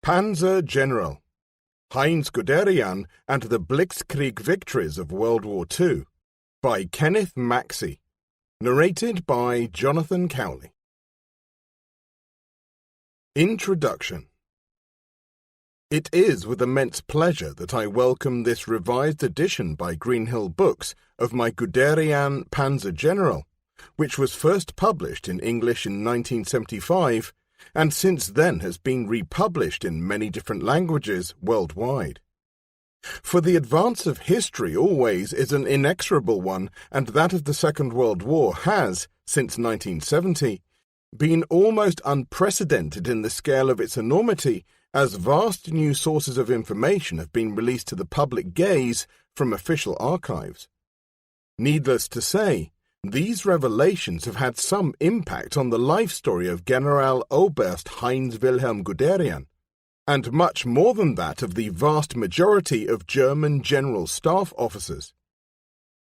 Panzer General Heinz Guderian and the Blitzkrieg Victories of World War II by Kenneth Macksey. Narrated by Jonathan Cowley. Introduction. It is with immense pleasure that I welcome this revised edition by Greenhill Books of my Guderian Panzer General, which was first published in English in 1975 and since then has been republished in many different languages worldwide. For the advance of history always is an inexorable one, and that of the Second World War has, since 1970, been almost unprecedented in the scale of its enormity, as vast new sources of information have been released to the public gaze from official archives. Needless to say, these revelations have had some impact on the life story of Generaloberst Heinz Guderian, and much more than that of the vast majority of German general staff officers.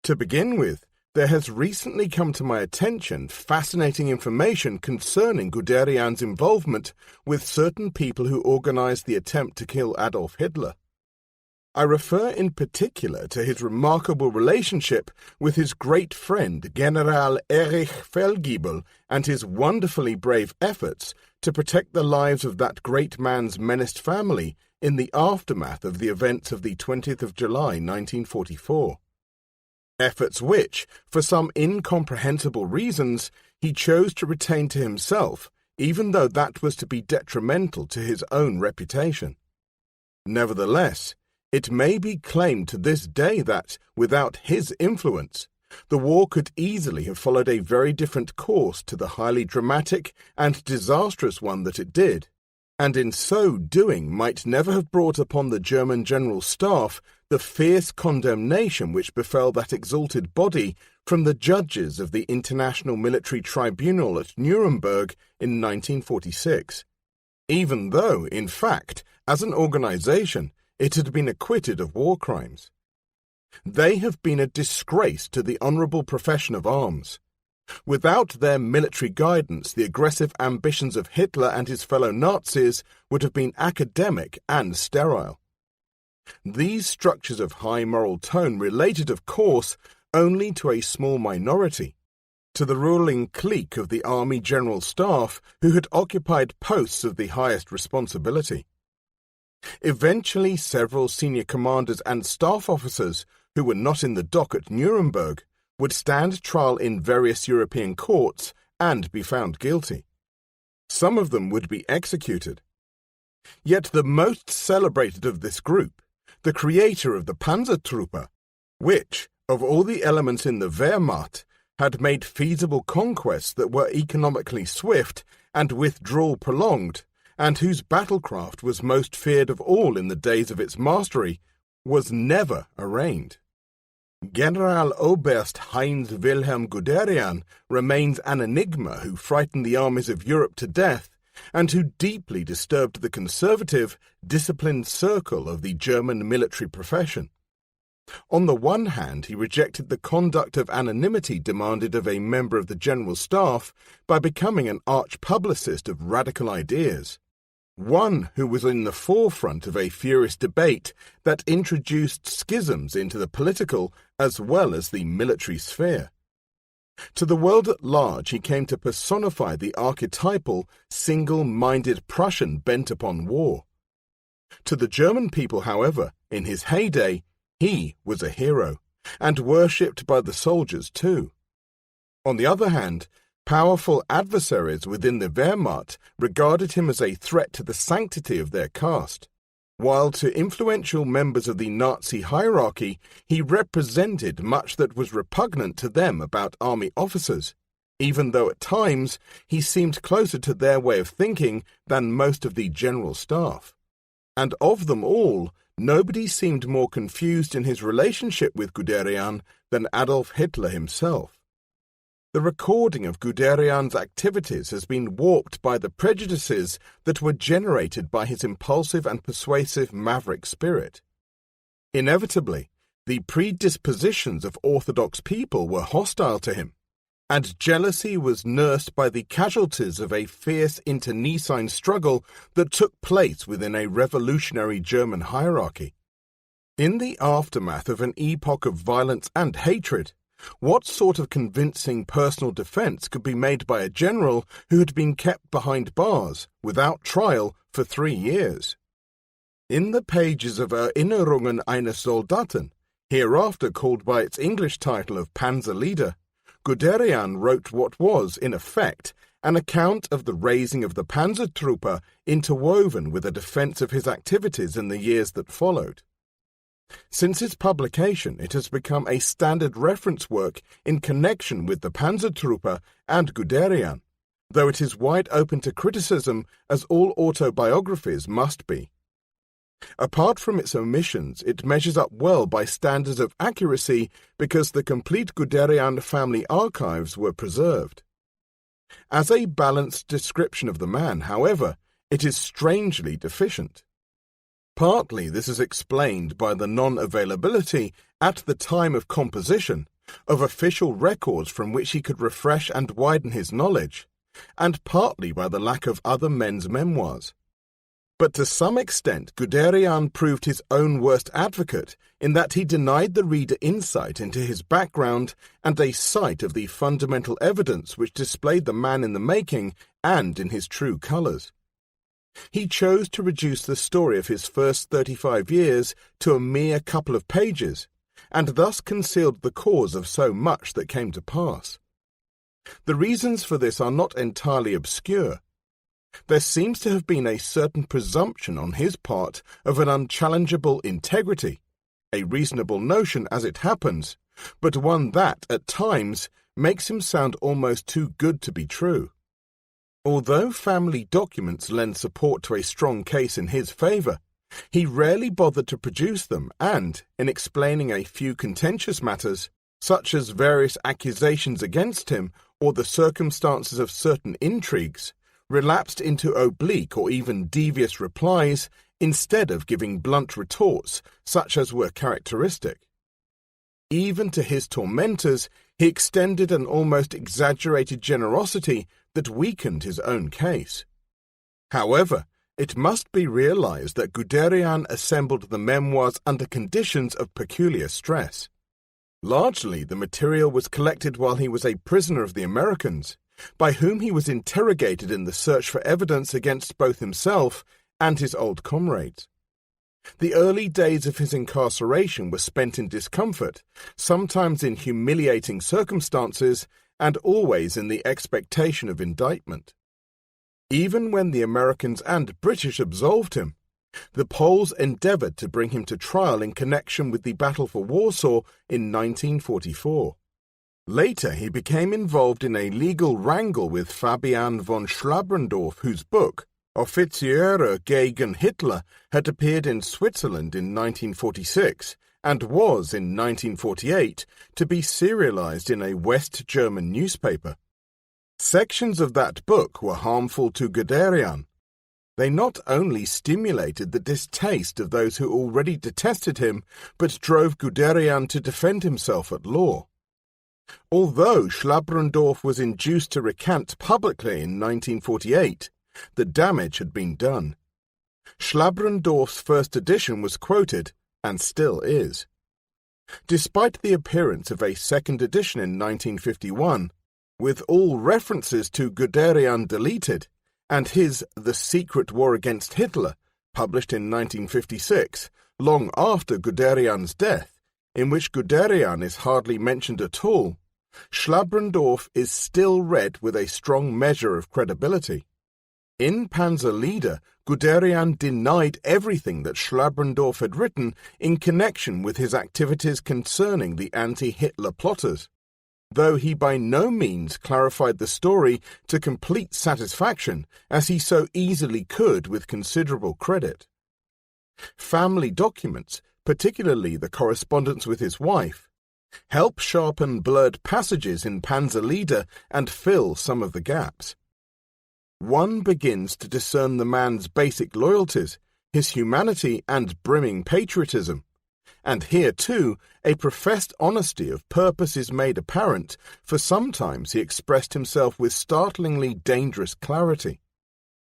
To begin with, there has recently come to my attention fascinating information concerning Guderian's involvement with certain people who organized the attempt to kill Adolf Hitler. I refer in particular to his remarkable relationship with his great friend General Erich Feldgiebel and his wonderfully brave efforts to protect the lives of that great man's menaced family in the aftermath of the events of the 20th of July 1944. Efforts which, for some incomprehensible reasons, he chose to retain to himself, even though that was to be detrimental to his own reputation. Nevertheless, it may be claimed to this day that, without his influence, the war could easily have followed a very different course to the highly dramatic and disastrous one that it did, and in so doing might never have brought upon the German General Staff the fierce condemnation which befell that exalted body from the judges of the International Military Tribunal at Nuremberg in 1946, even though, in fact, as an organization, it had been acquitted of war crimes. They have been a disgrace to the honorable profession of arms. Without their military guidance, the aggressive ambitions of Hitler and his fellow Nazis would have been academic and sterile. These structures of high moral tone related, of course, only to a small minority, to the ruling clique of the Army General Staff who had occupied posts of the highest responsibility. Eventually, several senior commanders and staff officers who were not in the dock at Nuremberg would stand trial in various European courts and be found guilty. Some of them would be executed. Yet the most celebrated of this group, the creator of the Panzertruppe, which, of all the elements in the Wehrmacht, had made feasible conquests that were economically swift and withdrawal prolonged, and whose battlecraft was most feared of all in the days of its mastery, was never arraigned. Generaloberst Heinz Guderian remains an enigma who frightened the armies of Europe to death, and who deeply disturbed the conservative, disciplined circle of the German military profession. On the one hand, he rejected the conduct of anonymity demanded of a member of the General Staff by becoming an arch-publicist of radical ideas, one who was in the forefront of a furious debate that introduced schisms into the political as well as the military sphere. To the world at large he came to personify the archetypal, single-minded Prussian bent upon war. To the German people, however, in his heyday, he was a hero, and worshipped by the soldiers too. On the other hand, powerful adversaries within the Wehrmacht regarded him as a threat to the sanctity of their caste, while to influential members of the Nazi hierarchy he represented much that was repugnant to them about army officers, even though at times he seemed closer to their way of thinking than most of the general staff. And of them all, nobody seemed more confused in his relationship with Guderian than Adolf Hitler himself. The recording of Guderian's activities has been warped by the prejudices that were generated by his impulsive and persuasive maverick spirit. Inevitably, the predispositions of orthodox people were hostile to him, and jealousy was nursed by the casualties of a fierce internecine struggle that took place within a revolutionary German hierarchy. In the aftermath of an epoch of violence and hatred, what sort of convincing personal defense could be made by a general who had been kept behind bars, without trial, for 3 years? In the pages of Erinnerungen eines Soldaten, hereafter called by its English title of Panzerlieder, Guderian wrote what was, in effect, an account of the raising of the Panzertruppe interwoven with a defense of his activities in the years that followed. Since its publication, it has become a standard reference work in connection with the Panzertruppe and Guderian, though it is wide open to criticism, as all autobiographies must be. Apart from its omissions, it measures up well by standards of accuracy because the complete Guderian family archives were preserved. As a balanced description of the man, however, it is strangely deficient. Partly this is explained by the non-availability, at the time of composition, of official records from which he could refresh and widen his knowledge, and partly by the lack of other men's memoirs. But to some extent Guderian proved his own worst advocate in that he denied the reader insight into his background and a sight of the fundamental evidence which displayed the man in the making and in his true colours. He chose to reduce the story of his first 35 years to a mere couple of pages, and thus concealed the cause of so much that came to pass. The reasons for this are not entirely obscure. There seems to have been a certain presumption on his part of an unchallengeable integrity, a reasonable notion as it happens, but one that, at times, makes him sound almost too good to be true. Although family documents lend support to a strong case in his favour, he rarely bothered to produce them and, in explaining a few contentious matters, such as various accusations against him or the circumstances of certain intrigues, relapsed into oblique or even devious replies instead of giving blunt retorts such as were characteristic. Even to his tormentors he extended an almost exaggerated generosity that weakened his own case. However, it must be realized that Guderian assembled the memoirs under conditions of peculiar stress. Largely the material was collected while he was a prisoner of the Americans, by whom he was interrogated in the search for evidence against both himself and his old comrades. The early days of his incarceration were spent in discomfort, sometimes in humiliating circumstances, and always in the expectation of indictment. Even when the Americans and British absolved him, the Poles endeavoured to bring him to trial in connection with the Battle for Warsaw in 1944. Later he became involved in a legal wrangle with Fabian von Schlabrendorf, whose book, Offiziere gegen Hitler, had appeared in Switzerland in 1946 and was, in 1948, to be serialized in a West German newspaper. Sections of that book were harmful to Guderian. They not only stimulated the distaste of those who already detested him, but drove Guderian to defend himself at law. Although Schlabrendorf was induced to recant publicly in 1948, the damage had been done. Schlabrendorf's first edition was quoted, and still is. Despite the appearance of a second edition in 1951, with all references to Guderian deleted, and his The Secret War Against Hitler, published in 1956, long after Guderian's death, in which Guderian is hardly mentioned at all, Schlabrendorf is still read with a strong measure of credibility. In Panzerlieder, Guderian denied everything that Schlabrendorf had written in connection with his activities concerning the anti-Hitler plotters, though he by no means clarified the story to complete satisfaction, as he so easily could with considerable credit. Family documents, particularly the correspondence with his wife, help sharpen blurred passages in Panzerlieder and fill some of the gaps. One begins to discern the man's basic loyalties, his humanity and brimming patriotism, and here too a professed honesty of purpose is made apparent, for sometimes he expressed himself with startlingly dangerous clarity.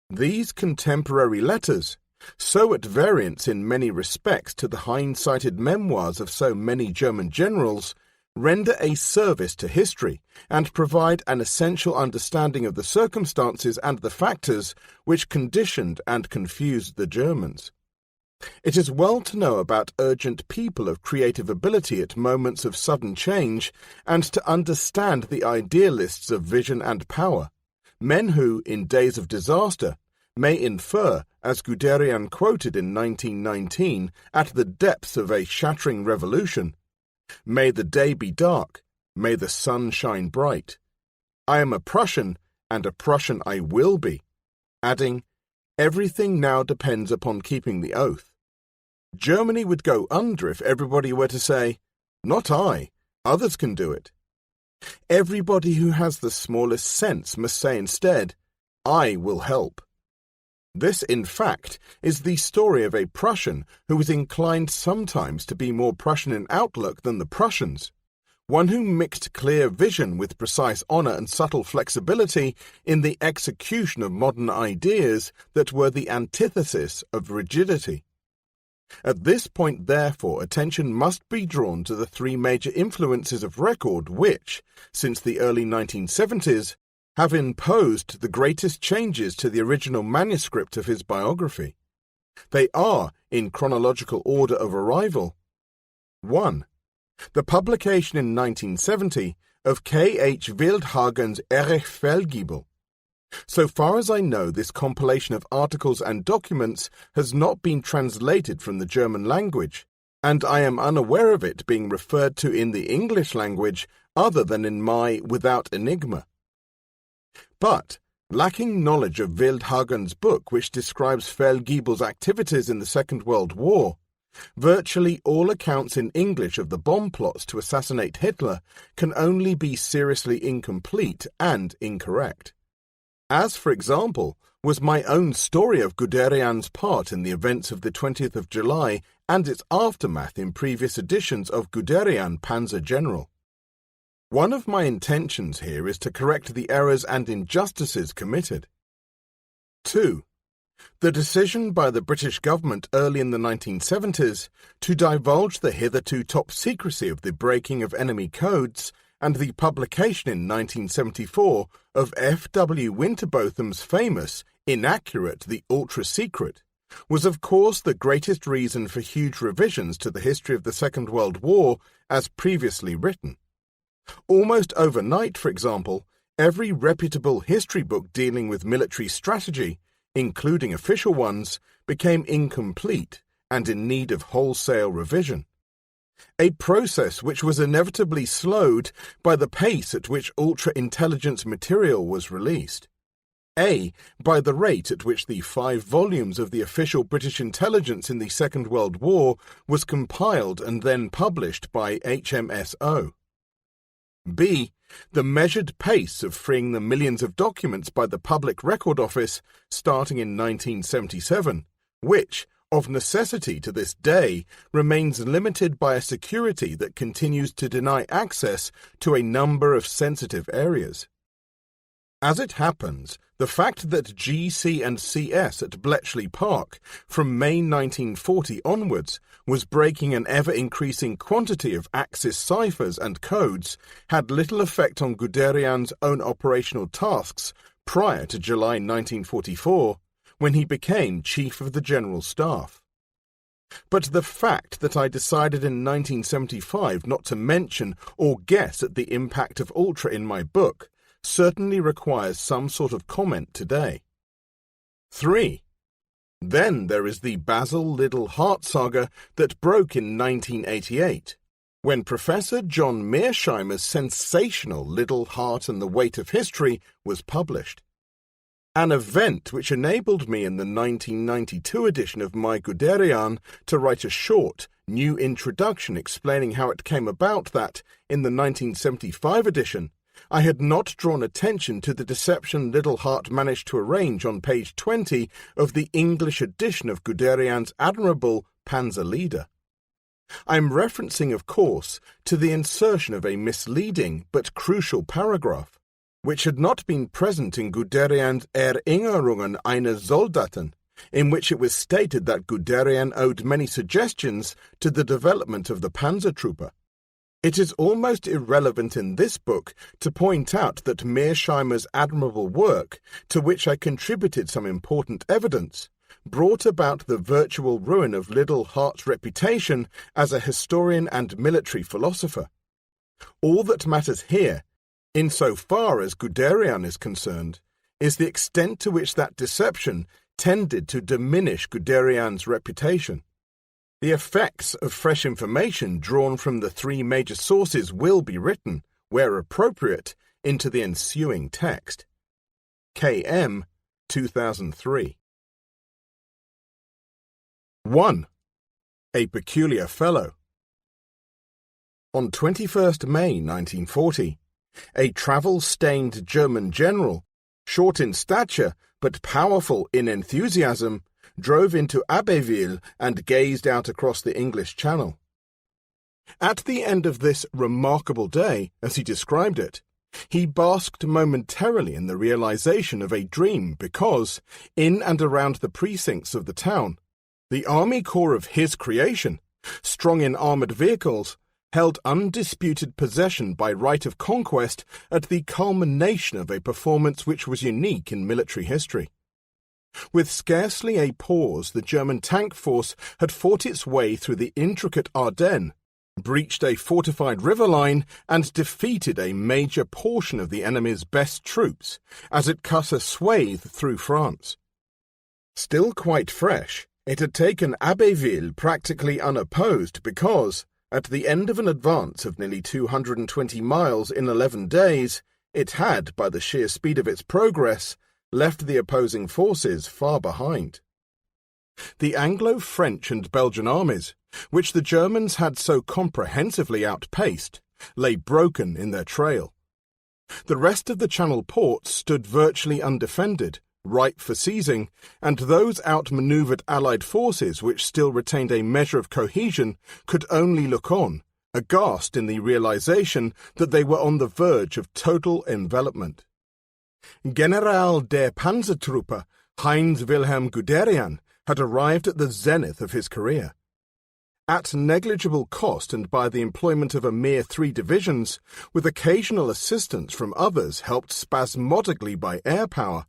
These contemporary letters, so at variance in many respects to the hind-sighted memoirs of so many German generals, render a service to history and provide an essential understanding of the circumstances and the factors which conditioned and confused the Germans. It is well to know about urgent people of creative ability at moments of sudden change, and to understand the idealists of vision and power, men who, in days of disaster, may infer, as Guderian quoted in 1919, at the depths of a shattering revolution, "May the day be dark, may the sun shine bright. I am a Prussian, and a Prussian I will be," adding, "Everything now depends upon keeping the oath." Germany would go under if everybody were to say, "Not I, others can do it." Everybody who has the smallest sense must say instead, "I will help." This, in fact, is the story of a Prussian who was inclined sometimes to be more Prussian in outlook than the Prussians, one who mixed clear vision with precise honour and subtle flexibility in the execution of modern ideas that were the antithesis of rigidity. At this point, therefore, attention must be drawn to the three major influences of record which, since the early 1970s, have imposed the greatest changes to the original manuscript of his biography. They are, in chronological order of arrival: 1. The publication in 1970 of K. H. Wildhagen's Erich Feldgiebel. So far as I know, this compilation of articles and documents has not been translated from the German language, and I am unaware of it being referred to in the English language other than in my Without Enigma. But, lacking knowledge of Wildhagen's book, which describes Feldgiebel's activities in the Second World War, virtually all accounts in English of the bomb plots to assassinate Hitler can only be seriously incomplete and incorrect. As, for example, was my own story of Guderian's part in the events of the 20th of July and its aftermath in previous editions of Guderian, Panzer General. One of my intentions here is to correct the errors and injustices committed. 2. The decision by the British government early in the 1970s to divulge the hitherto top secrecy of the breaking of enemy codes and the publication in 1974 of F. W. Winterbotham's famous, inaccurate The Ultra-Secret, was of course the greatest reason for huge revisions to the history of the Second World War as previously written. Almost overnight, for example, every reputable history book dealing with military strategy, including official ones, became incomplete and in need of wholesale revision. A process which was inevitably slowed by the pace at which ultra-intelligence material was released. By the rate at which the 5 volumes of the official British intelligence in the Second World War was compiled and then published by HMSO. B. The measured pace of freeing the millions of documents by the Public Record Office starting in 1977, which, of necessity to this day, remains limited by a security that continues to deny access to a number of sensitive areas. As it happens, the fact that GC and CS at Bletchley Park, from May 1940 onwards, was breaking an ever-increasing quantity of Axis ciphers and codes had little effect on Guderian's own operational tasks prior to July 1944, when he became Chief of the General Staff. But the fact that I decided in 1975 not to mention or guess at the impact of Ultra in my book certainly requires some sort of comment today. 3. Then there is the Basil Liddell Hart saga that broke in 1988, when Professor John Mearsheimer's sensational Liddell, Hart and the Weight of History was published. An event which enabled me in the 1992 edition of My Guderian to write a short, new introduction explaining how it came about that, in the 1975 edition, I had not drawn attention to the deception Liddell Hart managed to arrange on page 20 of the English edition of Guderian's admirable Panzer Leader. I'm referencing, of course, to the insertion of a misleading but crucial paragraph, which had not been present in Guderian's Erinnerungen eines Soldaten, in which it was stated that Guderian owed many suggestions to the development of the Panzertrooper. It is almost irrelevant in this book to point out that Mearsheimer's admirable work, to which I contributed some important evidence, brought about the virtual ruin of Liddell Hart's reputation as a historian and military philosopher. All that matters here, insofar as Guderian is concerned, is the extent to which that deception tended to diminish Guderian's reputation. The effects of fresh information drawn from the three major sources will be written, where appropriate, into the ensuing text. K.M. 2003. 1. A Peculiar Fellow. On 21st May 1940, a travel-stained German general, short in stature but powerful in enthusiasm, drove into Abbeville and gazed out across the English Channel. At the end of this remarkable day, as he described it, he basked momentarily in the realization of a dream because, in and around the precincts of the town, the army corps of his creation, strong in armored vehicles, held undisputed possession by right of conquest at the culmination of a performance which was unique in military history. With scarcely a pause, the German tank force had fought its way through the intricate Ardennes, breached a fortified river line, and defeated a major portion of the enemy's best troops as it cut a swathe through France. Still quite fresh, it had taken Abbeville practically unopposed because, at the end of an advance of nearly 220 miles in 11 days, it had, by the sheer speed of its progress, left the opposing forces far behind. The Anglo-French and Belgian armies, which the Germans had so comprehensively outpaced, lay broken in their trail. The rest of the Channel ports stood virtually undefended, ripe for seizing, and those outmanoeuvred Allied forces which still retained a measure of cohesion could only look on, aghast in the realization that they were on the verge of total envelopment. General der Panzertruppe Heinz Guderian had arrived at the zenith of his career. At negligible cost and by the employment of a mere 3 divisions, with occasional assistance from others helped spasmodically by air power,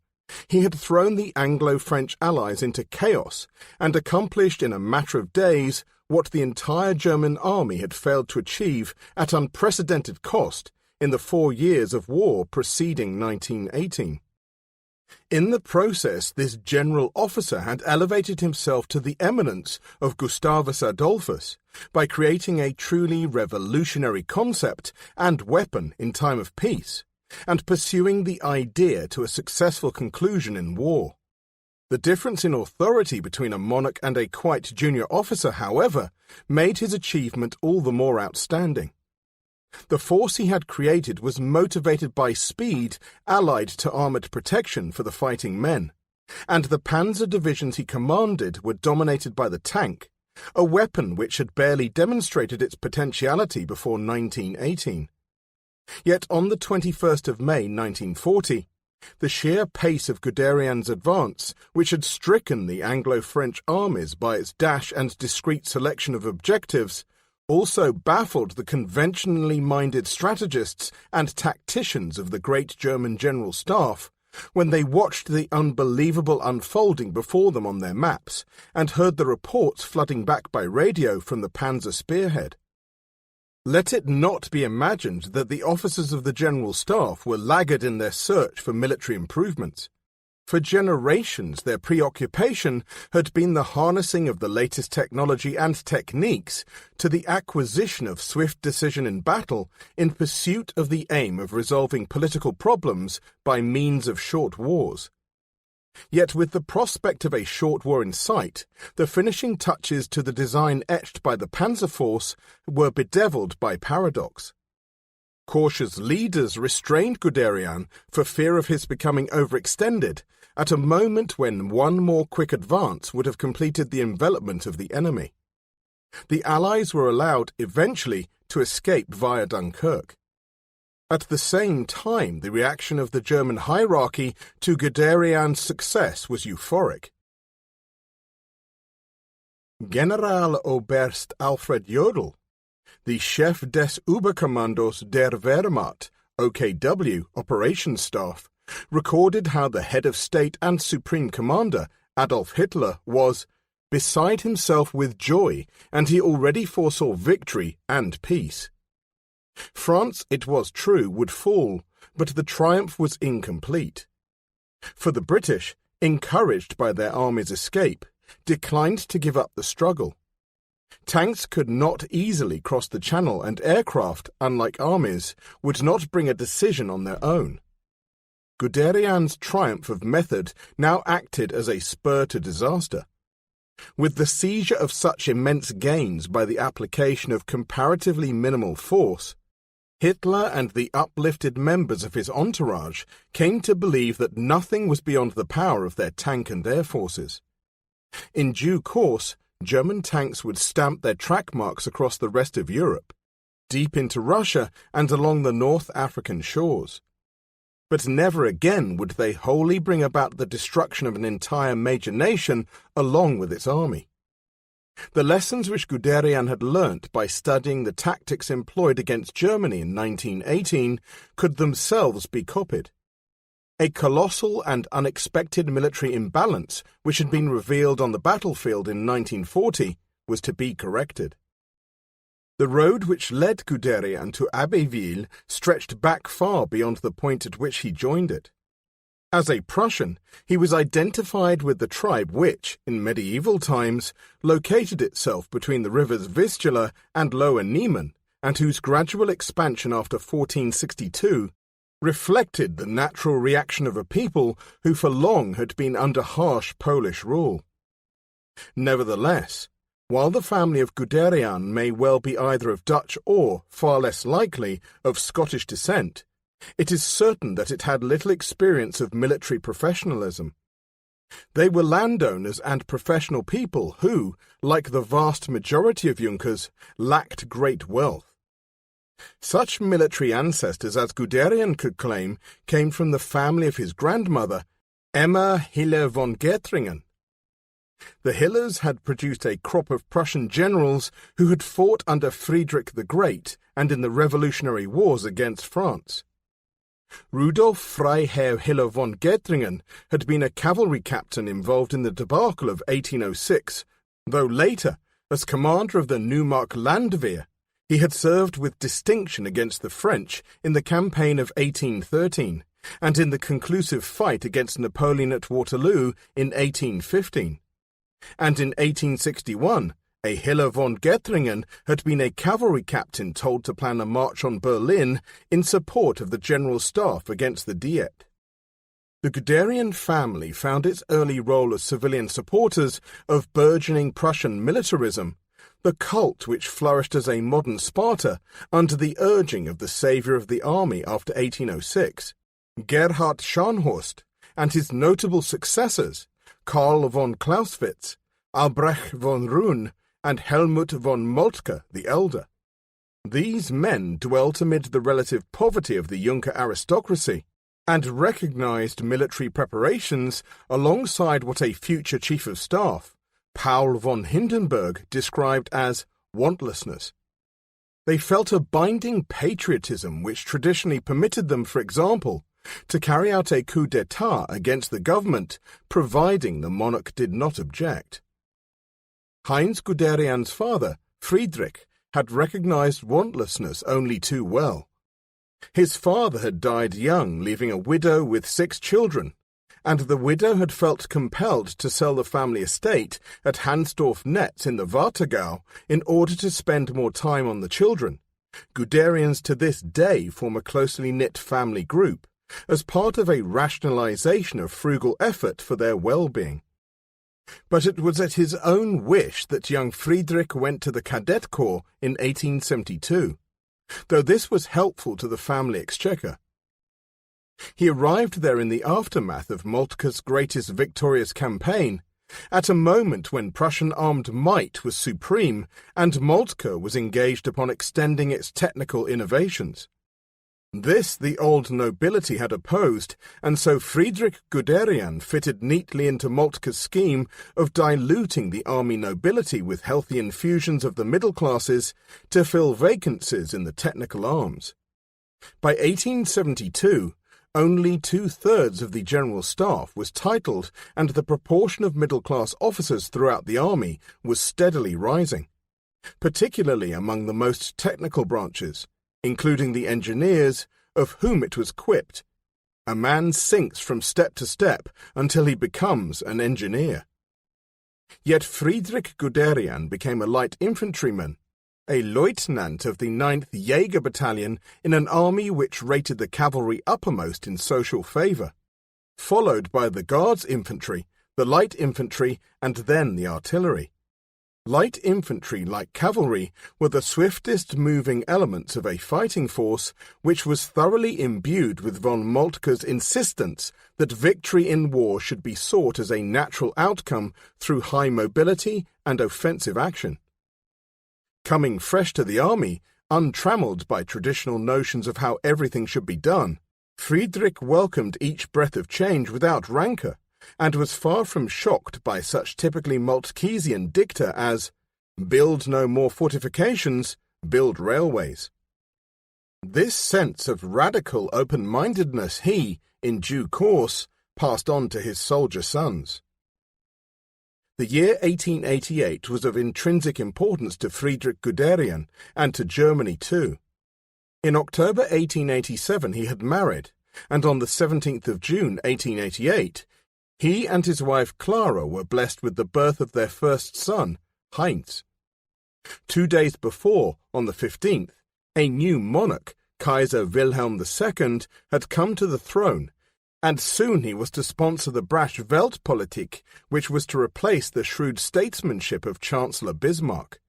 he had thrown the Anglo-French allies into chaos and accomplished in a matter of days what the entire German army had failed to achieve at unprecedented cost in the 4 years of war preceding 1918. In the process, this general officer had elevated himself to the eminence of Gustavus Adolphus by creating a truly revolutionary concept and weapon in time of peace, and pursuing the idea to a successful conclusion in war. The difference in authority between a monarch and a quite junior officer, however, made his achievement all the more outstanding. The force he had created was motivated by speed allied to armoured protection for the fighting men, and the panzer divisions he commanded were dominated by the tank, a weapon which had barely demonstrated its potentiality before 1918. Yet on the 21st of May 1940, the sheer pace of Guderian's advance, which had stricken the Anglo-French armies by its dash and discreet selection of objectives, also baffled the conventionally minded strategists and tacticians of the great German General Staff when they watched the unbelievable unfolding before them on their maps and heard the reports flooding back by radio from the Panzer spearhead. Let it not be imagined that the officers of the General Staff were laggard in their search for military improvements. For generations, their preoccupation had been the harnessing of the latest technology and techniques to the acquisition of swift decision in battle in pursuit of the aim of resolving political problems by means of short wars. Yet with the prospect of a short war in sight, the finishing touches to the design etched by the Panzer Force were bedeviled by paradox. Cautious leaders restrained Guderian for fear of his becoming overextended at a moment when one more quick advance would have completed the envelopment of the enemy. The Allies were allowed, eventually, to escape via Dunkirk. At the same time, the reaction of the German hierarchy to Guderian's success was euphoric. Generaloberst Alfred Jodl, the Chef des Oberkommandos der Wehrmacht, OKW, Operations Staff, recorded how the head of state and supreme commander, Adolf Hitler, was beside himself with joy, and he already foresaw victory and peace. France, it was true, would fall, but the triumph was incomplete. For the British, encouraged by their army's escape, declined to give up the struggle. Tanks could not easily cross the Channel, and aircraft, unlike armies, would not bring a decision on their own. Guderian's triumph of method now acted as a spur to disaster. With the seizure of such immense gains by the application of comparatively minimal force, Hitler and the uplifted members of his entourage came to believe that nothing was beyond the power of their tank and air forces. In due course, German tanks would stamp their track marks across the rest of Europe, deep into Russia and along the North African shores. But never again would they wholly bring about the destruction of an entire major nation along with its army. The lessons which Guderian had learnt by studying the tactics employed against Germany in 1918 could themselves be copied. A colossal and unexpected military imbalance, which had been revealed on the battlefield in 1940, was to be corrected. The road which led Guderian to Abbeville stretched back far beyond the point at which he joined it. As a Prussian, he was identified with the tribe which, in medieval times, located itself between the rivers Vistula and Lower Niemen, and whose gradual expansion after 1462 reflected the natural reaction of a people who for long had been under harsh Polish rule. Nevertheless, while the family of Guderian may well be either of Dutch or, far less likely, of Scottish descent, it is certain that it had little experience of military professionalism. They were landowners and professional people who, like the vast majority of Junkers, lacked great wealth. Such military ancestors as Guderian could claim came from the family of his grandmother, Emma Hiller von Gethringen. The Hillers had produced a crop of Prussian generals who had fought under Friedrich the Great and in the Revolutionary Wars against France. Rudolf Freiherr Hiller von Gethringen had been a cavalry captain involved in the debacle of 1806, though later, as commander of the Neumark Landwehr, he had served with distinction against the French in the campaign of 1813 and in the conclusive fight against Napoleon at Waterloo in 1815. And in 1861, a Hiller von Gethringen had been a cavalry captain told to plan a march on Berlin in support of the General Staff against the Diet. The Guderian family found its early role as civilian supporters of burgeoning Prussian militarism, the cult which flourished as a modern Sparta under the urging of the saviour of the army after 1806, Gerhard Scharnhorst, and his notable successors, Karl von Clausewitz, Albrecht von Roon, and Helmut von Moltke the Elder. These men dwelt amid the relative poverty of the Junker aristocracy and recognized military preparations alongside what a future chief of staff, Paul von Hindenburg, described as wantlessness. They felt a binding patriotism which traditionally permitted them, for example, to carry out a coup d'état against the government, providing the monarch did not object. Heinz Guderian's father, Friedrich, had recognized wantlessness only too well. His father had died young, leaving a widow with 6 children, and the widow had felt compelled to sell the family estate at Hansdorf Netz in the Warthegau in order to spend more time on the children. Guderians to this day form a closely knit family group, as part of a rationalization of frugal effort for their well-being. But it was at his own wish that young Friedrich went to the Cadet Corps in 1872, though this was helpful to the family exchequer. He arrived there in the aftermath of Moltke's greatest victorious campaign, at a moment when Prussian armed might was supreme and Moltke was engaged upon extending its technical innovations. This the old nobility had opposed, and so Friedrich Guderian fitted neatly into Moltke's scheme of diluting the army nobility with healthy infusions of the middle classes to fill vacancies in the technical arms. By 1872, only 2/3 of the general staff was titled, and the proportion of middle-class officers throughout the army was steadily rising, particularly among the most technical branches, including the engineers, of whom it was quipped, "A man sinks from step to step until he becomes an engineer." Yet Friedrich Guderian became a light infantryman, a lieutenant of the 9th Jaeger Battalion in an army which rated the cavalry uppermost in social favour, followed by the Guards infantry, the light infantry, and then the artillery. Light infantry, like cavalry, were the swiftest moving elements of a fighting force which was thoroughly imbued with von Moltke's insistence that victory in war should be sought as a natural outcome through high mobility and offensive action. Coming fresh to the army, untrammelled by traditional notions of how everything should be done, Friedrich welcomed each breath of change without rancour, and was far from shocked by such typically Moltkesian dicta as, "Build no more fortifications, build railways." This sense of radical open-mindedness he, in due course, passed on to his soldier sons. The year 1888 was of intrinsic importance to Friedrich Guderian, and to Germany too. In October 1887 he had married, and on the 17th of June 1888, he and his wife Clara were blessed with the birth of their first son, Heinz. 2 days before, on the 15th, a new monarch, Kaiser Wilhelm II, had come to the throne, and soon he was to sponsor the brash Weltpolitik, which was to replace the shrewd statesmanship of Chancellor Bismarck.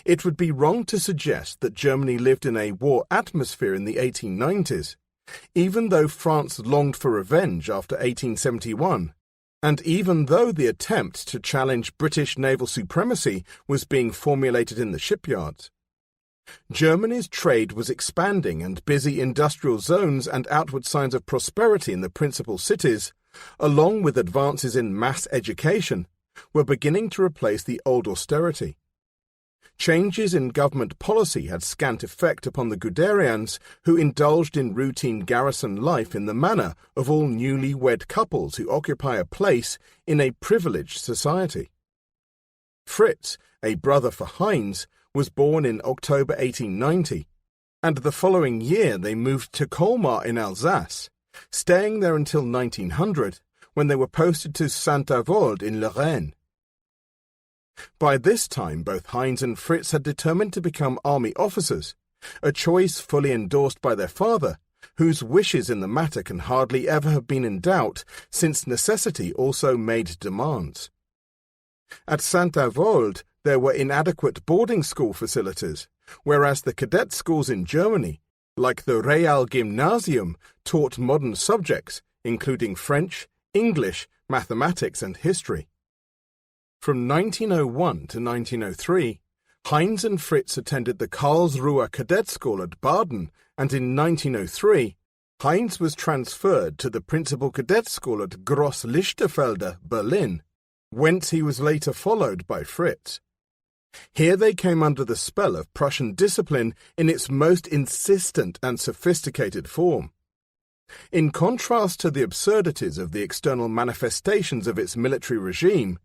It would be wrong to suggest that Germany lived in a war atmosphere in the 1890s, even though France longed for revenge after 1871, and even though the attempt to challenge British naval supremacy was being formulated in the shipyards. Germany's trade was expanding, and busy industrial zones and outward signs of prosperity in the principal cities, along with advances in mass education, were beginning to replace the old austerity. Changes in government policy had scant effect upon the Guderians, who indulged in routine garrison life in the manner of all newly wed couples who occupy a place in a privileged society. Fritz, a brother for Heinz, was born in October 1890, and the following year they moved to Colmar in Alsace, staying there until 1900, when they were posted to Saint-Avold in Lorraine. By this time, both Heinz and Fritz had determined to become army officers, a choice fully endorsed by their father, whose wishes in the matter can hardly ever have been in doubt, since necessity also made demands. At Saint-Avold, there were inadequate boarding school facilities, whereas the cadet schools in Germany, like the Real Gymnasium, taught modern subjects, including French, English, mathematics, and history. From 1901 to 1903, Heinz and Fritz attended the Karlsruher Cadet School at Baden, and in 1903, Heinz was transferred to the Principal Cadet School at Gross-Lichterfelde, Berlin, whence he was later followed by Fritz. Here they came under the spell of Prussian discipline in its most insistent and sophisticated form. In contrast to the absurdities of the external manifestations of its military regime,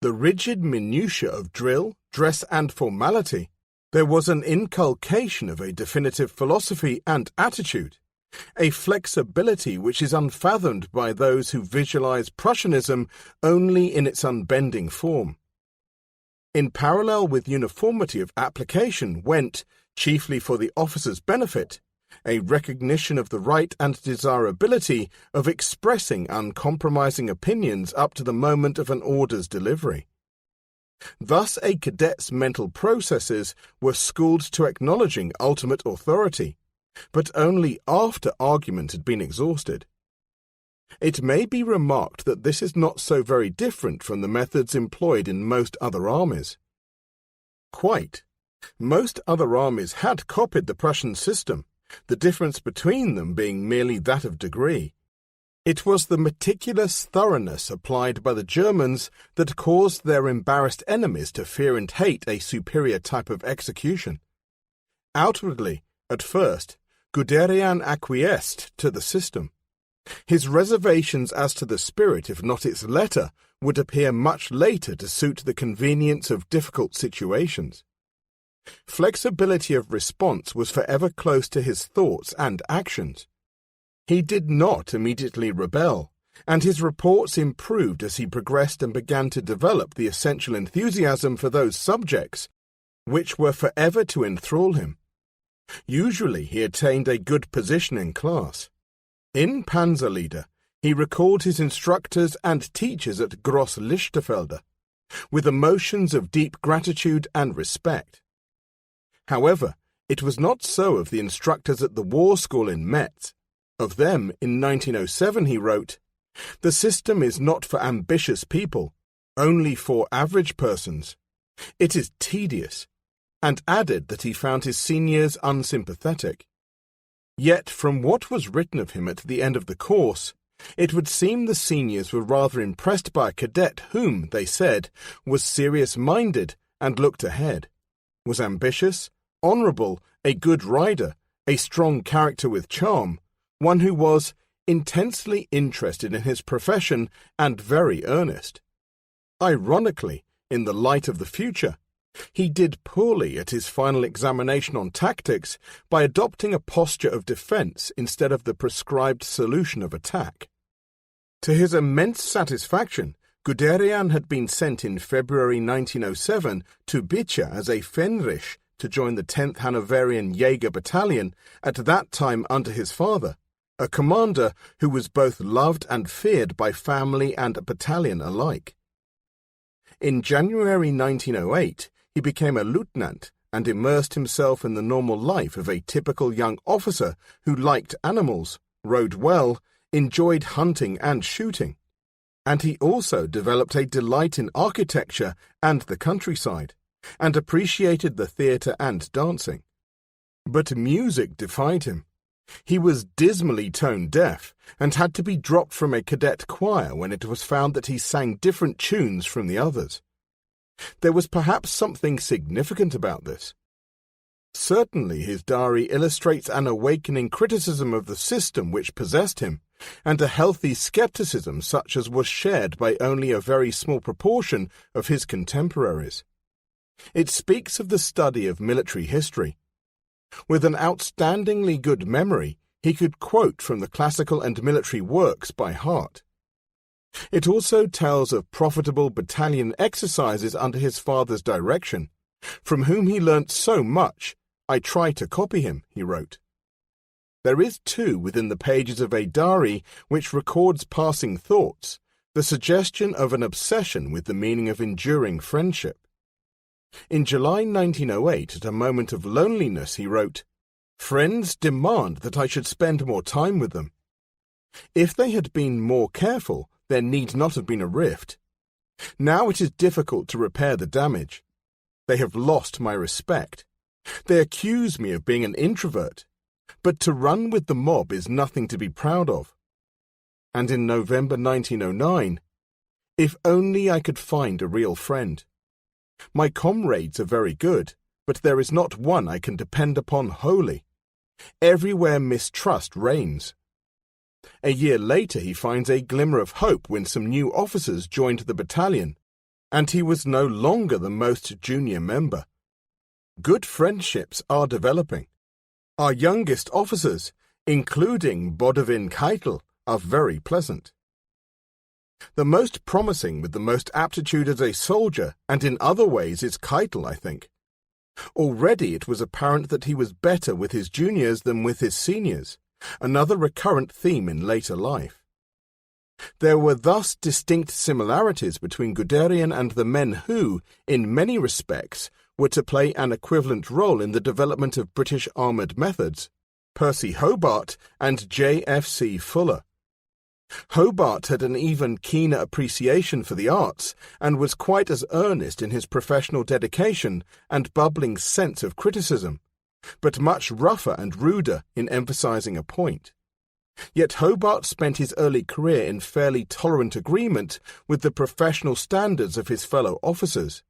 the rigid minutiae of drill, dress, and formality, there was an inculcation of a definitive philosophy and attitude, a flexibility which is unfathomed by those who visualize Prussianism only in its unbending form. In parallel with uniformity of application went, chiefly for the officer's benefit, a recognition of the right and desirability of expressing uncompromising opinions up to the moment of an order's delivery. Thus a cadet's mental processes were schooled to acknowledging ultimate authority, but only after argument had been exhausted. It may be remarked that this is not so very different from the methods employed in most other armies. Quite. Most other armies had copied the Prussian system, the difference between them being merely that of degree. It was the meticulous thoroughness applied by the Germans that caused their embarrassed enemies to fear and hate a superior type of execution. Outwardly, at first, Guderian acquiesced to the system. His reservations as to the spirit, if not its letter, would appear much later to suit the convenience of difficult situations. Flexibility of response was forever close to his thoughts and actions. He did not immediately rebel, and his reports improved as he progressed and began to develop the essential enthusiasm for those subjects which were forever to enthrall him. Usually he attained a good position in class. In Panzerlieder, he recalled his instructors and teachers at Gross Lichterfelde, with emotions of deep gratitude and respect. However, it was not so of the instructors at the war school in Metz. Of them, in 1907 he wrote, "The system is not for ambitious people, only for average persons. It is tedious," and added that he found his seniors unsympathetic. Yet, from what was written of him at the end of the course, it would seem the seniors were rather impressed by a cadet whom, they said, was serious-minded and looked ahead, was ambitious, honourable, a good rider, a strong character with charm, one who was intensely interested in his profession and very earnest. Ironically, in the light of the future, he did poorly at his final examination on tactics by adopting a posture of defence instead of the prescribed solution of attack. To his immense satisfaction, Guderian had been sent in February 1907 to Bicha as a Fähnrich to join the 10th Hanoverian Jaeger Battalion, at that time under his father, a commander who was both loved and feared by family and battalion alike. In January 1908, he became a lieutenant and immersed himself in the normal life of a typical young officer who liked animals, rode well, enjoyed hunting and shooting, and he also developed a delight in architecture and the countryside, and appreciated the theatre and dancing. But music defied him. He was dismally tone-deaf, and had to be dropped from a cadet choir when it was found that he sang different tunes from the others. There was perhaps something significant about this. Certainly his diary illustrates an awakening criticism of the system which possessed him, and a healthy skepticism such as was shared by only a very small proportion of his contemporaries. It speaks of the study of military history. With an outstandingly good memory, he could quote from the classical and military works by heart. It also tells of profitable battalion exercises under his father's direction, from whom he learnt so much. "I try to copy him," he wrote. There is, too, within the pages of a diary which records passing thoughts, the suggestion of an obsession with the meaning of enduring friendship. In July 1908, at a moment of loneliness, he wrote, "Friends demand that I should spend more time with them. If they had been more careful, there need not have been a rift. Now it is difficult to repair the damage. They have lost my respect. They accuse me of being an introvert, but to run with the mob is nothing to be proud of." And in November 1909, "If only I could find a real friend. My comrades are very good, but there is not one I can depend upon wholly. Everywhere mistrust reigns." A year later he finds a glimmer of hope when some new officers joined the battalion, and he was no longer the most junior member. Good friendships are developing. Our youngest officers, including Bodewin Keitel, are very pleasant. The most promising with the most aptitude as a soldier and in other ways is Keitel, I think. Already it was apparent that he was better with his juniors than with his seniors, another recurrent theme in later life. There were thus distinct similarities between Guderian and the men who, in many respects, were to play an equivalent role in the development of British armoured methods, Percy Hobart and J.F.C. Fuller. Hobart had an even keener appreciation for the arts and was quite as earnest in his professional dedication and bubbling sense of criticism, but much rougher and ruder in emphasizing a point. Yet Hobart spent his early career in fairly tolerant agreement with the professional standards of his fellow officers,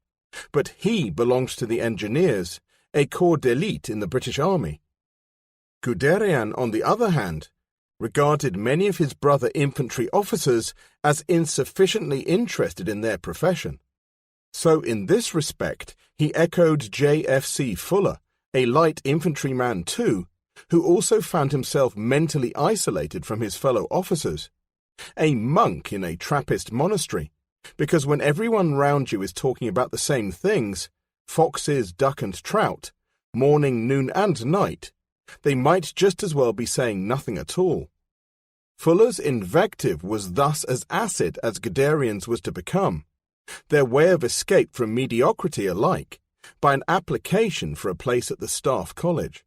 but he belonged to the engineers, a corps d'élite in the British Army. Guderian, on the other hand, regarded many of his brother infantry officers as insufficiently interested in their profession. So in this respect, he echoed J.F.C. Fuller, a light infantryman too, who also found himself mentally isolated from his fellow officers, a monk in a Trappist monastery, because when everyone round you is talking about the same things, foxes, duck and trout, morning, noon and night, they might just as well be saying nothing at all. Fuller's invective was thus as acid as Guderian's was to become, their way of escape from mediocrity alike, by an application for a place at the Staff College.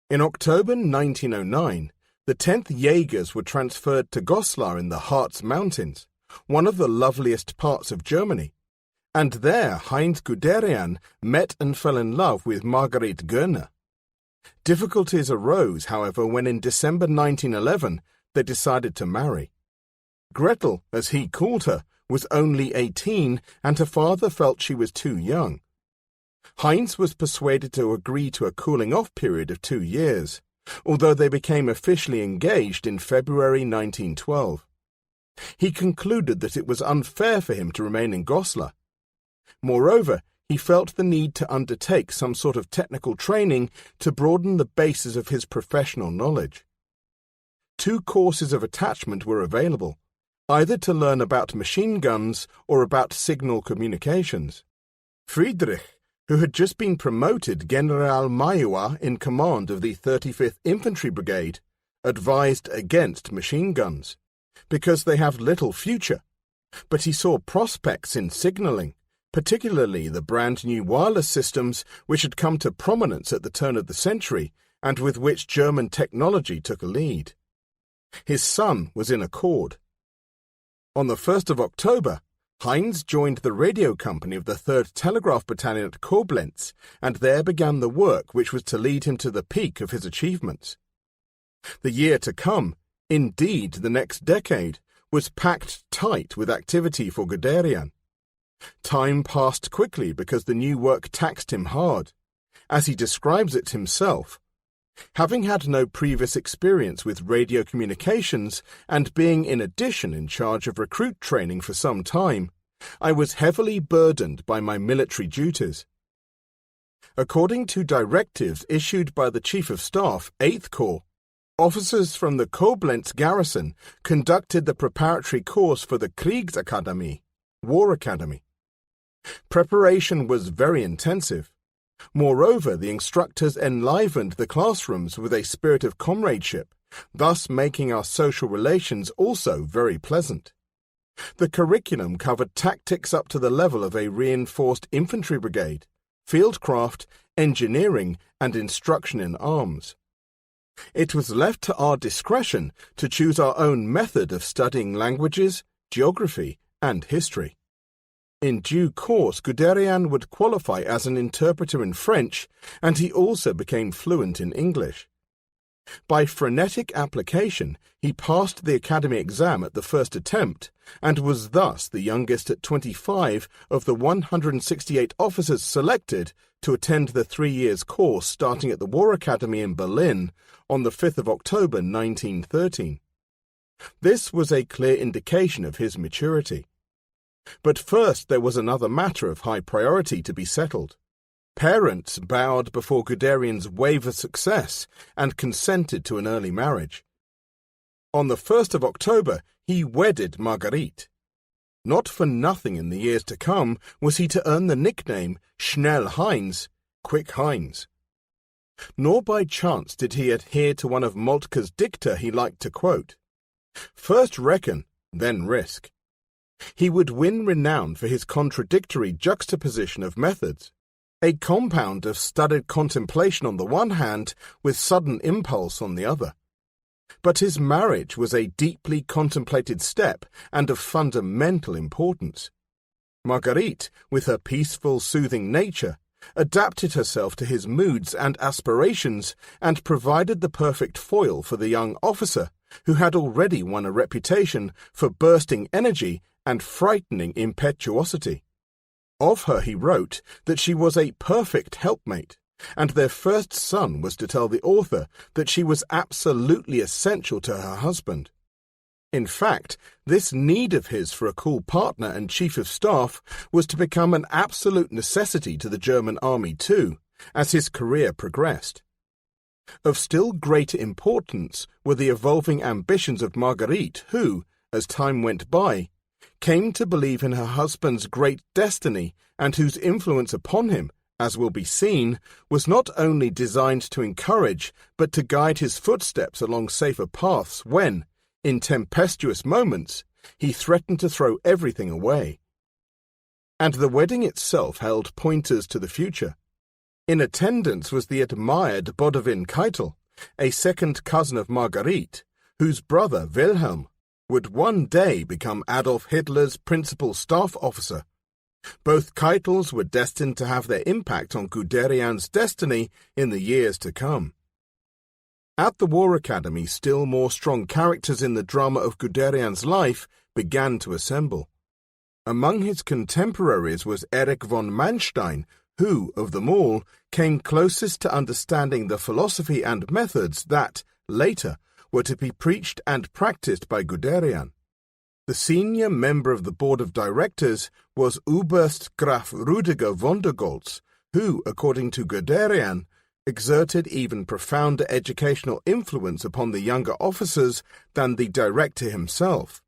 In October 1909, the 10th Jaegers were transferred to Goslar in the Harz Mountains, one of the loveliest parts of Germany, and there Heinz Guderian met and fell in love with Marguerite Görner. Difficulties arose, however, when in December 1911 they decided to marry. Gretel, as he called her, was only 18, and her father felt she was too young. Heinz was persuaded to agree to a cooling-off period of 2 years, although they became officially engaged in February 1912. He concluded that it was unfair for him to remain in Goslar. Moreover, he felt the need to undertake some sort of technical training to broaden the basis of his professional knowledge. 2 courses of attachment were available, either to learn about machine guns or about signal communications. Friedrich, who had just been promoted Generalmajor in command of the 35th Infantry Brigade, advised against machine guns, because they have little future, but he saw prospects in signalling, particularly the brand-new wireless systems which had come to prominence at the turn of the century and with which German technology took a lead. His son was in accord. On the 1st of October, Heinz joined the radio company of the 3rd Telegraph Battalion at Koblenz, and there began the work which was to lead him to the peak of his achievements. The year to come, indeed the next decade, was packed tight with activity for Guderian. Time passed quickly because the new work taxed him hard. As he describes it himself, having had no previous experience with radio communications and being in addition in charge of recruit training for some time, I was heavily burdened by my military duties. According to directives issued by the Chief of Staff, 8th Corps, officers from the Koblenz garrison conducted the preparatory course for the Kriegsakademie, War Academy. Preparation was very intensive. Moreover, the instructors enlivened the classrooms with a spirit of comradeship, thus making our social relations also very pleasant. The curriculum covered tactics up to the level of a reinforced infantry brigade, fieldcraft, engineering, and instruction in arms. It was left to our discretion to choose our own method of studying languages, geography, and history. In due course, Guderian would qualify as an interpreter in French, and he also became fluent in English. By frenetic application, he passed the academy exam at the first attempt, and was thus the youngest at 25 of the 168 officers selected to attend the 3 years course starting at the War Academy in Berlin on the 5th of October 1913. This was a clear indication of his maturity. But first there was another matter of high priority to be settled. Parents bowed before Guderian's wave of success and consented to an early marriage. On the 1st of October he wedded Marguerite. Not for nothing in the years to come was he to earn the nickname Schnell Heinz, Quick Heinz. Nor by chance did he adhere to one of Moltke's dicta he liked to quote. First reckon, then risk. He would win renown for his contradictory juxtaposition of methods, a compound of studied contemplation on the one hand with sudden impulse on the other. But his marriage was a deeply contemplated step and of fundamental importance. Marguerite, with her peaceful, soothing nature, adapted herself to his moods and aspirations and provided the perfect foil for the young officer, who had already won a reputation for bursting energy and frightening impetuosity. Of her he wrote that she was a perfect helpmate, and their first son was to tell the author that she was absolutely essential to her husband. In fact, this need of his for a cool partner and chief of staff was to become an absolute necessity to the German army too, as his career progressed. Of still greater importance were the evolving ambitions of Marguerite, who, as time went by, came to believe in her husband's great destiny and whose influence upon him, as will be seen, was not only designed to encourage but to guide his footsteps along safer paths when, in tempestuous moments, he threatened to throw everything away. And the wedding itself held pointers to the future. In attendance was the admired Bodewin Keitel, a second cousin of Marguerite, whose brother Wilhelm would one day become Adolf Hitler's principal staff officer. Both Keitels were destined to have their impact on Guderian's destiny in the years to come. At the War Academy, still more strong characters in the drama of Guderian's life began to assemble. Among his contemporaries was Erich von Manstein, who, of them all, came closest to understanding the philosophy and methods that, later, were to be preached and practiced by Guderian. The senior member of the board of directors was Oberst Graf Rudiger von der Goltz, who, according to Guderian, exerted even profounder educational influence upon the younger officers than the director himself.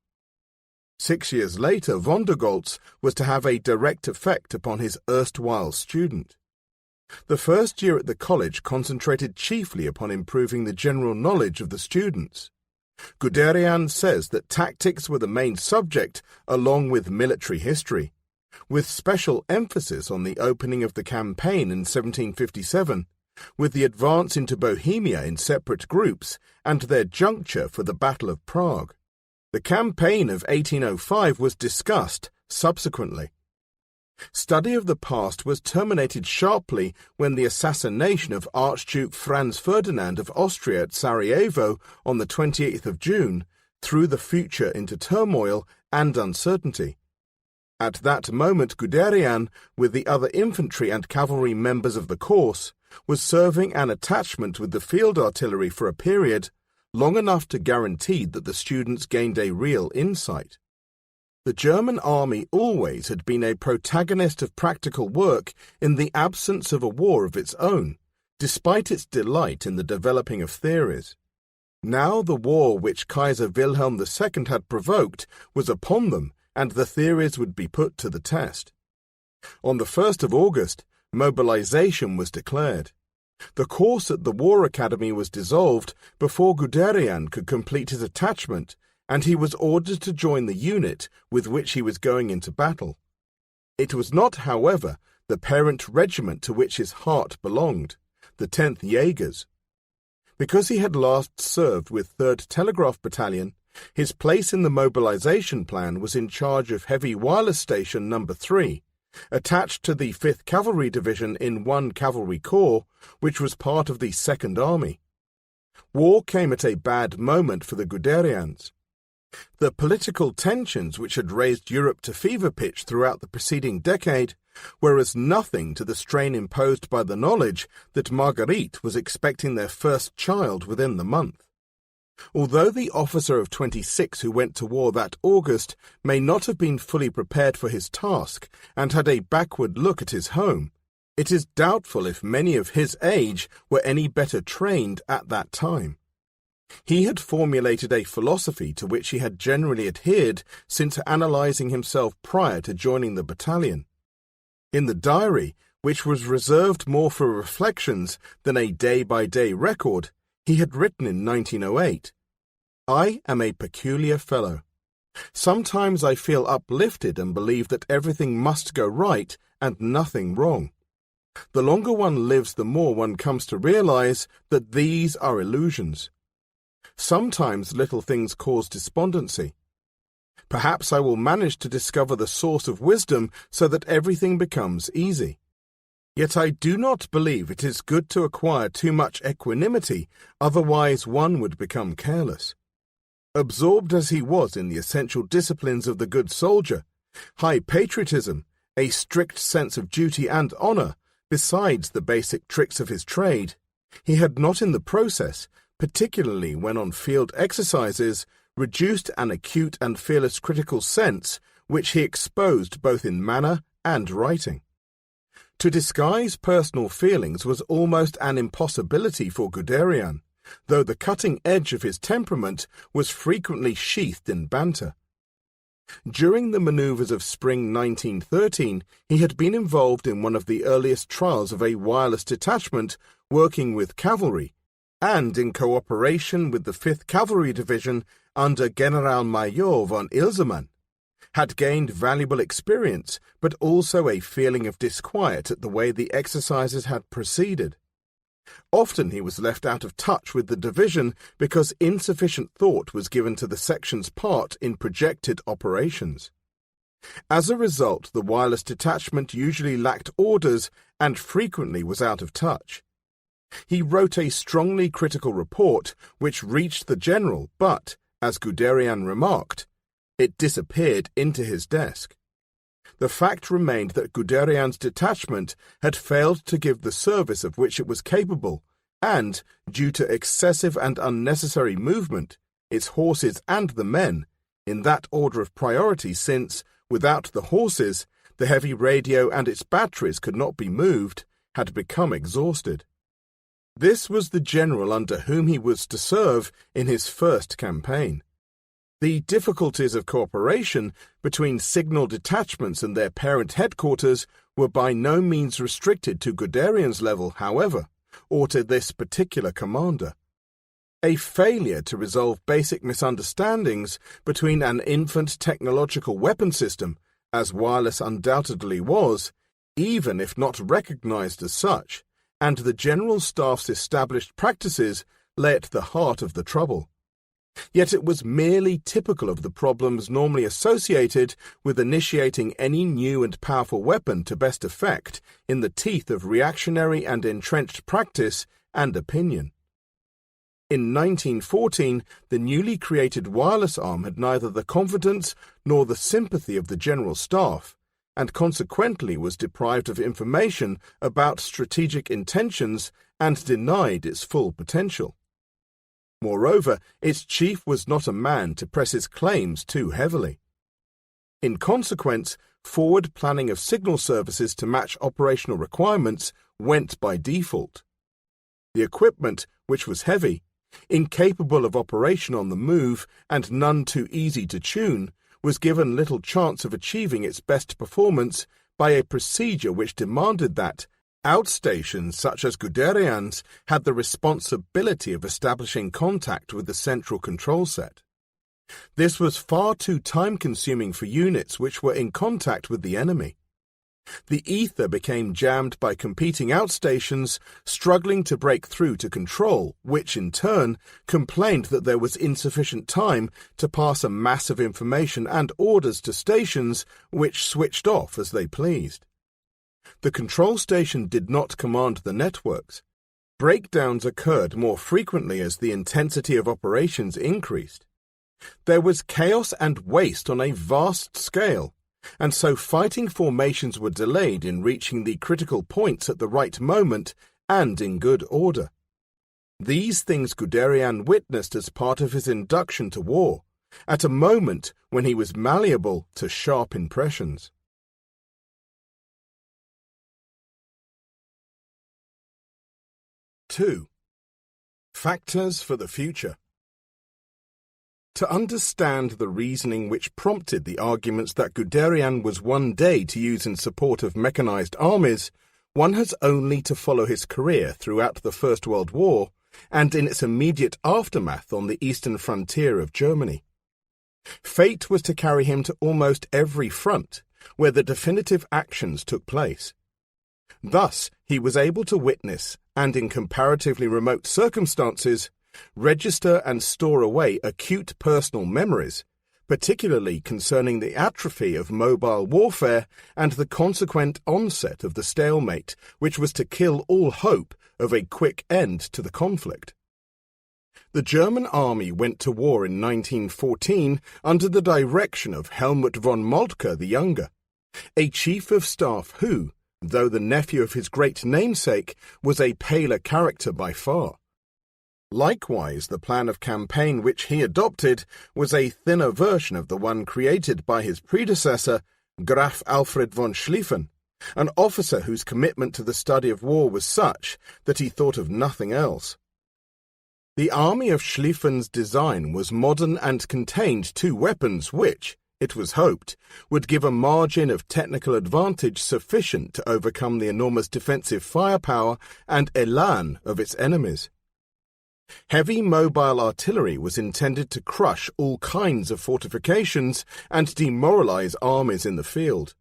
6 years later, von der Goltz was to have a direct effect upon his erstwhile student. The first year at the college concentrated chiefly upon improving the general knowledge of the students. Guderian says that tactics were the main subject along with military history, with special emphasis on the opening of the campaign in 1757, with the advance into Bohemia in separate groups and their juncture for the Battle of Prague. The campaign of 1805 was discussed subsequently. Study of the past was terminated sharply when the assassination of Archduke Franz Ferdinand of Austria at Sarajevo on the 28th of June threw the future into turmoil and uncertainty. At that moment Guderian, with the other infantry and cavalry members of the course, was serving an attachment with the field artillery for a period long enough to guarantee that the students gained a real insight. The German army always had been a protagonist of practical work in the absence of a war of its own, despite its delight in the developing of theories. Now the war which Kaiser Wilhelm II had provoked was upon them, and the theories would be put to the test. On the 1st of August, mobilization was declared. The course at the War Academy was dissolved before Guderian could complete his attachment, and he was ordered to join the unit with which he was going into battle. It was not, however, the parent regiment to which his heart belonged, the 10th Jaegers. Because he had last served with 3rd Telegraph Battalion, his place in the mobilization plan was in charge of Heavy Wireless Station No. 3, attached to the 5th Cavalry Division in 1 Cavalry Corps, which was part of the 2nd Army. War came at a bad moment for the Guderians. The political tensions which had raised Europe to fever pitch throughout the preceding decade were as nothing to the strain imposed by the knowledge that Marguerite was expecting their first child within the month. Although the officer of 26 who went to war that August may not have been fully prepared for his task and had a backward look at his home, it is doubtful if many of his age were any better trained at that time. He had formulated a philosophy to which he had generally adhered since analyzing himself prior to joining the battalion. In the diary, which was reserved more for reflections than a day-by-day record, he had written in 1908, "I am a peculiar fellow. Sometimes I feel uplifted and believe that everything must go right and nothing wrong. The longer one lives, the more one comes to realize that these are illusions. Sometimes little things cause despondency. Perhaps I will manage to discover the source of wisdom so that everything becomes easy. Yet I do not believe it is good to acquire too much equanimity, otherwise one would become careless. Absorbed as he was in the essential disciplines of the good soldier, high patriotism, a strict sense of duty and honour, besides the basic tricks of his trade, he had not in the process, particularly when on field exercises, reduced an acute and fearless critical sense which he exposed both in manner and writing. To disguise personal feelings was almost an impossibility for Guderian, though the cutting edge of his temperament was frequently sheathed in banter. During the manoeuvres of spring 1913, he had been involved in one of the earliest trials of a wireless detachment working with cavalry, and in cooperation with the 5th Cavalry Division under Generalmajor von Ilsemann, had gained valuable experience, but also a feeling of disquiet at the way the exercises had proceeded. Often he was left out of touch with the division because insufficient thought was given to the section's part in projected operations. As a result, the wireless detachment usually lacked orders and frequently was out of touch. He wrote a strongly critical report which reached the general, but, as Guderian remarked, it disappeared into his desk. The fact remained that Guderian's detachment had failed to give the service of which it was capable, and, due to excessive and unnecessary movement, its horses and the men, in that order of priority since, without the horses, the heavy radio and its batteries could not be moved, had become exhausted. This was the general under whom he was to serve in his first campaign. The difficulties of cooperation between signal detachments and their parent headquarters were by no means restricted to Guderian's level, however, or to this particular commander. A failure to resolve basic misunderstandings between an infant technological weapon system, as wireless undoubtedly was, even if not recognized as such, and the General Staff's established practices lay at the heart of the trouble. Yet it was merely typical of the problems normally associated with initiating any new and powerful weapon to best effect in the teeth of reactionary and entrenched practice and opinion. In 1914, the newly created wireless arm had neither the confidence nor the sympathy of the General Staff, and consequently was deprived of information about strategic intentions and denied its full potential. Moreover, its chief was not a man to press his claims too heavily. In consequence, forward planning of signal services to match operational requirements went by default. The equipment, which was heavy, incapable of operation on the move, and none too easy to tune, was given little chance of achieving its best performance by a procedure which demanded that outstations such as Guderian's had the responsibility of establishing contact with the central control set. This was far too time-consuming for units which were in contact with the enemy. The ether became jammed by competing outstations struggling to break through to control, which in turn complained that there was insufficient time to pass a mass of information and orders to stations which switched off as they pleased. The control station did not command the networks. Breakdowns occurred more frequently as the intensity of operations increased. There was chaos and waste on a vast scale, and so fighting formations were delayed in reaching the critical points at the right moment and in good order. These things Guderian witnessed as part of his induction to war, at a moment when he was malleable to sharp impressions. Two. Factors for the future. To understand the reasoning which prompted the arguments that Guderian was one day to use in support of mechanized armies, one has only to follow his career throughout the First World War and in its immediate aftermath on the eastern frontier of Germany. Fate was to carry him to almost every front where the definitive actions took place. Thus, he was able to witness, and in comparatively remote circumstances, register and store away acute personal memories, particularly concerning the atrophy of mobile warfare and the consequent onset of the stalemate, which was to kill all hope of a quick end to the conflict. The German army went to war in 1914 under the direction of Helmut von Moltke the Younger, a chief of staff who, though the nephew of his great namesake, was a paler character by far. Likewise, the plan of campaign which he adopted was a thinner version of the one created by his predecessor, Graf Alfred von Schlieffen, an officer whose commitment to the study of war was such that he thought of nothing else. The army of Schlieffen's design was modern and contained two weapons which, it was hoped, would give a margin of technical advantage sufficient to overcome the enormous defensive firepower and élan of its enemies. Heavy mobile artillery was intended to crush all kinds of fortifications and demoralize armies in the field.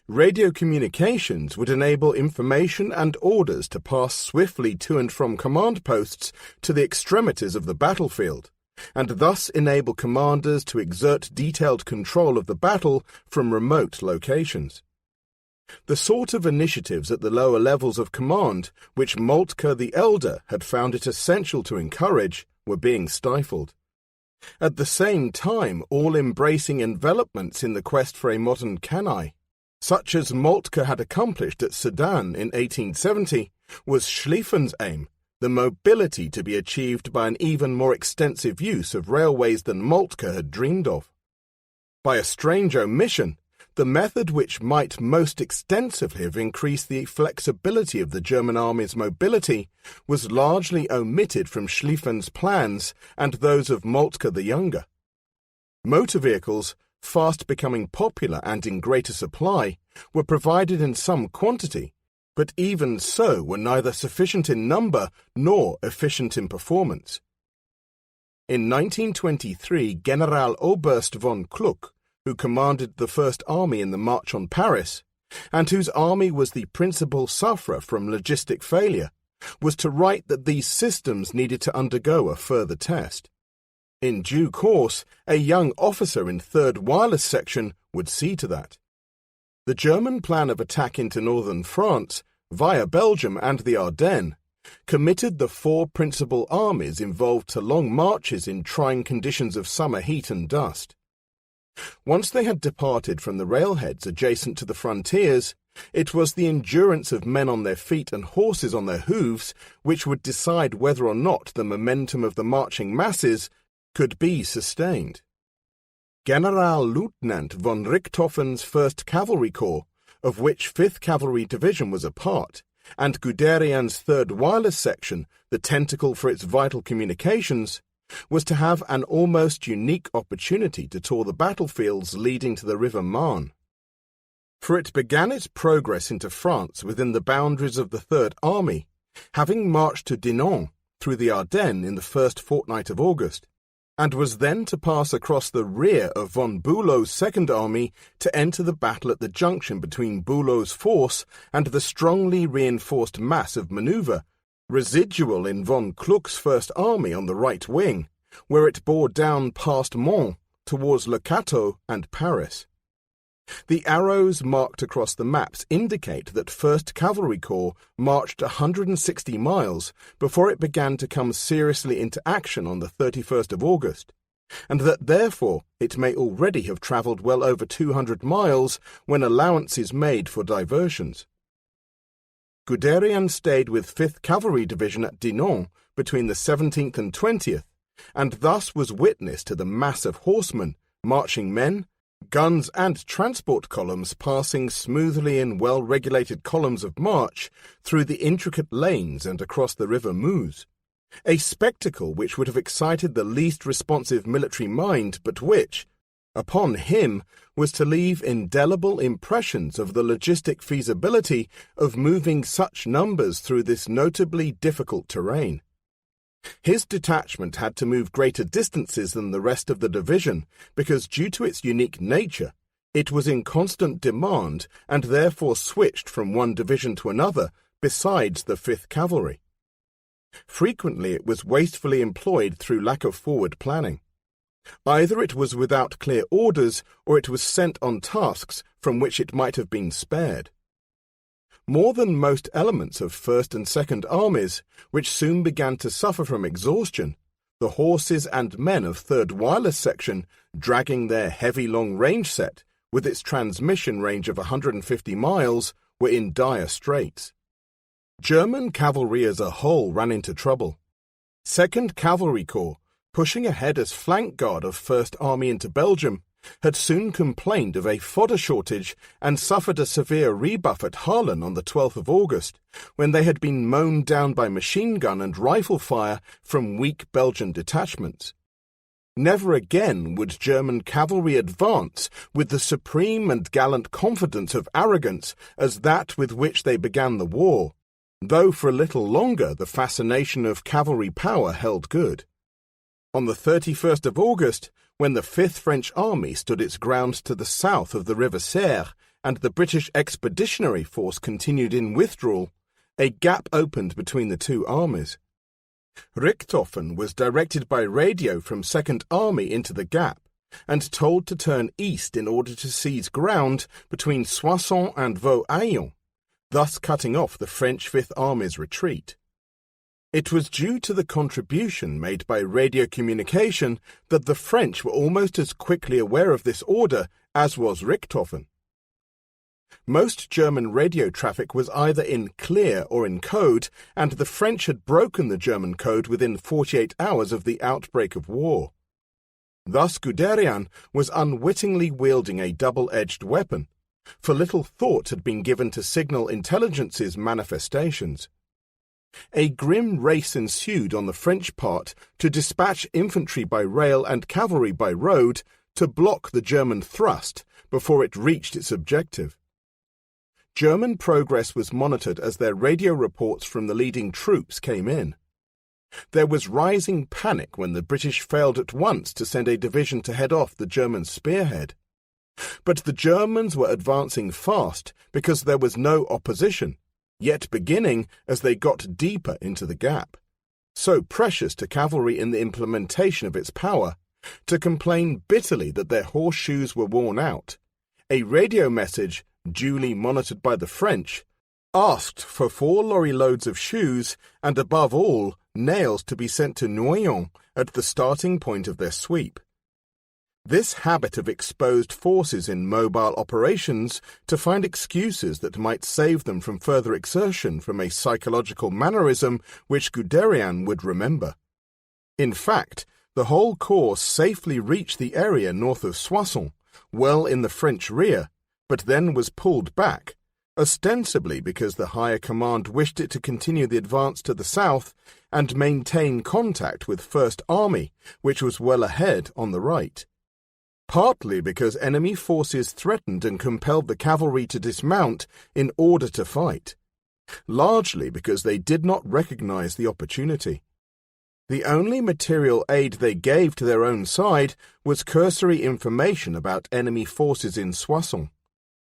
Radio communications would enable information and orders to pass swiftly to and from command posts to the extremities of the battlefield, and thus enable commanders to exert detailed control of the battle from remote locations. The sort of initiatives at the lower levels of command, which Moltke the Elder had found it essential to encourage, were being stifled. At the same time, all-embracing envelopments in the quest for a modern canaille, such as Moltke had accomplished at Sedan in 1870, was Schlieffen's aim, the mobility to be achieved by an even more extensive use of railways than Moltke had dreamed of. By a strange omission, the method which might most extensively have increased the flexibility of the German army's mobility was largely omitted from Schlieffen's plans and those of Moltke the Younger. Motor vehicles, fast becoming popular and in greater supply, were provided in some quantity, but even so were neither sufficient in number nor efficient in performance. In 1923, Generaloberst von Kluck, who commanded the First Army in the March on Paris, and whose army was the principal sufferer from logistic failure, was to write that these systems needed to undergo a further test. In due course, a young officer in Third Wireless Section would see to that. The German plan of attack into northern France, via Belgium and the Ardennes, committed the four principal armies involved to long marches in trying conditions of summer heat and dust. Once they had departed from the railheads adjacent to the frontiers, it was the endurance of men on their feet and horses on their hooves which would decide whether or not the momentum of the marching masses could be sustained. Generalleutnant von Richthofen's 1st Cavalry Corps, of which 5th Cavalry Division was a part, and Guderian's 3rd Wireless Section, the tentacle for its vital communications, was to have an almost unique opportunity to tour the battlefields leading to the River Marne. For it began its progress into France within the boundaries of the Third Army, having marched to Dinant through the Ardennes in the first fortnight of August, and was then to pass across the rear of von Bülow's Second Army to enter the battle at the junction between Bülow's force and the strongly reinforced mass of manoeuvre residual in von Kluck's First Army on the right wing, where it bore down past Mons towards Le Cateau and Paris. The arrows marked across the maps indicate that 1st Cavalry Corps marched 160 miles before it began to come seriously into action on the 31st of August, and that therefore it may already have travelled well over 200 miles when allowance is made for diversions. Guderian stayed with 5th Cavalry Division at Dinant between the 17th and 20th, and thus was witness to the mass of horsemen, marching men, guns and transport columns passing smoothly in well-regulated columns of march through the intricate lanes and across the River Meuse, a spectacle which would have excited the least responsive military mind, but which, upon him, was to leave indelible impressions of the logistic feasibility of moving such numbers through this notably difficult terrain. His detachment had to move greater distances than the rest of the division because, due to its unique nature, it was in constant demand and therefore switched from one division to another besides the 5th Cavalry. Frequently it was wastefully employed through lack of forward planning. Either it was without clear orders, or it was sent on tasks from which it might have been spared. More than most elements of First and Second Armies, which soon began to suffer from exhaustion, the horses and men of Third Wireless Section, dragging their heavy long-range set, with its transmission range of 150 miles, were in dire straits. German cavalry as a whole ran into trouble. 2nd Cavalry Corps, pushing ahead as flank guard of First Army into Belgium, had soon complained of a fodder shortage and suffered a severe rebuff at Haarlem on the 12th of August, when they had been mown down by machine gun and rifle fire from weak Belgian detachments. Never again would German cavalry advance with the supreme and gallant confidence of arrogance as that with which they began the war, though for a little longer the fascination of cavalry power held good. On the 31st of August, when the 5th French Army stood its ground to the south of the River Serre and the British Expeditionary Force continued in withdrawal, a gap opened between the two armies. Richthofen was directed by radio from 2nd Army into the gap and told to turn east in order to seize ground between Soissons and Vaux-Aillon, thus cutting off the French 5th Army's retreat. It was due to the contribution made by radio communication that the French were almost as quickly aware of this order as was Richthofen. Most German radio traffic was either in clear or in code, and the French had broken the German code within 48 hours of the outbreak of war. Thus Guderian was unwittingly wielding a double-edged weapon, for little thought had been given to signal intelligence's manifestations. A grim race ensued on the French part to dispatch infantry by rail and cavalry by road to block the German thrust before it reached its objective. German progress was monitored as their radio reports from the leading troops came in. There was rising panic when the British failed at once to send a division to head off the German spearhead. But the Germans were advancing fast because there was no opposition, yet beginning as they got deeper into the gap, so precious to cavalry in the implementation of its power, to complain bitterly that their horseshoes were worn out. A radio message, duly monitored by the French, asked for 4 lorry loads of shoes and, above all, nails to be sent to Noyon at the starting point of their sweep. This habit of exposed forces in mobile operations to find excuses that might save them from further exertion from a psychological mannerism which Guderian would remember. In fact, the whole corps safely reached the area north of Soissons, well in the French rear, but then was pulled back, ostensibly because the higher command wished it to continue the advance to the south and maintain contact with First Army, which was well ahead on the right. Partly because enemy forces threatened and compelled the cavalry to dismount in order to fight, largely because they did not recognize the opportunity. The only material aid they gave to their own side was cursory information about enemy forces in Soissons.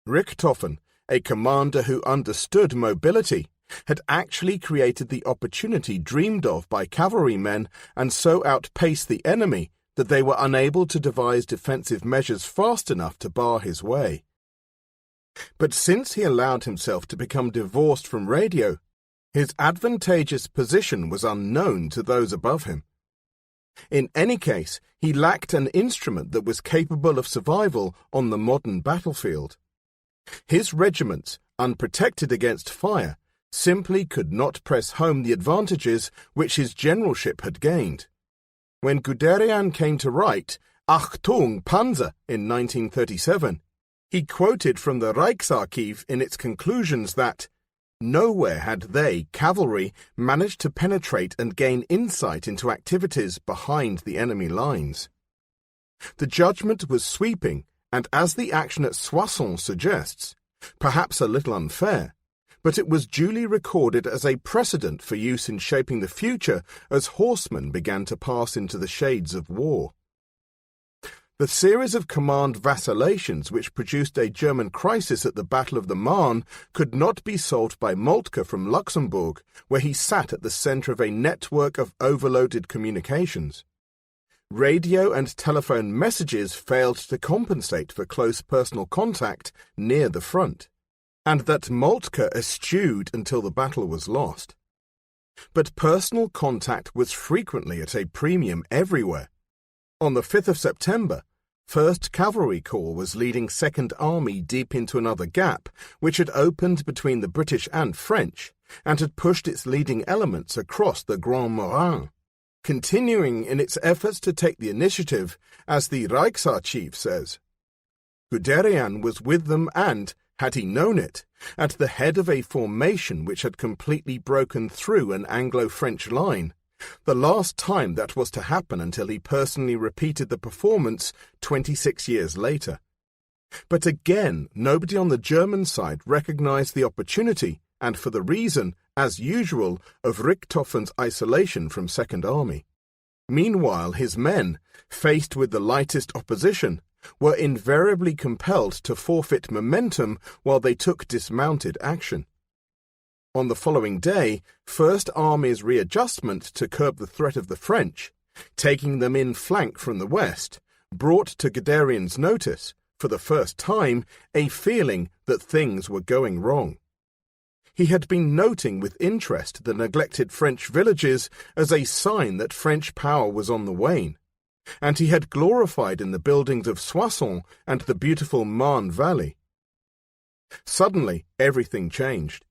Richthofen, a commander who understood mobility, had actually created the opportunity dreamed of by cavalrymen and so outpaced the enemy that they were unable to devise defensive measures fast enough to bar his way. But since he allowed himself to become divorced from radio, his advantageous position was unknown to those above him. In any case, he lacked an instrument that was capable of survival on the modern battlefield. His regiments, unprotected against fire, simply could not press home the advantages which his generalship had gained. When Guderian came to write Achtung, Panzer in 1937, he quoted from the Reichsarchiv in its conclusions that nowhere had they, cavalry, managed to penetrate and gain insight into activities behind the enemy lines. The judgment was sweeping, and as the action at Soissons suggests, perhaps a little unfair, but it was duly recorded as a precedent for use in shaping the future as horsemen began to pass into the shades of war. The series of command vacillations which produced a German crisis at the Battle of the Marne could not be solved by Moltke from Luxembourg, where he sat at the centre of a network of overloaded communications. Radio and telephone messages failed to compensate for close personal contact near the front, and that Moltke eschewed until the battle was lost. But personal contact was frequently at a premium everywhere. On the 5th of September, 1st Cavalry Corps was leading 2nd Army deep into another gap which had opened between the British and French and had pushed its leading elements across the Grand Morin, continuing in its efforts to take the initiative, as the Reichsarchiv says. Guderian was with them and, had he known it, at the head of a formation which had completely broken through an Anglo-French line, the last time that was to happen until he personally repeated the performance 26 years later. But again, nobody on the German side recognized the opportunity, and for the reason, as usual, of Richthofen's isolation from Second Army. Meanwhile, his men, faced with the lightest opposition, were invariably compelled to forfeit momentum while they took dismounted action. On the following day, First Army's readjustment to curb the threat of the French, taking them in flank from the west, brought to Guderian's notice, for the first time, a feeling that things were going wrong. He had been noting with interest the neglected French villages as a sign that French power was on the wane, and he had glorified in the buildings of Soissons and the beautiful Marne Valley. Suddenly, everything changed.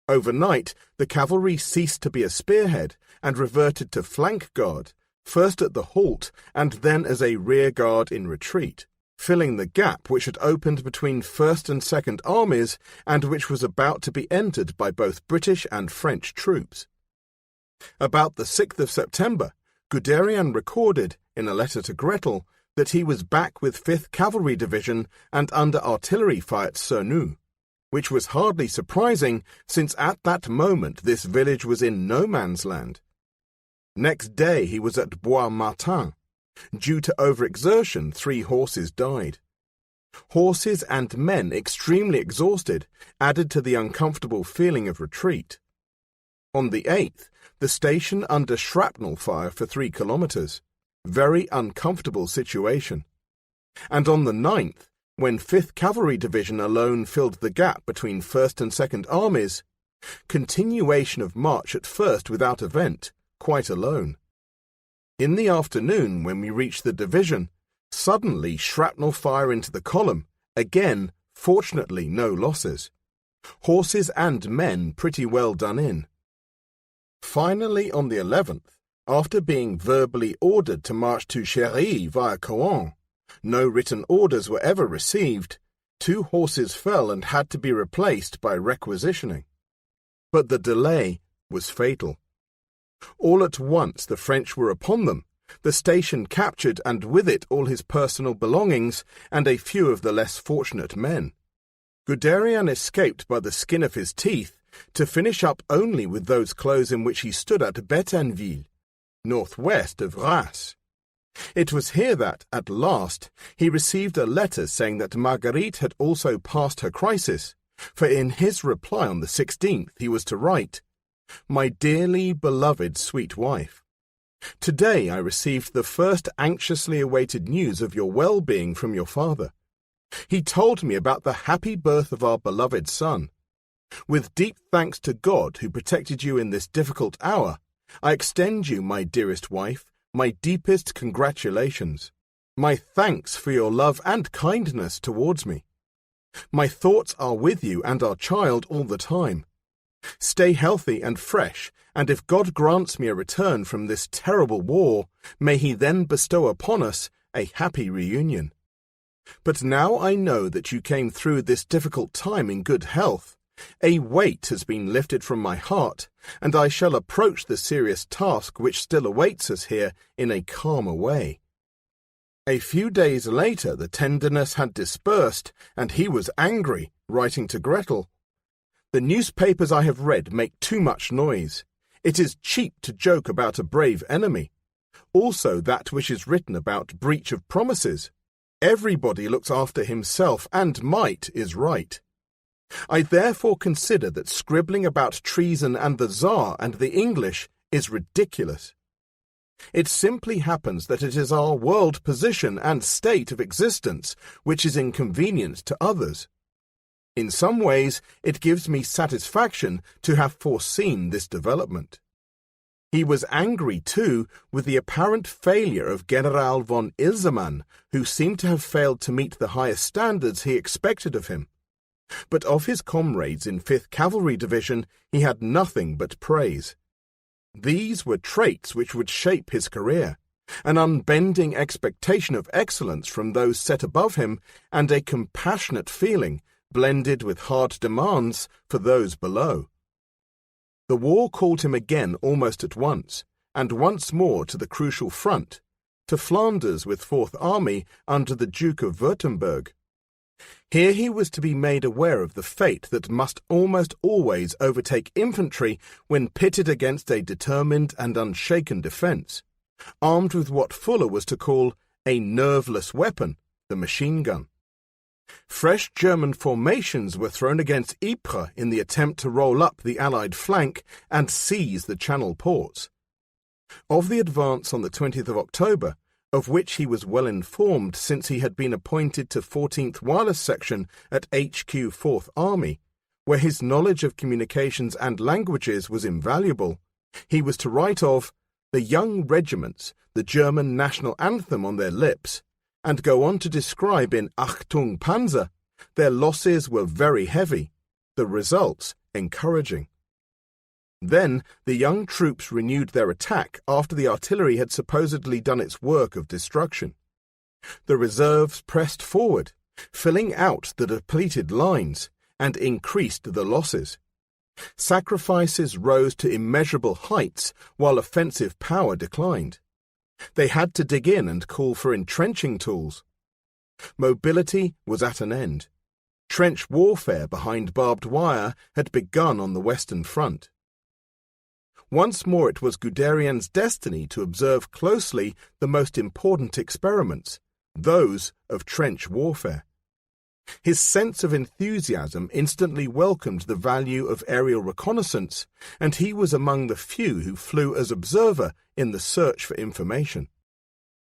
Overnight, the cavalry ceased to be a spearhead and reverted to flank guard, first at the halt and then as a rear guard in retreat, filling the gap which had opened between First and Second Armies and which was about to be entered by both British and French troops. About the 6th of September, Guderian recorded, in a letter to Gretel, that he was back with 5th Cavalry Division and under artillery fire at Cernou, which was hardly surprising, since at that moment this village was in no man's land. Next day he was at Bois-Martin. Due to overexertion, 3 horses died. Horses and men extremely exhausted added to the uncomfortable feeling of retreat. On the 8th, the station under shrapnel fire for 3 kilometres. Very uncomfortable situation. And on the 9th, when 5th Cavalry Division alone filled the gap between 1st and 2nd Armies, continuation of march at first without event, quite alone. In the afternoon, when we reached the division, suddenly shrapnel fire into the column, again, fortunately no losses. Horses and men pretty well done in. Finally, on the 11th, after being verbally ordered to march to Chéry via Caen, no written orders were ever received. 2 horses fell and had to be replaced by requisitioning. But the delay was fatal. All at once the French were upon them, the station captured and with it all his personal belongings and a few of the less fortunate men. Guderian escaped by the skin of his teeth, to finish up only with those clothes in which he stood at Bettenville, northwest of Reims. It was here that, at last, he received a letter saying that Marguerite had also passed her crisis, for in his reply on the 16th he was to write, "My dearly beloved sweet wife, today I received the first anxiously awaited news of your well-being from your father. He told me about the happy birth of our beloved son. With deep thanks to God who protected you in this difficult hour, I extend you, my dearest wife, my deepest congratulations, my thanks for your love and kindness towards me. My thoughts are with you and our child all the time. Stay healthy and fresh, and if God grants me a return from this terrible war, may he then bestow upon us a happy reunion. But now I know that you came through this difficult time in good health. A weight has been lifted from my heart, and I shall approach the serious task which still awaits us here in a calmer way." A few days later the tenderness had dispersed, and he was angry, writing to Gretel, "The newspapers I have read make too much noise. It is cheap to joke about a brave enemy. Also that which is written about breach of promises. Everybody looks after himself, and might is right. I therefore consider that scribbling about treason and the Tsar and the English is ridiculous. It simply happens that it is our world position and state of existence which is inconvenient to others. In some ways, it gives me satisfaction to have foreseen this development. He was angry, too, with the apparent failure of General von Ilsemann, who seemed to have failed to meet the highest standards he expected of him. But of his comrades in 5th Cavalry Division he had nothing but praise. These were traits which would shape his career, an unbending expectation of excellence from those set above him, and a compassionate feeling, blended with hard demands, for those below. The war called him again almost at once, and once more to the crucial front, to Flanders with 4th Army under the Duke of Württemberg. Here he was to be made aware of the fate that must almost always overtake infantry when pitted against a determined and unshaken defence, armed with what Fuller was to call a nerveless weapon, the machine gun. Fresh German formations were thrown against Ypres in the attempt to roll up the Allied flank and seize the Channel ports. Of the advance on the 20th of October, of which he was well informed since he had been appointed to 14th Wireless Section at HQ 4th Army, where his knowledge of communications and languages was invaluable, he was to write of the young regiments, the German national anthem on their lips, and go on to describe in Achtung Panzer, their losses were very heavy, the results encouraging. Then the young troops renewed their attack after the artillery had supposedly done its work of destruction. The reserves pressed forward, filling out the depleted lines, and increased the losses. Sacrifices rose to immeasurable heights while offensive power declined. They had to dig in and call for entrenching tools. Mobility was at an end. Trench warfare behind barbed wire had begun on the Western Front. Once more it was Guderian's destiny to observe closely the most important experiments, those of trench warfare. His sense of enthusiasm instantly welcomed the value of aerial reconnaissance, and he was among the few who flew as observer in the search for information.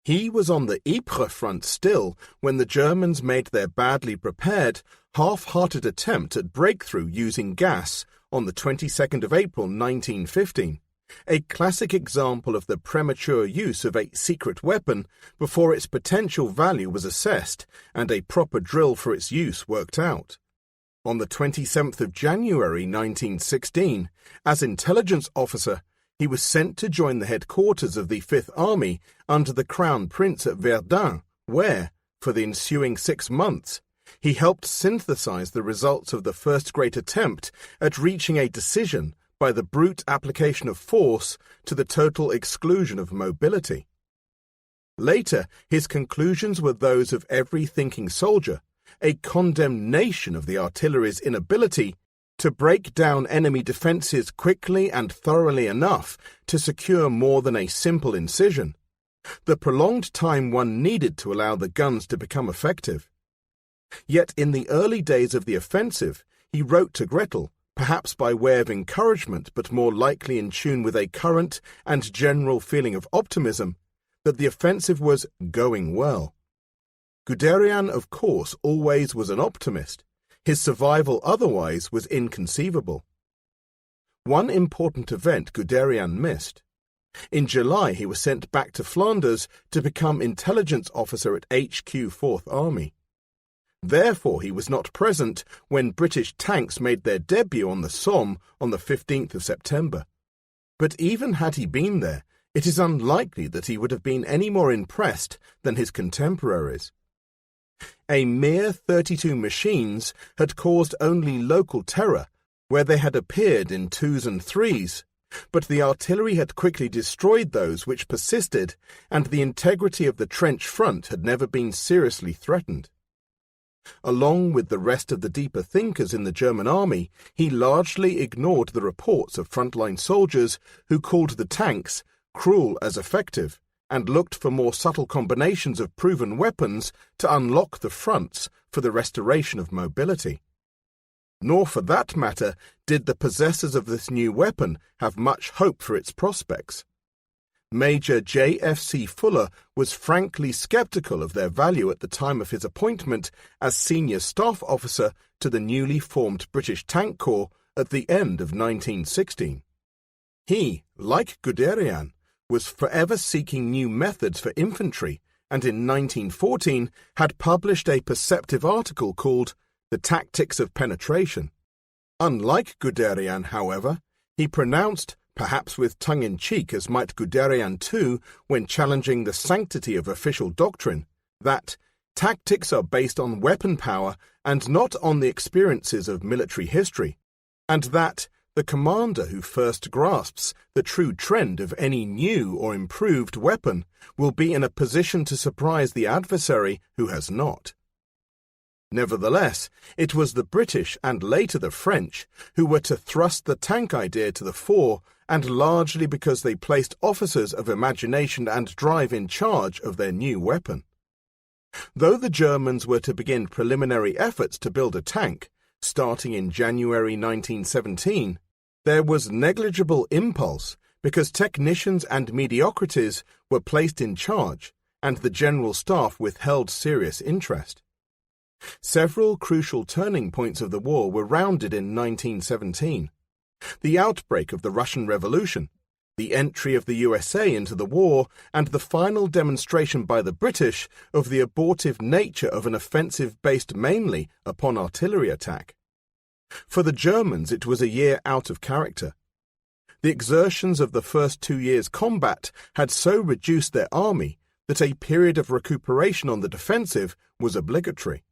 He was on the Ypres front still when the Germans made their badly prepared, half-hearted attempt at breakthrough using gas on the 22nd of April 1915, a classic example of the premature use of a secret weapon before its potential value was assessed and a proper drill for its use worked out. On the 27th of January 1916, as intelligence officer, he was sent to join the headquarters of the 5th Army under the Crown Prince at Verdun, where, for the ensuing 6 months, he helped synthesize the results of the first great attempt at reaching a decision by the brute application of force to the total exclusion of mobility. Later, his conclusions were those of every thinking soldier, a condemnation of the artillery's inability to break down enemy defenses quickly and thoroughly enough to secure more than a simple incision, the prolonged time one needed to allow the guns to become effective. Yet in the early days of the offensive, he wrote to Gretel, perhaps by way of encouragement but more likely in tune with a current and general feeling of optimism, that the offensive was going well. Guderian, of course, always was an optimist. His survival otherwise was inconceivable. One important event Guderian missed. In July he was sent back to Flanders to become intelligence officer at HQ 4th Army. Therefore he was not present when British tanks made their debut on the Somme on the 15th of September. But even had he been there, it is unlikely that he would have been any more impressed than his contemporaries. A mere 32 machines had caused only local terror where they had appeared in 2s and 3s, but the artillery had quickly destroyed those which persisted, and the integrity of the trench front had never been seriously threatened. Along with the rest of the deeper thinkers in the German army, he largely ignored the reports of frontline soldiers who called the tanks cruel as effective and looked for more subtle combinations of proven weapons to unlock the fronts for the restoration of mobility. Nor, for that matter, did the possessors of this new weapon have much hope for its prospects. Major J.F.C. Fuller was frankly skeptical of their value at the time of his appointment as senior staff officer to the newly formed British Tank Corps at the end of 1916. He, like Guderian, was forever seeking new methods for infantry, and in 1914 had published a perceptive article called The Tactics of Penetration. Unlike Guderian, however, he pronounced, perhaps with tongue-in-cheek as might Guderian too when challenging the sanctity of official doctrine, that tactics are based on weapon power and not on the experiences of military history, and that the commander who first grasps the true trend of any new or improved weapon will be in a position to surprise the adversary who has not. Nevertheless, it was the British and later the French who were to thrust the tank idea to the fore, and largely because they placed officers of imagination and drive in charge of their new weapon. Though the Germans were to begin preliminary efforts to build a tank, starting in January 1917, there was negligible impulse because technicians and mediocrities were placed in charge, and the General Staff withheld serious interest. Several crucial turning points of the war were rounded in 1917. The outbreak of the Russian Revolution, the entry of the USA into the war, and the final demonstration by the British of the abortive nature of an offensive based mainly upon artillery attack. For the Germans it was a year out of character. The exertions of the first 2 years' combat had so reduced their army that a period of recuperation on the defensive was obligatory.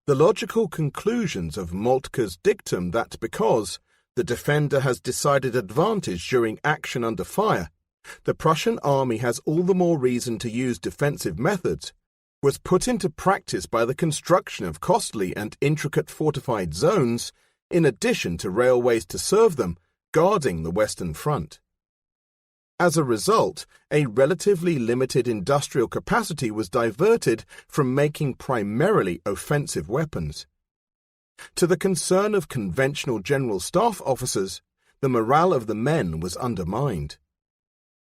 The logical conclusions of Moltke's dictum that because the defender has decided advantage during action under fire, the Prussian army has all the more reason to use defensive methods, was put into practice by the construction of costly and intricate fortified zones, in addition to railways to serve them, guarding the Western Front. As a result, a relatively limited industrial capacity was diverted from making primarily offensive weapons. To the concern of conventional general staff officers, the morale of the men was undermined.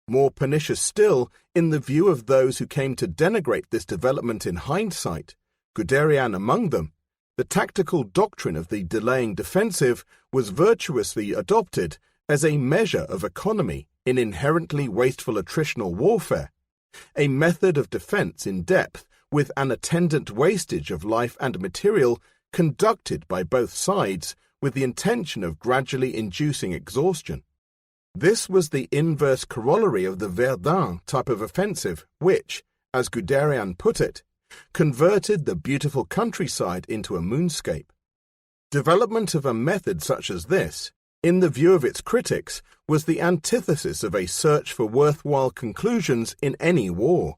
More pernicious still, in the view of those who came to denigrate this development in hindsight, Guderian among them, the tactical doctrine of the delaying defensive was virtuously adopted as a measure of economy in inherently wasteful attritional warfare, a method of defense in depth with an attendant wastage of life and material conducted by both sides with the intention of gradually inducing exhaustion. This was the inverse corollary of the Verdun type of offensive which, as Guderian put it, converted the beautiful countryside into a moonscape. Development of a method such as this, in the view of its critics, was the antithesis of a search for worthwhile conclusions in any war.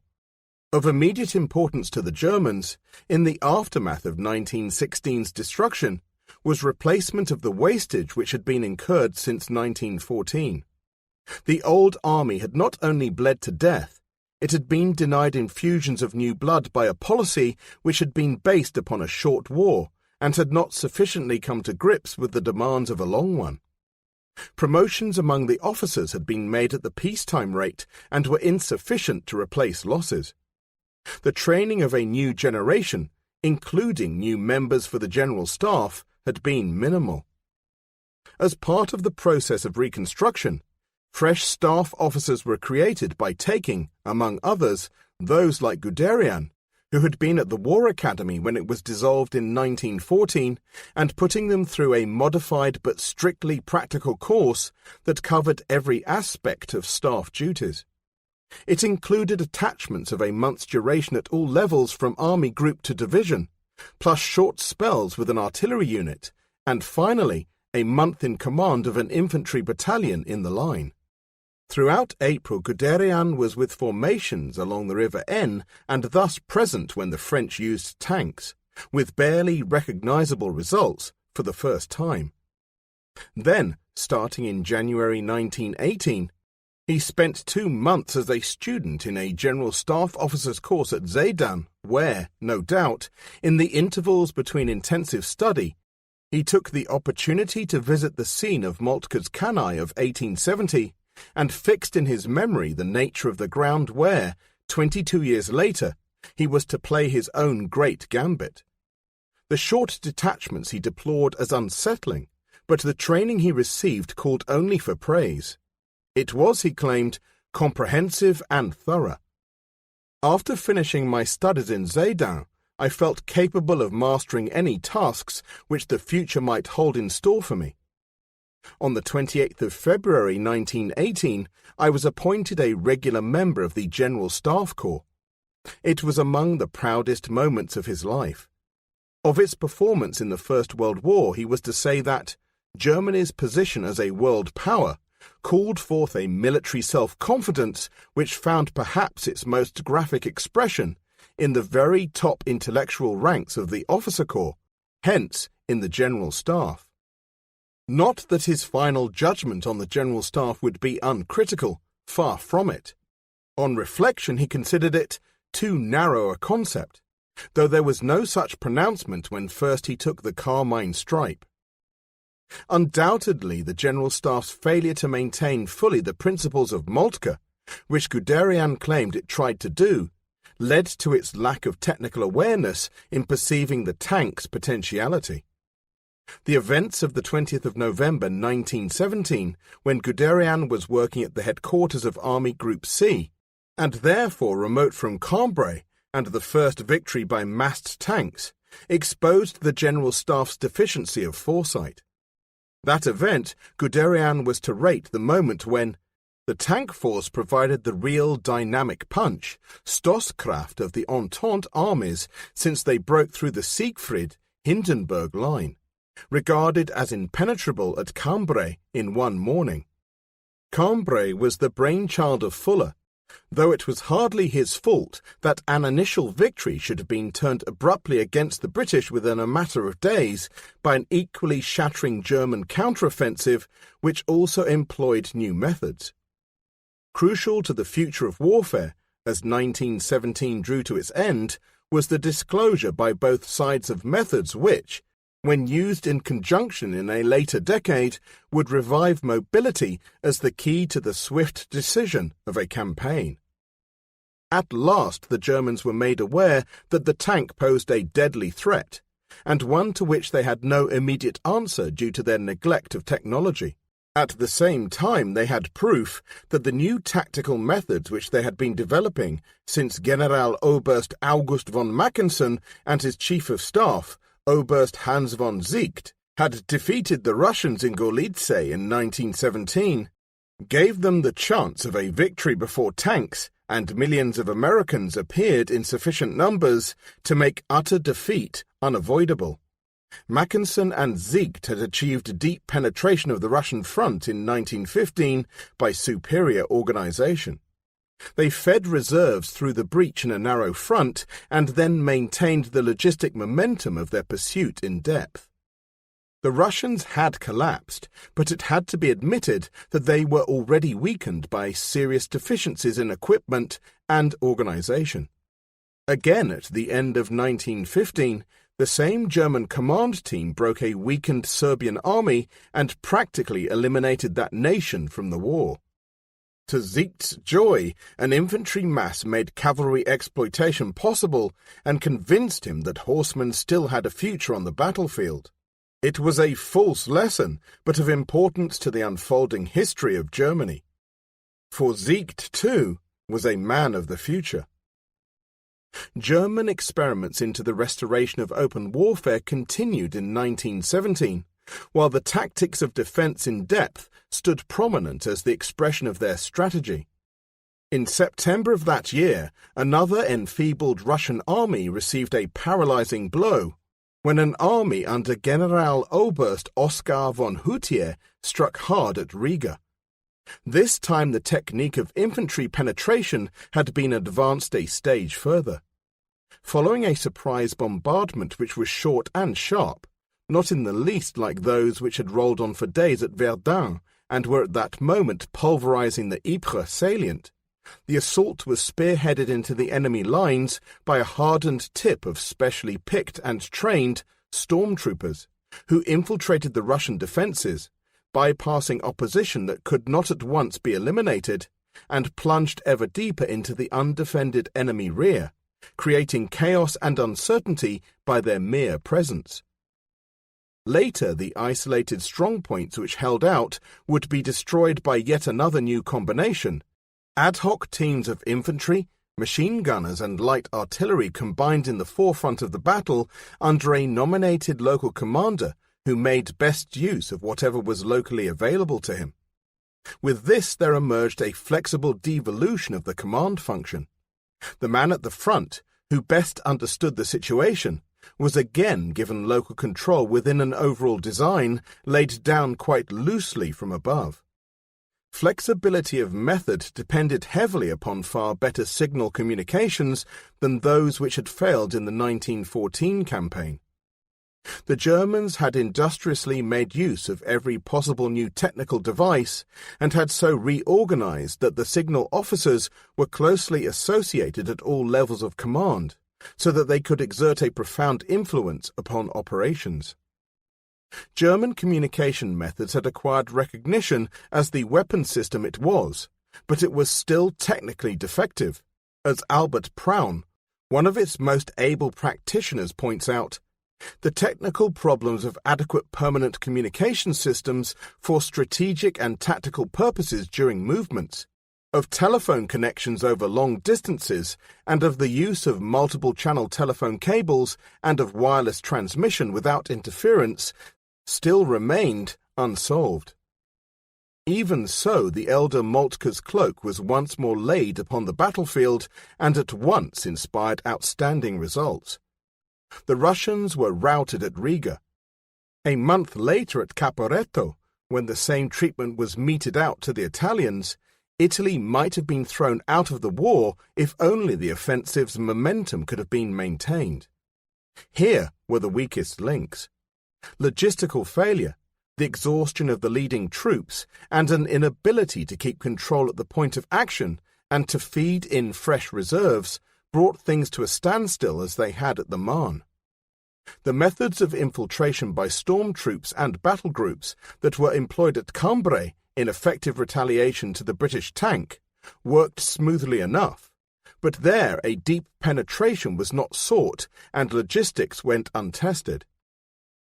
Of immediate importance to the Germans, in the aftermath of 1916's destruction, was replacement of the wastage which had been incurred since 1914. The old army had not only bled to death, it had been denied infusions of new blood by a policy which had been based upon a short war and had not sufficiently come to grips with the demands of a long one. Promotions among the officers had been made at the peacetime rate and were insufficient to replace losses. The training of a new generation, including new members for the General Staff, had been minimal. As part of the process of reconstruction, fresh staff officers were created by taking, among others, those like Guderian, who had been at the War Academy when it was dissolved in 1914, and putting them through a modified but strictly practical course that covered every aspect of staff duties. It included attachments of a month's duration at all levels from army group to division, plus short spells with an artillery unit, and finally a month in command of an infantry battalion in the line. Throughout April, Guderian was with formations along the River Aisne and thus present when the French used tanks, with barely recognizable results for the first time. Then, starting in January 1918, He spent 2 months as a student in a General Staff Officer's course at Sedan, where, no doubt, in the intervals between intensive study, he took the opportunity to visit the scene of Moltke's Cannae of 1870 and fixed in his memory the nature of the ground where, 22 years later, he was to play his own great gambit. The short detachments he deplored as unsettling, but the training he received called only for praise. It was, he claimed, comprehensive and thorough. After finishing my studies in Sedan, I felt capable of mastering any tasks which the future might hold in store for me. On the 28th of February 1918, I was appointed a regular member of the General Staff Corps. It was among the proudest moments of his life. Of its performance in the First World War, he was to say that Germany's position as a world power called forth a military self-confidence which found perhaps its most graphic expression in the very top intellectual ranks of the officer corps, hence in the General Staff. Not that his final judgment on the General Staff would be uncritical, far from it. On reflection he considered it too narrow a concept, though there was no such pronouncement when first he took the carmine stripe. Undoubtedly, the General Staff's failure to maintain fully the principles of Moltke, which Guderian claimed it tried to do, led to its lack of technical awareness in perceiving the tank's potentiality. The events of the 20th of November 1917, when Guderian was working at the headquarters of Army Group C, and therefore remote from Cambrai and the first victory by massed tanks, exposed the General Staff's deficiency of foresight. That event, Guderian was to rate the moment when the tank force provided the real dynamic punch, Stosskraft of the Entente armies since they broke through the Siegfried-Hindenburg line, regarded as impenetrable at Cambrai in one morning. Cambrai was the brainchild of Fuller, though it was hardly his fault that an initial victory should have been turned abruptly against the British within a matter of days by an equally shattering German counteroffensive which also employed new methods. Crucial to the future of warfare, as 1917 drew to its end, was the disclosure by both sides of methods which, when used in conjunction in a later decade, would revive mobility as the key to the swift decision of a campaign. At last the Germans were made aware that the tank posed a deadly threat, and one to which they had no immediate answer due to their neglect of technology. At the same time they had proof that the new tactical methods which they had been developing since Generaloberst August von Mackensen and his Chief of Staff, Oberst Hans von Ziegt, had defeated the Russians in Gorlice in 1917, gave them the chance of a victory before tanks and millions of Americans appeared in sufficient numbers to make utter defeat unavoidable. Mackensen and Ziegt had achieved deep penetration of the Russian front in 1915 by superior organization. They fed reserves through the breach in a narrow front and then maintained the logistic momentum of their pursuit in depth. The Russians had collapsed, but it had to be admitted that they were already weakened by serious deficiencies in equipment and organization. Again, at the end of 1915, the same German command team broke a weakened Serbian army and practically eliminated that nation from the war. To Ziegt's joy, an infantry mass made cavalry exploitation possible and convinced him that horsemen still had a future on the battlefield. It was a false lesson, but of importance to the unfolding history of Germany. For Ziegt, too, was a man of the future. German experiments into the restoration of open warfare continued in 1917, while the tactics of defense in depth stood prominent as the expression of their strategy. In September of that year, another enfeebled Russian army received a paralyzing blow when an army under Generaloberst Oskar von Hutier struck hard at Riga. This time the technique of infantry penetration had been advanced a stage further. Following a surprise bombardment which was short and sharp, not in the least like those which had rolled on for days at Verdun and were at that moment pulverizing the Ypres salient, the assault was spearheaded into the enemy lines by a hardened tip of specially picked and trained stormtroopers, who infiltrated the Russian defences, bypassing opposition that could not at once be eliminated, and plunged ever deeper into the undefended enemy rear, creating chaos and uncertainty by their mere presence. Later, the isolated strongpoints which held out would be destroyed by yet another new combination. Ad hoc teams of infantry, machine gunners and light artillery combined in the forefront of the battle under a nominated local commander who made best use of whatever was locally available to him. With this there emerged a flexible devolution of the command function. The man at the front, who best understood the situation, was again given local control within an overall design laid down quite loosely from above. Flexibility of method depended heavily upon far better signal communications than those which had failed in the 1914 campaign. The Germans had industriously made use of every possible new technical device and had so reorganized that the signal officers were closely associated at all levels of command, so that they could exert a profound influence upon operations. German communication methods had acquired recognition as the weapon system it was, but it was still technically defective. As Albert Praun, one of its most able practitioners, points out, the technical problems of adequate permanent communication systems for strategic and tactical purposes during movements, of telephone connections over long distances, and of the use of multiple-channel telephone cables and of wireless transmission without interference, still remained unsolved. Even so, the elder Moltke's cloak was once more laid upon the battlefield and at once inspired outstanding results. The Russians were routed at Riga. A month later at Caporetto, when the same treatment was meted out to the Italians, Italy might have been thrown out of the war if only the offensive's momentum could have been maintained. Here were the weakest links: logistical failure, the exhaustion of the leading troops, and an inability to keep control at the point of action and to feed in fresh reserves brought things to a standstill as they had at the Marne. The methods of infiltration by storm troops and battle groups that were employed at Cambrai in effective retaliation to the British tank worked smoothly enough, but there a deep penetration was not sought and logistics went untested.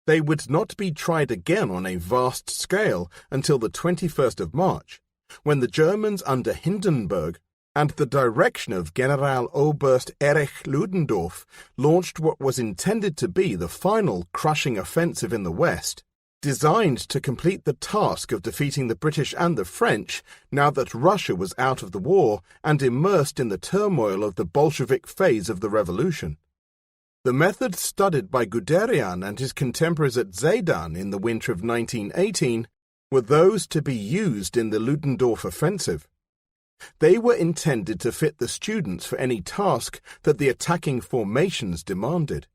They would not be tried again on a vast scale until the 21st of March, when the Germans under Hindenburg and the direction of Generaloberst Erich Ludendorff launched what was intended to be the final crushing offensive in the West, designed to complete the task of defeating the British and the French now that Russia was out of the war and immersed in the turmoil of the Bolshevik phase of the revolution. The methods studied by Guderian and his contemporaries at Sedan in the winter of 1918 were those to be used in the Ludendorff offensive. They were intended to fit the students for any task that the attacking formations demanded.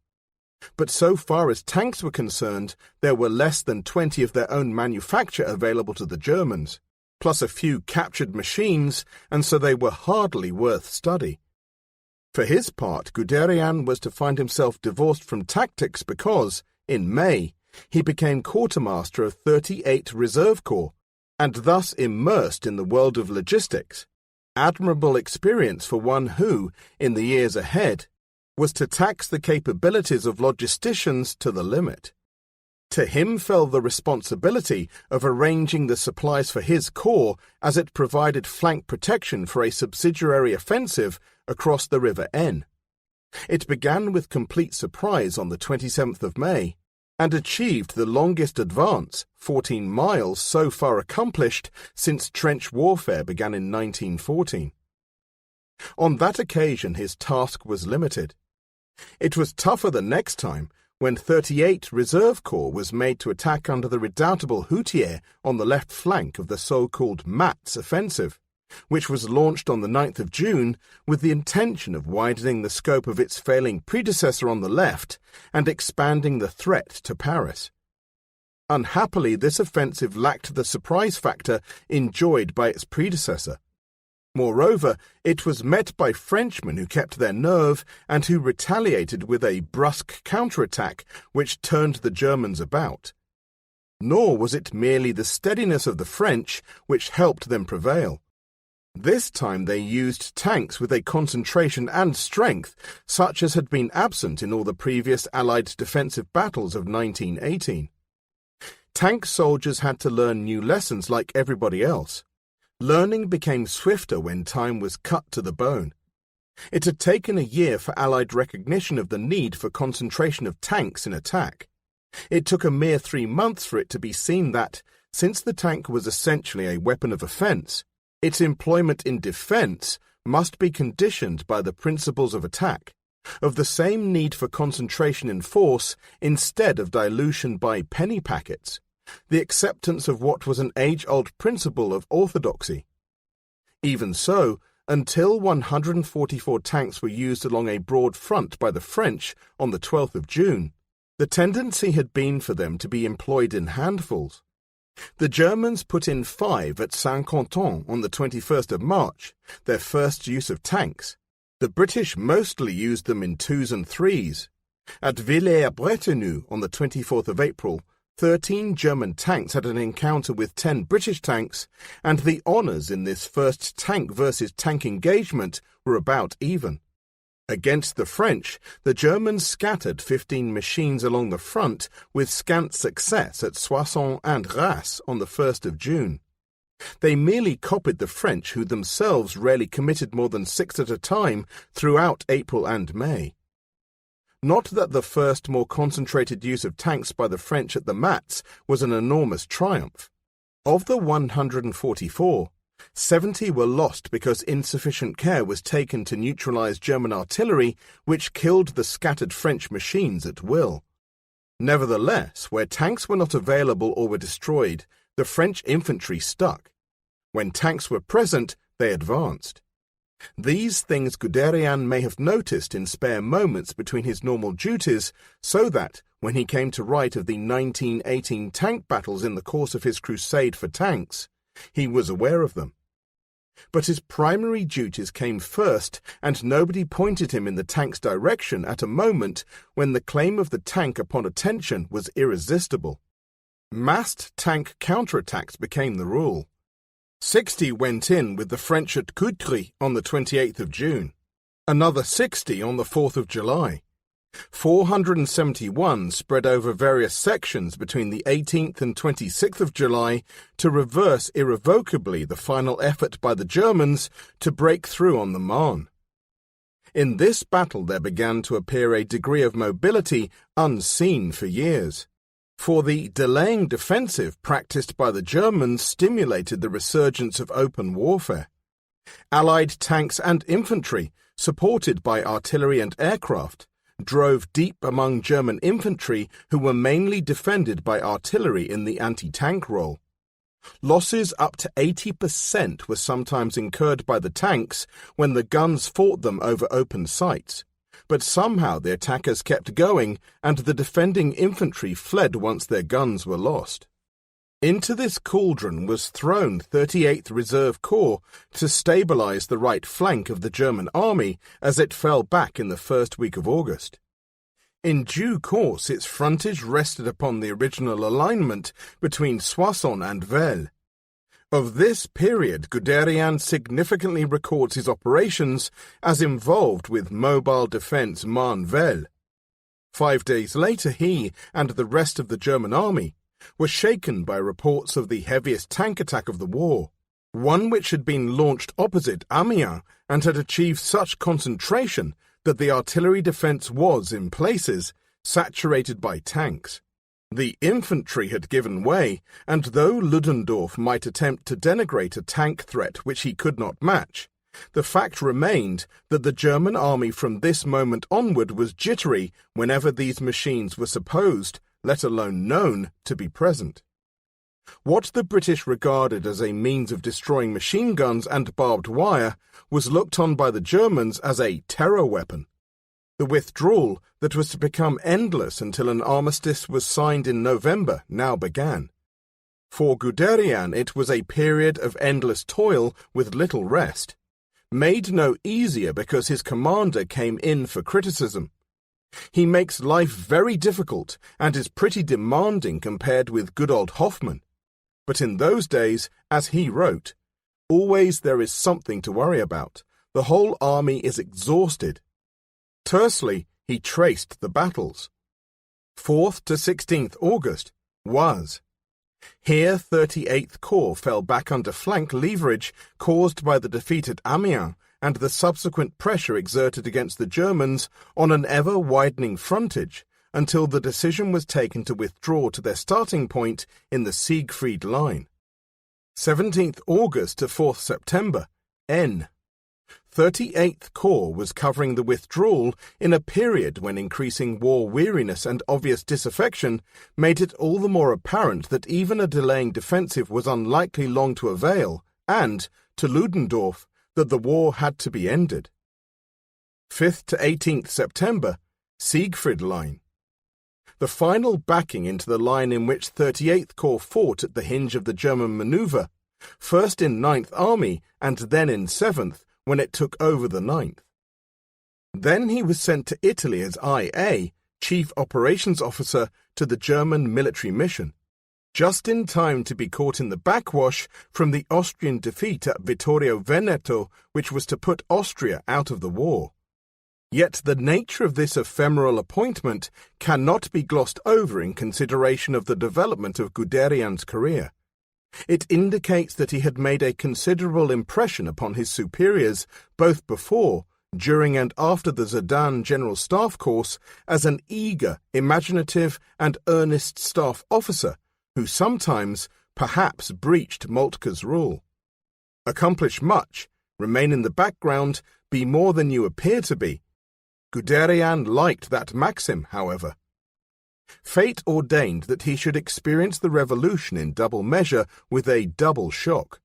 But so far as tanks were concerned, there were less than 20 of their own manufacture available to the Germans, plus a few captured machines, and so they were hardly worth study. For his part, Guderian was to find himself divorced from tactics because, in May, he became quartermaster of 38 Reserve Corps, and thus immersed in the world of logistics. Admirable experience for one who, in the years ahead, was to tax the capabilities of logisticians to the limit. To him fell the responsibility of arranging the supplies for his corps as it provided flank protection for a subsidiary offensive across the River Aisne. It began with complete surprise on the 27th of May, and achieved the longest advance, 14 miles, so far accomplished since trench warfare began in 1914. On that occasion his task was limited. It was tougher the next time, when 38 Reserve Corps was made to attack under the redoubtable Houtier on the left flank of the so-called Matz offensive, which was launched on the 9th of June with the intention of widening the scope of its failing predecessor on the left and expanding the threat to Paris. Unhappily, this offensive lacked the surprise factor enjoyed by its predecessor. Moreover, it was met by Frenchmen who kept their nerve and who retaliated with a brusque counterattack which turned the Germans about. Nor was it merely the steadiness of the French which helped them prevail. This time they used tanks with a concentration and strength such as had been absent in all the previous Allied defensive battles of 1918. Tank soldiers had to learn new lessons like everybody else. Learning became swifter when time was cut to the bone. It had taken a year for Allied recognition of the need for concentration of tanks in attack. It took a mere 3 months for it to be seen that, since the tank was essentially a weapon of offense, its employment in defense must be conditioned by the principles of attack, of the same need for concentration in force instead of dilution by penny packets, the acceptance of what was an age-old principle of orthodoxy. Even so, until 144 tanks were used along a broad front by the French on the 12th of June, the tendency had been for them to be employed in handfuls. The Germans put in 5 at Saint-Quentin on the 21st of March, their first use of tanks. The British mostly used them in 2s and 3s. At Villers-Bretonneux on the 24th of April, 13 German tanks had an encounter with 10 British tanks, and the honours in this first tank versus tank engagement were about even. Against the French, the Germans scattered 15 machines along the front with scant success at Soissons and Rasse on the 1st of June. They merely copied the French, who themselves rarely committed more than 6 at a time throughout April and May. Not that the first more concentrated use of tanks by the French at the Mats was an enormous triumph. Of the 144, 70 were lost because insufficient care was taken to neutralize German artillery, which killed the scattered French machines at will. Nevertheless, where tanks were not available or were destroyed, the French infantry stuck. When tanks were present, they advanced. These things Guderian may have noticed in spare moments between his normal duties, so that, when he came to write of the 1918 tank battles in the course of his crusade for tanks, he was aware of them. But his primary duties came first, and nobody pointed him in the tank's direction at a moment when the claim of the tank upon attention was irresistible. Massed tank counterattacks became the rule. 60 went in with the French at Coutry on the 28th of June, another 60 on the 4th of July. 471 spread over various sections between the 18th and 26th of July to reverse irrevocably the final effort by the Germans to break through on the Marne. In this battle there began to appear a degree of mobility unseen for years, for the delaying defensive practiced by the Germans stimulated the resurgence of open warfare. Allied tanks and infantry, supported by artillery and aircraft, drove deep among German infantry who were mainly defended by artillery in the anti-tank role. Losses up to 80% were sometimes incurred by the tanks when the guns fought them over open sights, but somehow the attackers kept going and the defending infantry fled once their guns were lost. Into this cauldron was thrown 38th Reserve Corps to stabilize the right flank of the German army as it fell back in the first week of August. In due course its frontage rested upon the original alignment between Soissons and Vels. Of this period, Guderian significantly records his operations as involved with mobile defense Marne-Vels. 5 days later he and the rest of the German army were shaken by reports of the heaviest tank attack of the war, one which had been launched opposite Amiens and had achieved such concentration that the artillery defense was, in places, saturated by tanks. The infantry had given way, and though Ludendorff might attempt to denigrate a tank threat which he could not match, the fact remained that the German army from this moment onward was jittery whenever these machines were supposed, let alone known, to be present. What the British regarded as a means of destroying machine guns and barbed wire was looked on by the Germans as a terror weapon. The withdrawal that was to become endless until an armistice was signed in November now began. For Guderian it was a period of endless toil with little rest, made no easier because his commander came in for criticism. He makes life very difficult and is pretty demanding compared with good old Hoffmann. But in those days, as he wrote, always there is something to worry about. The whole army is exhausted. Tersely, he traced the battles. 4th to 16th August was. Here 38th Corps fell back under flank leverage caused by the defeat at Amiens and the subsequent pressure exerted against the Germans on an ever-widening frontage until the decision was taken to withdraw to their starting point in the Siegfried Line. 17th August to 4th September, N. 38th Corps was covering the withdrawal in a period when increasing war weariness and obvious disaffection made it all the more apparent that even a delaying defensive was unlikely long to avail, and, to Ludendorff, that the war had to be ended. 5th to 18th September, Siegfried Line. The final backing into the line in which 38th Corps fought at the hinge of the German manoeuvre, first in 9th Army and then in 7th, when it took over the 9th. Then he was sent to Italy as IA, Chief Operations Officer to the German military mission, just in time to be caught in the backwash from the Austrian defeat at Vittorio Veneto, which was to put Austria out of the war. Yet the nature of this ephemeral appointment cannot be glossed over in consideration of the development of Guderian's career. It indicates that he had made a considerable impression upon his superiors both before, during and after the Sedan General Staff course as an eager, imaginative and earnest staff officer who sometimes, perhaps, breached Moltke's rule. Accomplish much, remain in the background, be more than you appear to be. Guderian liked that maxim, however. Fate ordained that he should experience the revolution in double measure with a double shock.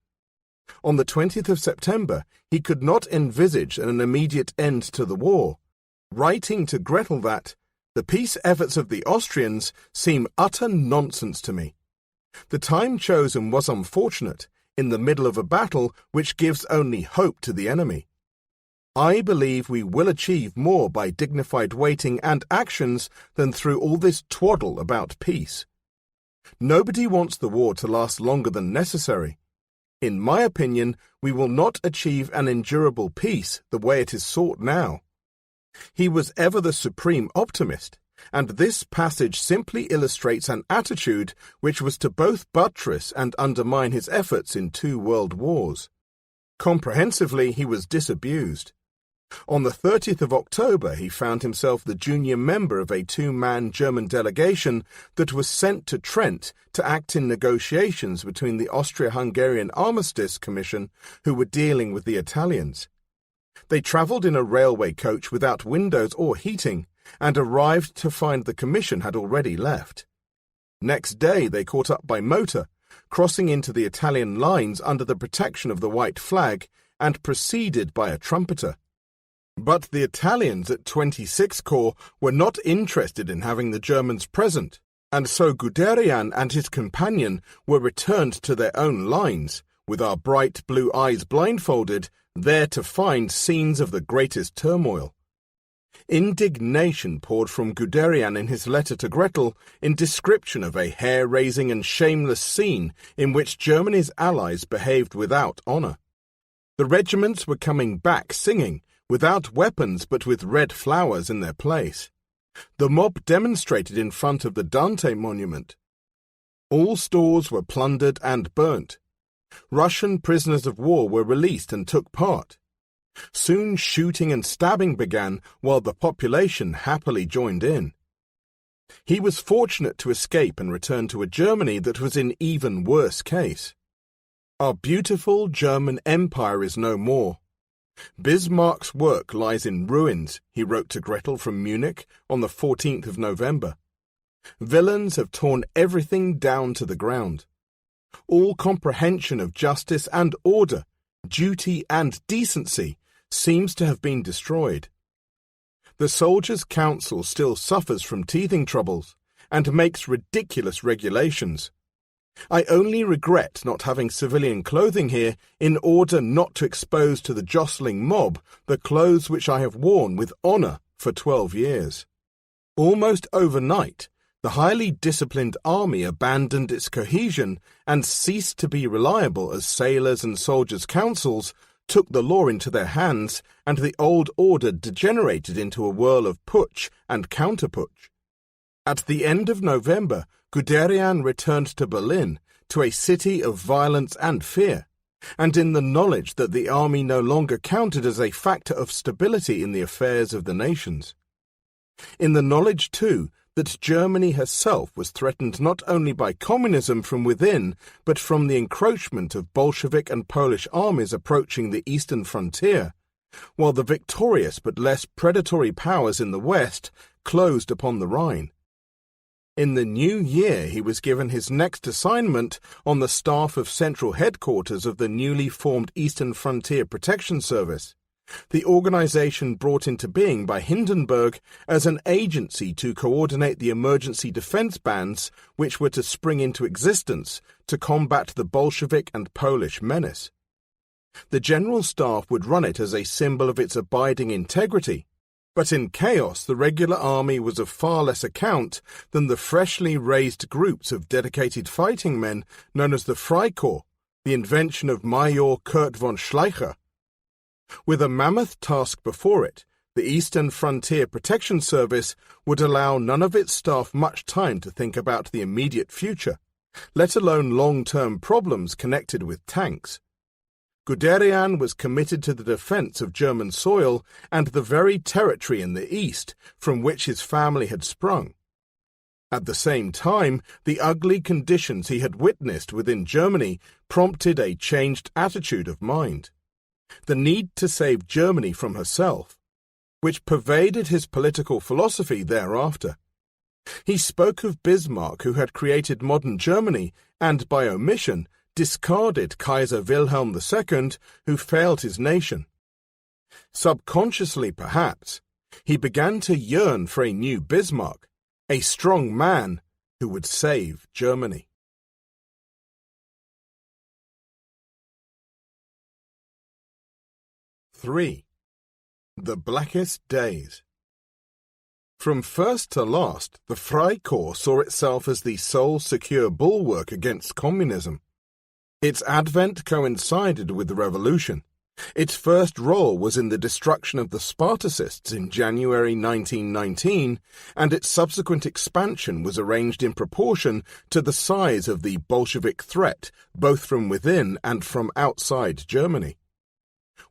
On the 20th of September, he could not envisage an immediate end to the war, writing to Gretel that, "The peace efforts of the Austrians seem utter nonsense to me. The time chosen was unfortunate, in the middle of a battle which gives only hope to the enemy. I believe we will achieve more by dignified waiting and actions than through all this twaddle about peace. Nobody wants the war to last longer than necessary. In my opinion, we will not achieve an endurable peace the way it is sought now." He was ever the supreme optimist, and this passage simply illustrates an attitude which was to both buttress and undermine his efforts in 2 world wars. Comprehensively, he was disabused. On the 30th of October he found himself the junior member of a 2-man German delegation that was sent to Trent to act in negotiations between the Austria-Hungarian Armistice Commission, who were dealing with the Italians. They travelled in a railway coach without windows or heating, and arrived to find the commission had already left. Next day they caught up by motor, crossing into the Italian lines under the protection of the white flag, and preceded by a trumpeter. But the Italians at 26th Corps were not interested in having the Germans present, and so Guderian and his companion were returned to their own lines, with our bright blue eyes blindfolded, there to find scenes of the greatest turmoil. Indignation poured from Guderian in his letter to Gretel in description of a hair-raising and shameless scene in which Germany's allies behaved without honour. The regiments were coming back singing, without weapons but with red flowers in their place. The mob demonstrated in front of the Dante monument. All stores were plundered and burnt. Russian prisoners of war were released and took part. Soon shooting and stabbing began, while the population happily joined in. He was fortunate to escape and return to a Germany that was in even worse case. Our beautiful German Empire is no more. Bismarck's work lies in ruins, he wrote to Gretel from Munich on the 14th of November. Villains have torn everything down to the ground. All comprehension of justice and order, duty and decency, seems to have been destroyed. The Soldiers' Council still suffers from teething troubles and makes ridiculous regulations. I only regret not having civilian clothing here in order not to expose to the jostling mob the clothes which I have worn with honour for 12 years. Almost overnight, the highly disciplined army abandoned its cohesion and ceased to be reliable as sailors and soldiers' councils took the law into their hands, and the old order degenerated into a whirl of putsch and counter-putsch. At the end of November, Guderian returned to Berlin, to a city of violence and fear, and in the knowledge that the army no longer counted as a factor of stability in the affairs of the nations. In the knowledge, too, that Germany herself was threatened not only by communism from within, but from the encroachment of Bolshevik and Polish armies approaching the eastern frontier, while the victorious but less predatory powers in the west closed upon the Rhine. In the new year he was given his next assignment on the staff of Central Headquarters of the newly formed Eastern Frontier Protection Service, the organization brought into being by Hindenburg as an agency to coordinate the emergency defense bands which were to spring into existence to combat the Bolshevik and Polish menace. The General Staff would run it as a symbol of its abiding integrity, but in chaos the regular army was of far less account than the freshly raised groups of dedicated fighting men known as the Freikorps, the invention of Major Kurt von Schleicher. With a mammoth task before it, the Eastern Frontier Protection Service would allow none of its staff much time to think about the immediate future, let alone long-term problems connected with tanks. Guderian was committed to the defense of German soil and the very territory in the east from which his family had sprung. At the same time, the ugly conditions he had witnessed within Germany prompted a changed attitude of mind. The need to save Germany from herself, which pervaded his political philosophy thereafter. He spoke of Bismarck, who had created modern Germany, and by omission discarded Kaiser Wilhelm II, who failed his nation. Subconsciously, perhaps, he began to yearn for a new Bismarck, a strong man who would save Germany. (3) The Blackest Days. From first to last, the Freikorps saw itself as the sole secure bulwark against communism. Its advent coincided with the revolution. Its first role was in the destruction of the Spartacists in January 1919, and its subsequent expansion was arranged in proportion to the size of the Bolshevik threat, both from within and from outside Germany.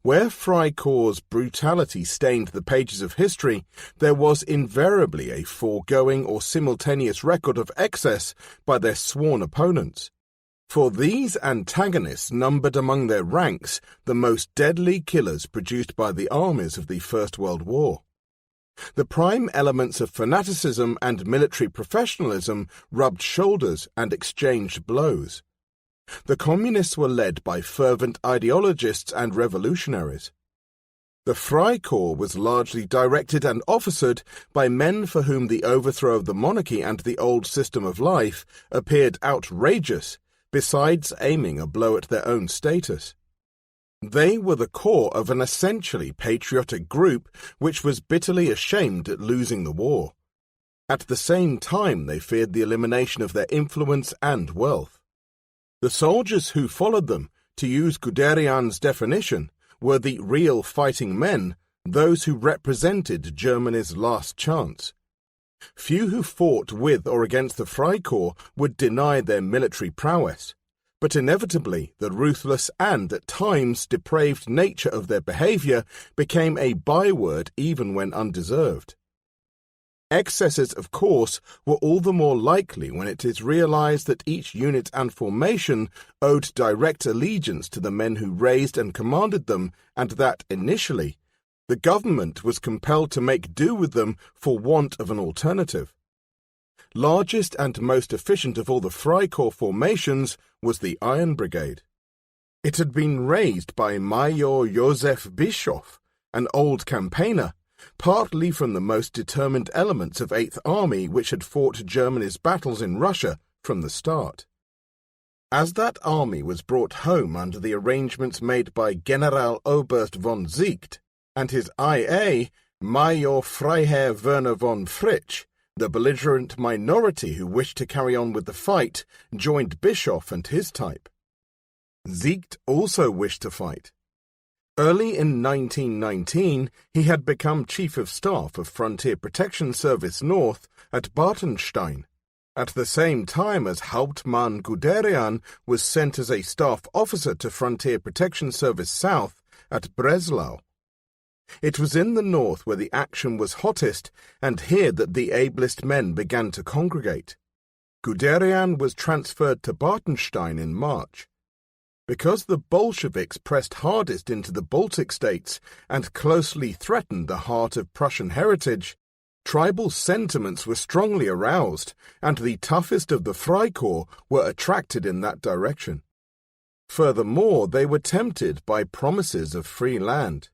Where Freikorps' brutality stained the pages of history, there was invariably a foregoing or simultaneous record of excess by their sworn opponents. For these antagonists numbered among their ranks the most deadly killers produced by the armies of the First World War. The prime elements of fanaticism and military professionalism rubbed shoulders and exchanged blows. The Communists were led by fervent ideologists and revolutionaries. The Freikorps was largely directed and officered by men for whom the overthrow of the monarchy and the old system of life appeared outrageous, besides aiming a blow at their own status. They were the core of an essentially patriotic group which was bitterly ashamed at losing the war. At the same time, they feared the elimination of their influence and wealth. The soldiers who followed them, to use Guderian's definition, were the real fighting men, those who represented Germany's last chance. Few who fought with or against the Freikorps would deny their military prowess, but inevitably the ruthless and, at times, depraved nature of their behavior became a byword even when undeserved. Excesses, of course, were all the more likely when it is realized that each unit and formation owed direct allegiance to the men who raised and commanded them, and that, initially, the government was compelled to make do with them for want of an alternative. Largest and most efficient of all the Freikorps formations was the Iron Brigade. It had been raised by Major Josef Bischoff, an old campaigner, partly from the most determined elements of Eighth Army which had fought Germany's battles in Russia from the start. As that army was brought home under the arrangements made by Generaloberst von Ziegt and his IA, Major Freiherr Werner von Fritsch, the belligerent minority who wished to carry on with the fight joined Bischoff and his type. Ziegt also wished to fight. Early in 1919, he had become Chief of Staff of Frontier Protection Service North at Bartenstein, at the same time as Hauptmann Guderian was sent as a staff officer to Frontier Protection Service South at Breslau. It was in the north where the action was hottest, and here that the ablest men began to congregate. Guderian was transferred to Bartenstein in March. Because the Bolsheviks pressed hardest into the Baltic states and closely threatened the heart of Prussian heritage, tribal sentiments were strongly aroused, and the toughest of the Freikorps were attracted in that direction. Furthermore, they were tempted by promises of free land,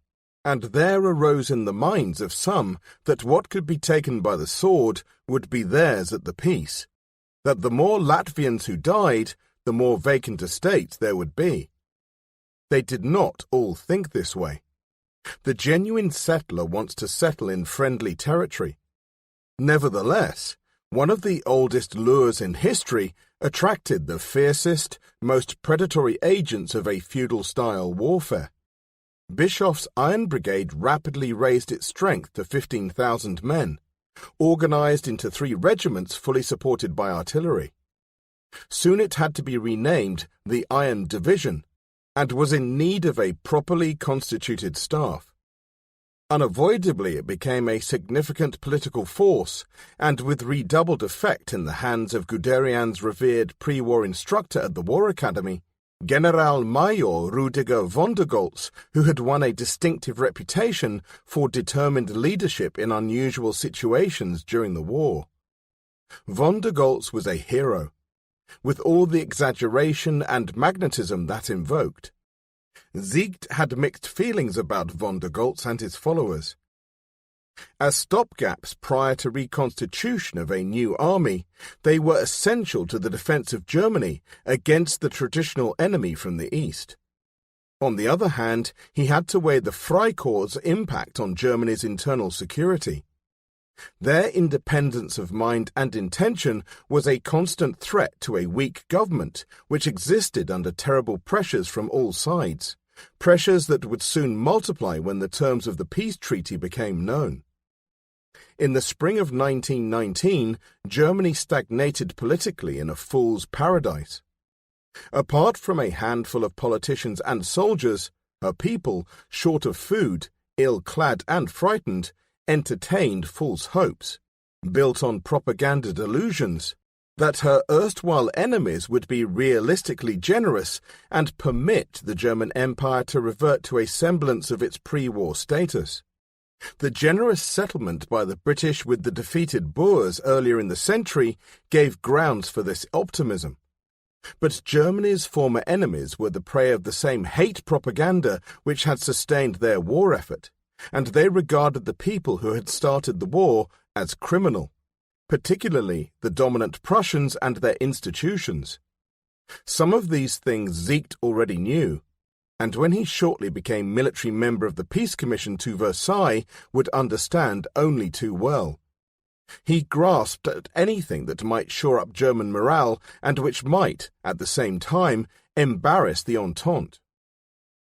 and there arose in the minds of some that what could be taken by the sword would be theirs at the peace, that the more Latvians who died, the more vacant estates there would be. They did not all think this way. The genuine settler wants to settle in friendly territory. Nevertheless, one of the oldest lures in history attracted the fiercest, most predatory agents of a feudal-style warfare. Bischoff's Iron Brigade rapidly raised its strength to 15,000 men, organized into 3 regiments fully supported by artillery. Soon it had to be renamed the Iron Division, and was in need of a properly constituted staff. Unavoidably it became a significant political force, and with redoubled effect in the hands of Guderian's revered pre-war instructor at the War Academy, General-Major Rudiger von der Goltz, who had won a distinctive reputation for determined leadership in unusual situations during the war. Von der Goltz was a hero, with all the exaggeration and magnetism that invoked. Ziegt had mixed feelings about von der Goltz and his followers. As stopgaps prior to reconstitution of a new army, they were essential to the defense of Germany against the traditional enemy from the east. On the other hand, he had to weigh the Freikorps' impact on Germany's internal security. Their independence of mind and intention was a constant threat to a weak government which existed under terrible pressures from all sides, pressures that would soon multiply when the terms of the peace treaty became known. In the spring of 1919, Germany stagnated politically in a fool's paradise. Apart from a handful of politicians and soldiers, her people, short of food, ill-clad and frightened, entertained false hopes, built on propaganda delusions, that her erstwhile enemies would be realistically generous and permit the German Empire to revert to a semblance of its pre-war status. The generous settlement by the British with the defeated Boers earlier in the century gave grounds for this optimism. But Germany's former enemies were the prey of the same hate propaganda which had sustained their war effort, and they regarded the people who had started the war as criminal, particularly the dominant Prussians and their institutions. Some of these things Ziegt already knew, and when he shortly became military member of the Peace Commission to Versailles, would understand only too well. He grasped at anything that might shore up German morale and which might, at the same time, embarrass the Entente.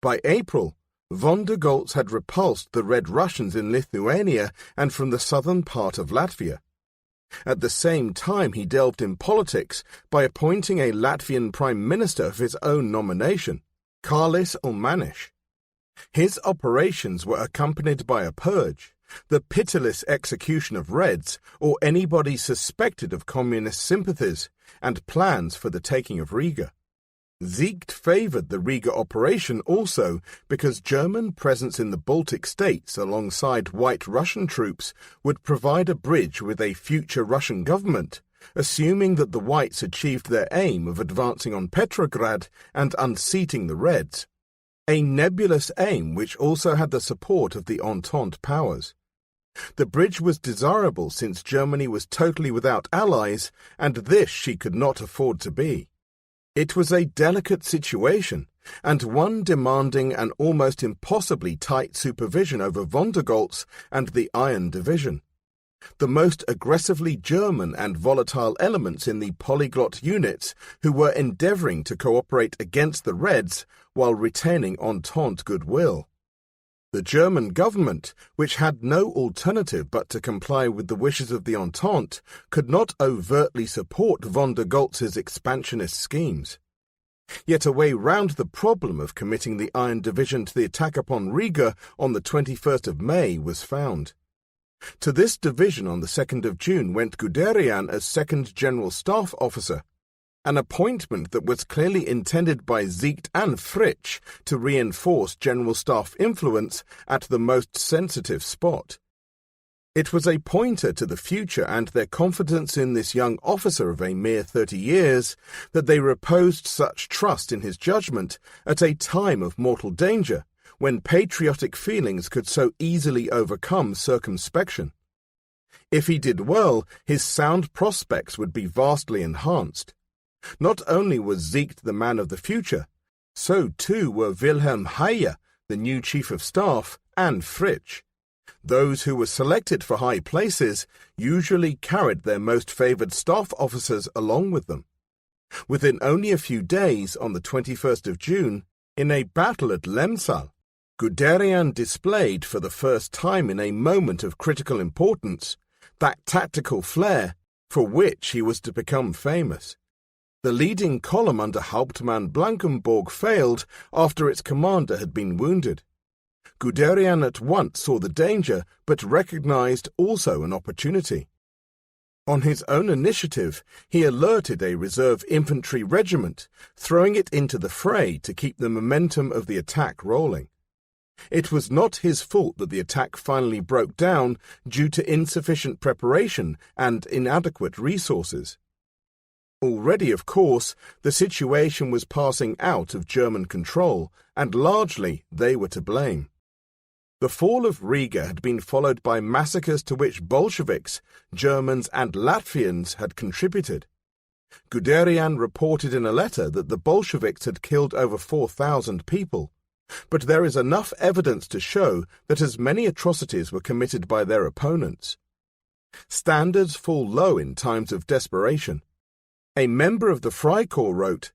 By April, von der Goltz had repulsed the Red Russians in Lithuania and from the southern part of Latvia. At the same time he delved in politics by appointing a Latvian prime minister of his own nomination, Kārlis Ulmanis. His operations were accompanied by a purge, the pitiless execution of Reds or anybody suspected of communist sympathies, and plans for the taking of Riga. Ziegt favored the Riga operation also because German presence in the Baltic states alongside White Russian troops would provide a bridge with a future Russian government, assuming that the Whites achieved their aim of advancing on Petrograd and unseating the Reds, a nebulous aim which also had the support of the Entente powers. The bridge was desirable since Germany was totally without allies, and this she could not afford to be. It was a delicate situation, and one demanding an almost impossibly tight supervision over von der Goltz and the Iron Division, the most aggressively German and volatile elements in the polyglot units who were endeavouring to cooperate against the Reds while retaining Entente goodwill. The German government, which had no alternative but to comply with the wishes of the Entente, could not overtly support von der Goltz's expansionist schemes. Yet a way round the problem of committing the Iron Division to the attack upon Riga on the 21st of May was found. To this division on the 2nd of June went Guderian as second General Staff Officer, an appointment that was clearly intended by Siegt and Fritsch to reinforce General Staff influence at the most sensitive spot. It was a pointer to the future and their confidence in this young officer of a mere 30 years that they reposed such trust in his judgment at a time of mortal danger, when patriotic feelings could so easily overcome circumspection. If he did well, his sound prospects would be vastly enhanced. Not only was Siegt the man of the future, so too were Wilhelm Heyer, the new Chief of Staff, and Fritsch. Those who were selected for high places usually carried their most favoured staff officers along with them. Within only a few days, on the 21st of June, in a battle at Lemsal, Guderian displayed for the first time in a moment of critical importance that tactical flair for which he was to become famous. The leading column under Hauptmann Blankenburg failed after its commander had been wounded. Guderian at once saw the danger, but recognized also an opportunity. On his own initiative, he alerted a reserve infantry regiment, throwing it into the fray to keep the momentum of the attack rolling. It was not his fault that the attack finally broke down due to insufficient preparation and inadequate resources. Already, of course, the situation was passing out of German control, and largely they were to blame. The fall of Riga had been followed by massacres to which Bolsheviks, Germans and Latvians had contributed. Guderian reported in a letter that the Bolsheviks had killed over 4,000 people, but there is enough evidence to show that as many atrocities were committed by their opponents. Standards fall low in times of desperation. A member of the Freikorps wrote,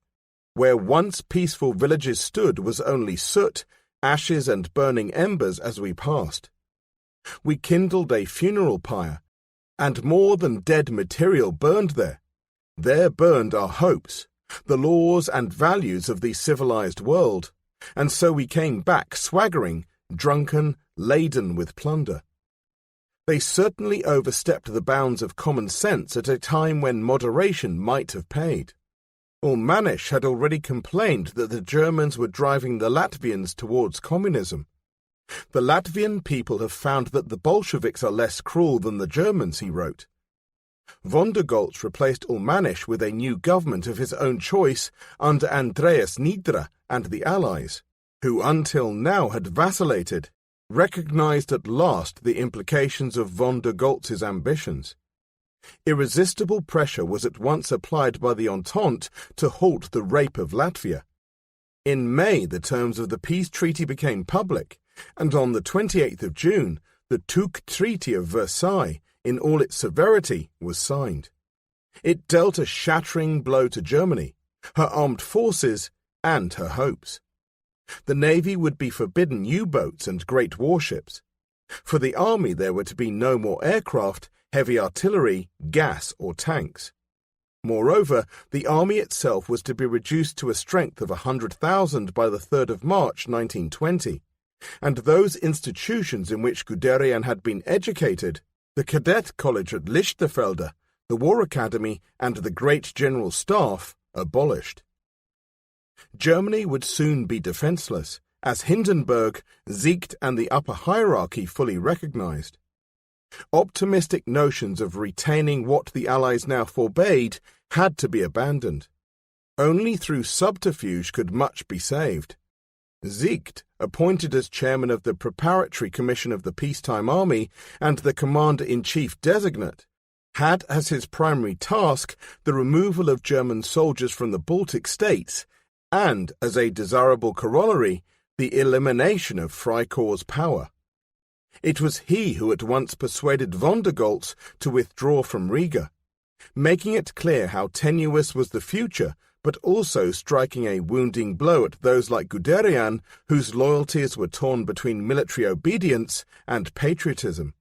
"Where once peaceful villages stood was only soot, ashes and burning embers as we passed. We kindled a funeral pyre, and more than dead material burned there. There burned our hopes, the laws and values of the civilized world, and so we came back swaggering, drunken, laden with plunder." They certainly overstepped the bounds of common sense at a time when moderation might have paid. Ulmanis had already complained that the Germans were driving the Latvians towards communism. "The Latvian people have found that the Bolsheviks are less cruel than the Germans," he wrote. Von der Goltz replaced Ulmanis with a new government of his own choice under Andreas Niedre and the Allies, who until now had vacillated, recognized at last the implications of von der Goltz's ambitions. Irresistible pressure was at once applied by the Entente to halt the rape of Latvia. In May, the terms of the peace treaty became public, and on the 28th of June, the Tuch Treaty of Versailles, in all its severity, was signed. It dealt a shattering blow to Germany, her armed forces, and her hopes. The Navy would be forbidden U-boats and great warships. For the army there were to be no more aircraft, heavy artillery, gas or tanks. Moreover, the army itself was to be reduced to a strength of 100,000 by the 3rd of March 1920, and those institutions in which Guderian had been educated, the Cadet College at Lichterfelde, the War Academy and the Great General Staff, abolished. Germany would soon be defenceless, as Hindenburg, Siegt and the upper hierarchy fully recognized. Optimistic notions of retaining what the Allies now forbade had to be abandoned. Only through subterfuge could much be saved. Siegt, appointed as chairman of the Preparatory Commission of the Peacetime Army and the Commander-in-Chief designate, had as his primary task the removal of German soldiers from the Baltic states and, as a desirable corollary, the elimination of Freikorps' power. It was he who at once persuaded von der Goltz to withdraw from Riga, making it clear how tenuous was the future, but also striking a wounding blow at those like Guderian, whose loyalties were torn between military obedience and patriotism.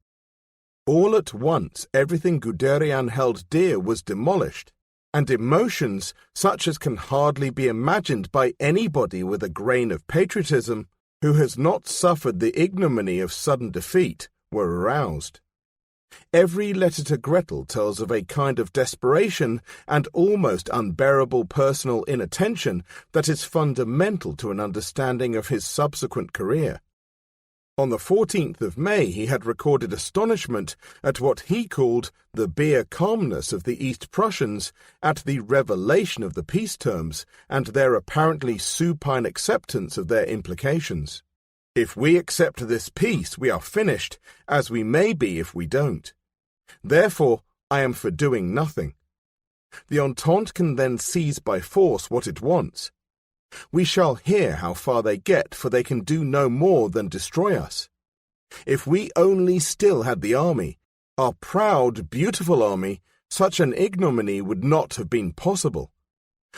All at once everything Guderian held dear was demolished, and emotions such as can hardly be imagined by anybody with a grain of patriotism who has not suffered the ignominy of sudden defeat were aroused. Every letter to Gretel tells of a kind of desperation and almost unbearable personal inattention that is fundamental to an understanding of his subsequent career. On the 14th of May he had recorded astonishment at what he called the beer calmness of the East Prussians at the revelation of the peace terms and their apparently supine acceptance of their implications. If we accept this peace, we are finished, as we may be if we don't. Therefore, I am for doing nothing. The Entente can then seize by force what it wants. We shall hear how far they get, for they can do no more than destroy us. If we only still had the army, our proud, beautiful army, such an ignominy would not have been possible.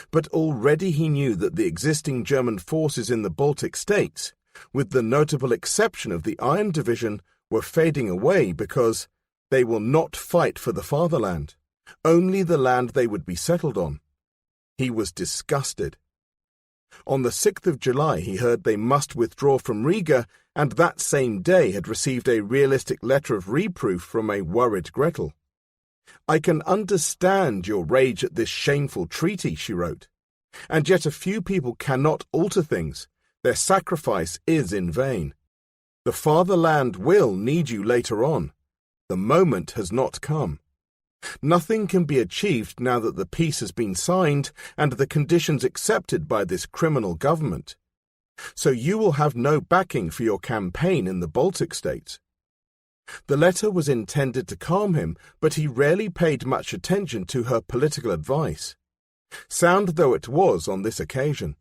But already he knew that the existing German forces in the Baltic states, with the notable exception of the Iron Division, were fading away because they will not fight for the fatherland, only the land they would be settled on. He was disgusted. On the 6th of July he heard they must withdraw from Riga, and that same day had received a realistic letter of reproof from a worried Gretel. "I can understand your rage at this shameful treaty," she wrote, "and yet a few people cannot alter things. Their sacrifice is in vain. The fatherland will need you later on. The moment has not come. Nothing can be achieved now that the peace has been signed and the conditions accepted by this criminal government. So you will have no backing for your campaign in the Baltic states." The letter was intended to calm him, but he rarely paid much attention to her political advice, sound though it was on this occasion.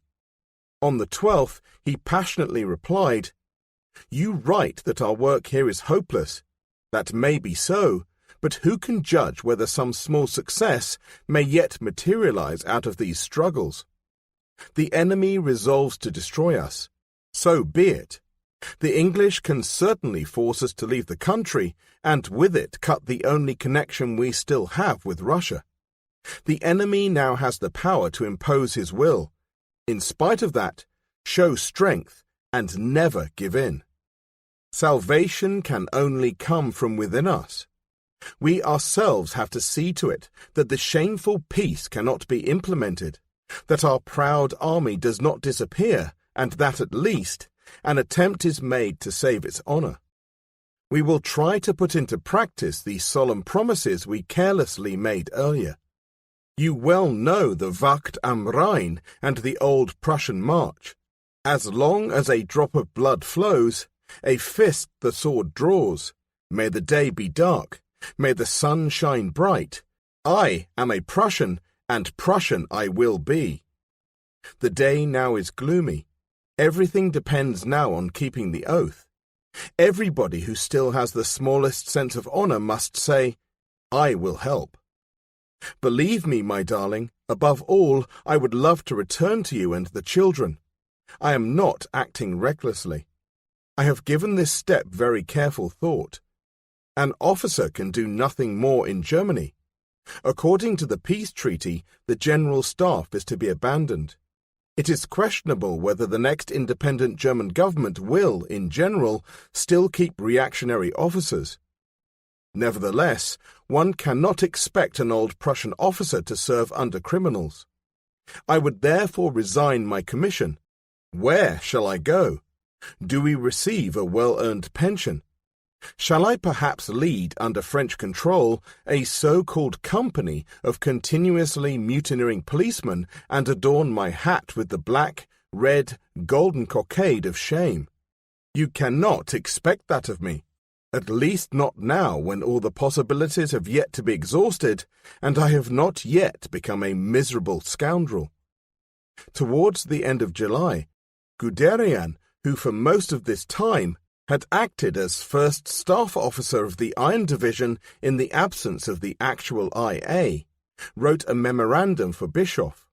On the 12th, he passionately replied, "You write that our work here is hopeless. That may be so, but who can judge whether some small success may yet materialize out of these struggles? The enemy resolves to destroy us. So be it. The English can certainly force us to leave the country, and with it cut the only connection we still have with Russia. The enemy now has the power to impose his will. In spite of that, show strength and never give in. Salvation can only come from within us. We ourselves have to see to it that the shameful peace cannot be implemented, that our proud army does not disappear, and that at least an attempt is made to save its honor. We will try to put into practice the solemn promises we carelessly made earlier. You well know the Wacht am Rhein and the old Prussian march. As long as a drop of blood flows, a fist the sword draws. May the day be dark, may the sun shine bright. I am a Prussian, and Prussian I will be. The day now is gloomy. Everything depends now on keeping the oath. Everybody who still has the smallest sense of honor must say, I will help. Believe me, my darling, above all, I would love to return to you and the children. I am not acting recklessly. I have given this step very careful thought. An officer can do nothing more in Germany. According to the peace treaty, the general staff is to be abandoned. It is questionable whether the next independent German government will, in general, still keep reactionary officers. Nevertheless, one cannot expect an old Prussian officer to serve under criminals. I would therefore resign my commission. Where shall I go? Do we receive a well-earned pension? Shall I perhaps lead, under French control, a so-called company of continuously mutineering policemen and adorn my hat with the black, red, golden cockade of shame. You cannot expect that of me, at least not now when all the possibilities have yet to be exhausted, and I have not yet become a miserable scoundrel. Towards the end of July, Guderian, who for most of this time had acted as first staff officer of the Iron Division in the absence of the actual IA, wrote a memorandum for Bischoff.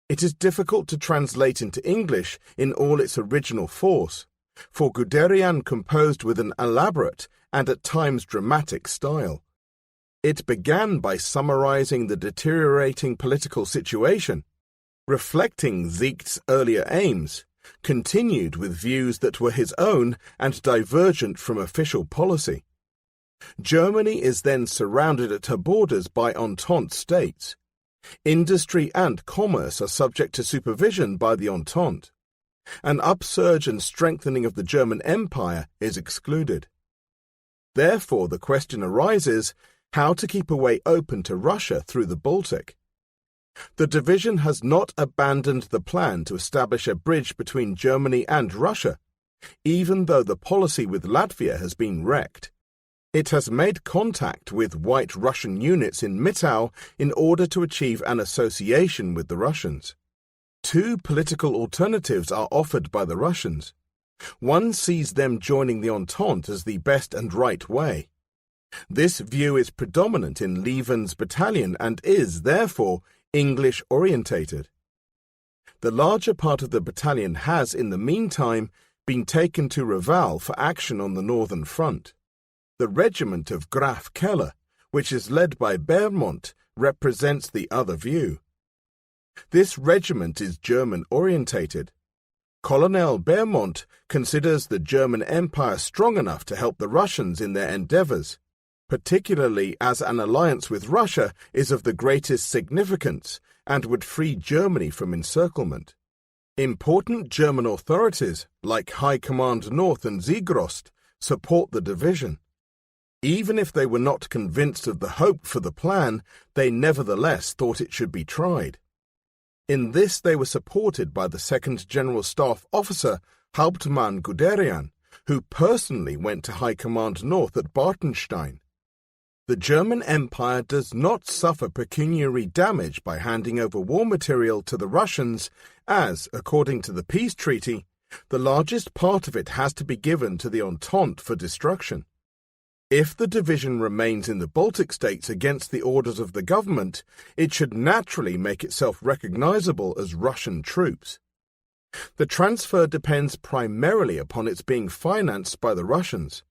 It is difficult to translate into English in all its original force, for Guderian composed with an elaborate and at times dramatic style. It began by summarizing the deteriorating political situation, reflecting Siegt's earlier aims, continued with views that were his own and divergent from official policy. Germany is then surrounded at her borders by Entente states. Industry and commerce are subject to supervision by the Entente. An upsurge and strengthening of the German Empire is excluded. Therefore, the question arises how to keep a way open to Russia through the Baltic. The division has not abandoned the plan to establish a bridge between Germany and Russia, even though the policy with Latvia has been wrecked. It has made contact with White Russian units in Mitau in order to achieve an association with the Russians. Two political alternatives are offered by the Russians. One sees them joining the Entente as the best and right way. This view is predominant in Lieven's battalion and is, therefore, English-orientated. The larger part of the battalion has, in the meantime, been taken to Reval for action on the northern front. The regiment of Graf Keller, which is led by Bermont, represents the other view. This regiment is German-orientated. Colonel Bermont considers the German Empire strong enough to help the Russians in their endeavors, particularly as an alliance with Russia is of the greatest significance and would free Germany from encirclement. Important German authorities, like High Command North and Siegrost, support the division. Even if they were not convinced of the hope for the plan, they nevertheless thought it should be tried. In this they were supported by the second General Staff Officer, Hauptmann Guderian, who personally went to High Command North at Bartenstein. The German Empire does not suffer pecuniary damage by handing over war material to the Russians, as, according to the peace treaty, the largest part of it has to be given to the Entente for destruction. If the division remains in the Baltic states against the orders of the government, it should naturally make itself recognizable as Russian troops. The transfer depends primarily upon its being financed by the Russians.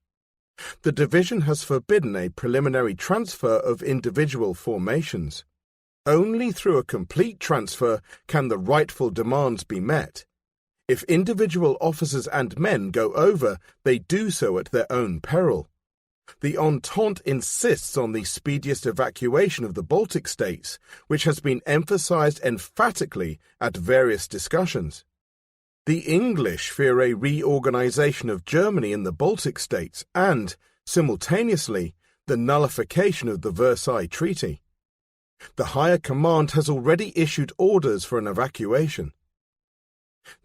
The division has forbidden a preliminary transfer of individual formations. Only through a complete transfer can the rightful demands be met. If individual officers and men go over, they do so at their own peril. The Entente insists on the speediest evacuation of the Baltic states, which has been emphasized emphatically at various discussions. The English fear a reorganization of Germany in the Baltic states and, simultaneously, the nullification of the Versailles Treaty. The higher command has already issued orders for an evacuation.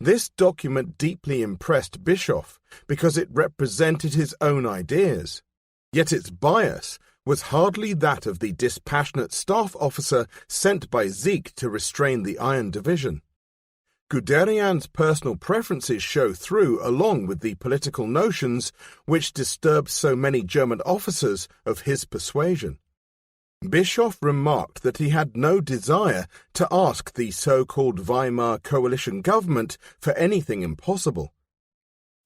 This document deeply impressed Bischoff because it represented his own ideas, yet its bias was hardly that of the dispassionate staff officer sent by Siegt to restrain the Iron Division. Guderian's personal preferences show through along with the political notions which disturbed so many German officers of his persuasion. Bischoff remarked that he had no desire to ask the so-called Weimar coalition government for anything impossible.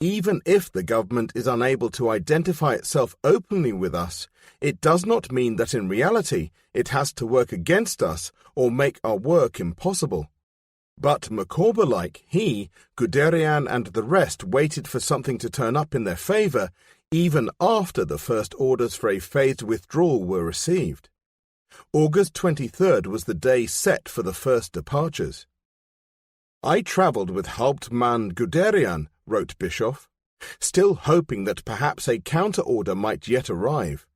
Even if the government is unable to identify itself openly with us, it does not mean that in reality it has to work against us or make our work impossible. But Micawber-like, he, Guderian and the rest waited for something to turn up in their favor even after the first orders for a phased withdrawal were received. August 23rd was the day set for the first departures. I travelled with Hauptmann Guderian, wrote Bischoff, still hoping that perhaps a counter-order might yet arrive.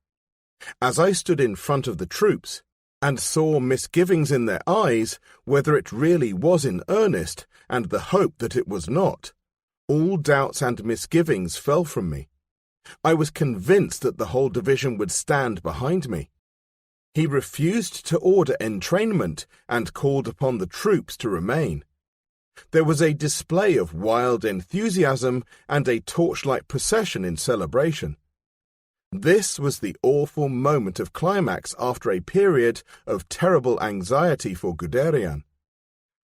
As I stood in front of the troops, and saw misgivings in their eyes whether it really was in earnest, and the hope that it was not, all doubts and misgivings fell from me. I was convinced that the whole division would stand behind me. He refused to order entrainment and called upon the troops to remain. There was a display of wild enthusiasm and a torchlight procession in celebration. This was the awful moment of climax after a period of terrible anxiety for Guderian.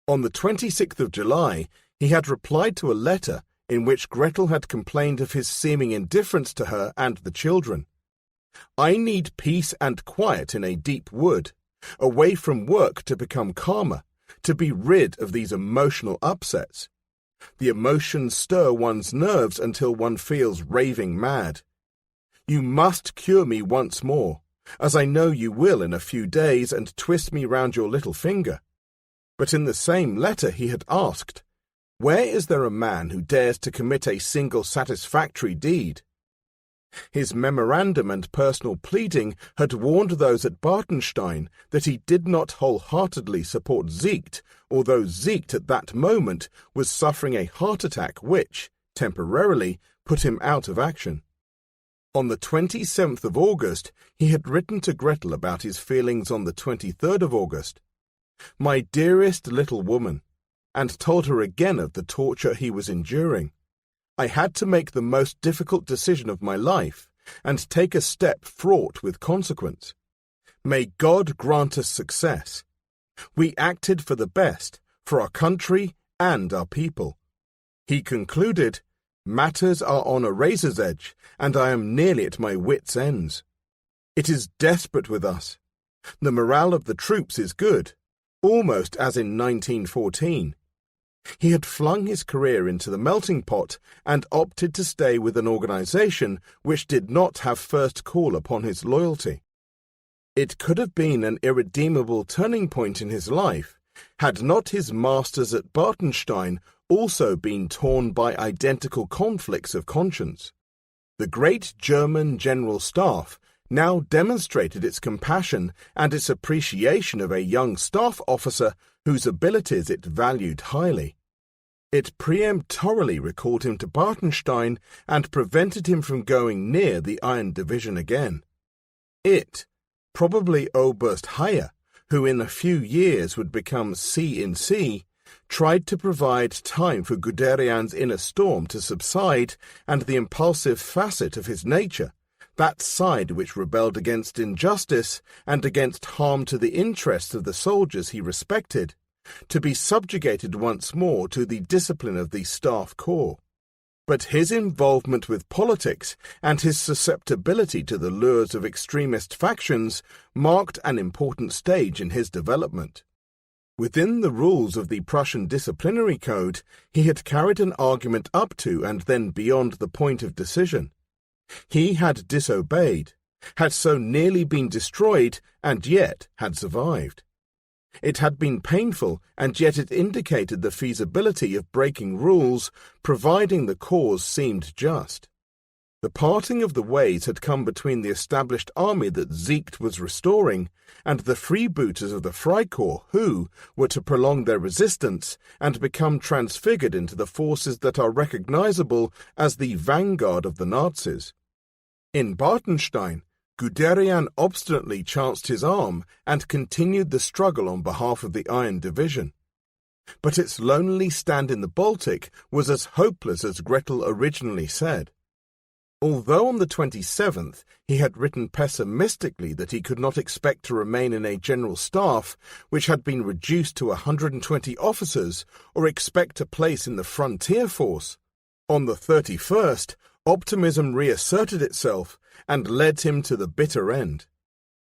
On the 26th of July, he had replied to a letter in which Gretel had complained of his seeming indifference to her and the children. "I need peace and quiet in a deep wood, away from work to become calmer, to be rid of these emotional upsets. The emotions stir one's nerves until one feels raving mad. You must cure me once more, as I know you will in a few days, and twist me round your little finger." But in the same letter he had asked, "Where is there a man who dares to commit a single satisfactory deed?" His memorandum and personal pleading had warned those at Bartenstein that he did not wholeheartedly support Zicht, although Zicht at that moment was suffering a heart attack which, temporarily, put him out of action. On the 27th of August, he had written to Gretel about his feelings on the 23rd of August. "My dearest little woman," and told her again of the torture he was enduring. "I had to make the most difficult decision of my life, and take a step fraught with consequence. May God grant us success. We acted for the best, for our country and our people." He concluded, "Matters are on a razor's edge, and I am nearly at my wits' ends. It is desperate with us. The morale of the troops is good, almost as in 1914. He had flung his career into the melting pot and opted to stay with an organization which did not have first call upon his loyalty. It could have been an irredeemable turning point in his life, had not his masters at Bartenstein also been torn by identical conflicts of conscience. The great German General Staff now demonstrated its compassion and its appreciation of a young staff officer whose abilities it valued highly. It peremptorily recalled him to Bartenstein and prevented him from going near the Iron Division again. It, probably Oberst Heyer, who in a few years would become C in C, tried to provide time for Guderian's inner storm to subside and the impulsive facet of his nature, that side which rebelled against injustice and against harm to the interests of the soldiers he respected, to be subjugated once more to the discipline of the Staff Corps. But his involvement with politics and his susceptibility to the lures of extremist factions marked an important stage in his development. Within the rules of the Prussian disciplinary code, he had carried an argument up to and then beyond the point of decision. He had disobeyed, had so nearly been destroyed, and yet had survived. It had been painful, and yet it indicated the feasibility of breaking rules, providing the cause seemed just. The parting of the ways had come between the established army that Zicht was restoring and the freebooters of the Freikorps who were to prolong their resistance and become transfigured into the forces that are recognizable as the vanguard of the Nazis. In Bartenstein, Guderian obstinately chanced his arm and continued the struggle on behalf of the Iron Division. But its lonely stand in the Baltic was as hopeless as Gretel originally said. Although on the 27th he had written pessimistically that he could not expect to remain in a general staff which had been reduced to 120 officers or expect a place in the frontier force, on the 31st optimism reasserted itself and led him to the bitter end.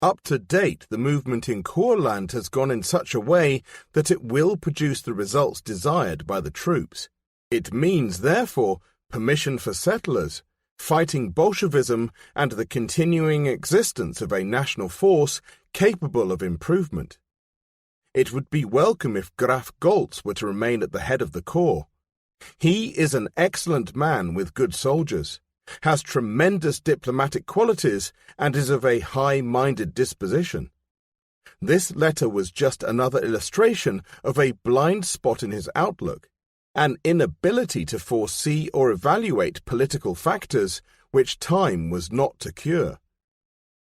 Up to date, the movement in Courland has gone in such a way that it will produce the results desired by the troops. It means, therefore, permission for settlers, fighting Bolshevism, and the continuing existence of a national force capable of improvement. It would be welcome if Graf Goltz were to remain at the head of the corps. He is an excellent man with good soldiers, has tremendous diplomatic qualities, and is of a high-minded disposition. This letter was just another illustration of a blind spot in his outlook, an inability to foresee or evaluate political factors which time was not to cure.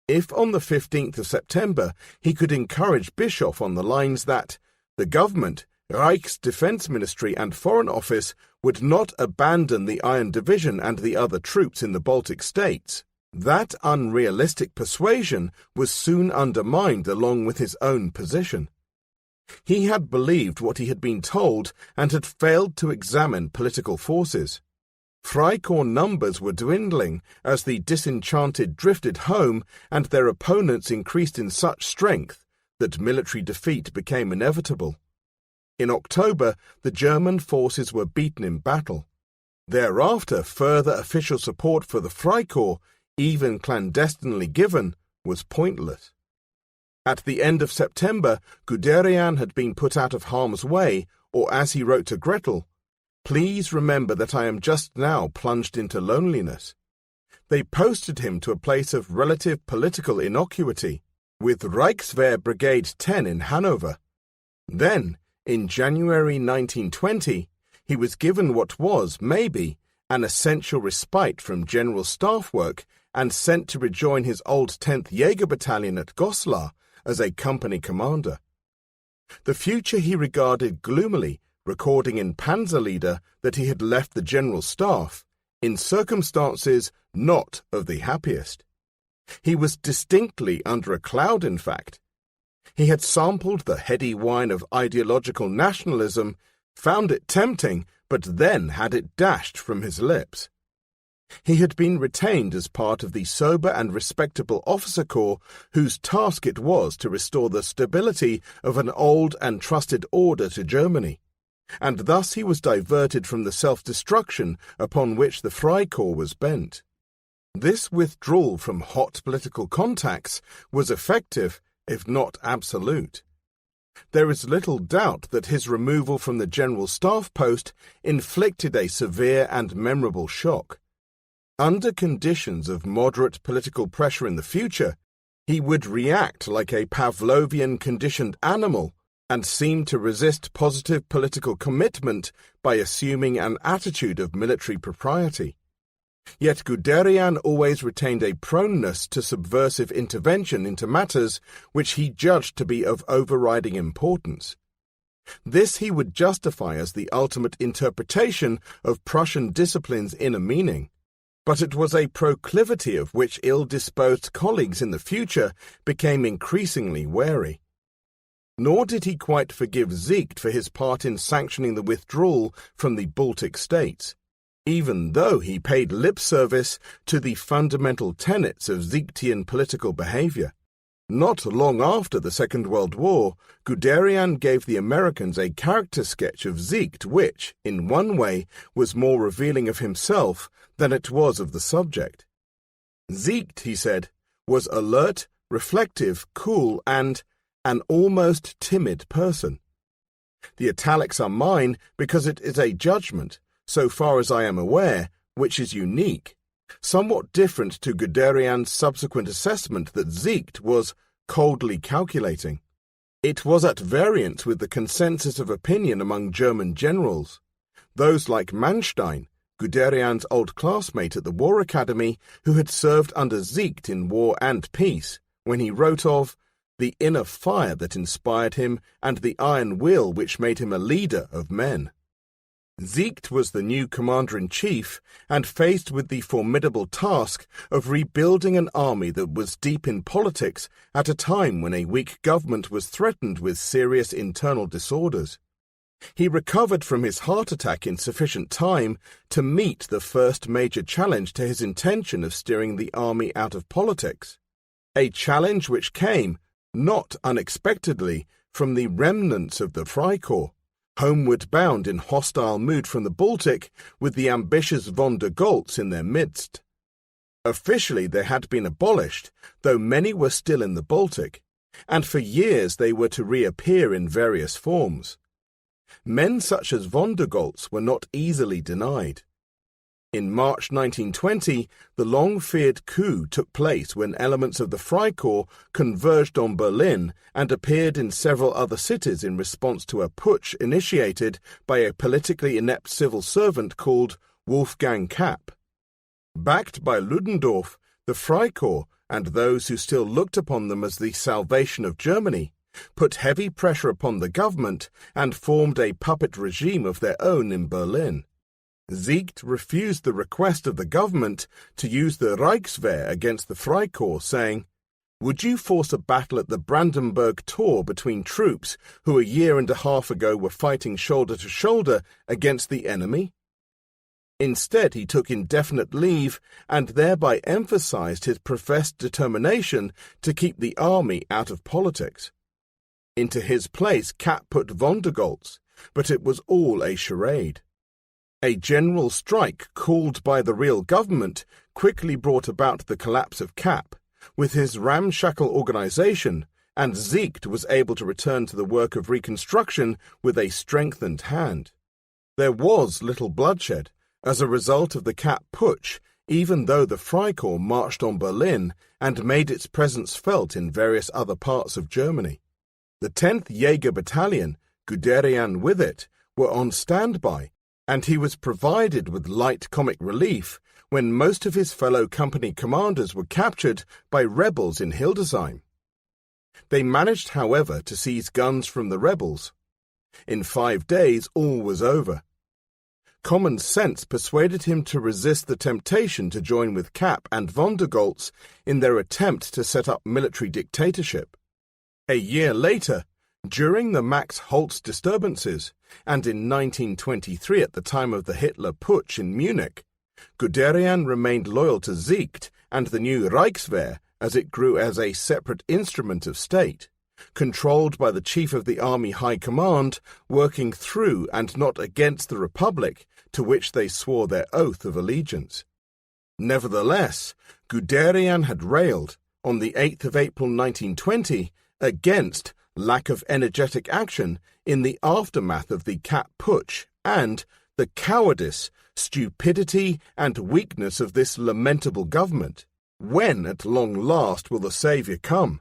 If on the 15th of September he could encourage Bischoff on the lines that the government, Reich's Defense Ministry and Foreign Office would not abandon the Iron Division and the other troops in the Baltic states, that unrealistic persuasion was soon undermined along with his own position. He had believed what he had been told and had failed to examine political forces. Freikorps numbers were dwindling as the disenchanted drifted home and their opponents increased in such strength that military defeat became inevitable. In October, the German forces were beaten in battle. Thereafter, further official support for the Freikorps, even clandestinely given, was pointless. At the end of September, Guderian had been put out of harm's way, or as he wrote to Gretel, "Please remember that I am just now plunged into loneliness." They posted him to a place of relative political innocuity, with Reichswehr Brigade 10 in Hanover. Then, in January 1920, he was given what was, maybe, an essential respite from general staff work and sent to rejoin his old 10th Jaeger Battalion at Goslar as a company commander. The future he regarded gloomily, recording in Panzerlieder that he had left the general staff, in circumstances not of the happiest. He was distinctly under a cloud, in fact. He had sampled the heady wine of ideological nationalism, found it tempting, but then had it dashed from his lips. He had been retained as part of the sober and respectable officer corps whose task it was to restore the stability of an old and trusted order to Germany, and thus he was diverted from the self-destruction upon which the Freikorps was bent. This withdrawal from hot political contacts was effective, if not absolute. There is little doubt that his removal from the general staff post inflicted a severe and memorable shock. Under conditions of moderate political pressure in the future, he would react like a Pavlovian conditioned animal and seem to resist positive political commitment by assuming an attitude of military propriety. Yet Guderian always retained a proneness to subversive intervention into matters which he judged to be of overriding importance. This he would justify as the ultimate interpretation of Prussian discipline's inner meaning. But it was a proclivity of which ill-disposed colleagues in the future became increasingly wary. Nor did he quite forgive Siegt for his part in sanctioning the withdrawal from the Baltic states, even though he paid lip service to the fundamental tenets of Siegtian political behavior. Not long after the Second World War, Guderian gave the Americans a character sketch of Siegt which, in one way, was more revealing of himself than it was of the subject. Siegt, he said, was alert, reflective, cool, and an almost timid person. The italics are mine because it is a judgment, so far as I am aware, which is unique, somewhat different to Guderian's subsequent assessment that Siegt was coldly calculating. It was at variance with the consensus of opinion among German generals. Those like Manstein, Guderian's old classmate at the War Academy, who had served under Siegt in war and peace, when he wrote of the inner fire that inspired him and the iron will which made him a leader of men. Siegt was the new commander-in-chief and faced with the formidable task of rebuilding an army that was deep in politics at a time when a weak government was threatened with serious internal disorders. He recovered from his heart attack in sufficient time to meet the first major challenge to his intention of steering the army out of politics, a challenge which came, not unexpectedly, from the remnants of the Freikorps, homeward bound in hostile mood from the Baltic, with the ambitious von der Goltz in their midst. Officially they had been abolished, though many were still in the Baltic, and for years they were to reappear in various forms. Men such as von der Goltz were not easily denied. In March 1920, the long-feared coup took place when elements of the Freikorps converged on Berlin and appeared in several other cities in response to a putsch initiated by a politically inept civil servant called Wolfgang Kapp. Backed by Ludendorff, the Freikorps, and those who still looked upon them as the salvation of Germany, put heavy pressure upon the government and formed a puppet regime of their own in Berlin. Siegt refused the request of the government to use the Reichswehr against the Freikorps, saying, "Would you force a battle at the Brandenburg Tor between troops who a year and a half ago were fighting shoulder to shoulder against the enemy?" Instead, he took indefinite leave and thereby emphasized his professed determination to keep the army out of politics. Into his place Kapp put von der Goltz, but it was all a charade. A general strike called by the real government quickly brought about the collapse of Kapp, with his ramshackle organization, and Siegt was able to return to the work of reconstruction with a strengthened hand. There was little bloodshed as a result of the Kapp putsch, even though the Freikorps marched on Berlin and made its presence felt in various other parts of Germany. The 10th Jaeger Battalion, Guderian with it, were on standby, and he was provided with light comic relief when most of his fellow company commanders were captured by rebels in Hildesheim. They managed, however, to seize guns from the rebels. In 5 days all was over. Common sense persuaded him to resist the temptation to join with Kapp and von der Goltz in their attempt to set up military dictatorship. A year later, during the Max-Holtz disturbances, and in 1923 at the time of the Hitler putsch in Munich, Guderian remained loyal to Siegt and the new Reichswehr as it grew as a separate instrument of state, controlled by the Chief of the Army High Command, working through and not against the Republic to which they swore their oath of allegiance. Nevertheless, Guderian had railed, on the 8th of April 1920, against lack of energetic action in the aftermath of the Kapp putsch and the cowardice, stupidity, and weakness of this lamentable government. When, at long last, will the saviour come?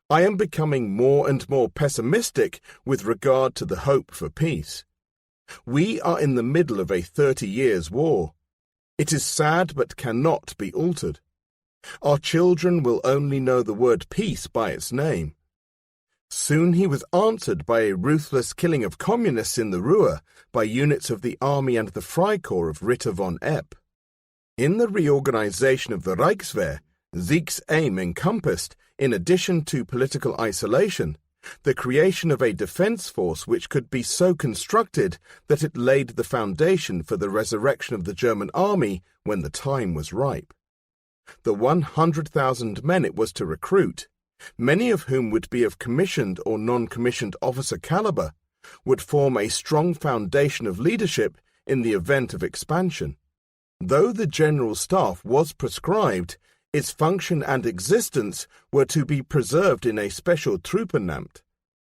I am becoming more and more pessimistic with regard to the hope for peace. We are in the middle of a 30 years' war. It is sad but cannot be altered. Our children will only know the word peace by its name. Soon he was answered by a ruthless killing of communists in the Ruhr by units of the army and the Freikorps of Ritter von Epp. In the reorganization of the Reichswehr, Siegt's aim encompassed, in addition to political isolation, the creation of a defense force which could be so constructed that it laid the foundation for the resurrection of the German army when the time was ripe. The 100,000 men it was to recruit, many of whom would be of commissioned or non-commissioned officer caliber, would form a strong foundation of leadership in the event of expansion. Though the General Staff was prescribed, its function and existence were to be preserved in a special Truppenamt,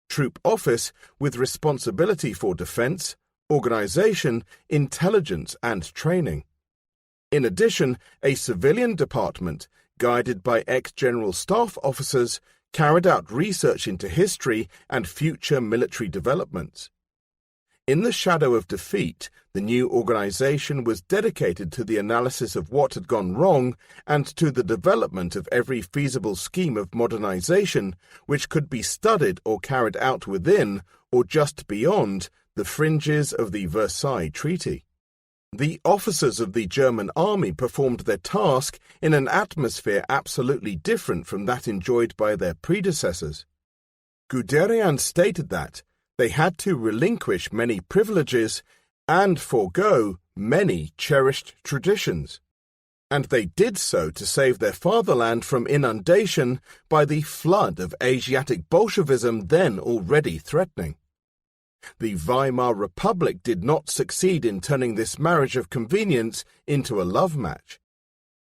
troop office with responsibility for defense, organization, intelligence, and training. In addition, a civilian department, guided by ex-General Staff officers, carried out research into history and future military developments. In the shadow of defeat, the new organization was dedicated to the analysis of what had gone wrong and to the development of every feasible scheme of modernization which could be studied or carried out within, or just beyond, the fringes of the Versailles Treaty. The officers of the German army performed their task in an atmosphere absolutely different from that enjoyed by their predecessors. Guderian stated that they had to relinquish many privileges and forego many cherished traditions, and they did so to save their fatherland from inundation by the flood of Asiatic Bolshevism then already threatening. The Weimar Republic did not succeed in turning this marriage of convenience into a love match.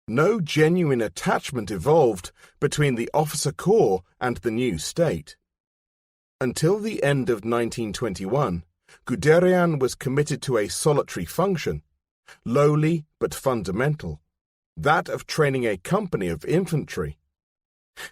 No genuine attachment evolved between the officer corps and the new state. Until the end of 1921, Guderian was committed to a solitary function, lowly but fundamental, that of training a company of infantry.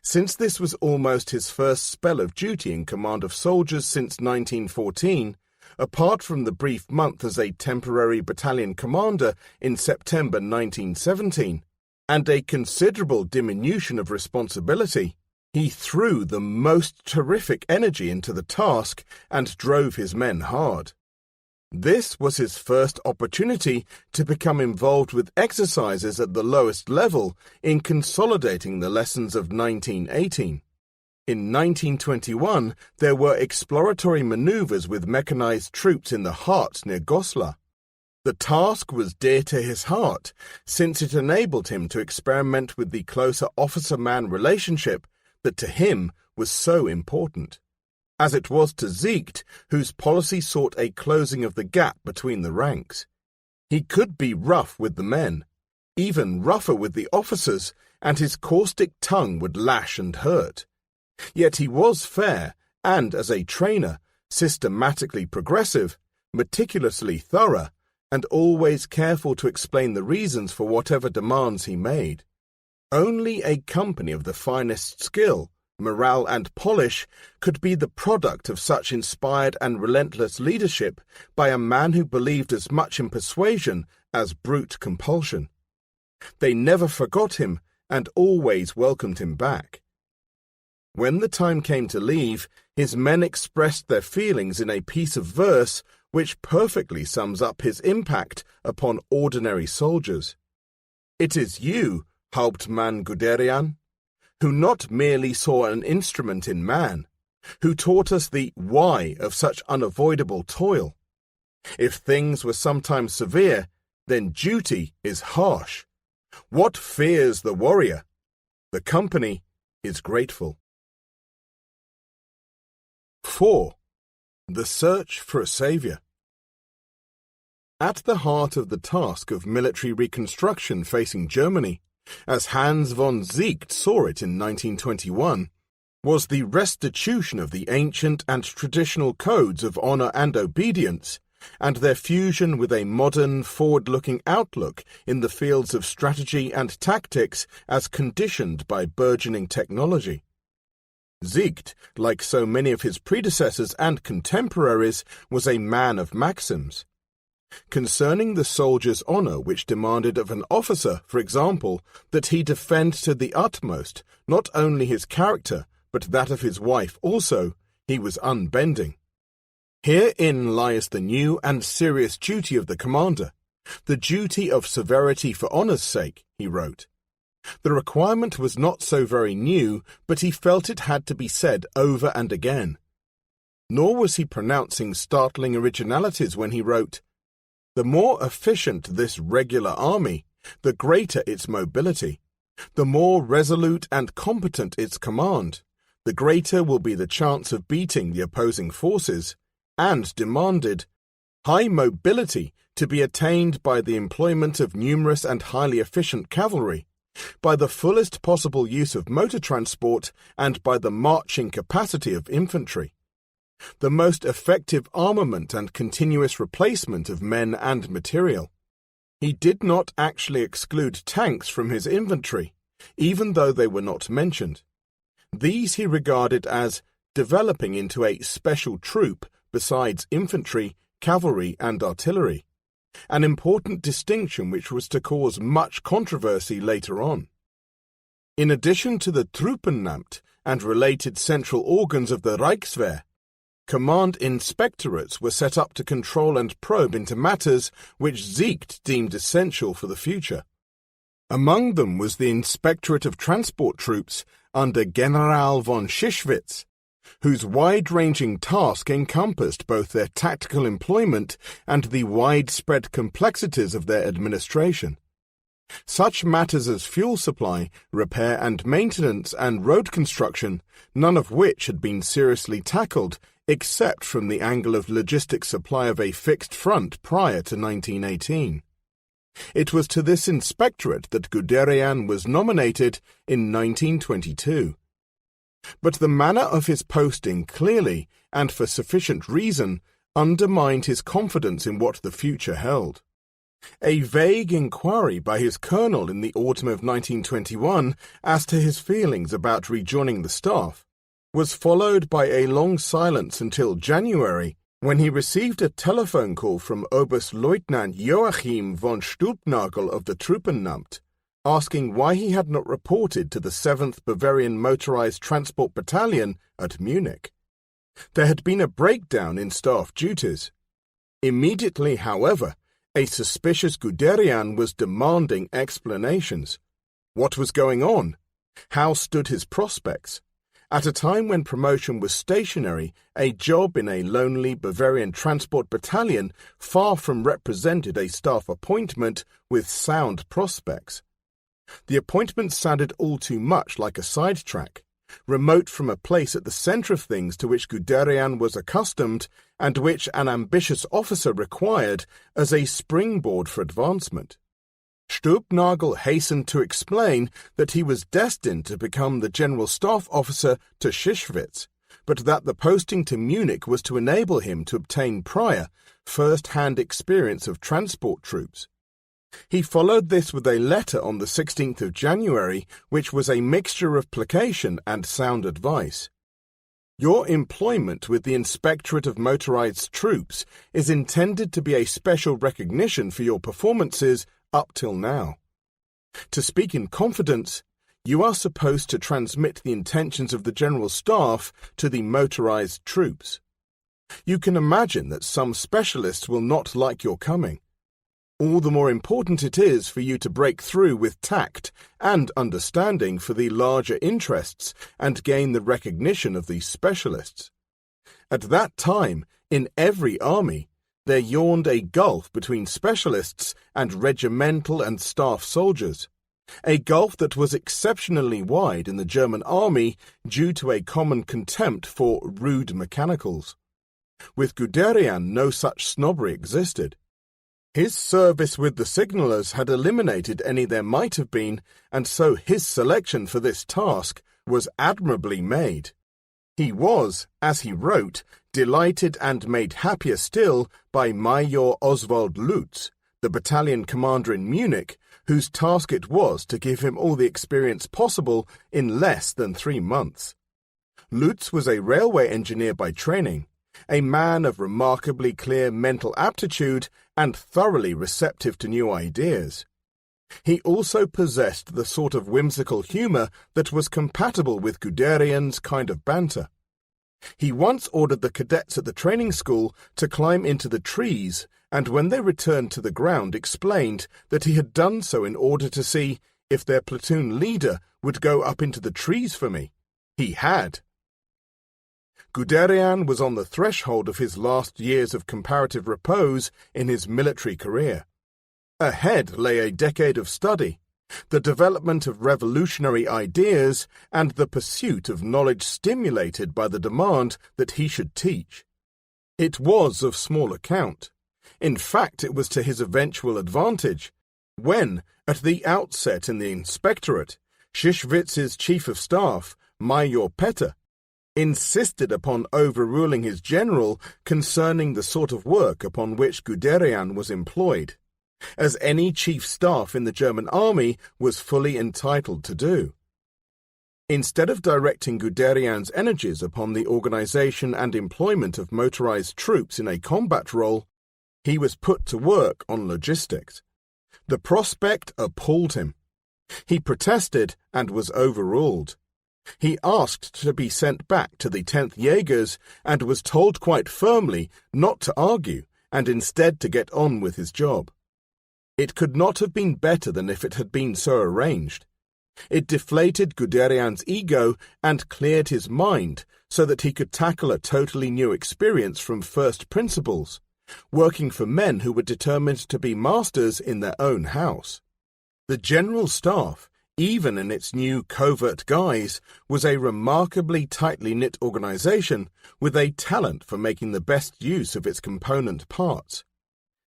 Since this was almost his first spell of duty in command of soldiers since 1914, apart from the brief month as a temporary battalion commander in September 1917, and a considerable diminution of responsibility, he threw the most terrific energy into the task and drove his men hard. This was his first opportunity to become involved with exercises at the lowest level in consolidating the lessons of 1918. In 1921, there were exploratory maneuvers with mechanized troops in the Harz near Goslar. The task was dear to his heart, since it enabled him to experiment with the closer officer-man relationship that to him was so important, as it was to Zicht, whose policy sought a closing of the gap between the ranks. He could be rough with the men, even rougher with the officers, and his caustic tongue would lash and hurt. Yet he was fair, and as a trainer, systematically progressive, meticulously thorough, and always careful to explain the reasons for whatever demands he made. Only a company of the finest skill, morale and polish could be the product of such inspired and relentless leadership by a man who believed as much in persuasion as brute compulsion. They never forgot him and always welcomed him back. When the time came to leave, his men expressed their feelings in a piece of verse which perfectly sums up his impact upon ordinary soldiers. It is you, Hauptmann Guderian, who not merely saw an instrument in man, who taught us the why of such unavoidable toil. If things were sometimes severe, then duty is harsh. What fears the warrior? The company is grateful. 4. The search for a savior. At the heart of the task of military reconstruction facing Germany, as Hans von Ziegt saw it in 1921, was the restitution of the ancient and traditional codes of honor and obedience, and their fusion with a modern, forward-looking outlook in the fields of strategy and tactics as conditioned by burgeoning technology. Ziegt, like so many of his predecessors and contemporaries, was a man of maxims. Concerning the soldier's honor which demanded of an officer, for example, that he defend to the utmost not only his character, but that of his wife also, he was unbending. Herein lies the new and serious duty of the commander, the duty of severity for honor's sake, he wrote. The requirement was not so very new, but he felt it had to be said over and again. Nor was he pronouncing startling originalities when he wrote, "The more efficient this regular army, the greater its mobility. The more resolute and competent its command, the greater will be the chance of beating the opposing forces, and demanded high mobility to be attained by the employment of numerous and highly efficient cavalry, by the fullest possible use of motor transport, and by the marching capacity of infantry. The most effective armament and continuous replacement of men and material." He did not actually exclude tanks from his inventory, even though they were not mentioned. These he regarded as developing into a special troop besides infantry, cavalry, and artillery, an important distinction which was to cause much controversy later on. In addition to the Truppenamt and related central organs of the Reichswehr, command inspectorates were set up to control and probe into matters which Ziegt deemed essential for the future. Among them was the Inspectorate of Transport Troops under General von Schischwitz, whose wide-ranging task encompassed both their tactical employment and the widespread complexities of their administration. Such matters as fuel supply, repair and maintenance, and road construction, none of which had been seriously tackled except from the angle of logistic supply of a fixed front prior to 1918. It was to this inspectorate that Guderian was nominated in 1922. But the manner of his posting clearly, and for sufficient reason, undermined his confidence in what the future held. A vague inquiry by his colonel in the autumn of 1921 as to his feelings about rejoining the staff was followed by a long silence until January, when he received a telephone call from Oberstleutnant Joachim von Stulpnagel of the Truppenamt, asking why he had not reported to the 7th Bavarian Motorized Transport Battalion at Munich. There had been a breakdown in staff duties. Immediately, however, a suspicious Guderian was demanding explanations. What was going on? How stood his prospects? At a time when promotion was stationary, a job in a lonely Bavarian transport battalion far from represented a staff appointment with sound prospects. The appointment sounded all too much like a sidetrack, remote from a place at the centre of things to which Guderian was accustomed and which an ambitious officer required as a springboard for advancement. Stulpnagel hastened to explain that he was destined to become the General Staff Officer to Schleswig, but that the posting to Munich was to enable him to obtain prior, first-hand experience of transport troops. He followed this with a letter on the 16th of January, which was a mixture of placation and sound advice. Your employment with the Inspectorate of Motorized Troops is intended to be a special recognition for your performances up till now. To speak in confidence, you are supposed to transmit the intentions of the General Staff to the motorized troops. You can imagine that some specialists will not like your coming. All the more important it is for you to break through with tact and understanding for the larger interests and gain the recognition of these specialists. At that time, in every army, there yawned a gulf between specialists and regimental and staff soldiers, a gulf that was exceptionally wide in the German army due to a common contempt for rude mechanicals. With Guderian, no such snobbery existed. His service with the signallers had eliminated any there might have been, and so his selection for this task was admirably made. He was, as he wrote, delighted and made happier still by Major Oswald Lutz, the battalion commander in Munich, whose task it was to give him all the experience possible in less than 3 months. Lutz was a railway engineer by training, a man of remarkably clear mental aptitude and thoroughly receptive to new ideas. He also possessed the sort of whimsical humour that was compatible with Guderian's kind of banter. He once ordered the cadets at the training school to climb into the trees, and when they returned to the ground explained that he had done so in order to see if their platoon leader would go up into the trees for me. He had. Guderian was on the threshold of his last years of comparative repose in his military career. Ahead lay a decade of study, the development of revolutionary ideas, and the pursuit of knowledge stimulated by the demand that he should teach. It was of small account. In fact, it was to his eventual advantage, when, at the outset in the inspectorate, Schleswig's chief of staff, Major Petter, insisted upon overruling his general concerning the sort of work upon which Guderian was employed, as any chief staff in the German army was fully entitled to do. Instead of directing Guderian's energies upon the organization and employment of motorized troops in a combat role, he was put to work on logistics. The prospect appalled him. He protested and was overruled. He asked to be sent back to the 10th Jaegers and was told quite firmly not to argue and instead to get on with his job. It could not have been better than if it had been so arranged. It deflated Guderian's ego and cleared his mind so that he could tackle a totally new experience from first principles, working for men who were determined to be masters in their own house. The General Staff, even in its new covert guise, was a remarkably tightly knit organization with a talent for making the best use of its component parts.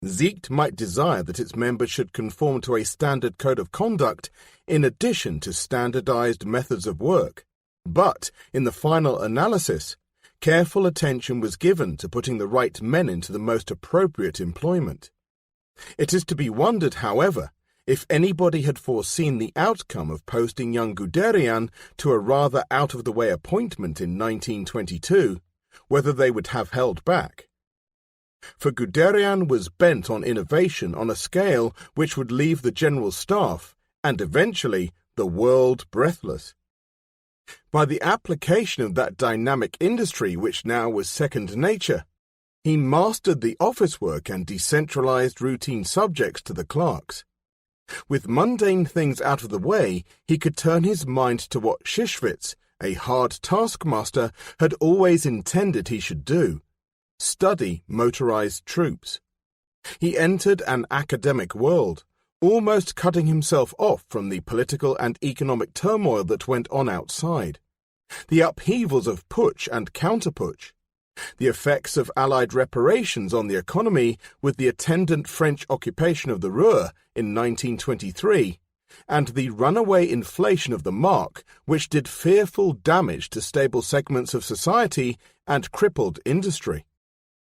Siegt might desire that its members should conform to a standard code of conduct in addition to standardized methods of work, but, in the final analysis, careful attention was given to putting the right men into the most appropriate employment. It is to be wondered, however, if anybody had foreseen the outcome of posting young Guderian to a rather out-of-the-way appointment in 1922, whether they would have held back. For Guderian was bent on innovation on a scale which would leave the General Staff, and eventually the world, breathless. By the application of that dynamic industry which now was second nature, he mastered the office work and decentralized routine subjects to the clerks. With mundane things out of the way, he could turn his mind to what Schiswitz, a hard taskmaster, had always intended he should do: study motorized troops. He entered an academic world, almost cutting himself off from the political and economic turmoil that went on outside, the upheavals of putsch and counter-putsch, the effects of Allied reparations on the economy with the attendant French occupation of the Ruhr in 1923, and the runaway inflation of the mark, which did fearful damage to stable segments of society and crippled industry.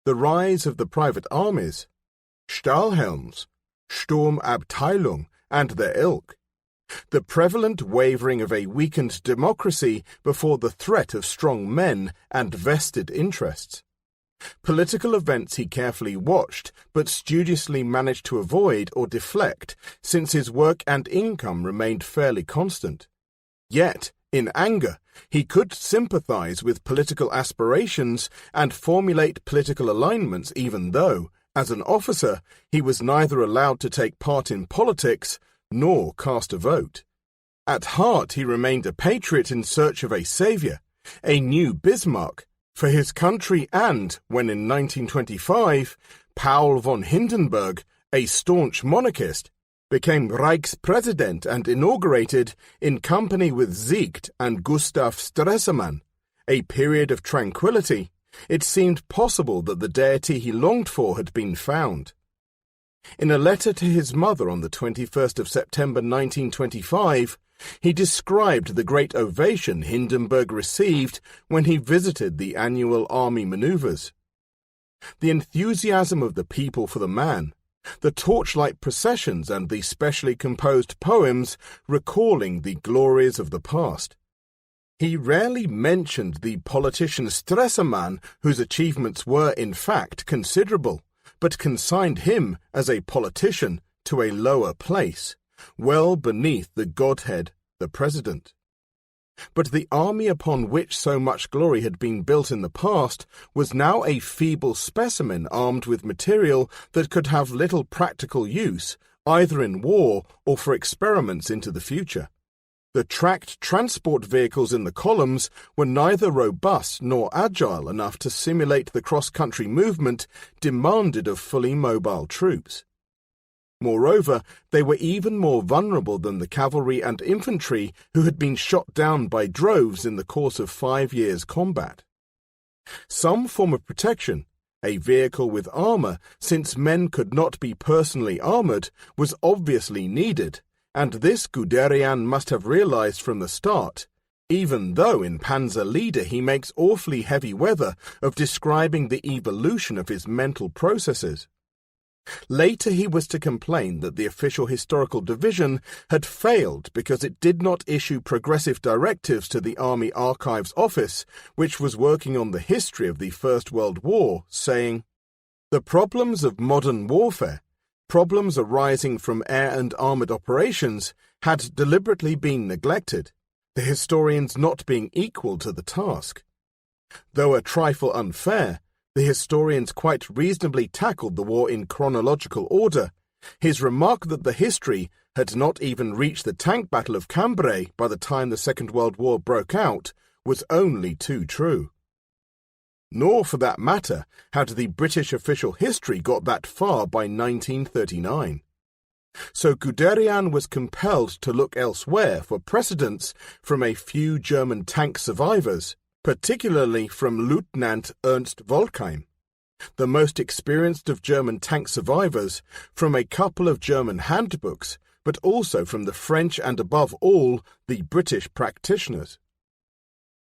The rise of the private armies, Stahlhelms, Sturmabteilung, and their ilk, the prevalent wavering of a weakened democracy before the threat of strong men and vested interests. Political events he carefully watched, but studiously managed to avoid or deflect, since his work and income remained fairly constant. Yet, in anger, he could sympathize with political aspirations and formulate political alignments even though, as an officer, he was neither allowed to take part in politics nor cast a vote. At heart he remained a patriot in search of a saviour, a new Bismarck, for his country, and, when in 1925, Paul von Hindenburg, a staunch monarchist, became Reichspräsident and inaugurated, in company with Siegt and Gustav Stresemann, a period of tranquillity, it seemed possible that the deity he longed for had been found. In a letter to his mother on the 21st of September 1925, he described the great ovation Hindenburg received when he visited the annual army maneuvers. The enthusiasm of the people for the man, the torchlight processions and the specially composed poems recalling the glories of the past. He rarely mentioned the politician Stresemann, whose achievements were, in fact, considerable, but consigned him, as a politician, to a lower place, well beneath the godhead, the president. But the army upon which so much glory had been built in the past was now a feeble specimen armed with material that could have little practical use, either in war or for experiments into the future. The tracked transport vehicles in the columns were neither robust nor agile enough to simulate the cross-country movement demanded of fully mobile troops. Moreover, they were even more vulnerable than the cavalry and infantry who had been shot down by droves in the course of 5 years' combat. Some form of protection, a vehicle with armour, since men could not be personally armoured, was obviously needed, and this Guderian must have realized from the start, even though in Panzer Leader he makes awfully heavy weather of describing the evolution of his mental processes. Later he was to complain that the official historical division had failed because it did not issue progressive directives to the Army Archives Office, which was working on the history of the First World War, saying, "The problems of modern warfare, problems arising from air and armoured operations, had deliberately been neglected, the historians not being equal to the task. Though a trifle unfair, the historians quite reasonably tackled the war in chronological order. His remark that the history had not even reached the tank battle of Cambrai by the time the Second World War broke out was only too true. Nor, for that matter, had the British official history got that far by 1939. So Guderian was compelled to look elsewhere for precedents from a few German tank survivors, particularly from Lieutenant Ernst Volkheim, the most experienced of German tank survivors, from a couple of German handbooks, but also from the French and, above all, the British practitioners.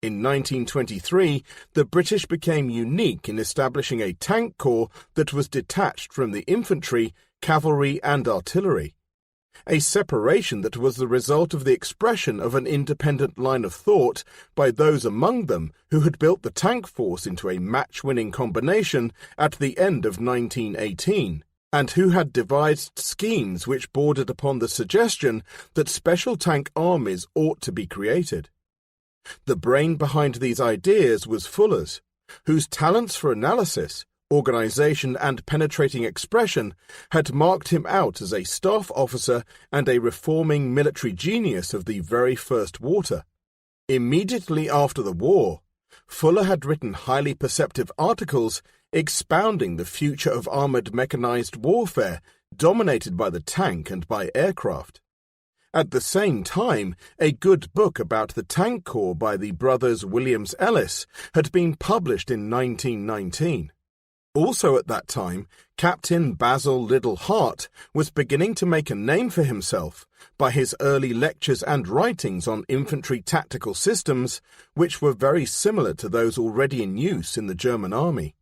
In 1923, the British became unique in establishing a tank corps that was detached from the infantry cavalry and artillery, a separation that was the result of the expression of an independent line of thought by those among them who had built the tank force into a match-winning combination at the end of 1918, and who had devised schemes which bordered upon the suggestion that special tank armies ought to be created. The brain behind these ideas was Fuller's, whose talents for analysis, organization and penetrating expression had marked him out as a staff officer and a reforming military genius of the very first water. Immediately after the war, Fuller had written highly perceptive articles expounding the future of armored mechanized warfare dominated by the tank and by aircraft. At the same time, a good book about the Tank Corps by the brothers Williams Ellis had been published in 1919. Also at that time, Captain Basil Liddell Hart was beginning to make a name for himself by his early lectures and writings on infantry tactical systems, which were very similar to those already in use in the German army.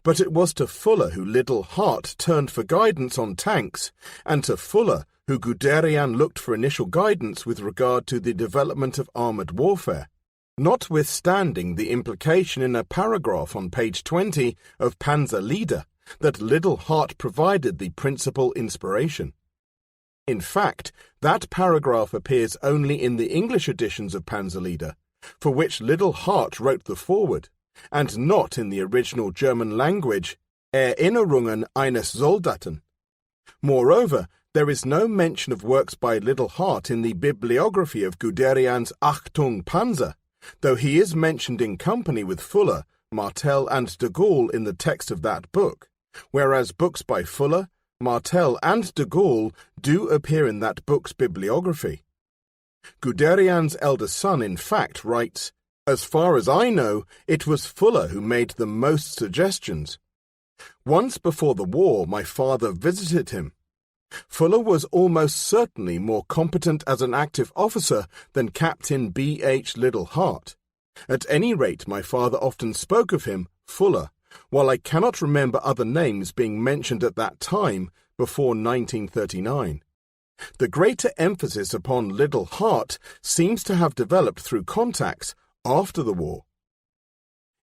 But it was to Fuller who Liddell Hart turned for guidance on tanks, and to Fuller who Guderian looked for initial guidance with regard to the development of armoured warfare, notwithstanding the implication in a paragraph on page 20 of Panzer Leader that Liddell Hart provided the principal inspiration. In fact, that paragraph appears only in the English editions of Panzer Leader, for which Liddell Hart wrote the foreword, and not in the original German language, Erinnerungen eines Soldaten. Moreover, there is no mention of works by Liddell Hart in the bibliography of Guderian's Achtung Panzer, though he is mentioned in company with Fuller, Martel and de Gaulle in the text of that book, whereas books by Fuller, Martel and de Gaulle do appear in that book's bibliography. Guderian's elder son, in fact, writes, "As far as I know, it was Fuller who made the most suggestions. Once before the war, my father visited him. Fuller was almost certainly more competent as an active officer than Captain B. H. Liddell Hart. At any rate, my father often spoke of him, Fuller, while I cannot remember other names being mentioned at that time before 1939. The greater emphasis upon Liddell Hart seems to have developed through contacts after the war.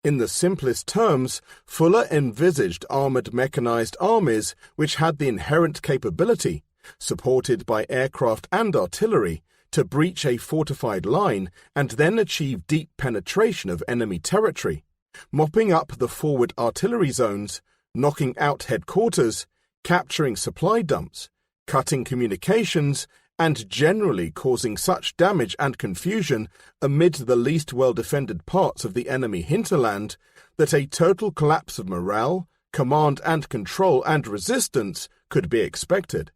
In the simplest terms, Fuller envisaged armoured mechanized armies which had the inherent capability, supported by aircraft and artillery, to breach a fortified line and then achieve deep penetration of enemy territory, mopping up the forward artillery zones, knocking out headquarters, capturing supply dumps, cutting communications, and generally causing such damage and confusion amid the least well-defended parts of the enemy hinterland that a total collapse of morale, command and control and resistance could be expected.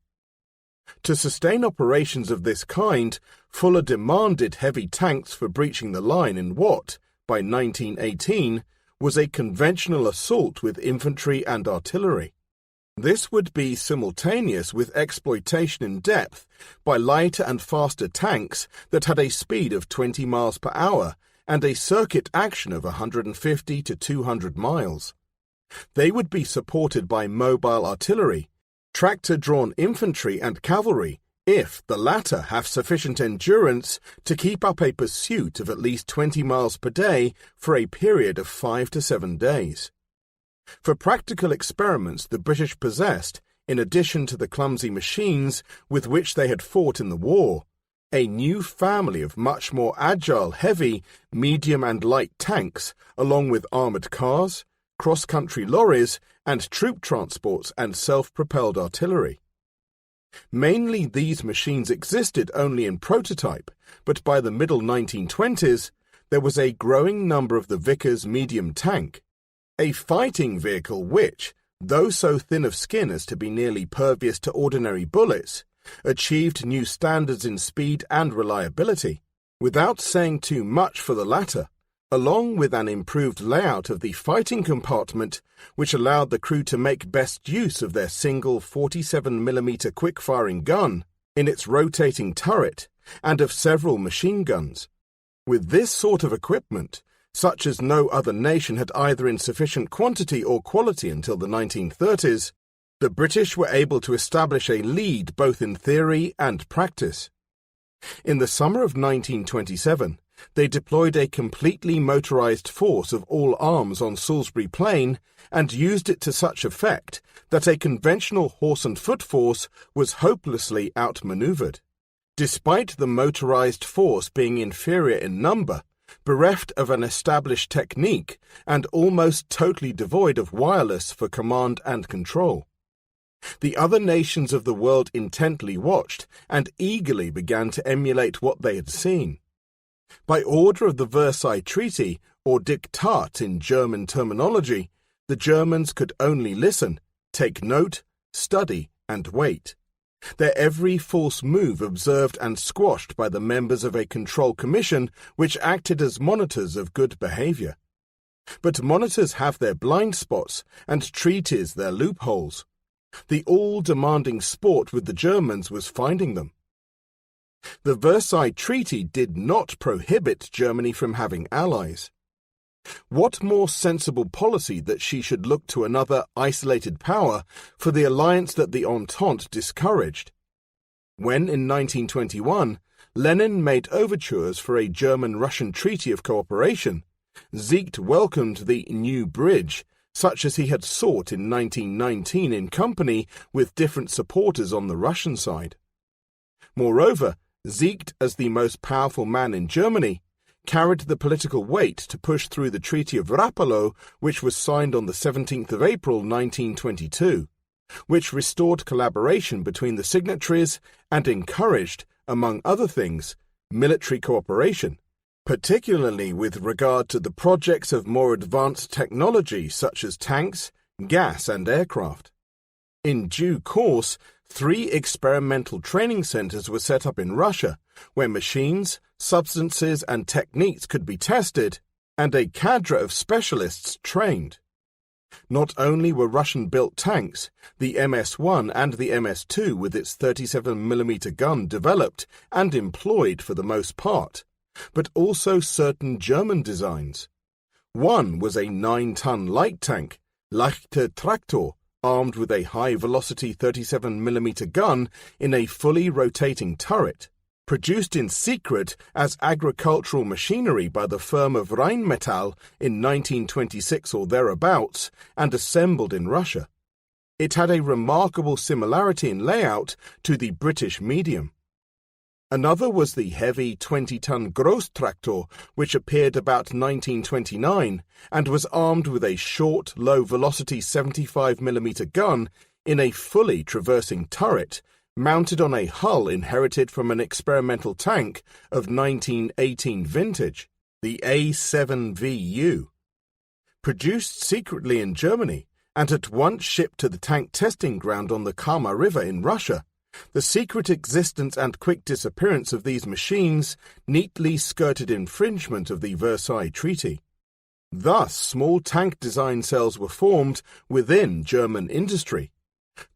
To sustain operations of this kind, Fuller demanded heavy tanks for breaching the line in what, by 1918, was a conventional assault with infantry and artillery. This would be simultaneous with exploitation in depth by lighter and faster tanks that had a speed of 20 miles per hour and a circuit action of 150 to 200 miles. They would be supported by mobile artillery, tractor-drawn infantry and cavalry, if the latter have sufficient endurance to keep up a pursuit of at least 20 miles per day for a period of 5 to 7 days. For practical experiments the British possessed, in addition to the clumsy machines with which they had fought in the war, a new family of much more agile, heavy, medium and light tanks, along with armoured cars, cross-country lorries, and troop transports and self-propelled artillery. Mainly these machines existed only in prototype, but by the middle 1920s there was a growing number of the Vickers medium tank, a fighting vehicle which, though so thin of skin as to be nearly pervious to ordinary bullets, achieved new standards in speed and reliability, without saying too much for the latter, along with an improved layout of the fighting compartment which allowed the crew to make best use of their single 47mm quick-firing gun in its rotating turret and of several machine guns. With this sort of equipment, such as no other nation had either in sufficient quantity or quality until the 1930s, The British were able to establish a lead both in theory and practice. In the summer of 1927, they deployed a completely motorized force of all arms on Salisbury Plain and used it to such effect that a conventional horse and foot force was hopelessly outmaneuvered. Despite the motorized force being inferior in number, bereft of an established technique, and almost totally devoid of wireless for command and control. The other nations of the world intently watched and eagerly began to emulate what they had seen. By order of the Versailles Treaty, or Diktat in German terminology, the Germans could only listen, take note, study, and wait. Their every false move observed and squashed by the members of a control commission which acted as monitors of good behavior. But monitors have their blind spots and treaties their loopholes. The all-demanding sport with the Germans was finding them. The Versailles Treaty did not prohibit Germany from having allies. What more sensible policy that she should look to another isolated power for the alliance that the Entente discouraged? When, in 1921, Lenin made overtures for a German-Russian treaty of cooperation, Ziegt welcomed the new bridge, such as he had sought in 1919 in company with different supporters on the Russian side. Moreover, Ziegt, as the most powerful man in Germany, carried the political weight to push through the Treaty of Rapallo, which was signed on the 17th of April 1922, which restored collaboration between the signatories and encouraged, among other things, military cooperation, particularly with regard to the projects of more advanced technology such as tanks, gas, and aircraft. In due course, 3 experimental training centers were set up in Russia, where machines, substances, and techniques could be tested, and a cadre of specialists trained. Not only were Russian-built tanks, the MS-1 and the MS-2 with its 37mm gun developed and employed for the most part, but also certain German designs. One was a 9-ton light tank, Leichter Traktor, armed with a high-velocity 37mm gun in a fully rotating turret, produced in secret as agricultural machinery by the firm of Rheinmetall in 1926 or thereabouts, and assembled in Russia. It had a remarkable similarity in layout to the British medium. Another was the heavy 20-ton Großtraktor, which appeared about 1929 and was armed with a short, low-velocity 75mm gun in a fully traversing turret, mounted on a hull inherited from an experimental tank of 1918 vintage, the A7VU. Produced secretly in Germany and at once shipped to the tank testing ground on the Kama River in Russia, the secret existence and quick disappearance of these machines neatly skirted infringement of the Versailles Treaty. Thus, small tank design cells were formed within German industry.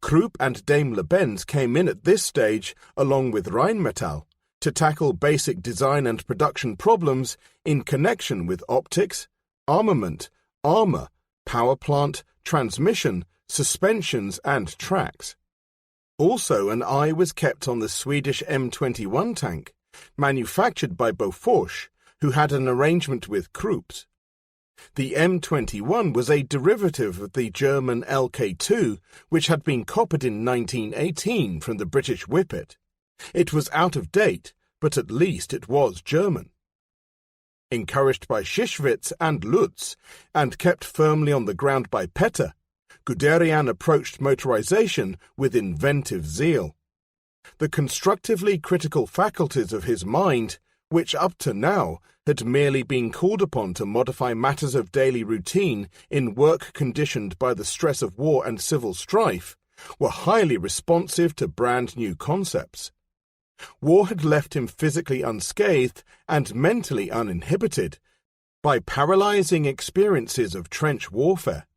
Krupp and Daimler-Benz came in at this stage, along with Rheinmetall, to tackle basic design and production problems in connection with optics, armament, armor, power plant, transmission, suspensions, and tracks. Also, an eye was kept on the Swedish M21 tank, manufactured by Bofors, who had an arrangement with Krupp's. The M21 was a derivative of the German LK2, which had been copied in 1918 from the British Whippet. It was out of date, but at least it was German. Encouraged by Schischwitz and Lutz, and kept firmly on the ground by Petter, Guderian approached motorization with inventive zeal. The constructively critical faculties of his mind, which up to now had merely been called upon to modify matters of daily routine in work conditioned by the stress of war and civil strife, were highly responsive to brand-new concepts. War had left him physically unscathed and mentally uninhibited by paralyzing experiences of trench warfare.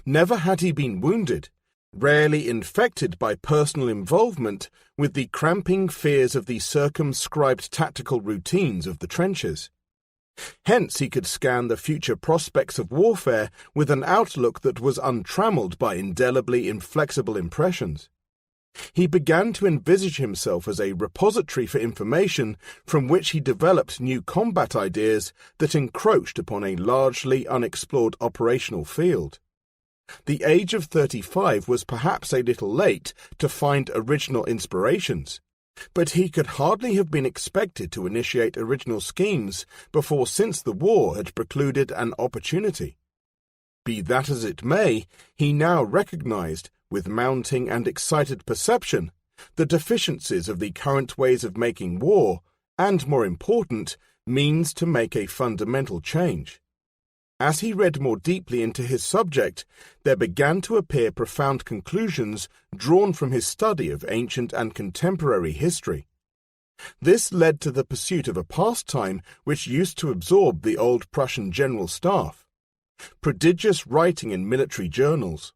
Never had he been wounded, rarely infected by personal involvement with the cramping fears of the circumscribed tactical routines of the trenches. Hence he could scan the future prospects of warfare with an outlook that was untrammeled by indelibly inflexible impressions. He began to envisage himself as a repository for information from which he developed new combat ideas that encroached upon a largely unexplored operational field. The age of 35 was perhaps a little late to find original inspirations, but he could hardly have been expected to initiate original schemes before, since the war had precluded an opportunity. Be that as it may, he now recognized, with mounting and excited perception, the deficiencies of the current ways of making war, and, more important, means to make a fundamental change. As he read more deeply into his subject, there began to appear profound conclusions drawn from his study of ancient and contemporary history. This led to the pursuit of a pastime which used to absorb the old Prussian general staff: prodigious writing in military journals.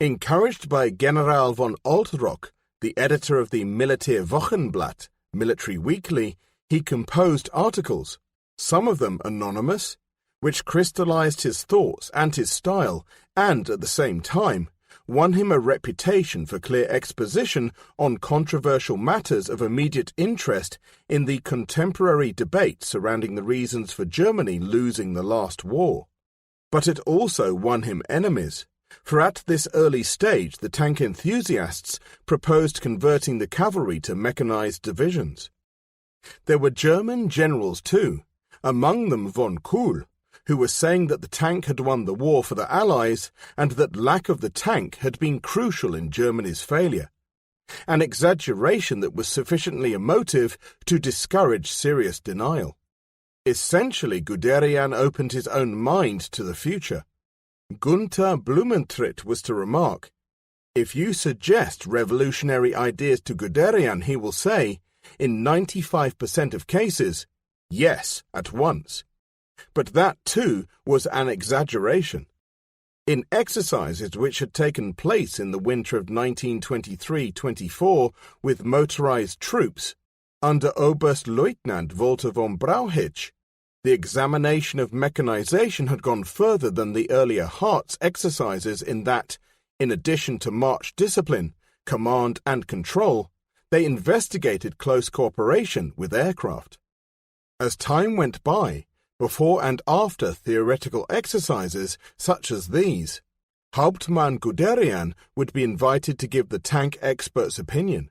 Encouraged by General von Altrock, the editor of the Militärwochenblatt, military weekly, he composed articles, some of them anonymous, which crystallized his thoughts and his style, and, at the same time, won him a reputation for clear exposition on controversial matters of immediate interest in the contemporary debate surrounding the reasons for Germany losing the last war. But it also won him enemies, for at this early stage the tank enthusiasts proposed converting the cavalry to mechanized divisions. There were German generals too, among them von Kuhl, who were saying that the tank had won the war for the Allies and that lack of the tank had been crucial in Germany's failure, an exaggeration that was sufficiently emotive to discourage serious denial. Essentially, Guderian opened his own mind to the future. Gunther Blumentritt was to remark, "If you suggest revolutionary ideas to Guderian, he will say, in 95% of cases, yes, at once." But that, too, was an exaggeration. In exercises which had taken place in the winter of 1923-24 with motorized troops, under Oberstleutnant Walter von Brauchitsch, the examination of mechanization had gone further than the earlier Harz exercises in that, in addition to march discipline, command and control, they investigated close cooperation with aircraft. As time went by, before and after theoretical exercises such as these, Hauptmann Guderian would be invited to give the tank expert's opinion,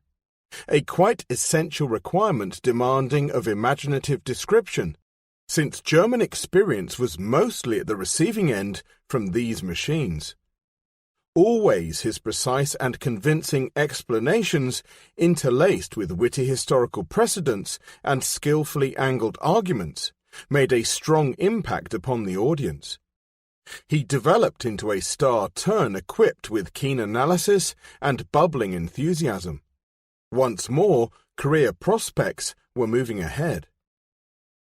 a quite essential requirement demanding of imaginative description, since German experience was mostly at the receiving end from these machines. Always his precise and convincing explanations, interlaced with witty historical precedents and skillfully angled arguments, made a strong impact upon the audience. He developed into a star turn equipped with keen analysis and bubbling enthusiasm. Once more, career prospects were moving ahead.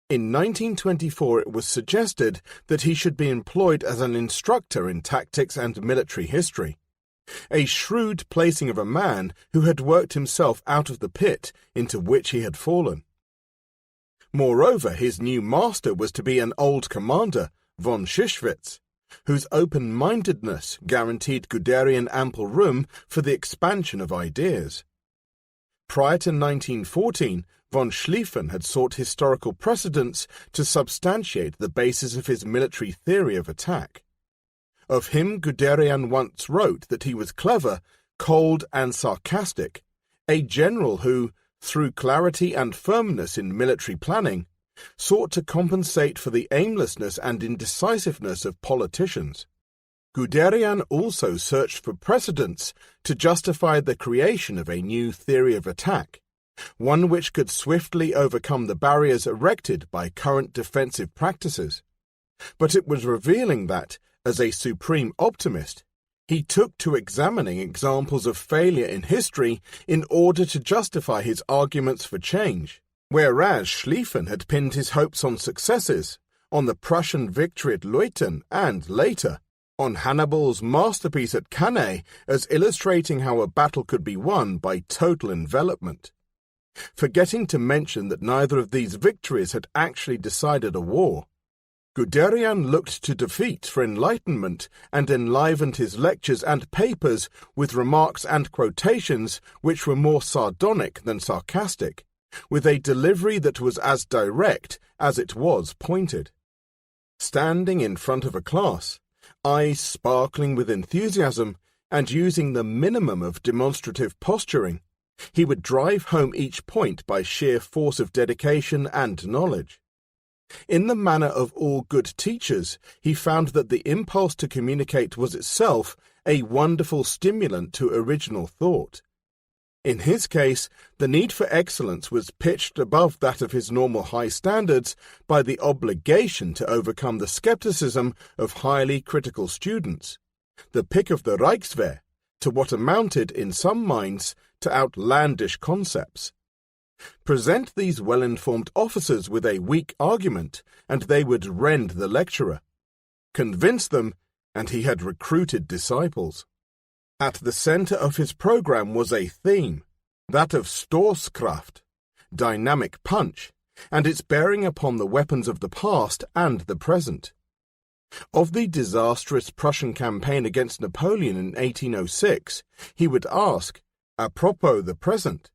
In 1924 it was suggested that he should be employed as an instructor in tactics and military history, a shrewd placing of a man who had worked himself out of the pit into which he had fallen. Moreover, his new master was to be an old commander, von Schischwitz, whose open-mindedness guaranteed Guderian ample room for the expansion of ideas. Prior to 1914, von Schlieffen had sought historical precedents to substantiate the basis of his military theory of attack. Of him Guderian once wrote that he was clever, cold and sarcastic, a general who, through clarity and firmness in military planning, sought to compensate for the aimlessness and indecisiveness of politicians. Guderian also searched for precedents to justify the creation of a new theory of attack, one which could swiftly overcome the barriers erected by current defensive practices. But it was revealing that, as a supreme optimist, he took to examining examples of failure in history in order to justify his arguments for change, whereas Schlieffen had pinned his hopes on successes, on the Prussian victory at Leuthen and, later, on Hannibal's masterpiece at Cannae as illustrating how a battle could be won by total envelopment. forgetting to mention that neither of these victories had actually decided a war. Guderian looked to defeat for enlightenment and enlivened his lectures and papers with remarks and quotations which were more sardonic than sarcastic, with a delivery that was as direct as it was pointed. Standing in front of a class, eyes sparkling with enthusiasm, and using the minimum of demonstrative posturing, he would drive home each point by sheer force of dedication and knowledge. In the manner of all good teachers, he found that the impulse to communicate was itself a wonderful stimulant to original thought. In his case, the need for excellence was pitched above that of his normal high standards by the obligation to overcome the skepticism of highly critical students, the pick of the Reichswehr, to what amounted, in some minds, to outlandish concepts. Present these well-informed officers with a weak argument, and they would rend the lecturer. Convince them, and he had recruited disciples. At the center of his program was a theme, that of Stoßkraft, dynamic punch, and its bearing upon the weapons of the past and the present. Of the disastrous Prussian campaign against Napoleon in 1806, he would ask, apropos the present,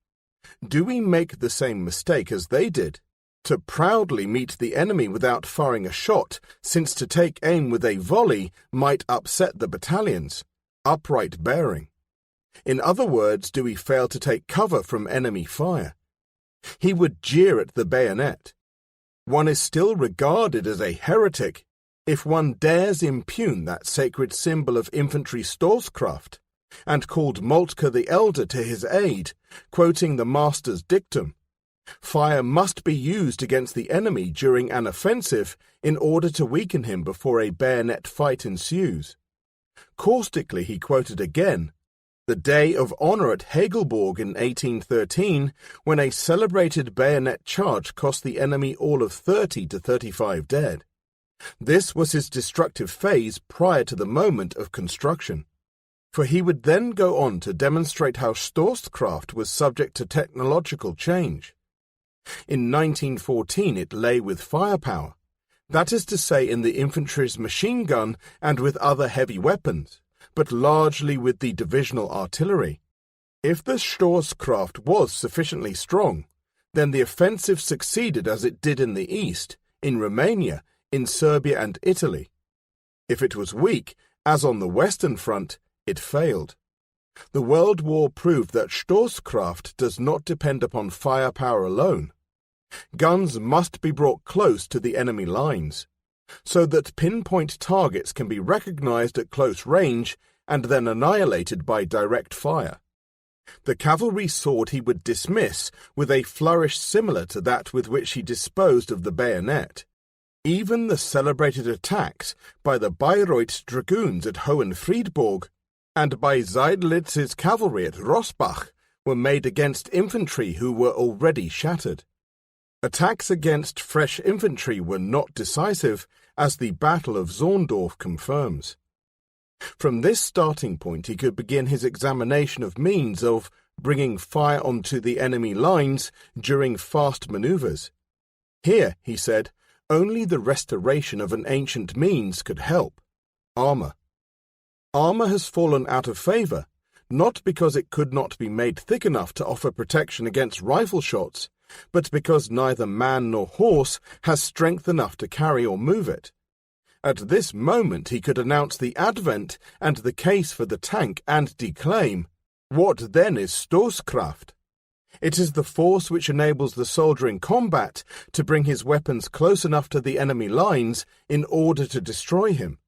do we make the same mistake as they did, to proudly meet the enemy without firing a shot, since to take aim with a volley might upset the battalions, upright bearing? In other words, do we fail to take cover from enemy fire? He would jeer at the bayonet. One is still regarded as a heretic if one dares impugn that sacred symbol of infantry Stoßkraft, and called Moltke the Elder to his aid, quoting the master's dictum, "Fire must be used against the enemy during an offensive in order to weaken him before a bayonet fight ensues." Caustically he quoted again the day of honor at Hegelborg in 1813, when a celebrated bayonet charge cost the enemy all of 30 to 35 dead. This was his destructive phase prior to the moment of construction, for he would then go on to demonstrate how Stoßkraft was subject to technological change. In 1914 it lay with firepower, that is to say in the infantry's machine gun and with other heavy weapons, but largely with the divisional artillery. If the Stoßkraft was sufficiently strong, then the offensive succeeded as it did in the East, in Romania, in Serbia and Italy. If it was weak, as on the Western Front, it failed. The World War proved that Stoßkraft does not depend upon firepower alone. Guns must be brought close to the enemy lines, so that pinpoint targets can be recognized at close range and then annihilated by direct fire. The cavalry sword he would dismiss with a flourish similar to that with which he disposed of the bayonet. Even the celebrated attacks by the Bayreuth dragoons at Hohenfriedburg and by Seydlitz's cavalry at Rossbach were made against infantry who were already shattered. Attacks against fresh infantry were not decisive, as the Battle of Zorndorf confirms. From this starting point he could begin his examination of means of bringing fire onto the enemy lines during fast maneuvers. Here, he said, only the restoration of an ancient means could help: armor. Armor has fallen out of favor, not because it could not be made thick enough to offer protection against rifle shots, but because neither man nor horse has strength enough to carry or move it. At this moment he could announce the advent and the case for the tank and declaim, "What then is Stoßkraft? It is the force which enables the soldier in combat to bring his weapons close enough to the enemy lines in order to destroy him.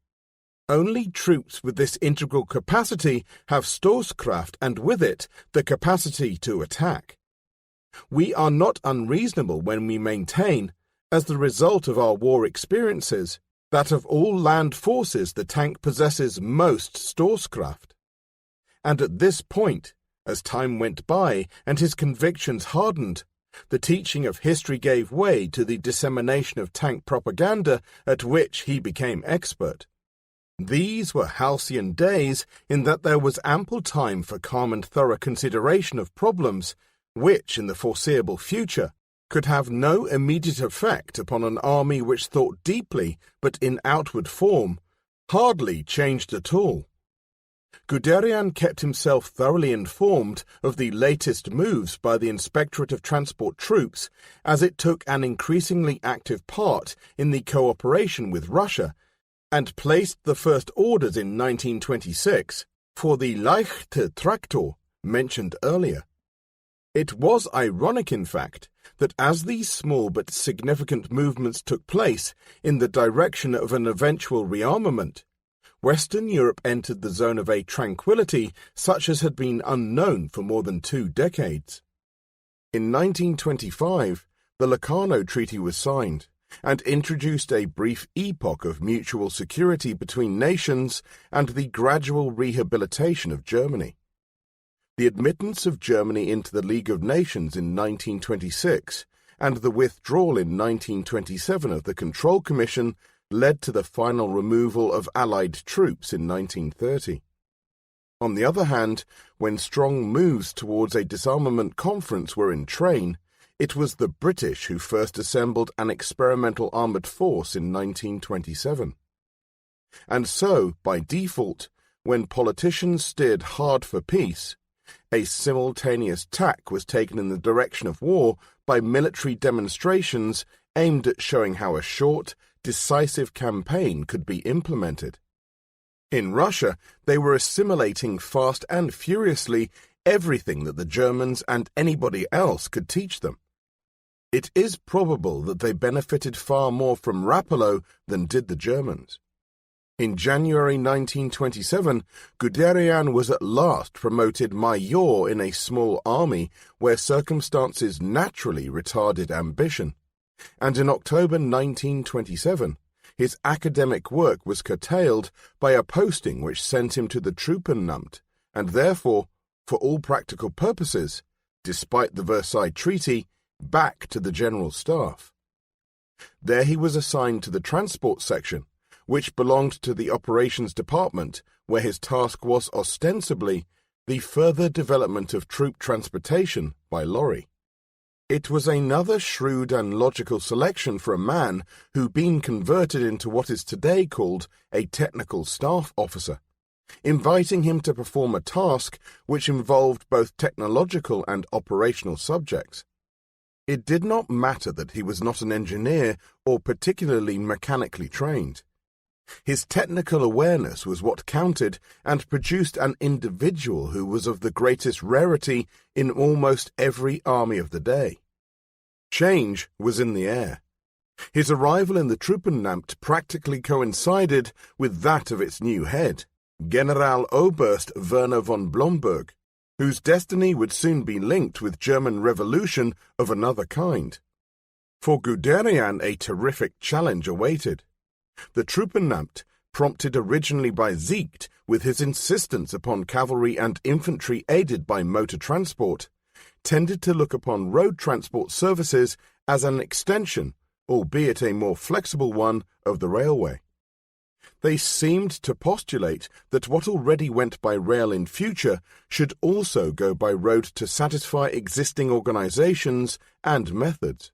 Only troops with this integral capacity have Stoßkraft, and with it the capacity to attack. We are not unreasonable when we maintain, as the result of our war experiences, that of all land forces the tank possesses most Stoßkraft." And at this point, as time went by and his convictions hardened, the teaching of history gave way to the dissemination of tank propaganda at which he became expert. These were halcyon days in that there was ample time for calm and thorough consideration of problems which in the foreseeable future could have no immediate effect upon an army which thought deeply but in outward form, hardly changed at all. Guderian kept himself thoroughly informed of the latest moves by the Inspectorate of Transport Troops as it took an increasingly active part in the cooperation with Russia, and placed the first orders in 1926 for the leichte Traktor mentioned earlier. It was ironic, in fact, that as these small but significant movements took place in the direction of an eventual rearmament, Western Europe entered the zone of a tranquility such as had been unknown for more than 2 decades. In 1925, the Locarno Treaty was signed and introduced a brief epoch of mutual security between nations and the gradual rehabilitation of Germany. The admittance of Germany into the League of Nations in 1926 and the withdrawal in 1927 of the Control Commission led to the final removal of Allied troops in 1930. On the other hand, when strong moves towards a disarmament conference were in train, it was the British who first assembled an experimental armoured force in 1927. And so, by default, when politicians steered hard for peace, a simultaneous tack was taken in the direction of war by military demonstrations aimed at showing how a short, decisive campaign could be implemented. In Russia, they were assimilating fast and furiously everything that the Germans and anybody else could teach them. It is probable that they benefited far more from Rapallo than did the Germans. In January 1927, Guderian was at last promoted major in a small army where circumstances naturally retarded ambition, and in October 1927, his academic work was curtailed by a posting which sent him to the Truppenamt, and therefore, for all practical purposes, despite the Versailles Treaty, back to the General Staff. There he was assigned to the Transport Section, which belonged to the Operations Department, where his task was ostensibly the further development of troop transportation by lorry. It was another shrewd and logical selection for a man who'd been converted into what is today called a technical staff officer, inviting him to perform a task which involved both technological and operational subjects. It did not matter that he was not an engineer or particularly mechanically trained. His technical awareness was what counted and produced an individual who was of the greatest rarity in almost every army of the day. Change was in the air. His arrival in the Truppenamt practically coincided with that of its new head, Generaloberst Werner von Blomberg, whose destiny would soon be linked with German revolution of another kind. For Guderian, a terrific challenge awaited. The Truppenamt, prompted originally by Siegt with his insistence upon cavalry and infantry aided by motor transport, tended to look upon road transport services as an extension, albeit a more flexible one, of the railway. They seemed to postulate that what already went by rail in future should also go by road to satisfy existing organizations and methods.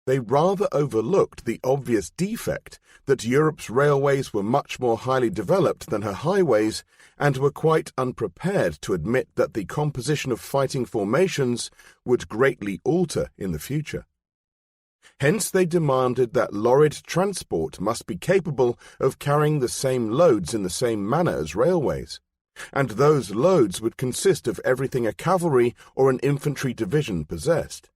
They rather overlooked the obvious defect that Europe's railways were much more highly developed than her highways and were quite unprepared to admit that the composition of fighting formations would greatly alter in the future. Hence they demanded that lorried transport must be capable of carrying the same loads in the same manner as railways, and those loads would consist of everything a cavalry or an infantry division possessed: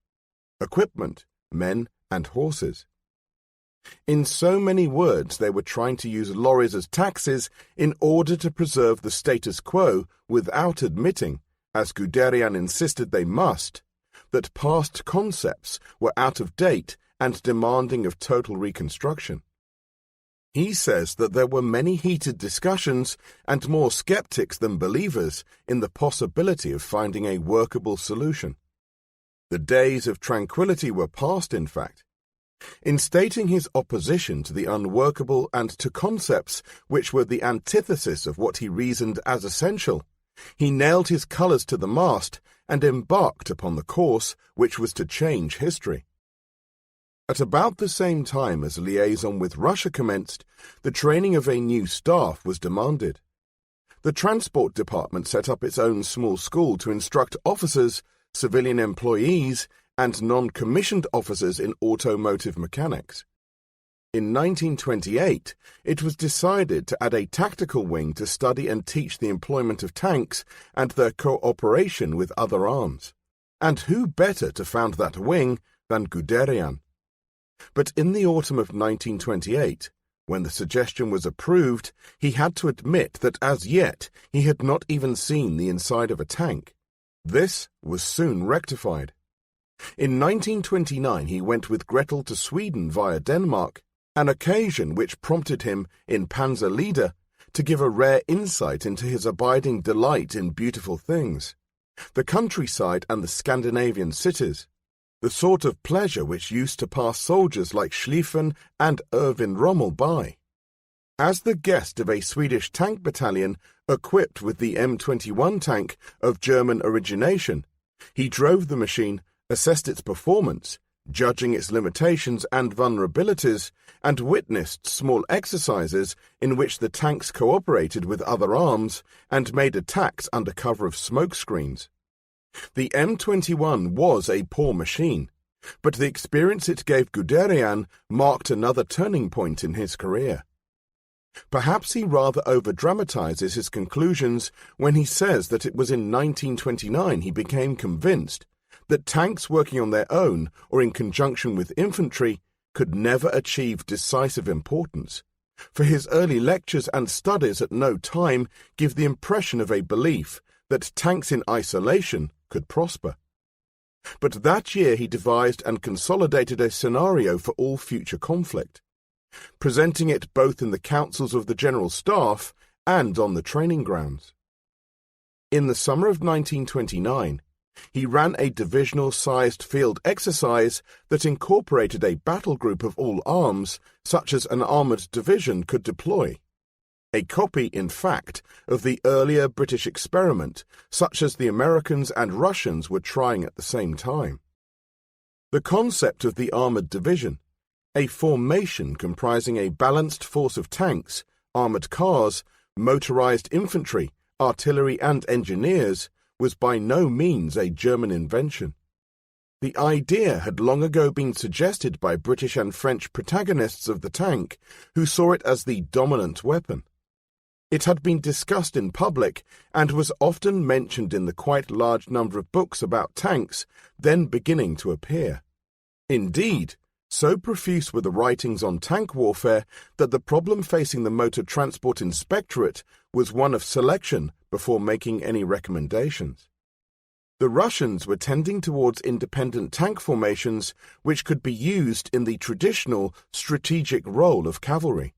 equipment, men, and horses. In so many words, they were trying to use lorries as taxis in order to preserve the status quo without admitting, as Guderian insisted they must, that past concepts were out of date and demanding of total reconstruction. He says that there were many heated discussions and more skeptics than believers in the possibility of finding a workable solution. The days of tranquility were past, in fact. In stating his opposition to the unworkable and to concepts which were the antithesis of what he reasoned as essential, He nailed his colours to the mast and embarked upon the course which was to change history. At about the same time as liaison with Russia commenced, the training of a new staff was demanded. The Transport Department set up its own small school to instruct officers, civilian employees, and non-commissioned officers in automotive mechanics. In 1928, it was decided to add a tactical wing to study and teach the employment of tanks and their cooperation with other arms. And who better to found that wing than Guderian? But in the autumn of 1928, when the suggestion was approved, he had to admit that as yet he had not even seen the inside of a tank. This was soon rectified. In 1929 he went with Gretel to Sweden via Denmark, an occasion which prompted him, in Panzer Leader, to give a rare insight into his abiding delight in beautiful things, the countryside and the Scandinavian cities, the sort of pleasure which used to pass soldiers like Schlieffen and Erwin Rommel by. As the guest of a Swedish tank battalion equipped with the M21 tank of German origination, he drove the machine, assessed its performance, judging its limitations and vulnerabilities, and witnessed small exercises in which the tanks cooperated with other arms and made attacks under cover of smoke screens. The M21 was a poor machine, but the experience it gave Guderian marked another turning point in his career. Perhaps he rather over-dramatizes his conclusions when he says that it was in 1929 he became convinced that tanks working on their own or in conjunction with infantry could never achieve decisive importance, for his early lectures and studies at no time give the impression of a belief that tanks in isolation could prosper. But that year he devised and consolidated a scenario for all future conflict, presenting it both in the councils of the General Staff and on the training grounds. In the summer of 1929, he ran a divisional-sized field exercise that incorporated a battle group of all arms, such as an armoured division could deploy. A copy, in fact, of the earlier British experiment, such as the Americans and Russians were trying at the same time. The concept of the armoured division, a formation comprising a balanced force of tanks, armoured cars, motorised infantry, artillery and engineers, was by no means a German invention. The idea had long ago been suggested by British and French protagonists of the tank, who saw it as the dominant weapon. It had been discussed in public and was often mentioned in the quite large number of books about tanks then beginning to appear. Indeed, so profuse were the writings on tank warfare that the problem facing the Motor Transport Inspectorate was one of selection before making any recommendations. The Russians were tending towards independent tank formations which could be used in the traditional strategic role of cavalry.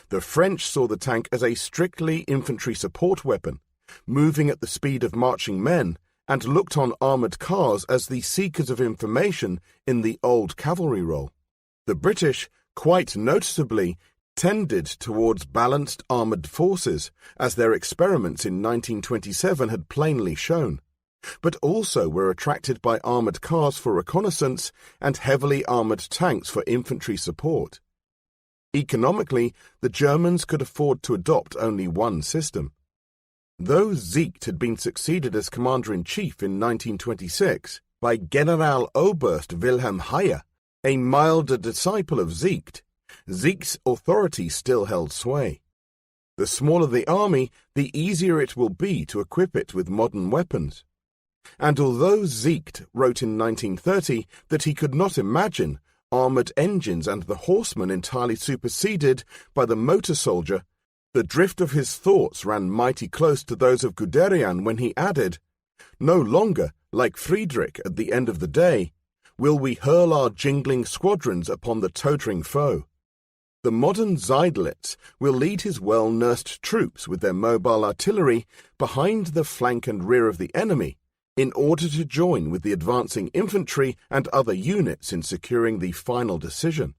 The French saw the tank as a strictly infantry support weapon, moving at the speed of marching men, and looked on armoured cars as the seekers of information in the old cavalry role. The British, quite noticeably, tended towards balanced armoured forces, as their experiments in 1927 had plainly shown, but also were attracted by armoured cars for reconnaissance and heavily armoured tanks for infantry support. Economically, the Germans could afford to adopt only one system. Though Zicht had been succeeded as Commander-in-Chief in 1926 by Generaloberst Wilhelm Heyer, a milder disciple of Zicht, Zicht's authority still held sway. The smaller the army, the easier it will be to equip it with modern weapons. And although Zicht wrote in 1930 that he could not imagine armoured engines and the horseman entirely superseded by the motor soldier, the drift of his thoughts ran mighty close to those of Guderian when he added, "No longer, like Friedrich at the end of the day, will we hurl our jingling squadrons upon the tottering foe. The modern Seydlitz will lead his well-nursed troops with their mobile artillery behind the flank and rear of the enemy in order to join with the advancing infantry and other units in securing the final decision."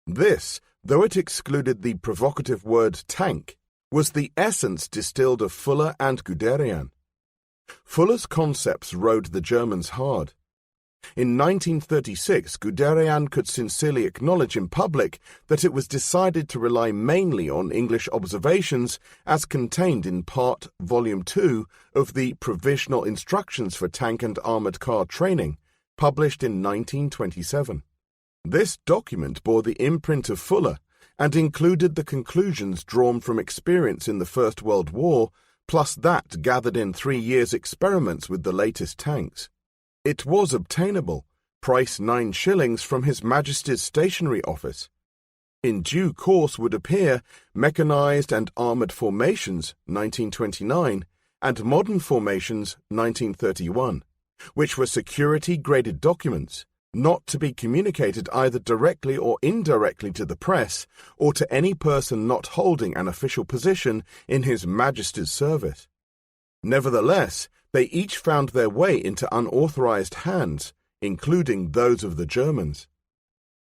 This, though it excluded the provocative word tank, was the essence distilled of Fuller and Guderian. Fuller's concepts rode the Germans hard. In 1936, Guderian could sincerely acknowledge in public that it was decided to rely mainly on English observations as contained in Part Volume 2 of the Provisional Instructions for Tank and Armoured Car Training, published in 1927. This document bore the imprint of Fuller and included the conclusions drawn from experience in the First World War, plus that gathered in 3 years' experiments with the latest tanks. It was obtainable, price 9 shillings, from His Majesty's Stationery Office. In due course would appear Mechanized and Armoured Formations, 1929, and Modern Formations, 1931, which were security-graded documents, not to be communicated either directly or indirectly to the press or to any person not holding an official position in His Majesty's service. Nevertheless, they each found their way into unauthorized hands, including those of the Germans.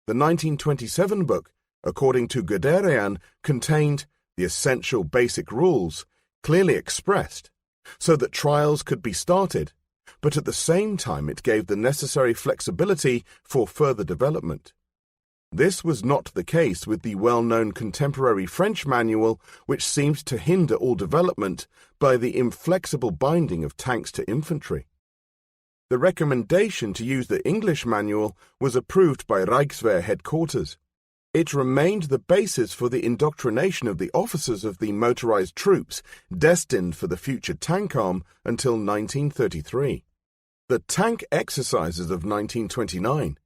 The 1927 book, according to Guderian, contained the essential basic rules, clearly expressed, so that trials could be started, but at the same time it gave the necessary flexibility for further development. This was not the case with the well-known contemporary French manual, which seemed to hinder all development by the inflexible binding of tanks to infantry. The recommendation to use the English manual was approved by Reichswehr headquarters. It remained the basis for the indoctrination of the officers of the motorized troops destined for the future tank arm until 1933. The tank exercises of 1929,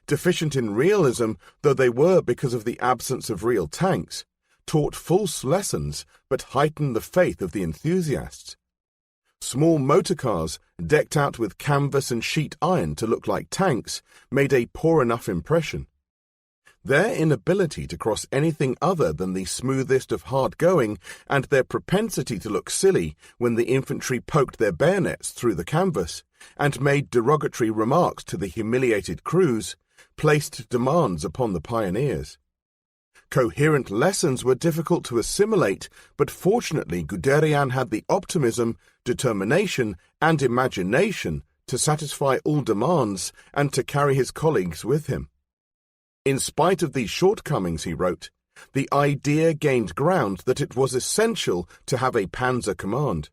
deficient in realism though they were because of the absence of real tanks, taught false lessons but heightened the faith of the enthusiasts. Small motorcars, decked out with canvas and sheet iron to look like tanks, made a poor enough impression. Their inability to cross anything other than the smoothest of hard-going and their propensity to look silly when the infantry poked their bayonets through the canvas and made derogatory remarks to the humiliated crews placed demands upon the pioneers. Coherent lessons were difficult to assimilate, but fortunately Guderian had the optimism, determination, and imagination to satisfy all demands and to carry his colleagues with him. In spite of these shortcomings, he wrote, the idea gained ground that it was essential to have a panzer command.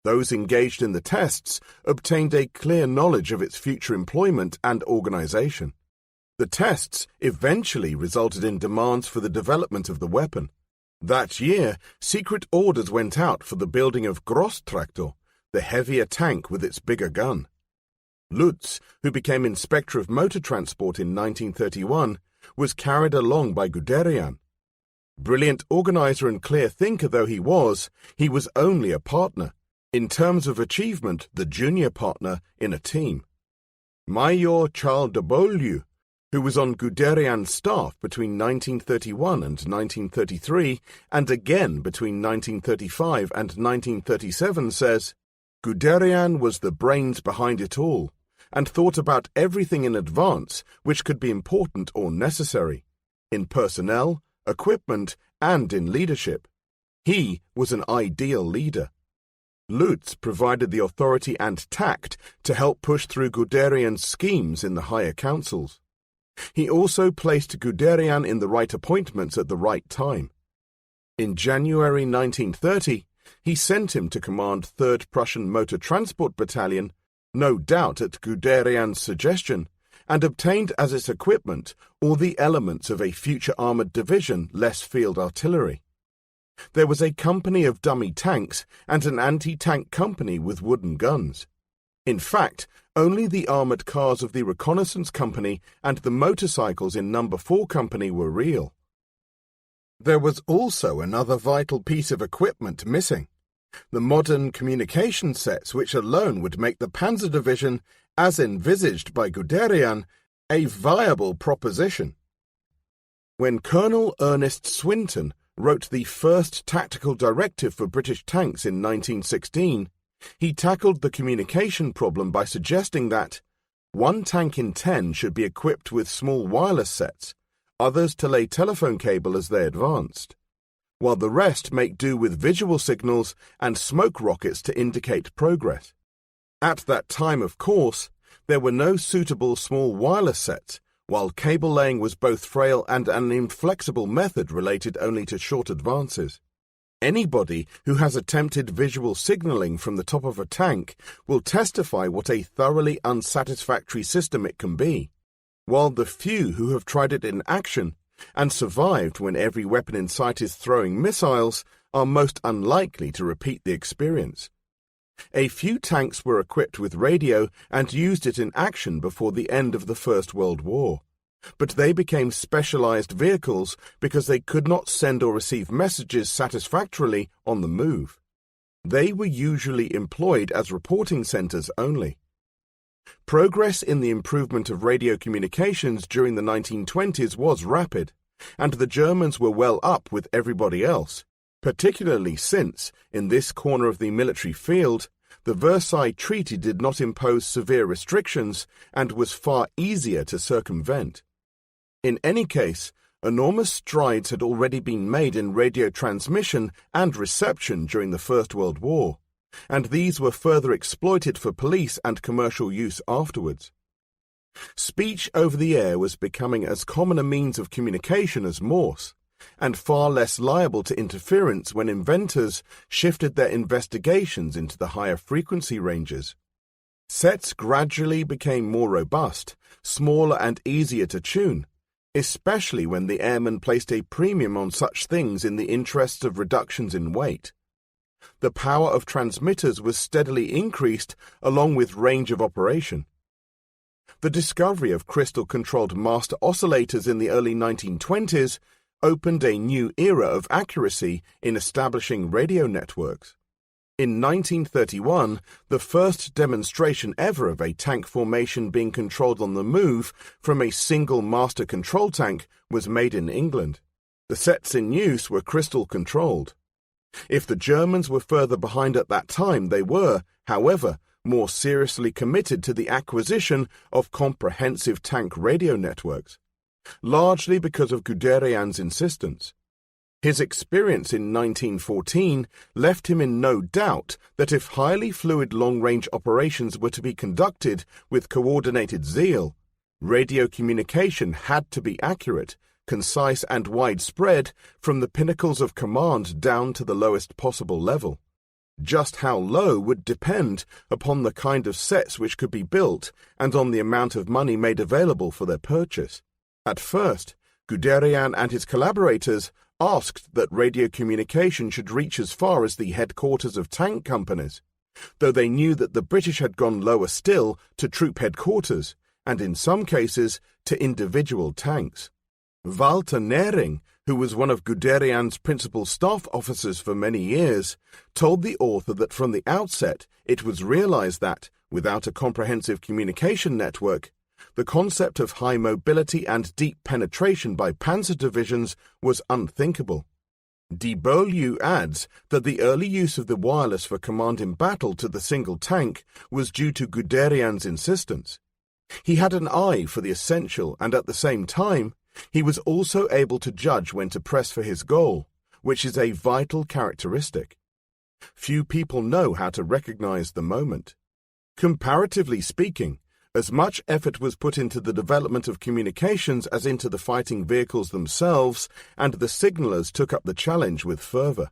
Those engaged in the tests obtained a clear knowledge of its future employment and organization. The tests eventually resulted in demands for the development of the weapon. That year, secret orders went out for the building of Grosstraktor, the heavier tank with its bigger gun. Lutz, who became Inspector of Motor Transport in 1931, was carried along by Guderian. Brilliant organizer and clear thinker though he was only a partner, in terms of achievement the junior partner in a team. Major Charles de Beaulieu, who was on Guderian's staff between 1931 and 1933, and again between 1935 and 1937, says, Guderian was the brains behind it all, and thought about everything in advance which could be important or necessary, in personnel, equipment, and in leadership. He was an ideal leader. Lutz provided the authority and tact to help push through Guderian's schemes in the higher councils. He also placed Guderian in the right appointments at the right time. In January 1930, he sent him to command 3rd Prussian Motor Transport Battalion, no doubt at Guderian's suggestion, and obtained as its equipment all the elements of a future armoured division less field artillery. There was a company of dummy tanks and an anti-tank company with wooden guns. In fact, only the armoured cars of the Reconnaissance Company and the motorcycles in No. 4 Company were real. There was also another vital piece of equipment missing: the modern communication sets which alone would make the Panzer Division, as envisaged by Guderian, a viable proposition. When Colonel Ernest Swinton wrote the first tactical directive for British tanks in 1916, he tackled the communication problem by suggesting that 1 tank in 10 should be equipped with small wireless sets, others to lay telephone cable as they advanced. while the rest make do with visual signals and smoke rockets to indicate progress. At that time, of course, there were no suitable small wireless sets, while cable laying was both frail and an inflexible method related only to short advances. Anybody who has attempted visual signaling from the top of a tank will testify what a thoroughly unsatisfactory system it can be, while the few who have tried it in action and survived when every weapon in sight is throwing missiles are most unlikely to repeat the experience. A few tanks were equipped with radio and used it in action before the end of the First World War, but they became specialized vehicles because they could not send or receive messages satisfactorily on the move. They were usually employed as reporting centers only. Progress in the improvement of radio communications during the 1920s was rapid, and the Germans were well up with everybody else, particularly since, in this corner of the military field, the Versailles Treaty did not impose severe restrictions and was far easier to circumvent. In any case, enormous strides had already been made in radio transmission and reception during the First World War, and these were further exploited for police and commercial use afterwards. Speech over the air was becoming as common a means of communication as Morse, and far less liable to interference when inventors shifted their investigations into the higher frequency ranges. Sets gradually became more robust, smaller and easier to tune, especially when the airmen placed a premium on such things in the interests of reductions in weight. The power of transmitters was steadily increased along with range of operation. The discovery of crystal-controlled master oscillators in the early 1920s opened a new era of accuracy in establishing radio networks. In 1931, the first demonstration ever of a tank formation being controlled on the move from a single master control tank was made in England. The sets in use were crystal-controlled. If the Germans were further behind at that time, they were, however, more seriously committed to the acquisition of comprehensive tank radio networks, largely because of Guderian's insistence. His experience in 1914 left him in no doubt that if highly fluid long-range operations were to be conducted with coordinated zeal, radio communication had to be accurate, concise and widespread from the pinnacles of command down to the lowest possible level. Just how low would depend upon the kind of sets which could be built and on the amount of money made available for their purchase. At first, Guderian and his collaborators asked that radio communication should reach as far as the headquarters of tank companies, though they knew that the British had gone lower still to troop headquarters, and in some cases to individual tanks. Walter Nering, who was one of Guderian's principal staff officers for many years, told the author that from the outset it was realized that, without a comprehensive communication network, the concept of high mobility and deep penetration by panzer divisions was unthinkable. De Beaulieu adds that the early use of the wireless for command in battle to the single tank was due to Guderian's insistence. He had an eye for the essential, and at the same time, he was also able to judge when to press for his goal, which is a vital characteristic. Few people know how to recognize the moment. Comparatively speaking, as much effort was put into the development of communications as into the fighting vehicles themselves, and the signallers took up the challenge with fervour.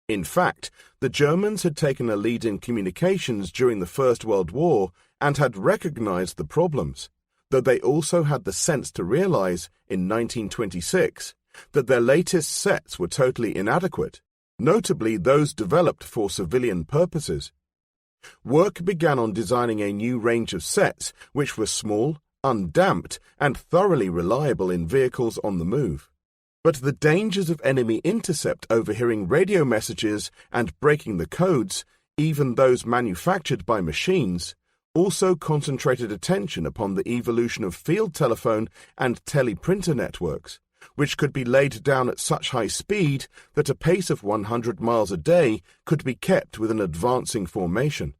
In fact, the Germans had taken a lead in communications during the First World War and had recognized the problems, though they also had the sense to realize, in 1926, that their latest sets were totally inadequate, notably those developed for civilian purposes. Work began on designing a new range of sets which were small, undamped, and thoroughly reliable in vehicles on the move. But the dangers of enemy intercept overhearing radio messages and breaking the codes, even those manufactured by machines, also concentrated attention upon the evolution of field telephone and teleprinter networks, which could be laid down at such high speed that a pace of 100 miles a day could be kept with an advancing formation.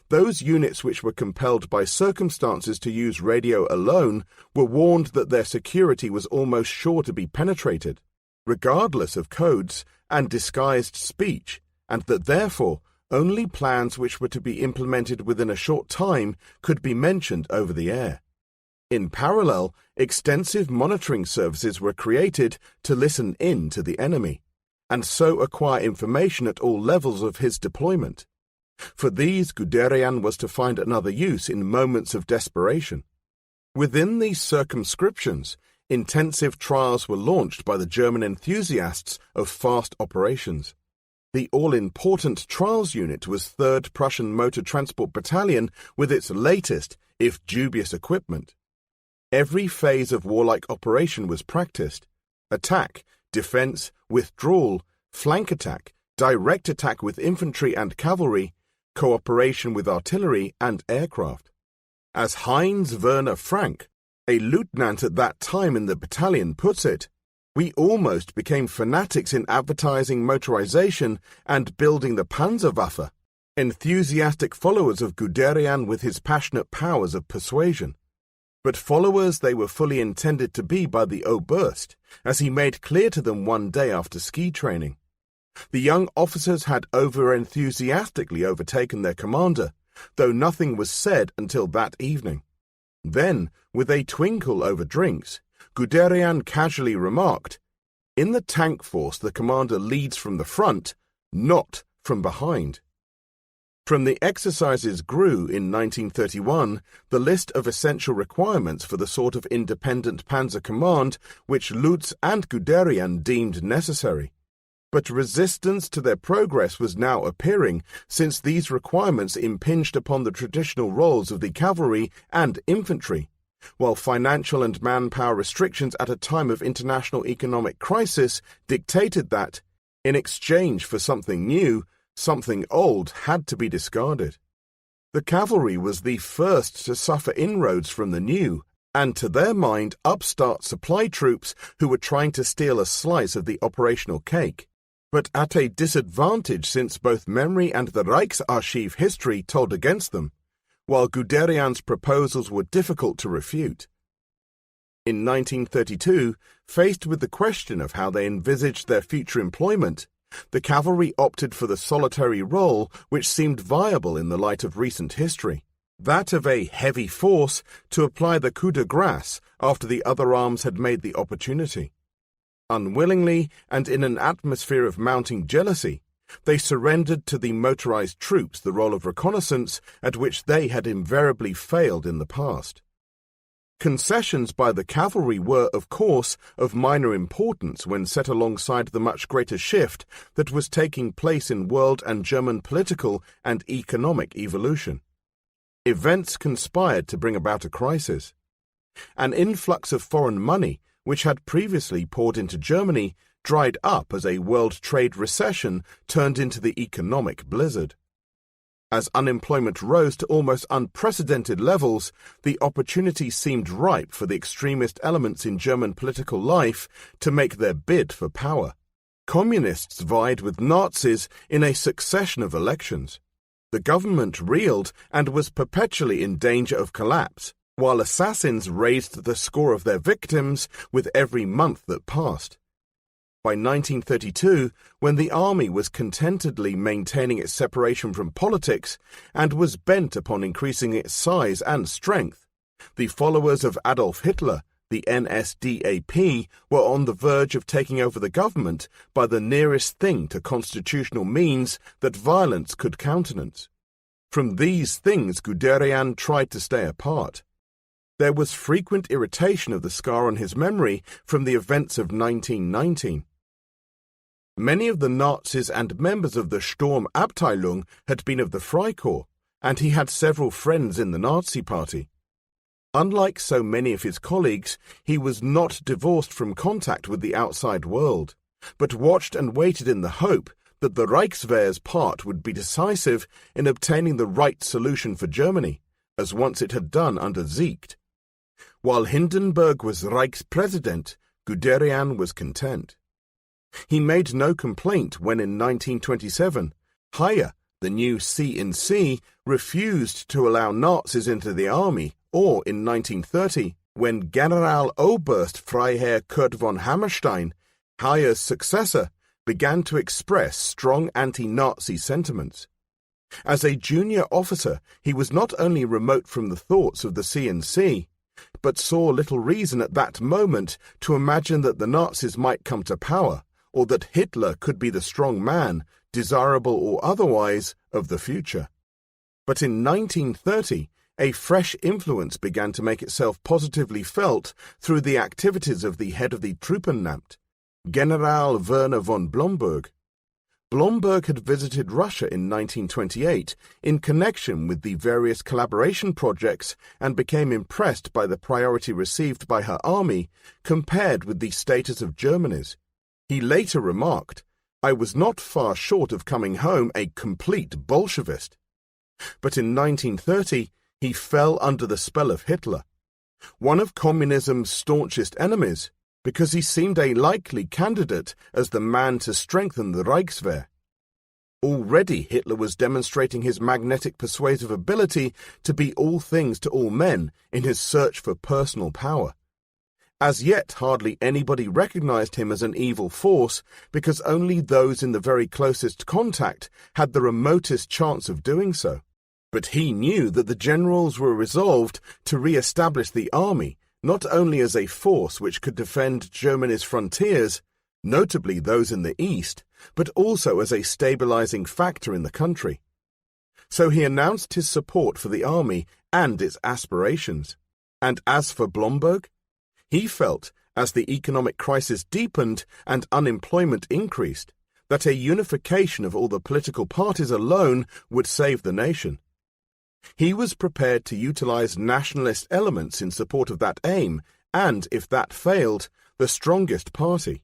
Those units which were compelled by circumstances to use radio alone were warned that their security was almost sure to be penetrated, regardless of codes and disguised speech, and that therefore only plans which were to be implemented within a short time could be mentioned over the air. In parallel, extensive monitoring services were created to listen in to the enemy, and so acquire information at all levels of his deployment. For these, Guderian was to find another use in moments of desperation. Within these circumscriptions, intensive trials were launched by the German enthusiasts of fast operations. The all-important trials unit was 3rd Prussian Motor Transport Battalion with its latest, if dubious, equipment. Every phase of warlike operation was practiced: attack, defense, withdrawal, flank attack, direct attack with infantry and cavalry, cooperation with artillery and aircraft. As Heinz Werner Frank, a lieutenant at that time in the battalion, puts it, "We almost became fanatics in advertising motorization and building the Panzerwaffe, enthusiastic followers of Guderian with his passionate powers of persuasion. But followers they were fully intended to be by the Oberst, as he made clear to them one day after ski training. The young officers had over-enthusiastically overtaken their commander, though nothing was said until that evening. Then, with a twinkle over drinks, Guderian casually remarked, 'In the tank force the commander leads from the front, not from behind.' From the exercises grew, in 1931, the list of essential requirements for the sort of independent panzer command which Lutz and Guderian deemed necessary. But resistance to their progress was now appearing, since these requirements impinged upon the traditional roles of the cavalry and infantry, while financial and manpower restrictions at a time of international economic crisis dictated that, in exchange for something new, something old had to be discarded. The cavalry was the first to suffer inroads from the new, and to their mind upstart supply troops who were trying to steal a slice of the operational cake, but at a disadvantage since both memory and the Reichsarchiv history told against them, while Guderian's proposals were difficult to refute. In 1932, faced with the question of how they envisaged their future employment, the cavalry opted for the solitary role which seemed viable in the light of recent history, that of a heavy force to apply the coup de grace after the other arms had made the opportunity. Unwillingly, and in an atmosphere of mounting jealousy, they surrendered to the motorized troops the role of reconnaissance at which they had invariably failed in the past. Concessions by the cavalry were, of course, of minor importance when set alongside the much greater shift that was taking place in world and German political and economic evolution. Events conspired to bring about a crisis. An influx of foreign money, which had previously poured into Germany, dried up as a world trade recession turned into the economic blizzard. As unemployment rose to almost unprecedented levels, the opportunity seemed ripe for the extremist elements in German political life to make their bid for power. Communists vied with Nazis in a succession of elections. The government reeled and was perpetually in danger of collapse, while assassins raised the score of their victims with every month that passed. By 1932, when the army was contentedly maintaining its separation from politics and was bent upon increasing its size and strength, the followers of Adolf Hitler, the NSDAP, were on the verge of taking over the government by the nearest thing to constitutional means that violence could countenance. From these things Guderian tried to stay apart. There was frequent irritation of the scar on his memory from the events of 1919. Many of the Nazis and members of the Sturmabteilung had been of the Freikorps, and he had several friends in the Nazi Party. Unlike so many of his colleagues, he was not divorced from contact with the outside world, but watched and waited in the hope that the Reichswehr's part would be decisive in obtaining the right solution for Germany, as once it had done under Siegt. While Hindenburg was Reichspräsident, Guderian was content. He made no complaint when in 1927, Heyer, the new C&C, refused to allow Nazis into the army, or in 1930, when Generaloberst Freiherr Kurt von Hammerstein, Heier's successor began to express strong anti-Nazi sentiments. As a junior officer, he was not only remote from the thoughts of the CNC, but saw little reason at that moment to imagine that the Nazis might come to power, or that Hitler could be the strong man, desirable or otherwise, of the future. But in 1930, a fresh influence began to make itself positively felt through the activities of the head of the Truppenamt, General Werner von Blomberg. Blomberg had visited Russia in 1928 in connection with the various collaboration projects and became impressed by the priority received by her army compared with the status of Germany's. He later remarked, "I was not far short of coming home a complete Bolshevist." But in 1930, he fell under the spell of Hitler, one of communism's staunchest enemies, because he seemed a likely candidate as the man to strengthen the Reichswehr. Already Hitler was demonstrating his magnetic persuasive ability to be all things to all men in his search for personal power. As yet hardly anybody recognized him as an evil force because only those in the very closest contact had the remotest chance of doing so. But he knew that the generals were resolved to re-establish the army not only as a force which could defend Germany's frontiers, notably those in the east, but also as a stabilizing factor in the country. So he announced his support for the army and its aspirations. And as for Blomberg, he felt, as the economic crisis deepened and unemployment increased, that a unification of all the political parties alone would save the nation. He was prepared to utilize nationalist elements in support of that aim, and, if that failed, the strongest party.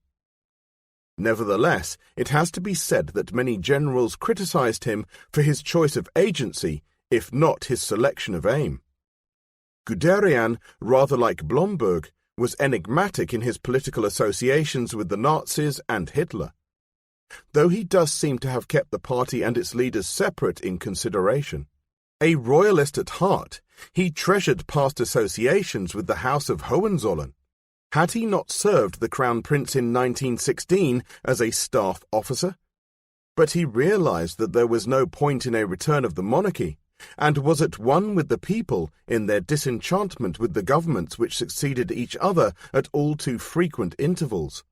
Nevertheless, it has to be said that many generals criticized him for his choice of agency, if not his selection of aim. Guderian, rather like Blomberg, was enigmatic in his political associations with the Nazis and Hitler, though he does seem to have kept the party and its leaders separate in consideration. A royalist at heart, he treasured past associations with the House of Hohenzollern. Had he not served the Crown Prince in 1916 as a staff officer? But he realized that there was no point in a return of the monarchy, and was at one with the people in their disenchantment with the governments which succeeded each other at all too frequent intervals.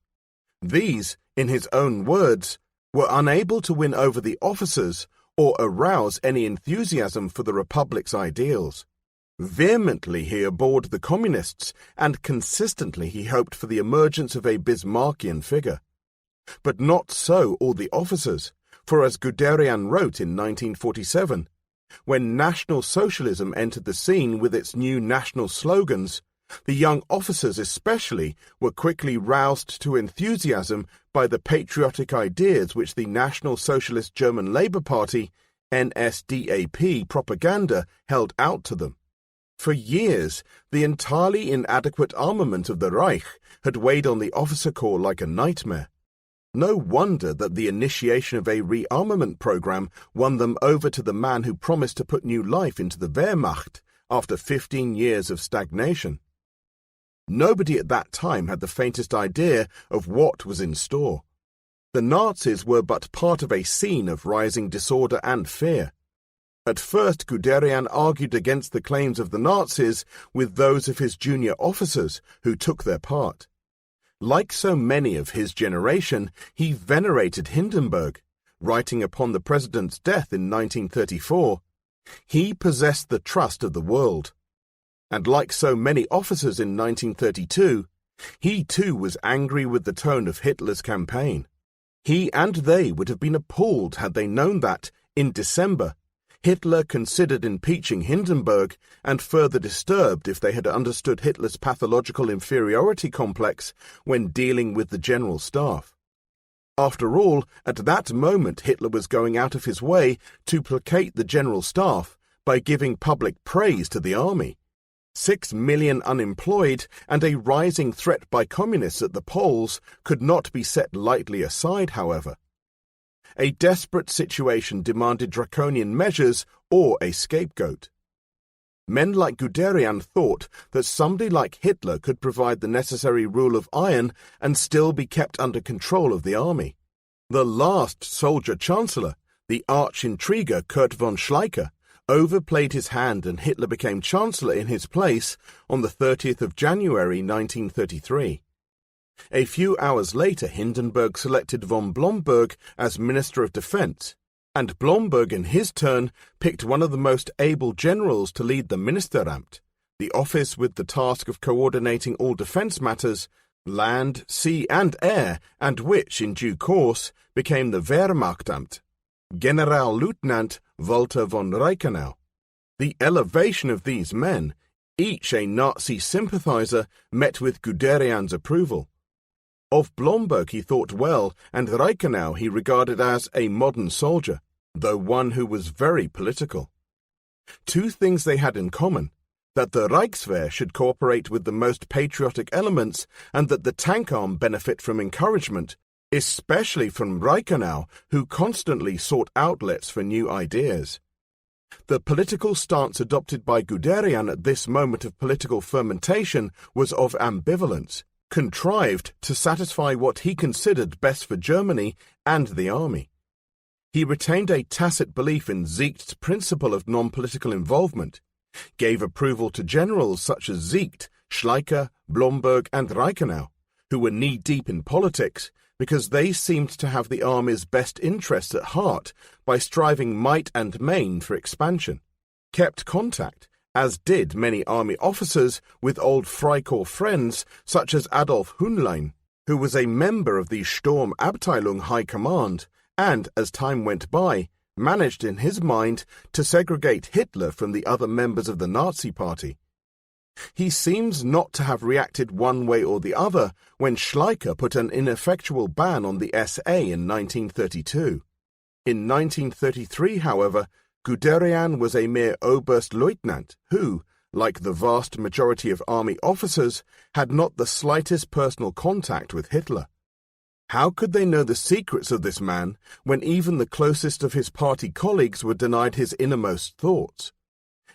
These, in his own words, were unable to win over the officers or arouse any enthusiasm for the Republic's ideals. Vehemently he abhorred the communists, and consistently he hoped for the emergence of a Bismarckian figure. But not so all the officers, for as Guderian wrote in 1947, when National Socialism entered the scene with its new national slogans, the young officers especially were quickly roused to enthusiasm by the patriotic ideas which the National Socialist German Labour Party, NSDAP propaganda held out to them. For years, the entirely inadequate armament of the Reich had weighed on the officer corps like a nightmare. No wonder that the initiation of a rearmament program won them over to the man who promised to put new life into the Wehrmacht after 15 years of stagnation. Nobody at that time had the faintest idea of what was in store. The Nazis were but part of a scene of rising disorder and fear. At first, Guderian argued against the claims of the Nazis with those of his junior officers who took their part. Like so many of his generation, he venerated Hindenburg, writing upon the president's death in 1934, "He possessed the trust of the world." And like so many officers in 1932, he too was angry with the tone of Hitler's campaign. He and they would have been appalled had they known that, in December, Hitler considered impeaching Hindenburg, and further disturbed if they had understood Hitler's pathological inferiority complex when dealing with the General Staff. After all, at that moment Hitler was going out of his way to placate the General Staff by giving public praise to the army. 6 million unemployed and a rising threat by communists at the polls could not be set lightly aside, however. A desperate situation demanded draconian measures or a scapegoat. Men like Guderian thought that somebody like Hitler could provide the necessary rule of iron and still be kept under control of the army. The last soldier-chancellor, the arch-intriguer Kurt von Schleicher, overplayed his hand and Hitler became chancellor in his place on the 30th of January 1933. A few hours later, Hindenburg selected von Blomberg as Minister of Defense, and Blomberg in his turn picked one of the most able generals to lead the Ministeramt, the office with the task of coordinating all defense matters, land, sea and air, and which, in due course, became the Wehrmachtamt, Generalleutnant Walter von Reichenau. The elevation of these men, each a Nazi sympathizer, met with Guderian's approval. Of Blomberg he thought well, and Reichenau he regarded as a modern soldier, though one who was very political. Two things they had in common: that the Reichswehr should cooperate with the most patriotic elements, and that the tank arm benefit from encouragement, especially from Reichenau, who constantly sought outlets for new ideas. The political stance adopted by Guderian at this moment of political fermentation was of ambivalence, contrived to satisfy what he considered best for Germany and the army. He retained a tacit belief in Siecht's principle of non-political involvement, gave approval to generals such as Siecht, Schleicher, Blomberg and Reichenau, who were knee-deep in politics because they seemed to have the army's best interests at heart by striving might and main for expansion, kept contact, as did many army officers, with old Freikorps friends such as Adolf Hühnlein, who was a member of the Sturmabteilung High Command, and, as time went by, managed in his mind to segregate Hitler from the other members of the Nazi Party. He seems not to have reacted one way or the other when Schleicher put an ineffectual ban on the SA in 1932. In 1933, however, Guderian was a mere Oberstleutnant who, like the vast majority of army officers, had not the slightest personal contact with Hitler. How could they know the secrets of this man when even the closest of his party colleagues were denied his innermost thoughts?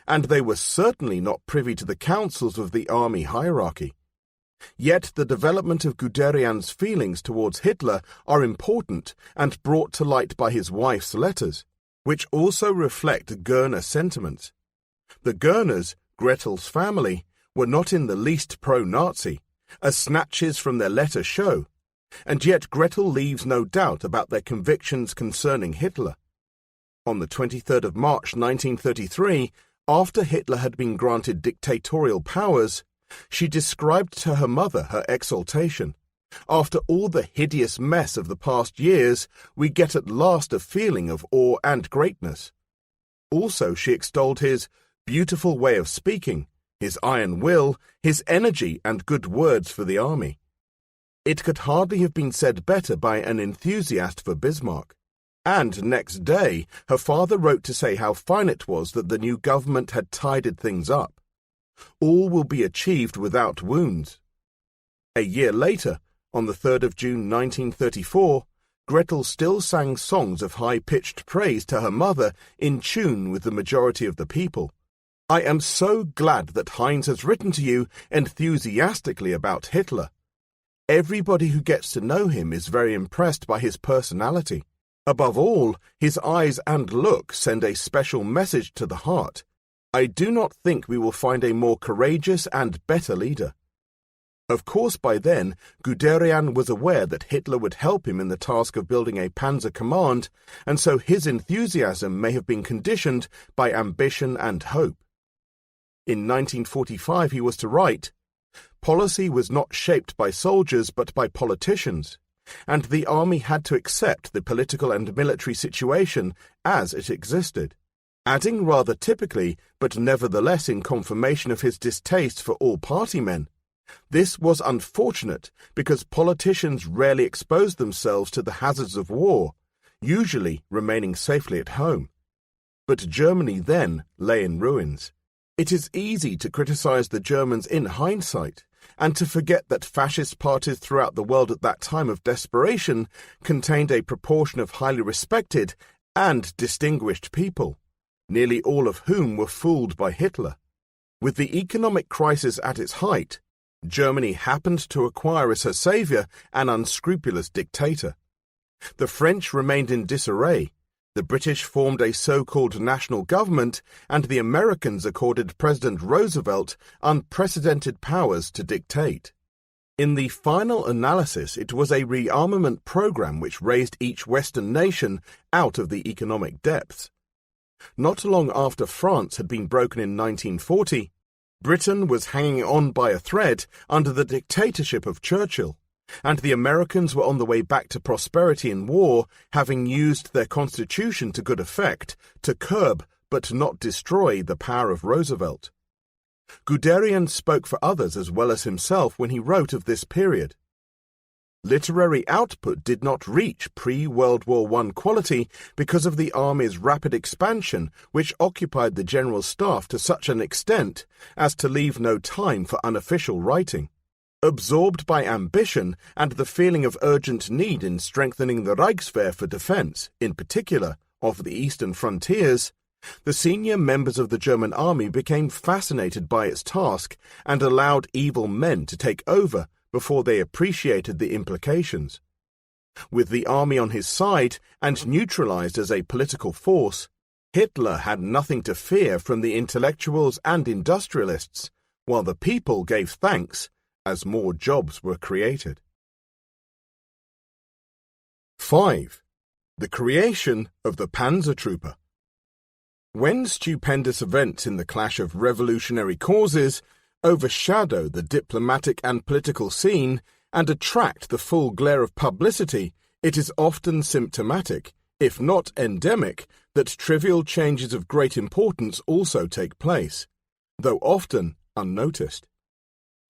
And they were certainly not privy to the counsels of the army hierarchy. Yet the development of Guderian's feelings towards Hitler are important and brought to light by his wife's letters, which also reflect Görner sentiments. The Görners, Gretel's family, were not in the least pro-Nazi, as snatches from their letter show, and yet Gretel leaves no doubt about their convictions concerning Hitler. On the 23rd of March 1933, after Hitler had been granted dictatorial powers, she described to her mother her exultation. After all the hideous mess of the past years, we get at last a feeling of awe and greatness. Also she extolled his beautiful way of speaking, his iron will, his energy and good words for the army. It could hardly have been said better by an enthusiast for Bismarck. And next day, her father wrote to say how fine it was that the new government had tidied things up. All will be achieved without wounds. A year later, on the 3rd of June 1934, Gretel still sang songs of high-pitched praise to her mother in tune with the majority of the people. I am so glad that Heinz has written to you enthusiastically about Hitler. Everybody who gets to know him is very impressed by his personality. Above all, his eyes and look send a special message to the heart. I do not think we will find a more courageous and better leader. Of course, by then, Guderian was aware that Hitler would help him in the task of building a panzer command, and so his enthusiasm may have been conditioned by ambition and hope. In 1945 he was to write, "Policy was not shaped by soldiers but by politicians, and the army had to accept the political and military situation as it existed," adding rather typically, but nevertheless in confirmation of his distaste for all party men, "This was unfortunate because politicians rarely exposed themselves to the hazards of war, usually remaining safely at home. But Germany then lay in ruins. It is easy to criticize the Germans in hindsight, and to forget that fascist parties throughout the world at that time of desperation contained a proportion of highly respected and distinguished people, nearly all of whom were fooled by Hitler. With the economic crisis at its height, Germany happened to acquire as her savior an unscrupulous dictator. The French remained in disarray, the British formed a so-called national government, and the Americans accorded President Roosevelt unprecedented powers to dictate. In the final analysis, it was a rearmament program which raised each Western nation out of the economic depths. Not long after France had been broken in 1940, Britain was hanging on by a thread under the dictatorship of Churchill, and the Americans were on the way back to prosperity in war, having used their constitution to good effect to curb but not destroy the power of Roosevelt. Guderian spoke for others as well as himself when he wrote of this period. Literary output did not reach pre-World War I quality because of the army's rapid expansion, which occupied the general staff to such an extent as to leave no time for unofficial writing. Absorbed by ambition and the feeling of urgent need in strengthening the Reichswehr for defense, in particular, of the eastern frontiers, the senior members of the German army became fascinated by its task and allowed evil men to take over before they appreciated the implications. With the army on his side and neutralized as a political force, Hitler had nothing to fear from the intellectuals and industrialists, while the people gave thanks as more jobs were created. 5. The creation of the Panzer Trooper. When stupendous events in the clash of revolutionary causes overshadow the diplomatic and political scene and attract the full glare of publicity, it is often symptomatic, if not endemic, that trivial changes of great importance also take place, though often unnoticed.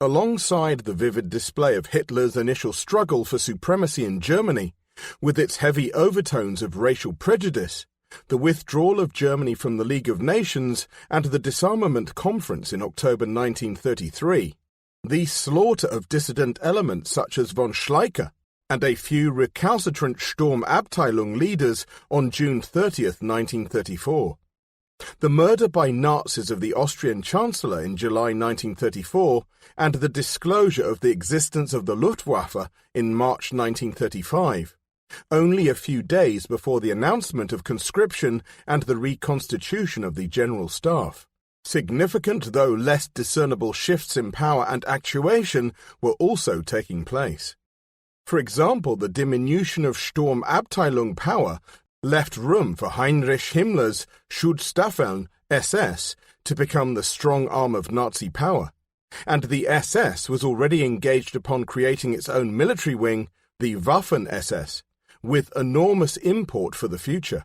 Alongside the vivid display of Hitler's initial struggle for supremacy in Germany, with its heavy overtones of racial prejudice, the withdrawal of Germany from the League of Nations and the Disarmament Conference in October 1933, the slaughter of dissident elements such as von Schleicher, and a few recalcitrant Sturmabteilung leaders on June 30, 1934. The murder by Nazis of the Austrian Chancellor in July 1934 and the disclosure of the existence of the Luftwaffe in March 1935, only a few days before the announcement of conscription and the reconstitution of the General Staff. Significant though less discernible shifts in power and actuation were also taking place. For example, the diminution of Sturmabteilung power left room for Heinrich Himmler's Schutzstaffeln SS to become the strong arm of Nazi power, and the SS was already engaged upon creating its own military wing, the Waffen-SS, with enormous import for the future.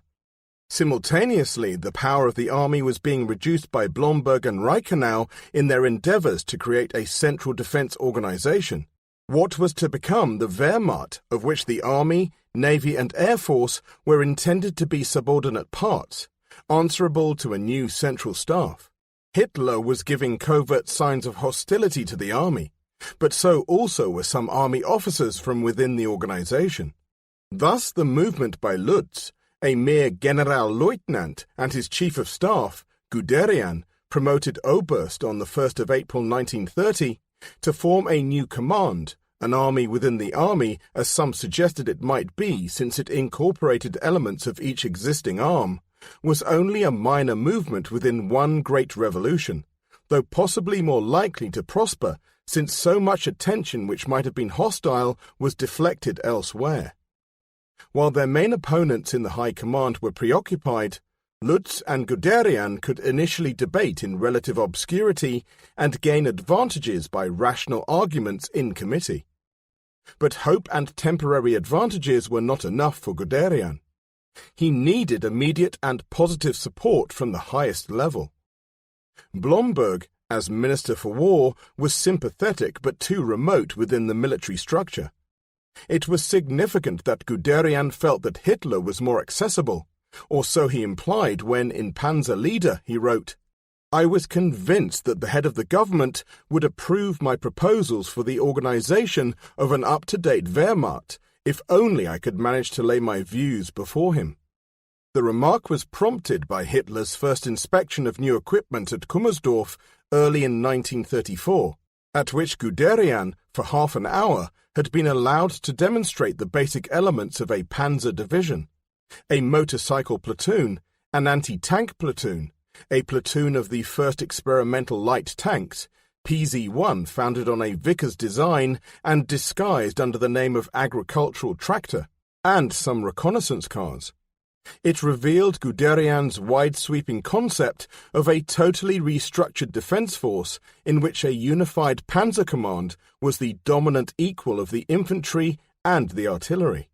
Simultaneously, the power of the army was being reduced by Blomberg and Reichenau in their endeavors to create a central defense organization, what was to become the Wehrmacht, of which the army, navy and air force were intended to be subordinate parts, answerable to a new central staff. Hitler was giving covert signs of hostility to the army, but so also were some army officers from within the organization. Thus the movement by Lutz, a mere Generalleutnant, and his chief of staff, Guderian, promoted Oberst on the 1st of April 1930, to form a new command, an army within the army, as some suggested it might be since it incorporated elements of each existing arm, was only a minor movement within one great revolution, though possibly more likely to prosper since so much attention which might have been hostile was deflected elsewhere. While their main opponents in the high command were preoccupied, Lutz and Guderian could initially debate in relative obscurity and gain advantages by rational arguments in committee. But hope and temporary advantages were not enough for Guderian. He needed immediate and positive support from the highest level. Blomberg, as Minister for War, was sympathetic but too remote within the military structure. It was significant that Guderian felt that Hitler was more accessible, or so he implied when in Panzer Leader he wrote, "I was convinced that the head of the government would approve my proposals for the organization of an up-to-date Wehrmacht, if only I could manage to lay my views before him." The remark was prompted by Hitler's first inspection of new equipment at Kummersdorf early in 1934, at which Guderian, for half an hour, had been allowed to demonstrate the basic elements of a panzer division, a motorcycle platoon, an anti-tank platoon, a platoon of the first experimental light tanks, PZ-1 founded on a Vickers design and disguised under the name of agricultural tractor, and some reconnaissance cars. It revealed Guderian's wide-sweeping concept of a totally restructured defense force in which a unified panzer command was the dominant equal of the infantry and the artillery.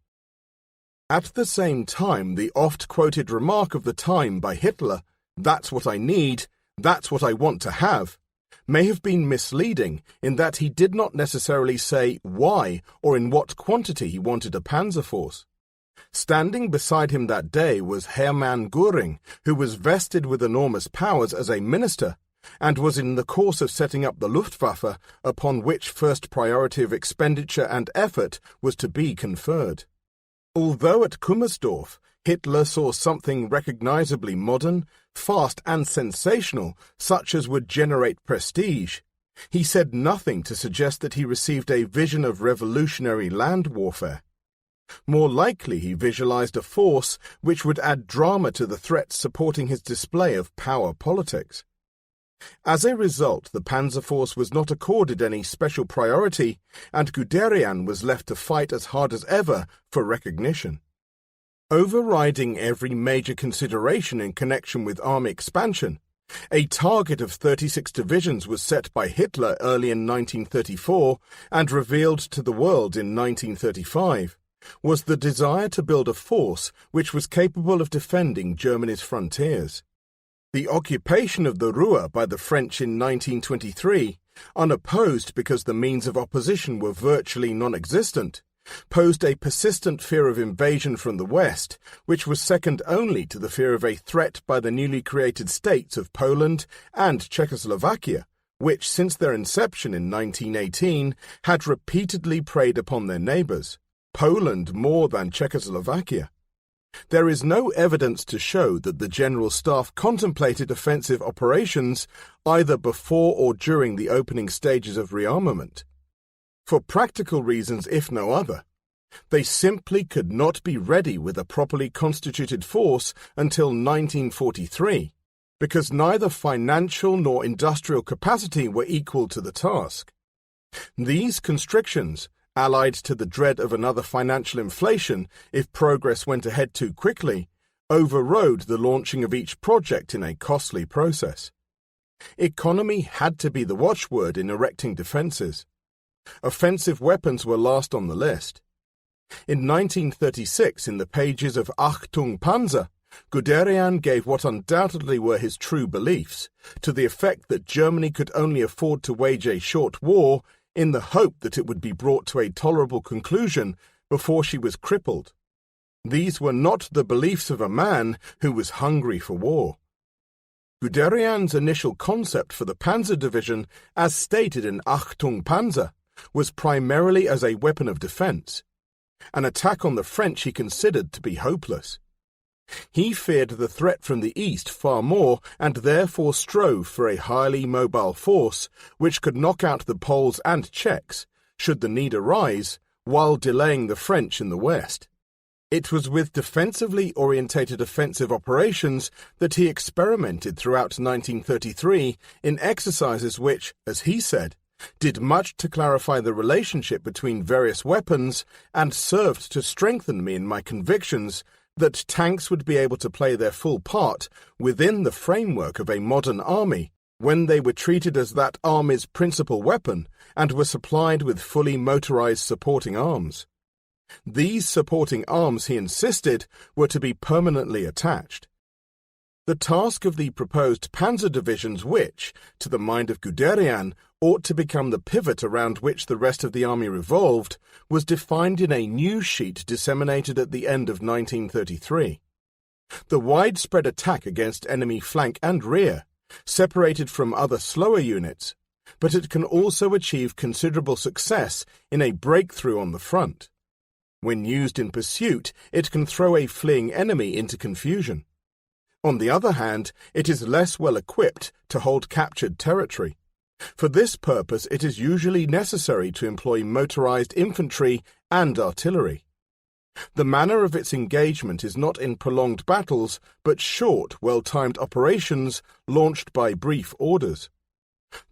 At the same time, the oft-quoted remark of the time by Hitler, "That's what I need, that's what I want to have," may have been misleading in that he did not necessarily say why or in what quantity he wanted a panzer force. Standing beside him that day was Hermann Göring, who was vested with enormous powers as a minister, and was in the course of setting up the Luftwaffe, upon which first priority of expenditure and effort was to be conferred. Although at Kummersdorf Hitler saw something recognizably modern, fast and sensational, such as would generate prestige, he said nothing to suggest that he received a vision of revolutionary land warfare. More likely he visualized a force which would add drama to the threats supporting his display of power politics. As a result, the panzer force was not accorded any special priority, and Guderian was left to fight as hard as ever for recognition. Overriding every major consideration in connection with army expansion, a target of 36 divisions was set by Hitler early in 1934 and revealed to the world in 1935, was the desire to build a force which was capable of defending Germany's frontiers. The occupation of the Ruhr by the French in 1923, unopposed because the means of opposition were virtually non-existent, posed a persistent fear of invasion from the West, which was second only to the fear of a threat by the newly created states of Poland and Czechoslovakia, which, since their inception in 1918, had repeatedly preyed upon their neighbours, Poland more than Czechoslovakia. There is no evidence to show that the General Staff contemplated offensive operations either before or during the opening stages of rearmament. For practical reasons, if no other, they simply could not be ready with a properly constituted force until 1943, because neither financial nor industrial capacity were equal to the task. These constrictions, allied to the dread of another financial inflation if progress went ahead too quickly, overrode the launching of each project in a costly process. Economy had to be the watchword in erecting defences. Offensive weapons were last on the list. In 1936, in the pages of Achtung Panzer, Guderian gave what undoubtedly were his true beliefs, to the effect that Germany could only afford to wage a short war in the hope that it would be brought to a tolerable conclusion before she was crippled. These were not the beliefs of a man who was hungry for war. Guderian's initial concept for the Panzer Division, as stated in Achtung Panzer, was primarily as a weapon of defense. An attack on the French he considered to be hopeless. He feared the threat from the east far more and therefore strove for a highly mobile force which could knock out the Poles and Czechs, should the need arise, while delaying the French in the west. It was with defensively orientated offensive operations that he experimented throughout 1933 in exercises which, as he said, did much to clarify the relationship between various weapons and served to strengthen me in my convictions that tanks would be able to play their full part within the framework of a modern army when they were treated as that army's principal weapon and were supplied with fully motorized supporting arms. These supporting arms, he insisted, were to be permanently attached. The task of the proposed panzer divisions which, to the mind of Guderian, ought to become the pivot around which the rest of the army revolved, was defined in a news sheet disseminated at the end of 1933. The widespread attack against enemy flank and rear, separated from other slower units, but it can also achieve considerable success in a breakthrough on the front. When used in pursuit, it can throw a fleeing enemy into confusion. On the other hand, it is less well equipped to hold captured territory. For this purpose, it is usually necessary to employ motorized infantry and artillery. The manner of its engagement is not in prolonged battles, but short, well-timed operations launched by brief orders.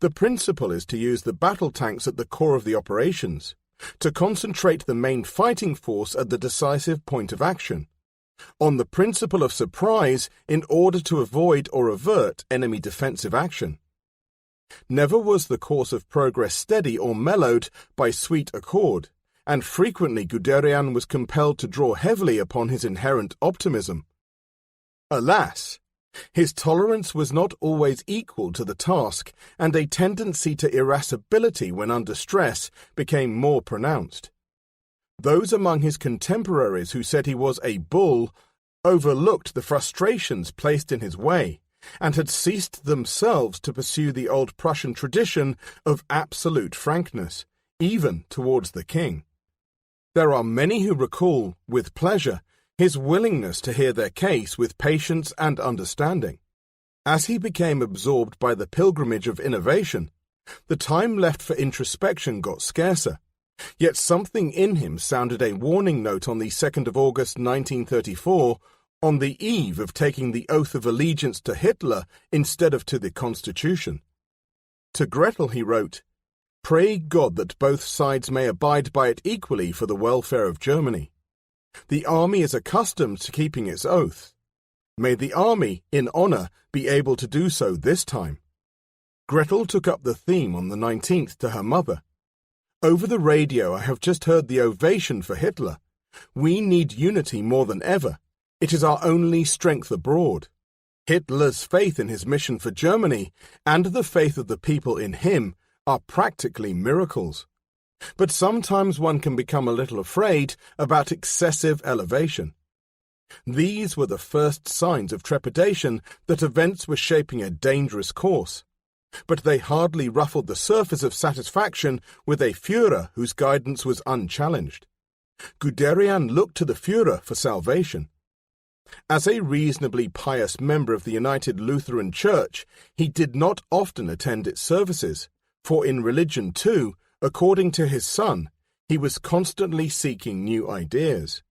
The principle is to use the battle tanks at the core of the operations, to concentrate the main fighting force at the decisive point of action, on the principle of surprise in order to avoid or avert enemy defensive action. Never was the course of progress steady or mellowed by sweet accord, and frequently Guderian was compelled to draw heavily upon his inherent optimism. Alas! His tolerance was not always equal to the task, and a tendency to irascibility when under stress became more pronounced. Those among his contemporaries who said he was a bull overlooked the frustrations placed in his way, and had ceased themselves to pursue the old Prussian tradition of absolute frankness, even towards the king. There are many who recall, with pleasure, his willingness to hear their case with patience and understanding. As he became absorbed by the pilgrimage of innovation, the time left for introspection got scarcer, yet something in him sounded a warning note on the 2nd of August 1934, on the eve of taking the oath of allegiance to Hitler instead of to the Constitution. To Gretel he wrote, "Pray God that both sides may abide by it equally for the welfare of Germany. The army is accustomed to keeping its oath. May the army, in honor, be able to do so this time." Gretel took up the theme on the 19th to her mother. "Over the radio I have just heard the ovation for Hitler. We need unity more than ever. It is our only strength abroad. Hitler's faith in his mission for Germany and the faith of the people in him are practically miracles. But sometimes one can become a little afraid about excessive elevation." These were the first signs of trepidation that events were shaping a dangerous course, but they hardly ruffled the surface of satisfaction with a Führer whose guidance was unchallenged. Guderian looked to the Führer for salvation. As a reasonably pious member of the United Lutheran Church, he did not often attend its services, for in religion too, according to his son, he was constantly seeking new ideas.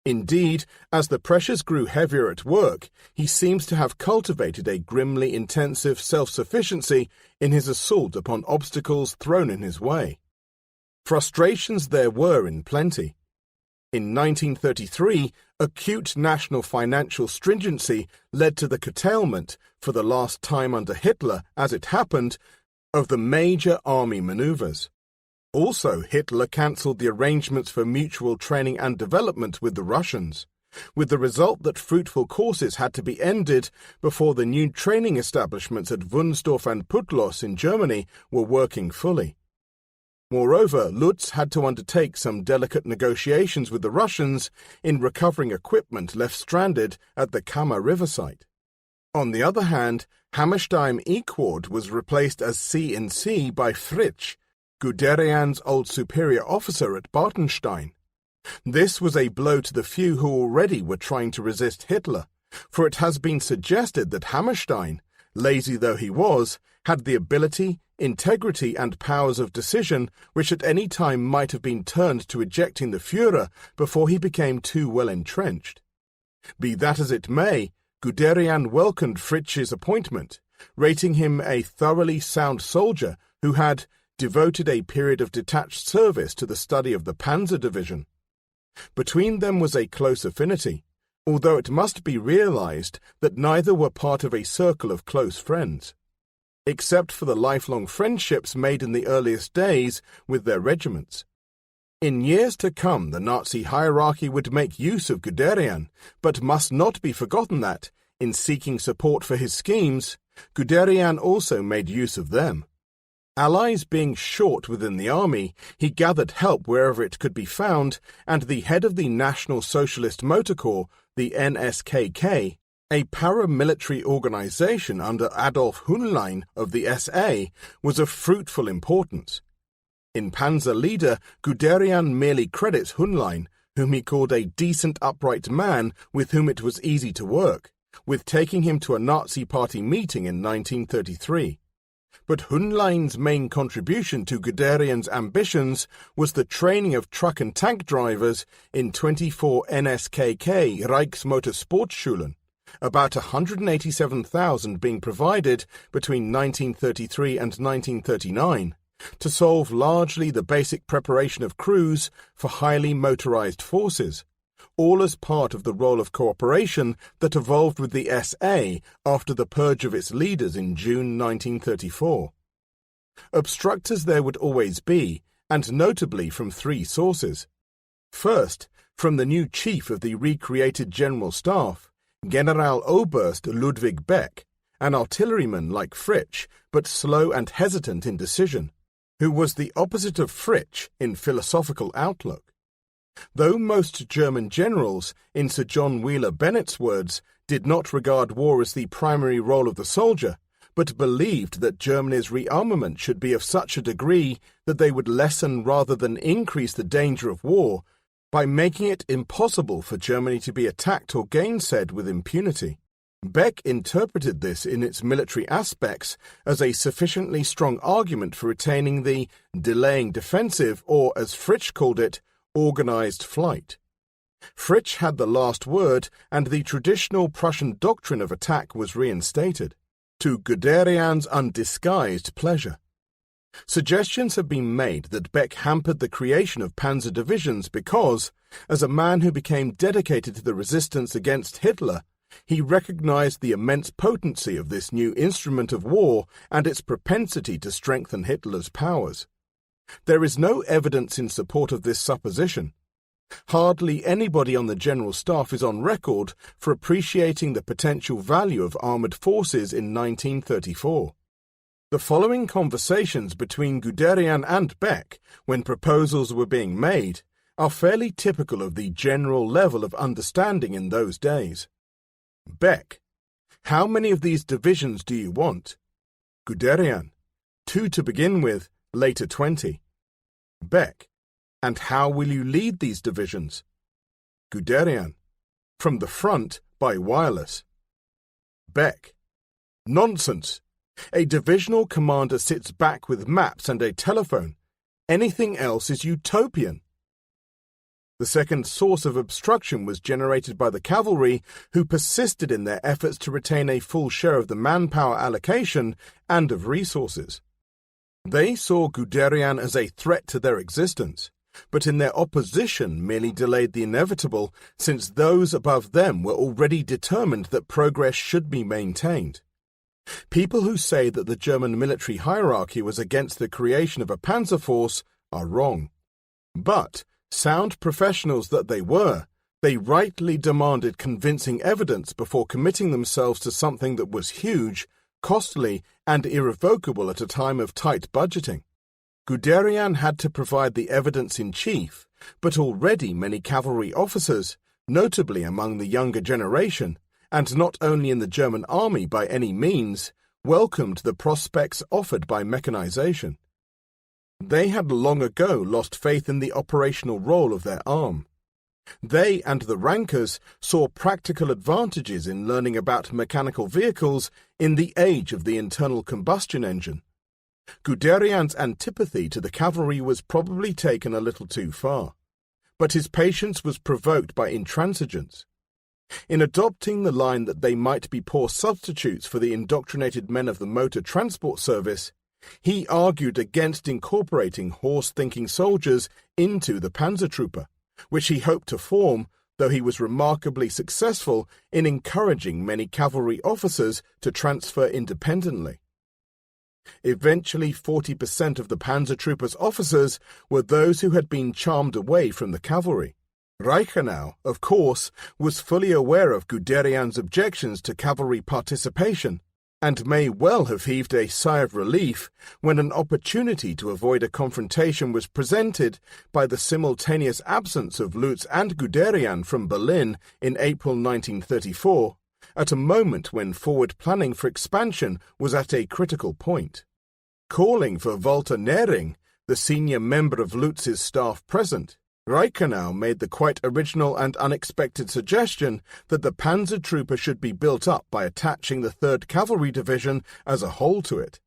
Indeed, as the pressures grew heavier at work, he seems to have cultivated a grimly intensive self-sufficiency in his assault upon obstacles thrown in his way. Frustrations there were in plenty. In 1933, acute national financial stringency led to the curtailment, for the last time under Hitler, as it happened, of the major army maneuvers. Also, Hitler cancelled the arrangements for mutual training and development with the Russians, with the result that fruitful courses had to be ended before the new training establishments at Wunsdorf and Putlos in Germany were working fully. Moreover, Lutz had to undertake some delicate negotiations with the Russians in recovering equipment left stranded at the Kama River site. On the other hand, Hammerstein-Equord was replaced as C&C by Fritsch, Guderian's old superior officer at Bartenstein. This was a blow to the few who already were trying to resist Hitler, for it has been suggested that Hammerstein, lazy though he was, had the ability, integrity and powers of decision which at any time might have been turned to ejecting the Führer before he became too well entrenched. Be that as it may, Guderian welcomed Fritsch's appointment, rating him a thoroughly sound soldier who had devoted a period of detached service to the study of the Panzer Division. Between them was a close affinity, although it must be realized that neither were part of a circle of close friends, except for the lifelong friendships made in the earliest days with their regiments. In years to come, the Nazi hierarchy would make use of Guderian, but must not be forgotten that, in seeking support for his schemes, Guderian also made use of them. Allies being short within the army, he gathered help wherever it could be found, and the head of the National Socialist Motor Corps, the NSKK, a paramilitary organization under Adolf Hühnlein of the SA, was of fruitful importance. In Panzer Leader, Guderian merely credits Hühnlein, whom he called a decent upright man with whom it was easy to work, with taking him to a Nazi Party meeting in 1933. But Hünlein's main contribution to Guderian's ambitions was the training of truck and tank drivers in 24 NSKK Reichsmotorsportschulen, about 187,000 being provided between 1933 and 1939, to solve largely the basic preparation of crews for highly motorized forces, all as part of the role of cooperation that evolved with the SA after the purge of its leaders in June 1934. Obstructors there would always be, and notably from three sources. First, from the new chief of the recreated General Staff, Generaloberst Ludwig Beck, an artilleryman like Fritsch, but slow and hesitant in decision, who was the opposite of Fritsch in philosophical outlook. Though most German generals, in Sir John Wheeler Bennett's words, did not regard war as the primary role of the soldier, but believed that Germany's rearmament should be of such a degree that they would lessen rather than increase the danger of war by making it impossible for Germany to be attacked or gainsaid with impunity. Beck interpreted this in its military aspects as a sufficiently strong argument for retaining the delaying defensive, or as Fritsch called it, organized flight. Fritsch had the last word, and the traditional Prussian doctrine of attack was reinstated, to Guderian's undisguised pleasure. Suggestions have been made that Beck hampered the creation of panzer divisions because, as a man who became dedicated to the resistance against Hitler, he recognized the immense potency of this new instrument of war and its propensity to strengthen Hitler's powers. There is no evidence in support of this supposition. Hardly anybody on the General Staff is on record for appreciating the potential value of armoured forces in 1934. The following conversations between Guderian and Beck, when proposals were being made, are fairly typical of the general level of understanding in those days. Beck: how many of these divisions do you want? Guderian: 2 to begin with, later 20. Beck: and how will you lead these divisions? Guderian: from the front by wireless. Beck: nonsense! A divisional commander sits back with maps and a telephone. Anything else is utopian. The second source of obstruction was generated by the cavalry, who persisted in their efforts to retain a full share of the manpower allocation and of resources. They saw Guderian as a threat to their existence, but in their opposition merely delayed the inevitable, since those above them were already determined that progress should be maintained. People who say that the German military hierarchy was against the creation of a panzer force are wrong. But, sound professionals that they were, they rightly demanded convincing evidence before committing themselves to something that was huge, costly, and irrevocable at a time of tight budgeting. Guderian had to provide the evidence in chief, but already many cavalry officers, notably among the younger generation, and not only in the German army by any means, welcomed the prospects offered by mechanization. They had long ago lost faith in the operational role of their arm. They and the rankers saw practical advantages in learning about mechanical vehicles in the age of the internal combustion engine. Guderian's antipathy to the cavalry was probably taken a little too far, but his patience was provoked by intransigence. In adopting the line that they might be poor substitutes for the indoctrinated men of the motor transport service, he argued against incorporating horse-thinking soldiers into the Panzertruppe, which he hoped to form, though he was remarkably successful in encouraging many cavalry officers to transfer independently. Eventually 40% of the Panzertruppe's officers were those who had been charmed away from the cavalry. Reichenau, of course, was fully aware of Guderian's objections to cavalry participation, and may well have heaved a sigh of relief when an opportunity to avoid a confrontation was presented by the simultaneous absence of Lutz and Guderian from Berlin in April 1934, at a moment when forward planning for expansion was at a critical point. Calling for Walter Nering, the senior member of Lutz's staff present, Reichenau made the quite original and unexpected suggestion that the panzer trooper should be built up by attaching the 3rd Cavalry Division as a whole to it.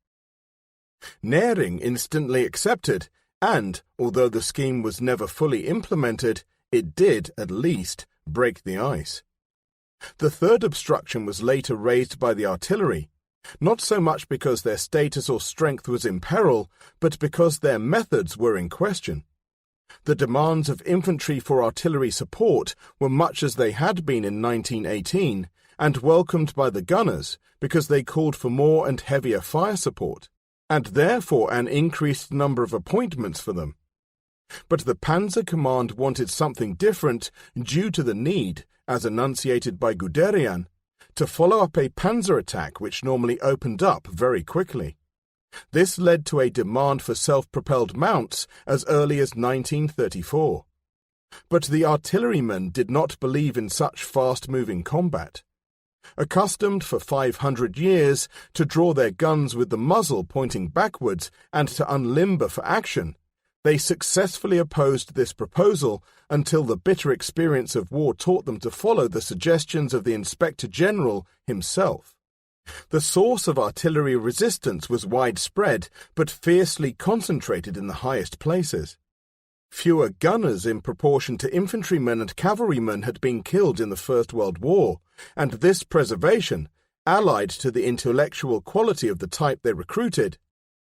Nering instantly accepted, and, although the scheme was never fully implemented, it did, at least, break the ice. The third obstruction was later raised by the artillery, not so much because their status or strength was in peril, but because their methods were in question. The demands of infantry for artillery support were much as they had been in 1918, and welcomed by the gunners because they called for more and heavier fire support, and therefore an increased number of appointments for them. But the Panzer Command wanted something different due to the need, as enunciated by Guderian, to follow up a panzer attack which normally opened up very quickly. This led to a demand for self-propelled mounts as early as 1934. But the artillerymen did not believe in such fast-moving combat. Accustomed for 500 years to draw their guns with the muzzle pointing backwards and to unlimber for action, they successfully opposed this proposal until the bitter experience of war taught them to follow the suggestions of the Inspector General himself. The source of artillery resistance was widespread, but fiercely concentrated in the highest places. Fewer gunners in proportion to infantrymen and cavalrymen had been killed in the First World War, and this preservation, allied to the intellectual quality of the type they recruited,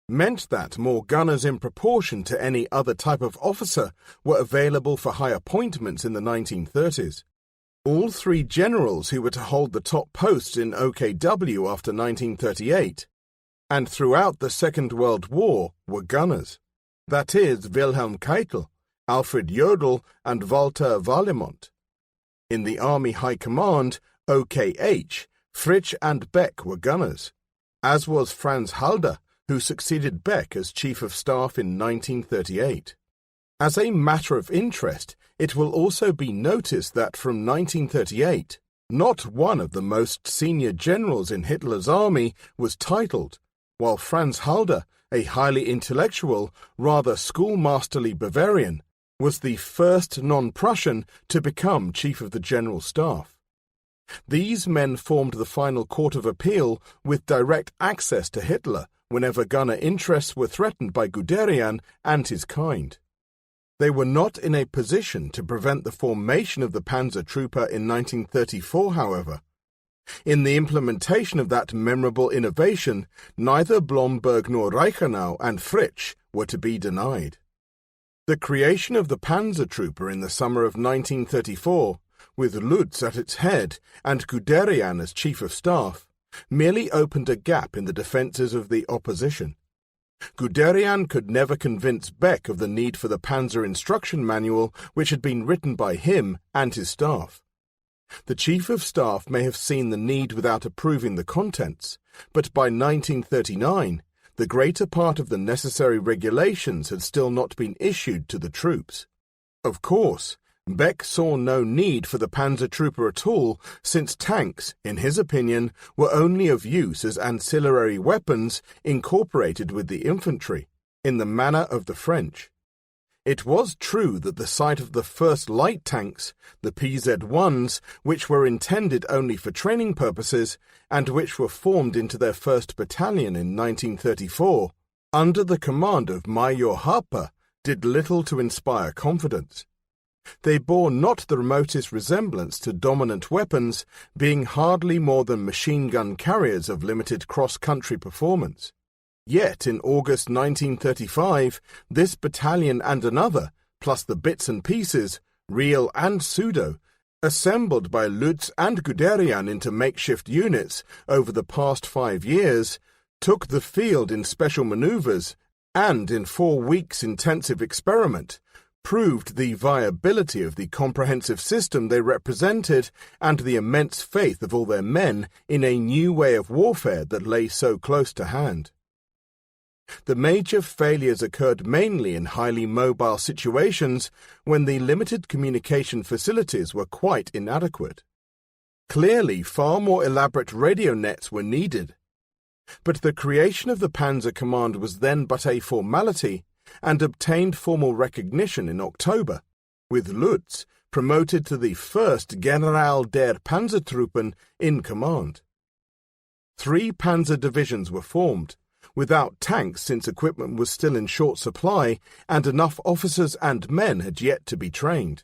meant that more gunners in proportion to any other type of officer were available for high appointments in the 1930s. All 3 generals who were to hold the top posts in OKW after 1938, and throughout the Second World War, were gunners. That is, Wilhelm Keitel, Alfred Jodl, and Walter Warlimont. In the Army High Command, OKH, Fritsch and Beck were gunners, as was Franz Halder, who succeeded Beck as Chief of Staff in 1938. As a matter of interest, it will also be noticed that from 1938, not one of the most senior generals in Hitler's army was titled, while Franz Halder, a highly intellectual, rather schoolmasterly Bavarian, was the first non-Prussian to become Chief of the General Staff. These men formed the final court of appeal with direct access to Hitler whenever gunner interests were threatened by Guderian and his kind. They were not in a position to prevent the formation of the Panzer Trooper in 1934, however. In the implementation of that memorable innovation, neither Blomberg nor Reichenau and Fritsch were to be denied. The creation of the Panzer Trooper in the summer of 1934, with Lutz at its head and Guderian as Chief of Staff, merely opened a gap in the defences of the opposition. Guderian could never convince Beck of the need for the Panzer Instruction Manual which had been written by him and his staff. The Chief of Staff may have seen the need without approving the contents, but by 1939 the greater part of the necessary regulations had still not been issued to the troops. Of course, Beck saw no need for the Panzer Trooper at all, since tanks, in his opinion, were only of use as ancillary weapons incorporated with the infantry, in the manner of the French. It was true that the sight of the first light tanks, the PZ-1s, which were intended only for training purposes, and which were formed into their first battalion in 1934, under the command of Major Harper, did little to inspire confidence. They bore not the remotest resemblance to dominant weapons, being hardly more than machine-gun carriers of limited cross-country performance. Yet in August 1935, this battalion and another, plus the bits and pieces, real and pseudo, assembled by Lutz and Guderian into makeshift units over the past 5 years, took the field in special maneuvers and, in 4 weeks' intensive experiment, proved the viability of the comprehensive system they represented and the immense faith of all their men in a new way of warfare that lay so close to hand. The major failures occurred mainly in highly mobile situations when the limited communication facilities were quite inadequate. Clearly, far more elaborate radio nets were needed. But the creation of the Panzer Command was then but a formality, and obtained formal recognition in October, with Lutz promoted to the first General der Panzertruppen in command. 3 panzer divisions were formed, without tanks since equipment was still in short supply and enough officers and men had yet to be trained.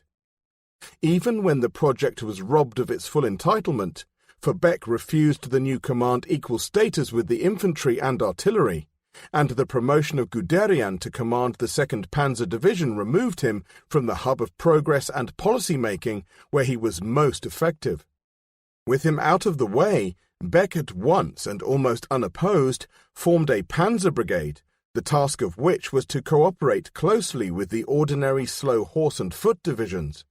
Even when the project was robbed of its full entitlement, for Beck refused the new command equal status with the infantry and artillery, and the promotion of Guderian to command the 2nd Panzer Division removed him from the hub of progress and policy-making where he was most effective. With him out of the way, Beck at once, and almost unopposed, formed a Panzer Brigade, the task of which was to cooperate closely with the ordinary slow horse and foot divisions,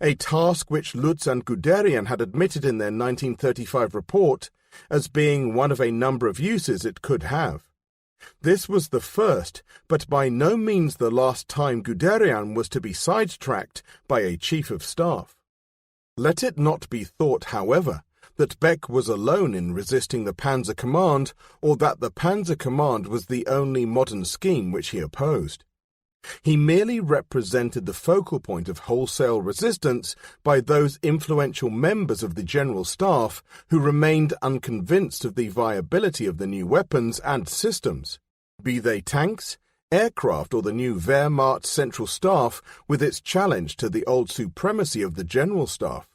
a task which Lutz and Guderian had admitted in their 1935 report as being one of a number of uses it could have. This was the first, but by no means the last time Guderian was to be sidetracked by a chief of staff. Let it not be thought, however, that Beck was alone in resisting the Panzer Command, or that the Panzer Command was the only modern scheme which he opposed. He merely represented the focal point of wholesale resistance by those influential members of the General Staff who remained unconvinced of the viability of the new weapons and systems, be they tanks, aircraft, or the new Wehrmacht Central Staff with its challenge to the old supremacy of the General Staff.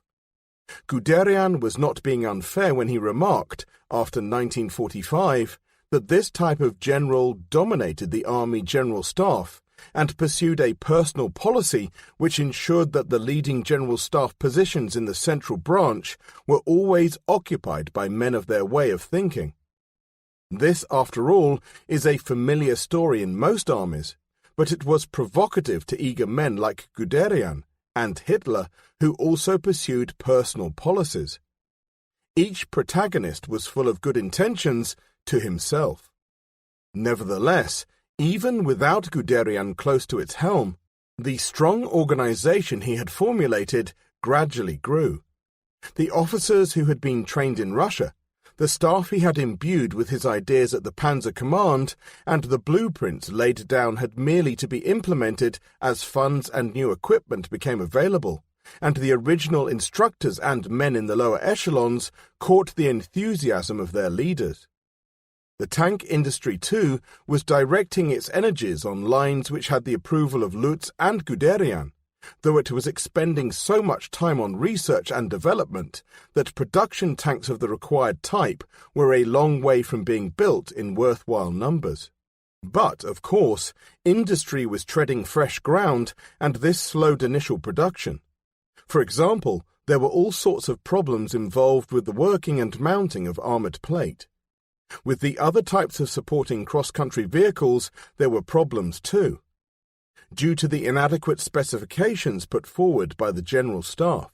Guderian was not being unfair when he remarked, after 1945, that this type of general dominated the Army General Staff and pursued a personal policy which ensured that the leading General Staff positions in the Central Branch were always occupied by men of their way of thinking. This, after all, is a familiar story in most armies, but it was provocative to eager men like Guderian and Hitler, who also pursued personal policies. Each protagonist was full of good intentions to himself. Nevertheless, even without Guderian close to its helm, the strong organization he had formulated gradually grew. The officers who had been trained in Russia, the staff he had imbued with his ideas at the Panzer Command, and the blueprints laid down had merely to be implemented as funds and new equipment became available, and the original instructors and men in the lower echelons caught the enthusiasm of their leaders. The tank industry, too, was directing its energies on lines which had the approval of Lutz and Guderian, though it was expending so much time on research and development that production tanks of the required type were a long way from being built in worthwhile numbers. But, of course, industry was treading fresh ground, and this slowed initial production. For example, there were all sorts of problems involved with the working and mounting of armoured plate. With the other types of supporting cross-country vehicles, there were problems too, due to the inadequate specifications put forward by the General Staff.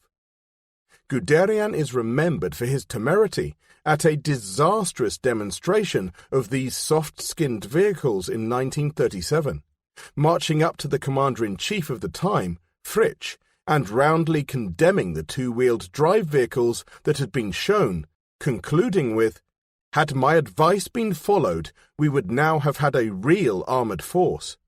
Guderian is remembered for his temerity at a disastrous demonstration of these soft-skinned vehicles in 1937, marching up to the Commander-in-Chief of the time, Fritsch, and roundly condemning the two-wheeled drive vehicles that had been shown, concluding with, "Had my advice been followed, we would now have had a real armoured force."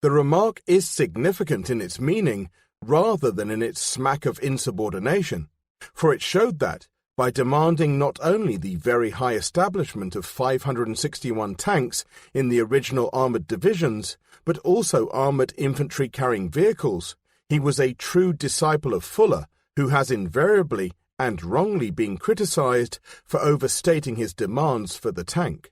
The remark is significant in its meaning rather than in its smack of insubordination, for it showed that, by demanding not only the very high establishment of 561 tanks in the original armoured divisions, but also armoured infantry-carrying vehicles, he was a true disciple of Fuller, who has invariably and wrongly been criticized for overstating his demands for the tank.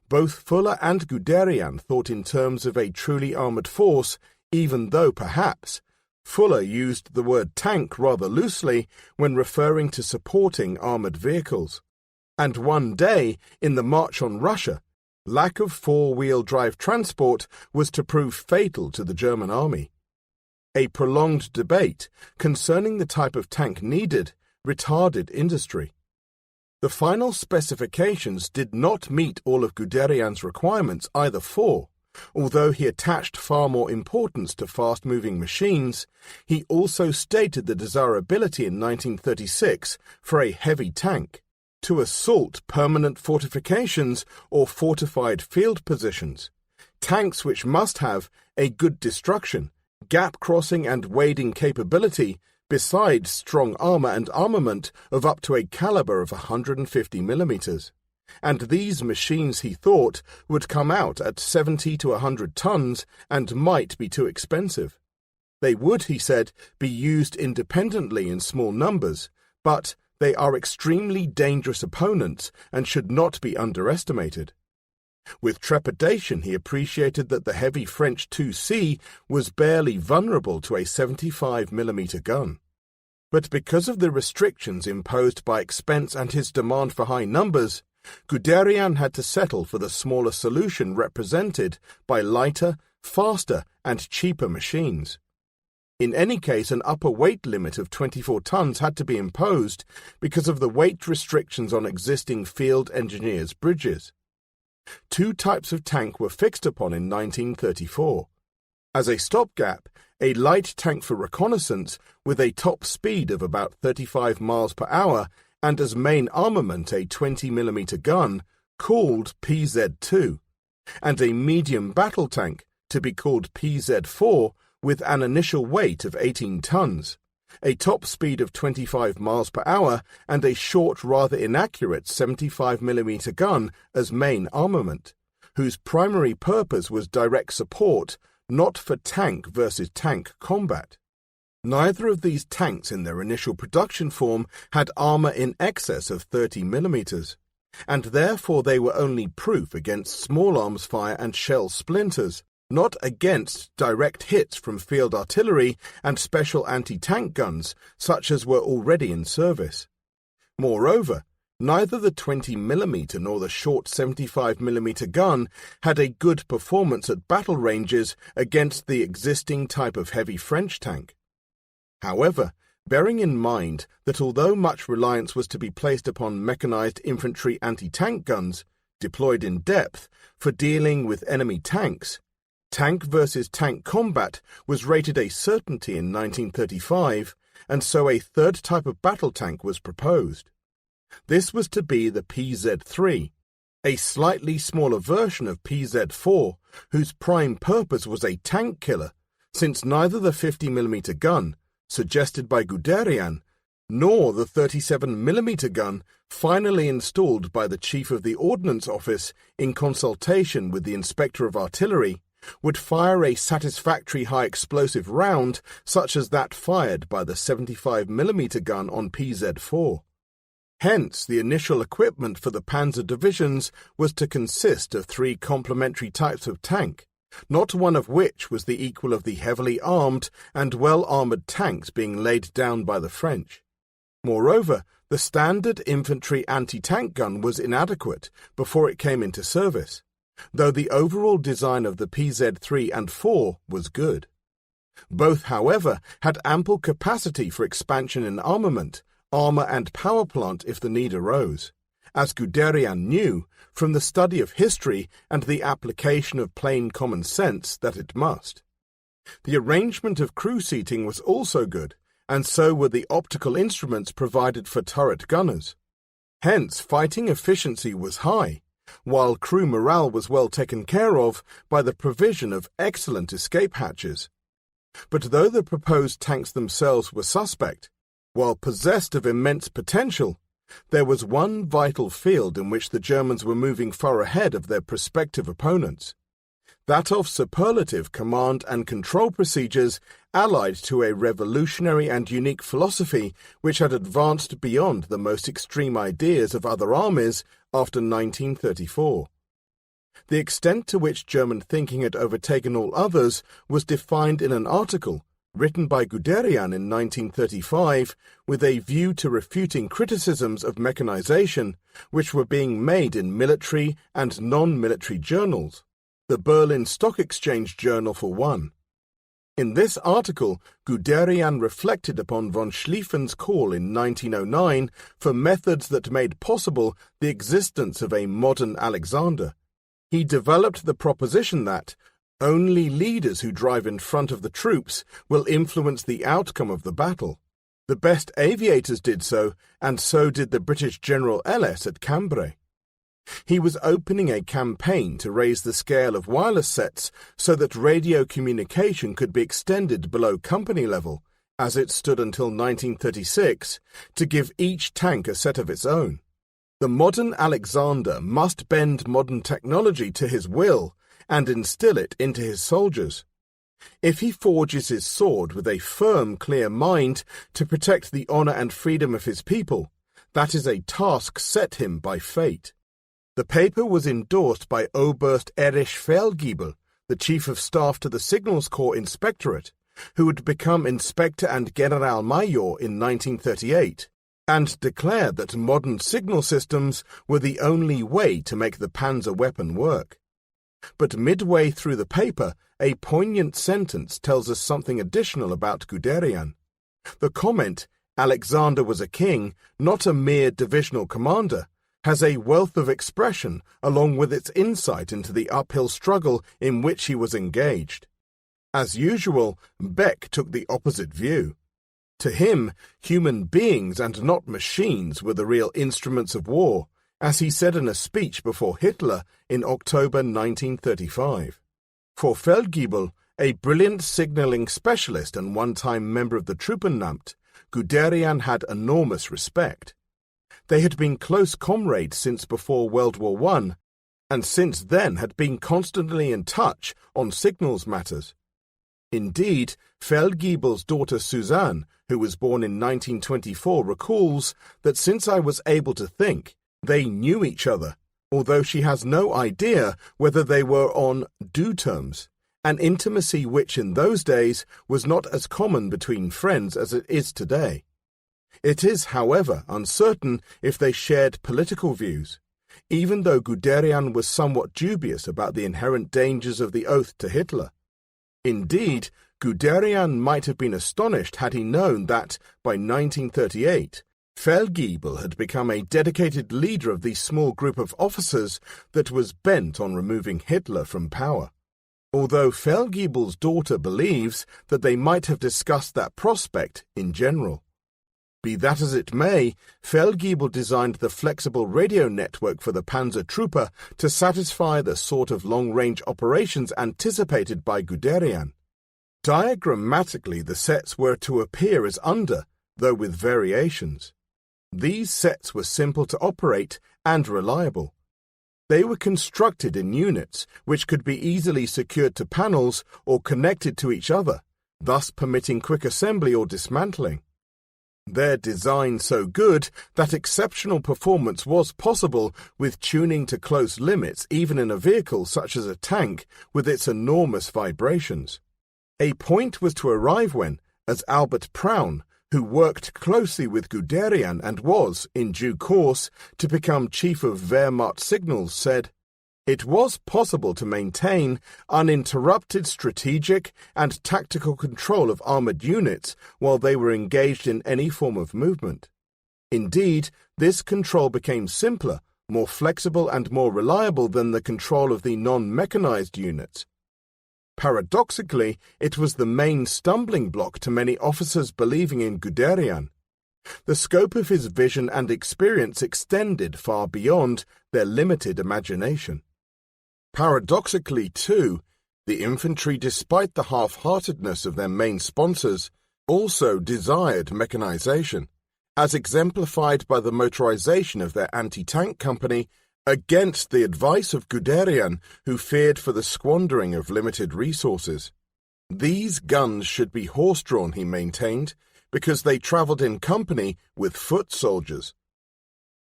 Both Fuller and Guderian thought in terms of a truly armoured force, even though, perhaps, Fuller used the word tank rather loosely when referring to supporting armoured vehicles. And one day, in the March on Russia, lack of four-wheel drive transport was to prove fatal to the German army. A prolonged debate concerning the type of tank needed retarded industry. The final specifications did not meet all of Guderian's requirements either for, although he attached far more importance to fast-moving machines, he also stated the desirability in 1936 for a heavy tank, to assault permanent fortifications or fortified field positions, tanks which must have a good destruction, gap crossing and wading capability, besides strong armor and armament of up to a caliber of 150 millimeters. And these machines, he thought, would come out at 70 to 100 tons and might be too expensive. They would, he said, be used independently in small numbers, but they are extremely dangerous opponents and should not be underestimated. With trepidation he appreciated that the heavy French 2C was barely vulnerable to a 75 millimeter gun. But because of the restrictions imposed by expense and his demand for high numbers, Guderian had to settle for the smaller solution represented by lighter, faster, and cheaper machines. In any case, an upper weight limit of 24 tons had to be imposed because of the weight restrictions on existing field engineers' bridges. Two types of tank were fixed upon in 1934. As a stopgap, a light tank for reconnaissance with a top speed of about 35 miles per hour and as main armament a 20mm gun, called PZ-2, and a medium battle tank, to be called PZ-4, with an initial weight of 18 tons, a top speed of 25 miles per hour, and a short, rather inaccurate 75mm gun as main armament, whose primary purpose was direct support, not for tank versus tank combat. Neither of these tanks in their initial production form had armor in excess of 30 millimeters, and therefore they were only proof against small arms fire and shell splinters, not against direct hits from field artillery and special anti-tank guns such as were already in service. Moreover, neither the 20mm nor the short 75mm gun had a good performance at battle ranges against the existing type of heavy French tank. However, bearing in mind that although much reliance was to be placed upon mechanized infantry anti-tank guns, deployed in depth, for dealing with enemy tanks, tank versus tank combat was rated a certainty in 1935, and so a third type of battle tank was proposed. This was to be the PZ-3, a slightly smaller version of PZ-4, whose prime purpose was a tank killer, since neither the 50mm gun, suggested by Guderian, nor the 37mm gun, finally installed by the Chief of the Ordnance Office in consultation with the Inspector of Artillery, would fire a satisfactory high-explosive round such as that fired by the 75mm gun on PZ-4. Hence, the initial equipment for the panzer divisions was to consist of three complementary types of tank, not one of which was the equal of the heavily armed and well-armoured tanks being laid down by the French. Moreover, the standard infantry anti-tank gun was inadequate before it came into service, though the overall design of the PZ-3 and 4 was good. Both, however, had ample capacity for expansion in armament, armour and power plant if the need arose, as Guderian knew from the study of history and the application of plain common sense that it must. The arrangement of crew seating was also good, and so were the optical instruments provided for turret gunners. Hence, fighting efficiency was high, while crew morale was well taken care of by the provision of excellent escape hatches. But though the proposed tanks themselves were suspect, while possessed of immense potential, there was one vital field in which the Germans were moving far ahead of their prospective opponents, that of superlative command and control procedures allied to a revolutionary and unique philosophy which had advanced beyond the most extreme ideas of other armies after 1934. The extent to which German thinking had overtaken all others was defined in an article written by Guderian in 1935 with a view to refuting criticisms of mechanization which were being made in military and non-military journals, the Berlin Stock Exchange Journal for one. In this article, Guderian reflected upon von Schlieffen's call in 1909 for methods that made possible the existence of a modern Alexander. He developed the proposition that only leaders who drive in front of the troops will influence the outcome of the battle. The best aviators did so, and so did the British General Ellis at Cambrai. He was opening a campaign to raise the scale of wireless sets so that radio communication could be extended below company level, as it stood until 1936, to give each tank a set of its own. The modern Alexander must bend modern technology to his will and instill it into his soldiers. If he forges his sword with a firm, clear mind to protect the honor and freedom of his people, that is a task set him by fate. The paper was endorsed by Oberst Erich Feldgiebel, the Chief of Staff to the Signals Corps Inspectorate, who would become Inspector and Generalmajor in 1938, and declared that modern signal systems were the only way to make the Panzer weapon work. But midway through the paper, a poignant sentence tells us something additional about Guderian. The comment, "Alexander was a king, not a mere divisional commander," has a wealth of expression along with its insight into the uphill struggle in which he was engaged. As usual, Beck took the opposite view. To him, human beings and not machines were the real instruments of war, as he said in a speech before Hitler in October 1935. For Feldgiebel, a brilliant signaling specialist and one-time member of the Truppenamt, Guderian had enormous respect. They had been close comrades since before World War I, and since then had been constantly in touch on signals matters. Indeed, Feldgiebel's daughter Suzanne, who was born in 1924, recalls that since I was able to think, they knew each other, although she has no idea whether they were on do terms, an intimacy which in those days was not as common between friends as it is today. It is, however, uncertain if they shared political views, even though Guderian was somewhat dubious about the inherent dangers of the oath to Hitler. Indeed, Guderian might have been astonished had he known that, by 1938, Feldgiebel had become a dedicated leader of the small group of officers that was bent on removing Hitler from power. Although Feldgiebel's daughter believes that they might have discussed that prospect in general. Be that as it may, Feldgiebel designed the flexible radio network for the Panzer Trooper to satisfy the sort of long-range operations anticipated by Guderian. Diagrammatically, the sets were to appear as under, though with variations. These sets were simple to operate and reliable. They were constructed in units which could be easily secured to panels or connected to each other, thus permitting quick assembly or dismantling. Their design so good that exceptional performance was possible with tuning to close limits even in a vehicle such as a tank with its enormous vibrations. A point was to arrive when, as Albert Praun, who worked closely with Guderian and was, in due course, to become Chief of Wehrmacht Signals, said, "It was possible to maintain uninterrupted strategic and tactical control of armored units while they were engaged in any form of movement. Indeed, this control became simpler, more flexible and more reliable than the control of the non-mechanized units. Paradoxically, it was the main stumbling block to many officers believing in Guderian. The scope of his vision and experience extended far beyond their limited imagination. Paradoxically, too, the infantry, despite the half-heartedness of their main sponsors, also desired mechanization, as exemplified by the motorization of their anti-tank company against the advice of Guderian, who feared for the squandering of limited resources. These guns should be horse-drawn, he maintained, because they travelled in company with foot soldiers.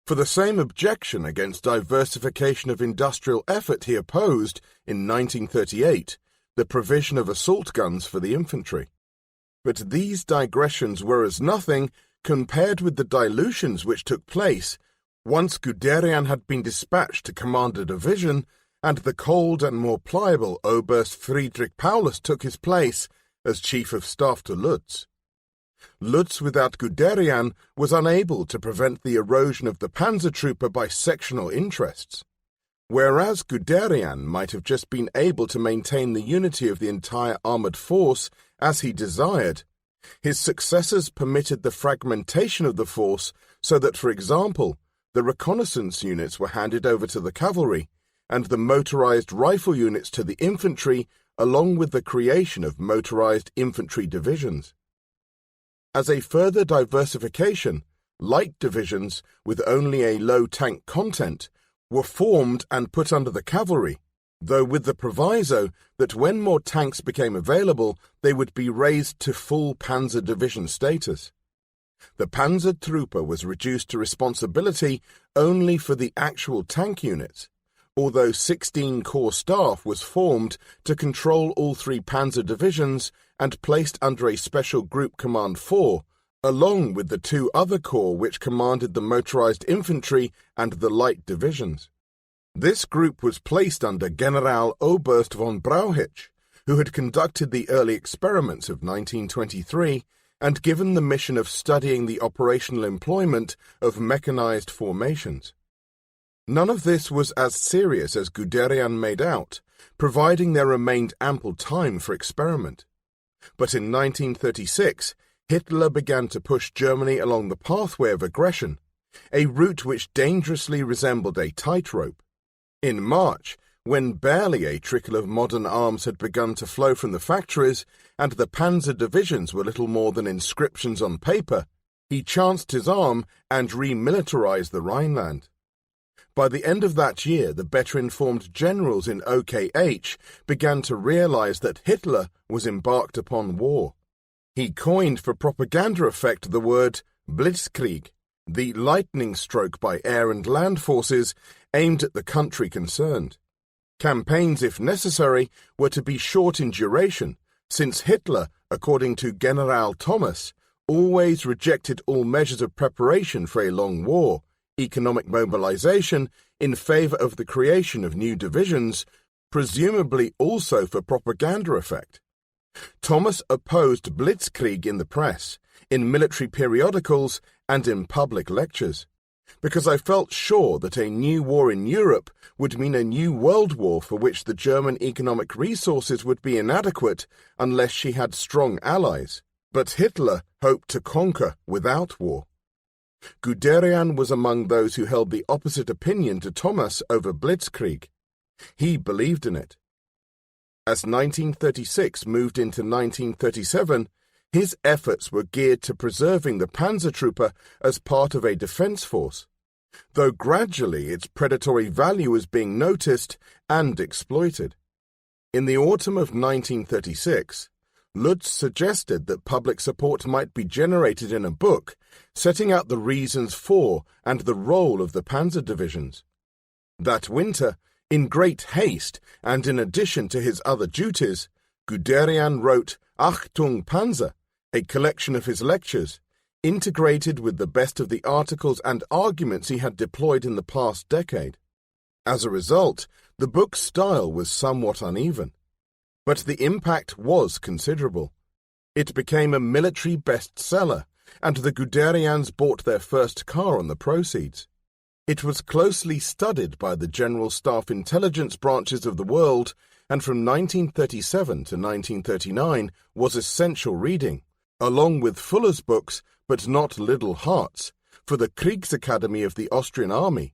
For the same objection against diversification of industrial effort he opposed, in 1938, the provision of assault guns for the infantry. But these digressions were as nothing compared with the dilutions which took place once Guderian had been dispatched to command a division, and the cold and more pliable Oberst Friedrich Paulus took his place as Chief of Staff to Lutz. Lutz without Guderian was unable to prevent the erosion of the Panzer Trooper by sectional interests, whereas Guderian might have just been able to maintain the unity of the entire armoured force as he desired. His successors permitted the fragmentation of the force so that, for example, The reconnaissance units were handed over to the cavalry, and the motorized rifle units to the infantry, along with the creation of motorized infantry divisions. As a further diversification, light divisions, with only a low tank content, were formed and put under the cavalry, though with the proviso that when more tanks became available, they would be raised to full Panzer Division status. The Panzertruppe was reduced to responsibility only for the actual tank units, although 16 Corps staff was formed to control all three Panzer divisions and placed under a special Group Command 4, along with the two other corps which commanded the motorized infantry and the light divisions. This group was placed under Generaloberst von Brauchitsch, who had conducted the early experiments of 1923 and given the mission of studying the operational employment of mechanized formations. None of this was as serious as Guderian made out, providing there remained ample time for experiment. But in 1936, Hitler began to push Germany along the pathway of aggression, a route which dangerously resembled a tightrope. In March, when barely a trickle of modern arms had begun to flow from the factories, and the panzer divisions were little more than inscriptions on paper, he chanced his arm and remilitarized the Rhineland. By the end of that year, the better-informed generals in OKH began to realize that Hitler was embarked upon war. He coined for propaganda effect the word Blitzkrieg, the lightning stroke by air and land forces aimed at the country concerned. Campaigns, if necessary, were to be short in duration, since Hitler, according to General Thomas, always rejected all measures of preparation for a long war, economic mobilization, in favor of the creation of new divisions, presumably also for propaganda effect. Thomas opposed Blitzkrieg in the press, in military periodicals, and in public lectures, because I felt sure that a new war in Europe would mean a new world war for which the German economic resources would be inadequate unless she had strong allies. But Hitler hoped to conquer without war. Guderian was among those who held the opposite opinion to Thomas over Blitzkrieg. He believed in it. As 1936 moved into 1937, his efforts were geared to preserving the Panzertruppe as part of a defense force, though gradually its predatory value was being noticed and exploited. In the autumn of 1936, Lutz suggested that public support might be generated in a book, setting out the reasons for and the role of the panzer divisions. That winter, in great haste and in addition to his other duties, Guderian wrote Achtung Panzer, a collection of his lectures, integrated with the best of the articles and arguments he had deployed in the past decade. As a result, the book's style was somewhat uneven, but the impact was considerable. It became a military bestseller, and the Guderians bought their first car on the proceeds. It was closely studied by the General Staff intelligence branches of the world, and from 1937 to 1939 was essential reading, along with Fuller's books, but not Liddell Hart's, for the Kriegsacademy of the Austrian Army,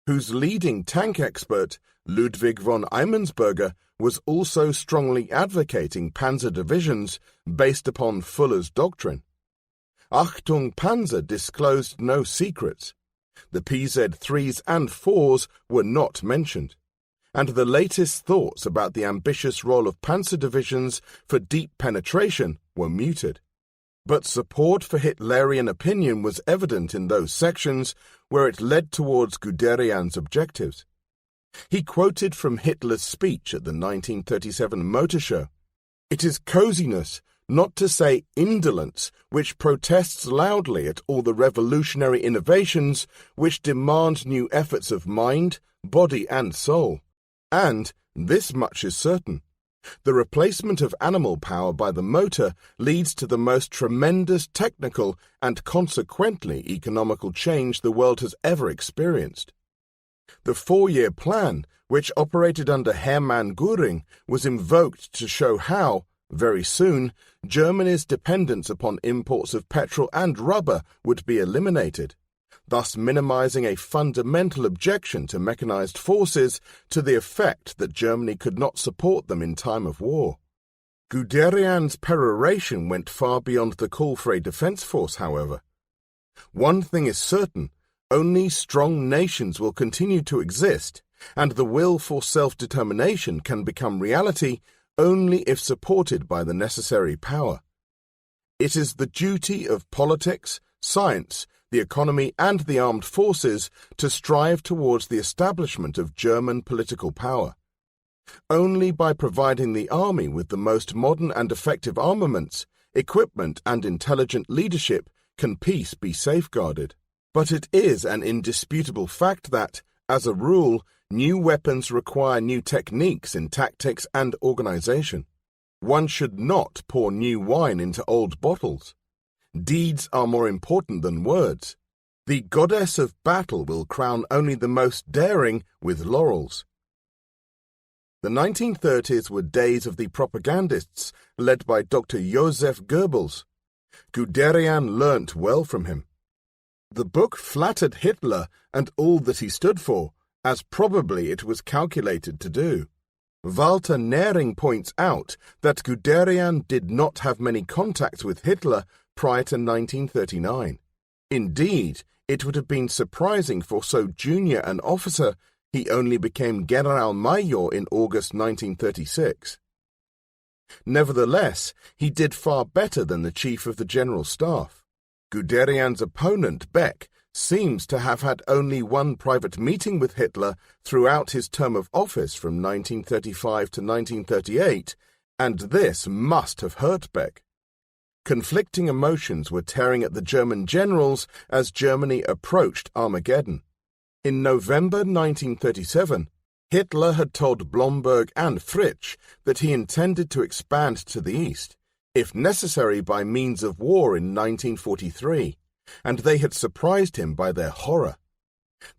whose leading tank expert, Ludwig von Eimensberger, was also strongly advocating panzer divisions based upon Fuller's doctrine. Achtung Panzer disclosed no secrets. The PZ-3s and 4s were not mentioned, and the latest thoughts about the ambitious role of panzer divisions for deep penetration were muted. But support for Hitlerian opinion was evident in those sections where it led towards Guderian's objectives. He quoted from Hitler's speech at the 1937 Motor Show. "It is coziness, not to say indolence, which protests loudly at all the revolutionary innovations which demand new efforts of mind, body, and soul. And, this much is certain, the replacement of animal power by the motor leads to the most tremendous technical and consequently economical change the world has ever experienced. The 4-year plan, which operated under Hermann Göring, was invoked to show how, very soon, Germany's dependence upon imports of petrol and rubber would be eliminated, thus minimizing a fundamental objection to mechanized forces to the effect that Germany could not support them in time of war. Guderian's peroration went far beyond the call for a defense force, however. One thing is certain: only strong nations will continue to exist, and the will for self-determination can become reality only if supported by the necessary power. It is the duty of politics, science, the economy, and the armed forces to strive towards the establishment of German political power. Only by providing the army with the most modern and effective armaments, equipment, and intelligent leadership can peace be safeguarded. But it is an indisputable fact that, as a rule, new weapons require new techniques in tactics and organization. One should not pour new wine into old bottles. Deeds are more important than words. The goddess of battle will crown only the most daring with laurels. The 1930s were days of the propagandists led by Dr. Joseph Goebbels. Guderian learnt well from him. The book flattered Hitler and all that he stood for, as probably it was calculated to do. Walter Nering points out that Guderian did not have many contacts with Hitler prior to 1939. Indeed, it would have been surprising for so junior an officer. He only became Generalmajor in August 1936. Nevertheless, he did far better than the Chief of the General Staff. Guderian's opponent, Beck, seems to have had only one private meeting with Hitler throughout his term of office from 1935 to 1938, and this must have hurt Beck. Conflicting emotions were tearing at the German generals as Germany approached Armageddon. In November 1937, Hitler had told Blomberg and Fritsch that he intended to expand to the east, if necessary by means of war in 1943, and they had surprised him by their horror.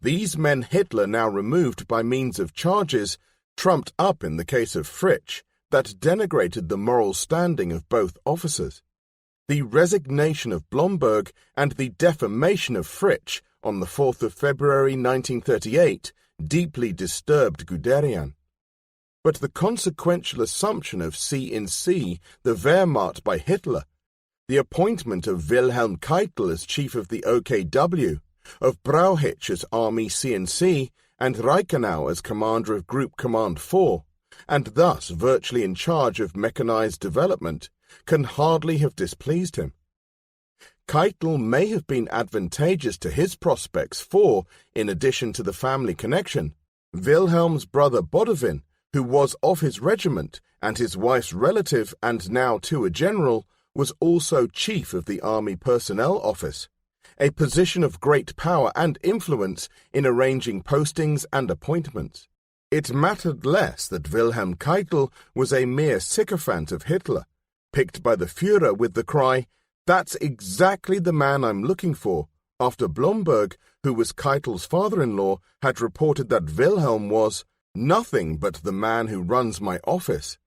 These men Hitler now removed by means of charges, trumped up in the case of Fritsch, that denigrated the moral standing of both officers. The resignation of Blomberg and the defamation of Fritsch on the 4th of February 1938 deeply disturbed Guderian. But the consequential assumption of C the Wehrmacht by Hitler, the appointment of Wilhelm Keitel as chief of the OKW, of Brauchitsch as Army C&C, and Reichenau as commander of Group Command 4, and thus virtually in charge of mechanized development, can hardly have displeased him. Keitel may have been advantageous to his prospects for, in addition to the family connection, Wilhelm's brother Bodovin, who was of his regiment, and his wife's relative and now too a general, was also chief of the Army Personnel Office, a position of great power and influence in arranging postings and appointments. It mattered less that Wilhelm Keitel was a mere sycophant of Hitler, picked by the Führer with the cry, "That's exactly the man I'm looking for," after Blomberg, who was Keitel's father-in-law, had reported that Wilhelm was nothing but the man who runs my office.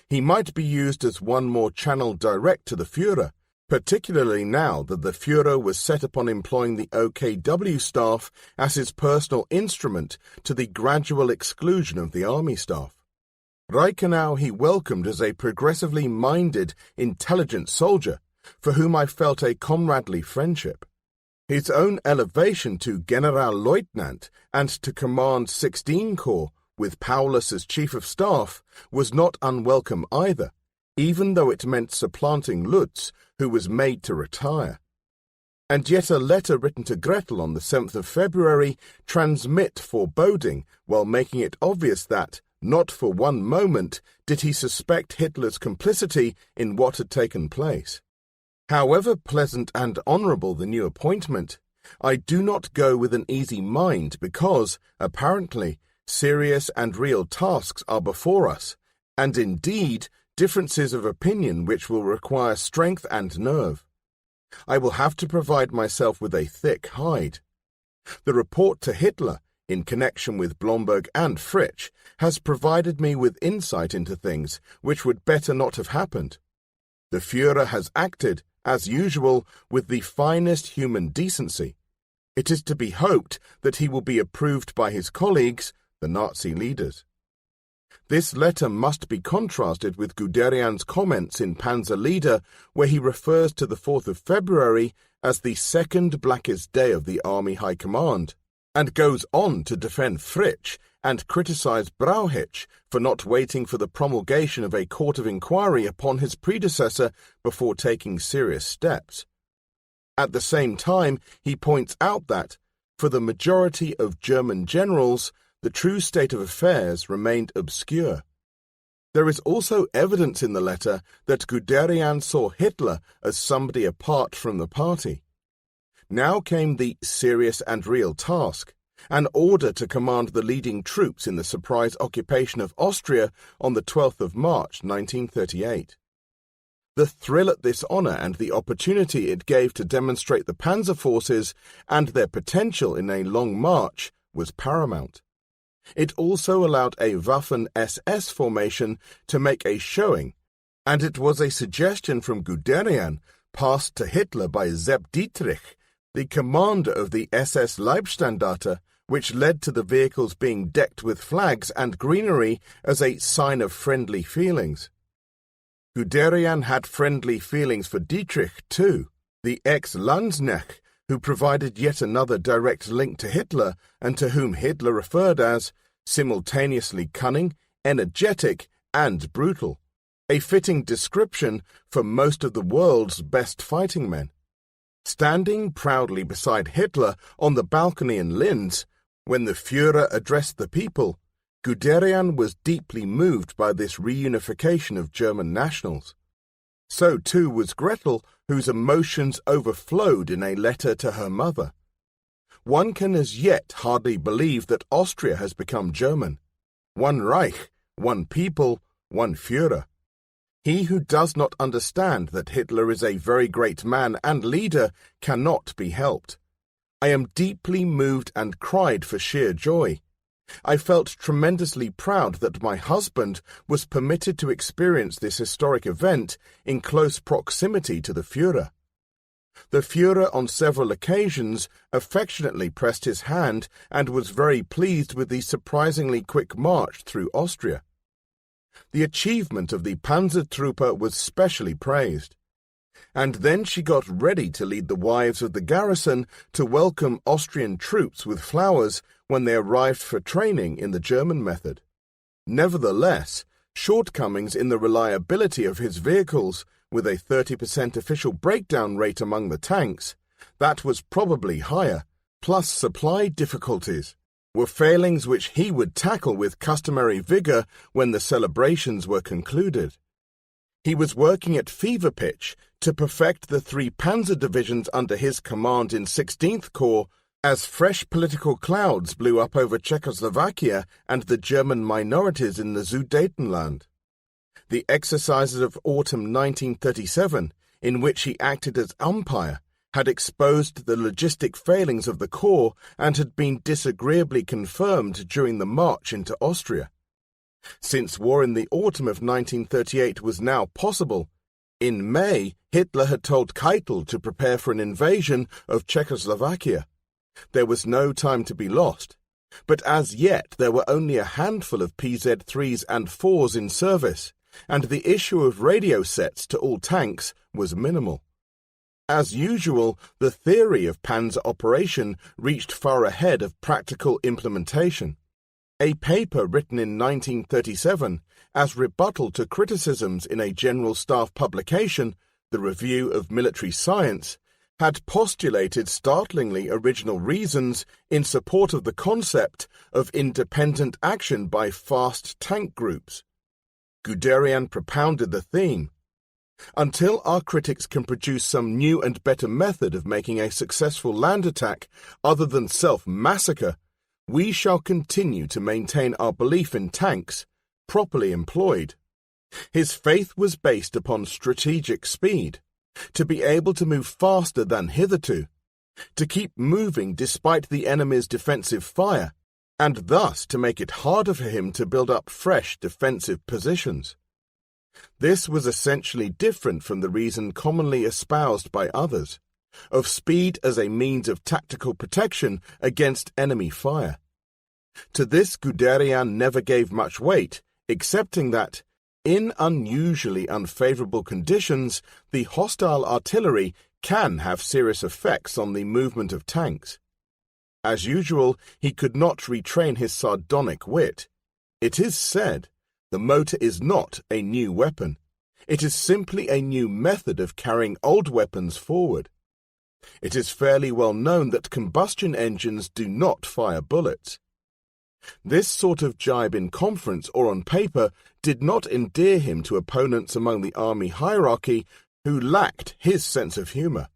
He might be used as one more channel direct to the Führer, particularly now that the Führer was set upon employing the OKW staff as his personal instrument to the gradual exclusion of the army staff. Reichenau he welcomed as a progressively minded, intelligent soldier, for whom I felt a comradely friendship. His own elevation to Generalleutnant and to command 16 Corps, with Paulus as Chief of Staff, was not unwelcome either, even though it meant supplanting Lutz, who was made to retire. And yet a letter written to Gretel on the 7th of February transmit foreboding while making it obvious that, not for one moment, did he suspect Hitler's complicity in what had taken place. However pleasant and honourable the new appointment, I do not go with an easy mind because, apparently, serious and real tasks are before us, and indeed differences of opinion which will require strength and nerve. I will have to provide myself with a thick hide. The report to Hitler, in connection with Blomberg and Fritsch, has provided me with insight into things which would better not have happened. The Führer has acted, as usual, with the finest human decency. It is to be hoped that he will be approved by his colleagues, the Nazi leaders. This letter must be contrasted with Guderian's comments in Panzer Leader, where he refers to the 4th of February as the second blackest day of the Army High Command, and goes on to defend Fritsch and criticize Brauchitsch for not waiting for the promulgation of a court of inquiry upon his predecessor before taking serious steps. At the same time, he points out that, for the majority of German generals, the true state of affairs remained obscure. There is also evidence in the letter that Guderian saw Hitler as somebody apart from the party. Now came the serious and real task, an order to command the leading troops in the surprise occupation of Austria on the 12th of March 1938. The thrill at this honor and the opportunity it gave to demonstrate the panzer forces and their potential in a long march was paramount. It also allowed a Waffen-SS formation to make a showing, and it was a suggestion from Guderian passed to Hitler by Sepp Dietrich, the commander of the SS Leibstandarte, which led to the vehicles being decked with flags and greenery as a sign of friendly feelings. Guderian had friendly feelings for Dietrich, too, the ex-Landsknecht, who provided yet another direct link to Hitler and to whom Hitler referred as simultaneously cunning, energetic, and brutal, a fitting description for most of the world's best fighting men. Standing proudly beside Hitler on the balcony in Linz, when the Führer addressed the people, Guderian was deeply moved by this reunification of German nationals. So too was Gretel, whose emotions overflowed in a letter to her mother. One can as yet hardly believe that Austria has become German. One Reich, one people, one Führer. He who does not understand that Hitler is a very great man and leader cannot be helped. I am deeply moved and cried for sheer joy. I felt tremendously proud that my husband was permitted to experience this historic event in close proximity to the Führer. The Führer on several occasions affectionately pressed his hand and was very pleased with the surprisingly quick march through Austria. The achievement of the Panzertruppe was specially praised. And then she got ready to lead the wives of the garrison to welcome Austrian troops with flowers when they arrived for training in the German method. Nevertheless, shortcomings in the reliability of his vehicles, with a 30% official breakdown rate among the tanks, that was probably higher, plus supply difficulties, were failings which he would tackle with customary vigor when the celebrations were concluded. He was working at fever pitch to perfect the 3 panzer divisions under his command in 16th Corps as fresh political clouds blew up over Czechoslovakia and the German minorities in the Sudetenland. The exercises of autumn 1937, in which he acted as umpire, had exposed the logistic failings of the Corps and had been disagreeably confirmed during the march into Austria. Since war in the autumn of 1938 was now possible, in May Hitler had told Keitel to prepare for an invasion of Czechoslovakia. There was no time to be lost, but as yet there were only a handful of PZ-3s and 4s in service, and the issue of radio sets to all tanks was minimal. As usual, the theory of panzer operation reached far ahead of practical implementation. A paper written in 1937, as rebuttal to criticisms in a General Staff publication, the Review of Military Science, had postulated startlingly original reasons in support of the concept of independent action by fast tank groups. Guderian propounded the theme. Until our critics can produce some new and better method of making a successful land attack other than self-massacre, we shall continue to maintain our belief in tanks, properly employed. His faith was based upon strategic speed, to be able to move faster than hitherto, to keep moving despite the enemy's defensive fire, and thus to make it harder for him to build up fresh defensive positions. This was essentially different from the reason commonly espoused by others, of speed as a means of tactical protection against enemy fire. To this Guderian never gave much weight, accepting that, in unusually unfavorable conditions, the hostile artillery can have serious effects on the movement of tanks. As usual, he could not retrain his sardonic wit. It is said, the motor is not a new weapon. It is simply a new method of carrying old weapons forward. It is fairly well known that combustion engines do not fire bullets. This sort of jibe in conference or on paper did not endear him to opponents among the army hierarchy who lacked his sense of humor.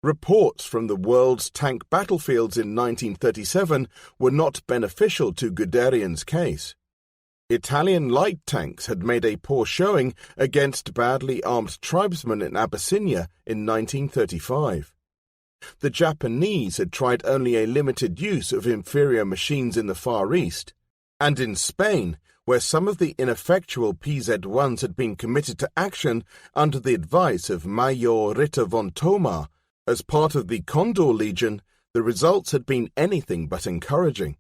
Reports from the world's tank battlefields in 1937 were not beneficial to Guderian's case. Italian light tanks had made a poor showing against badly armed tribesmen in Abyssinia in 1935. The Japanese had tried only a limited use of inferior machines in the Far East, and in Spain, where some of the ineffectual PZ-1s had been committed to action under the advice of Major Ritter von Thoma, as part of the Condor Legion, the results had been anything but encouraging.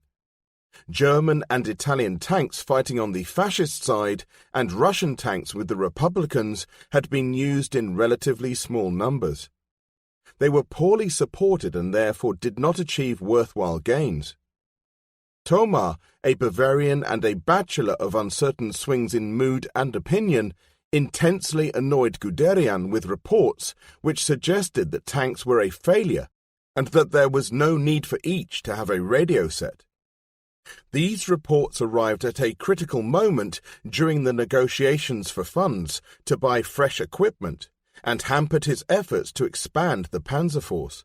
German and Italian tanks fighting on the fascist side and Russian tanks with the Republicans had been used in relatively small numbers. They were poorly supported and therefore did not achieve worthwhile gains. Thoma, a Bavarian and a bachelor of uncertain swings in mood and opinion, intensely annoyed Guderian with reports which suggested that tanks were a failure and that there was no need for each to have a radio set. These reports arrived at a critical moment during the negotiations for funds to buy fresh equipment, and hampered his efforts to expand the panzer force.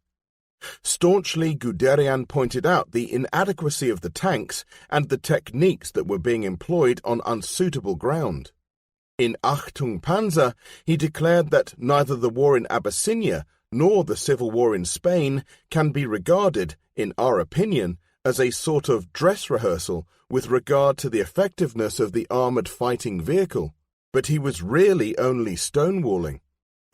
Staunchly, Guderian pointed out the inadequacy of the tanks and the techniques that were being employed on unsuitable ground. In Achtung Panzer, he declared that neither the war in Abyssinia nor the civil war in Spain can be regarded, in our opinion, as a sort of dress rehearsal with regard to the effectiveness of the armoured fighting vehicle, but he was really only stonewalling.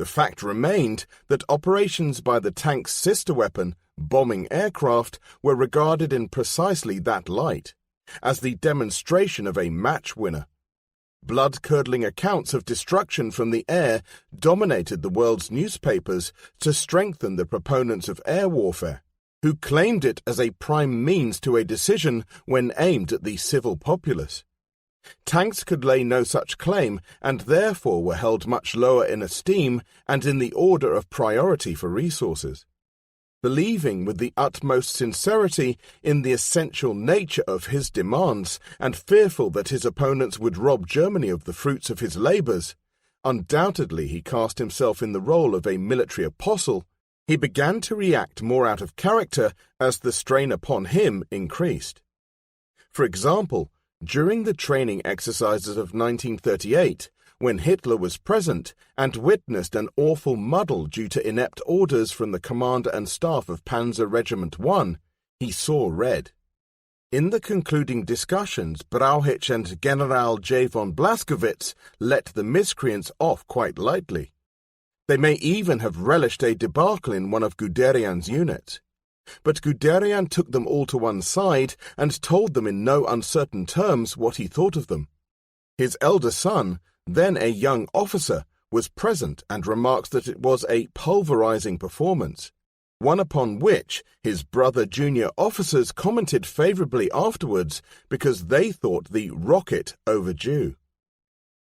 The fact remained that operations by the tank's sister weapon, bombing aircraft, were regarded in precisely that light, as the demonstration of a match winner. Blood-curdling accounts of destruction from the air dominated the world's newspapers to strengthen the proponents of air warfare, who claimed it as a prime means to a decision when aimed at the civil populace. Tanks could lay no such claim, and therefore were held much lower in esteem and in the order of priority for resources. Believing with the utmost sincerity in the essential nature of his demands, and fearful that his opponents would rob Germany of the fruits of his labours, undoubtedly he cast himself in the role of a military apostle. He began to react more out of character as the strain upon him increased. For example, during the training exercises of 1938, when Hitler was present and witnessed an awful muddle due to inept orders from the commander and staff of Panzer Regiment I, he saw red. In the concluding discussions, Brauchitsch and General J. von Blaskowitz let the miscreants off quite lightly. They may even have relished a debacle in one of Guderian's units. But Guderian took them all to one side and told them in no uncertain terms what he thought of them. His elder son, then a young officer, was present and remarks that it was a pulverizing performance, one upon which his brother junior officers commented favorably afterwards because they thought the rocket overdue.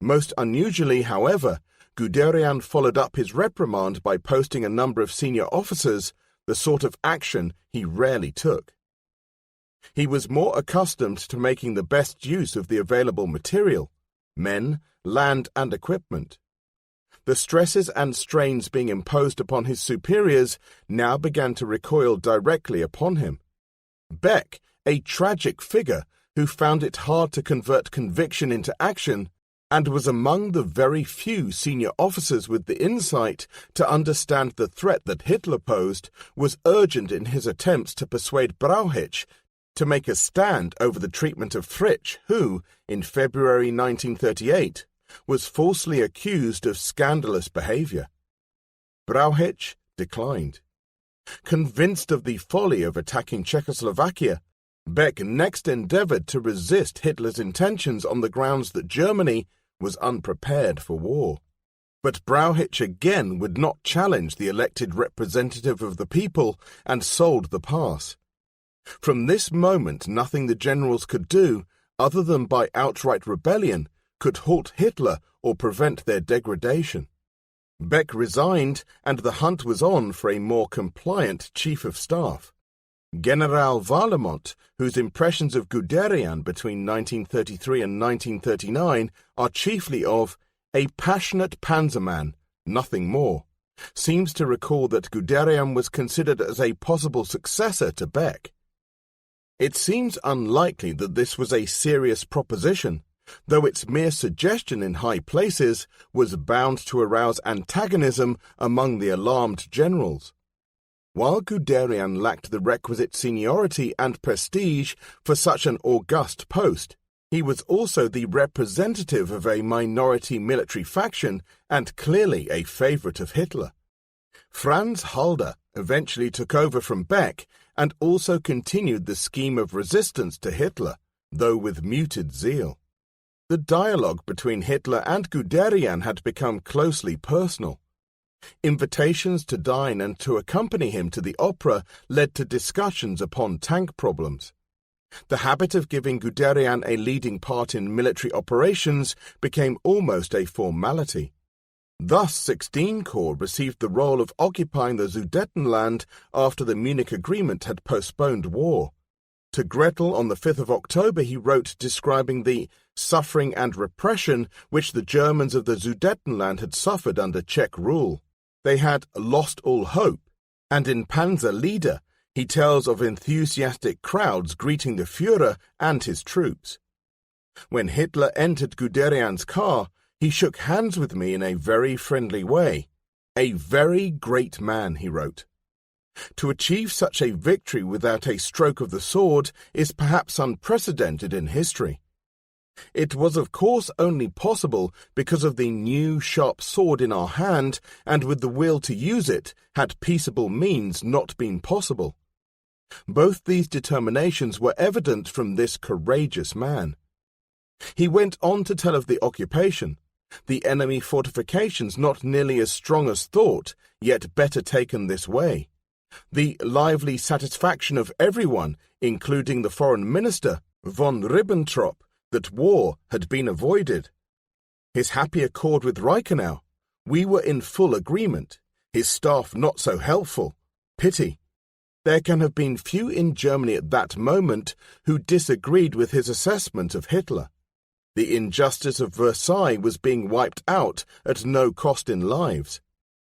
Most unusually, however, Guderian followed up his reprimand by posting a number of senior officers, the sort of action he rarely took. He was more accustomed to making the best use of the available material, men, land, and equipment. The stresses and strains being imposed upon his superiors now began to recoil directly upon him. Beck, a tragic figure who found it hard to convert conviction into action, and was among the very few senior officers with the insight to understand the threat that Hitler posed, was urgent in his attempts to persuade Brauchitsch to make a stand over the treatment of Fritsch, who, in February 1938, was falsely accused of scandalous behavior. Brauchitsch declined. Convinced of the folly of attacking Czechoslovakia, Beck next endeavored to resist Hitler's intentions on the grounds that Germany was unprepared for war. But Brauchitsch again would not challenge the elected representative of the people and sold the pass. From this moment, nothing the generals could do, other than by outright rebellion, could halt Hitler or prevent their degradation. Beck resigned, and the hunt was on for a more compliant chief of staff. General Warlemont, whose impressions of Guderian between 1933 and 1939 are chiefly of a passionate panzerman, nothing more, seems to recall that Guderian was considered as a possible successor to Beck. It seems unlikely that this was a serious proposition, though its mere suggestion in high places was bound to arouse antagonism among the alarmed generals. While Guderian lacked the requisite seniority and prestige for such an august post, he was also the representative of a minority military faction and clearly a favorite of Hitler. Franz Halder eventually took over from Beck and also continued the scheme of resistance to Hitler, though with muted zeal. The dialogue between Hitler and Guderian had become closely personal. Invitations to dine and to accompany him to the opera led to discussions upon tank problems. The habit of giving Guderian a leading part in military operations became almost a formality. Thus 16 Corps received the role of occupying the Sudetenland after the Munich Agreement had postponed war. To Gretel on the 5th of October he wrote describing the suffering and repression which the Germans of the Sudetenland had suffered under Czech rule. They had lost all hope, and in Panzer Leader he tells of enthusiastic crowds greeting the Führer and his troops. When Hitler entered Guderian's car, he shook hands with me in a very friendly way. A very great man, he wrote. To achieve such a victory without a stroke of the sword is perhaps unprecedented in history. It was of course only possible because of the new sharp sword in our hand, and with the will to use it, had peaceable means not been possible. Both these determinations were evident from this courageous man. He went on to tell of the occupation, the enemy fortifications not nearly as strong as thought, yet better taken this way, the lively satisfaction of everyone, including the foreign minister, von Ribbentrop, that war had been avoided. His happy accord with Reichenau, we were in full agreement, his staff not so helpful, pity. There can have been few in Germany at that moment who disagreed with his assessment of Hitler. The injustice of Versailles was being wiped out at no cost in lives.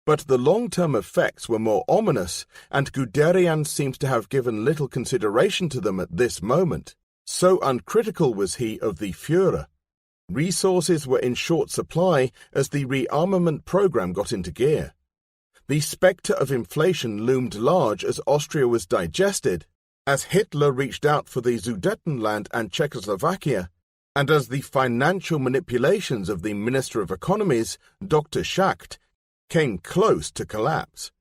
But the long-term effects were more ominous, and Guderian seems to have given little consideration to them at this moment. So uncritical was he of the Führer. Resources were in short supply as the rearmament program got into gear. The spectre of inflation loomed large as Austria was digested, as Hitler reached out for the Sudetenland and Czechoslovakia, and as the financial manipulations of the Minister of Economies, Dr. Schacht, came close to collapse.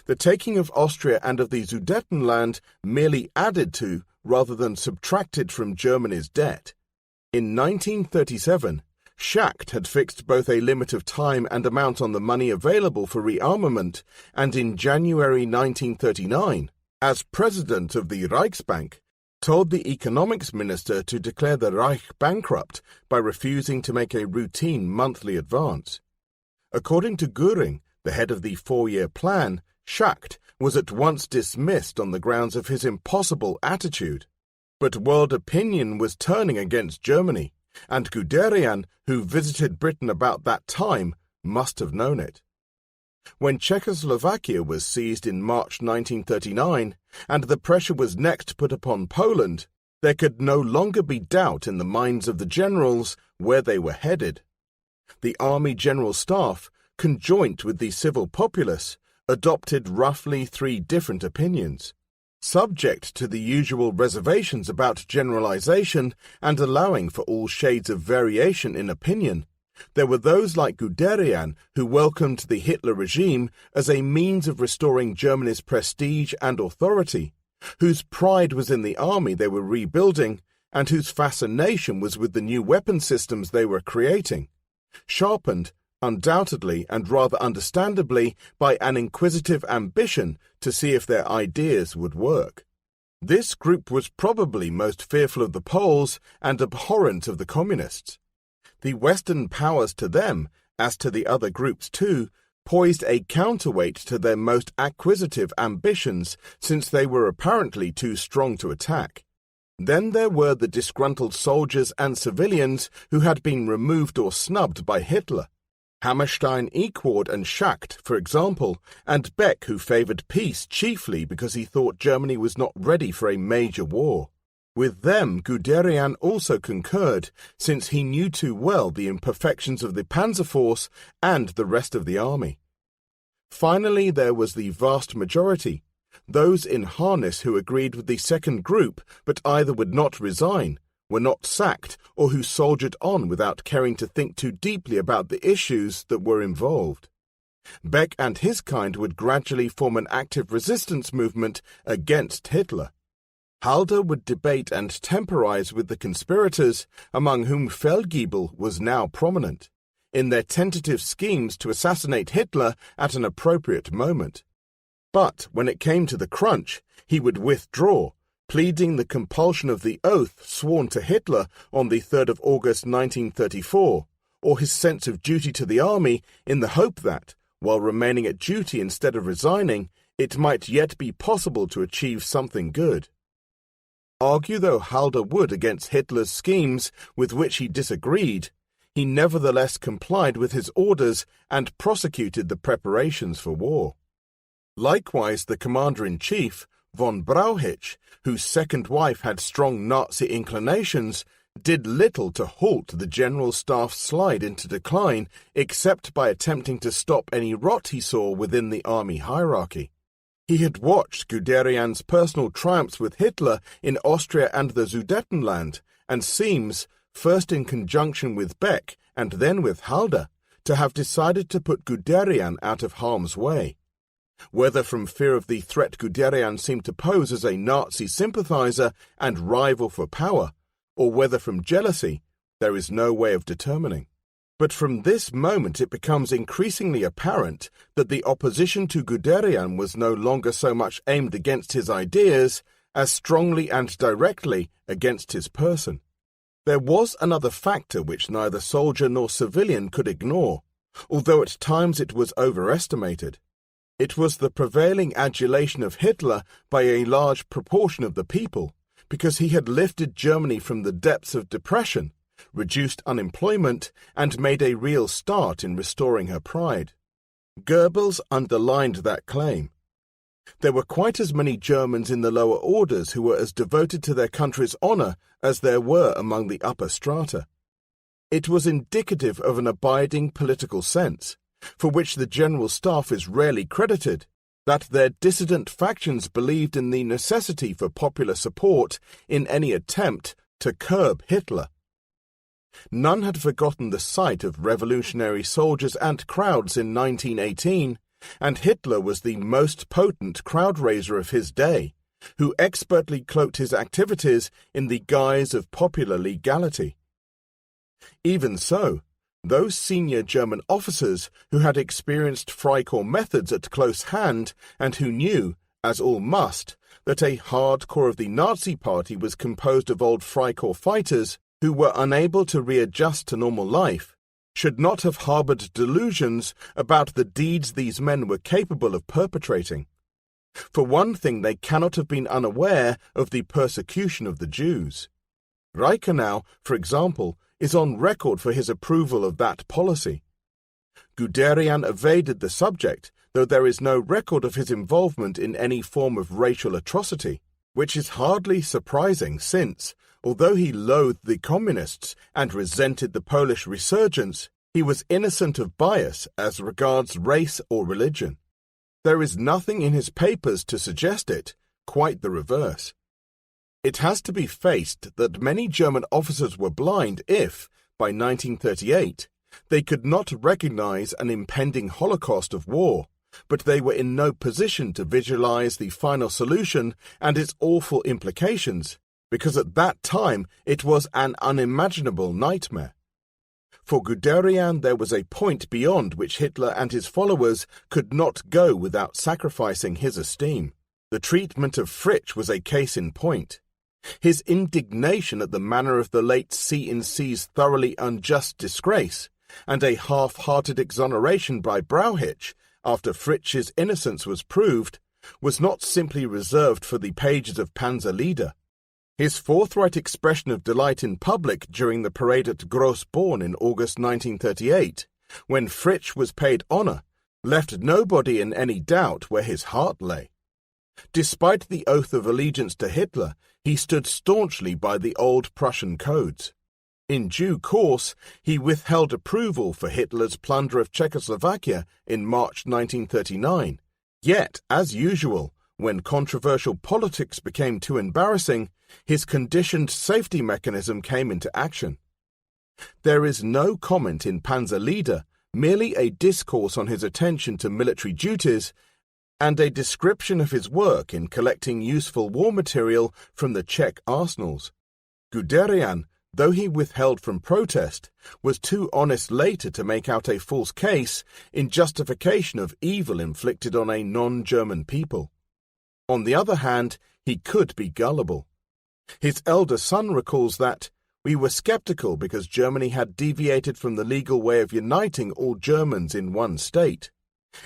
The taking of Austria and of the Sudetenland merely added to, rather than subtracted from Germany's debt. In 1937, Schacht had fixed both a limit of time and amount on the money available for rearmament, and in January 1939, as president of the Reichsbank, told the economics minister to declare the Reich bankrupt by refusing to make a routine monthly advance. According to Göring, the head of the four-year plan, Schacht was at once dismissed on the grounds of his impossible attitude. But world opinion was turning against Germany, and Guderian, who visited Britain about that time, must have known it. When Czechoslovakia was seized in March 1939, and the pressure was next put upon Poland, there could no longer be doubt in the minds of the generals where they were headed. The Army General Staff, conjoint with the civil populace, adopted roughly 3 different opinions. Subject to the usual reservations about generalization and allowing for all shades of variation in opinion, There were those like Guderian who welcomed the Hitler regime as a means of restoring Germany's prestige and authority, whose pride was in the army they were rebuilding, and whose fascination was with the new weapon systems they were creating, sharpened, undoubtedly and rather understandably, by an inquisitive ambition to see if their ideas would work. This group was probably most fearful of the Poles and abhorrent of the Communists. The Western powers to them, as to the other groups too, poised a counterweight to their most acquisitive ambitions, since they were apparently too strong to attack. Then there were the disgruntled soldiers and civilians who had been removed or snubbed by Hitler. Hammerstein, Equord and Schacht, for example, and Beck, who favoured peace chiefly because he thought Germany was not ready for a major war. With them Guderian also concurred, since he knew too well the imperfections of the Panzer Force and the rest of the army. Finally, there was the vast majority, those in harness who agreed with the second group but either would not resign, were not sacked, or who soldiered on without caring to think too deeply about the issues that were involved. Beck and his kind would gradually form an active resistance movement against Hitler. Halder would debate and temporize with the conspirators, among whom Feldgiebel was now prominent, in their tentative schemes to assassinate Hitler at an appropriate moment. But when it came to the crunch, he would withdraw, pleading the compulsion of the oath sworn to Hitler on the 3rd of August 1934, or his sense of duty to the army, in the hope that, while remaining at duty instead of resigning, it might yet be possible to achieve something good. Argue though Halder would against Hitler's schemes with which he disagreed, he nevertheless complied with his orders and prosecuted the preparations for war. Likewise, the commander-in-chief, von Brauchitsch, whose second wife had strong Nazi inclinations, did little to halt the General Staff's slide into decline, except by attempting to stop any rot he saw within the army hierarchy. He had watched Guderian's personal triumphs with Hitler in Austria and the Sudetenland, and seems, first in conjunction with Beck and then with Halder, to have decided to put Guderian out of harm's way. Whether from fear of the threat Guderian seemed to pose as a Nazi sympathizer and rival for power, or whether from jealousy, there is no way of determining. But from this moment it becomes increasingly apparent that the opposition to Guderian was no longer so much aimed against his ideas as strongly and directly against his person. There was another factor which neither soldier nor civilian could ignore, although at times it was overestimated. It was the prevailing adulation of Hitler by a large proportion of the people, because he had lifted Germany from the depths of depression, reduced unemployment, and made a real start in restoring her pride. Goebbels underlined that claim. There were quite as many Germans in the lower orders who were as devoted to their country's honor as there were among the upper strata. It was indicative of an abiding political sense, for which the General Staff is rarely credited, that their dissident factions believed in the necessity for popular support in any attempt to curb Hitler. None had forgotten the sight of revolutionary soldiers and crowds in 1918, and Hitler was the most potent crowd-raiser of his day, who expertly cloaked his activities in the guise of popular legality. Even so, those senior German officers who had experienced Freikorps methods at close hand and who knew, as all must, that a hard core of the Nazi Party was composed of old Freikorps fighters who were unable to readjust to normal life, should not have harbored delusions about the deeds these men were capable of perpetrating. For one thing, they cannot have been unaware of the persecution of the Jews. Reichenau, for example, is on record for his approval of that policy. Guderian evaded the subject, though there is no record of his involvement in any form of racial atrocity, which is hardly surprising since, although he loathed the communists and resented the Polish resurgence, he was innocent of bias as regards race or religion. There is nothing in his papers to suggest it, quite the reverse. It has to be faced that many German officers were blind if, by 1938, They could not recognize an impending holocaust of war, but they were in no position to visualize the final solution and its awful implications, because at that time it was an unimaginable nightmare. For Guderian there was a point beyond which Hitler and his followers could not go without sacrificing his esteem. The treatment of Fritsch was a case in point. His indignation at the manner of the late C&C's thoroughly unjust disgrace, and a half-hearted exoneration by Brauchitsch after Fritsch's innocence was proved, was not simply reserved for the pages of Panzerlieder. His forthright expression of delight in public during the parade at Grossborn in August 1938, when Fritsch was paid honor, left nobody in any doubt where his heart lay. Despite the oath of allegiance to Hitler, he stood staunchly by the old Prussian codes. In due course, he withheld approval for Hitler's plunder of Czechoslovakia in March 1939. Yet, as usual, when controversial politics became too embarrassing, his conditioned safety mechanism came into action. There is no comment in Panzerlieder, merely a discourse on his attention to military duties and a description of his work in collecting useful war material from the Czech arsenals. Guderian, though he withheld from protest, was too honest later to make out a false case in justification of evil inflicted on a non-German people. On the other hand, he could be gullible. His elder son recalls that, "We were skeptical because Germany had deviated from the legal way of uniting all Germans in one state,"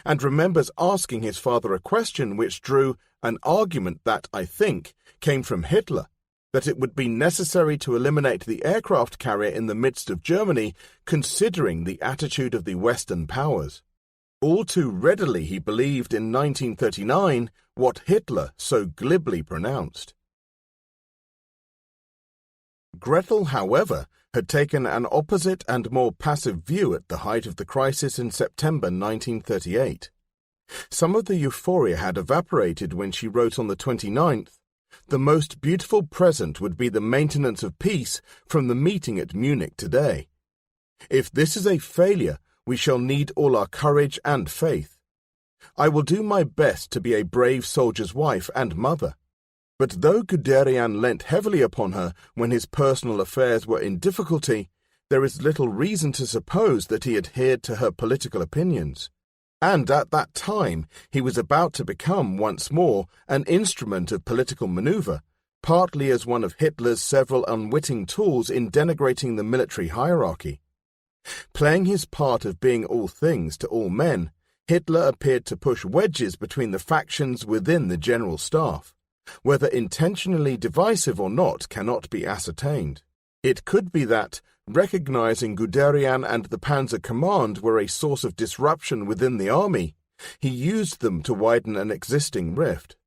and remembers asking his father a question which drew an argument that, I think, came from Hitler, that it would be necessary to eliminate the aircraft carrier in the midst of Germany, considering the attitude of the Western powers. All too readily he believed in 1939 what Hitler so glibly pronounced. Gretel, however, had taken an opposite and more passive view at the height of the crisis in September 1938. Some of the euphoria had evaporated when she wrote on the 29th, "The most beautiful present would be the maintenance of peace from the meeting at Munich today. If this is a failure, we shall need all our courage and faith. I will do my best to be a brave soldier's wife and mother." But though Guderian leant heavily upon her when his personal affairs were in difficulty, there is little reason to suppose that he adhered to her political opinions. And at that time he was about to become once more an instrument of political maneuver, partly as one of Hitler's several unwitting tools in denigrating the military hierarchy. Playing his part of being all things to all men, Hitler appeared to push wedges between the factions within the General Staff. Whether intentionally divisive or not cannot be ascertained. It could be that, recognizing Guderian and the Panzer Command were a source of disruption within the army, he used them to widen an existing rift.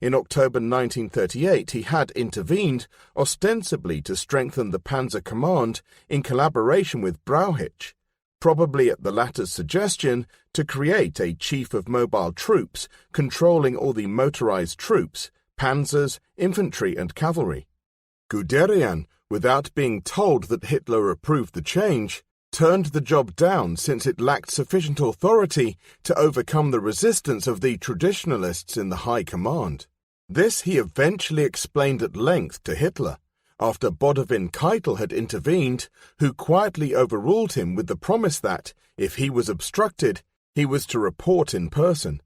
In October 1938 he had intervened, ostensibly to strengthen the Panzer Command in collaboration with Brauchitsch, probably at the latter's suggestion, to create a chief of mobile troops controlling all the motorized troops, panzers, infantry and cavalry. Guderian, without being told that Hitler approved the change, turned the job down since it lacked sufficient authority to overcome the resistance of the traditionalists in the high command. This he eventually explained at length to Hitler, after Bodovin Keitel had intervened, who quietly overruled him with the promise that, if he was obstructed, he was to report in person.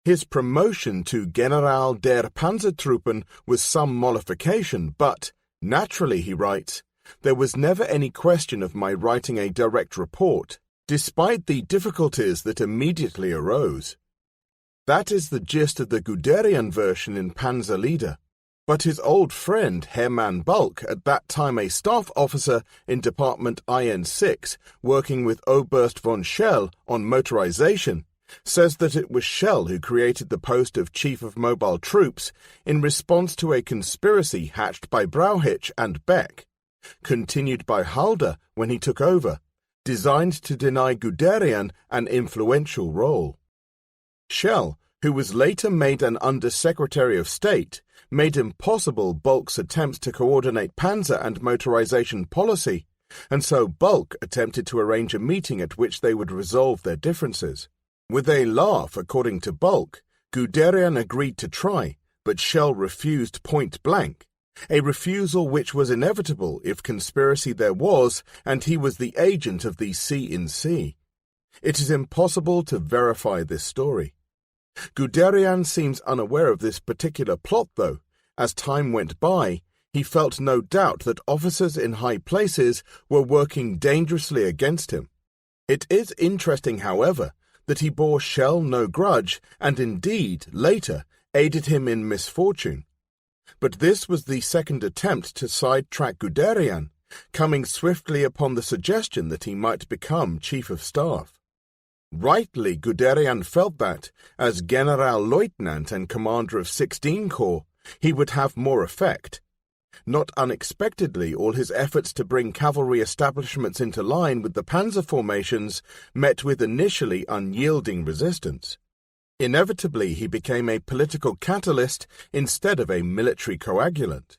His promotion to General der Panzertruppen was some mollification, but, naturally, he writes, there was never any question of my writing a direct report, despite the difficulties that immediately arose. That is the gist of the Guderian version in Panzerlieder. But his old friend Hermann Bulk, at that time a staff officer in Department IN6, working with Oberst von Schell on motorization, says that it was Schell who created the post of Chief of Mobile Troops in response to a conspiracy hatched by Brauchitsch and Beck, continued by Halder when he took over, designed to deny Guderian an influential role. Schell, who was later made an Under-Secretary of State, made impossible Bulk's attempts to coordinate panzer and motorization policy, and so Bulk attempted to arrange a meeting at which they would resolve their differences. With a laugh, according to Bulk, Guderian agreed to try, but Schell refused point blank, a refusal which was inevitable if conspiracy there was and he was the agent of the C-in-C. It is impossible to verify this story. Guderian seems unaware of this particular plot, though. As time went by, he felt no doubt that officers in high places were working dangerously against him. It is interesting, however, that he bore Schell no grudge and indeed, later, aided him in misfortune. But this was the second attempt to sidetrack Guderian, coming swiftly upon the suggestion that he might become Chief of Staff. Rightly, Guderian felt that, as Generalleutnant and commander of 16 Corps, he would have more effect. Not unexpectedly, all his efforts to bring cavalry establishments into line with the panzer formations met with initially unyielding resistance. Inevitably, he became a political catalyst instead of a military coagulant.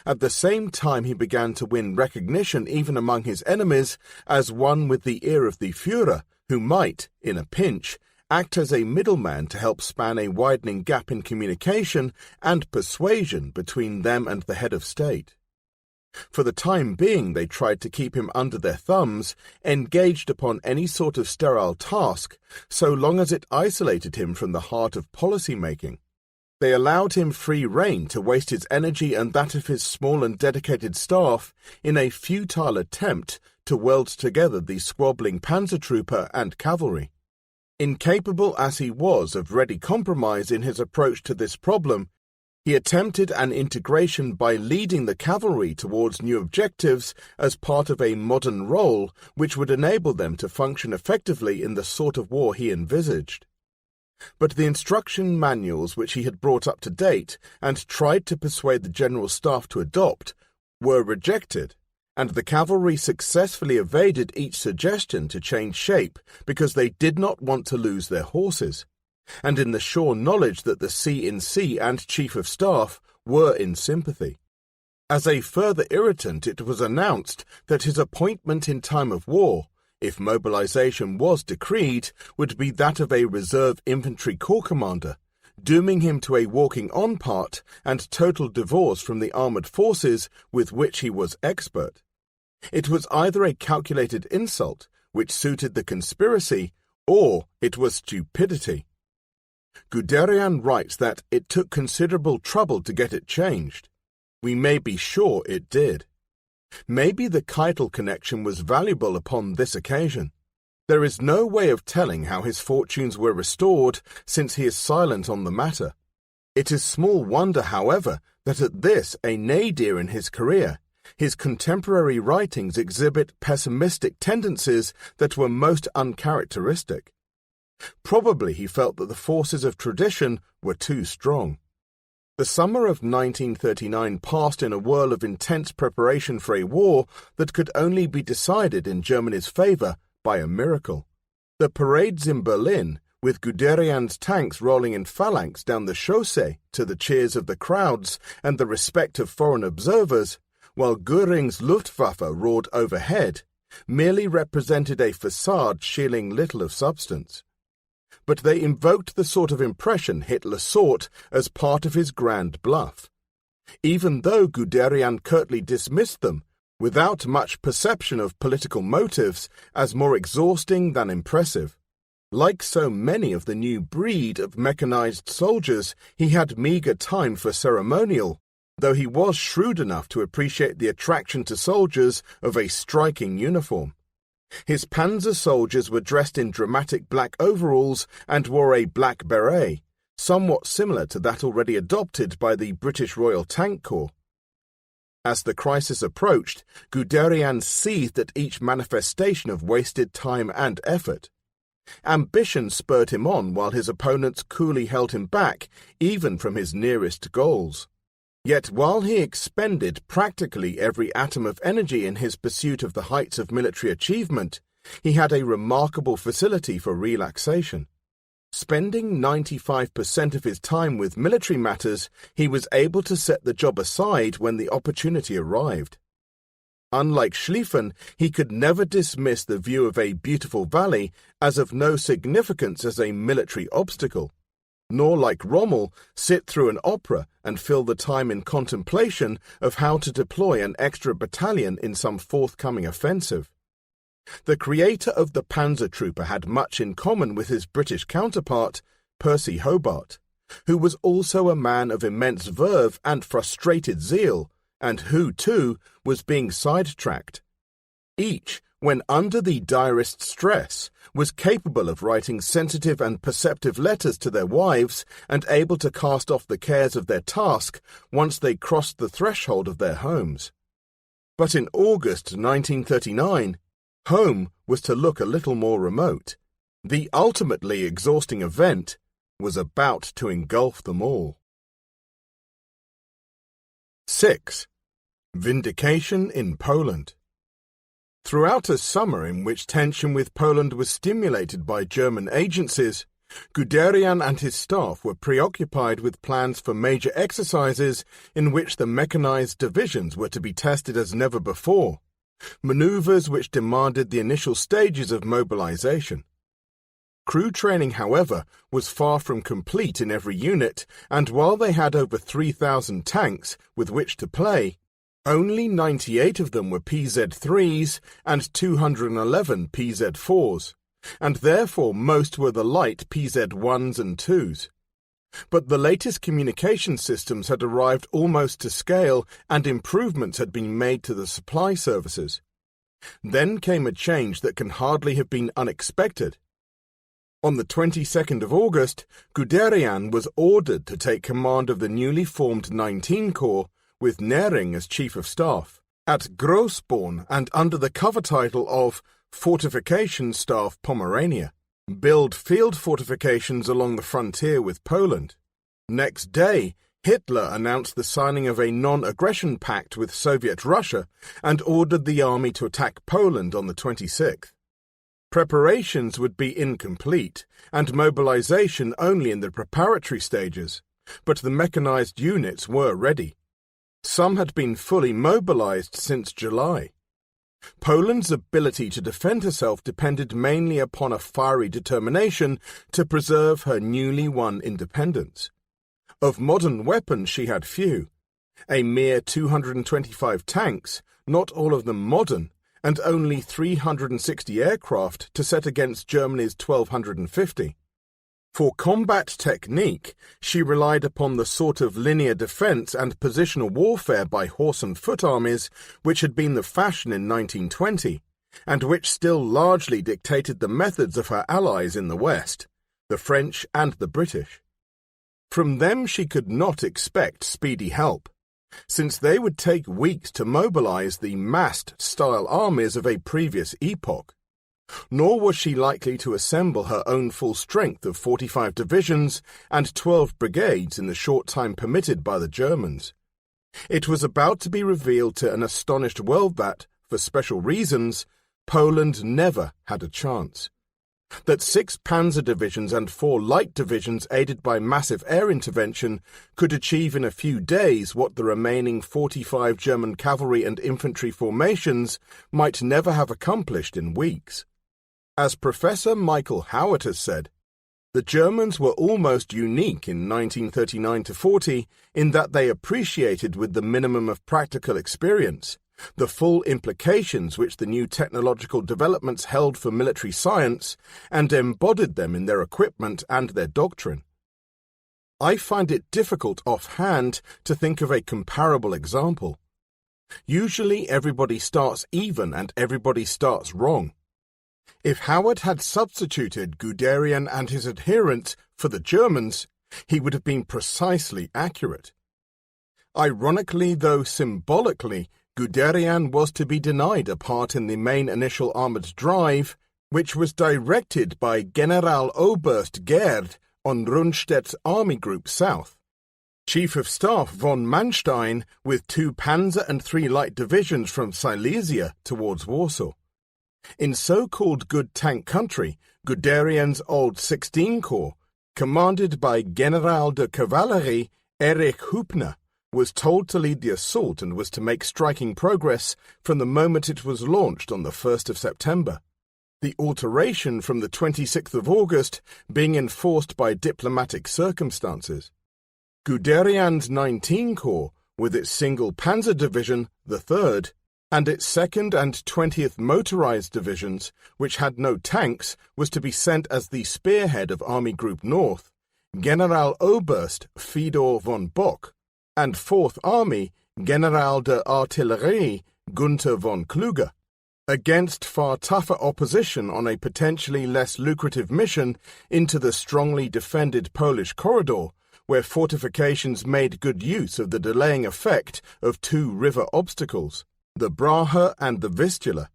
At the same time, he began to win recognition even among his enemies as one with the ear of the Führer, who might, in a pinch, act as a middleman to help span a widening gap in communication and persuasion between them and the head of state. For the time being, they tried to keep him under their thumbs, engaged upon any sort of sterile task, so long as it isolated him from the heart of policy-making. They allowed him free rein to waste his energy and that of his small and dedicated staff in a futile attempt to weld together the squabbling panzer trooper and cavalry. Incapable as he was of ready compromise in his approach to this problem, he attempted an integration by leading the cavalry towards new objectives as part of a modern role which would enable them to function effectively in the sort of war he envisaged. But the instruction manuals which he had brought up to date and tried to persuade the General Staff to adopt were rejected, and the cavalry successfully evaded each suggestion to change shape because they did not want to lose their horses, and in the sure knowledge that the C-in-C and Chief of Staff were in sympathy. As a further irritant, it was announced that his appointment in time of war, if mobilization was decreed, would be that of a reserve infantry corps commander, dooming him to a walking-on part and total divorce from the armoured forces with which he was expert. It was either a calculated insult, which suited the conspiracy, or it was stupidity. Guderian writes that it took considerable trouble to get it changed. We may be sure it did. Maybe the Keitel connection was valuable upon this occasion. There is no way of telling how his fortunes were restored, since he is silent on the matter. It is small wonder, however, that at this, a nadir in his career, his contemporary writings exhibit pessimistic tendencies that were most uncharacteristic. Probably he felt that the forces of tradition were too strong. The summer of 1939 passed in a whirl of intense preparation for a war that could only be decided in Germany's favour by a miracle. The parades in Berlin, with Guderian's tanks rolling in phalanx down the chaussee to the cheers of the crowds and the respect of foreign observers, while Göring's Luftwaffe roared overhead, merely represented a facade shielding little of substance. But they invoked the sort of impression Hitler sought as part of his grand bluff, even though Guderian curtly dismissed them, without much perception of political motives, as more exhausting than impressive. Like so many of the new breed of mechanized soldiers, he had meagre time for ceremonial, though he was shrewd enough to appreciate the attraction to soldiers of a striking uniform. His panzer soldiers were dressed in dramatic black overalls and wore a black beret, somewhat similar to that already adopted by the British Royal Tank Corps. As the crisis approached, Guderian seethed at each manifestation of wasted time and effort. Ambition spurred him on while his opponents coolly held him back, even from his nearest goals. Yet while he expended practically every atom of energy in his pursuit of the heights of military achievement, he had a remarkable facility for relaxation. Spending 95% of his time with military matters, he was able to set the job aside when the opportunity arrived. Unlike Schlieffen, he could never dismiss the view of a beautiful valley as of no significance as a military obstacle, nor, like Rommel, sit through an opera and fill the time in contemplation of how to deploy an extra battalion in some forthcoming offensive. The creator of the Panzer Trooper had much in common with his British counterpart, Percy Hobart, who was also a man of immense verve and frustrated zeal, and who, too, was being sidetracked. Each, when under the direst stress, was capable of writing sensitive and perceptive letters to their wives and able to cast off the cares of their task once they crossed the threshold of their homes. But in August 1939, home was to look a little more remote. The ultimately exhausting event was about to engulf them all. 6. Vindication in Poland. Throughout a summer in which tension with Poland was stimulated by German agencies, Guderian and his staff were preoccupied with plans for major exercises in which the mechanized divisions were to be tested as never before, maneuvers which demanded the initial stages of mobilization. Crew training, however, was far from complete in every unit, and while they had over 3,000 tanks with which to play, only 98 of them were PZ-3s and 211 PZ-4s, and therefore most were the light PZ-1s and 2s. But the latest communication systems had arrived almost to scale, and improvements had been made to the supply services. Then came a change that can hardly have been unexpected. On the 22nd of August, Guderian was ordered to take command of the newly formed 19 Corps, with Nering as Chief of Staff, at Grossborn and under the cover title of Fortification Staff Pomerania, build field fortifications along the frontier with Poland. Next day, Hitler announced the signing of a non-aggression pact with Soviet Russia and ordered the army to attack Poland on the 26th. Preparations would be incomplete, and mobilization only in the preparatory stages, but the mechanized units were ready. Some had been fully mobilized since July. Poland's ability to defend herself depended mainly upon a fiery determination to preserve her newly won independence. Of modern weapons she had few, a mere 225 tanks, not all of them modern, and only 360 aircraft to set against Germany's 1,250. For combat technique, she relied upon the sort of linear defense and positional warfare by horse and foot armies which had been the fashion in 1920, and which still largely dictated the methods of her allies in the West, the French and the British. From them she could not expect speedy help, since they would take weeks to mobilize the massed-style armies of a previous epoch. Nor was she likely to assemble her own full strength of 45 divisions and 12 brigades in the short time permitted by the Germans. It was about to be revealed to an astonished world that, for special reasons, Poland never had a chance. That 6 panzer divisions and 4 light divisions aided by massive air intervention could achieve in a few days what the remaining 45 German cavalry and infantry formations might never have accomplished in weeks. As Professor Michael Howard has said, the Germans were almost unique in 1939-40 in that they appreciated with the minimum of practical experience the full implications which the new technological developments held for military science and embodied them in their equipment and their doctrine. I find it difficult offhand to think of a comparable example. Usually everybody starts even and everybody starts wrong. If Howard had substituted Guderian and his adherents for the Germans, he would have been precisely accurate. Ironically, though symbolically, Guderian was to be denied a part in the main initial armoured drive, which was directed by Generaloberst Gerd on Rundstedt's Army Group South. Chief of Staff von Manstein with 2 panzer and 3 light divisions from Silesia towards Warsaw. In so-called good tank country, Guderian's old 16 Corps, commanded by General de Cavalerie Erich Hübner, was told to lead the assault and was to make striking progress from the moment it was launched on the 1st of September. The alteration from the 26th of August being enforced by diplomatic circumstances. Guderian's 19 Corps, with its single Panzer Division, the 3rd, and its 2nd and 20th Motorized Divisions, which had no tanks, was to be sent as the spearhead of Army Group North, Generaloberst Fedor von Bock, and 4th Army, General de Artillerie Gunther von Kluge, against far tougher opposition on a potentially less lucrative mission into the strongly defended Polish corridor, where fortifications made good use of the delaying effect of two river obstacles, the Brahe and the Vistula.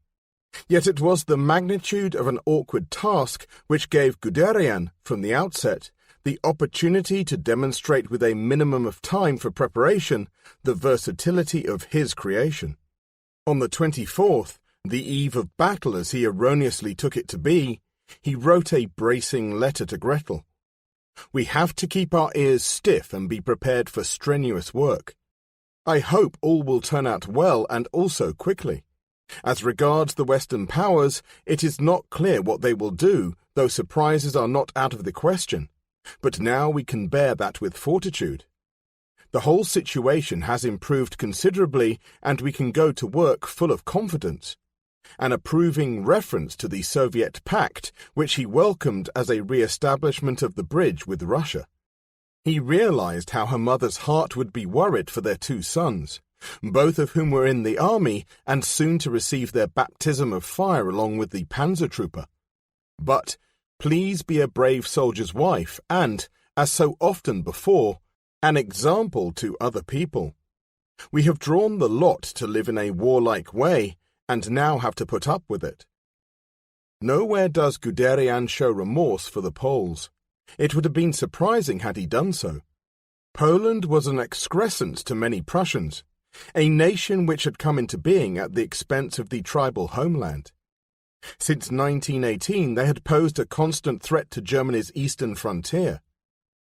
Yet it was the magnitude of an awkward task which gave Guderian, from the outset, the opportunity to demonstrate with a minimum of time for preparation the versatility of his creation. On the 24th, the eve of battle as he erroneously took it to be, he wrote a bracing letter to Gretel. We have to keep our ears stiff and be prepared for strenuous work. I hope all will turn out well and also quickly. As regards the Western powers, it is not clear what they will do, though surprises are not out of the question. But now we can bear that with fortitude. The whole situation has improved considerably, and we can go to work full of confidence. An approving reference to the Soviet pact, which he welcomed as a re-establishment of the bridge with Russia. He realized how her mother's heart would be worried for their two sons, both of whom were in the army and soon to receive their baptism of fire along with the panzer trooper. But please be a brave soldier's wife and, as so often before, an example to other people. We have drawn the lot to live in a warlike way, and now have to put up with it. Nowhere does Guderian show remorse for the Poles. It would have been surprising had he done so. Poland was an excrescence to many Prussians, a nation which had come into being at the expense of the tribal homeland. Since 1918 they had posed a constant threat to Germany's eastern frontier.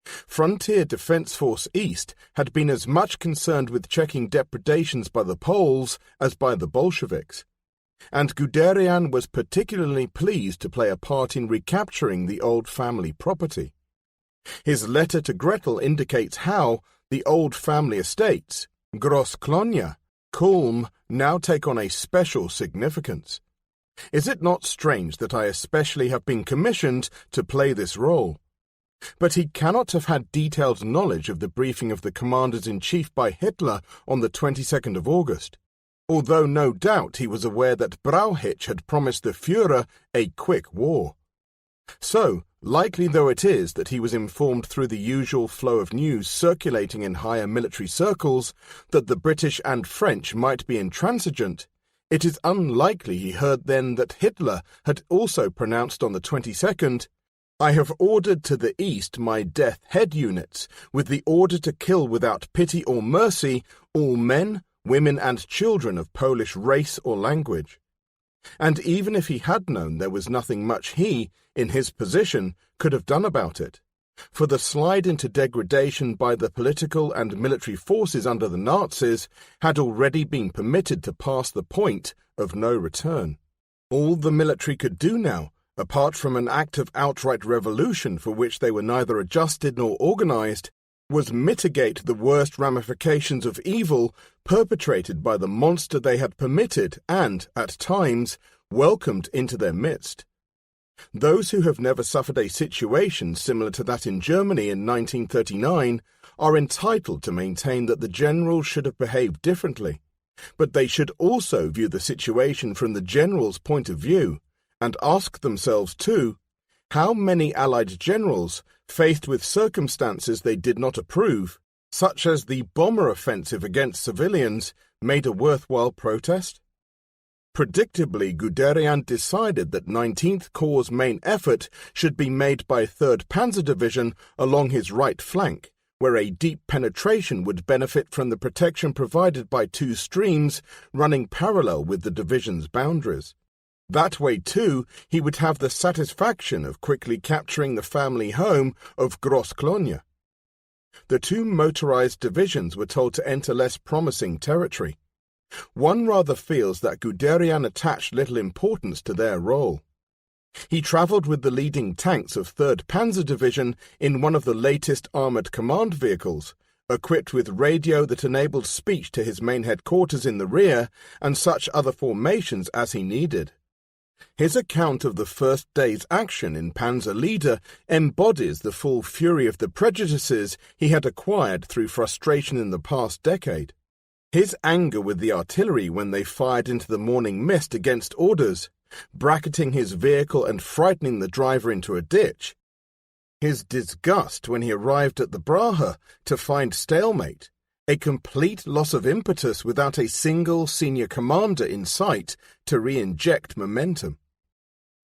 Frontier Defence Force East had been as much concerned with checking depredations by the Poles as by the Bolsheviks, and Guderian was particularly pleased to play a part in recapturing the old family property. His letter to Gretel indicates how the old family estates, Großklonia, Kulm, now take on a special significance. Is it not strange that I especially have been commissioned to play this role? But he cannot have had detailed knowledge of the briefing of the commanders-in-chief by Hitler on the 22nd of August, although no doubt he was aware that Brauchitsch had promised the Führer a quick war. So, likely though it is that he was informed through the usual flow of news circulating in higher military circles that the British and French might be intransigent, it is unlikely he heard then that Hitler had also pronounced on the 22nd, I have ordered to the east my death head units, with the order to kill without pity or mercy all men, women and children of Polish race or language. And even if he had known there was nothing much he, in his position, could have done about it, for the slide into degradation by the political and military forces under the Nazis had already been permitted to pass the point of no return. All the military could do now, apart from an act of outright revolution for which they were neither adjusted nor organized, was mitigate the worst ramifications of evil perpetrated by the monster they had permitted and, at times, welcomed into their midst. Those who have never suffered a situation similar to that in Germany in 1939 are entitled to maintain that the generals should have behaved differently, but they should also view the situation from the general's point of view, and ask themselves, too, how many Allied generals, faced with circumstances they did not approve, such as the bomber offensive against civilians, made a worthwhile protest? Predictably, Guderian decided that 19th Corps' main effort should be made by 3rd Panzer Division along his right flank, where a deep penetration would benefit from the protection provided by two streams running parallel with the division's boundaries. That way, too, he would have the satisfaction of quickly capturing the family home of Großklonia. The two motorized divisions were told to enter less promising territory. One rather feels that Guderian attached little importance to their role. He travelled with the leading tanks of 3rd Panzer Division in one of the latest armoured command vehicles, equipped with radio that enabled speech to his main headquarters in the rear and such other formations as he needed. His account of the first day's action in Panzer Leader embodies the full fury of the prejudices he had acquired through frustration in the past decade. His anger with the artillery when they fired into the morning mist against orders, bracketing his vehicle and frightening the driver into a ditch. His disgust when he arrived at the Brahe to find stalemate, a complete loss of impetus without a single senior commander in sight to re-inject momentum.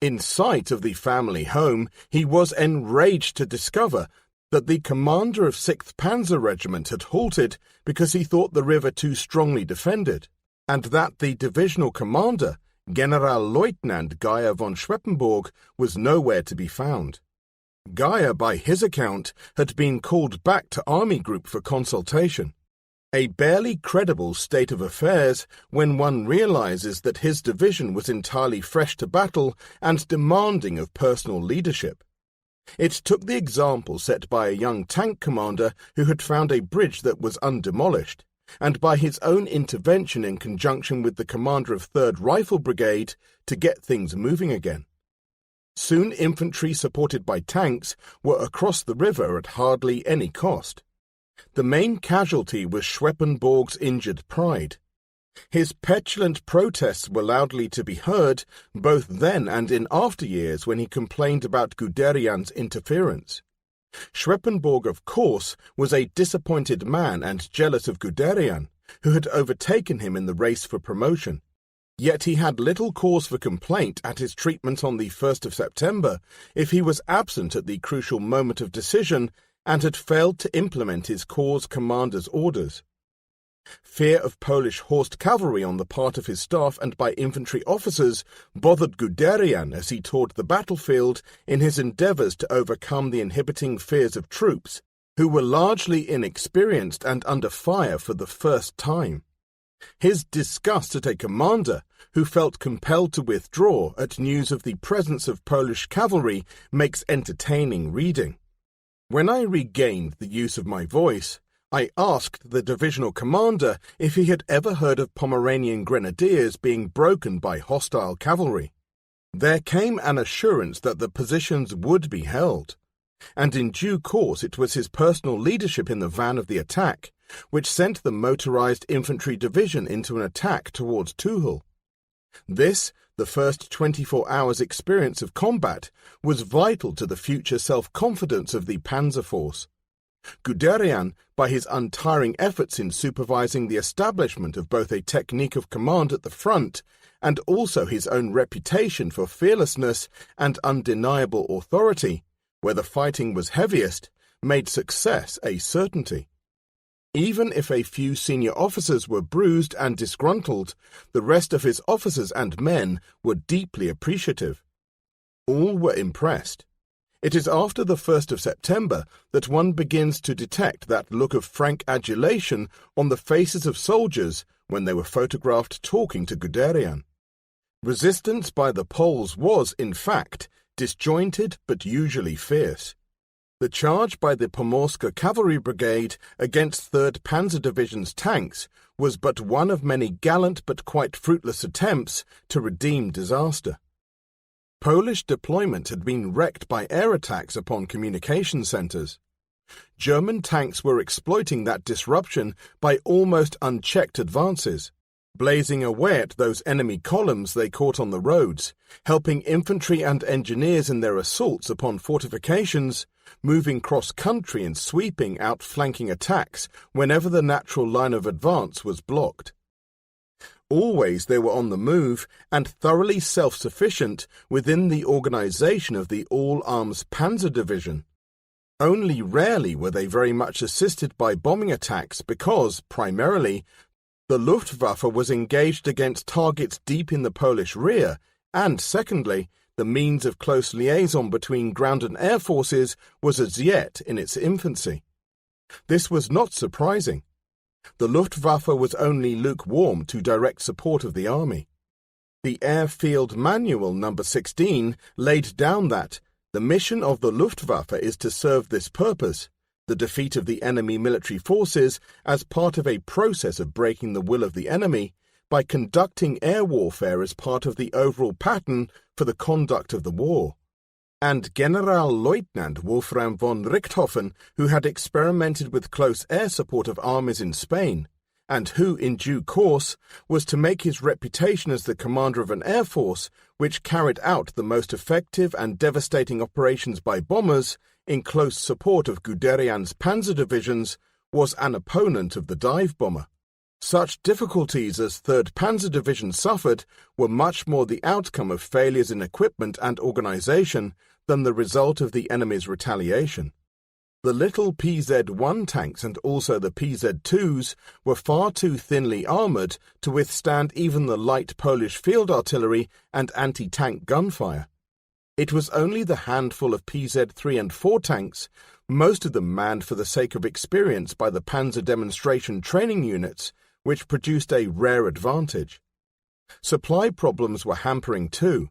In sight of the family home, he was enraged to discover that the commander of 6th Panzer Regiment had halted because he thought the river too strongly defended, and that the divisional commander, Generalleutnant Geyer von Schweppenborg, was nowhere to be found. Geyer, by his account, had been called back to Army Group for consultation. A barely credible state of affairs when one realizes that his division was entirely fresh to battle and demanding of personal leadership. It took the example set by a young tank commander who had found a bridge that was undemolished, and by his own intervention in conjunction with the commander of 3rd Rifle Brigade to get things moving again. Soon infantry supported by tanks were across the river at hardly any cost. The main casualty was Schweppenborg's injured pride. His petulant protests were loudly to be heard both then and in after years when he complained about Guderian's interference. Schweppenborg, of course, was a disappointed man and jealous of Guderian, who had overtaken him in the race for promotion. Yet he had little cause for complaint at his treatment on the 1st of September if he was absent at the crucial moment of decision and had failed to implement his corps commander's orders. Fear of Polish horsed cavalry on the part of his staff and by infantry officers bothered Guderian as he toured the battlefield in his endeavours to overcome the inhibiting fears of troops, who were largely inexperienced and under fire for the first time. His disgust at a commander who felt compelled to withdraw at news of the presence of Polish cavalry makes entertaining reading. When I regained the use of my voice, I asked the divisional commander if he had ever heard of Pomeranian grenadiers being broken by hostile cavalry. There came an assurance that the positions would be held, and in due course it was his personal leadership in the van of the attack which sent the motorized infantry division into an attack towards Tuchel. This, the first 24 hours' experience of combat, was vital to the future self-confidence of the Panzer Force. Guderian, by his untiring efforts in supervising the establishment of both a technique of command at the front and also his own reputation for fearlessness and undeniable authority, where the fighting was heaviest, made success a certainty. Even if a few senior officers were bruised and disgruntled, the rest of his officers and men were deeply appreciative. All were impressed. It is after the 1st of September that one begins to detect that look of frank adulation on the faces of soldiers when they were photographed talking to Guderian. Resistance by the Poles was, in fact, disjointed but usually fierce. The charge by the Pomorska Cavalry Brigade against 3rd Panzer Division's tanks was but one of many gallant but quite fruitless attempts to redeem disaster. Polish deployment had been wrecked by air attacks upon communication centres. German tanks were exploiting that disruption by almost unchecked advances, blazing away at those enemy columns they caught on the roads, helping infantry and engineers in their assaults upon fortifications, moving cross-country and sweeping outflanking attacks whenever the natural line of advance was blocked. Always they were on the move and thoroughly self-sufficient within the organization of the All-Arms Panzer Division. Only rarely were they very much assisted by bombing attacks because, primarily, the Luftwaffe was engaged against targets deep in the Polish rear, and secondly, the means of close liaison between ground and air forces was as yet in its infancy. This was not surprising. The Luftwaffe was only lukewarm to direct support of the army. The Airfield Manual No. 16 laid down that the mission of the Luftwaffe is to serve this purpose, the defeat of the enemy military forces as part of a process of breaking the will of the enemy, by conducting air warfare as part of the overall pattern for the conduct of the war. And Generalleutnant Wolfram von Richthofen, who had experimented with close air support of armies in Spain, and who, in due course, was to make his reputation as the commander of an air force which carried out the most effective and devastating operations by bombers in close support of Guderian's panzer divisions, was an opponent of the dive bomber. Such difficulties as 3rd Panzer Division suffered were much more the outcome of failures in equipment and organization than the result of the enemy's retaliation. The little PZ-1 tanks and also the PZ-2s were far too thinly armored to withstand even the light Polish field artillery and anti-tank gunfire. It was only the handful of PZ-3 and 4 tanks, most of them manned for the sake of experience by the Panzer demonstration training units, which produced a rare advantage. Supply problems were hampering too.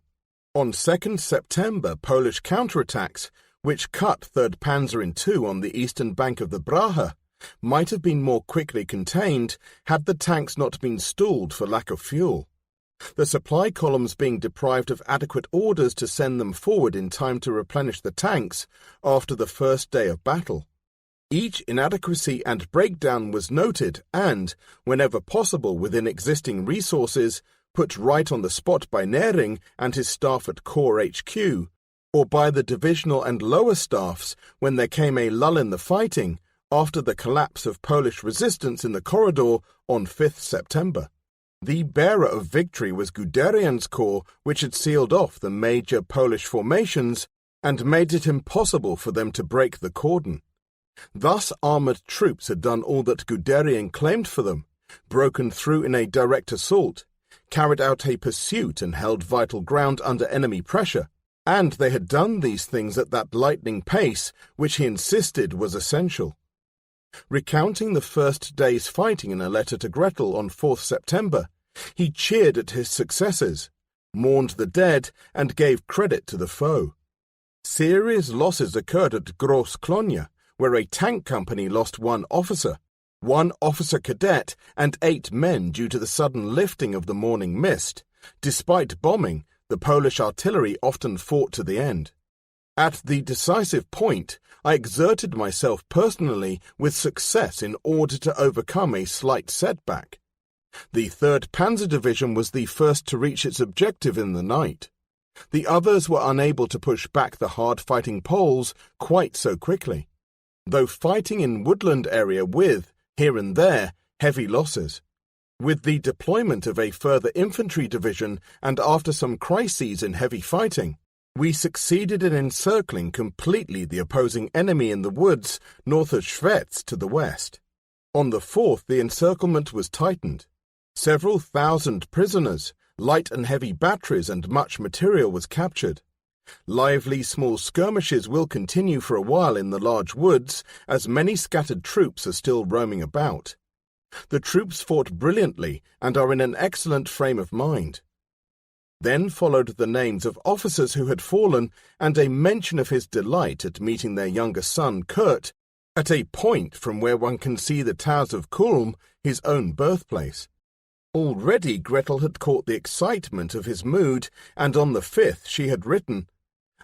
On 2nd September, Polish counterattacks, which cut 3rd Panzer in two on the eastern bank of the Brahe, might have been more quickly contained had the tanks not been stalled for lack of fuel, the supply columns being deprived of adequate orders to send them forward in time to replenish the tanks after the first day of battle. Each inadequacy and breakdown was noted and, whenever possible within existing resources, put right on the spot by Nering and his staff at Corps HQ, or by the divisional and lower staffs when there came a lull in the fighting after the collapse of Polish resistance in the corridor on 5th September. The bearer of victory was Guderian's corps, which had sealed off the major Polish formations and made it impossible for them to break the cordon. Thus armoured troops had done all that Guderian claimed for them, broken through in a direct assault, carried out a pursuit and held vital ground under enemy pressure, and they had done these things at that lightning pace which he insisted was essential. Recounting the first day's fighting in a letter to Gretel on 4th September, he cheered at his successes, mourned the dead, and gave credit to the foe. Serious losses occurred at Gross-Klonia, where a tank company lost one officer cadet, and 8 men due to the sudden lifting of the morning mist. Despite bombing, the Polish artillery often fought to the end. At the decisive point, I exerted myself personally with success in order to overcome a slight setback. The 3rd Panzer Division was the first to reach its objective in the night. The others were unable to push back the hard-fighting Poles quite so quickly, though fighting in woodland area with, here and there, heavy losses. With the deployment of a further infantry division and after some crises in heavy fighting, we succeeded in encircling completely the opposing enemy in the woods north of Schwetz to the west. On the 4th, the encirclement was tightened. Several thousand prisoners, light and heavy batteries, and much material was captured. Lively small skirmishes will continue for a while in the large woods, as many scattered troops are still roaming about. The troops fought brilliantly and are in an excellent frame of mind. Then followed the names of officers who had fallen and a mention of his delight at meeting their younger son, Kurt, at a point from where one can see the towers of Kulm, his own birthplace. Already Gretel had caught the excitement of his mood, and on the 5th she had written,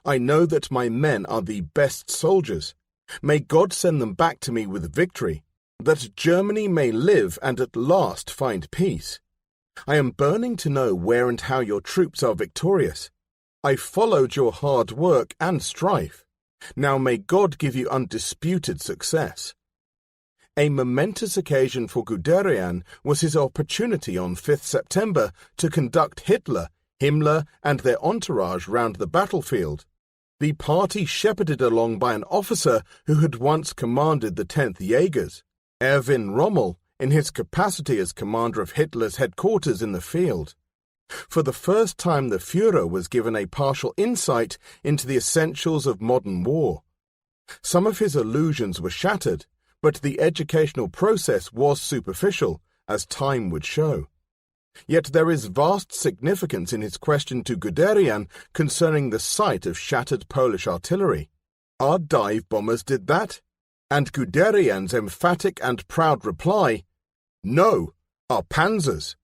"I know that my men are the best soldiers. May God send them back to me with victory, that Germany may live and at last find peace. I am burning to know where and how your troops are victorious. I followed your hard work and strife. Now may God give you undisputed success." A momentous occasion for Guderian was his opportunity on 5th September to conduct Hitler, Himmler, and their entourage round the battlefield. The party shepherded along by an officer who had once commanded the 10th Jaegers, Erwin Rommel, in his capacity as commander of Hitler's headquarters in the field. For the first time the Führer was given a partial insight into the essentials of modern war. Some of his illusions were shattered, but the educational process was superficial, as time would show. Yet there is vast significance in his question to Guderian concerning the sight of shattered Polish artillery. Our dive bombers did that? And Guderian's emphatic and proud reply, "No, our panzers."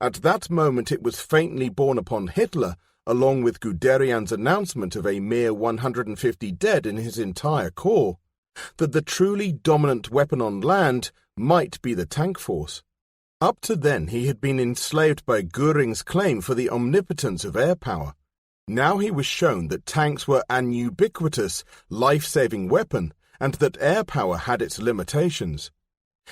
At that moment it was faintly borne upon Hitler, along with Guderian's announcement of a mere 150 dead in his entire corps, that the truly dominant weapon on land might be the tank force. Up to then he had been enslaved by Göring's claim for the omnipotence of air power. Now he was shown that tanks were an ubiquitous, life-saving weapon, and that air power had its limitations.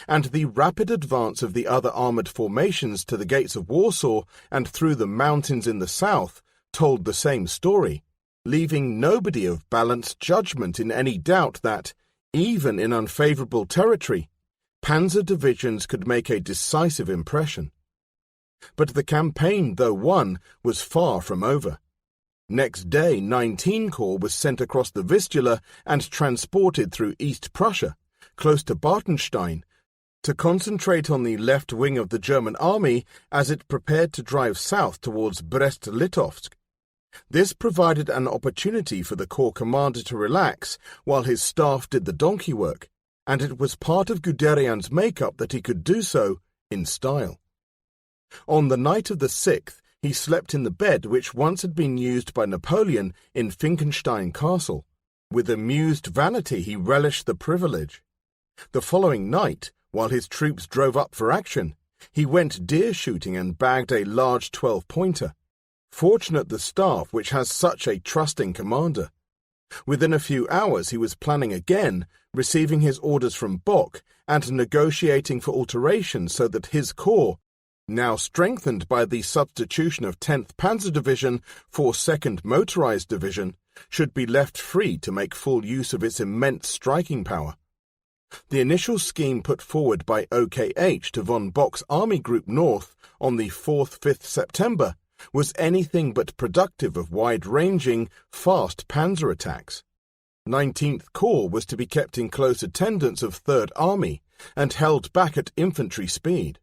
And the rapid advance of the other armoured formations to the gates of Warsaw and through the mountains in the south told the same story, leaving nobody of balanced judgment in any doubt that, even in unfavourable territory, panzer divisions could make a decisive impression. But the campaign, though won, was far from over. Next day 19 Corps was sent across the Vistula and transported through East Prussia, close to Bartenstein, to concentrate on the left wing of the German army as it prepared to drive south towards Brest-Litovsk. This provided an opportunity for the corps commander to relax while his staff did the donkey work, and it was part of Guderian's make-up that he could do so in style. On the night of the 6th, he slept in the bed which once had been used by Napoleon in Finkenstein Castle. With amused vanity he relished the privilege. The following night, while his troops drove up for action, he went deer shooting and bagged a large 12-pointer. Fortunate the staff which has such a trusting commander. Within a few hours he was planning again, receiving his orders from Bock and negotiating for alterations so that his corps, now strengthened by the substitution of 10th Panzer Division for 2nd Motorized Division, should be left free to make full use of its immense striking power. The initial scheme put forward by OKH to von Bock's Army Group North on the 4th-5th September was anything but productive of wide-ranging, fast panzer attacks. 19th Corps was to be kept in close attendance of 3rd Army and held back at infantry speed.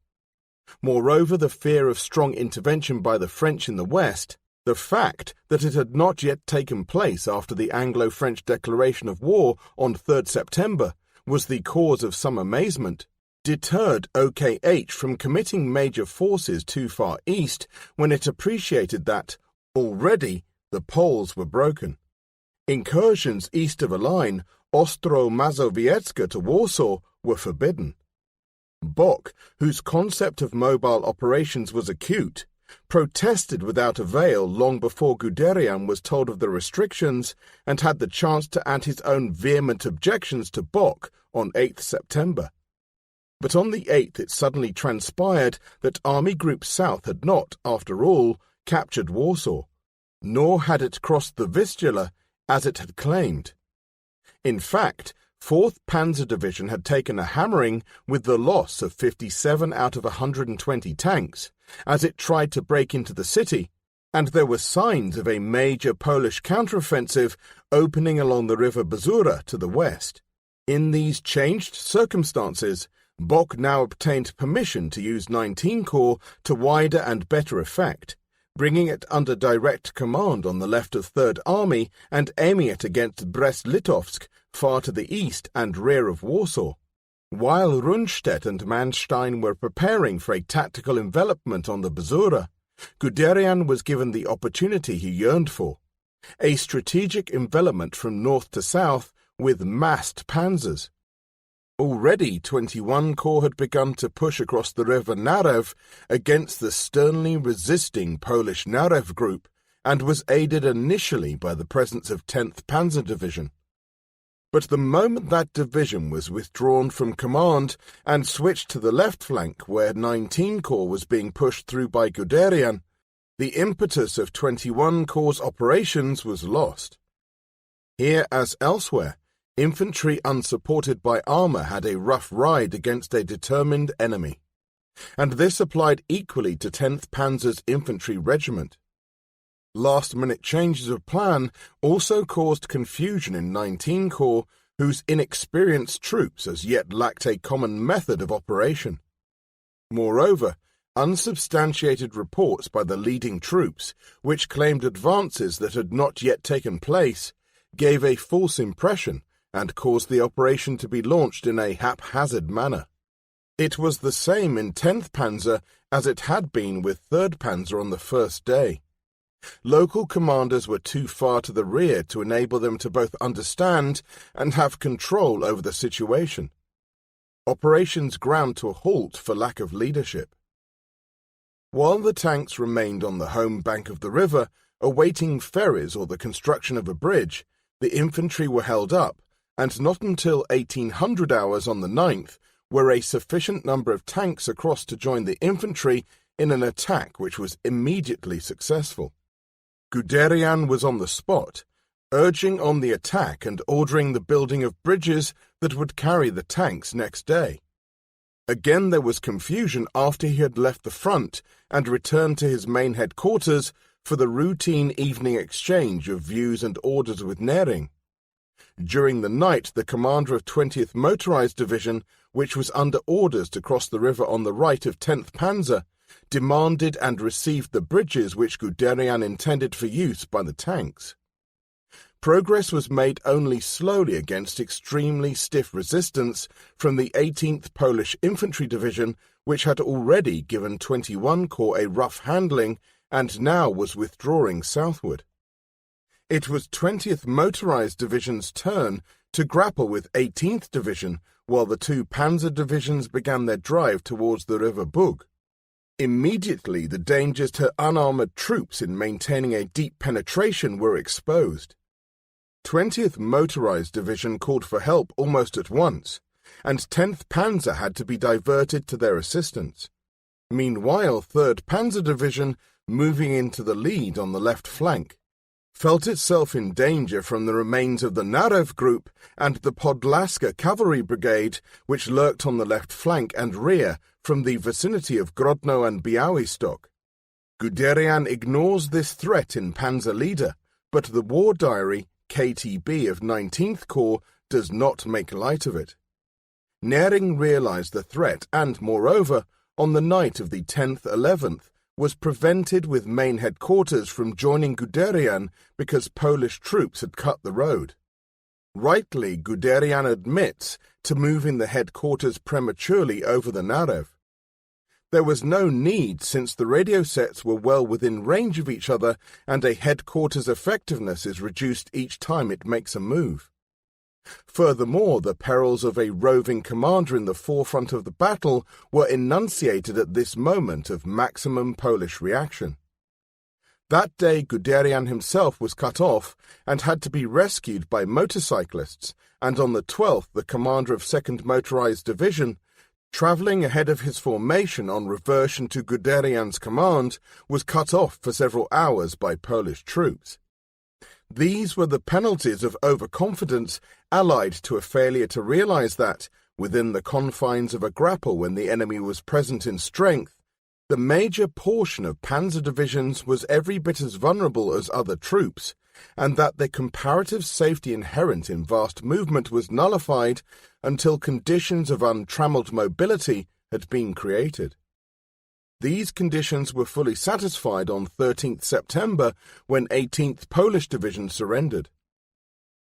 Moreover, the fear of strong intervention by the French in the west, the fact that it had not yet taken place after the Anglo-French declaration of war on 3rd September, was the cause of some amazement, deterred OKH from committing major forces too far east when it appreciated that, already, the poles were broken. Incursions east of a line, Ostro-Mazowiecka to Warsaw, were forbidden. Bock, whose concept of mobile operations was acute, protested without avail long before Guderian was told of the restrictions and had the chance to add his own vehement objections to Bock on 8th September. But on the 8th it suddenly transpired that Army Group South had not, after all, captured Warsaw, nor had it crossed the Vistula as it had claimed. In fact, 4th Panzer Division had taken a hammering with the loss of 57 out of 120 tanks, as it tried to break into the city, and there were signs of a major Polish counteroffensive opening along the river Bzura to the west. In these changed circumstances, Bock now obtained permission to use 19 Corps to wider and better effect, bringing it under direct command on the left of 3rd Army and aiming it against Brest-Litovsk, far to the east and rear of Warsaw. While Rundstedt and Manstein were preparing for a tactical envelopment on the Bzura, Guderian was given the opportunity he yearned for, a strategic envelopment from north to south with massed panzers. Already 21 Corps had begun to push across the river Narew against the sternly resisting Polish Narew Group and was aided initially by the presence of 10th Panzer Division. But the moment that division was withdrawn from command and switched to the left flank where 19 Corps was being pushed through by Guderian, the impetus of 21 Corps' operations was lost. Here, as elsewhere, infantry unsupported by armour had a rough ride against a determined enemy, and this applied equally to 10th Panzer's infantry regiment. Last-minute changes of plan also caused confusion in 19 Corps whose inexperienced troops as yet lacked a common method of operation. Moreover, unsubstantiated reports by the leading troops, which claimed advances that had not yet taken place, gave a false impression and caused the operation to be launched in a haphazard manner. It was the same in 10th Panzer as it had been with 3rd Panzer on the first day. Local commanders were too far to the rear to enable them to both understand and have control over the situation. Operations ground to a halt for lack of leadership. While the tanks remained on the home bank of the river, awaiting ferries or the construction of a bridge, the infantry were held up, and not until 1800 hours on the 9th were a sufficient number of tanks across to join the infantry in an attack which was immediately successful. Guderian was on the spot, urging on the attack and ordering the building of bridges that would carry the tanks next day. Again there was confusion after he had left the front and returned to his main headquarters for the routine evening exchange of views and orders with Nering. During the night, the commander of 20th Motorized Division, which was under orders to cross the river on the right of 10th Panzer, demanded and received the bridges which Guderian intended for use by the tanks. Progress was made only slowly against extremely stiff resistance from the 18th Polish Infantry Division, which had already given 21 Corps a rough handling and now was withdrawing southward. It was 20th Motorized Division's turn to grapple with 18th Division, while the two Panzer divisions began their drive towards the River Bug. Immediately the dangers to unarmoured troops in maintaining a deep penetration were exposed. 20th Motorized Division called for help almost at once, and 10th Panzer had to be diverted to their assistance. Meanwhile, 3rd Panzer Division, moving into the lead on the left flank, felt itself in danger from the remains of the Narew Group and the Podlaska Cavalry Brigade, which lurked on the left flank and rear from the vicinity of Grodno and Białystok. Guderian ignores this threat in Panzer Leader, but the War Diary, KTB of 19th Corps, does not make light of it. Nering realized the threat and, moreover, on the night of the 10th-11th, was prevented with main headquarters from joining Guderian because Polish troops had cut the road. Rightly, Guderian admits to moving the headquarters prematurely over the Narew. There was no need, since the radio sets were well within range of each other and a headquarters' effectiveness is reduced each time it makes a move. Furthermore, the perils of a roving commander in the forefront of the battle were enunciated at this moment of maximum Polish reaction. That day Guderian himself was cut off and had to be rescued by motorcyclists, and on the 12th the commander of 2nd Motorized Division, travelling ahead of his formation on reversion to Guderian's command, was cut off for several hours by Polish troops. These were the penalties of overconfidence allied to a failure to realize that, within the confines of a grapple when the enemy was present in strength, the major portion of panzer divisions was every bit as vulnerable as other troops, and that the comparative safety inherent in vast movement was nullified until conditions of untrammeled mobility had been created. These conditions were fully satisfied on 13th September when 18th Polish Division surrendered.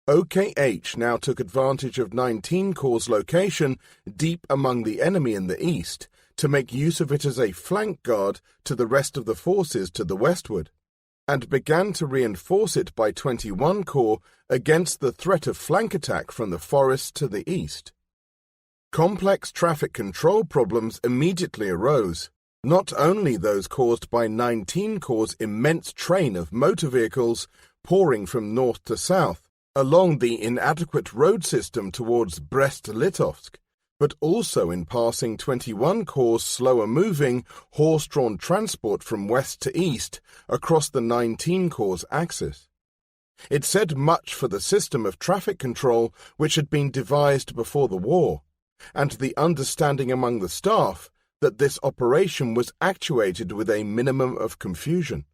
OKH now took advantage of 19 Corps' location deep among the enemy in the east to make use of it as a flank guard to the rest of the forces to the westward, and began to reinforce it by 21 Corps against the threat of flank attack from the forests to the east. Complex traffic control problems immediately arose, not only those caused by 19 Corps' immense train of motor vehicles pouring from north to south along the inadequate road system towards Brest-Litovsk, but also in passing 21 Corps' slower-moving, horse-drawn transport from west to east across the 19 Corps' axis. It said much for the system of traffic control which had been devised before the war, and the understanding among the staff that this operation was actuated with a minimum of confusion.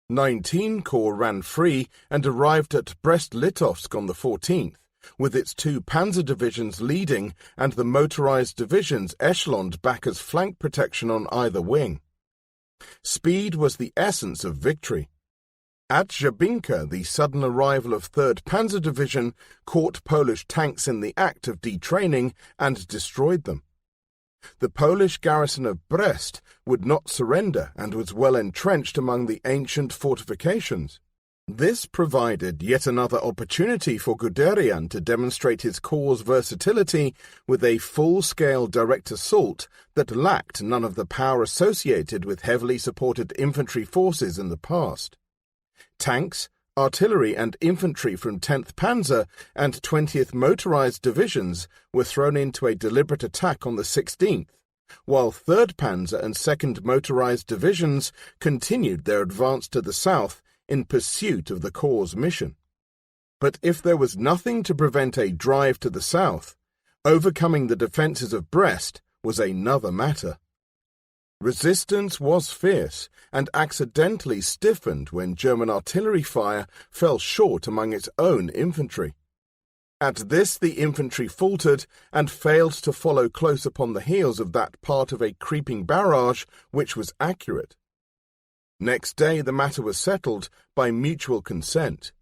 19 Corps ran free and arrived at Brest-Litovsk on the 14th, with its 2 panzer divisions leading and the motorized divisions echeloned back as flank protection on either wing. Speed was the essence of victory. At Jabinka, the sudden arrival of 3rd Panzer Division caught Polish tanks in the act of detraining and destroyed them. The Polish garrison of Brest would not surrender and was well entrenched among the ancient fortifications. This provided yet another opportunity for Guderian to demonstrate his corps' versatility with a full-scale direct assault that lacked none of the power associated with heavily supported infantry forces in the past. Tanks, artillery and infantry from 10th Panzer and 20th Motorized Divisions were thrown into a deliberate attack on the 16th, while 3rd Panzer and 2nd Motorized Divisions continued their advance to the south in pursuit of the corps' mission. But if there was nothing to prevent a drive to the south, overcoming the defences of Brest was another matter. Resistance was fierce and accidentally stiffened when German artillery fire fell short among its own infantry. At this the infantry faltered and failed to follow close upon the heels of that part of a creeping barrage which was accurate. Next day the matter was settled by mutual consent,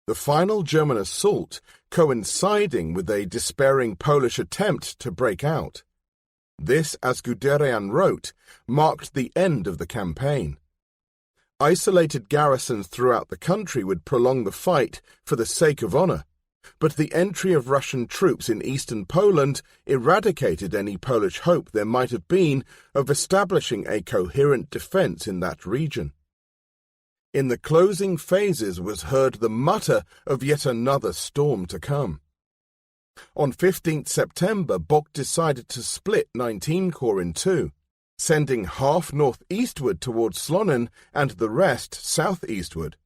the final German assault coinciding with a despairing Polish attempt to break out. This, as Guderian wrote, marked the end of the campaign. Isolated garrisons throughout the country would prolong the fight for the sake of honor, but the entry of Russian troops in eastern Poland eradicated any Polish hope there might have been of establishing a coherent defense in that region. In the closing phases was heard the mutter of yet another storm to come. On 15th September, Bock decided to split 19 Corps in 2, sending half northeastward towards Slonin and the rest southeastward,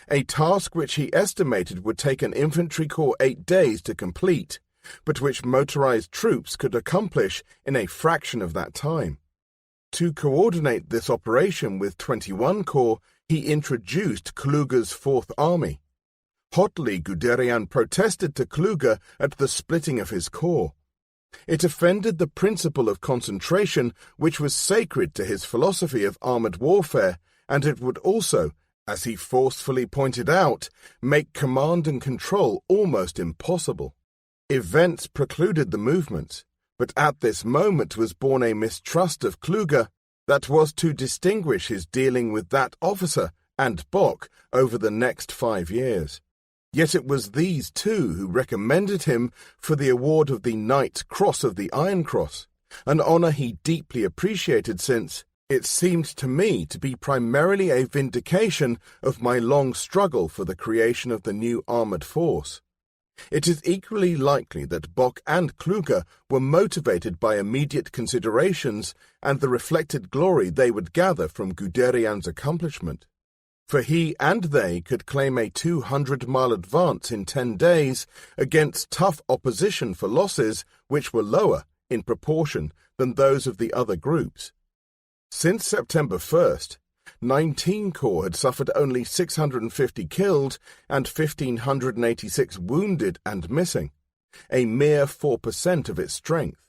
a task which he estimated would take an infantry corps 8 days to complete, but which motorized troops could accomplish in a fraction of that time. To coordinate this operation with 21 Corps, he introduced Kluge's Fourth Army. Hotly, Guderian protested to Kluge at the splitting of his corps. It offended the principle of concentration, which was sacred to his philosophy of armored warfare, and it would also, as he forcefully pointed out, make command and control almost impossible. Events precluded the movement, but at this moment was born a mistrust of Kluge that was to distinguish his dealing with that officer and Bock over the next 5 years. Yet it was these two who recommended him for the award of the Knight's Cross of the Iron Cross, an honour he deeply appreciated since it seemed to me to be primarily a vindication of my long struggle for the creation of the new armoured force. It is equally likely that Bock and Kluge were motivated by immediate considerations and the reflected glory they would gather from Guderian's accomplishment. For he and they could claim a 200-mile advance in 10 days against tough opposition for losses which were lower, in proportion, than those of the other groups. Since September 1st, 19 Corps had suffered only 650 killed and 1,586 wounded and missing, a mere 4% of its strength.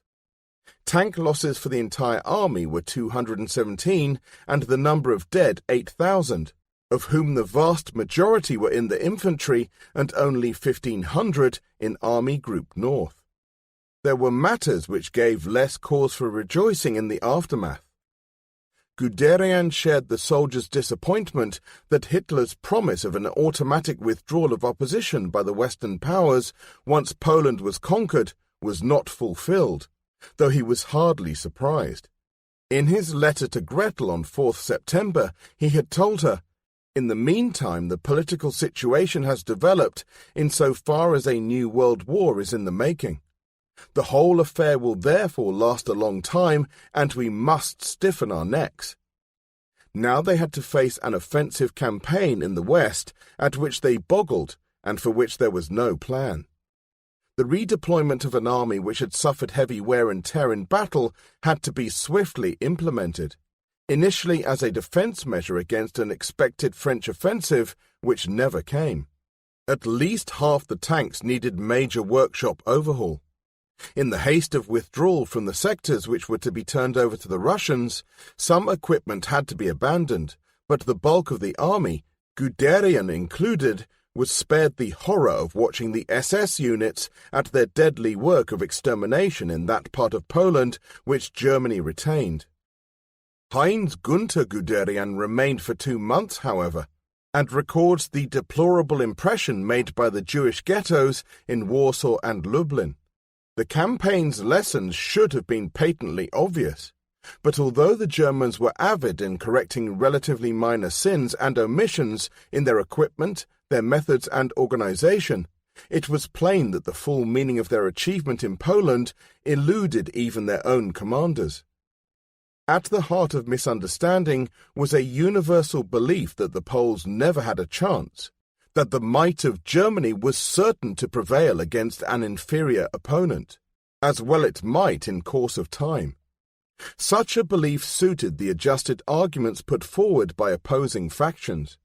Tank losses for the entire army were 217 and the number of dead 8,000. Of whom the vast majority were in the infantry and only 1,500 in Army Group North. There were matters which gave less cause for rejoicing in the aftermath. Guderian shared the soldiers' disappointment that Hitler's promise of an automatic withdrawal of opposition by the Western powers once Poland was conquered was not fulfilled, though he was hardly surprised. In his letter to Gretel on 4th September, he had told her, "In the meantime, the political situation has developed insofar as a new world war is in the making. The whole affair will therefore last a long time, and we must stiffen our necks." Now they had to face an offensive campaign in the West, at which they boggled, and for which there was no plan. The redeployment of an army which had suffered heavy wear and tear in battle had to be swiftly implemented, initially as a defense measure against an expected French offensive which never came. At least half the tanks needed major workshop overhaul. In the haste of withdrawal from the sectors which were to be turned over to the Russians, some equipment had to be abandoned, but the bulk of the army, Guderian included, was spared the horror of watching the SS units at their deadly work of extermination in that part of Poland which Germany retained. Heinz Guderian remained for 2 months, however, and records the deplorable impression made by the Jewish ghettos in Warsaw and Lublin. The campaign's lessons should have been patently obvious, but although the Germans were avid in correcting relatively minor sins and omissions in their equipment, their methods and organization, it was plain that the full meaning of their achievement in Poland eluded even their own commanders. At the heart of misunderstanding was a universal belief that the Poles never had a chance, that the might of Germany was certain to prevail against an inferior opponent, as well it might in course of time. Such a belief suited the adjusted arguments put forward by opposing factions.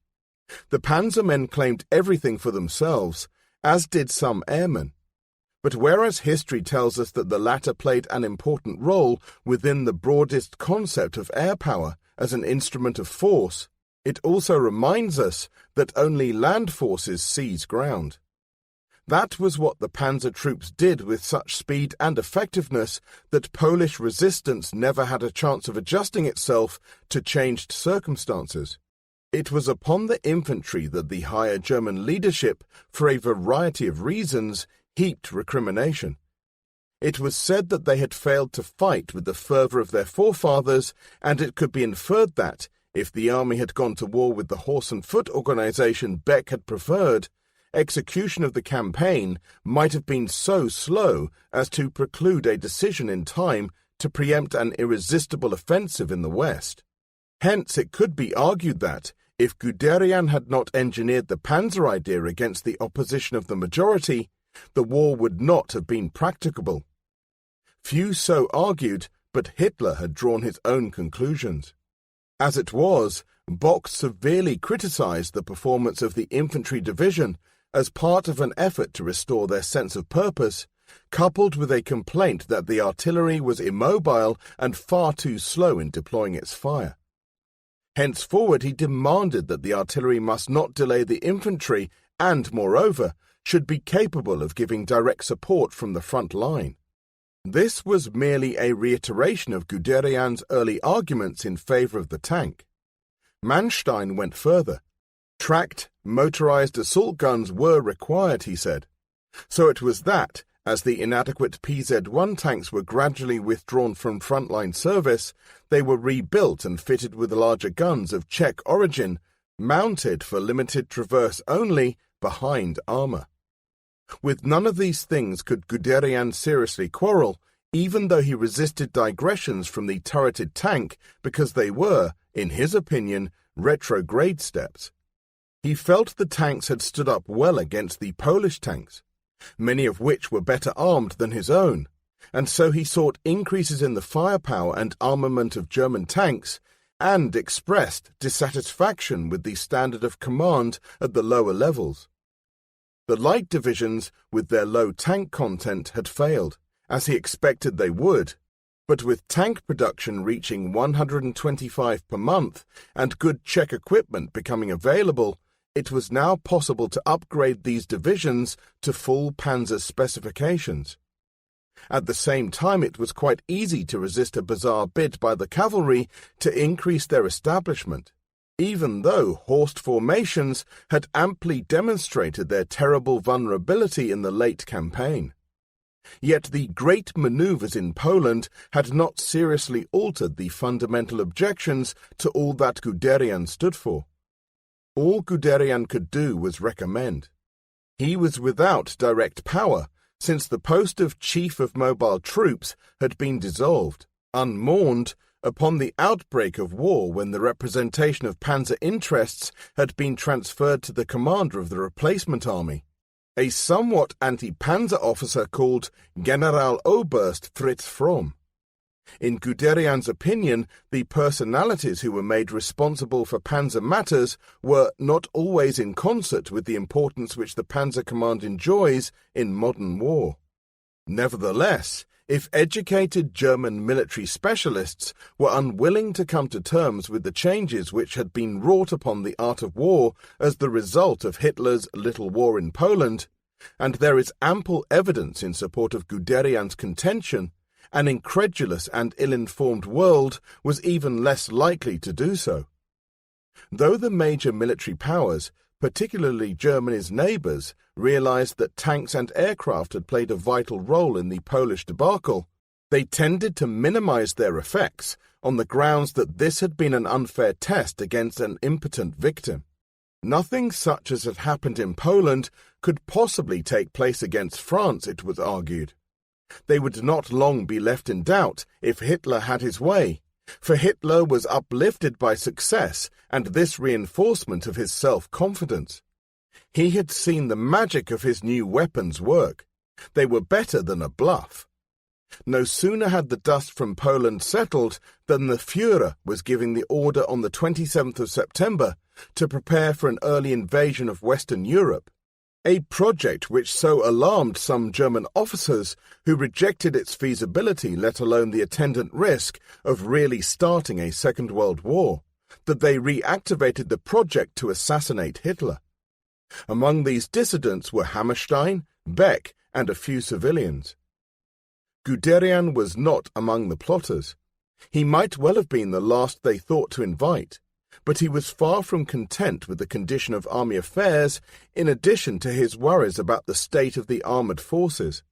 The panzermen claimed everything for themselves, as did some airmen. But whereas history tells us that the latter played an important role within the broadest concept of air power as an instrument of force, it also reminds us that only land forces seize ground. That was what the panzer troops did with such speed and effectiveness that Polish resistance never had a chance of adjusting itself to changed circumstances. It was upon the infantry that the higher German leadership, for a variety of reasons, heaped recrimination. It was said that they had failed to fight with the fervour of their forefathers, and it could be inferred that, if the army had gone to war with the horse and foot organization Beck had preferred, execution of the campaign might have been so slow as to preclude a decision in time to preempt an irresistible offensive in the West. Hence it could be argued that, if Guderian had not engineered the panzer idea against the opposition of the majority, the war would not have been practicable. Few so argued, but Hitler had drawn his own conclusions. As it was, Bock severely criticized the performance of the infantry division as part of an effort to restore their sense of purpose, coupled with a complaint that the artillery was immobile and far too slow in deploying its fire. Henceforward he demanded that the artillery must not delay the infantry and, moreover, should be capable of giving direct support from the front line. This was merely a reiteration of Guderian's early arguments in favor of the tank. Manstein went further. Tracked, motorized assault guns were required, he said. So it was that, as the inadequate PZ-1 tanks were gradually withdrawn from frontline service, they were rebuilt and fitted with larger guns of Czech origin, mounted for limited traverse only behind armor. With none of these things could Guderian seriously quarrel, even though he resisted digressions from the turreted tank because they were, in his opinion, retrograde steps. He felt the tanks had stood up well against the Polish tanks, many of which were better armed than his own, and so he sought increases in the firepower and armament of German tanks and expressed dissatisfaction with the standard of command at the lower levels. The light divisions, with their low tank content, had failed, as he expected they would, but with tank production reaching 125 per month and good Czech equipment becoming available, it was now possible to upgrade these divisions to full Panzer specifications. At the same time, it was quite easy to resist a bizarre bid by the cavalry to increase their establishment, even though Horst formations had amply demonstrated their terrible vulnerability in the late campaign. Yet the great manoeuvres in Poland had not seriously altered the fundamental objections to all that Guderian stood for. All Guderian could do was recommend. He was without direct power, since the post of Chief of Mobile Troops had been dissolved, unmourned, upon the outbreak of war when the representation of panzer interests had been transferred to the commander of the replacement army, a somewhat anti-panzer officer called Generaloberst Fritz Fromm. In Guderian's opinion, the personalities who were made responsible for panzer matters were not always in concert with the importance which the panzer command enjoys in modern war. Nevertheless, if educated German military specialists were unwilling to come to terms with the changes which had been wrought upon the art of war as the result of Hitler's little war in Poland, and there is ample evidence in support of Guderian's contention, an incredulous and ill-informed world was even less likely to do so. Though the major military powers, particularly Germany's neighbours, realized that tanks and aircraft had played a vital role in the Polish debacle, they tended to minimize their effects on the grounds that this had been an unfair test against an impotent victim. Nothing such as had happened in Poland could possibly take place against France, it was argued. They would not long be left in doubt if Hitler had his way, for Hitler was uplifted by success and this reinforcement of his self-confidence. He had seen the magic of his new weapons work. They were better than a bluff. No sooner had the dust from Poland settled than the Führer was giving the order on the 27th of September to prepare for an early invasion of Western Europe, a project which so alarmed some German officers who rejected its feasibility, let alone the attendant risk of really starting a Second World War, that they reactivated the project to assassinate Hitler. Among these dissidents were Hammerstein, Beck, and a few civilians. Guderian was not among the plotters. He might well have been the last they thought to invite, but he was far from content with the condition of army affairs, in addition to his worries about the state of the armoured forces.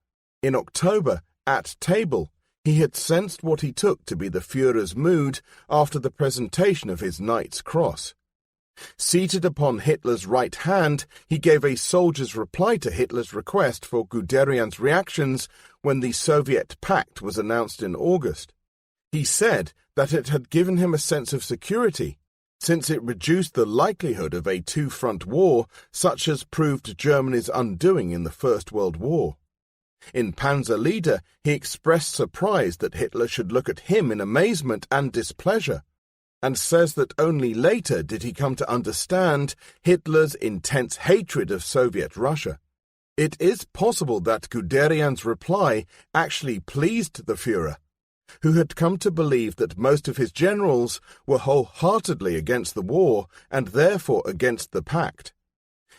In October, at table, he had sensed what he took to be the Führer's mood after the presentation of his Knight's Cross. Seated upon Hitler's right hand, he gave a soldier's reply to Hitler's request for Guderian's reactions when the Soviet Pact was announced in August. He said that it had given him a sense of security, since it reduced the likelihood of a two-front war such as proved Germany's undoing in the First World War. In Panzer Leader, he expressed surprise that Hitler should look at him in amazement and displeasure, and says that only later did he come to understand Hitler's intense hatred of Soviet Russia. It is possible that Guderian's reply actually pleased the Führer, who had come to believe that most of his generals were wholeheartedly against the war and therefore against the pact.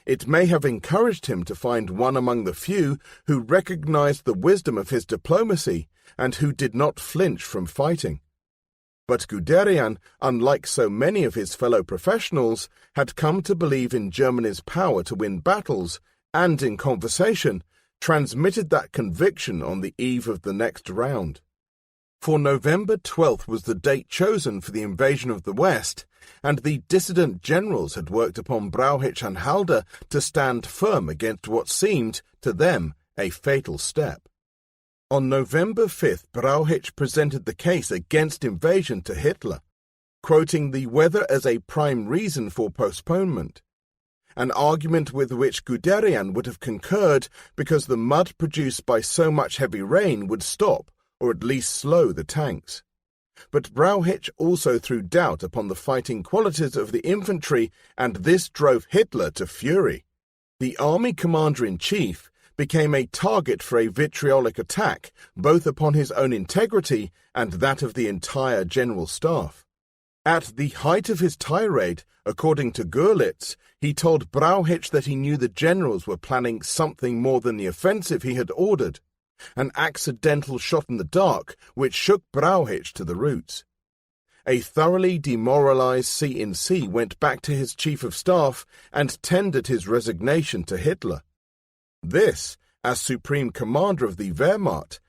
It may have encouraged him to find one among the few who recognized the wisdom of his diplomacy and who did not flinch from fighting. But Guderian, unlike so many of his fellow professionals, had come to believe in Germany's power to win battles and, in conversation, transmitted that conviction on the eve of the next round. For November 12th was the date chosen for the invasion of the West, and the dissident generals had worked upon Brauchitsch and Halder to stand firm against what seemed, to them, a fatal step. On November 5th, Brauchitsch presented the case against invasion to Hitler, quoting the weather as a prime reason for postponement, an argument with which Guderian would have concurred because the mud produced by so much heavy rain would stop, or at least slow the tanks. But Brauchitsch also threw doubt upon the fighting qualities of the infantry, and this drove Hitler to fury. The army commander-in-chief became a target for a vitriolic attack, both upon his own integrity and that of the entire general staff. At the height of his tirade, according to Görlitz, he told Brauchitsch that he knew the generals were planning something more than the offensive he had ordered, an accidental shot in the dark which shook Brauchitsch to the roots. A thoroughly demoralized C&C went back to his chief of staff and tendered his resignation to Hitler. This, as supreme commander of the Wehrmacht,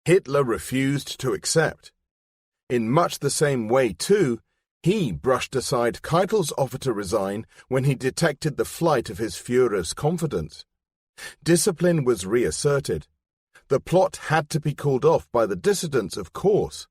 Hitler refused to accept. In much the same way, too, he brushed aside Keitel's offer to resign when he detected the flight of his Führer's confidence. Discipline was reasserted. The plot had to be called off by the dissidents, of course.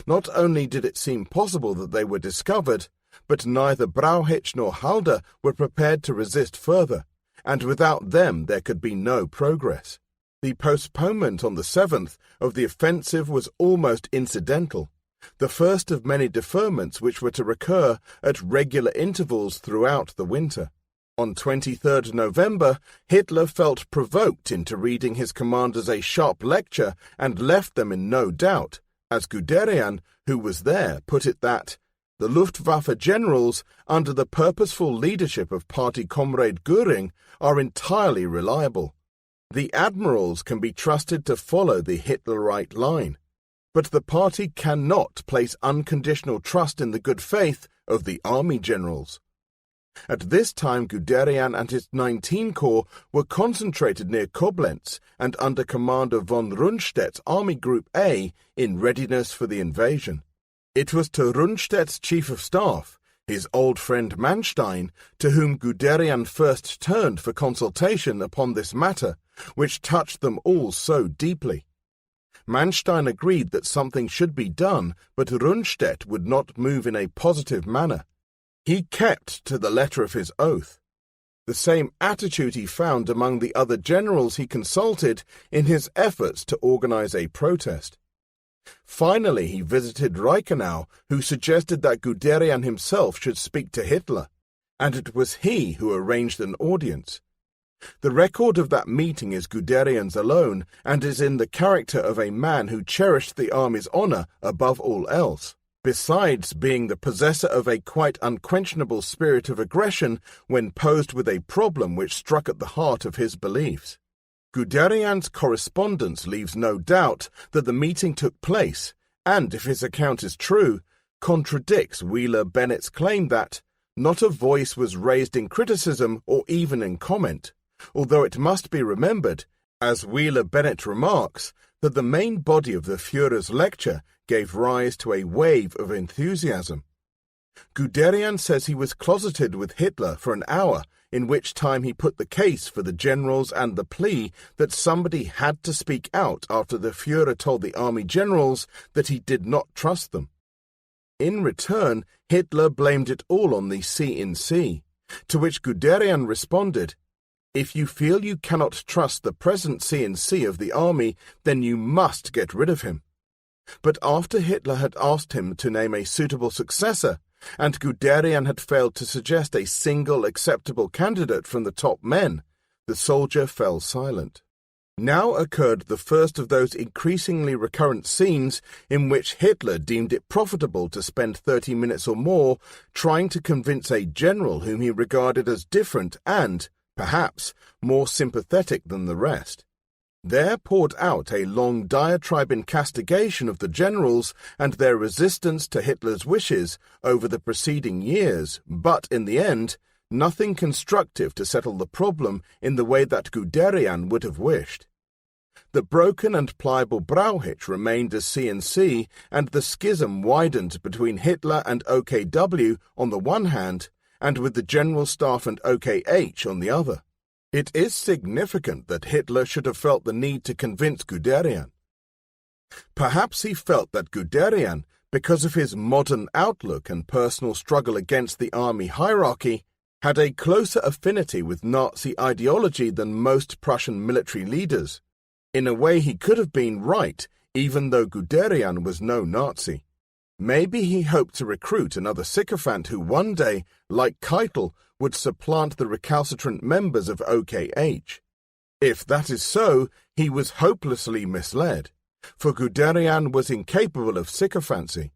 Not only did it seem possible that they were discovered, but neither Brauchitsch nor Halder were prepared to resist further, and without them there could be no progress. The postponement on the 7th of the offensive was almost incidental, the first of many deferments which were to recur at regular intervals throughout the winter. On 23rd November, Hitler felt provoked into reading his commanders a sharp lecture and left them in no doubt, as Guderian, who was there, put it that the Luftwaffe generals, under the purposeful leadership of party comrade Göring, are entirely reliable. The admirals can be trusted to follow the Hitlerite line, but the party cannot place unconditional trust in the good faith of the army generals. At this time Guderian and his 19 Corps were concentrated near Koblenz and under command of von Rundstedt's Army Group A in readiness for the invasion. It was to Rundstedt's chief of staff, his old friend Manstein, to whom Guderian first turned for consultation upon this matter, which touched them all so deeply. Manstein agreed that something should be done, but Rundstedt would not move in a positive manner. He kept to the letter of his oath. The same attitude he found among the other generals he consulted in his efforts to organize a protest. Finally, he visited Reichenau, who suggested that Guderian himself should speak to Hitler, and it was he who arranged an audience. The record of that meeting is Guderian's alone, and is in the character of a man who cherished the army's honor above all else, besides being the possessor of a quite unquestionable spirit of aggression when posed with a problem which struck at the heart of his beliefs. Guderian's correspondence leaves no doubt that the meeting took place, and, if his account is true, contradicts Wheeler Bennett's claim that not a voice was raised in criticism or even in comment, although it must be remembered, as Wheeler Bennett remarks, that the main body of the Führer's lecture gave rise to a wave of enthusiasm. Guderian says he was closeted with Hitler for an hour, in which time he put the case for the generals and the plea that somebody had to speak out after the Führer told the army generals that he did not trust them. In return, Hitler blamed it all on the C&C, to which Guderian responded, "If you feel you cannot trust the present C&C of the army, then you must get rid of him." But after Hitler had asked him to name a suitable successor, and Guderian had failed to suggest a single acceptable candidate from the top men, the soldier fell silent. Now occurred the first of those increasingly recurrent scenes in which Hitler deemed it profitable to spend 30 minutes or more trying to convince a general whom he regarded as different and, perhaps, more sympathetic than the rest. There poured out a long diatribe in castigation of the generals and their resistance to Hitler's wishes over the preceding years, but, in the end, nothing constructive to settle the problem in the way that Guderian would have wished. The broken and pliable Brauchitsch remained as C&C, and the schism widened between Hitler and OKW on the one hand, and with the General Staff and OKH on the other. It is significant that Hitler should have felt the need to convince Guderian. Perhaps he felt that Guderian, because of his modern outlook and personal struggle against the army hierarchy, had a closer affinity with Nazi ideology than most Prussian military leaders. In a way he could have been right, even though Guderian was no Nazi. Maybe he hoped to recruit another sycophant who one day, like Keitel, would supplant the recalcitrant members of OKH. If that is so, he was hopelessly misled, for Guderian was incapable of sycophancy.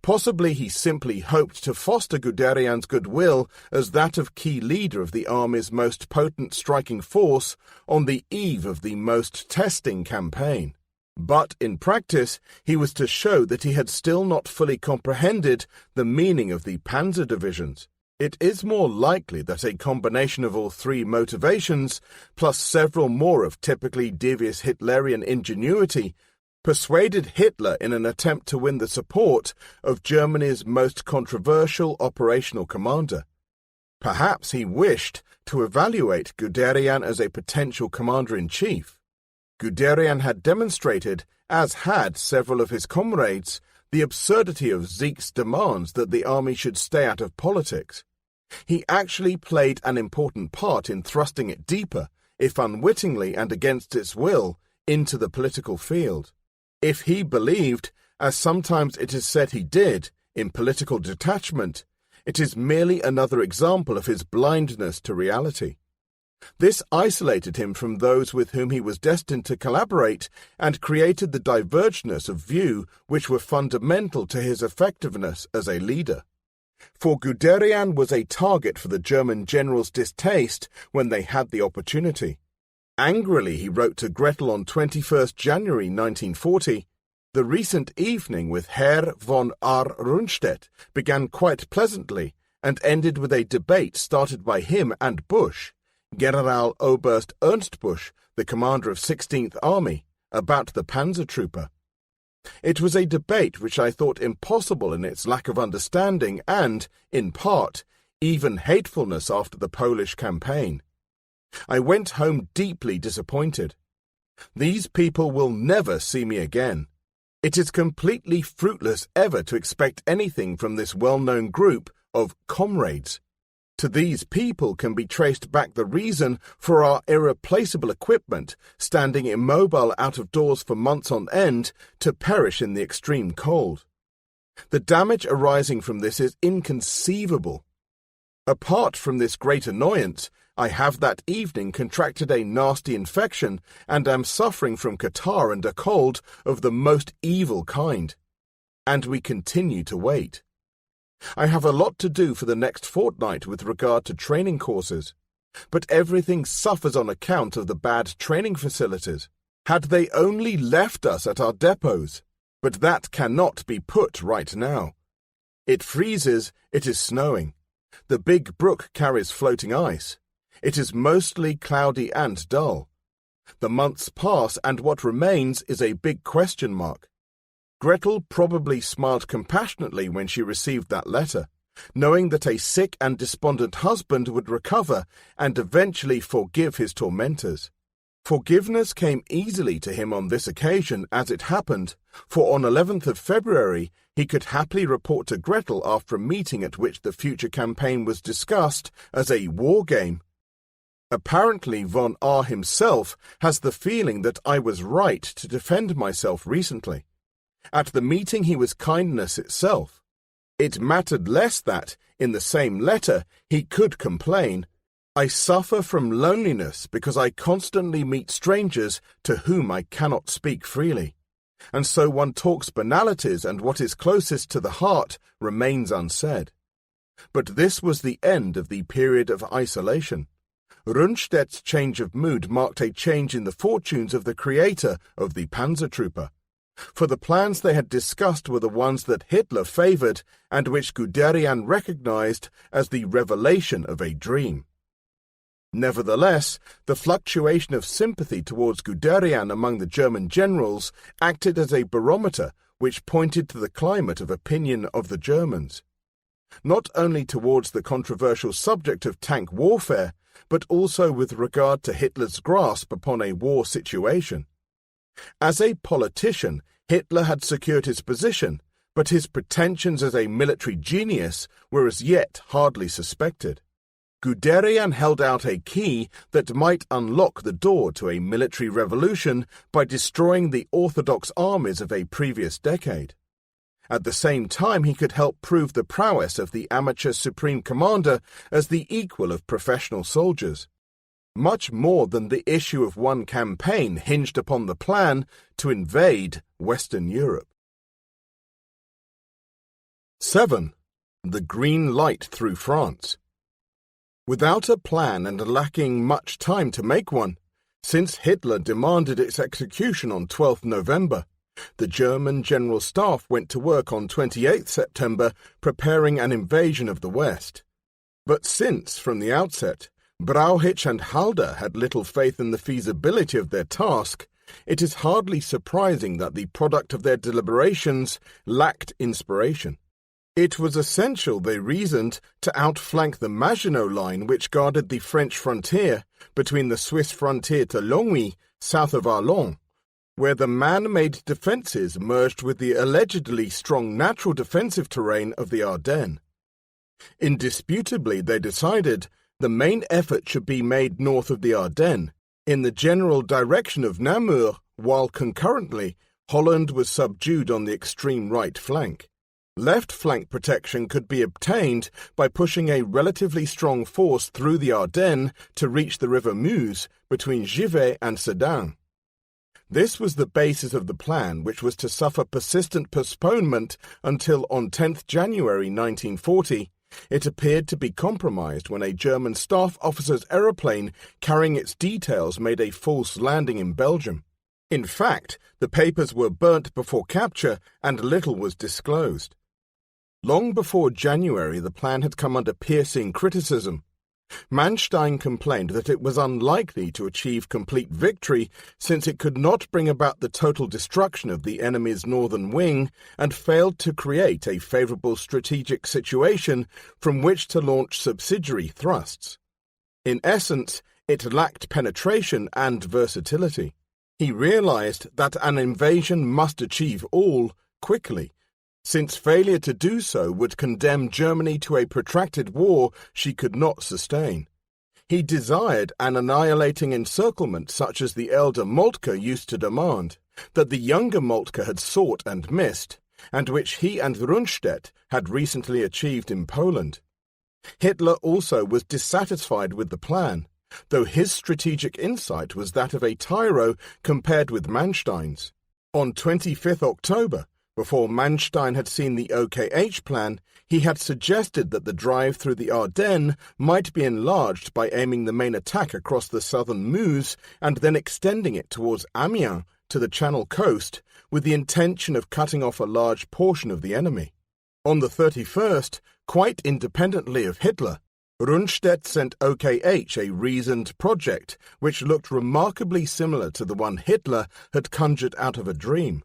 Possibly he simply hoped to foster Guderian's goodwill as that of key leader of the army's most potent striking force on the eve of the most testing campaign. But in practice, he was to show that he had still not fully comprehended the meaning of the panzer divisions. It is more likely that a combination of all three motivations, plus several more of typically devious Hitlerian ingenuity, persuaded Hitler in an attempt to win the support of Germany's most controversial operational commander. Perhaps he wished to evaluate Guderian as a potential commander-in-chief. Guderian had demonstrated, as had several of his comrades, the absurdity of Zeke's demands that the army should stay out of politics. He actually played an important part in thrusting it deeper, if unwittingly and against its will, into the political field. If he believed, as sometimes it is said he did, in political detachment, it is merely another example of his blindness to reality. This isolated him from those with whom he was destined to collaborate and created the divergeness of view which were fundamental to his effectiveness as a leader. For Guderian was a target for the German generals' distaste when they had the opportunity. Angrily he wrote to Gretel on 21st January 1940, "The recent evening with Herr von R. Rundstedt began quite pleasantly and ended with a debate started by him and Busch, Generaloberst Ernst Busch, the commander of 16th Army, about the panzer trooper. It was a debate which I thought impossible in its lack of understanding and, in part, even hatefulness after the Polish campaign. I went home deeply disappointed. These people will never see me again. It is completely fruitless ever to expect anything from this well-known group of comrades. To these people can be traced back the reason for our irreplaceable equipment standing immobile out of doors for months on end to perish in the extreme cold. The damage arising from this is inconceivable. Apart from this great annoyance, I have that evening contracted a nasty infection and am suffering from catarrh and a cold of the most evil kind. And we continue to wait. I have a lot to do for the next fortnight with regard to training courses, but everything suffers on account of the bad training facilities. Had they only left us at our depots, but that cannot be put right now. It freezes, it is snowing. The big brook carries floating ice. It is mostly cloudy and dull. The months pass, and what remains is a big question mark. Gretel probably smiled compassionately when she received that letter, knowing that a sick and despondent husband would recover and eventually forgive his tormentors. Forgiveness came easily to him on this occasion as it happened, for on 11th of February he could happily report to Gretel after a meeting at which the future campaign was discussed as a war game. Apparently von R. himself has the feeling that I was right to defend myself recently. At the meeting he was kindness itself. It mattered less that, in the same letter, he could complain, "I suffer from loneliness because I constantly meet strangers to whom I cannot speak freely, and so one talks banalities and what is closest to the heart remains unsaid." But this was the end of the period of isolation. Rundstedt's change of mood marked a change in the fortunes of the creator of the panzer trooper. For the plans they had discussed were the ones that Hitler favored and which Guderian recognized as the revelation of a dream. Nevertheless, the fluctuation of sympathy towards Guderian among the German generals acted as a barometer which pointed to the climate of opinion of the Germans, not only towards the controversial subject of tank warfare, but also with regard to Hitler's grasp upon a war situation. As a politician, Hitler had secured his position, but his pretensions as a military genius were as yet hardly suspected. Guderian held out a key that might unlock the door to a military revolution by destroying the orthodox armies of a previous decade. At the same time, he could help prove the prowess of the amateur supreme commander as the equal of professional soldiers. Much more than the issue of one campaign hinged upon the plan to invade Western Europe. 7. The green light through France. Without a plan and lacking much time to make one, since Hitler demanded its execution on 12th November, the German General Staff went to work on 28th September preparing an invasion of the West. But since, from the outset, Brauchitsch and Halder had little faith in the feasibility of their task, it is hardly surprising that the product of their deliberations lacked inspiration. It was essential, they reasoned, to outflank the Maginot Line which guarded the French frontier between the Swiss frontier to Longwy, south of Arlon, where the man-made defences merged with the allegedly strong natural defensive terrain of the Ardennes. Indisputably, they decided, the main effort should be made north of the Ardennes, in the general direction of Namur, while concurrently Holland was subdued on the extreme right flank. Left flank protection could be obtained by pushing a relatively strong force through the Ardennes to reach the river Meuse between Givet and Sedan. This was the basis of the plan, which was to suffer persistent postponement until on 10th January 1940, it appeared to be compromised when a German staff officer's aeroplane carrying its details made a false landing in Belgium. In fact, the papers were burnt before capture and little was disclosed. Long before January, the plan had come under piercing criticism. Manstein complained that it was unlikely to achieve complete victory since it could not bring about the total destruction of the enemy's northern wing and failed to create a favourable strategic situation from which to launch subsidiary thrusts. In essence, it lacked penetration and versatility. He realized that an invasion must achieve all quickly, since failure to do so would condemn Germany to a protracted war she could not sustain. He desired an annihilating encirclement such as the elder Moltke used to demand, that the younger Moltke had sought and missed, and which he and Rundstedt had recently achieved in Poland. Hitler also was dissatisfied with the plan, though his strategic insight was that of a tyro compared with Manstein's. On 25th October, before Manstein had seen the OKH plan, he had suggested that the drive through the Ardennes might be enlarged by aiming the main attack across the southern Meuse and then extending it towards Amiens to the Channel coast with the intention of cutting off a large portion of the enemy. On the 31st, quite independently of Hitler, Rundstedt sent OKH a reasoned project which looked remarkably similar to the one Hitler had conjured out of a dream.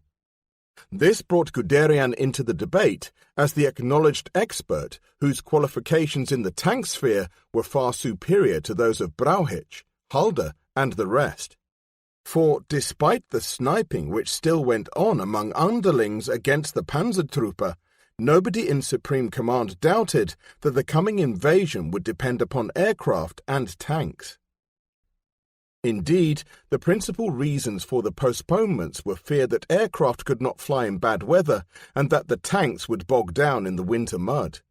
This brought Guderian into the debate as the acknowledged expert whose qualifications in the tank sphere were far superior to those of Brauchitsch, Halder, and the rest. For despite the sniping which still went on among underlings against the Panzertruppe, nobody in Supreme Command doubted that the coming invasion would depend upon aircraft and tanks. Indeed, the principal reasons for the postponements were fear that aircraft could not fly in bad weather and that the tanks would bog down in the winter mud.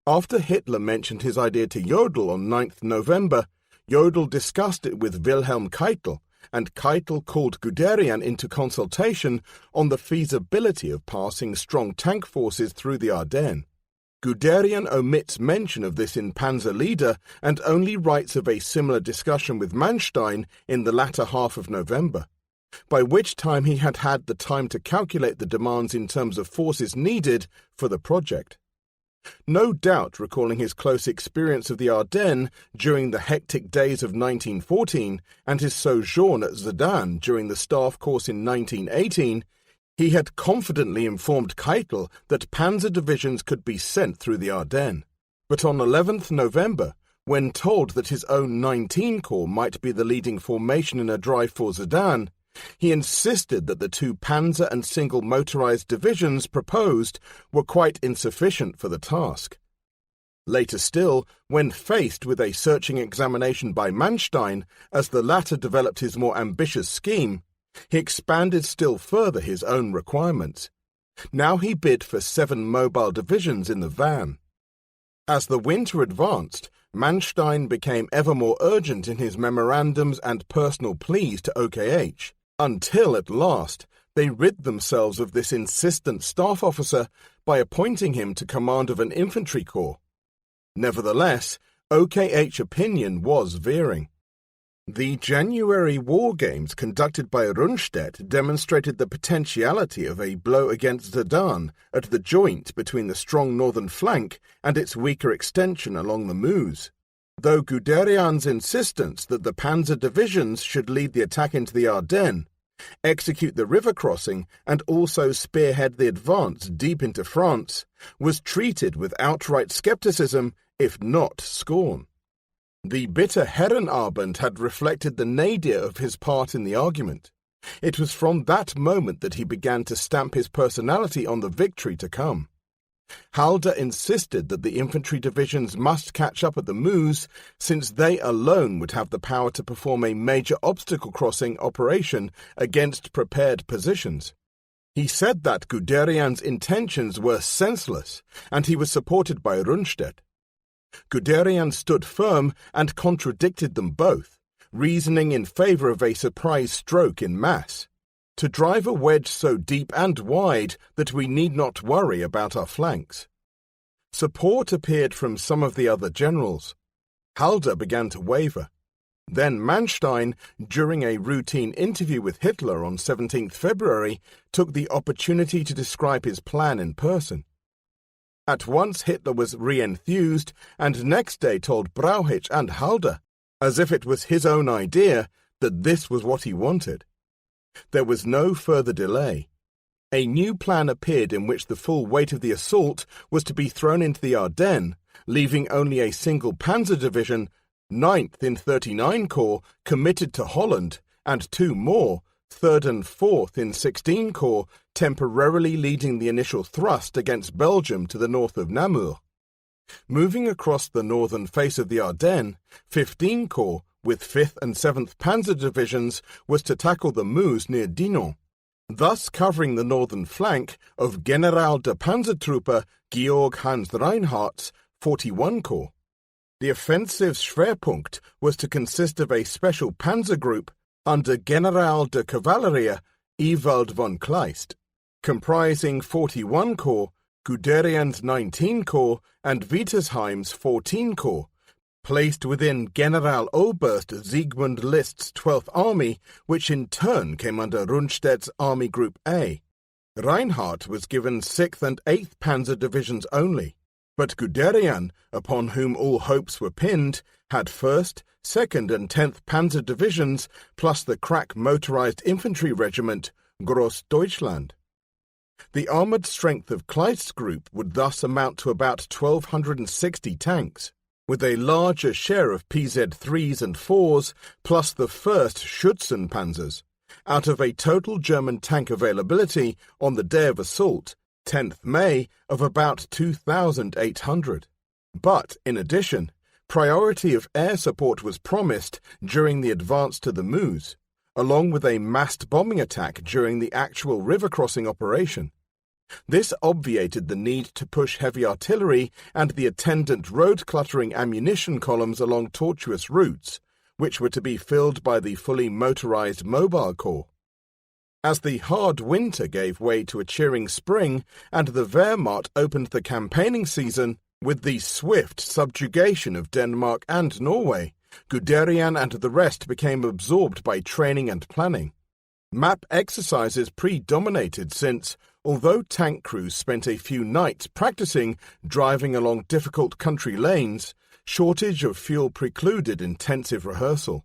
After Hitler mentioned his idea to Jodl on 9th November, Jodl discussed it with Wilhelm Keitel, and Keitel called Guderian into consultation on the feasibility of passing strong tank forces through the Ardennes. Guderian omits mention of this in Panzer Leader and only writes of a similar discussion with Manstein in the latter half of November, by which time he had had the time to calculate the demands in terms of forces needed for the project. No doubt recalling his close experience of the Ardennes during the hectic days of 1914 and his sojourn at Sedan during the staff course in 1918, he had confidently informed Keitel that panzer divisions could be sent through the Ardennes. But on 11th November, when told that his own 19 Corps might be the leading formation in a drive for Sedan, he insisted that the two panzer and single motorized divisions proposed were quite insufficient for the task. Later still, when faced with a searching examination by Manstein as the latter developed his more ambitious scheme, he expanded still further his own requirements. Now he bid for 7 mobile divisions in the van. As the winter advanced, Manstein became ever more urgent in his memorandums and personal pleas to OKH, until at last they rid themselves of this insistent staff officer by appointing him to command of an infantry corps. Nevertheless, OKH opinion was veering. The January war games conducted by Rundstedt demonstrated the potentiality of a blow against Sedan at the joint between the strong northern flank and its weaker extension along the Meuse. Though Guderian's insistence that the panzer divisions should lead the attack into the Ardennes, execute the river crossing, and also spearhead the advance deep into France, was treated with outright skepticism, if not scorn. The bitter Herrenabend had reflected the nadir of his part in the argument. It was from that moment that he began to stamp his personality on the victory to come. Halder insisted that the infantry divisions must catch up at the Meuse, since they alone would have the power to perform a major obstacle crossing operation against prepared positions. He said that Guderian's intentions were senseless, and he was supported by Rundstedt. Guderian stood firm and contradicted them both, reasoning in favor of a surprise stroke in mass, to drive a wedge so deep and wide that we need not worry about our flanks. Support appeared from some of the other generals. Halder began to waver. Then Manstein, during a routine interview with Hitler on 17th February, took the opportunity to describe his plan in person. At once Hitler was re-enthused, and next day told Brauchitsch and Halder, as if it was his own idea, that this was what he wanted. There was no further delay. A new plan appeared in which the full weight of the assault was to be thrown into the Ardennes, leaving only a single panzer division, 9th in 39 Corps, committed to Holland, and two more, 3rd and 4th in 16 Corps, temporarily leading the initial thrust against Belgium to the north of Namur. Moving across the northern face of the Ardennes, 15 Corps, with 5th and 7th Panzer Divisions, was to tackle the Meuse near Dinant, thus covering the northern flank of General der Panzertruppe Georg Hans Reinhardt's 41 Corps. The offensive's Schwerpunkt was to consist of a special panzer group under General der Kavallerie Ewald von Kleist, comprising 41 Corps, Guderian's 19 Corps, and Wittersheim's 14 Corps, placed within Generaloberst Siegmund List's 12th Army, which in turn came under Rundstedt's Army Group A. Reinhardt was given 6th and 8th Panzer Divisions only, but Guderian, upon whom all hopes were pinned, had 1st, 2nd and 10th Panzer Divisions, plus the crack motorized infantry regiment, Großdeutschland. The armoured strength of Kleist's group would thus amount to about 1,260 tanks, with a larger share of PZ-3s and 4s, plus the 1st Schützenpanzers, out of a total German tank availability on the day of assault, 10th May, of about 2,800. But, in addition, priority of air support was promised during the advance to the Meuse, along with a massed bombing attack during the actual river crossing operation. This obviated the need to push heavy artillery and the attendant road-cluttering ammunition columns along tortuous routes, which were to be filled by the fully motorized Mobile Corps. As the hard winter gave way to a cheering spring and the Wehrmacht opened the campaigning season with the swift subjugation of Denmark and Norway, Guderian and the rest became absorbed by training and planning. Map exercises predominated since, although tank crews spent a few nights practicing driving along difficult country lanes, shortage of fuel precluded intensive rehearsal.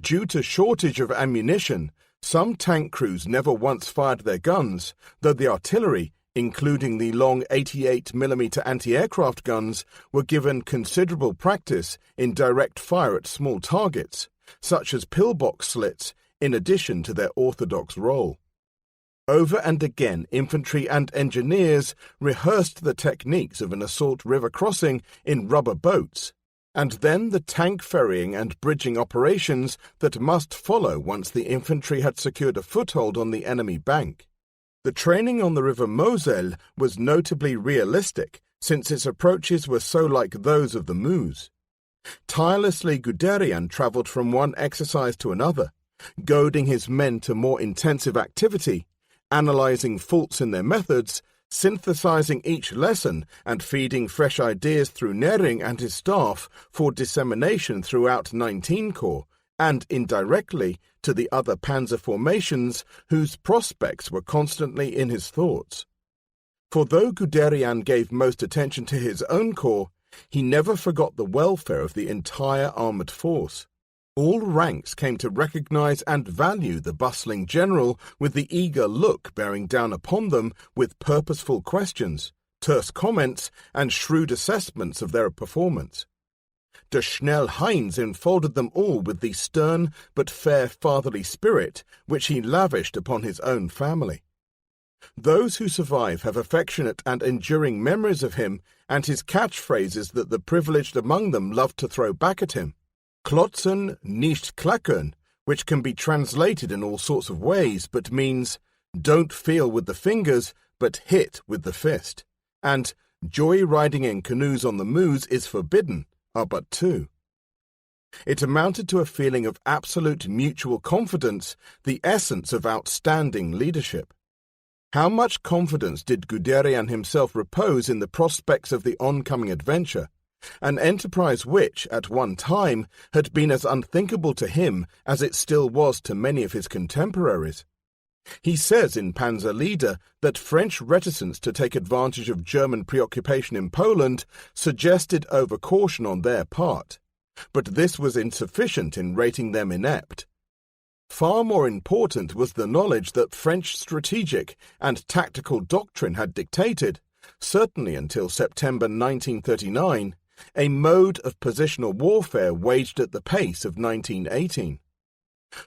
Due to shortage of ammunition, some tank crews never once fired their guns, though the artillery, including the long 88mm anti-aircraft guns, were given considerable practice in direct fire at small targets, such as pillbox slits, in addition to their orthodox role. Over and again, infantry and engineers rehearsed the techniques of an assault river crossing in rubber boats, and then the tank ferrying and bridging operations that must follow once the infantry had secured a foothold on the enemy bank. The training on the River Moselle was notably realistic, since its approaches were so like those of the Meuse. Tirelessly Guderian travelled from one exercise to another, goading his men to more intensive activity, analysing faults in their methods, synthesizing each lesson and feeding fresh ideas through Nering and his staff for dissemination throughout 19 Corps, and indirectly to the other panzer formations whose prospects were constantly in his thoughts. For though Guderian gave most attention to his own corps, he never forgot the welfare of the entire armoured force. All ranks came to recognize and value the bustling general with the eager look bearing down upon them with purposeful questions, terse comments, and shrewd assessments of their performance. Der Schnell Heinz enfolded them all with the stern but fair fatherly spirit which he lavished upon his own family. Those who survive have affectionate and enduring memories of him and his catchphrases that the privileged among them love to throw back at him. Klotzen, nicht klacken, which can be translated in all sorts of ways but means don't feel with the fingers but hit with the fist, and joy riding in canoes on the Meuse is forbidden, are but two. It amounted to a feeling of absolute mutual confidence, the essence of outstanding leadership. How much confidence did Guderian himself repose in the prospects of the oncoming adventure, an enterprise which, at one time, had been as unthinkable to him as it still was to many of his contemporaries? He says in Panzer Leader that French reticence to take advantage of German preoccupation in Poland suggested overcaution on their part, but this was insufficient in rating them inept. Far more important was the knowledge that French strategic and tactical doctrine had dictated, certainly until September 1939, a mode of positional warfare waged at the pace of 1918.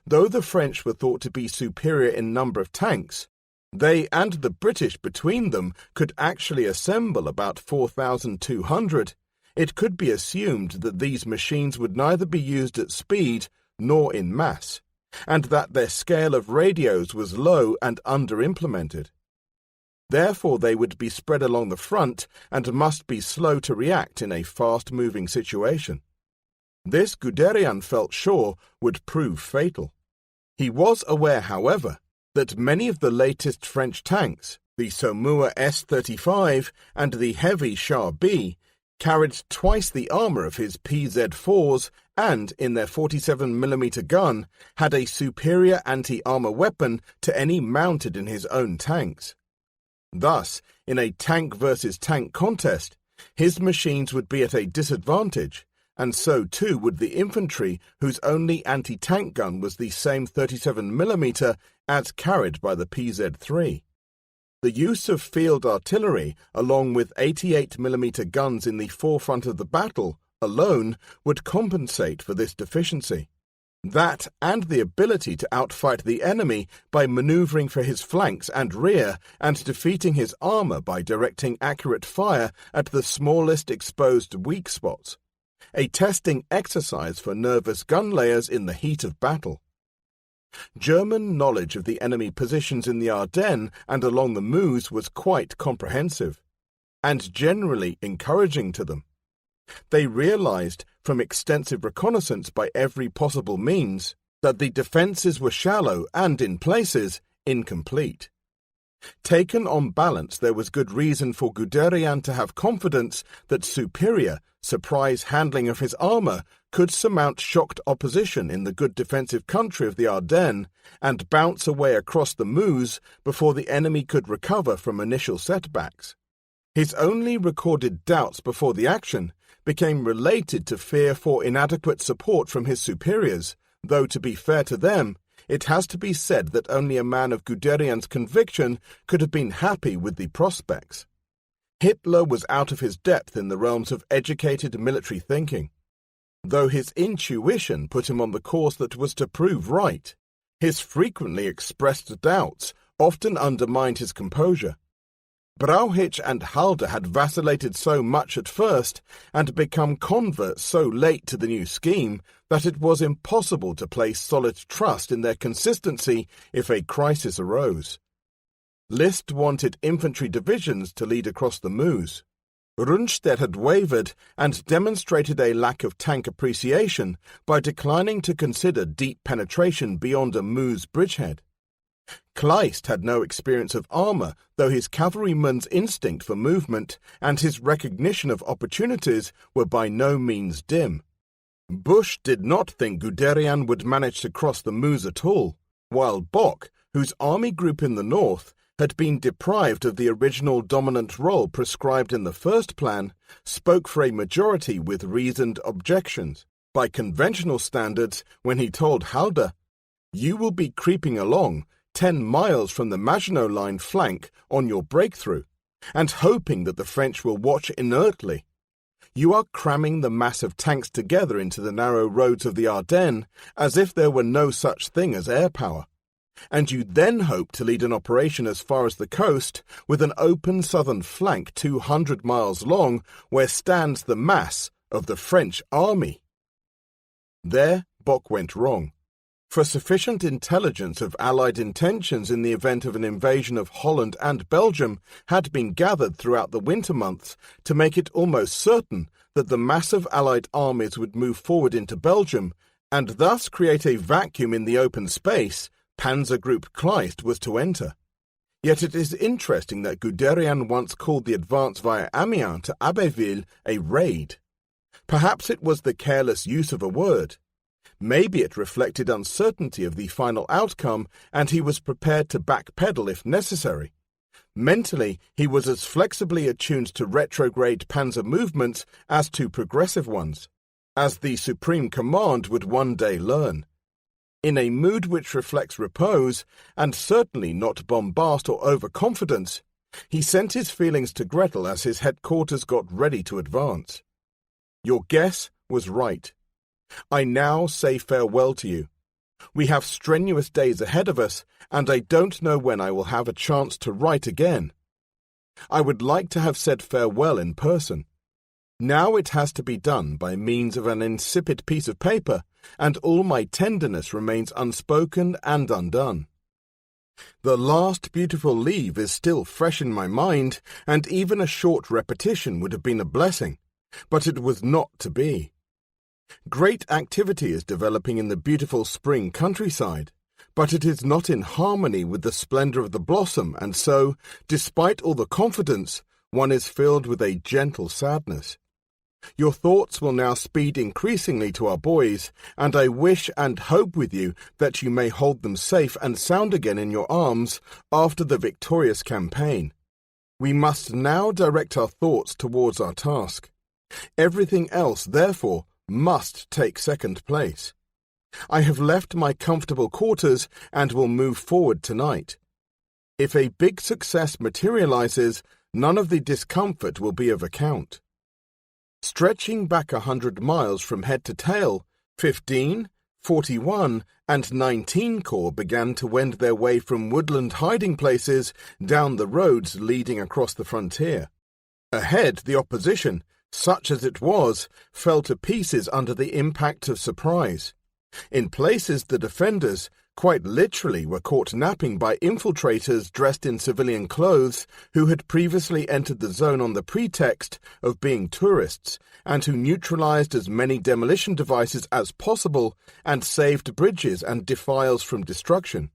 Though the French were thought to be superior in number of tanks, they and the British between them could actually assemble about 4,200. It could be assumed that these machines would neither be used at speed nor in mass, and that their scale of radios was low and under-implemented. Therefore they would be spread along the front and must be slow to react in a fast-moving situation. This Guderian felt sure would prove fatal. He was aware, however, that many of the latest French tanks, the Saumur S-35 and the heavy Char B, carried twice the armour of his PZ-4s and, in their 47mm gun, had a superior anti-armour weapon to any mounted in his own tanks. Thus, in a tank versus tank contest, his machines would be at a disadvantage, and so too would the infantry whose only anti-tank gun was the same 37mm as carried by the PZ-3. The use of field artillery, along with 88mm guns in the forefront of the battle, alone would compensate for this deficiency. That and the ability to outfight the enemy by manoeuvring for his flanks and rear and defeating his armour by directing accurate fire at the smallest exposed weak spots. A testing exercise for nervous gun layers in the heat of battle. German knowledge of the enemy positions in the Ardennes and along the Meuse was quite comprehensive, and generally encouraging to them. They realized, from extensive reconnaissance by every possible means, that the defences were shallow and, in places, incomplete. Taken on balance, there was good reason for Guderian to have confidence that superior, surprise handling of his armour could surmount shocked opposition in the good defensive country of the Ardennes and bounce away across the Meuse before the enemy could recover from initial setbacks. His only recorded doubts before the action became related to fear for inadequate support from his superiors, though, to be fair to them, it has to be said that only a man of Guderian's conviction could have been happy with the prospects. Hitler was out of his depth in the realms of educated military thinking. Though his intuition put him on the course that was to prove right, his frequently expressed doubts often undermined his composure. Brauchitsch and Halder had vacillated so much at first and become converts so late to the new scheme that it was impossible to place solid trust in their consistency if a crisis arose. List wanted infantry divisions to lead across the Meuse. Rundstedt had wavered and demonstrated a lack of tank appreciation by declining to consider deep penetration beyond a Meuse bridgehead. Kleist had no experience of armour, though his cavalryman's instinct for movement and his recognition of opportunities were by no means dim. Busch did not think Guderian would manage to cross the Meuse at all, while Bock, whose army group in the north had been deprived of the original dominant role prescribed in the first plan, spoke for a majority with reasoned objections, by conventional standards, when he told Halder, "You will be creeping along 10 miles from the Maginot Line flank on your breakthrough, and hoping that the French will watch inertly. You are cramming the mass of tanks together into the narrow roads of the Ardennes as if there were no such thing as air power. and you then hope to lead an operation as far as the coast with an open southern flank 200 miles long where stands the mass of the French army. There, Bock went wrong. For sufficient intelligence of Allied intentions in the event of an invasion of Holland and Belgium had been gathered throughout the winter months to make it almost certain that the massive Allied armies would move forward into Belgium and thus create a vacuum in the open space Panzer Group Kleist was to enter. Yet it is interesting that Guderian once called the advance via Amiens to Abbeville a raid. Perhaps it was the careless use of a word. Maybe it reflected uncertainty of the final outcome, and he was prepared to backpedal if necessary. Mentally, he was as flexibly attuned to retrograde panzer movements as to progressive ones, as the Supreme Command would one day learn. In a mood which reflects repose, and certainly not bombast or overconfidence, he sent his feelings to Gretel as his headquarters got ready to advance. Your guess was right. I now say farewell to you. We have strenuous days ahead of us, and I don't know when I will have a chance to write again. I would like to have said farewell in person. Now it has to be done by means of an insipid piece of paper, and all my tenderness remains unspoken and undone. The last beautiful leave is still fresh in my mind, and even a short repetition would have been a blessing, but it was not to be. Great activity is developing in the beautiful spring countryside, but it is not in harmony with the splendor of the blossom, and so, despite all the confidence, one is filled with a gentle sadness. Your thoughts will now speed increasingly to our boys, and I wish and hope with you that you may hold them safe and sound again in your arms after the victorious campaign. We must now direct our thoughts towards our task. Everything else, therefore, must take second place. I have left my comfortable quarters and will move forward tonight. If a big success materializes, none of the discomfort will be of account. Stretching back 100 miles from head to tail, 15, 41, and 19 Corps began to wend their way from woodland hiding places down the roads leading across the frontier. Ahead, the opposition, such as it was, fell to pieces under the impact of surprise. In places, the defenders, quite literally, were caught napping by infiltrators dressed in civilian clothes who had previously entered the zone on the pretext of being tourists and who neutralized as many demolition devices as possible and saved bridges and defiles from destruction.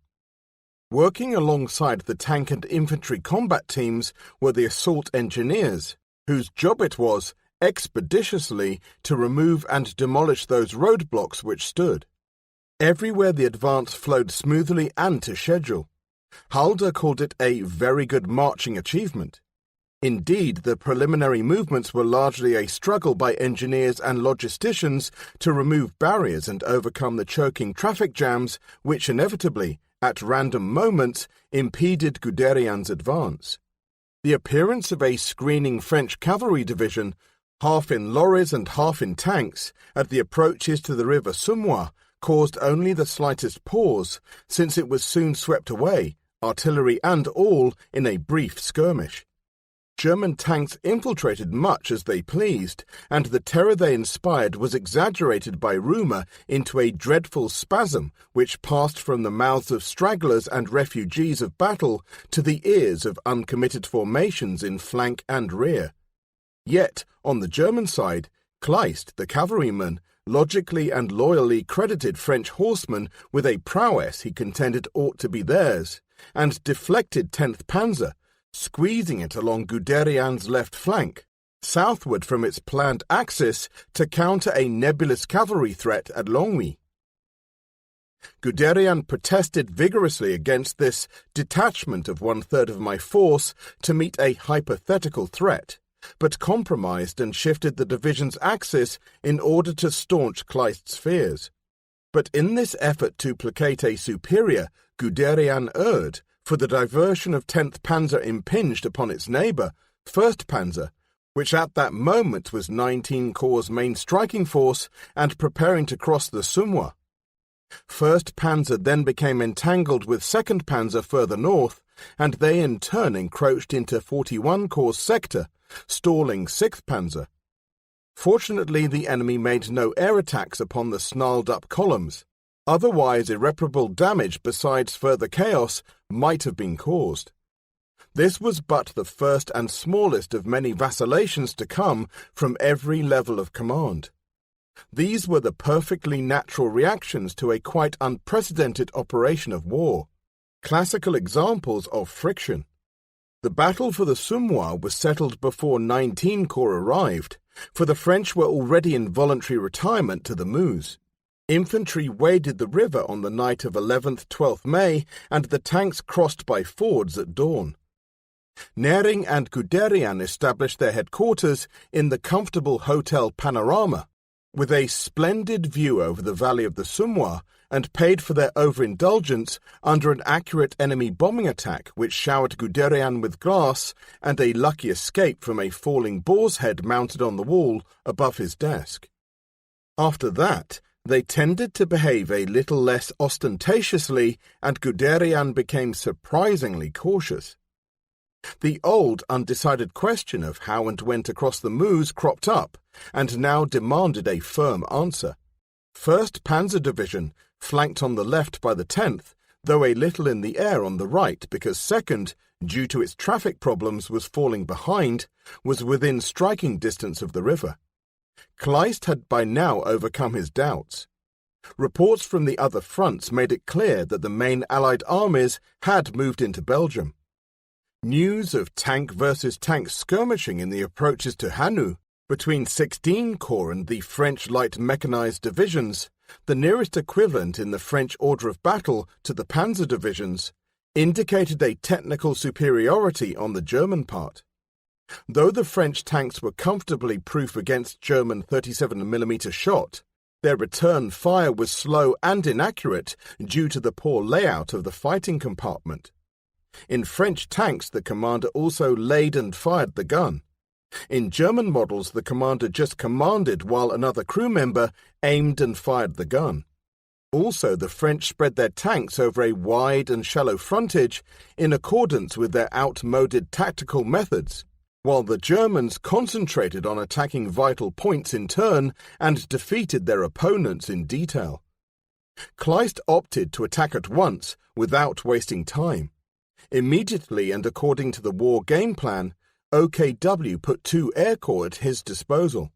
Working alongside the tank and infantry combat teams were the assault engineers, whose job it was, expeditiously, to remove and demolish those roadblocks which stood. Everywhere the advance flowed smoothly and to schedule. Halder called it a very good marching achievement. Indeed, the preliminary movements were largely a struggle by engineers and logisticians to remove barriers and overcome the choking traffic jams which inevitably, at random moments, impeded Guderian's advance. The appearance of a screening French cavalry division, half in lorries and half in tanks, at the approaches to the river Soumwa caused only the slightest pause, since it was soon swept away, artillery and all, in a brief skirmish. German tanks infiltrated much as they pleased, and the terror they inspired was exaggerated by rumour into a dreadful spasm which passed from the mouths of stragglers and refugees of battle to the ears of uncommitted formations in flank and rear. Yet, on the German side, Kleist, the cavalryman, logically and loyally credited French horsemen with a prowess he contended ought to be theirs, and deflected 10th Panzer, squeezing it along Guderian's left flank, southward from its planned axis to counter a nebulous cavalry threat at Longwy. Guderian protested vigorously against this detachment of 1/3 of my force to meet a hypothetical threat, but compromised and shifted the division's axis in order to staunch Kleist's fears. But in this effort to placate a superior, Guderian erred, for the diversion of 10th Panzer impinged upon its neighbour, 1st Panzer, which at that moment was 19 Corps' main striking force and preparing to cross the Soumwa. First Panzer then became entangled with Second Panzer further north, and they in turn encroached into 41 Corps' sector, stalling 6th Panzer. Fortunately, the enemy made no air attacks upon the snarled-up columns. Otherwise, irreparable damage besides further chaos might have been caused. This was but the first and smallest of many vacillations to come from every level of command. These were the perfectly natural reactions to a quite unprecedented operation of war, classical examples of friction. The battle for the Somme was settled before 19 Corps arrived, for the French were already in voluntary retirement to the Meuse. Infantry waded the river on the night of 11th-12th May, and the tanks crossed by fords at dawn. Nering and Guderian established their headquarters in the comfortable Hotel Panorama, with a splendid view over the valley of the Somme, and paid for their overindulgence under an accurate enemy bombing attack which showered Guderian with glass and a lucky escape from a falling boar's head mounted on the wall above his desk. After that, they tended to behave a little less ostentatiously, and Guderian became surprisingly cautious. The old, undecided question of how and when to cross the Meuse cropped up, and now demanded a firm answer. 1st Panzer Division, flanked on the left by the 10th, though a little in the air on the right because 2nd, due to its traffic problems, was falling behind, was within striking distance of the river. Kleist had by now overcome his doubts. Reports from the other fronts made it clear that the main Allied armies had moved into Belgium. News of tank versus tank skirmishing in the approaches to Hanau between 16 Corps and the French light mechanized divisions, the nearest equivalent in the French order of battle to the Panzer divisions, indicated a technical superiority on the German part. Though the French tanks were comfortably proof against German 37mm shot, their return fire was slow and inaccurate due to the poor layout of the fighting compartment. In French tanks, the commander also laid and fired the gun. In German models, the commander just commanded while another crew member aimed and fired the gun. Also, the French spread their tanks over a wide and shallow frontage in accordance with their outmoded tactical methods, while the Germans concentrated on attacking vital points in turn and defeated their opponents in detail. Kleist opted to attack at once without wasting time. Immediately and according to the war game plan, OKW put 2 air corps at his disposal.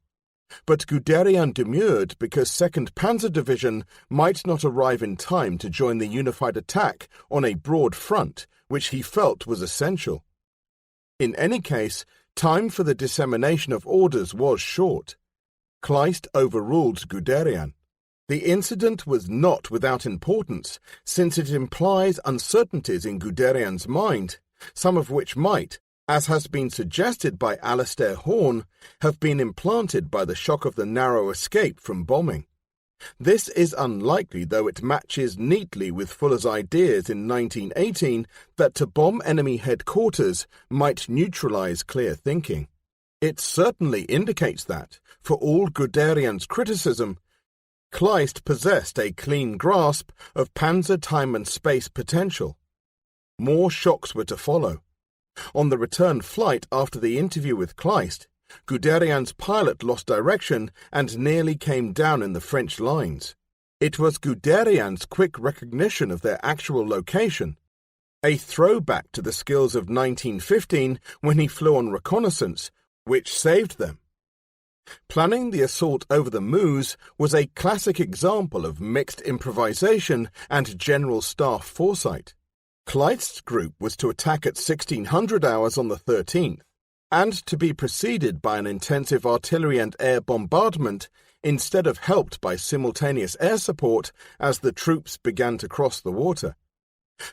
But Guderian demurred because 2nd Panzer Division might not arrive in time to join the unified attack on a broad front, which he felt was essential. In any case, time for the dissemination of orders was short. Kleist overruled Guderian. The incident was not without importance, since it implies uncertainties in Guderian's mind, some of which might, as has been suggested by Alistair Horn, have been implanted by the shock of the narrow escape from bombing. This is unlikely, though it matches neatly with Fuller's ideas in 1918 that to bomb enemy headquarters might neutralize clear thinking. It certainly indicates that, for all Guderian's criticism, Kleist possessed a clean grasp of panzer time and space potential. More shocks were to follow. On the return flight after the interview with Kleist, Guderian's pilot lost direction and nearly came down in the French lines. It was Guderian's quick recognition of their actual location, a throwback to the skills of 1915 when he flew on reconnaissance, which saved them. Planning the assault over the Meuse was a classic example of mixed improvisation and general staff foresight. Kleist's group was to attack at 1600 hours on the 13th, and to be preceded by an intensive artillery and air bombardment instead of helped by simultaneous air support as the troops began to cross the water.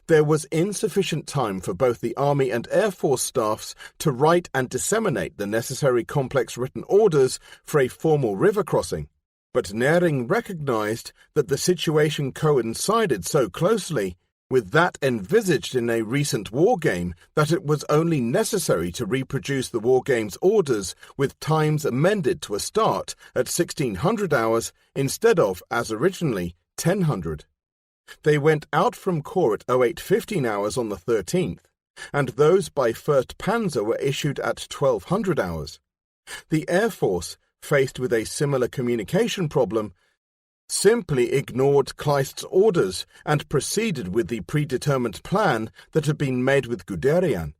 There was insufficient time for both the Army and Air Force staffs to write and disseminate the necessary complex written orders for a formal river crossing, but Nering recognized that the situation coincided so closely with that envisaged in a recent war game that it was only necessary to reproduce the war game's orders with times amended to a start at 1600 hours instead of, as originally, 1000. They went out from corps at 08:15 hours on the 13th, and those by 1st Panzer were issued at 1200 hours. The Air Force, faced with a similar communication problem, simply ignored Kleist's orders and proceeded with the predetermined plan that had been made with Guderian.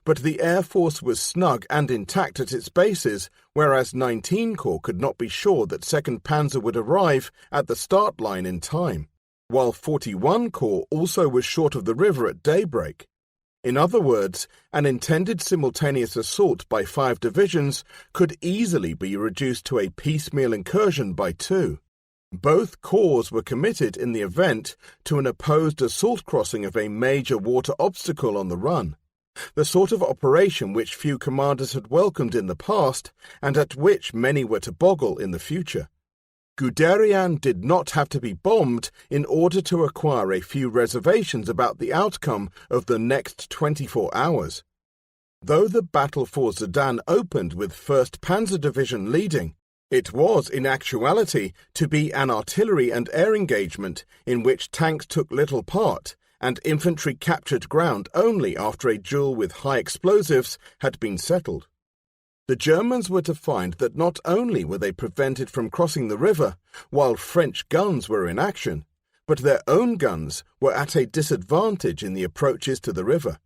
But the Air Force was snug and intact at its bases, whereas 19 Corps could not be sure that 2nd Panzer would arrive at the start line in time, while 41 Corps also was short of the river at daybreak. In other words, an intended simultaneous assault by 5 divisions could easily be reduced to a piecemeal incursion by 2. Both corps were committed in the event to an opposed assault crossing of a major water obstacle on the run, the sort of operation which few commanders had welcomed in the past and at which many were to boggle in the future. Guderian did not have to be bombed in order to acquire a few reservations about the outcome of the next 24 hours. Though the battle for Sedan opened with 1st Panzer Division leading, it was in actuality to be an artillery and air engagement in which tanks took little part and infantry captured ground only after a duel with high explosives had been settled. The Germans were to find that not only were they prevented from crossing the river while French guns were in action, but their own guns were at a disadvantage in the approaches to the river.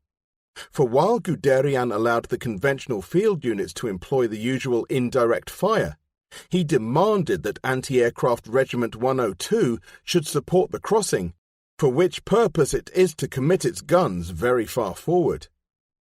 For while Guderian allowed the conventional field units to employ the usual indirect fire, he demanded that Anti-Aircraft Regiment 102 should support the crossing, for which purpose it is to commit its guns very far forward.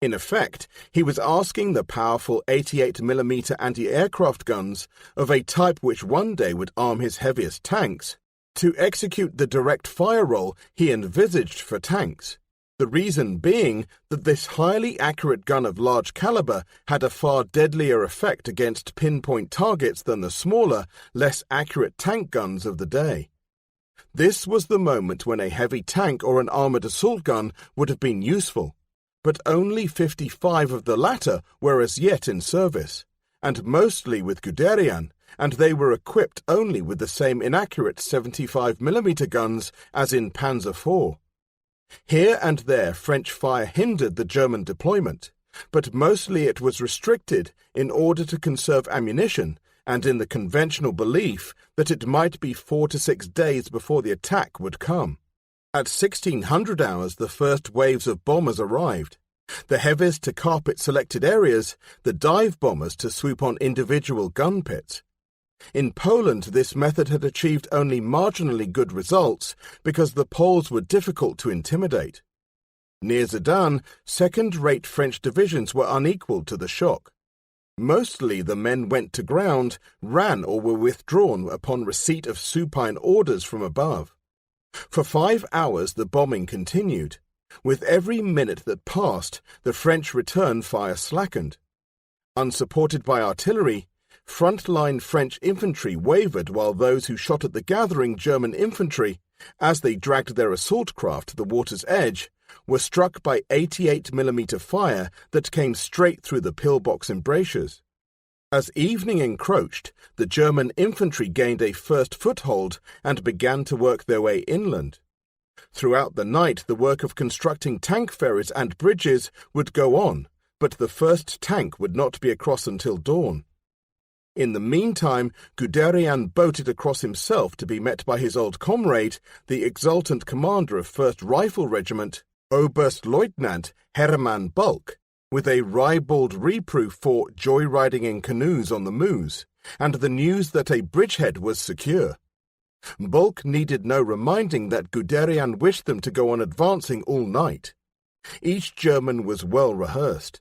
In effect, he was asking the powerful 88mm anti-aircraft guns, of a type which one day would arm his heaviest tanks, to execute the direct fire role he envisaged for tanks. The reason being that this highly accurate gun of large caliber had a far deadlier effect against pinpoint targets than the smaller, less accurate tank guns of the day. This was the moment when a heavy tank or an armoured assault gun would have been useful, but only 55 of the latter were as yet in service, and mostly with Guderian, and they were equipped only with the same inaccurate 75mm guns as in Panzer IV. Here and there French fire hindered the German deployment, but mostly it was restricted in order to conserve ammunition and in the conventional belief that it might be 4 to 6 days before the attack would come. At 1600 hours the first waves of bombers arrived, the heavies to carpet selected areas, the dive bombers to swoop on individual gun pits. In Poland this method had achieved only marginally good results because the Poles were difficult to intimidate. Near Sedan, second-rate French divisions were unequal to the shock. Mostly the men went to ground, ran or were withdrawn upon receipt of supine orders from above. For 5 hours the bombing continued. With every minute that passed, the French return fire slackened. Unsupported by artillery, front-line French infantry wavered while those who shot at the gathering German infantry, as they dragged their assault craft to the water's edge, were struck by 88mm fire that came straight through the pillbox embrasures. As evening encroached, the German infantry gained a first foothold and began to work their way inland. Throughout the night the work of constructing tank ferries and bridges would go on, but the first tank would not be across until dawn. In the meantime, Guderian boated across himself to be met by his old comrade, the exultant commander of 1st Rifle Regiment, Oberstleutnant Hermann Bulk, with a ribald reproof for joyriding in canoes on the Meuse, and the news that a bridgehead was secure. Bulk needed no reminding that Guderian wished them to go on advancing all night. Each German was well rehearsed.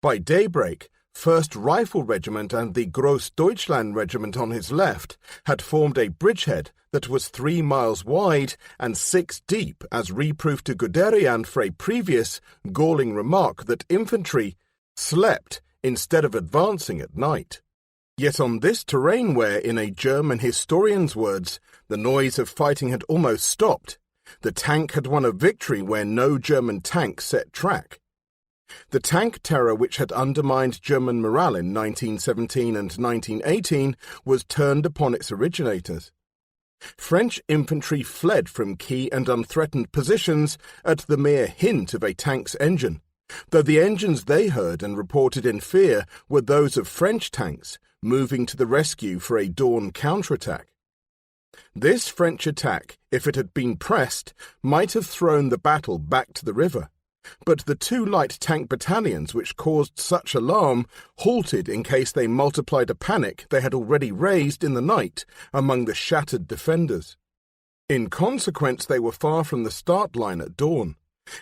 By daybreak, 1st Rifle Regiment and the Großdeutschland Regiment on his left had formed a bridgehead that was 3 miles wide and 6 deep as reproof to Guderian for a previous, galling remark that infantry slept instead of advancing at night. Yet on this terrain where, in a German historian's words, the noise of fighting had almost stopped, the tank had won a victory where no German tank set track. The tank terror which had undermined German morale in 1917 and 1918 was turned upon its originators. French infantry fled from key and unthreatened positions at the mere hint of a tank's engine, though the engines they heard and reported in fear were those of French tanks moving to the rescue for a dawn counterattack. This French attack, if it had been pressed, might have thrown the battle back to the river, but the two light tank battalions which caused such alarm halted in case they multiplied a panic they had already raised in the night among the shattered defenders. In consequence, they were far from the start line at dawn,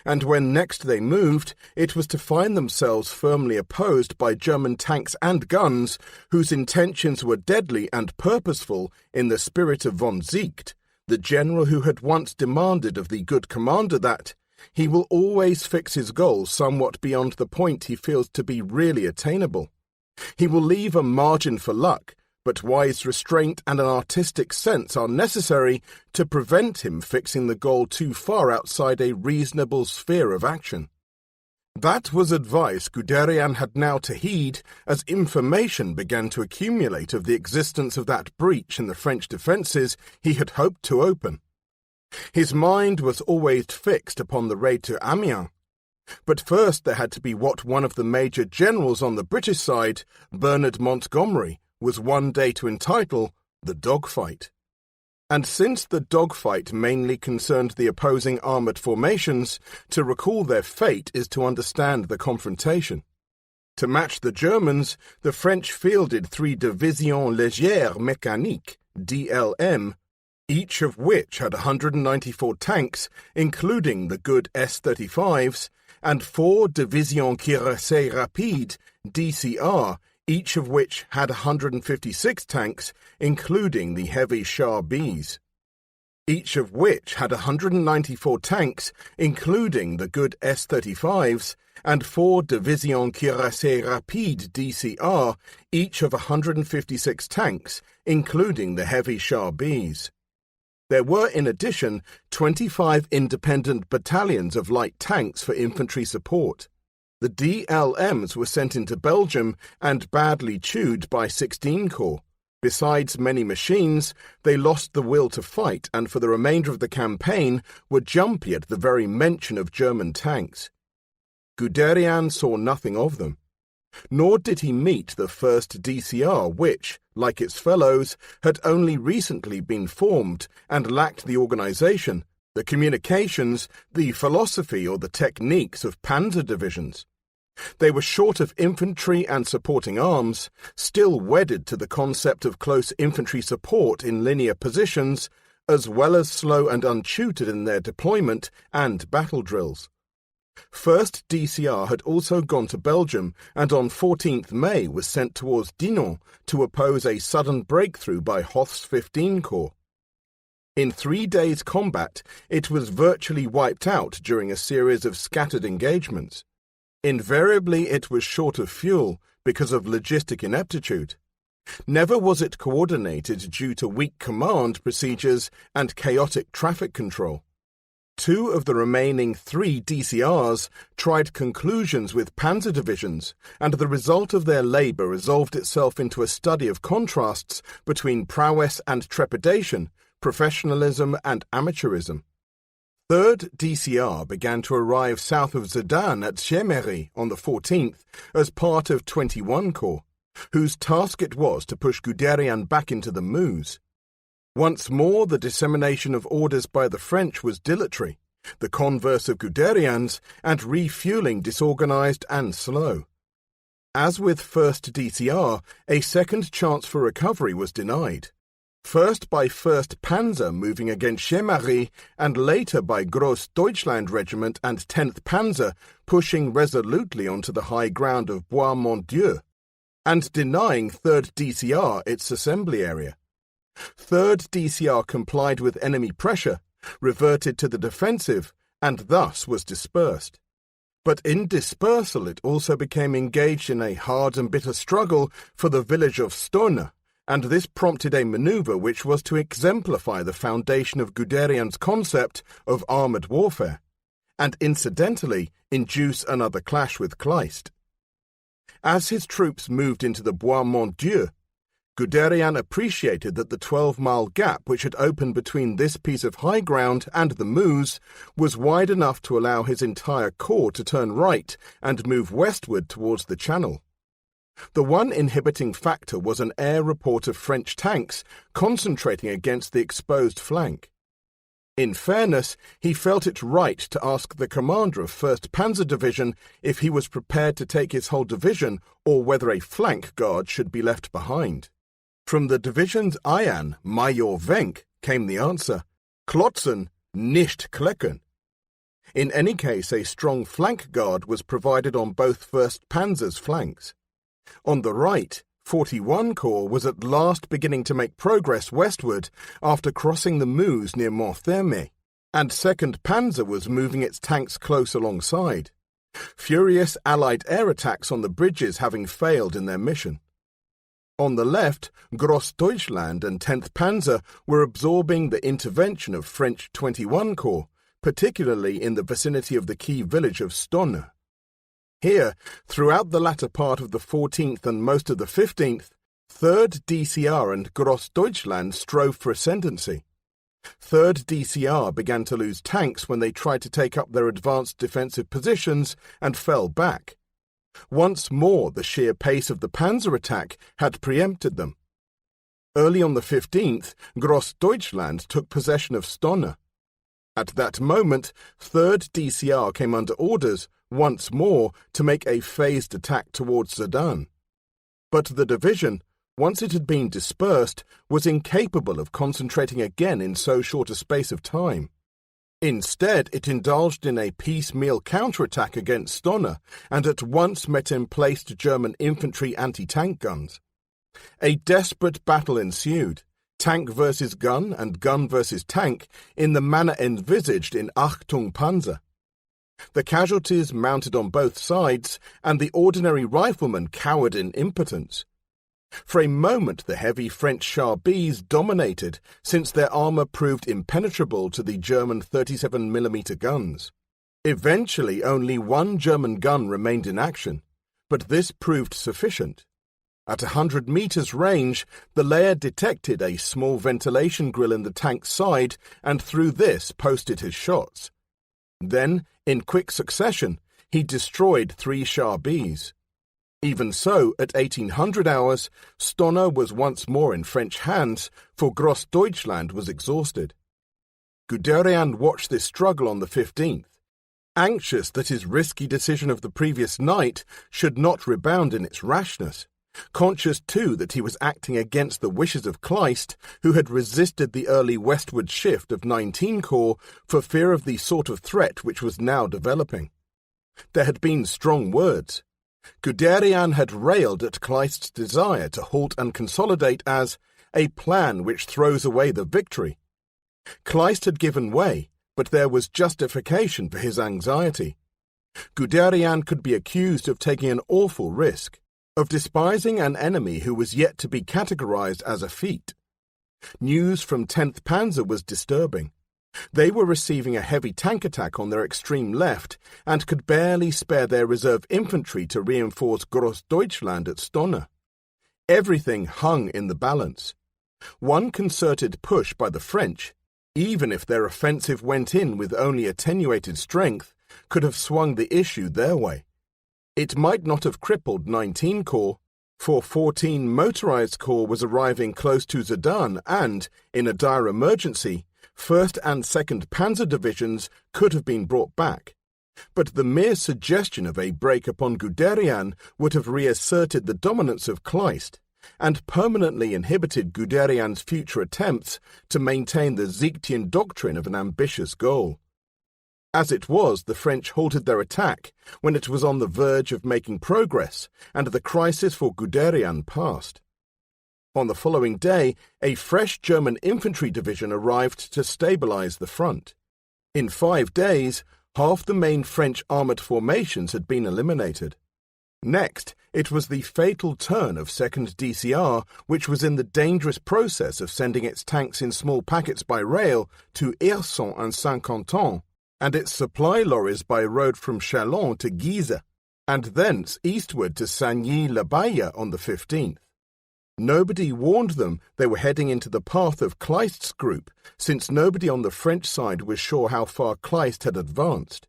and when next they moved, it was to find themselves firmly opposed by German tanks and guns whose intentions were deadly and purposeful in the spirit of von Ziegt, the general who had once demanded of the good commander that he will always fix his goals somewhat beyond the point he feels to be really attainable. He will leave a margin for luck, but wise restraint and an artistic sense are necessary to prevent him fixing the goal too far outside a reasonable sphere of action. That was advice Guderian had now to heed as information began to accumulate of the existence of that breach in the French defences he had hoped to open. His mind was always fixed upon the raid to Amiens, but first there had to be what one of the major generals on the British side, Bernard Montgomery, was one day to entitle the dogfight. And since the dogfight mainly concerned the opposing armoured formations, to recall their fate is to understand the confrontation. To match the Germans, the French fielded 3 Divisions Légères Mécaniques, DLM, each of which had 194 tanks, including the good S-35s, and 4 Divisions Cuirassés Rapides, DCR, each of which had 156 tanks, including the heavy Char Bs. Each of which had 194 tanks, including the good S-35s, and 4 Divisions Cuirassés Rapides DCR, each of 156 tanks, including the heavy Char Bs. There were, in addition, 25 independent battalions of light tanks for infantry support. The DLMs were sent into Belgium and badly chewed by 16 Corps. Besides many machines, they lost the will to fight and for the remainder of the campaign were jumpy at the very mention of German tanks. Guderian saw nothing of them. Nor did he meet the 1st DCR which, like its fellows, had only recently been formed and lacked the organization, the communications, the philosophy or the techniques of panzer divisions. They were short of infantry and supporting arms, still wedded to the concept of close infantry support in linear positions, as well as slow and untutored in their deployment and battle drills. 1st DCR had also gone to Belgium and on 14th May was sent towards Dinant to oppose a sudden breakthrough by Hoth's 15 Corps. In 3 days' combat, it was virtually wiped out during a series of scattered engagements. Invariably it was short of fuel because of logistic ineptitude. Never was it coordinated due to weak command procedures and chaotic traffic control. 2 of the remaining 3 DCRs tried conclusions with panzer divisions, and the result of their labour resolved itself into a study of contrasts between prowess and trepidation, professionalism and amateurism. 3rd DCR began to arrive south of Sedan at Chemeri on the 14th as part of 21 Corps, whose task it was to push Guderian back into the Meuse. Once more the dissemination of orders by the French was dilatory, the converse of Guderian's, and refuelling disorganized and slow. As with 1st DCR, a second chance for recovery was denied. First by 1st Panzer moving against Chemeri, and later by Gross Deutschland Regiment and 10th Panzer pushing resolutely onto the high ground of Bois-Mont-Dieu, and denying 3rd DCR its assembly area. 3rd DCR complied with enemy pressure, reverted to the defensive, and thus was dispersed. But in dispersal it also became engaged in a hard and bitter struggle for the village of Stonne, and this prompted a manoeuvre which was to exemplify the foundation of Guderian's concept of armoured warfare, and incidentally induce another clash with Kleist. As his troops moved into the Bois-Mont-Dieu, Guderian appreciated that the 12-mile gap which had opened between this piece of high ground and the Meuse was wide enough to allow his entire corps to turn right and move westward towards the Channel. The one inhibiting factor was an air report of French tanks concentrating against the exposed flank. In fairness, he felt it right to ask the commander of 1st Panzer Division if he was prepared to take his whole division or whether a flank guard should be left behind. From the division's Ian, Major Wenck, came the answer, Klotzen, nicht klecken. In any case, a strong flank guard was provided on both 1st Panzer's flanks. On the right, 41 Corps was at last beginning to make progress westward after crossing the Meuse near Montfermeil, and 2nd Panzer was moving its tanks close alongside, furious Allied air attacks on the bridges having failed in their mission. On the left, Grossdeutschland and 10th Panzer were absorbing the intervention of French 21 Corps, particularly in the vicinity of the key village of Stonne. Here, throughout the latter part of the 14th and most of the 15th, 3rd DCR and Grossdeutschland strove for ascendancy. 3rd DCR began to lose tanks when they tried to take up their advanced defensive positions and fell back. Once more, the sheer pace of the Panzer attack had preempted them. Early on the 15th, Grossdeutschland took possession of Stonne. At that moment, 3rd DCR came under orders, once more, to make a phased attack towards Sedan. But the division, once it had been dispersed, was incapable of concentrating again in so short a space of time. Instead, it indulged in a piecemeal counterattack against Stonne and at once met emplaced German infantry anti-tank guns. A desperate battle ensued, tank versus gun and gun versus tank, in the manner envisaged in Achtung Panzer. The casualties mounted on both sides, and the ordinary riflemen cowered in impotence. For a moment the heavy French Chars-Bs dominated, since their armour proved impenetrable to the German 37mm guns. Eventually only one German gun remained in action, but this proved sufficient. At 100 meters range, the layer detected a small ventilation grill in the tank's side and through this posted his shots. Then, in quick succession, he destroyed 3 Chars-Bs. Even so, at 1800 hours, Stonne was once more in French hands, for Grossdeutschland was exhausted. Guderian watched this struggle on the 15th, anxious that his risky decision of the previous night should not rebound in its rashness, conscious too that he was acting against the wishes of Kleist, who had resisted the early westward shift of 19 Corps for fear of the sort of threat which was now developing. There had been strong words. Guderian had railed at Kleist's desire to halt and consolidate as a plan which throws away the victory. Kleist had given way, but there was justification for his anxiety. Guderian could be accused of taking an awful risk, of despising an enemy who was yet to be categorized as a feat. News from 10th Panzer was disturbing. They were receiving a heavy tank attack on their extreme left and could barely spare their reserve infantry to reinforce Grossdeutschland at Stonne. Everything hung in the balance. One concerted push by the French, even if their offensive went in with only attenuated strength, could have swung the issue their way. It might not have crippled 19 Corps, for 14 motorized corps was arriving close to Sedan and, in a dire emergency, 1st and 2nd Panzer Divisions could have been brought back. But the mere suggestion of a break upon Guderian would have reasserted the dominance of Kleist and permanently inhibited Guderian's future attempts to maintain the Ziegtian doctrine of an ambitious goal. As it was, the French halted their attack when it was on the verge of making progress, and the crisis for Guderian passed. On the following day, a fresh German infantry division arrived to stabilize the front. In 5 days, half the main French armoured formations had been eliminated. Next, it was the fatal turn of 2nd DCR, which was in the dangerous process of sending its tanks in small packets by rail to Hirson and Saint-Quentin, and its supply lorries by road from Chalon to Guise, and thence eastward to Sagny-la-Baye on the 15th. Nobody warned them they were heading into the path of Kleist's group, since nobody on the French side was sure how far Kleist had advanced.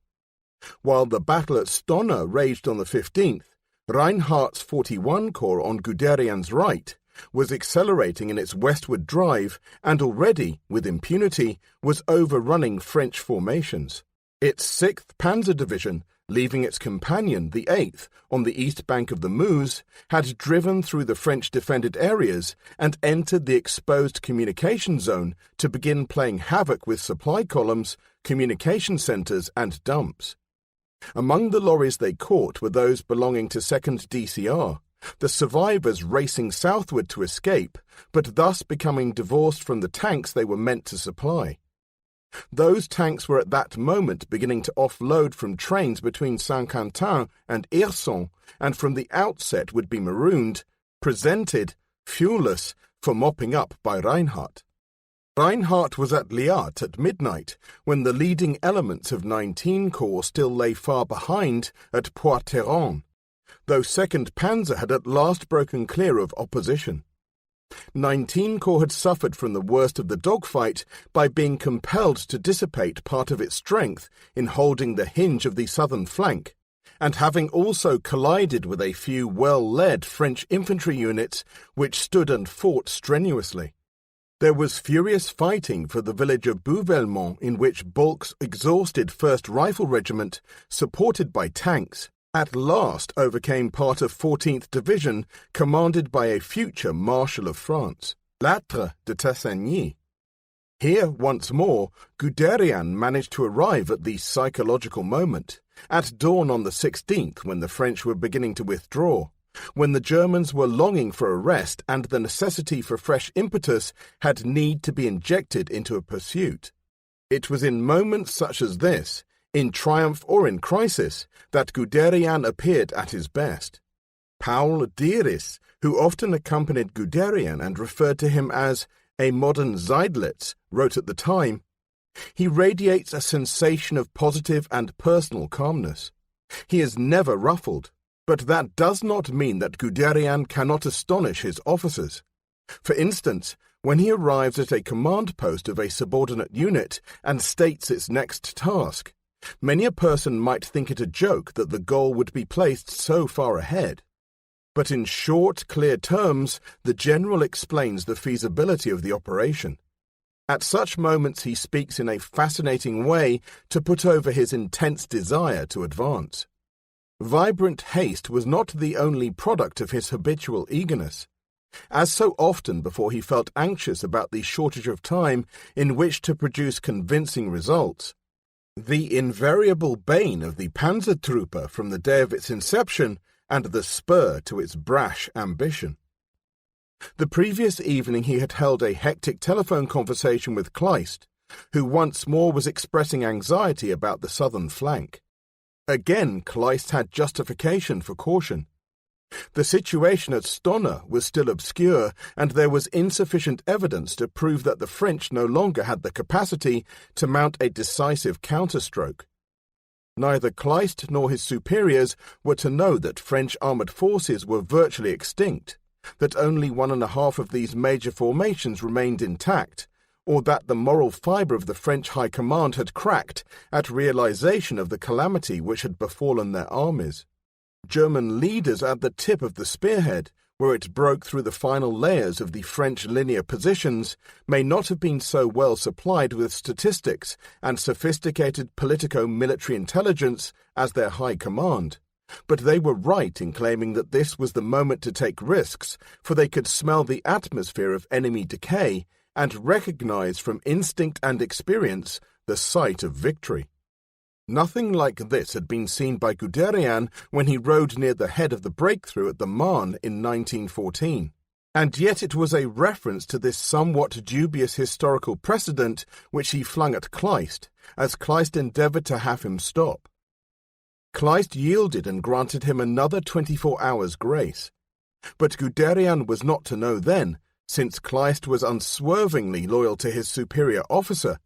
While the battle at Stonna raged on the 15th, Reinhardt's 41 Corps on Guderian's right was accelerating in its westward drive and already, with impunity, was overrunning French formations. Its 6th Panzer Division, leaving its companion, the 8th, on the east bank of the Meuse, had driven through the French-defended areas and entered the exposed communication zone to begin playing havoc with supply columns, communication centres and dumps. Among the lorries they caught were those belonging to 2nd DCR, the survivors racing southward to escape, but thus becoming divorced from the tanks they were meant to supply. Those tanks were at that moment beginning to offload from trains between Saint-Quentin and Hirson, and from the outset would be marooned, presented, fuelless, for mopping up by Reinhardt. Reinhardt was at Liat at midnight, when the leading elements of 19 Corps still lay far behind at Poix-Terrain, though 2nd Panzer had at last broken clear of opposition. 19 Corps had suffered from the worst of the dogfight by being compelled to dissipate part of its strength in holding the hinge of the southern flank, and having also collided with a few well-led French infantry units which stood and fought strenuously. There was furious fighting for the village of Bouvelmont, in which Bulk's exhausted 1st Rifle Regiment, supported by tanks, at last overcame part of 14th Division, commanded by a future Marshal of France, Lattre de Tassigny. Here, once more, Guderian managed to arrive at the psychological moment, at dawn on the 16th, when the French were beginning to withdraw, when the Germans were longing for a rest and the necessity for fresh impetus had need to be injected into a pursuit. It was in moments such as this, in triumph or in crisis, that Guderian appeared at his best. Paul Dieris, who often accompanied Guderian and referred to him as a modern Seydlitz, wrote at the time, "He radiates a sensation of positive and personal calmness. He is never ruffled, but that does not mean that Guderian cannot astonish his officers. For instance, when he arrives at a command post of a subordinate unit and states its next task, many a person might think it a joke that the goal would be placed so far ahead. But in short, clear terms, the general explains the feasibility of the operation. At such moments he speaks in a fascinating way to put over his intense desire to advance. Vibrant haste was not the only product of his habitual eagerness. As so often before, he felt anxious about the shortage of time in which to produce convincing results. The invariable bane of the Panzertruppe from the day of its inception, and the spur to its brash ambition. The previous evening he had held a hectic telephone conversation with Kleist, who once more was expressing anxiety about the southern flank. Again Kleist had justification for caution. The situation at Stonna was still obscure, and there was insufficient evidence to prove that the French no longer had the capacity to mount a decisive counterstroke. Neither Kleist nor his superiors were to know that French armoured forces were virtually extinct, that only 1.5 of these major formations remained intact, or that the moral fibre of the French High Command had cracked at realization of the calamity which had befallen their armies. German leaders at the tip of the spearhead, where it broke through the final layers of the French linear positions, may not have been so well supplied with statistics and sophisticated politico-military intelligence as their High Command, but they were right in claiming that this was the moment to take risks, for they could smell the atmosphere of enemy decay and recognize from instinct and experience the sight of victory. Nothing like this had been seen by Guderian when he rode near the head of the breakthrough at the Marne in 1914, and yet it was a reference to this somewhat dubious historical precedent which he flung at Kleist, as Kleist endeavoured to have him stop. Kleist yielded and granted him another 24 hours' grace, but Guderian was not to know then, since Kleist was unswervingly loyal to his superior officer,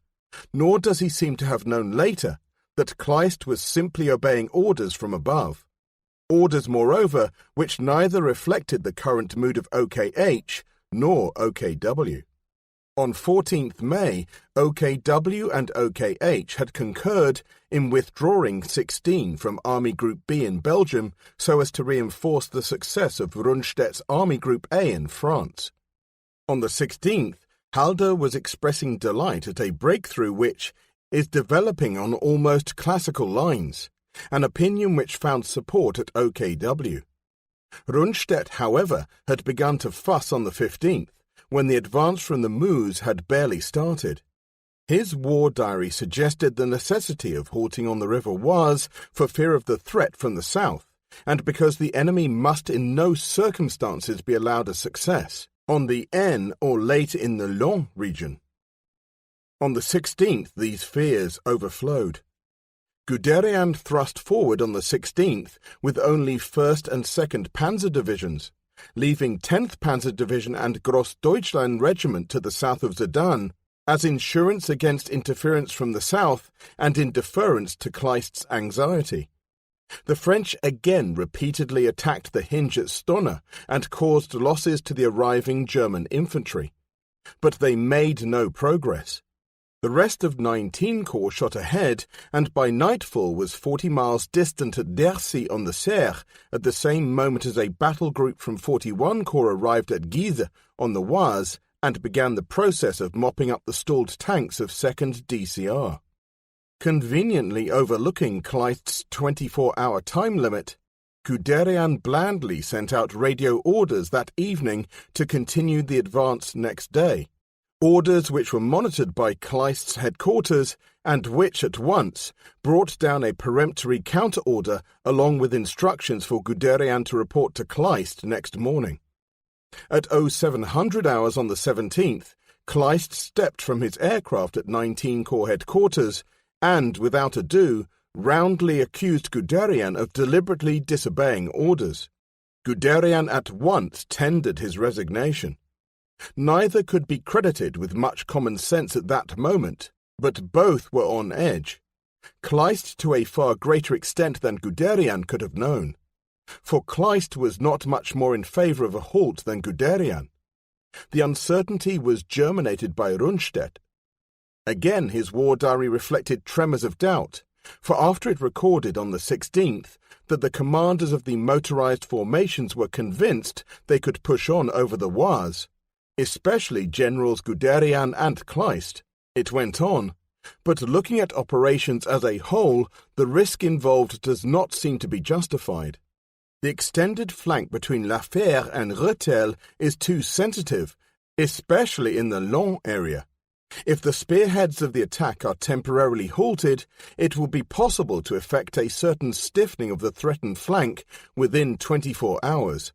nor does he seem to have known later that Kleist was simply obeying orders from above. orders, moreover, which neither reflected the current mood of OKH nor OKW. On 14th May, OKW and OKH had concurred in withdrawing 16 from Army Group B in Belgium so as to reinforce the success of Rundstedt's Army Group A in France. On the 16th, Halder was expressing delight at a breakthrough which is developing on almost classical lines, an opinion which found support at OKW. Rundstedt, however, had begun to fuss on the 15th, when the advance from the Meuse had barely started. His war diary suggested the necessity of halting on the River Oise for fear of the threat from the south, and because the enemy must in no circumstances be allowed a success on the Aisne or late in the Laon region. On the 16th, these fears overflowed. Guderian thrust forward on the 16th with only 1st and 2nd Panzer Divisions, leaving 10th Panzer Division and Grossdeutschland Regiment to the south of Sedan as insurance against interference from the south and in deference to Kleist's anxiety. The French again repeatedly attacked the hinge at Stonne and caused losses to the arriving German infantry. But they made no progress. The rest of 19 Corps shot ahead, and by nightfall was 40 miles distant at Dercy on the Serre, at the same moment as a battle group from 41 Corps arrived at Guise on the Oise and began the process of mopping up the stalled tanks of 2nd DCR. Conveniently overlooking Kleist's 24-hour time limit, Guderian blandly sent out radio orders that evening to continue the advance next day, orders which were monitored by Kleist's headquarters and which at once brought down a peremptory counter-order along with instructions for Guderian to report to Kleist next morning. At 0700 hours on the 17th, Kleist stepped from his aircraft at 19 Corps headquarters and, without ado, roundly accused Guderian of deliberately disobeying orders. Guderian at once tendered his resignation. Neither could be credited with much common sense at that moment, but both were on edge. Kleist to a far greater extent than Guderian could have known, for Kleist was not much more in favour of a halt than Guderian. The uncertainty was germinated by Rundstedt. Again his war diary reflected tremors of doubt, for after it recorded on the 16th that the commanders of the motorized formations were convinced they could push on over the Oise, especially Generals Guderian and Kleist, it went on, but looking at operations as a whole, the risk involved does not seem to be justified. The extended flank between La Fère and Rethel is too sensitive, especially in the Laon area. If the spearheads of the attack are temporarily halted, it will be possible to effect a certain stiffening of the threatened flank within 24 hours.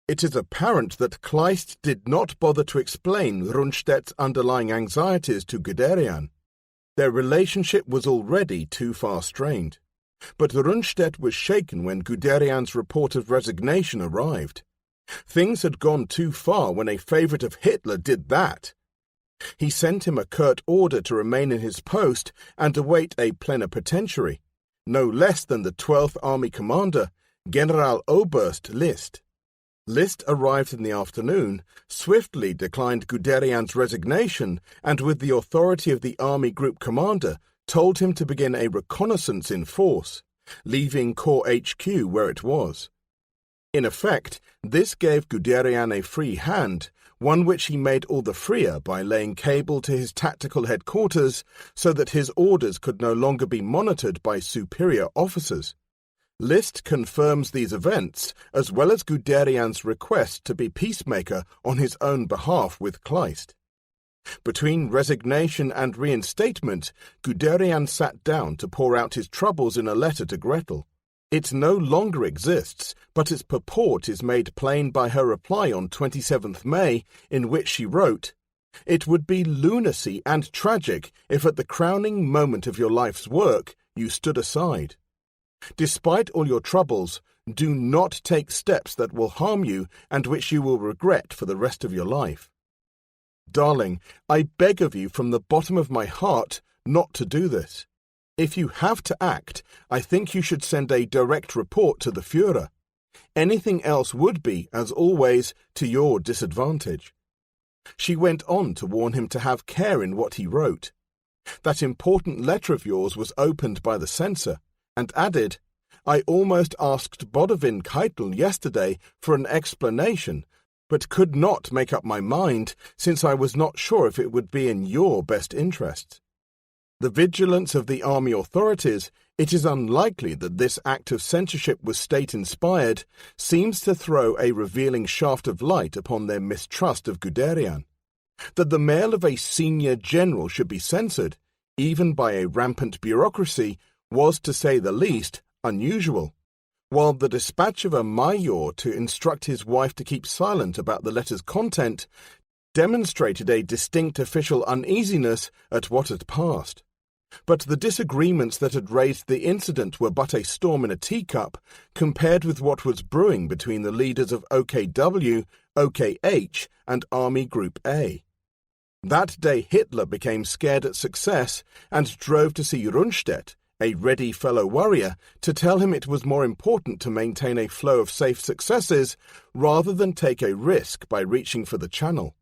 It is apparent that Kleist did not bother to explain Rundstedt's underlying anxieties to Guderian. Their relationship was already too far strained. But Rundstedt was shaken when Guderian's report of resignation arrived. Things had gone too far when a favourite of Hitler did that. He sent him a curt order to remain in his post and await a plenipotentiary, no less than the 12th Army commander, Generaloberst List. List arrived in the afternoon, swiftly declined Guderian's resignation, and with the authority of the Army Group commander, told him to begin a reconnaissance in force, leaving Corps HQ where it was. In effect, this gave Guderian a free hand, one which he made all the freer by laying cable to his tactical headquarters so that his orders could no longer be monitored by superior officers. List confirms these events, as well as Guderian's request to be peacemaker on his own behalf with Kleist. Between resignation and reinstatement, Guderian sat down to pour out his troubles in a letter to Gretel. It no longer exists, but its purport is made plain by her reply on 27th May, in which she wrote, "It would be lunacy and tragic if at the crowning moment of your life's work you stood aside. Despite all your troubles, do not take steps that will harm you and which you will regret for the rest of your life. Darling, I beg of you from the bottom of my heart not to do this. If you have to act, I think you should send a direct report to the Führer. Anything else would be, as always, to your disadvantage. She went on to warn him to have care in what he wrote. That important letter of yours was opened by the censor, and added, I almost asked Bodovin Keitel yesterday for an explanation, but could not make up my mind, since I was not sure if it would be in your best interests. The vigilance of the army authorities, it is unlikely that this act of censorship was state-inspired, seems to throw a revealing shaft of light upon their mistrust of Guderian. That the mail of a senior general should be censored, even by a rampant bureaucracy, was, to say the least, unusual, while the dispatch of a major to instruct his wife to keep silent about the letter's content demonstrated a distinct official uneasiness at what had passed. But the disagreements that had raised the incident were but a storm in a teacup compared with what was brewing between the leaders of OKW, OKH, and Army Group A. That day Hitler became scared at success and drove to see Rundstedt, a ready fellow warrior, to tell him it was more important to maintain a flow of safe successes rather than take a risk by reaching for the Channel.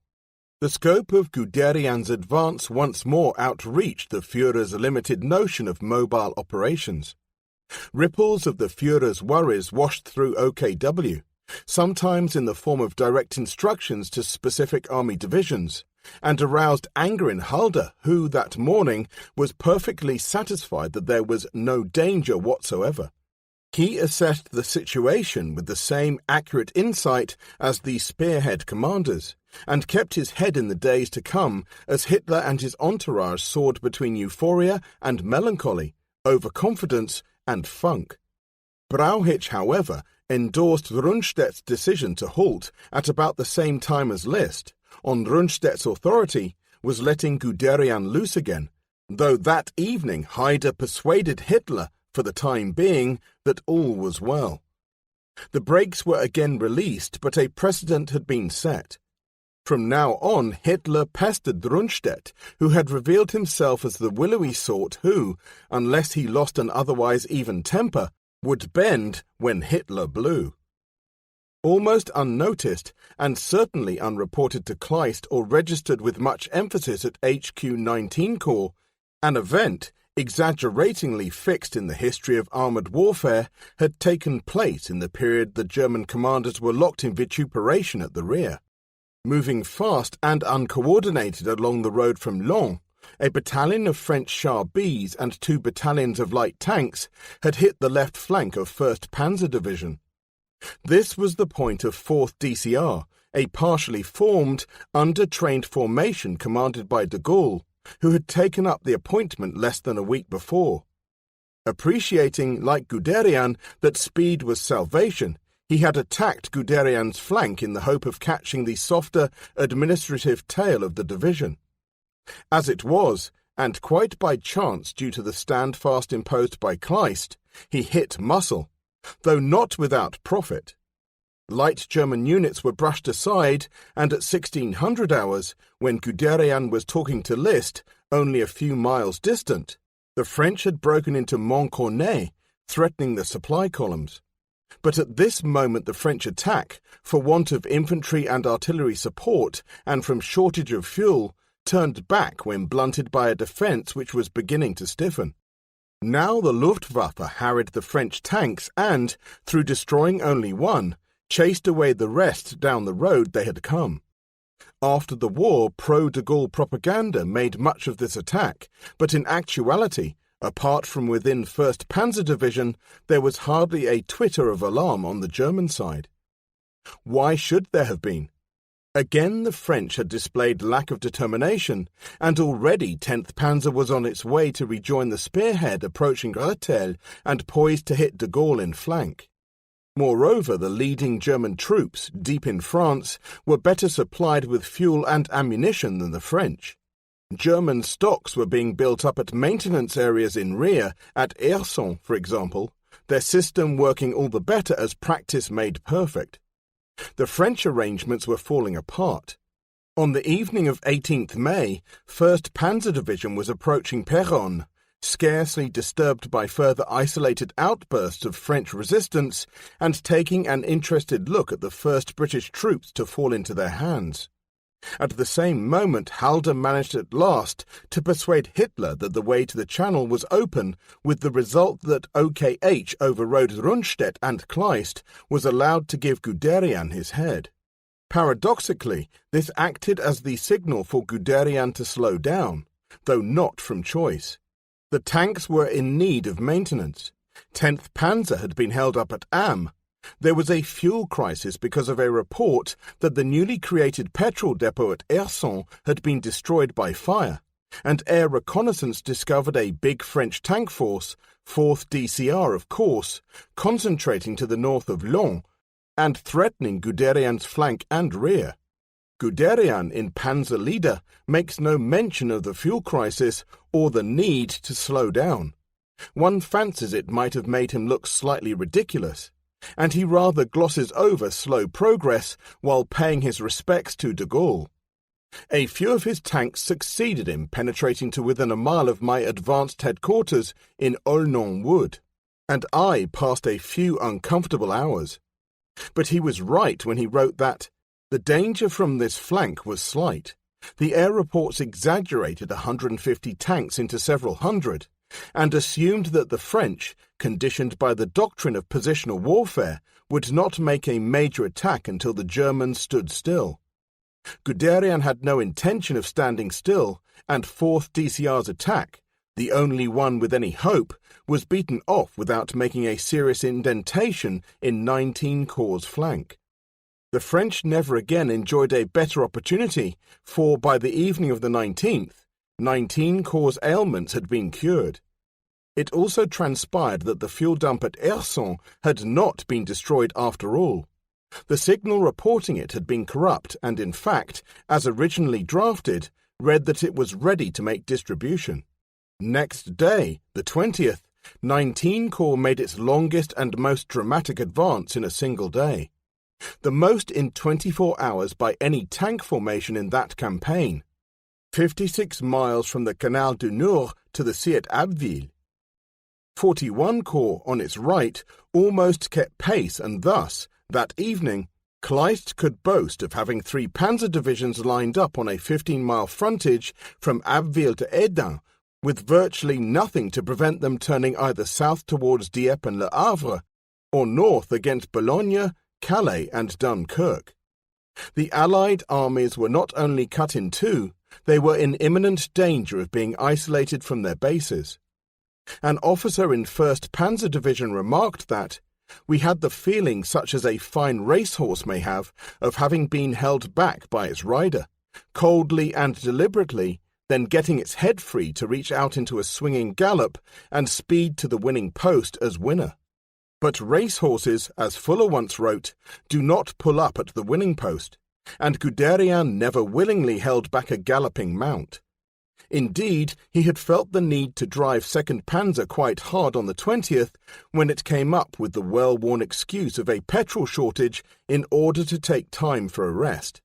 The scope of Guderian's advance once more outreached the Führer's limited notion of mobile operations. Ripples of the Führer's worries washed through OKW, sometimes in the form of direct instructions to specific army divisions, and aroused anger in Halder, who that morning was perfectly satisfied that there was no danger whatsoever. He assessed the situation with the same accurate insight as the spearhead commanders, and kept his head in the days to come as Hitler and his entourage soared between euphoria and melancholy, overconfidence and funk. Brauchitsch, however, endorsed Rundstedt's decision to halt at about the same time as List, on Rundstedt's authority, was letting Guderian loose again, though that evening Haider persuaded Hitler, for the time being, that all was well. The brakes were again released, but a precedent had been set. From now on, Hitler pestered Rundstedt, who had revealed himself as the willowy sort who, unless he lost an otherwise even temper, would bend when Hitler blew. Almost unnoticed, and certainly unreported to Kleist or registered with much emphasis at HQ 19 Corps, an event, exaggeratingly fixed in the history of armoured warfare, had taken place in the period the German commanders were locked in vituperation at the rear. Moving fast and uncoordinated along the road from Laon, a battalion of French Char Bs and 2 battalions of light tanks had hit the left flank of 1st Panzer Division. This was the point of 4th DCR, a partially formed, under-trained formation commanded by de Gaulle, who had taken up the appointment less than a week before. Appreciating, like Guderian, that speed was salvation, he had attacked Guderian's flank in the hope of catching the softer, administrative tail of the division. As it was, and quite by chance due to the standfast imposed by Kleist, he hit muscle, though not without profit. Light German units were brushed aside, and at 1600 hours, when Guderian was talking to List, only a few miles distant, the French had broken into Montcornet, threatening the supply columns. But at this moment the French attack, for want of infantry and artillery support, and from shortage of fuel, turned back when blunted by a defence which was beginning to stiffen. Now the Luftwaffe harried the French tanks and, through destroying only one, chased away the rest down the road they had come. After the war, pro-de Gaulle propaganda made much of this attack, but in actuality, apart from within 1st Panzer Division, there was hardly a twitter of alarm on the German side. Why should there have been? Again the French had displayed lack of determination, and already 10th Panzer was on its way to rejoin the spearhead approaching Rethel and poised to hit de Gaulle in flank. Moreover, the leading German troops, deep in France, were better supplied with fuel and ammunition than the French. German stocks were being built up at maintenance areas in rear, at Erson, for example, their system working all the better as practice made perfect. The French arrangements were falling apart. On the evening of 18th May, 1st Panzer Division was approaching Péronne, scarcely disturbed by further isolated outbursts of French resistance, and taking an interested look at the first British troops to fall into their hands. At the same moment, Halder managed at last to persuade Hitler that the way to the Channel was open, with the result that OKH overrode Rundstedt and Kleist was allowed to give Guderian his head. Paradoxically, this acted as the signal for Guderian to slow down, though not from choice. The tanks were in need of maintenance. 10th Panzer had been held up at Am. There was a fuel crisis because of a report that the newly created petrol depot at Erson had been destroyed by fire, and air reconnaissance discovered a big French tank force, 4th DCR of course, concentrating to the north of Laon and threatening Guderian's flank and rear. Guderian, in Panzer Leader, makes no mention of the fuel crisis or the need to slow down. One fancies it might have made him look slightly ridiculous, and he rather glosses over slow progress while paying his respects to de Gaulle. A few of his tanks succeeded in penetrating to within a mile of my advanced headquarters in Aulnon Wood, and I passed a few uncomfortable hours. But he was right when he wrote that the danger from this flank was slight. The air reports exaggerated 150 tanks into several hundred, and assumed that the French, conditioned by the doctrine of positional warfare, would not make a major attack until the Germans stood still. Guderian had no intention of standing still, and 4th DCR's attack, the only one with any hope, was beaten off without making a serious indentation in 19 Corps' flank. The French never again enjoyed a better opportunity, for by the evening of the 19th, 19 Corps' ailments had been cured. It also transpired that the fuel dump at Erson had not been destroyed after all. The signal reporting it had been corrupt and, in fact, as originally drafted, read that it was ready to make distribution. Next day, the 20th, 19 Corps made its longest and most dramatic advance in a single day. The most in 24 hours by any tank formation in that campaign. 56 miles from the Canal du Nord to the sea at Abbeville. 41 Corps, on its right, almost kept pace, and thus, that evening, Kleist could boast of having 3 panzer divisions lined up on a 15-mile frontage from Abbeville to Hesdin, with virtually nothing to prevent them turning either south towards Dieppe and Le Havre, or north against Boulogne, Calais and Dunkirk. The Allied armies were not only cut in two, they were in imminent danger of being isolated from their bases. An officer in 1st Panzer Division remarked that, "We had the feeling such as a fine racehorse may have of having been held back by its rider, coldly and deliberately, then getting its head free to reach out into a swinging gallop and speed to the winning post as winner. But racehorses, as Fuller once wrote, do not pull up at the winning post, and Guderian never willingly held back a galloping mount. Indeed, he had felt the need to drive 2nd Panzer quite hard on the 20th when it came up with the well-worn excuse of a petrol shortage in order to take time for a rest.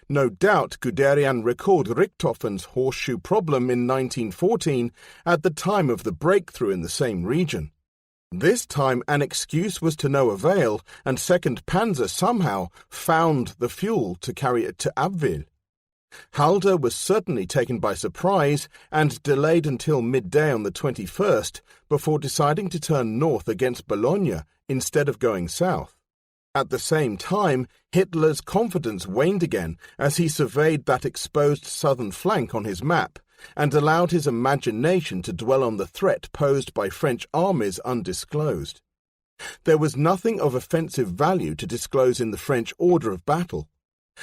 No doubt Guderian recalled Richthofen's horseshoe problem in 1914 at the time of the breakthrough in the same region. This time an excuse was to no avail, and 2nd Panzer somehow found the fuel to carry it to Abbeville. Halder was certainly taken by surprise and delayed until midday on the 21st before deciding to turn north against Boulogne instead of going south. At the same time, Hitler's confidence waned again as he surveyed that exposed southern flank on his map and allowed his imagination to dwell on the threat posed by French armies undisclosed. There was nothing of offensive value to disclose in the French order of battle.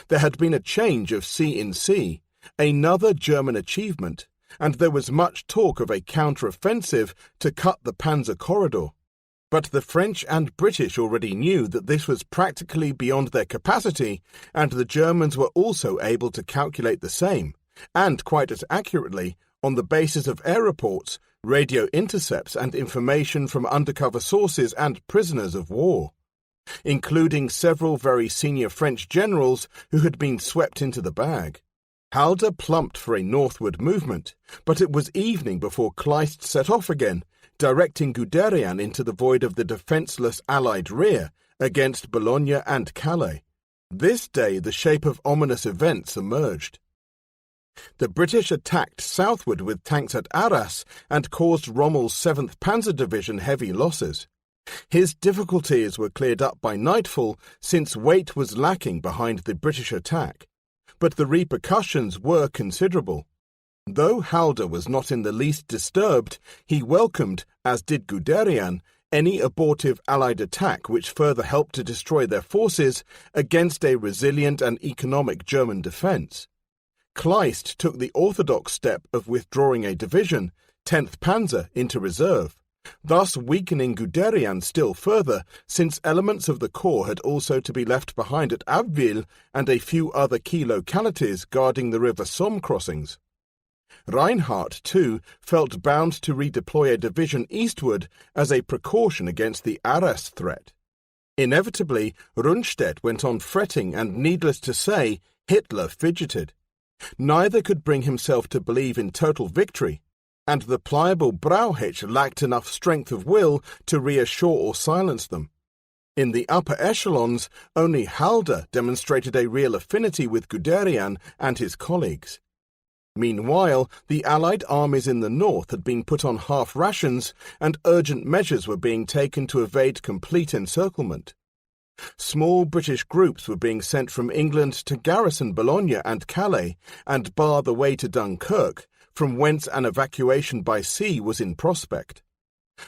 There had been a change of sea in sea, another German achievement, and there was much talk of a counter-offensive to cut the Panzer corridor. But the French and British already knew that this was practically beyond their capacity, and the Germans were also able to calculate the same, and quite as accurately, on the basis of air reports, radio intercepts and information from undercover sources and prisoners of war, including several very senior French generals who had been swept into the bag. Halder plumped for a northward movement, but it was evening before Kleist set off again, directing Guderian into the void of the defenceless Allied rear against Boulogne and Calais. This day the shape of ominous events emerged. The British attacked southward with tanks at Arras and caused Rommel's 7th Panzer Division heavy losses. His difficulties were cleared up by nightfall since weight was lacking behind the British attack, but the repercussions were considerable. Though Halder was not in the least disturbed, he welcomed, as did Guderian, any abortive Allied attack which further helped to destroy their forces against a resilient and economic German defence. Kleist took the orthodox step of withdrawing a division, 10th Panzer, into reserve, thus weakening Guderian still further, since elements of the corps had also to be left behind at Abbeville and a few other key localities guarding the River Somme crossings. Reinhardt, too, felt bound to redeploy a division eastward as a precaution against the Arras threat. Inevitably, Rundstedt went on fretting, and needless to say, Hitler fidgeted. Neither could bring himself to believe in total victory, and the pliable Brauhitsch lacked enough strength of will to reassure or silence them. In the upper echelons, only Halder demonstrated a real affinity with Guderian and his colleagues. Meanwhile, the Allied armies in the north had been put on half rations, and urgent measures were being taken to evade complete encirclement. Small British groups were being sent from England to garrison Boulogne and Calais and bar the way to Dunkirk, from whence an evacuation by sea was in prospect.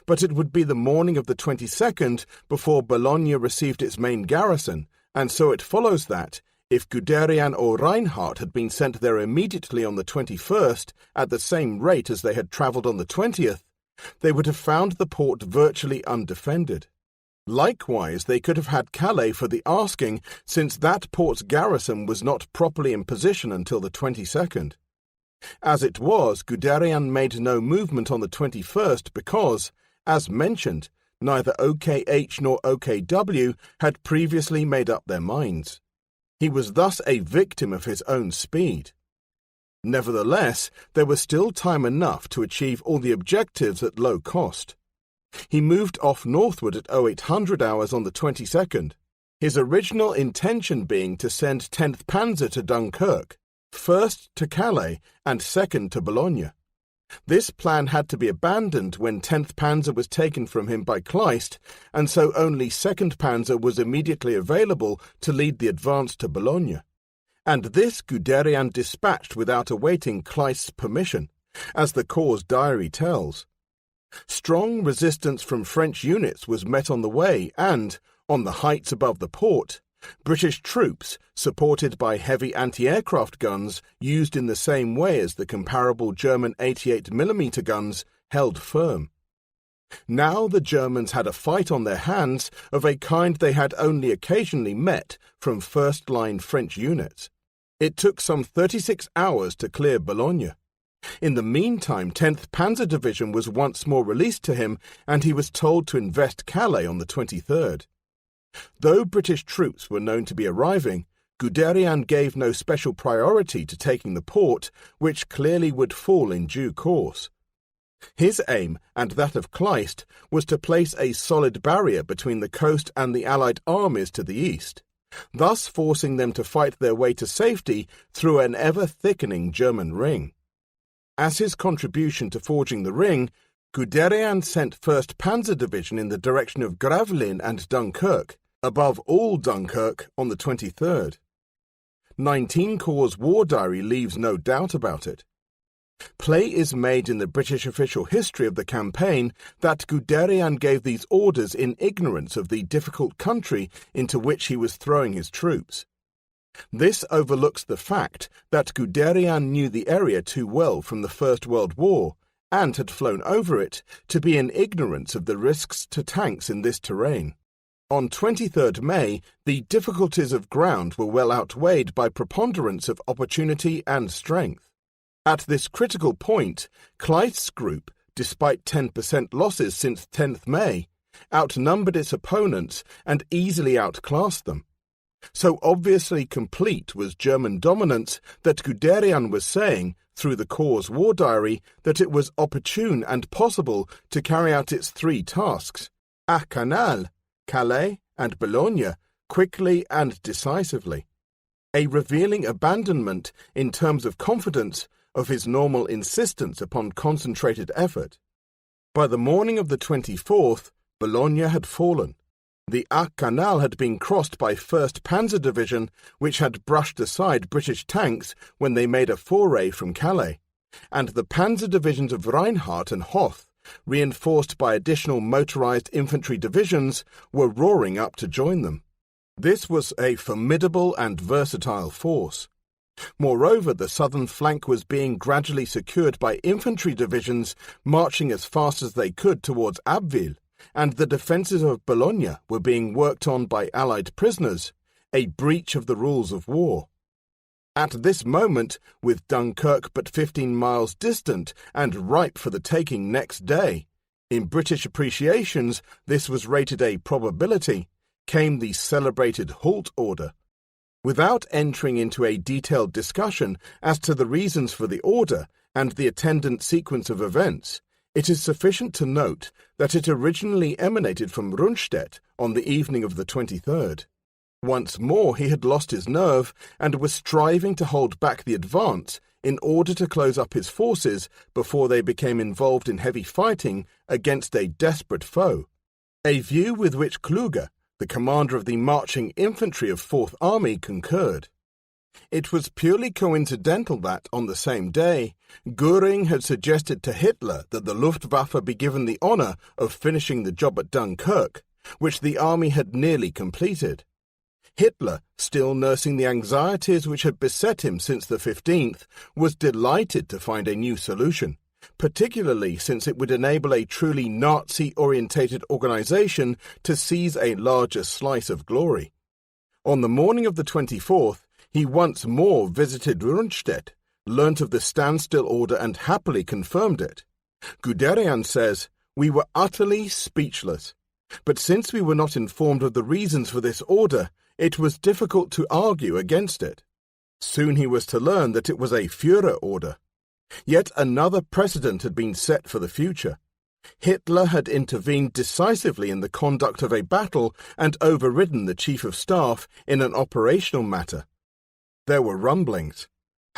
But it would be the morning of the 22nd before Boulogne received its main garrison, and so it follows that, if Guderian or Reinhardt had been sent there immediately on the 21st, at the same rate as they had travelled on the 20th, they would have found the port virtually undefended. Likewise, they could have had Calais for the asking, since that port's garrison was not properly in position until the 22nd. As it was, Guderian made no movement on the 21st because, as mentioned, neither OKH nor OKW had previously made up their minds. He was thus a victim of his own speed. Nevertheless, there was still time enough to achieve all the objectives at low cost. He moved off northward at 0800 hours on the 22nd, his original intention being to send 10th Panzer to Dunkirk, first to Calais and second to Boulogne. This plan had to be abandoned when 10th Panzer was taken from him by Kleist, and so only 2nd Panzer was immediately available to lead the advance to Boulogne. And this Guderian dispatched without awaiting Kleist's permission, as the Corps' diary tells. Strong resistance from French units was met on the way and, on the heights above the port, British troops, supported by heavy anti-aircraft guns used in the same way as the comparable German 88mm guns, held firm. Now the Germans had a fight on their hands of a kind they had only occasionally met from first-line French units. It took some 36 hours to clear Boulogne. In the meantime, 10th Panzer Division was once more released to him, and he was told to invest Calais on the 23rd. Though British troops were known to be arriving, Guderian gave no special priority to taking the port, which clearly would fall in due course. His aim, and that of Kleist, was to place a solid barrier between the coast and the Allied armies to the east, thus forcing them to fight their way to safety through an ever-thickening German ring. As his contribution to forging the ring, Guderian sent 1st Panzer Division in the direction of Gravelines and Dunkirk, above all Dunkirk, on the 23rd. 19 Corps' war diary leaves no doubt about it. Play is made in the British official history of the campaign that Guderian gave these orders in ignorance of the difficult country into which he was throwing his troops. This overlooks the fact that Guderian knew the area too well from the First World War, and had flown over it, to be in ignorance of the risks to tanks in this terrain. On 23rd May, the difficulties of ground were well outweighed by preponderance of opportunity and strength. At this critical point, Kleist's group, despite 10% losses since 10th May, outnumbered its opponents and easily outclassed them. So obviously complete was German dominance that Guderian was saying, through the Corps' war diary, that it was opportune and possible to carry out its three tasks, à Canal, Calais, and Boulogne, quickly and decisively. A revealing abandonment, in terms of confidence, of his normal insistence upon concentrated effort. By the morning of the 24th, Boulogne had fallen. The Arc Canal had been crossed by 1st Panzer Division, which had brushed aside British tanks when they made a foray from Calais, and the Panzer Divisions of Reinhardt and Hoth, reinforced by additional motorized infantry divisions, were roaring up to join them. This was a formidable and versatile force. Moreover, the southern flank was being gradually secured by infantry divisions marching as fast as they could towards Abbeville, and the defences of Boulogne were being worked on by Allied prisoners, a breach of the rules of war. At this moment, with Dunkirk but 15 miles distant and ripe for the taking next day, in British appreciations this was rated a probability, came the celebrated halt order. Without entering into a detailed discussion as to the reasons for the order and the attendant sequence of events, it is sufficient to note that it originally emanated from Rundstedt on the evening of the 23rd. Once more he had lost his nerve and was striving to hold back the advance in order to close up his forces before they became involved in heavy fighting against a desperate foe, a view with which Kluge, the commander of the marching infantry of 4th Army, concurred. It was purely coincidental that, on the same day, Göring had suggested to Hitler that the Luftwaffe be given the honour of finishing the job at Dunkirk, which the army had nearly completed. Hitler, still nursing the anxieties which had beset him since the 15th, was delighted to find a new solution, particularly since it would enable a truly Nazi-orientated organization to seize a larger slice of glory. On the morning of the 24th, he once more visited Rundstedt, learnt of the standstill order and happily confirmed it. Guderian says, "We were utterly speechless. But since we were not informed of the reasons for this order, it was difficult to argue against it. Soon he was to learn that it was a Führer order. Yet another precedent had been set for the future. Hitler had intervened decisively in the conduct of a battle and overridden the Chief of Staff in an operational matter. There were rumblings.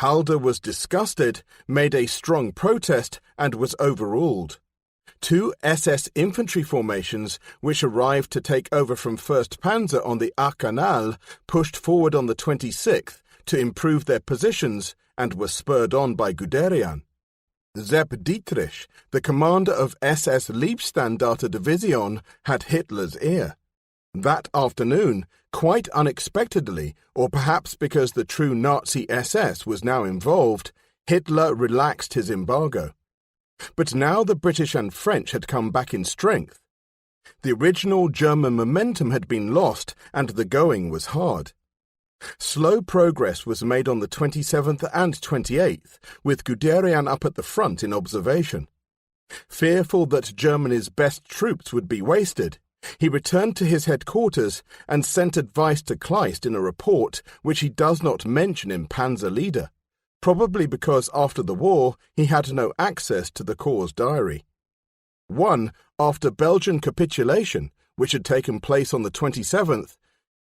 Halder was disgusted, made a strong protest, and was overruled. 2 SS infantry formations, which arrived to take over from 1st Panzer on the Arcanal, pushed forward on the 26th to improve their positions and were spurred on by Guderian. Sepp Dietrich, the commander of SS Leibstandarte Division, had Hitler's ear. That afternoon, quite unexpectedly, or perhaps because the true Nazi SS was now involved, Hitler relaxed his embargo. But now the British and French had come back in strength. The original German momentum had been lost, and the going was hard. Slow progress was made on the 27th and 28th, with Guderian up at the front in observation. Fearful that Germany's best troops would be wasted, he returned to his headquarters and sent advice to Kleist in a report which he does not mention in Panzer Leader, probably because after the war he had no access to the Corps' diary. 1. After Belgian capitulation, which had taken place on the 27th,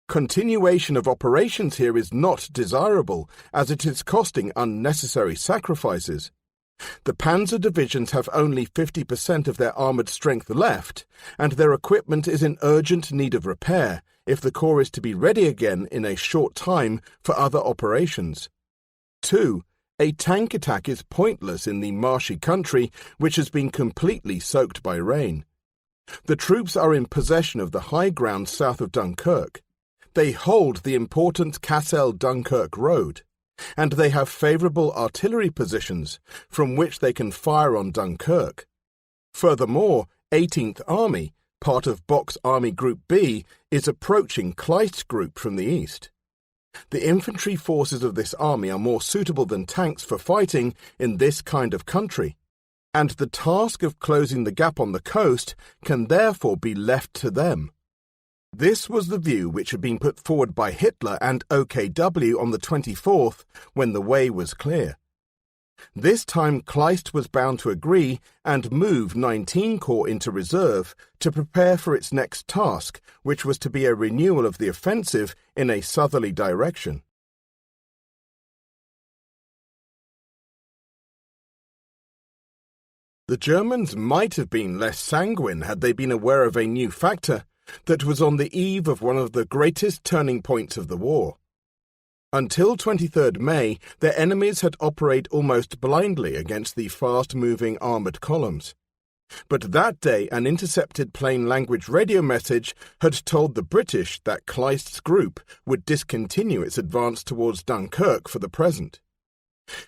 continuation of operations here is not desirable, as it is costing unnecessary sacrifices. The panzer divisions have only 50% of their armoured strength left, and their equipment is in urgent need of repair if the Corps is to be ready again in a short time for other operations. 2. A tank attack is pointless in the marshy country, which has been completely soaked by rain. The troops are in possession of the high ground south of Dunkirk. They hold the important Cassel-Dunkirk road, and they have favourable artillery positions from which they can fire on Dunkirk. Furthermore, 18th Army, part of Bock's Army Group B, is approaching Kleist's group from the east. The infantry forces of this army are more suitable than tanks for fighting in this kind of country, and the task of closing the gap on the coast can therefore be left to them. This was the view which had been put forward by Hitler and OKW on the 24th, when the way was clear. This time Kleist was bound to agree and move 19 Corps into reserve to prepare for its next task, which was to be a renewal of the offensive in a southerly direction. The Germans might have been less sanguine had they been aware of a new factor that was on the eve of one of the greatest turning points of the war. Until 23rd May, their enemies had operated almost blindly against the fast-moving armoured columns. But that day an intercepted plain-language radio message had told the British that Kleist's group would discontinue its advance towards Dunkirk for the present.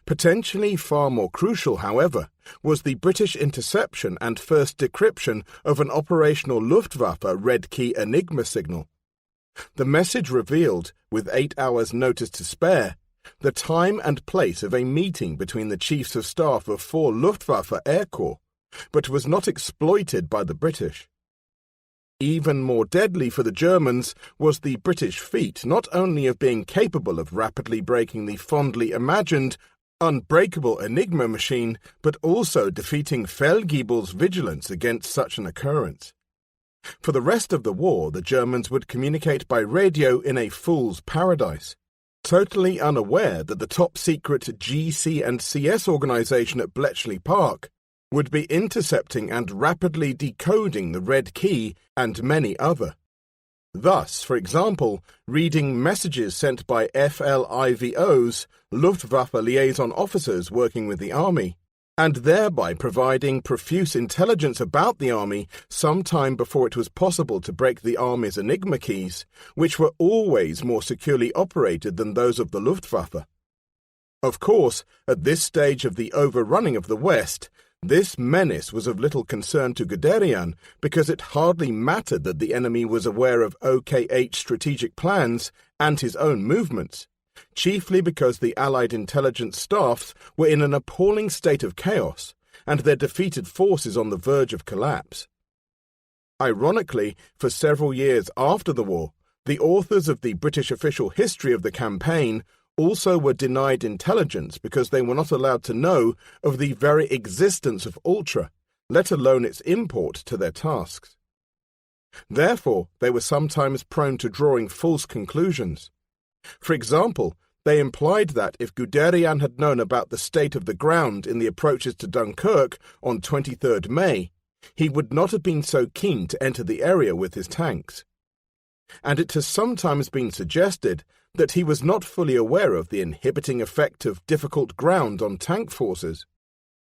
Potentially far more crucial, however, was the British interception and first decryption of an operational Luftwaffe Red Key Enigma signal. The message revealed, with 8 hours' notice to spare, the time and place of a meeting between the chiefs of staff of 4 Luftwaffe Air Corps, but was not exploited by the British. Even more deadly for the Germans was the British feat not only of being capable of rapidly breaking the fondly imagined unbreakable Enigma machine, but also defeating Feldgiebel's vigilance against such an occurrence. For the rest of the war, the Germans would communicate by radio in a fool's paradise, totally unaware that the top-secret GC and CS organization at Bletchley Park would be intercepting and rapidly decoding the Red Key and many other. Thus, for example, reading messages sent by FLIVOs, Luftwaffe liaison officers working with the Army, and thereby providing profuse intelligence about the Army some time before it was possible to break the Army's Enigma keys, which were always more securely operated than those of the Luftwaffe. Of course, at this stage of the overrunning of the West, this menace was of little concern to Guderian because it hardly mattered that the enemy was aware of OKH strategic plans and his own movements, chiefly because the Allied intelligence staffs were in an appalling state of chaos and their defeated forces on the verge of collapse. Ironically, for several years after the war, the authors of the British official history of the campaign also were denied intelligence because they were not allowed to know of the very existence of Ultra, let alone its import to their tasks. Therefore, they were sometimes prone to drawing false conclusions. For example, they implied that if Guderian had known about the state of the ground in the approaches to Dunkirk on 23rd May, he would not have been so keen to enter the area with his tanks. And it has sometimes been suggested that he was not fully aware of the inhibiting effect of difficult ground on tank forces.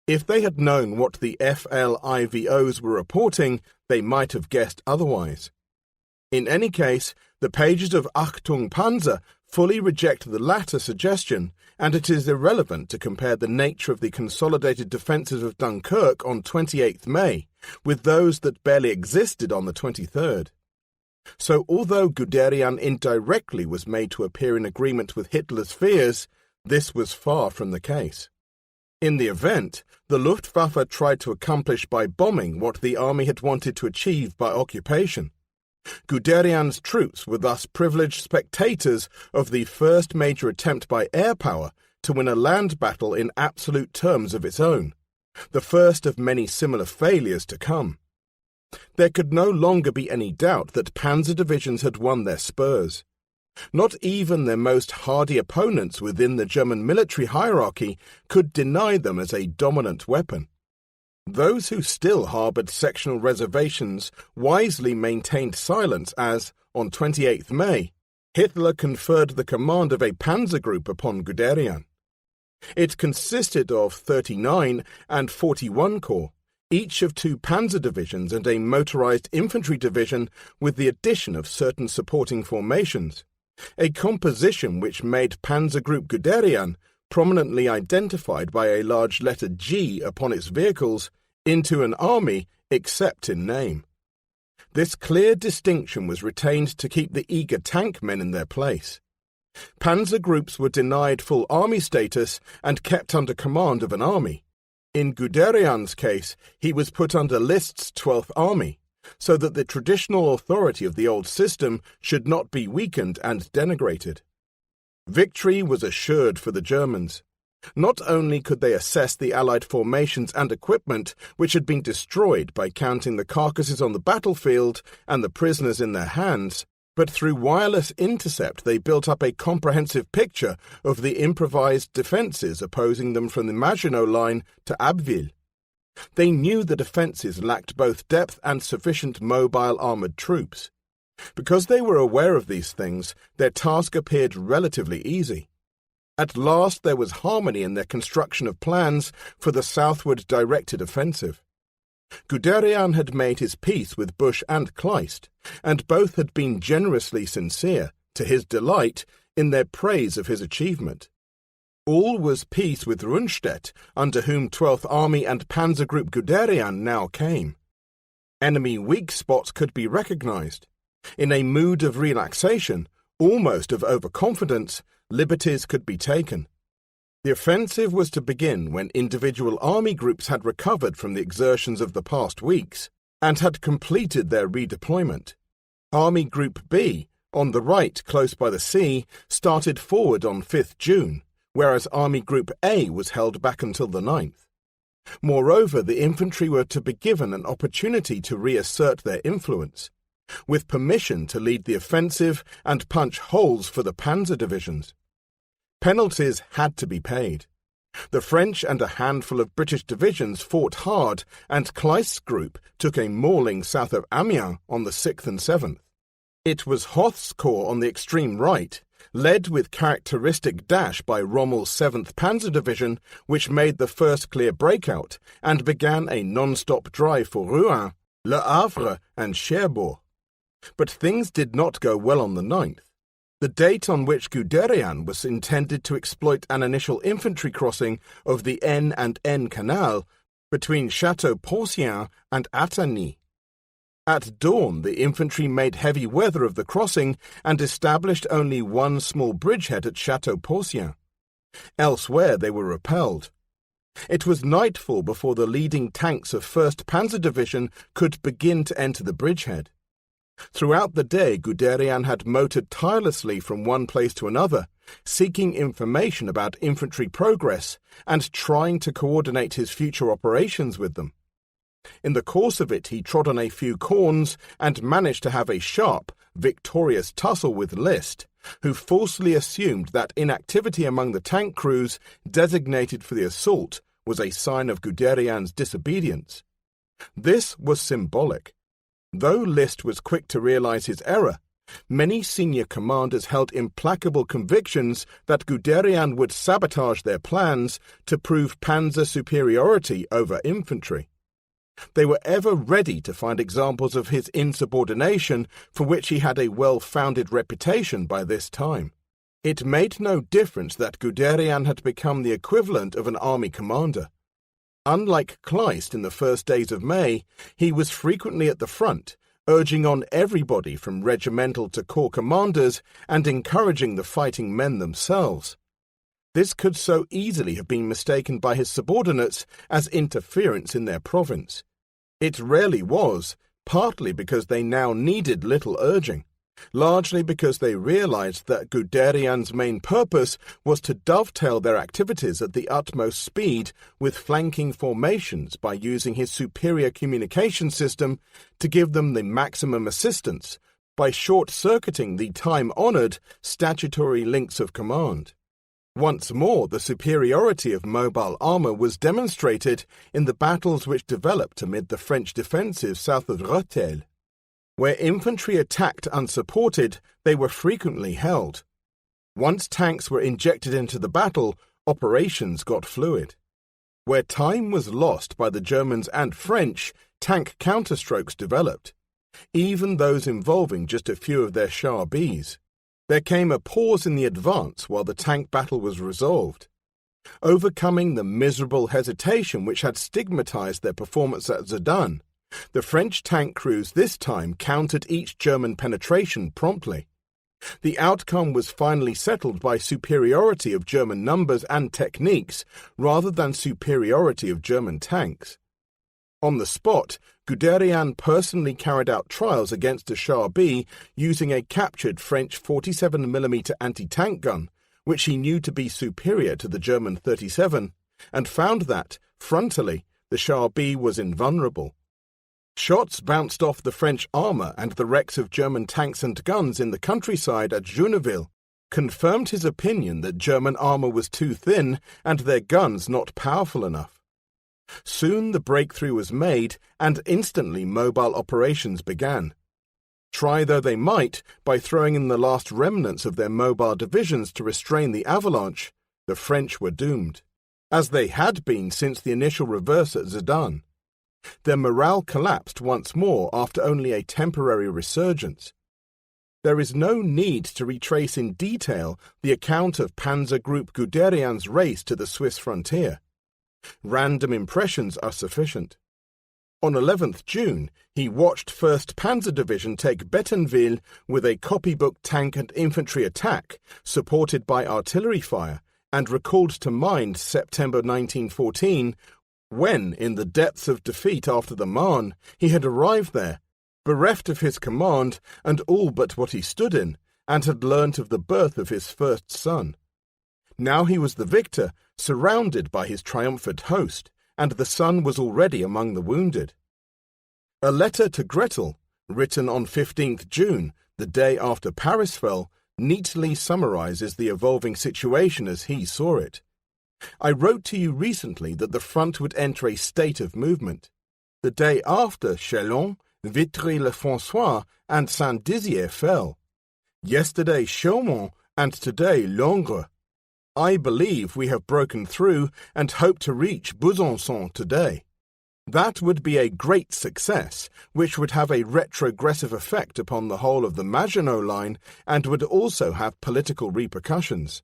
If they had known what the FLIVOs were reporting, they might have guessed otherwise. In any case, the pages of Achtung Panzer fully reject the latter suggestion, and it is irrelevant to compare the nature of the consolidated defences of Dunkirk on 28th May with those that barely existed on the 23rd. So although Guderian indirectly was made to appear in agreement with Hitler's fears, this was far from the case. In the event, the Luftwaffe tried to accomplish by bombing what the army had wanted to achieve by occupation. Guderian's troops were thus privileged spectators of the first major attempt by air power to win a land battle in absolute terms of its own, the first of many similar failures to come. There could no longer be any doubt that panzer divisions had won their spurs. Not even their most hardy opponents within the German military hierarchy could deny them as a dominant weapon. Those who still harboured sectional reservations wisely maintained silence as, on 28th May, Hitler conferred the command of a panzer group upon Guderian. It consisted of 39 and 41 Corps, each of 2 panzer divisions and a motorized infantry division with the addition of certain supporting formations, a composition which made Panzer Group Guderian, prominently identified by a large letter G upon its vehicles, into an army except in name. This clear distinction was retained to keep the eager tank men in their place. Panzer groups were denied full army status and kept under command of an army. In Guderian's case, he was put under List's 12th Army, so that the traditional authority of the old system should not be weakened and denigrated. Victory was assured for the Germans. Not only could they assess the Allied formations and equipment which had been destroyed by counting the carcasses on the battlefield and the prisoners in their hands, but through wireless intercept they built up a comprehensive picture of the improvised defences opposing them from the Maginot Line to Abbeville. They knew the defences lacked both depth and sufficient mobile armoured troops. Because they were aware of these things, their task appeared relatively easy. At last there was harmony in their construction of plans for the southward-directed offensive. Guderian had made his peace with Busch and Kleist, and both had been generously sincere, to his delight, in their praise of his achievement. All was peace with Rundstedt, under whom 12th Army and Panzer Group Guderian now came. Enemy weak spots could be recognized. In a mood of relaxation, almost of overconfidence, liberties could be taken. The offensive was to begin when individual army groups had recovered from the exertions of the past weeks and had completed their redeployment. Army Group B, on the right close by the sea, started forward on 5th June, whereas Army Group A was held back until the 9th. Moreover, the infantry were to be given an opportunity to reassert their influence, with permission to lead the offensive and punch holes for the panzer divisions. Penalties had to be paid. The French and a handful of British divisions fought hard, and Kleist's group took a mauling south of Amiens on the 6th and 7th. It was Hoth's corps on the extreme right, led with characteristic dash by Rommel's 7th Panzer Division, which made the first clear breakout and began a non-stop drive for Rouen, Le Havre and Cherbourg. But things did not go well on the 9th. The date on which Guderian was intended to exploit an initial infantry crossing of the N and N Canal between Chateau Porcien and Attagny. At dawn, the infantry made heavy weather of the crossing and established only one small bridgehead at Chateau Porcien. Elsewhere they were repelled. It was nightfall before the leading tanks of 1st Panzer Division could begin to enter the bridgehead. Throughout the day, Guderian had motored tirelessly from one place to another, seeking information about infantry progress and trying to coordinate his future operations with them. In the course of it, he trod on a few corns and managed to have a sharp, victorious tussle with List, who falsely assumed that inactivity among the tank crews designated for the assault was a sign of Guderian's disobedience. This was symbolic. Though List was quick to realize his error, many senior commanders held implacable convictions that Guderian would sabotage their plans to prove panzer superiority over infantry. They were ever ready to find examples of his insubordination, for which he had a well-founded reputation by this time. It made no difference that Guderian had become the equivalent of an army commander. Unlike Kleist in the first days of May, he was frequently at the front, urging on everybody from regimental to corps commanders and encouraging the fighting men themselves. This could so easily have been mistaken by his subordinates as interference in their province. It rarely was, partly because they now needed little urging, largely because they realized that Guderian's main purpose was to dovetail their activities at the utmost speed with flanking formations by using his superior communication system to give them the maximum assistance by short-circuiting the time-honored statutory links of command. Once more, the superiority of mobile armour was demonstrated in the battles which developed amid the French defensive south of Rethel. Where infantry attacked unsupported, they were frequently held. Once tanks were injected into the battle, operations got fluid. Where time was lost by the Germans and French, tank counterstrokes developed, even those involving just a few of their chars-bs. There came a pause in the advance while the tank battle was resolved. Overcoming the miserable hesitation which had stigmatized their performance at Sedan, the French tank crews this time countered each German penetration promptly. The outcome was finally settled by superiority of German numbers and techniques rather than superiority of German tanks. On the spot, Guderian personally carried out trials against a Char-B using a captured French 47mm anti-tank gun, which he knew to be superior to the German 37, and found that, frontally, the Char-B was invulnerable. Shots bounced off the French armour and the wrecks of German tanks and guns in the countryside at Juneville confirmed his opinion that German armour was too thin and their guns not powerful enough. Soon the breakthrough was made and instantly mobile operations began. Try though they might, by throwing in the last remnants of their mobile divisions to restrain the avalanche, the French were doomed, as they had been since the initial reverse at Sedan. Their morale collapsed once more after only a temporary resurgence. There is no need to retrace in detail the account of Panzer Group Guderian's race to the Swiss frontier. Random impressions are sufficient. On 11th June, he watched 1st Panzer Division take Bettenville with a copybook tank and infantry attack, supported by artillery fire, and recalled to mind September 1914, when, in the depths of defeat after the Marne, he had arrived there, bereft of his command and all but what he stood in, and had learnt of the birth of his first son. Now he was the victor, surrounded by his triumphant host, and the son was already among the wounded. A letter to Gretel, written on 15th June, the day after Paris fell, neatly summarizes the evolving situation as he saw it. I wrote to you recently that the front would enter a state of movement. The day after Châlons, Vitry-le-François, and Saint-Dizier fell. Yesterday Chaumont, and today Langres. I believe we have broken through and hope to reach Besançon today. That would be a great success, which would have a retrogressive effect upon the whole of the Maginot Line and would also have political repercussions.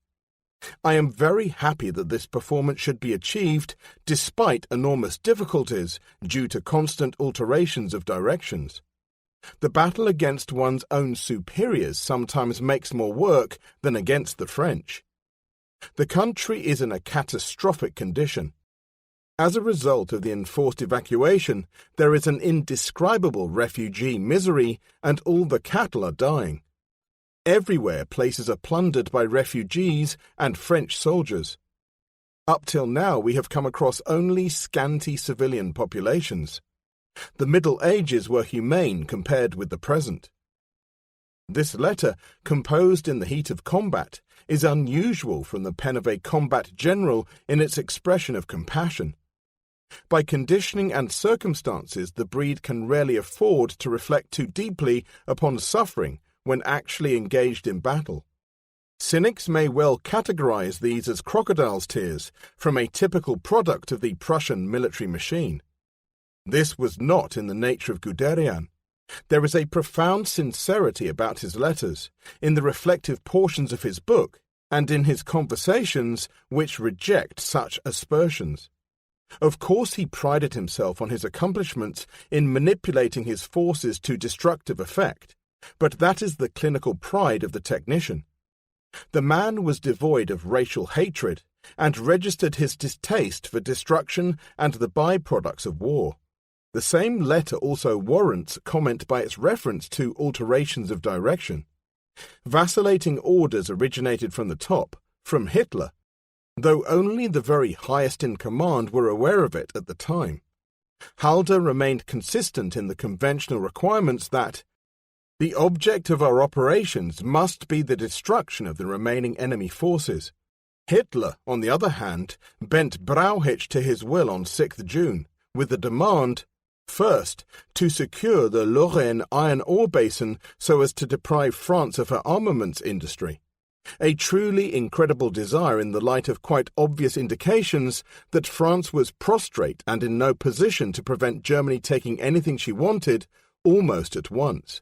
I am very happy that this performance should be achieved despite enormous difficulties due to constant alterations of directions. The battle against one's own superiors sometimes makes more work than against the French. The country is in a catastrophic condition. As a result of the enforced evacuation, there is an indescribable refugee misery and all the cattle are dying. Everywhere places are plundered by refugees and French soldiers. Up till now we have come across only scanty civilian populations. The Middle Ages were humane compared with the present. This letter, composed in the heat of combat, is unusual from the pen of a combat general in its expression of compassion. By conditioning and circumstances, the breed can rarely afford to reflect too deeply upon suffering when actually engaged in battle. Cynics may well categorize these as crocodile's tears from a typical product of the Prussian military machine. This was not in the nature of Guderian. There is a profound sincerity about his letters, in the reflective portions of his book, and in his conversations which reject such aspersions. Of course he prided himself on his accomplishments in manipulating his forces to destructive effect, but that is the clinical pride of the technician. The man was devoid of racial hatred and registered his distaste for destruction and the byproducts of war. The same letter also warrants comment by its reference to alterations of direction. Vacillating orders originated from the top, from Hitler, though only the very highest in command were aware of it at the time. Halder remained consistent in the conventional requirements that the object of our operations must be the destruction of the remaining enemy forces. Hitler, on the other hand, bent Brauchitsch to his will on 6th June, with the demand, first, to secure the Lorraine iron ore basin so as to deprive France of her armaments industry. A truly incredible desire in the light of quite obvious indications that France was prostrate and in no position to prevent Germany taking anything she wanted almost at once.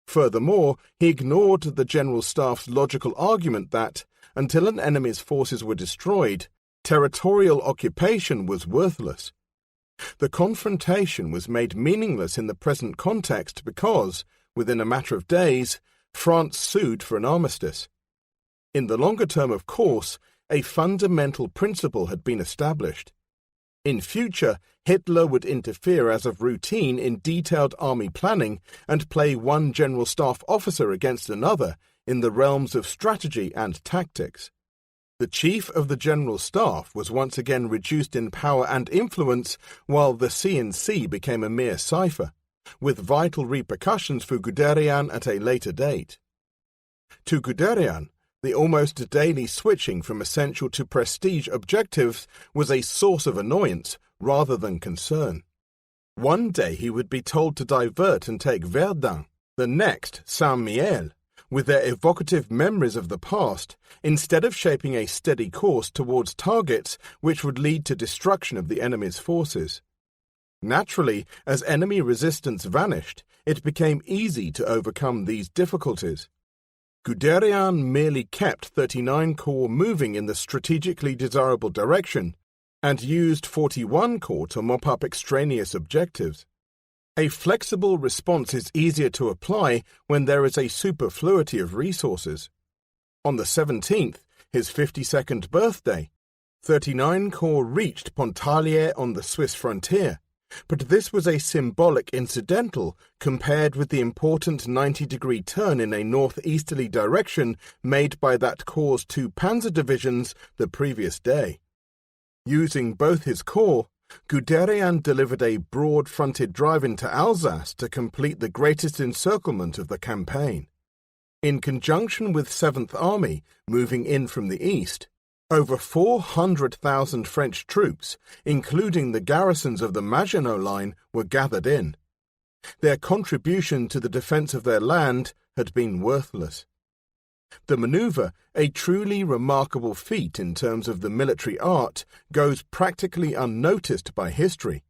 Furthermore, he ignored the General Staff's logical argument that, until an enemy's forces were destroyed, territorial occupation was worthless. The confrontation was made meaningless in the present context because, within a matter of days, France sued for an armistice. In the longer term, of course, a fundamental principle had been established. In future, Hitler would interfere as of routine in detailed army planning and play one general staff officer against another in the realms of strategy and tactics. The chief of the general staff was once again reduced in power and influence, while the C&C became a mere cipher, with vital repercussions for Guderian at a later date. To Guderian, the almost daily switching from essential to prestige objectives was a source of annoyance rather than concern. One day he would be told to divert and take Verdun, the next Saint-Mihiel, with their evocative memories of the past, instead of shaping a steady course towards targets which would lead to destruction of the enemy's forces. Naturally, as enemy resistance vanished, it became easy to overcome these difficulties. Guderian merely kept 39 Corps moving in the strategically desirable direction and used 41 Corps to mop up extraneous objectives. A flexible response is easier to apply when there is a superfluity of resources. On the 17th, his 52nd birthday, 39 Corps reached Pontarlier on the Swiss frontier, but this was a symbolic incidental compared with the important 90-degree turn in a northeasterly direction made by that corps' 2 panzer divisions the previous day. Using both his corps, Guderian delivered a broad-fronted drive into Alsace to complete the greatest encirclement of the campaign. In conjunction with 7th Army moving in from the east, over 400,000 French troops, including the garrisons of the Maginot Line, were gathered in. Their contribution to the defence of their land had been worthless. The manoeuvre, a truly remarkable feat in terms of the military art, goes practically unnoticed by history.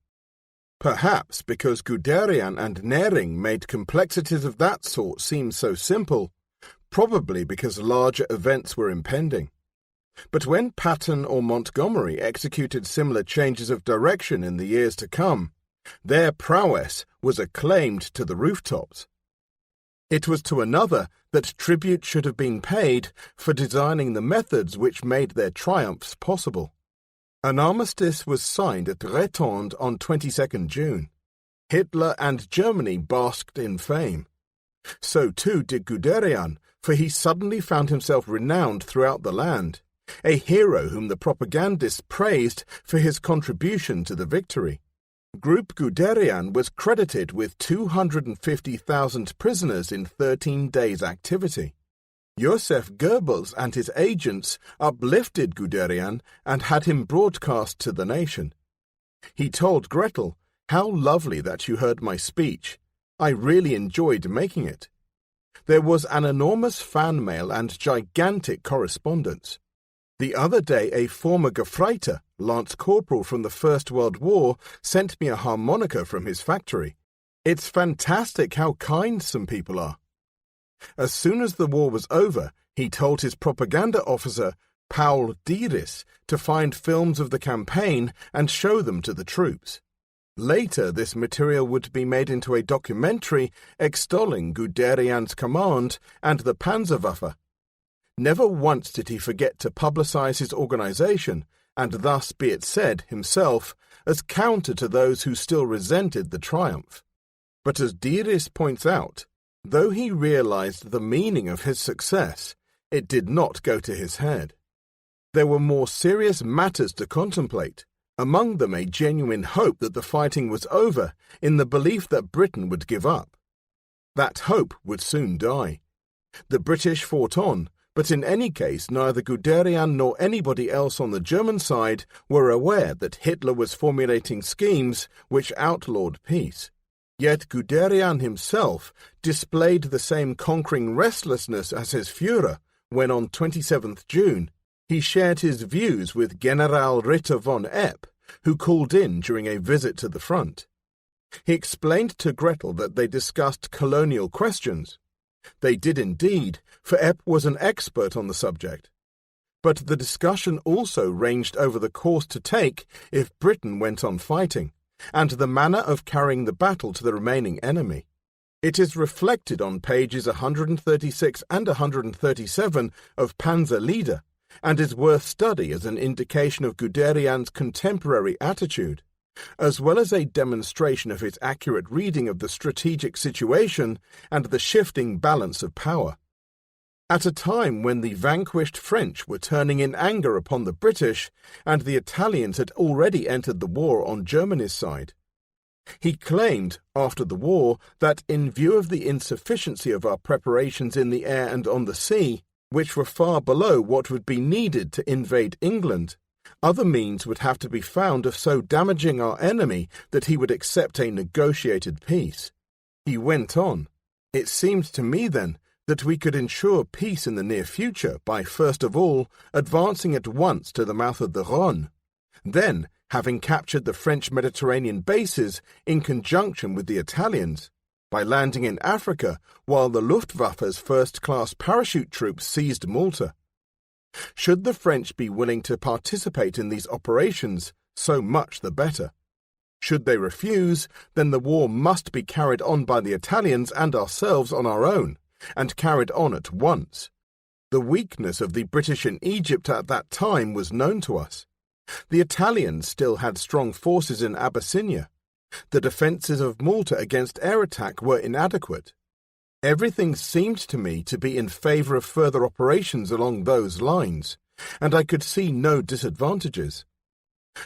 Perhaps because Guderian and Nering made complexities of that sort seem so simple, probably because larger events were impending. But when Patton or Montgomery executed similar changes of direction in the years to come, their prowess was acclaimed to the rooftops. It was to another that tribute should have been paid for designing the methods which made their triumphs possible. An armistice was signed at Retende on 22nd June. Hitler and Germany basked in fame. So too did Guderian, for he suddenly found himself renowned throughout the land, a hero whom the propagandists praised for his contribution to the victory. Group Guderian was credited with 250,000 prisoners in 13 days' activity. Joseph Goebbels and his agents uplifted Guderian and had him broadcast to the nation. He told Gretel, "How lovely that you heard my speech. I really enjoyed making it." There was an enormous fan mail and gigantic correspondence. The other day a former Gefreiter, Lance Corporal from the First World War, sent me a harmonica from his factory. It's fantastic how kind some people are. As soon as the war was over, he told his propaganda officer, Paul Dieris, to find films of the campaign and show them to the troops. Later, this material would be made into a documentary extolling Guderian's command and the Panzerwaffe. Never once did he forget to publicize his organization, and thus, be it said, himself, as counter to those who still resented the triumph. But as Dieris points out, though he realized the meaning of his success, it did not go to his head. There were more serious matters to contemplate, among them a genuine hope that the fighting was over, in the belief that Britain would give up. That hope would soon die. The British fought on, but in any case neither Guderian nor anybody else on the German side were aware that Hitler was formulating schemes which outlawed peace. Yet Guderian himself displayed the same conquering restlessness as his Führer when on 27th June he shared his views with General Ritter von Epp, who called in during a visit to the front. He explained to Gretel that they discussed colonial questions. They did indeed, for Epp was an expert on the subject. But the discussion also ranged over the course to take if Britain went on fighting, and the manner of carrying the battle to the remaining enemy. It is reflected on pages 136 and 137 of Panzer Lieder, and is worth study as an indication of Guderian's contemporary attitude, as well as a demonstration of his accurate reading of the strategic situation and the shifting balance of power. At a time when the vanquished French were turning in anger upon the British and the Italians had already entered the war on Germany's side. He claimed, after the war, that in view of the insufficiency of our preparations in the air and on the sea, which were far below what would be needed to invade England, other means would have to be found of so damaging our enemy that he would accept a negotiated peace. He went on, "It seemed to me then that we could ensure peace in the near future by, first of all, advancing at once to the mouth of the Rhône. Then, having captured the French Mediterranean bases in conjunction with the Italians, by landing in Africa while the Luftwaffe's first-class parachute troops seized Malta. Should the French be willing to participate in these operations, so much the better. Should they refuse, then the war must be carried on by the Italians and ourselves on our own, and carried on at once. The weakness of the British in Egypt at that time was known to us. The Italians still had strong forces in Abyssinia. The defences of Malta against air attack were inadequate. Everything seemed to me to be in favour of further operations along those lines, and I could see no disadvantages.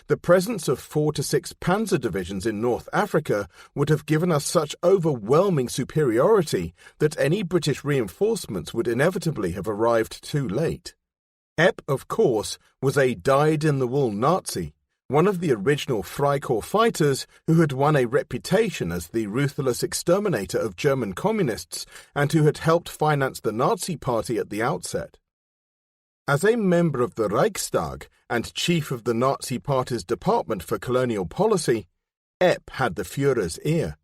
The presence of 4 to 6 panzer divisions in North Africa would have given us such overwhelming superiority that any British reinforcements would inevitably have arrived too late. Epp, of course, was a dyed-in-the-wool Nazi, one of the original Freikorps fighters who had won a reputation as the ruthless exterminator of German communists and who had helped finance the Nazi Party at the outset. As a member of the Reichstag and chief of the Nazi Party's Department for Colonial Policy, Epp had the Führer's ear,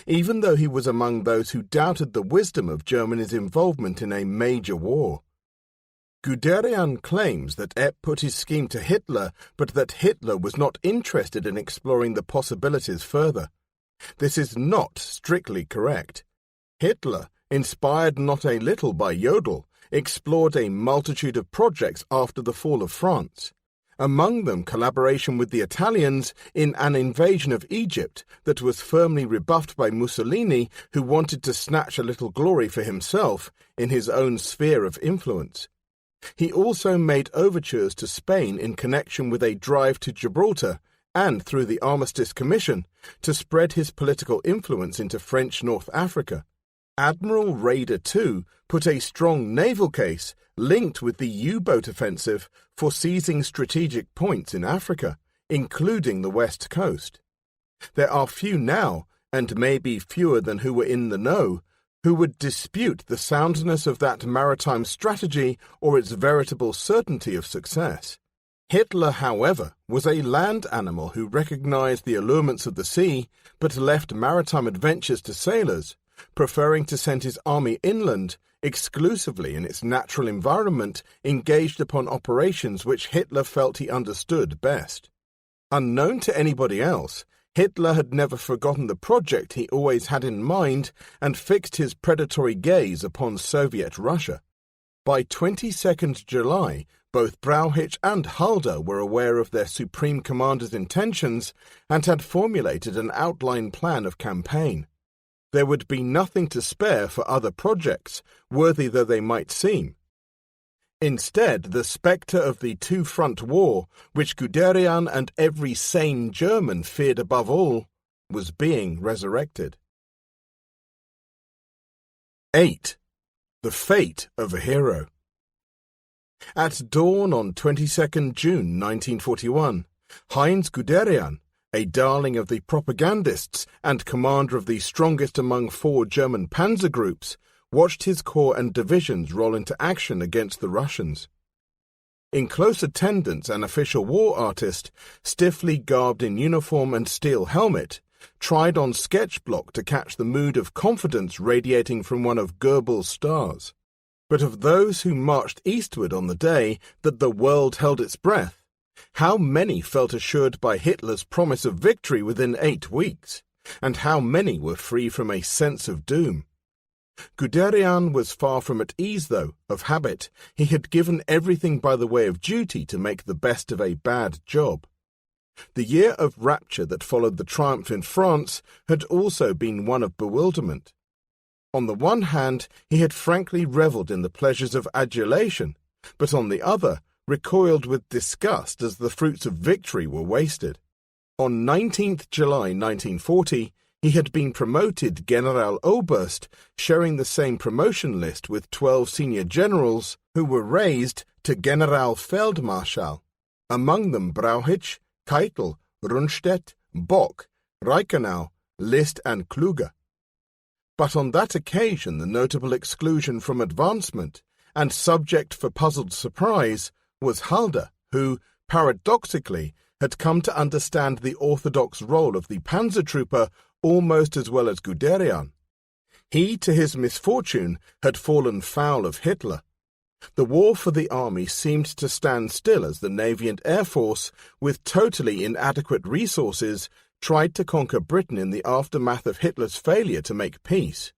even though he was among those who doubted the wisdom of Germany's involvement in a major war. Guderian claims that Epp put his scheme to Hitler, but that Hitler was not interested in exploring the possibilities further. This is not strictly correct. Hitler, inspired not a little by Jodl, explored a multitude of projects after the fall of France, among them collaboration with the Italians in an invasion of Egypt that was firmly rebuffed by Mussolini, who wanted to snatch a little glory for himself in his own sphere of influence. He also made overtures to Spain in connection with a drive to Gibraltar and through the Armistice Commission to spread his political influence into French North Africa. Admiral Raeder II put a strong naval case linked with the U-boat offensive for seizing strategic points in Africa, including the West Coast. There are few now, and maybe fewer than who were in the know, who would dispute the soundness of that maritime strategy or its veritable certainty of success. Hitler, however, was a land animal who recognized the allurements of the sea, but left maritime adventures to sailors, preferring to send his army inland, exclusively in its natural environment, engaged upon operations which Hitler felt he understood best. Unknown to anybody else, Hitler had never forgotten the project he always had in mind and fixed his predatory gaze upon Soviet Russia. By 22nd July, both Brauchitsch and Halder were aware of their Supreme Commander's intentions and had formulated an outline plan of campaign. There would be nothing to spare for other projects, worthy though they might seem. Instead, the spectre of the two-front war, which Guderian and every sane German feared above all, was being resurrected. 8. The Fate of a Hero. At dawn on 22nd June 1941, Heinz Guderian, a darling of the propagandists and commander of the strongest among 4 German panzer groups, watched his corps and divisions roll into action against the Russians. In close attendance, an official war artist, stiffly garbed in uniform and steel helmet, tried on sketch block to catch the mood of confidence radiating from one of Goebbels' stars. But of those who marched eastward on the day that the world held its breath, how many felt assured by Hitler's promise of victory within 8 weeks, and how many were free from a sense of doom? Guderian was far from at ease, though, of habit. He had given everything by the way of duty to make the best of a bad job. The year of rapture that followed the triumph in France had also been one of bewilderment. On the one hand, he had frankly revelled in the pleasures of adulation, but on the other, recoiled with disgust as the fruits of victory were wasted. On 19th July 1940, he had been promoted Generaloberst, sharing the same promotion list with 12 senior generals who were raised to Generalfeldmarschall, among them Brauchitsch, Keitel, Rundstedt, Bock, Reichenau, List and Kluge. But on that occasion the notable exclusion from advancement, and subject for puzzled surprise, was Halder, who, paradoxically, had come to understand the orthodox role of the panzer trooper almost as well as Guderian. He, to his misfortune, had fallen foul of Hitler. The war for the army seemed to stand still as the Navy and Air Force, with totally inadequate resources, tried to conquer Britain in the aftermath of Hitler's failure to make peace.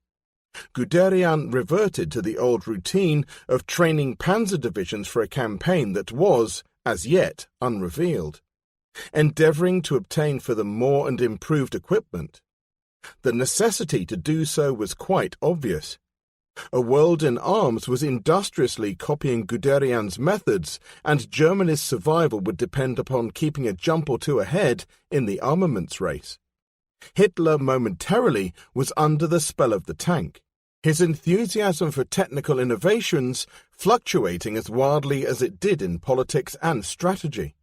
Guderian reverted to the old routine of training panzer divisions for a campaign that was, as yet, unrevealed, endeavouring to obtain for them more and improved equipment. The necessity to do so was quite obvious. A world in arms was industriously copying Guderian's methods, and Germany's survival would depend upon keeping a jump or two ahead in the armaments race. Hitler momentarily was under the spell of the tank, his enthusiasm for technical innovations fluctuating as wildly as it did in politics and strategy.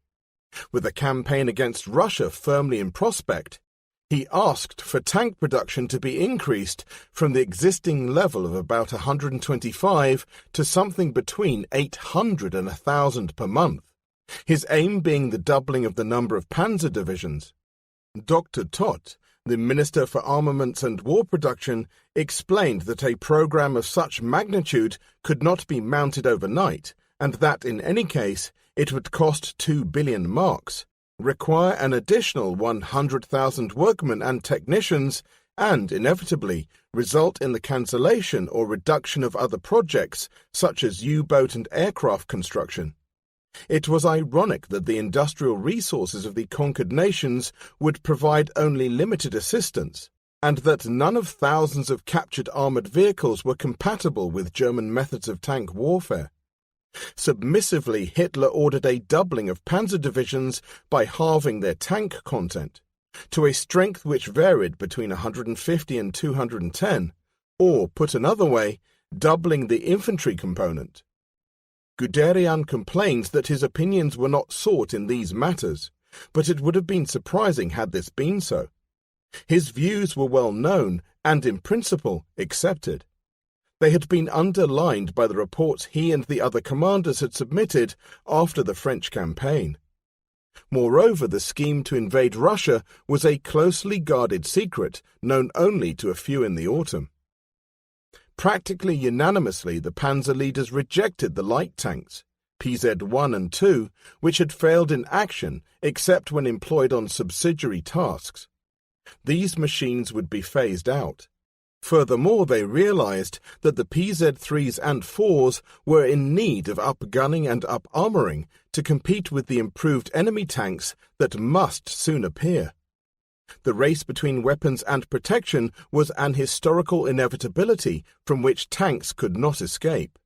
With a campaign against Russia firmly in prospect, he asked for tank production to be increased from the existing level of about 125 to something between 800 and 1,000 per month, his aim being the doubling of the number of panzer divisions. Dr. Todt, the Minister for Armaments and War Production, explained that a program of such magnitude could not be mounted overnight, and that in any case it would cost 2 billion marks, require an additional 100,000 workmen and technicians, and, inevitably, result in the cancellation or reduction of other projects, such as U-boat and aircraft construction. It was ironic that the industrial resources of the conquered nations would provide only limited assistance, and that none of thousands of captured armoured vehicles were compatible with German methods of tank warfare. Submissively, Hitler ordered a doubling of panzer divisions by halving their tank content, to a strength which varied between 150 and 210, or, put another way, doubling the infantry component. Guderian complains that his opinions were not sought in these matters, but it would have been surprising had this been so. His views were well known and, in principle, accepted. They had been underlined by the reports he and the other commanders had submitted after the French campaign. Moreover, the scheme to invade Russia was a closely guarded secret, known only to a few in the autumn. Practically unanimously, the panzer leaders rejected the light tanks, PZ-1 and 2, which had failed in action except when employed on subsidiary tasks. These machines would be phased out. Furthermore, they realized that the PZ-3s and 4s were in need of up-gunning and up-armoring to compete with the improved enemy tanks that must soon appear. The race between weapons and protection was an historical inevitability from which tanks could not escape.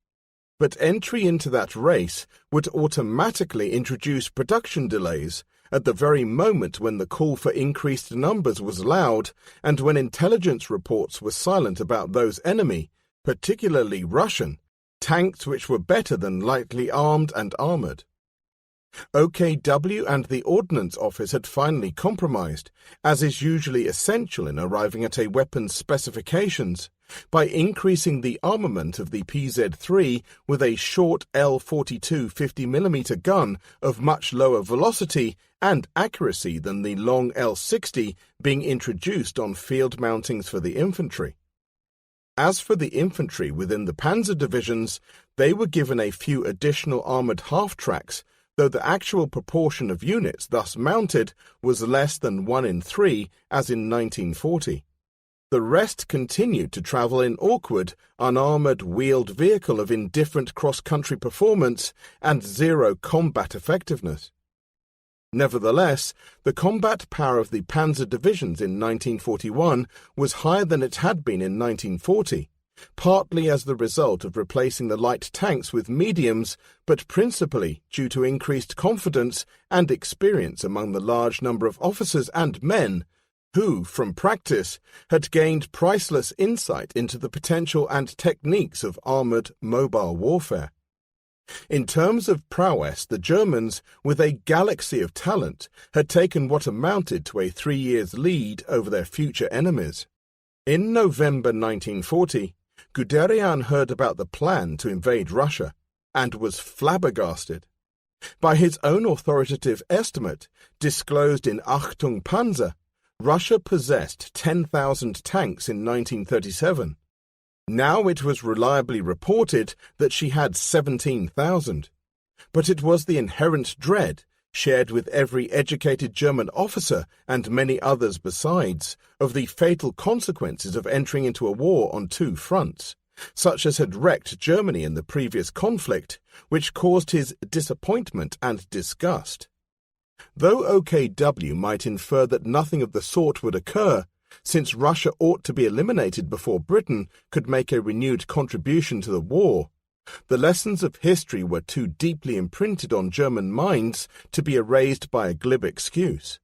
But entry into that race would automatically introduce production delays at the very moment when the call for increased numbers was loud and when intelligence reports were silent about those enemy, particularly Russian, tanks which were better than lightly armed and armoured. OKW and the Ordnance Office had finally compromised, as is usually essential in arriving at a weapon's specifications, by increasing the armament of the PZ-3 with a short L-42 50mm gun of much lower velocity and accuracy than the long L-60 being introduced on field mountings for the infantry. As for the infantry within the panzer divisions, they were given a few additional armoured half-tracks, though the actual proportion of units thus mounted was less than 1 in 3, as in 1940. The rest continued to travel in awkward, unarmoured wheeled vehicle of indifferent cross-country performance and zero combat effectiveness. Nevertheless, the combat power of the panzer divisions in 1941 was higher than it had been in 1940, partly as the result of replacing the light tanks with mediums, but principally due to increased confidence and experience among the large number of officers and men who, from practice, had gained priceless insight into the potential and techniques of armoured mobile warfare. In terms of prowess, the Germans, with a galaxy of talent, had taken what amounted to a 3 years' lead over their future enemies. In November 1940, Guderian heard about the plan to invade Russia, and was flabbergasted. By his own authoritative estimate, disclosed in Achtung Panzer, Russia possessed 10,000 tanks in 1937. Now it was reliably reported that she had 17,000. But it was the inherent dread, shared with every educated German officer and many others besides, of the fatal consequences of entering into a war on two fronts, such as had wrecked Germany in the previous conflict, which caused his disappointment and disgust. Though OKW might infer that nothing of the sort would occur, since Russia ought to be eliminated before Britain could make a renewed contribution to the war, the lessons of history were too deeply imprinted on German minds to be erased by a glib excuse.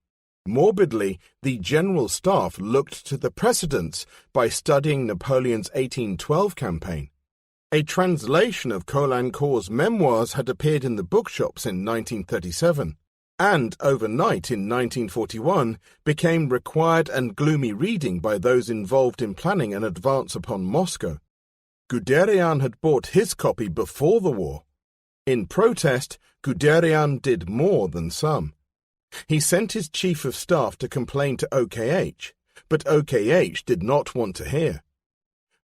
Morbidly, the General Staff looked to the precedents by studying Napoleon's 1812 campaign. A translation of Caulaincourt's memoirs had appeared in the bookshops in 1937. And overnight in 1941 became required and gloomy reading by those involved in planning an advance upon Moscow. Guderian had bought his copy before the war. In protest, Guderian did more than some. He sent his chief of staff to complain to OKH, but OKH did not want to hear.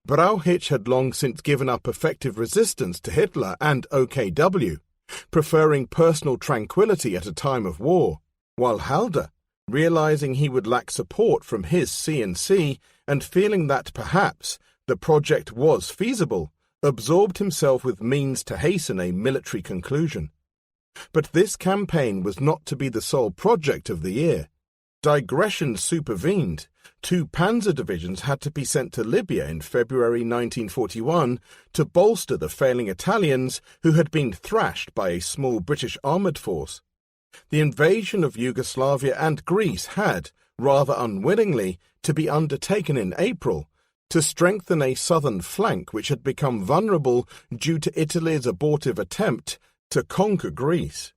Brauchitsch had long since given up effective resistance to Hitler and OKW, preferring personal tranquility at a time of war, while Halder, realizing he would lack support from his C&C and feeling that perhaps the project was feasible, absorbed himself with means to hasten a military conclusion. But this campaign was not to be the sole project of the year. Digressions supervened. 2 panzer divisions had to be sent to Libya in February 1941 to bolster the failing Italians who had been thrashed by a small British armoured force. The invasion of Yugoslavia and Greece had, rather unwillingly, to be undertaken in April to strengthen a southern flank which had become vulnerable due to Italy's abortive attempt to conquer Greece.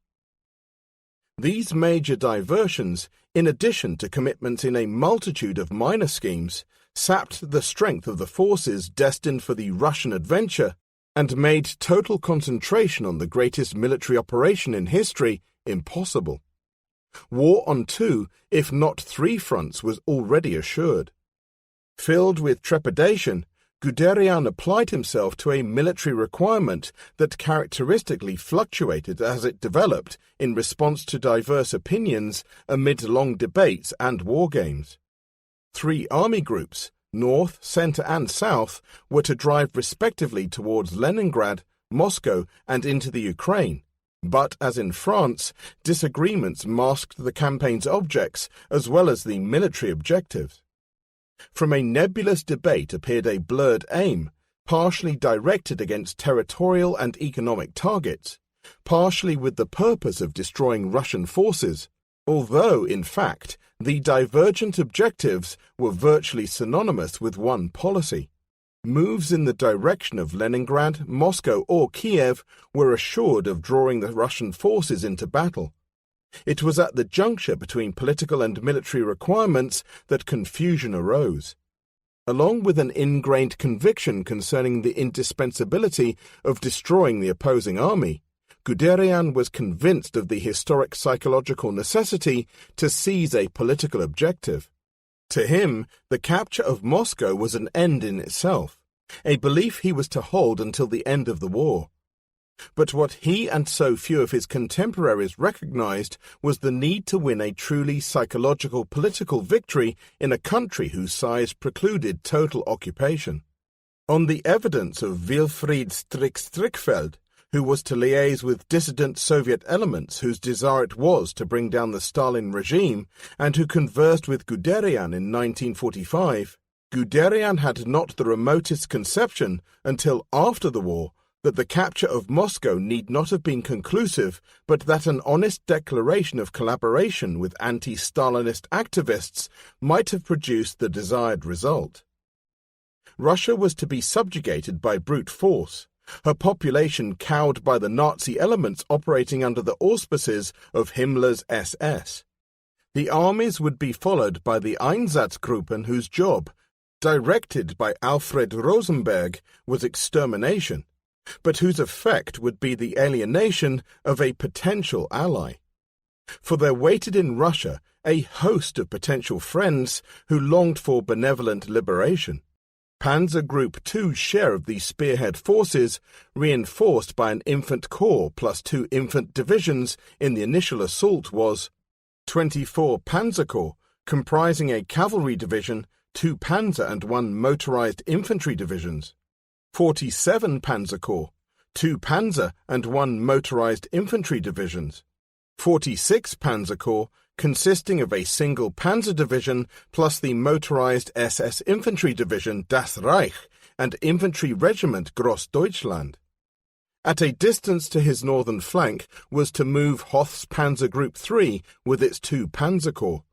These major diversions, in addition to commitments in a multitude of minor schemes, sapped the strength of the forces destined for the Russian adventure and made total concentration on the greatest military operation in history impossible. War on 2, if not 3 fronts was already assured. Filled with trepidation, Guderian applied himself to a military requirement that characteristically fluctuated as it developed in response to diverse opinions amid long debates and war games. 3 army groups, North, Centre and South, were to drive respectively towards Leningrad, Moscow and into the Ukraine, but, as in France, disagreements masked the campaign's objects as well as the military objectives. From a nebulous debate appeared a blurred aim, partially directed against territorial and economic targets, partially with the purpose of destroying Russian forces, although, in fact, the divergent objectives were virtually synonymous with one policy. Moves in the direction of Leningrad, Moscow or Kiev were assured of drawing the Russian forces into battle. It was at the juncture between political and military requirements that confusion arose. Along with an ingrained conviction concerning the indispensability of destroying the opposing army, Guderian was convinced of the historic psychological necessity to seize a political objective. To him, the capture of Moscow was an end in itself, a belief he was to hold until the end of the war. But what he and so few of his contemporaries recognized was the need to win a truly psychological political victory in a country whose size precluded total occupation. On the evidence of Wilfried Strickfeld, who was to liaise with dissident Soviet elements whose desire it was to bring down the Stalin regime, and who conversed with Guderian in 1945, Guderian had not the remotest conception, until after the war, that the capture of Moscow need not have been conclusive, but that an honest declaration of collaboration with anti-Stalinist activists might have produced the desired result. Russia was to be subjugated by brute force, her population cowed by the Nazi elements operating under the auspices of Himmler's SS. The armies would be followed by the Einsatzgruppen whose job, directed by Alfred Rosenberg, was extermination, but whose effect would be the alienation of a potential ally. For there waited in Russia a host of potential friends who longed for benevolent liberation. Panzer Group II's share of these spearhead forces, reinforced by an infant corps plus 2 infant divisions in the initial assault, was 24 Panzer Corps, comprising a cavalry division, 2 Panzer and 1 motorized infantry divisions, 47 Panzer Corps, 2 Panzer and 1 motorized infantry divisions, 46 Panzer Corps, consisting of a single Panzer division plus the motorized SS infantry division Das Reich and infantry regiment Grossdeutschland. At a distance to his northern flank was to move Hoth's Panzer Group III with its 2 Panzer Corps.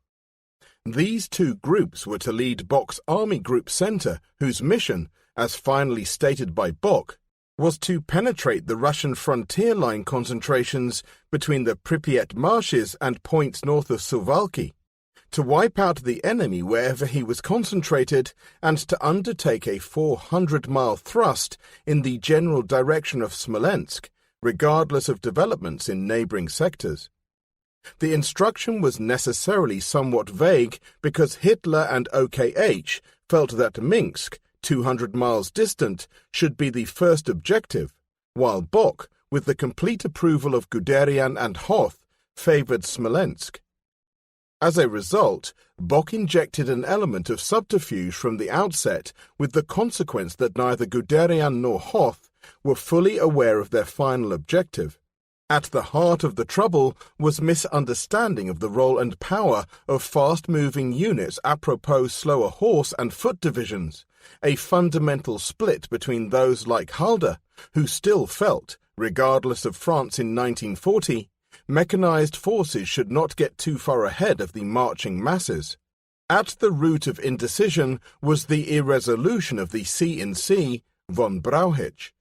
These 2 groups were to lead Bock's Army Group Center, whose mission, as finally stated by Bock, was to penetrate the Russian frontier line concentrations between the Pripyat marshes and points north of Suwalki, to wipe out the enemy wherever he was concentrated, and to undertake a 400-mile thrust in the general direction of Smolensk, regardless of developments in neighboring sectors. The instruction was necessarily somewhat vague because Hitler and OKH felt that Minsk, 200 miles distant, should be the first objective, while Bock, with the complete approval of Guderian and Hoth, favored Smolensk. As a result, Bock injected an element of subterfuge from the outset, with the consequence that neither Guderian nor Hoth were fully aware of their final objective. At the heart of the trouble was misunderstanding of the role and power of fast-moving units apropos slower horse and foot divisions, a fundamental split between those like Halder, who still felt, regardless of France in 1940, mechanized forces should not get too far ahead of the marching masses. At the root of indecision was the irresolution of the C&C, von Brauchitsch.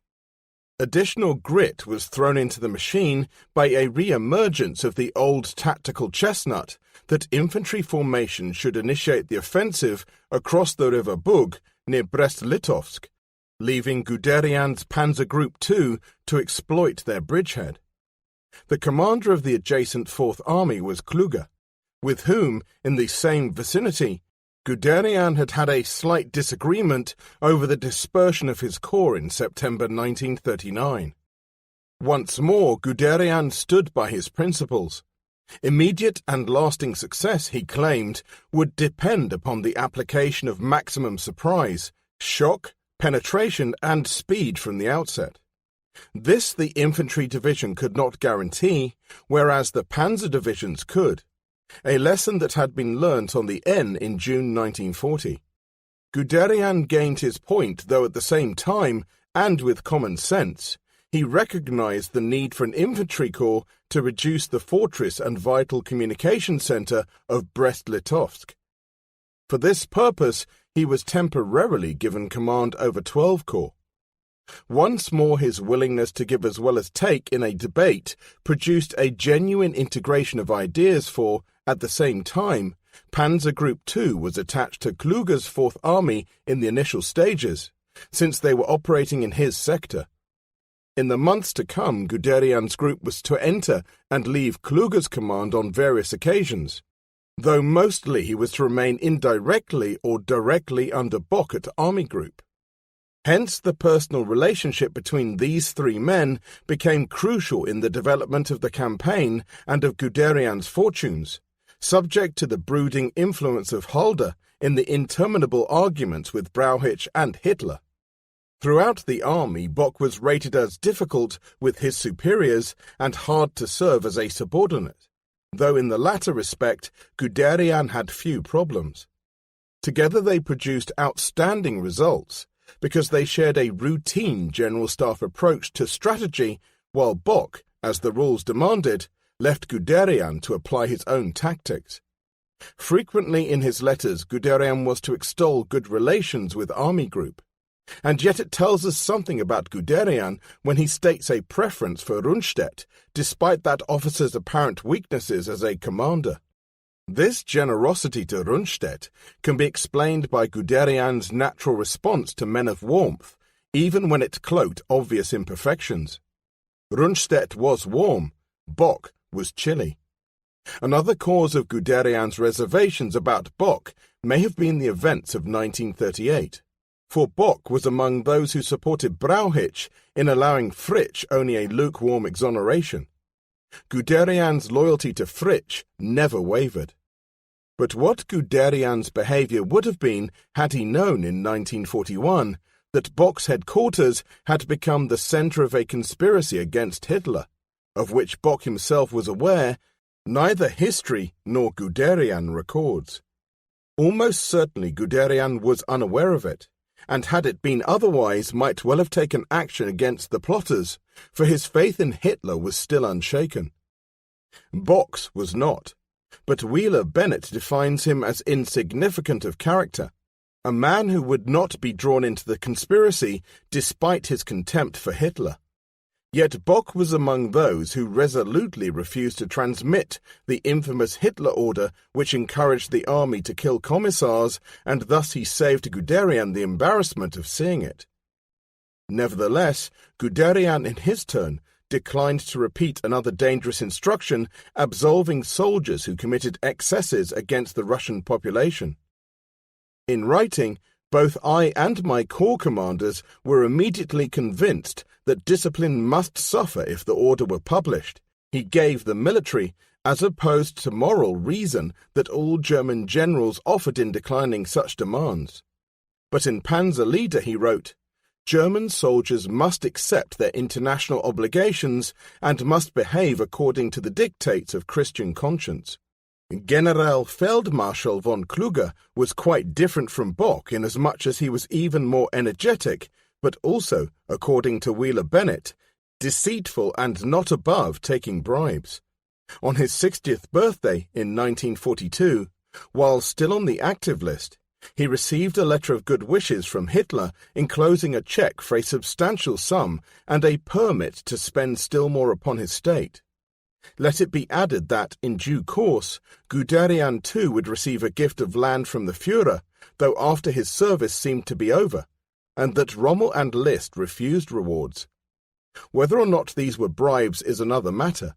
Additional grit was thrown into the machine by a re-emergence of the old tactical chestnut that infantry formation should initiate the offensive across the river Bug near Brest-Litovsk, leaving Guderian's Panzer Group II to exploit their bridgehead. The commander of the adjacent Fourth Army was Kluge, with whom, in the same vicinity, Guderian had had a slight disagreement over the dispersion of his corps in September 1939. Once more, Guderian stood by his principles. Immediate and lasting success, he claimed, would depend upon the application of maximum surprise, shock, penetration, and speed from the outset. This the infantry division could not guarantee, whereas the panzer divisions could. A lesson that had been learnt on the N in June 1940. Guderian gained his point, though at the same time, and with common sense, he recognized the need for an infantry corps to reduce the fortress and vital communication center of Brest-Litovsk. For this purpose, he was temporarily given command over 12 corps. Once more his willingness to give as well as take in a debate produced a genuine integration of ideas for, at the same time, Panzer Group II was attached to Kluge's Fourth Army in the initial stages, since they were operating in his sector. In the months to come, Guderian's group was to enter and leave Kluge's command on various occasions, though mostly he was to remain indirectly or directly under Bock at Army Group. Hence, the personal relationship between these three men became crucial in the development of the campaign and of Guderian's fortunes, subject to the brooding influence of Halder in the interminable arguments with Brauchitsch and Hitler. Throughout the army, Bock was rated as difficult with his superiors and hard to serve as a subordinate, though in the latter respect Guderian had few problems. Together they produced outstanding results, because they shared a routine general staff approach to strategy, while Bock, as the rules demanded, left Guderian to apply his own tactics. Frequently in his letters, Guderian was to extol good relations with Army Group, and yet it tells us something about Guderian when he states a preference for Rundstedt, despite that officer's apparent weaknesses as a commander. This generosity to Rundstedt can be explained by Guderian's natural response to men of warmth, even when it cloaked obvious imperfections. Rundstedt was warm, Bock was chilly. Another cause of Guderian's reservations about Bock may have been the events of 1938, for Bock was among those who supported Brauchitsch in allowing Fritsch only a lukewarm exoneration. Guderian's loyalty to Fritsch never wavered. But what Guderian's behavior would have been had he known in 1941 that Bock's headquarters had become the center of a conspiracy against Hitler, of which Bock himself was aware, neither history nor Guderian records. Almost certainly Guderian was unaware of it, and had it been otherwise might well have taken action against the plotters, for his faith in Hitler was still unshaken. Bock's was not, but Wheeler Bennett defines him as insignificant of character, a man who would not be drawn into the conspiracy despite his contempt for Hitler. Yet Bock was among those who resolutely refused to transmit the infamous Hitler order which encouraged the army to kill commissars, and thus he saved Guderian the embarrassment of seeing it. Nevertheless, Guderian in his turn declined to repeat another dangerous instruction absolving soldiers who committed excesses against the Russian population. In writing, both I and my corps commanders were immediately convinced that discipline must suffer if the order were published. He gave the military, as opposed to moral reason that all German generals offered in declining such demands. But in Panzer Leader he wrote, German soldiers must accept their international obligations and must behave according to the dictates of Christian conscience. General Feldmarschall von Kluge was quite different from Bock inasmuch as he was even more energetic, but also, according to Wheeler Bennett, deceitful and not above taking bribes. On his 60th birthday in 1942, while still on the active list, he received a letter of good wishes from Hitler enclosing a check for a substantial sum and a permit to spend still more upon his state. Let it be added that, in due course, Guderian too would receive a gift of land from the Führer, though after his service seemed to be over, and that Rommel and List refused rewards. Whether or not these were bribes is another matter.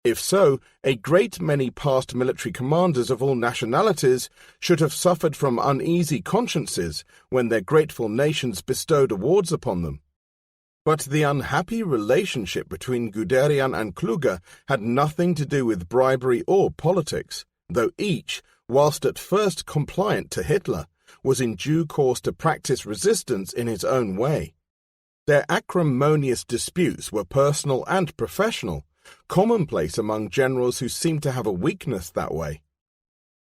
If so, a great many past military commanders of all nationalities should have suffered from uneasy consciences when their grateful nations bestowed awards upon them. But the unhappy relationship between Guderian and Kluge had nothing to do with bribery or politics, though each, whilst at first compliant to Hitler, was in due course to practice resistance in his own way. Their acrimonious disputes were personal and professional, commonplace among generals who seemed to have a weakness that way.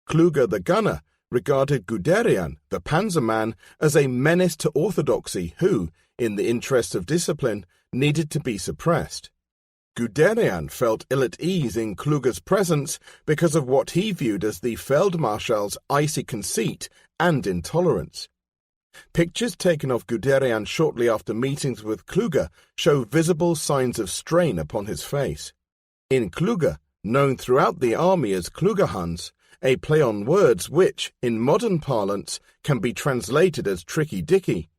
Kluge the gunner regarded Guderian, the panzerman, as a menace to orthodoxy who, in the interest of discipline, needed to be suppressed. Guderian felt ill at ease in Kluge's presence because of what he viewed as the Feldmarschall's icy conceit and intolerance. Pictures taken of Guderian shortly after meetings with Kluge show visible signs of strain upon his face. In Kluge, known throughout the army as Klugehans, a play on words which, in modern parlance, can be translated as Tricky Dicky,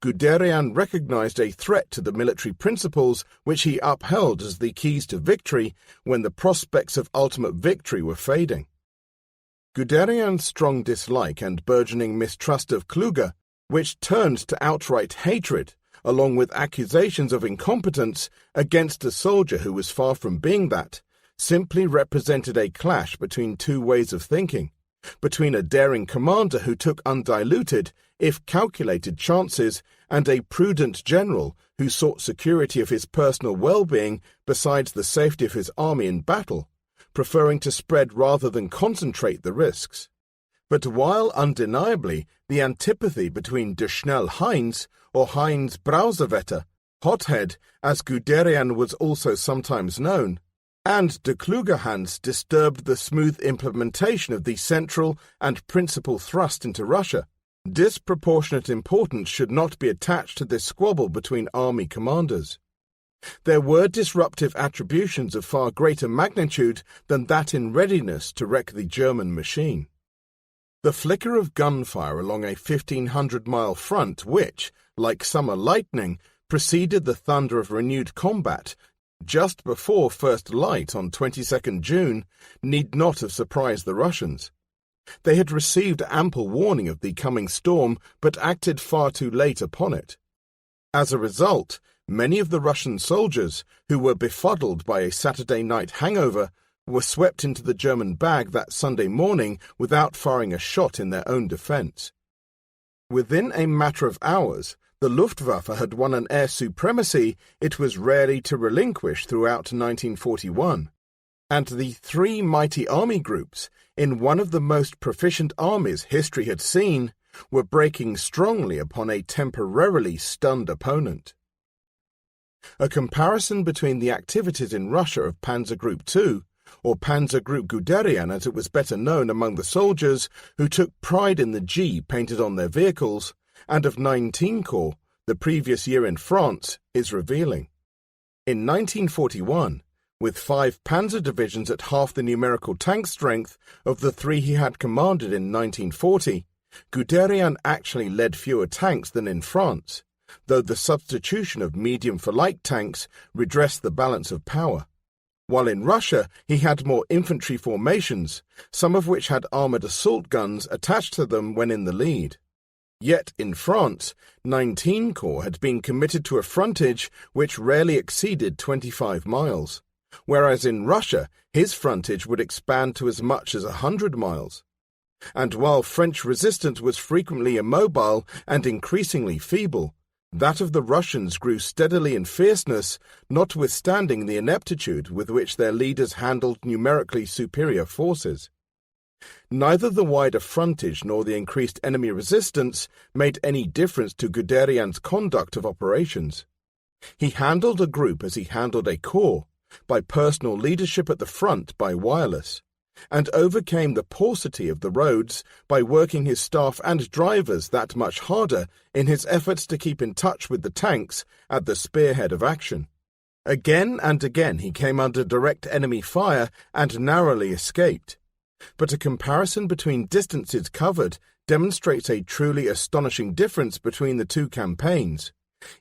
Guderian recognized a threat to the military principles which he upheld as the keys to victory when the prospects of ultimate victory were fading. Guderian's strong dislike and burgeoning mistrust of Kluge which turned to outright hatred, along with accusations of incompetence against a soldier who was far from being that, simply represented a clash between two ways of thinking, between a daring commander who took undiluted, if calculated chances, and a prudent general who sought security of his personal well-being besides the safety of his army in battle, preferring to spread rather than concentrate the risks. But while undeniably the antipathy between de Schnell Heinz, or Heinz Brausewetter, Hothead, as Guderian was also sometimes known, and de Kluge Hans disturbed the smooth implementation of the central and principal thrust into Russia, disproportionate importance should not be attached to this squabble between army commanders. There were disruptive attributions of far greater magnitude than that in readiness to wreck the German machine. The flicker of gunfire along a 1,500-mile front which, like summer lightning, preceded the thunder of renewed combat just before first light on 22nd June, need not have surprised the Russians. They had received ample warning of the coming storm, but acted far too late upon it. As a result, many of the Russian soldiers, who were befuddled by a Saturday night hangover, were swept into the German bag that Sunday morning without firing a shot in their own defense. Within a matter of hours, the Luftwaffe had won an air supremacy it was rarely to relinquish throughout 1941, and the three mighty army groups, in one of the most proficient armies history had seen, were breaking strongly upon a temporarily stunned opponent. A comparison between the activities in Russia of Panzer Group II, or Panzer Group Guderian as it was better known among the soldiers who took pride in the G painted on their vehicles, and of 19 Corps, the previous year in France, is revealing. In 1941, with 5 panzer divisions at half the numerical tank strength of the 3 he had commanded in 1940, Guderian actually led fewer tanks than in France, though the substitution of medium for light tanks redressed the balance of power. While in Russia he had more infantry formations, some of which had armoured assault guns attached to them when in the lead. Yet in France, 19 Corps had been committed to a frontage which rarely exceeded 25 miles, whereas in Russia his frontage would expand to as much as 100 miles. And while French resistance was frequently immobile and increasingly feeble, that of the Russians grew steadily in fierceness, notwithstanding the ineptitude with which their leaders handled numerically superior forces. Neither the wider frontage nor the increased enemy resistance made any difference to Guderian's conduct of operations. He handled a group as he handled a corps, by personal leadership at the front by wireless, and overcame the paucity of the roads by working his staff and drivers that much harder in his efforts to keep in touch with the tanks at the spearhead of action. Again and again he came under direct enemy fire and narrowly escaped. But a comparison between distances covered demonstrates a truly astonishing difference between the two campaigns,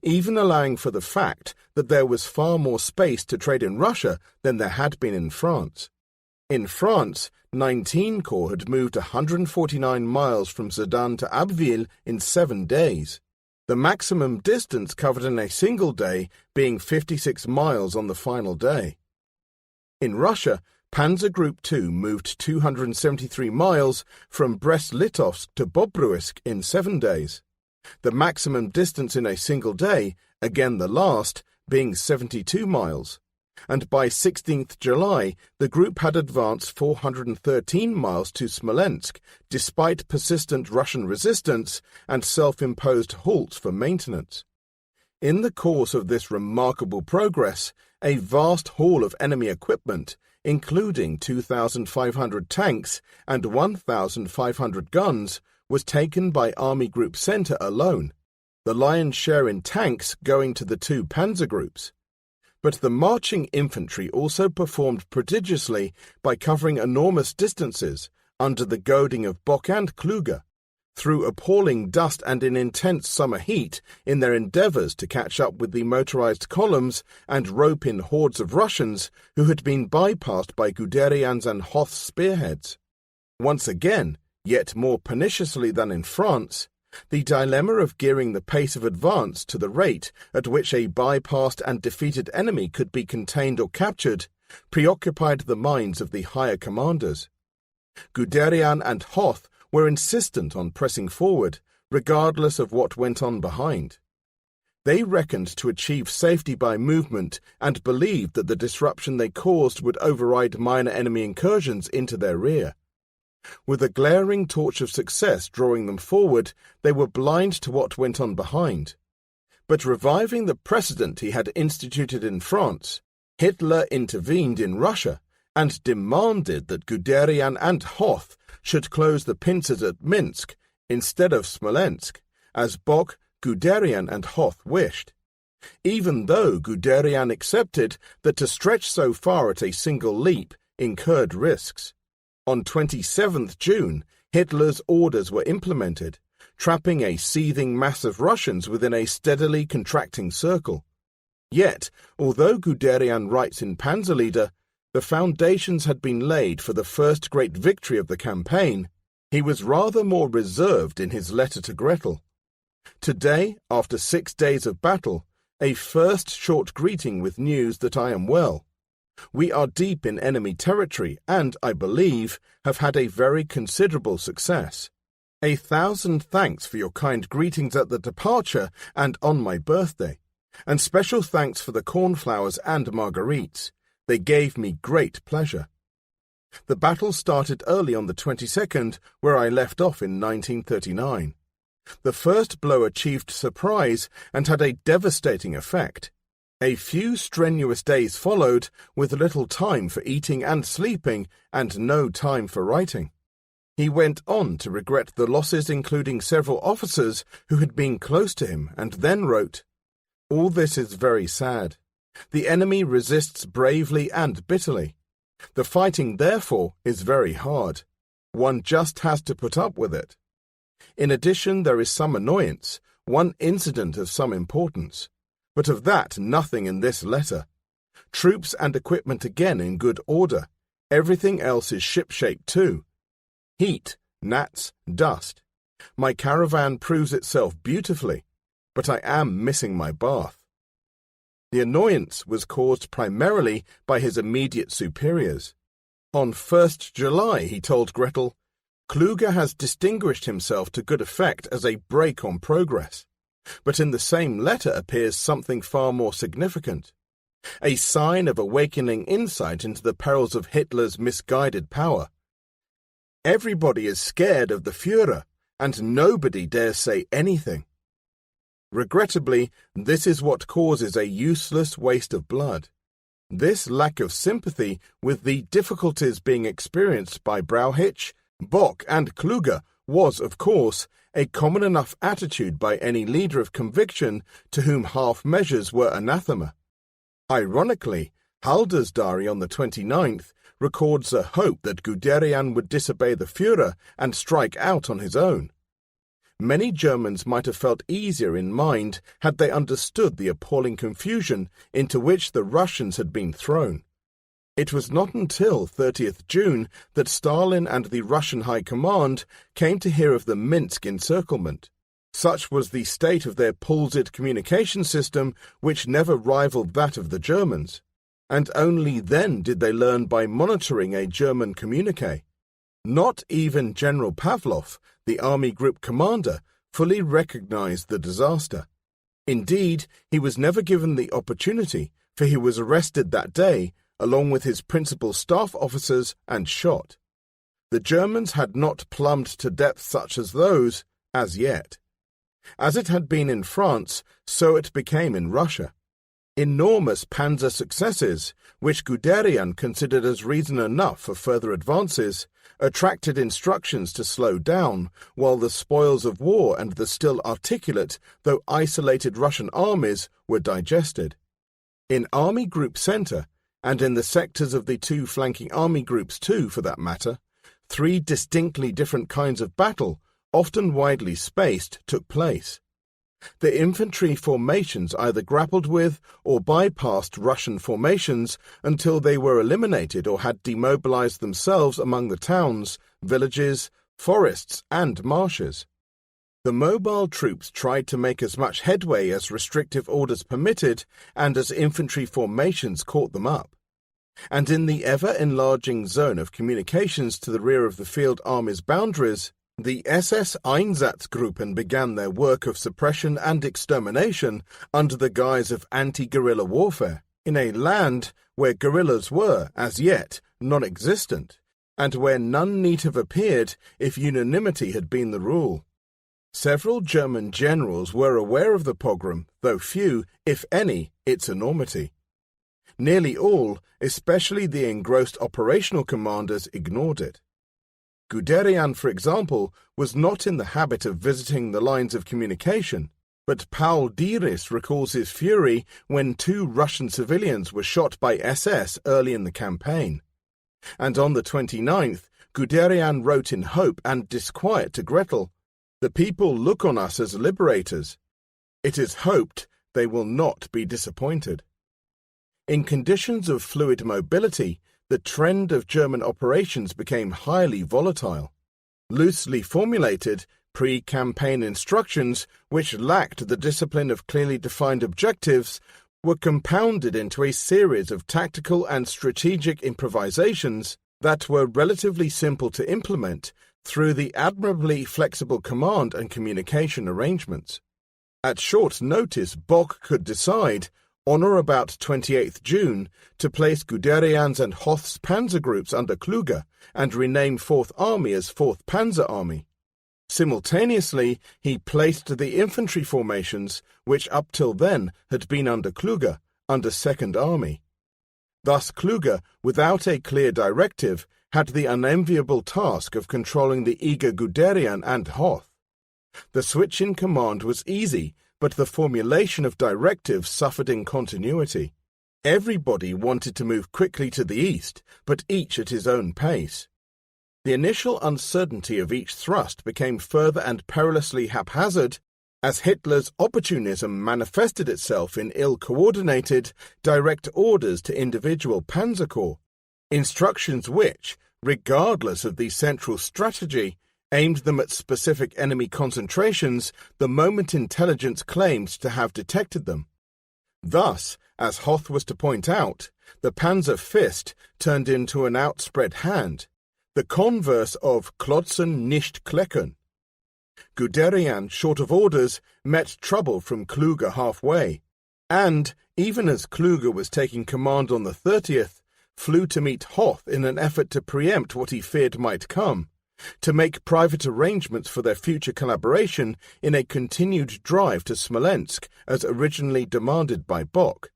even allowing for the fact that there was far more space to trade in Russia than there had been in France. In France, 19 Corps had moved 149 miles from Sedan to Abbeville in 7 days, the maximum distance covered in a single day being 56 miles on the final day. In Russia, Panzer Group II moved 273 miles from Brest-Litovsk to Bobruisk in 7 days, the maximum distance in a single day, again the last, being 72 miles, and by 16th July the group had advanced 413 miles to Smolensk, despite persistent Russian resistance and self-imposed halts for maintenance. In the course of this remarkable progress, a vast haul of enemy equipment, including 2,500 tanks and 1,500 guns, was taken by Army Group Centre alone, the lion's share in tanks going to the 2 panzer groups. But the marching infantry also performed prodigiously by covering enormous distances under the goading of Bock and Kluge, through appalling dust and in intense summer heat in their endeavours to catch up with the motorized columns and rope in hordes of Russians who had been bypassed by Guderian's and Hoth's spearheads. Once again, yet more perniciously than in France, The dilemma of gearing the pace of advance to the rate at which a bypassed and defeated enemy could be contained or captured preoccupied the minds of the higher commanders. Guderian and Hoth were insistent on pressing forward, regardless of what went on behind. They reckoned to achieve safety by movement and believed that the disruption they caused would override minor enemy incursions into their rear. With a glaring torch of success drawing them forward, they were blind to what went on behind. But reviving the precedent he had instituted in France, Hitler intervened in Russia and demanded that Guderian and Hoth should close the pincers at Minsk instead of Smolensk, as Bock, Guderian and Hoth wished, even though Guderian accepted that to stretch so far at a single leap incurred risks. On 27th June, Hitler's orders were implemented, trapping a seething mass of Russians within a steadily contracting circle. Yet, although Guderian writes in Panzerlieder, the foundations had been laid for the first great victory of the campaign, he was rather more reserved in his letter to Gretel. Today, after 6 days of battle, a first short greeting with news that I am well. We are deep in enemy territory and, I believe, have had a very considerable success. 1,000 thanks for your kind greetings at the departure and on my birthday, and special thanks for the cornflowers and marguerites. They gave me great pleasure. The battle started early on the 22nd, where I left off in 1939. The first blow achieved surprise and had a devastating effect. A few strenuous days followed, with little time for eating and sleeping, and no time for writing. He went on to regret the losses, including several officers who had been close to him, and then wrote, "All this is very sad. The enemy resists bravely and bitterly. The fighting, therefore, is very hard. One just has to put up with it. In addition, there is some annoyance, one incident of some importance. But of that nothing in this letter. Troops and equipment again in good order. Everything else is shipshape too. Heat, gnats, dust. My caravan proves itself beautifully, but I am missing my bath." The annoyance was caused primarily by his immediate superiors. On 1st July he told Gretel, "Kluge has distinguished himself to good effect as a brake on progress." But in the same letter appears something far more significant, a sign of awakening insight into the perils of Hitler's misguided power. Everybody is scared of the Führer, and nobody dares say anything. Regrettably, this is what causes a useless waste of blood. This lack of sympathy with the difficulties being experienced by Brauchitsch, Bock, and Kluge was, of course, a common enough attitude by any leader of conviction to whom half measures were anathema. Ironically, Halder's diary on the 29th records a hope that Guderian would disobey the Führer and strike out on his own. Many Germans might have felt easier in mind had they understood the appalling confusion into which the Russians had been thrown. It was not until 30th June that Stalin and the Russian High Command came to hear of the Minsk encirclement. Such was the state of their palsied communication system, which never rivaled that of the Germans. And only then did they learn by monitoring a German communique. Not even General Pavlov, the Army Group commander, fully recognized the disaster. Indeed, he was never given the opportunity, for he was arrested that day, along with his principal staff officers, and shot. The Germans had not plumbed to depths such as those, as yet. As it had been in France, so it became in Russia. Enormous panzer successes, which Guderian considered as reason enough for further advances, attracted instructions to slow down, while the spoils of war and the still articulate, though isolated Russian armies were digested. In Army Group Center, and in the sectors of the two flanking army groups too, for that matter, 3 distinctly different kinds of battle, often widely spaced, took place. The infantry formations either grappled with or bypassed Russian formations until they were eliminated or had demobilized themselves among the towns, villages, forests, and marshes. The mobile troops tried to make as much headway as restrictive orders permitted and as infantry formations caught them up. And in the ever-enlarging zone of communications to the rear of the field army's boundaries, the SS Einsatzgruppen began their work of suppression and extermination under the guise of anti-guerrilla warfare, in a land where guerrillas were, as yet, non-existent, and where none need have appeared if unanimity had been the rule. Several German generals were aware of the pogrom, though few, if any, its enormity. Nearly all, especially the engrossed operational commanders, ignored it. Guderian, for example, was not in the habit of visiting the lines of communication, but Paul Dieris recalls his fury when 2 Russian civilians were shot by SS early in the campaign. And on the 29th, Guderian wrote in hope and disquiet to Gretel, "The people look on us as liberators. It is hoped they will not be disappointed." In conditions of fluid mobility, the trend of German operations became highly volatile. Loosely formulated, pre-campaign instructions, which lacked the discipline of clearly defined objectives, were compounded into a series of tactical and strategic improvisations that were relatively simple to implement through the admirably flexible command and communication arrangements. At short notice, Bock could decide, on or about 28th June, to place Guderian's and Hoth's panzer groups under Kluge and rename 4th Army as 4th Panzer Army. Simultaneously, he placed the infantry formations, which up till then had been under Kluge, under 2nd Army. Thus Kluge, without a clear directive, had the unenviable task of controlling the eager Guderian and Hoth. The switch in command was easy, but the formulation of directives suffered in continuity. Everybody wanted to move quickly to the east, but each at his own pace. The initial uncertainty of each thrust became further and perilously haphazard as Hitler's opportunism manifested itself in ill-coordinated, direct orders to individual panzer corps, instructions which, regardless of the central strategy, aimed them at specific enemy concentrations the moment intelligence claimed to have detected them. Thus, as Hoth was to point out, the Panzer Fist turned into an outspread hand, the converse of Klotzen nicht klecken. Guderian, short of orders, met trouble from Kluge halfway, and, even as Kluge was taking command on the 30th, flew to meet Hoth in an effort to preempt what he feared might come, to make private arrangements for their future collaboration in a continued drive to Smolensk as originally demanded by Bock.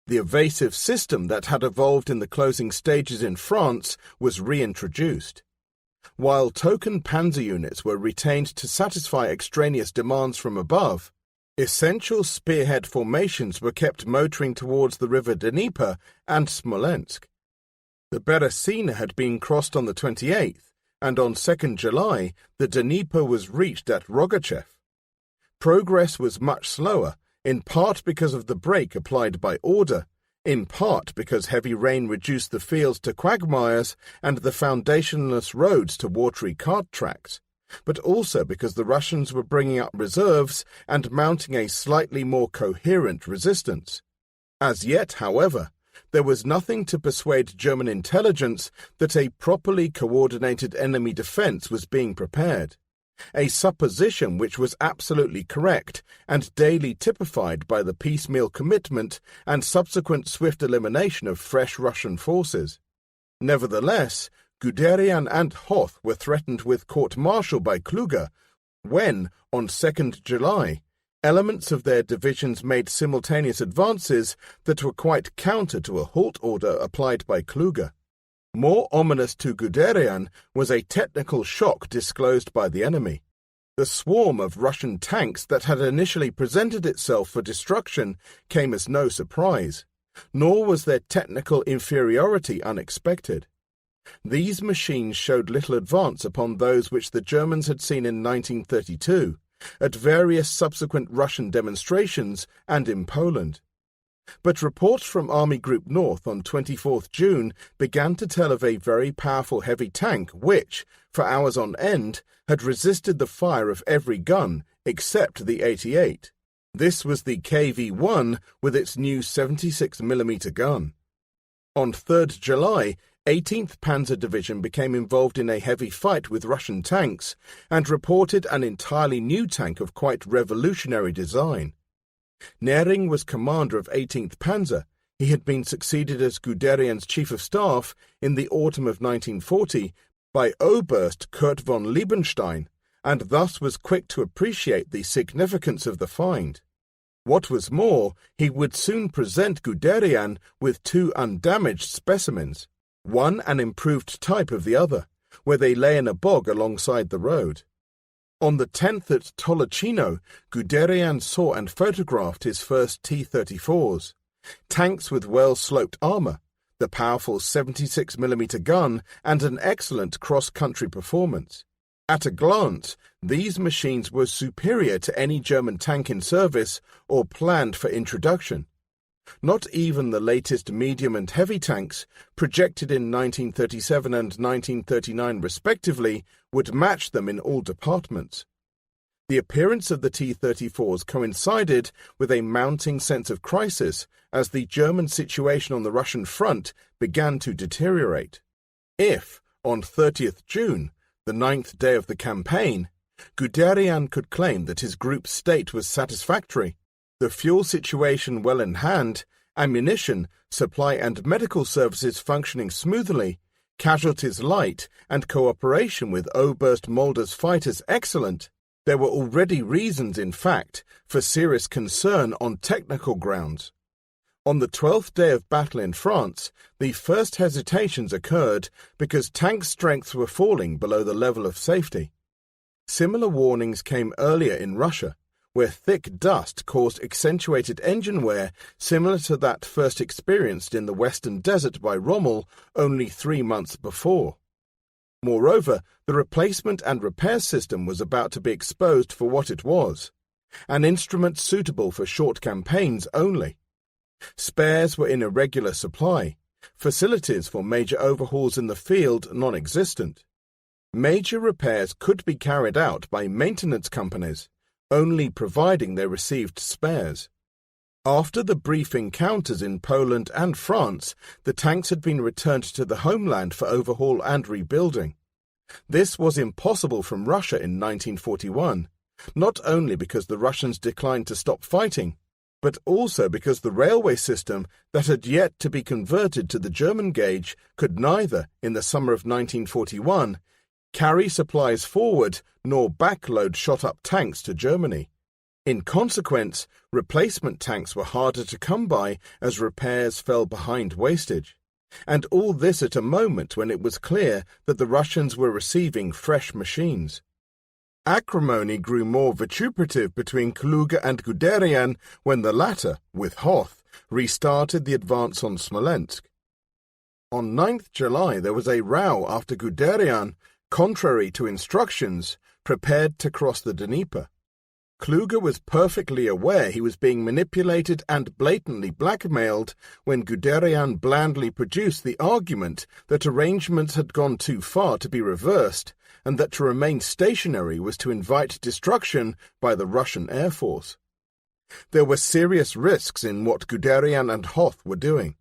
The evasive system that had evolved in the closing stages in France was reintroduced. While token panzer units were retained to satisfy extraneous demands from above, essential spearhead formations were kept motoring towards the river Dnieper and Smolensk. The Beresina had been crossed on the 28th, and on 2nd July the Dnieper was reached at Rogachev. Progress was much slower, in part because of the brake applied by order, in part because heavy rain reduced the fields to quagmires and the foundationless roads to watery cart tracks, but also because the Russians were bringing up reserves and mounting a slightly more coherent resistance. As yet, however, there was nothing to persuade German intelligence that a properly coordinated enemy defense was being prepared, a supposition which was absolutely correct and daily typified by the piecemeal commitment and subsequent swift elimination of fresh Russian forces. Nevertheless, Guderian and Hoth were threatened with court-martial by Kluge when, on 2nd July, elements of their divisions made simultaneous advances that were quite counter to a halt order applied by Kluge. More ominous to Guderian was a technical shock disclosed by the enemy. The swarm of Russian tanks that had initially presented itself for destruction came as no surprise, nor was their technical inferiority unexpected. These machines showed little advance upon those which the Germans had seen in 1932, at various subsequent Russian demonstrations, and in Poland. But reports from Army Group North on 24th June began to tell of a very powerful heavy tank which, for hours on end, had resisted the fire of every gun except the 88. This was the KV-1 with its new 76mm gun. On 3rd July, 18th Panzer Division became involved in a heavy fight with Russian tanks and reported an entirely new tank of quite revolutionary design. Nering was commander of 18th Panzer. He had been succeeded as Guderian's chief of staff in the autumn of 1940 by Oberst Kurt von Liebenstein, and thus was quick to appreciate the significance of the find. What was more, he would soon present Guderian with two undamaged specimens, one an improved type of the other, where they lay in a bog alongside the road. On the 10th at Tolocino, Guderian saw and photographed his first T-34s, tanks with well-sloped armour, the powerful 76mm gun, and an excellent cross-country performance. At a glance, these machines were superior to any German tank in service or planned for introduction. Not even the latest medium and heavy tanks, projected in 1937 and 1939 respectively, would match them in all departments. The appearance of the T-34s coincided with a mounting sense of crisis as the German situation on the Russian front began to deteriorate. If, on 30th June, the 9th day of the campaign, Guderian could claim that his group's state was satisfactory, the fuel situation well in hand, ammunition, supply and medical services functioning smoothly, casualties light, and cooperation with Oberst Mulder's fighters excellent, there were already reasons, in fact, for serious concern on technical grounds. On the 12th day of battle in France, the first hesitations occurred because tank strengths were falling below the level of safety. Similar warnings came earlier in Russia, where thick dust caused accentuated engine wear similar to that first experienced in the Western Desert by Rommel only 3 months before. Moreover, the replacement and repair system was about to be exposed for what it was, an instrument suitable for short campaigns only. Spares were in irregular supply, facilities for major overhauls in the field non-existent. Major repairs could be carried out by maintenance companies, only providing they received spares. After the brief encounters in Poland and France, the tanks had been returned to the homeland for overhaul and rebuilding. This was impossible from Russia in 1941, not only because the Russians declined to stop fighting, but also because the railway system that had yet to be converted to the German gauge could neither, in the summer of 1941, carry supplies forward nor backload shot-up tanks to Germany. In consequence, replacement tanks were harder to come by as repairs fell behind wastage. And all this at a moment when it was clear that the Russians were receiving fresh machines. Acrimony grew more vituperative between Kluge and Guderian when the latter, with Hoth, restarted the advance on Smolensk. On 9th July there was a row after Guderian, contrary to instructions, prepared to cross the Dnieper. Kluge was perfectly aware he was being manipulated and blatantly blackmailed when Guderian blandly produced the argument that arrangements had gone too far to be reversed and that to remain stationary was to invite destruction by the Russian Air Force. There were serious risks in what Guderian and Hoth were doing.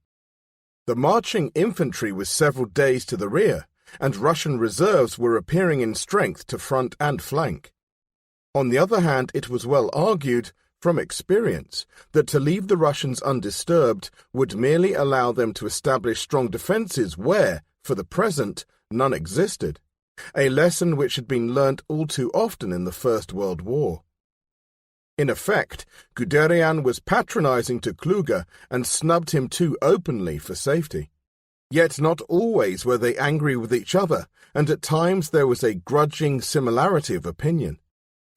The marching infantry was several days to the rear, and Russian reserves were appearing in strength to front and flank. On the other hand, it was well argued, from experience, that to leave the Russians undisturbed would merely allow them to establish strong defences where, for the present, none existed, a lesson which had been learnt all too often in the First World War. In effect, Guderian was patronising to Kluge and snubbed him too openly for safety. Yet not always were they angry with each other, and at times there was a grudging similarity of opinion.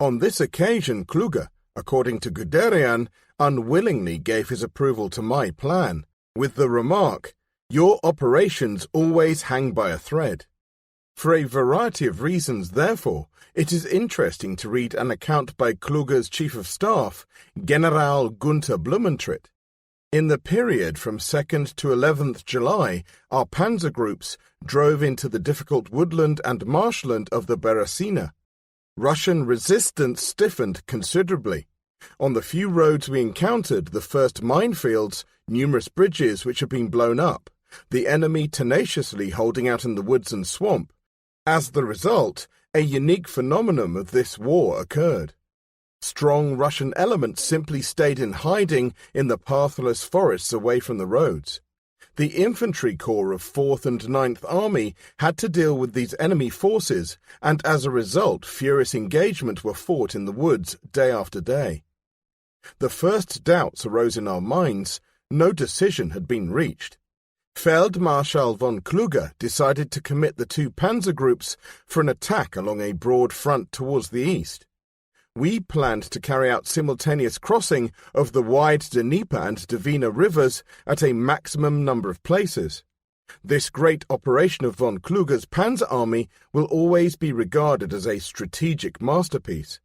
On this occasion Kluge, according to Guderian, unwillingly gave his approval to my plan, with the remark, "Your operations always hang by a thread." For a variety of reasons, therefore, it is interesting to read an account by Kluge's chief of staff, General Gunther Blumentritt. In the period from 2nd to 11th July, our panzer groups drove into the difficult woodland and marshland of the Beresina. Russian resistance stiffened considerably. On the few roads we encountered, the first minefields, numerous bridges which had been blown up, the enemy tenaciously holding out in the woods and swamp. As the result, a unique phenomenon of this war occurred. Strong Russian elements simply stayed in hiding in the pathless forests away from the roads. The infantry corps of 4th and 9th Army had to deal with these enemy forces, and as a result furious engagements were fought in the woods day after day. The first doubts arose in our minds. No decision had been reached. Feldmarschall von Kluge decided to commit the two panzer groups for an attack along a broad front towards the east. We planned to carry out simultaneous crossing of the wide Dnieper and Dvina rivers at a maximum number of places. This great operation of von Kluge's panzer army will always be regarded as a strategic masterpiece.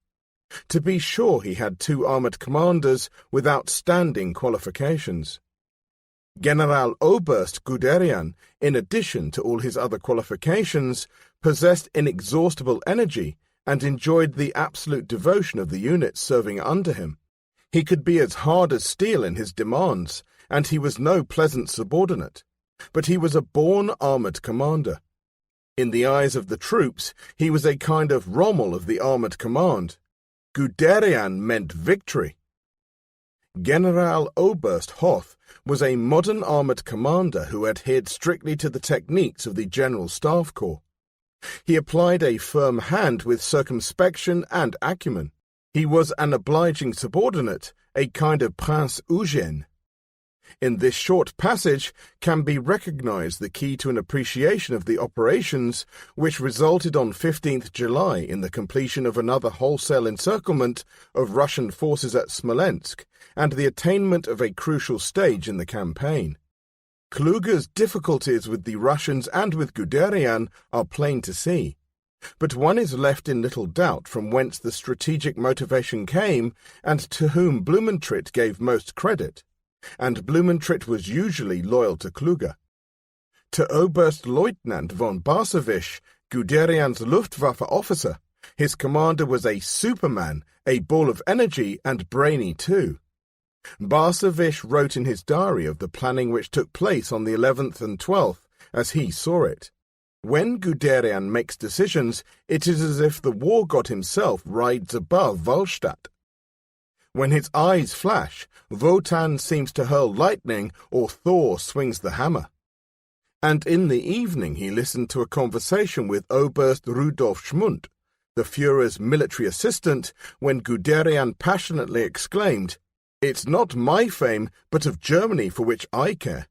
To be sure, he had two armoured commanders with outstanding qualifications. Generaloberst Guderian, in addition to all his other qualifications, possessed inexhaustible energy and enjoyed the absolute devotion of the units serving under him. He could be as hard as steel in his demands, and he was no pleasant subordinate, but he was a born armoured commander. In the eyes of the troops, he was a kind of Rommel of the armoured command. Guderian meant victory. Generaloberst Hoth was a modern armoured commander who adhered strictly to the techniques of the General Staff Corps. He applied a firm hand with circumspection and acumen. He was an obliging subordinate, a kind of Prince Eugène. In this short passage can be recognized the key to an appreciation of the operations which resulted on 15th July in the completion of another wholesale encirclement of Russian forces at Smolensk and the attainment of a crucial stage in the campaign. Kluge's difficulties with the Russians and with Guderian are plain to see, but one is left in little doubt from whence the strategic motivation came and to whom Blumentritt gave most credit, and Blumentritt was usually loyal to Kluge. To Oberstleutnant von Barsewich, Guderian's Luftwaffe officer, his commander was a superman, a ball of energy and brainy too. Barsewich wrote in his diary of the planning which took place on the 11th and 12th, as he saw it. When Guderian makes decisions, it is as if the war god himself rides above Wahlstatt. When his eyes flash, Wotan seems to hurl lightning or Thor swings the hammer. And in the evening he listened to a conversation with Oberst Rudolf Schmundt, the Führer's military assistant, when Guderian passionately exclaimed, "It's not my fame, but of Germany for which I care."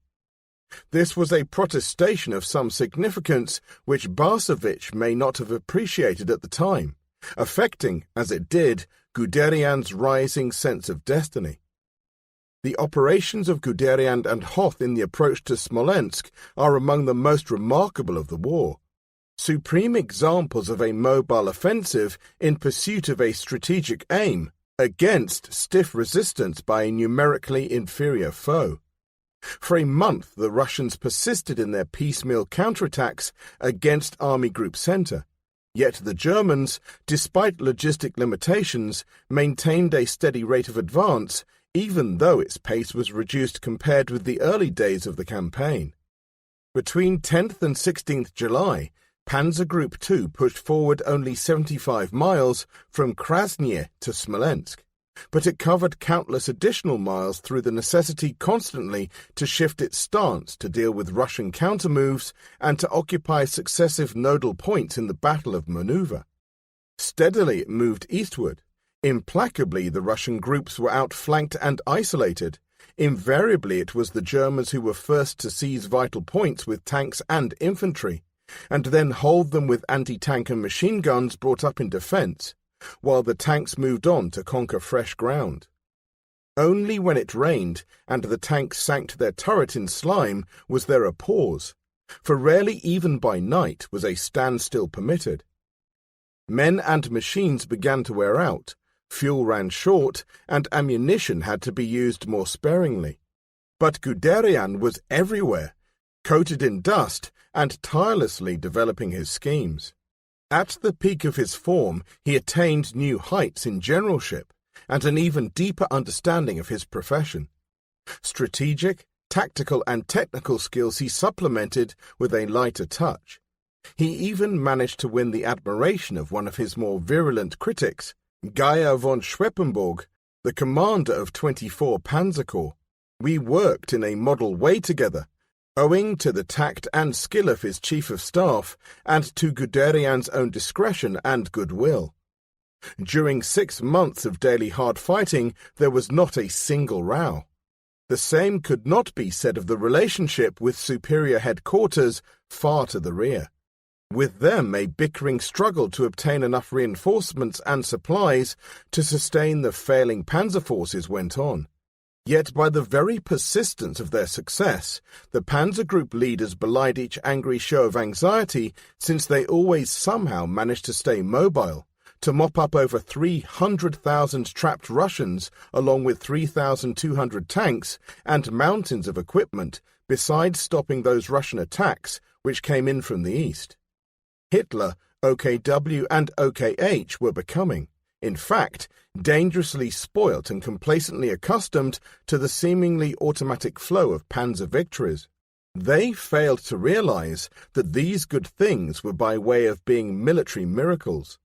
This was a protestation of some significance which Barsewich may not have appreciated at the time, affecting, as it did, Guderian's rising sense of destiny. The operations of Guderian and Hoth in the approach to Smolensk are among the most remarkable of the war. Supreme examples of a mobile offensive in pursuit of a strategic aim, against stiff resistance by a numerically inferior foe. For a month the Russians persisted in their piecemeal counterattacks against Army Group Center, yet the Germans, despite logistic limitations, maintained a steady rate of advance, even though its pace was reduced compared with the early days of the campaign. Between 10th and 16th July, Panzer Group II pushed forward only 75 miles from Krasny to Smolensk, but it covered countless additional miles through the necessity constantly to shift its stance to deal with Russian countermoves and to occupy successive nodal points in the Battle of Maneuver. Steadily it moved eastward. Implacably the Russian groups were outflanked and isolated. Invariably it was the Germans who were first to seize vital points with tanks and infantry, and then hold them with anti-tank and machine guns brought up in defence, while the tanks moved on to conquer fresh ground. Only when it rained and the tanks sank to their turret in slime was there a pause, for rarely even by night was a standstill permitted. Men and machines began to wear out, fuel ran short, and ammunition had to be used more sparingly. But Guderian was everywhere, coated in dust and tirelessly developing his schemes. At the peak of his form, he attained new heights in generalship and an even deeper understanding of his profession. Strategic, tactical and technical skills he supplemented with a lighter touch. He even managed to win the admiration of one of his more virulent critics, Geyer von Schweppenburg, the commander of 24 Panzer Corps. We worked in a model way together, owing to the tact and skill of his chief of staff and to Guderian's own discretion and goodwill. During 6 months of daily hard fighting, there was not a single row. The same could not be said of the relationship with superior headquarters far to the rear. With them, a bickering struggle to obtain enough reinforcements and supplies to sustain the failing panzer forces went on. Yet by the very persistence of their success, the panzer group leaders belied each angry show of anxiety, since they always somehow managed to stay mobile, to mop up over 300,000 trapped Russians along with 3,200 tanks and mountains of equipment, besides stopping those Russian attacks which came in from the east. Hitler, OKW and OKH were becoming, in fact, dangerously spoilt and complacently accustomed to the seemingly automatic flow of panzer victories. They failed to realize that these good things were by way of being military miracles.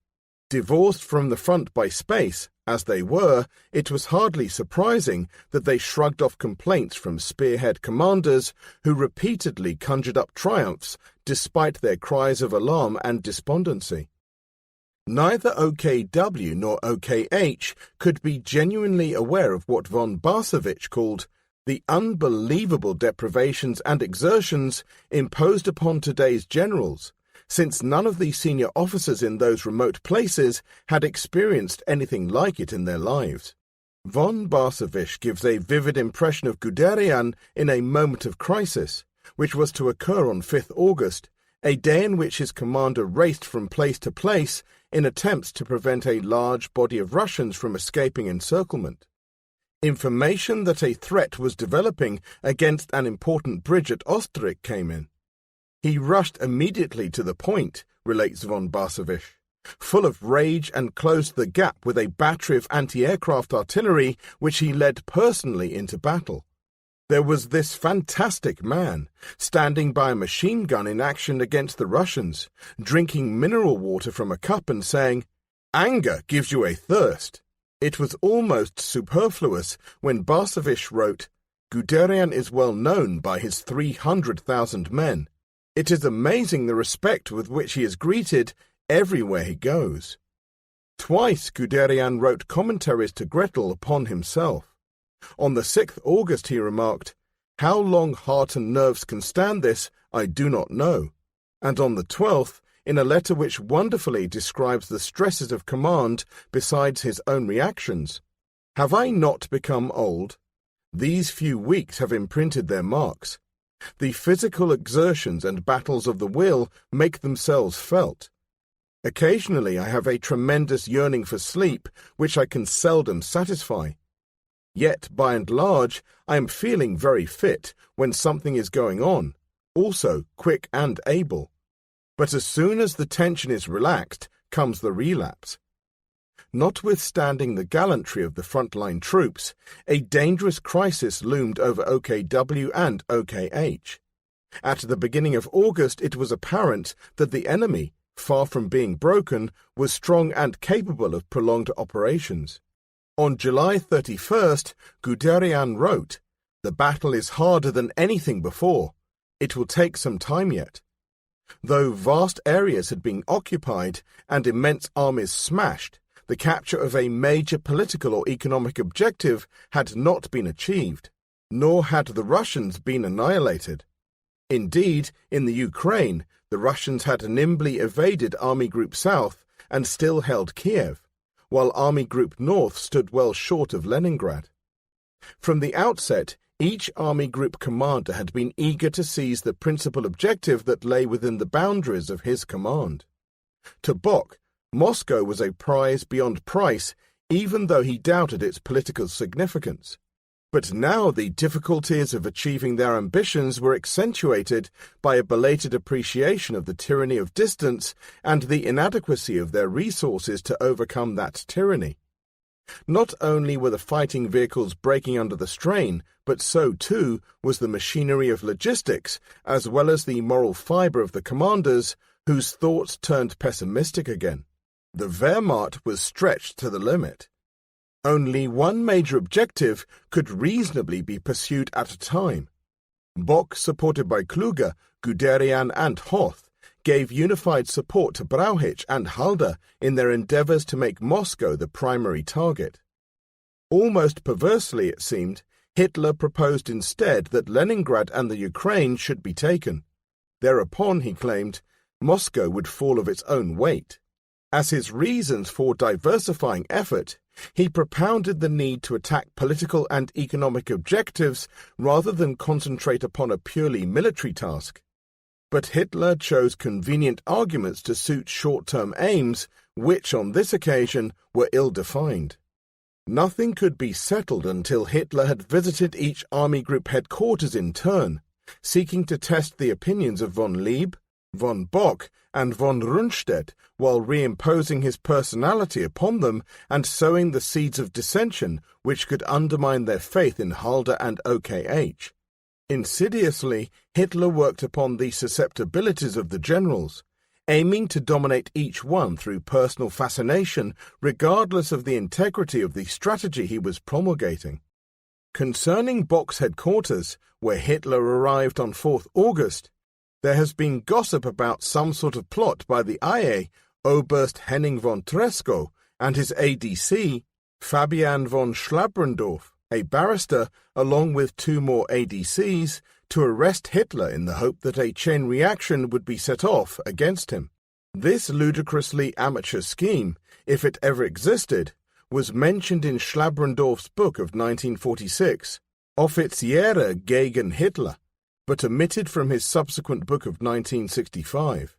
Divorced from the front by space, as they were, it was hardly surprising that they shrugged off complaints from spearhead commanders who repeatedly conjured up triumphs despite their cries of alarm and despondency. Neither OKW nor OKH could be genuinely aware of what von Barsevich called the unbelievable deprivations and exertions imposed upon today's generals, since none of the senior officers in those remote places had experienced anything like it in their lives. Von Barsevich gives a vivid impression of Guderian in a moment of crisis, which was to occur on 5th August, a day in which his commander raced from place to place in attempts to prevent a large body of Russians from escaping encirclement. Information that a threat was developing against an important bridge at Osterich came in. He rushed immediately to the point, relates von Barsevich, full of rage, and closed the gap with a battery of anti-aircraft artillery which he led personally into battle. There was this fantastic man, standing by a machine gun in action against the Russians, drinking mineral water from a cup and saying, "Anger gives you a thirst." It was almost superfluous when Barsevich wrote, "Guderian is well known by his 300,000 men. It is amazing the respect with which he is greeted everywhere he goes." Twice Guderian wrote commentaries to Gretel upon himself. On the 6th August he remarked, "How long heart and nerves can stand this, I do not know." And on the 12th, in a letter which wonderfully describes the stresses of command besides his own reactions, "Have I not become old? These few weeks have imprinted their marks. The physical exertions and battles of the will make themselves felt. Occasionally I have a tremendous yearning for sleep, which I can seldom satisfy. Yet, by and large, I am feeling very fit when something is going on, also quick and able. But as soon as the tension is relaxed, comes the relapse." Notwithstanding the gallantry of the frontline troops, a dangerous crisis loomed over OKW and OKH. At the beginning of August, it was apparent that the enemy, far from being broken, was strong and capable of prolonged operations. On July 31st, Guderian wrote, "The battle is harder than anything before. It will take some time yet." Though vast areas had been occupied and immense armies smashed, the capture of a major political or economic objective had not been achieved, nor had the Russians been annihilated. Indeed, in the Ukraine, the Russians had nimbly evaded Army Group South and still held Kiev, while Army Group North stood well short of Leningrad. From the outset, each Army Group commander had been eager to seize the principal objective that lay within the boundaries of his command. To Bock, Moscow was a prize beyond price, even though he doubted its political significance. But now the difficulties of achieving their ambitions were accentuated by a belated appreciation of the tyranny of distance and the inadequacy of their resources to overcome that tyranny. Not only were the fighting vehicles breaking under the strain, but so too was the machinery of logistics, as well as the moral fibre of the commanders, whose thoughts turned pessimistic again. The Wehrmacht was stretched to the limit. Only one major objective could reasonably be pursued at a time. Bock, supported by Kluge, Guderian and Hoth, gave unified support to Brauchitsch and Halder in their endeavours to make Moscow the primary target. Almost perversely, it seemed, Hitler proposed instead that Leningrad and the Ukraine should be taken. Thereupon, he claimed, Moscow would fall of its own weight. As his reasons for diversifying effort, he propounded the need to attack political and economic objectives rather than concentrate upon a purely military task. But Hitler chose convenient arguments to suit short-term aims, which on this occasion were ill-defined. Nothing could be settled until Hitler had visited each army group headquarters in turn, seeking to test the opinions of von Lieb, von Bock, and von Rundstedt, while reimposing his personality upon them and sowing the seeds of dissension which could undermine their faith in Halder and OKH. Insidiously, Hitler worked upon the susceptibilities of the generals, aiming to dominate each one through personal fascination, regardless of the integrity of the strategy he was promulgating. Concerning Bock's headquarters, where Hitler arrived on 4th August, there has been gossip about some sort of plot by the IA, Oberst Henning von Treschow, and his ADC, Fabian von Schlabrendorf, a barrister, along with 2 more ADCs, to arrest Hitler in the hope that a chain reaction would be set off against him. This ludicrously amateur scheme, if it ever existed, was mentioned in Schlabrendorf's book of 1946, Offiziere gegen Hitler, but omitted from his subsequent book of 1965.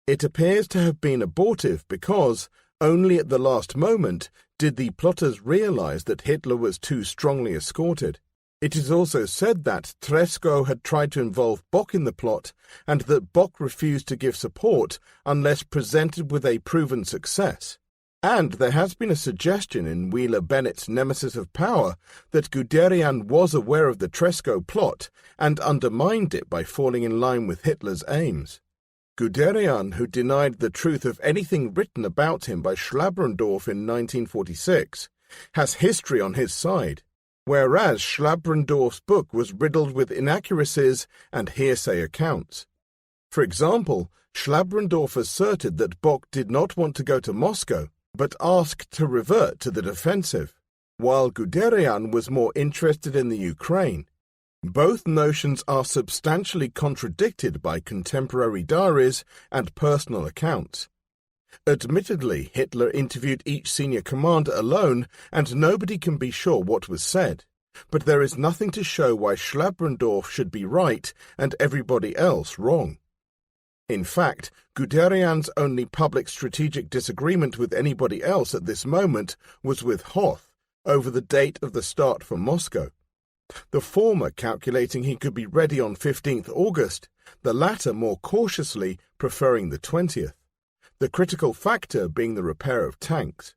It appears to have been abortive because, only at the last moment, did the plotters realize that Hitler was too strongly escorted. It is also said that Treschow had tried to involve Bock in the plot, and that Bock refused to give support unless presented with a proven success. And there has been a suggestion in Wheeler Bennett's Nemesis of Power that Guderian was aware of the Treschow plot and undermined it by falling in line with Hitler's aims. Guderian, who denied the truth of anything written about him by Schlabrendorf in 1946, has history on his side, whereas Schlabrendorf's book was riddled with inaccuracies and hearsay accounts. For example, Schlabrendorf asserted that Bock did not want to go to Moscow, but asked to revert to the defensive, while Guderian was more interested in the Ukraine. Both notions are substantially contradicted by contemporary diaries and personal accounts. Admittedly, Hitler interviewed each senior commander alone, and nobody can be sure what was said, but there is nothing to show why Schlabrendorf should be right and everybody else wrong. In fact, Guderian's only public strategic disagreement with anybody else at this moment was with Hoth over the date of the start for Moscow. The former calculating he could be ready on 15th August, the latter more cautiously preferring the 20th, the critical factor being the repair of tanks.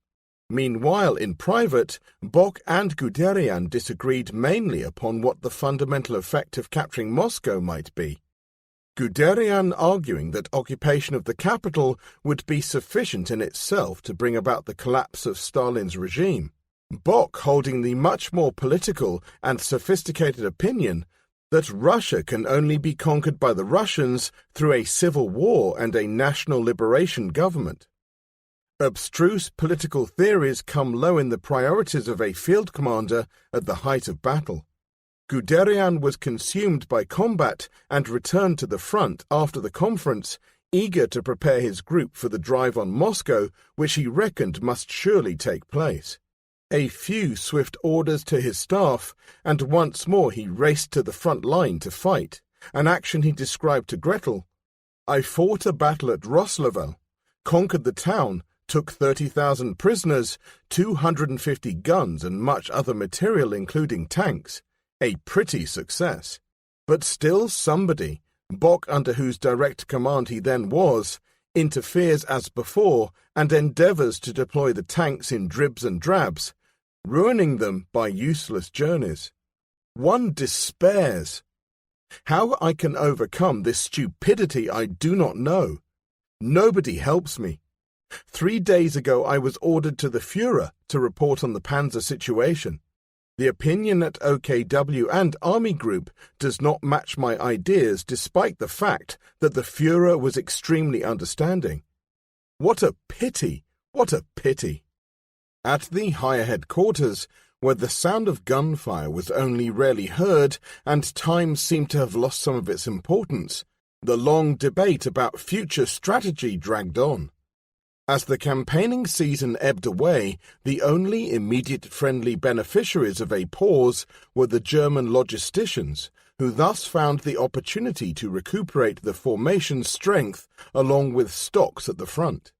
Meanwhile, in private, Bock and Guderian disagreed mainly upon what the fundamental effect of capturing Moscow might be. Guderian arguing that occupation of the capital would be sufficient in itself to bring about the collapse of Stalin's regime. Bock holding the much more political and sophisticated opinion that Russia can only be conquered by the Russians through a civil war and a national liberation government. Abstruse political theories come low in the priorities of a field commander at the height of battle. Guderian was consumed by combat and returned to the front after the conference, eager to prepare his group for the drive on Moscow, which he reckoned must surely take place. A few swift orders to his staff, and once more he raced to the front line to fight, an action he described to Gretel. "I fought a battle at Rosslevel, conquered the town, took 30,000 prisoners, 250 guns and much other material including tanks. A pretty success. But still somebody, Bock under whose direct command he then was, interferes as before and endeavours to deploy the tanks in dribs and drabs, ruining them by useless journeys. One despairs. How I can overcome this stupidity I do not know. Nobody helps me. 3 days ago I was ordered to the Führer to report on the Panzer situation. The opinion at OKW and Army Group does not match my ideas despite the fact that the Führer was extremely understanding. What a pity! What a pity! At the higher headquarters, where the sound of gunfire was only rarely heard and time seemed to have lost some of its importance, the long debate about future strategy dragged on. As the campaigning season ebbed away, the only immediate friendly beneficiaries of a pause were the German logisticians, who thus found the opportunity to recuperate the formation's strength along with stocks at the front.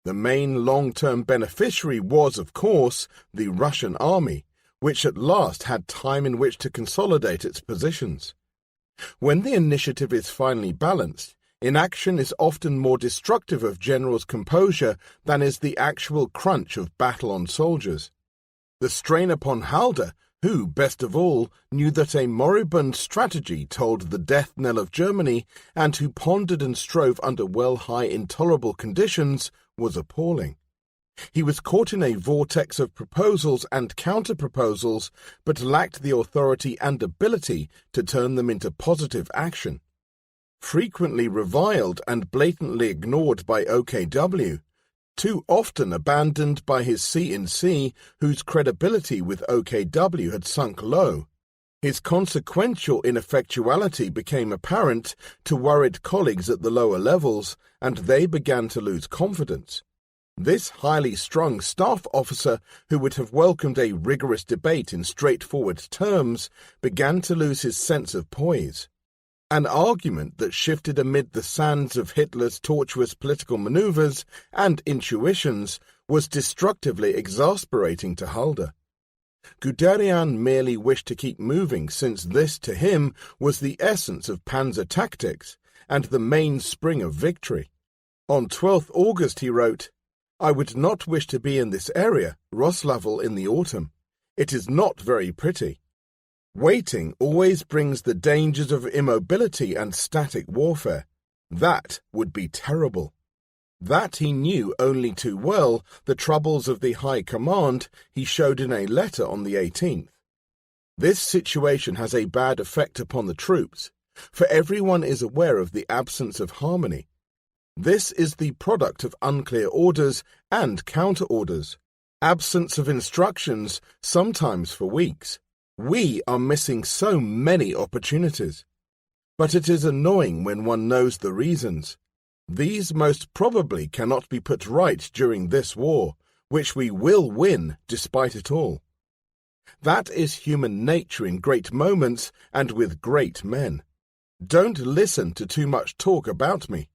The main long-term beneficiary was, of course, the Russian army, which at last had time in which to consolidate its positions. When the initiative is finally balanced, inaction is often more destructive of generals' composure than is the actual crunch of battle on soldiers. The strain upon Halder, who, best of all, knew that a moribund strategy told the death knell of Germany, and who pondered and strove under well-high intolerable conditions, was appalling. He was caught in a vortex of proposals and counter-proposals, but lacked the authority and ability to turn them into positive action. Frequently reviled and blatantly ignored by OKW, too often abandoned by his C&C, whose credibility with OKW had sunk low, his consequential ineffectuality became apparent to worried colleagues at the lower levels, and they began to lose confidence. This highly strung staff officer, who would have welcomed a rigorous debate in straightforward terms, began to lose his sense of poise. An argument that shifted amid the sands of Hitler's tortuous political manoeuvres and intuitions was destructively exasperating to Halder. Guderian merely wished to keep moving, since this, to him, was the essence of panzer tactics and the mainspring of victory. On 12th August he wrote, "I would not wish to be in this area, Roslavel, in the autumn. It is not very pretty. Waiting always brings the dangers of immobility and static warfare. That would be terrible." That he knew only too well, the troubles of the High Command, he showed in a letter on the 18th. This situation has a bad effect upon the troops, for everyone is aware of the absence of harmony. This is the product of unclear orders and counter-orders, absence of instructions, sometimes for weeks. We are missing so many opportunities. But it is annoying when one knows the reasons. These most probably cannot be put right during this war, which we will win despite it all. That is human nature in great moments and with great men. Don't listen to too much talk about me.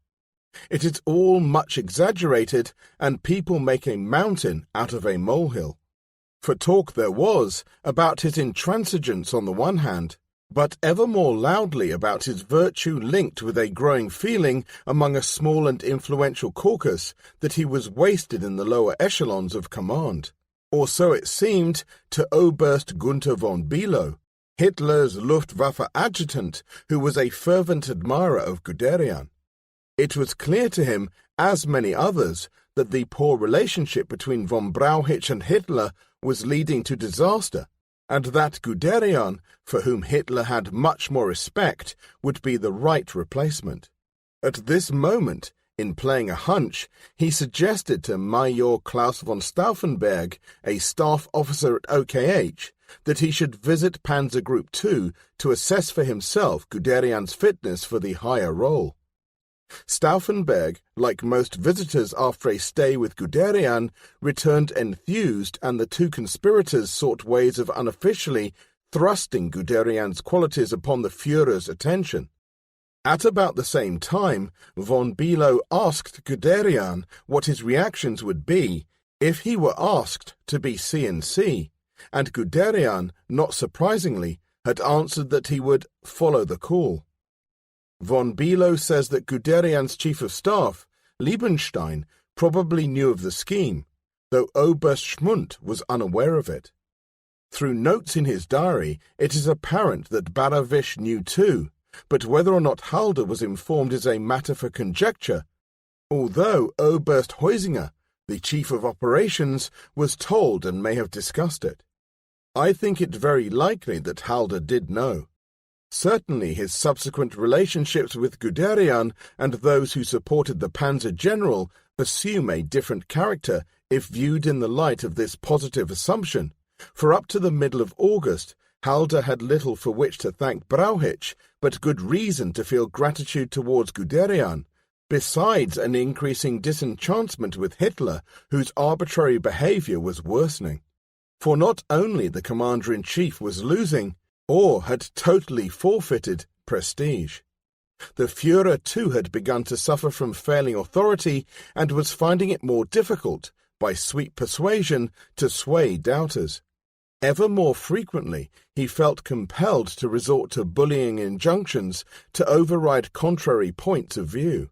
It is all much exaggerated, and people make a mountain out of a molehill. For talk there was about his intransigence on the one hand, but ever more loudly about his virtue linked with a growing feeling among a small and influential caucus that he was wasted in the lower echelons of command. Or so it seemed to Oberst Gunther von Bülow, Hitler's Luftwaffe adjutant, who was a fervent admirer of Guderian. It was clear to him, as many others, that the poor relationship between von Brauchitsch and Hitler was leading to disaster, and that Guderian, for whom Hitler had much more respect, would be the right replacement. At this moment, in playing a hunch, he suggested to Major Klaus von Stauffenberg, a staff officer at OKH, that he should visit Panzer Group II to assess for himself Guderian's fitness for the higher role. Stauffenberg, like most visitors after a stay with Guderian, returned enthused, and the two conspirators sought ways of unofficially thrusting Guderian's qualities upon the Führer's attention. At about the same time, von Bülow asked Guderian what his reactions would be if he were asked to be C&C, and Guderian, not surprisingly, had answered that he would follow the call. Von Bülow says that Guderian's chief of staff, Liebenstein, probably knew of the scheme, though Oberst Schmundt was unaware of it. Through notes in his diary, it is apparent that Baravisch knew too, but whether or not Halder was informed is a matter for conjecture, although Oberst Heusinger, the chief of operations, was told and may have discussed it. I think it very likely that Halder did know. Certainly his subsequent relationships with Guderian and those who supported the Panzer General assume a different character if viewed in the light of this positive assumption, for up to the middle of August, Halder had little for which to thank Brauchitsch, but good reason to feel gratitude towards Guderian, besides an increasing disenchantment with Hitler, whose arbitrary behaviour was worsening. For not only the commander-in-chief was losing, or had totally forfeited, prestige. The Führer too had begun to suffer from failing authority and was finding it more difficult, by sweet persuasion, to sway doubters. Ever more frequently, he felt compelled to resort to bullying injunctions to override contrary points of view.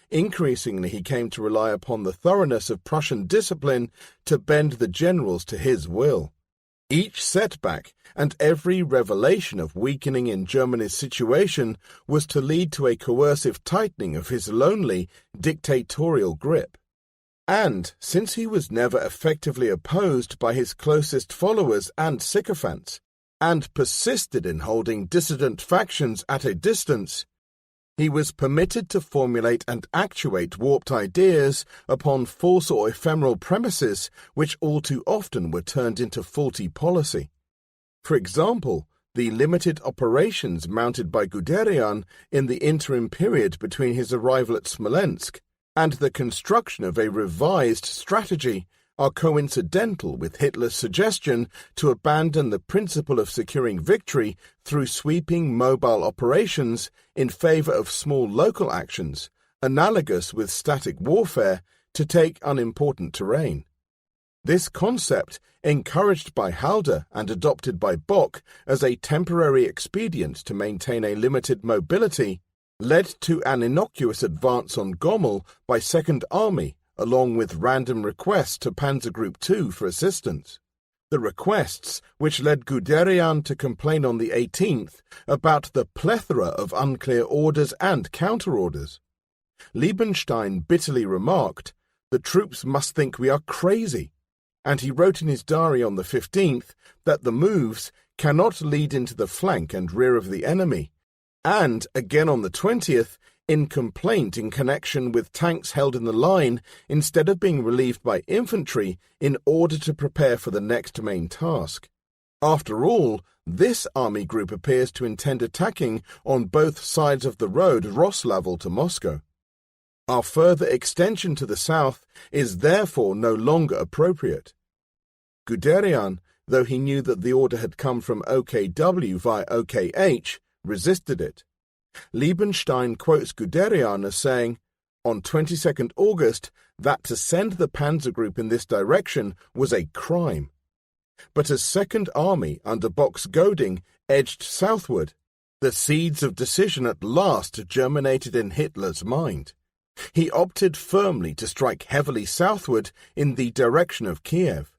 Increasingly, he came to rely upon the thoroughness of Prussian discipline to bend the generals to his will. Each setback and every revelation of weakening in Germany's situation was to lead to a coercive tightening of his lonely, dictatorial grip. And, since he was never effectively opposed by his closest followers and sycophants, and persisted in holding dissident factions at a distance, he was permitted to formulate and actuate warped ideas upon false or ephemeral premises which all too often were turned into faulty policy. For example, the limited operations mounted by Guderian in the interim period between his arrival at Smolensk and the construction of a revised strategy are coincidental with Hitler's suggestion to abandon the principle of securing victory through sweeping mobile operations in favor of small local actions, analogous with static warfare, to take unimportant terrain. This concept, encouraged by Halder and adopted by Bock as a temporary expedient to maintain a limited mobility, led to an innocuous advance on Rommel by Second Army, along with random requests to Panzer Group II for assistance. The requests, which led Guderian to complain on the 18th about the plethora of unclear orders and counter-orders. Liebenstein bitterly remarked, "The troops must think we are crazy," and he wrote in his diary on the 15th that the moves cannot lead into the flank and rear of the enemy, and again on the 20th, in complaint in connection with tanks held in the line instead of being relieved by infantry in order to prepare for the next main task. After all, this army group appears to intend attacking on both sides of the road Rosslavl to Moscow. Our further extension to the south is therefore no longer appropriate. Guderian, though he knew that the order had come from OKW via OKH, resisted it. Liebenstein quotes Guderian as saying, on 22nd August, that to send the Panzer Group in this direction was a crime. But as Second Army under Bock's goading edged southward, the seeds of decision at last germinated in Hitler's mind. He opted firmly to strike heavily southward in the direction of Kiev.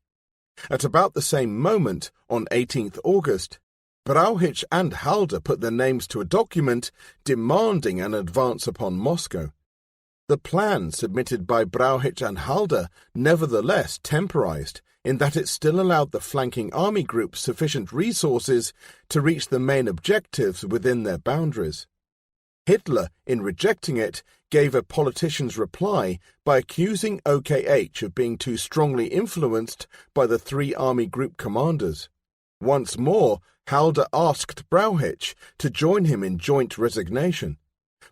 At about the same moment, on 18th August, Brauchitsch and Halder put their names to a document demanding an advance upon Moscow. The plan submitted by Brauchitsch and Halder nevertheless temporized, in that it still allowed the flanking army groups sufficient resources to reach the main objectives within their boundaries. Hitler, in rejecting it, gave a politician's reply by accusing OKH of being too strongly influenced by the three army group commanders. Once more, Halder asked Brauchitsch to join him in joint resignation,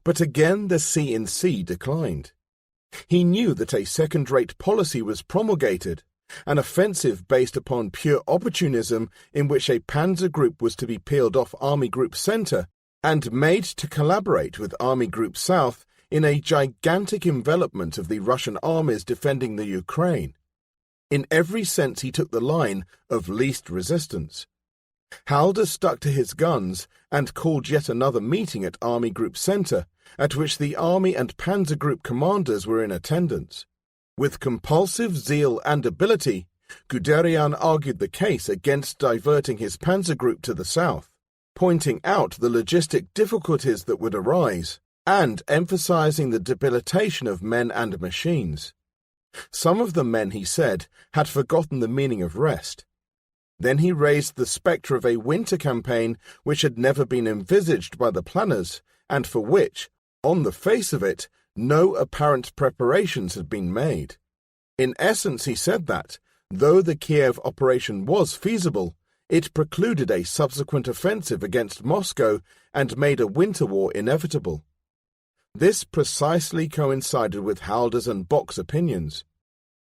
but again the C&C declined. He knew that a second-rate policy was promulgated, an offensive based upon pure opportunism in which a panzer group was to be peeled off Army Group Centre, and made to collaborate with Army Group South in a gigantic envelopment of the Russian armies defending the Ukraine. In every sense he took the line of least resistance. Halder stuck to his guns and called yet another meeting at Army Group Center, at which the Army and Panzer Group commanders were in attendance. With compulsive zeal and ability, Guderian argued the case against diverting his Panzer Group to the south, pointing out the logistic difficulties that would arise, and emphasizing the debilitation of men and machines. Some of the men, he said, had forgotten the meaning of rest. Then he raised the spectre of a winter campaign which had never been envisaged by the planners, and for which, on the face of it, no apparent preparations had been made. In essence, he said that, though the Kiev operation was feasible, it precluded a subsequent offensive against Moscow and made a winter war inevitable. This precisely coincided with Halder's and Bock's opinions.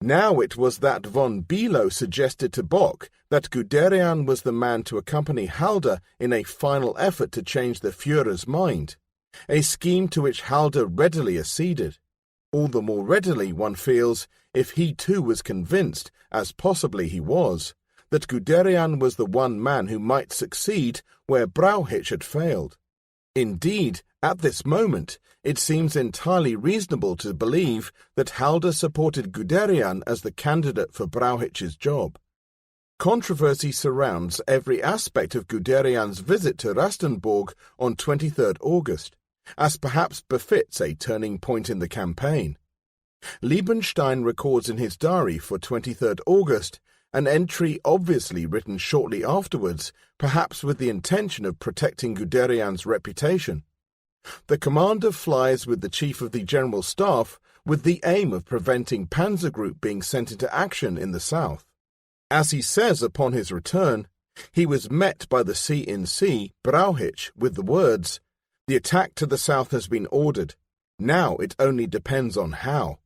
Now it was that von Bülow suggested to Bock that Guderian was the man to accompany Halder in a final effort to change the Führer's mind, a scheme to which Halder readily acceded. All the more readily, one feels, if he too was convinced, as possibly he was, that Guderian was the one man who might succeed where Brauchitsch had failed. Indeed, at this moment, it seems entirely reasonable to believe that Halder supported Guderian as the candidate for Brauchitsch's job. Controversy surrounds every aspect of Guderian's visit to Rastenburg on 23rd August, as perhaps befits a turning point in the campaign. Liebenstein records in his diary for 23rd August an entry obviously written shortly afterwards, perhaps with the intention of protecting Guderian's reputation. The commander flies with the chief of the General Staff with the aim of preventing Panzer Group being sent into action in the south. As he says upon his return, he was met by the C-in-C, Brauchitsch, with the words, "The attack to the south has been ordered. Now it only depends on how."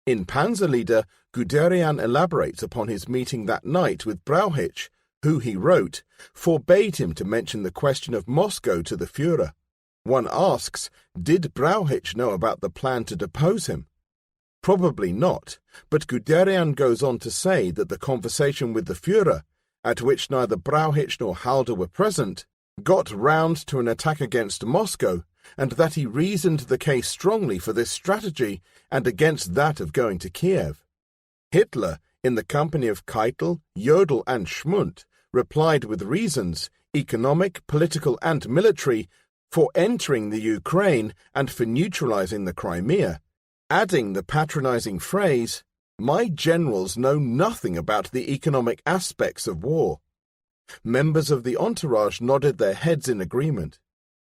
In Panzerlieder, Guderian elaborates upon his meeting that night with Brauchitsch, who, he wrote, forbade him to mention the question of Moscow to the Führer. One asks, did Brauchitsch know about the plan to depose him? Probably not, but Guderian goes on to say that the conversation with the Führer, at which neither Brauchitsch nor Halder were present, got round to an attack against Moscow, and that he reasoned the case strongly for this strategy and against that of going to Kiev. Hitler, in the company of Keitel, Jodl, and Schmundt, replied with reasons, economic, political, and military, for entering the Ukraine and for neutralizing the Crimea, adding the patronizing phrase, "My generals know nothing about the economic aspects of war." Members of the entourage nodded their heads in agreement.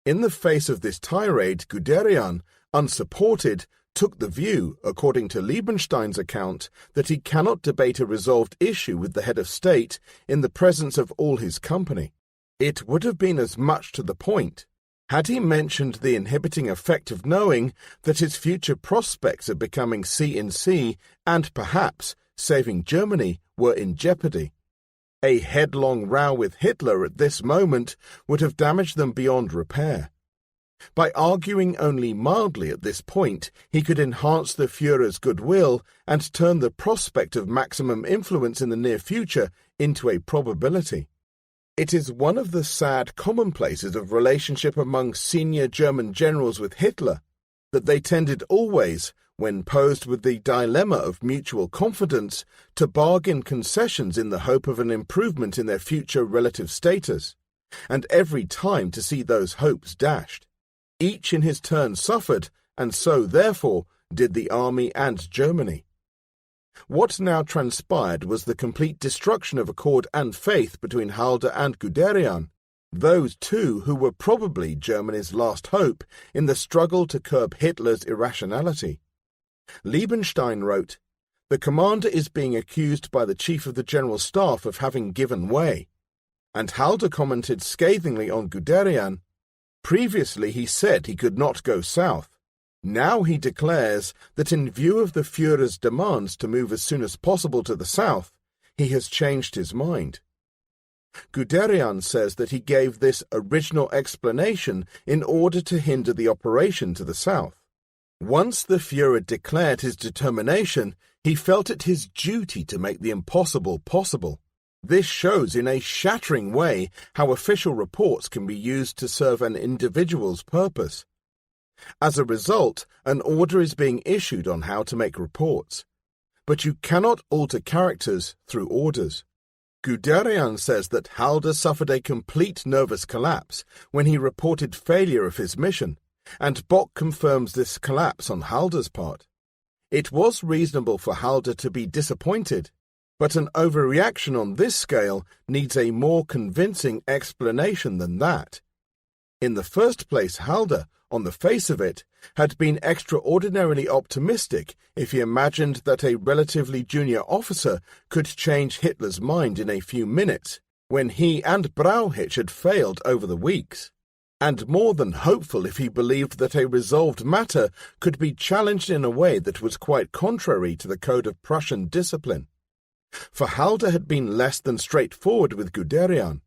In the face of this tirade, Guderian, unsupported, took the view, according to Liebenstein's account, that he cannot debate a resolved issue with the head of state in the presence of all his company. It would have been as much to the point had he mentioned the inhibiting effect of knowing that his future prospects of becoming C-in-C and perhaps saving Germany were in jeopardy. A headlong row with Hitler at this moment would have damaged them beyond repair. By arguing only mildly at this point, he could enhance the Führer's goodwill and turn the prospect of maximum influence in the near future into a probability. It is one of the sad commonplaces of relationship among senior German generals with Hitler that they tended always, when posed with the dilemma of mutual confidence, to bargain concessions in the hope of an improvement in their future relative status, and every time to see those hopes dashed. Each in his turn suffered, and so, therefore, did the army and Germany. What now transpired was the complete destruction of accord and faith between Halder and Guderian, those two who were probably Germany's last hope in the struggle to curb Hitler's irrationality. Liebenstein wrote, "The commander is being accused by the chief of the General Staff of having given way," and Halder commented scathingly on Guderian, "Previously he said he could not go south. Now he declares that in view of the Führer's demands to move as soon as possible to the south, he has changed his mind." Guderian says that he gave this original explanation in order to hinder the operation to the south. Once the Führer declared his determination, he felt it his duty to make the impossible possible. This shows in a shattering way how official reports can be used to serve an individual's purpose. As a result, an order is being issued on how to make reports. But you cannot alter characters through orders. Guderian says that Halder suffered a complete nervous collapse when he reported failure of his mission, and Bock confirms this collapse on Halder's part. It was reasonable for Halder to be disappointed, but an overreaction on this scale needs a more convincing explanation than that. In the first place, Halder, on the face of it, had been extraordinarily optimistic if he imagined that a relatively junior officer could change Hitler's mind in a few minutes, when he and Brauchitsch had failed over the weeks, and more than hopeful if he believed that a resolved matter could be challenged in a way that was quite contrary to the code of Prussian discipline. For Halder had been less than straightforward with Guderian.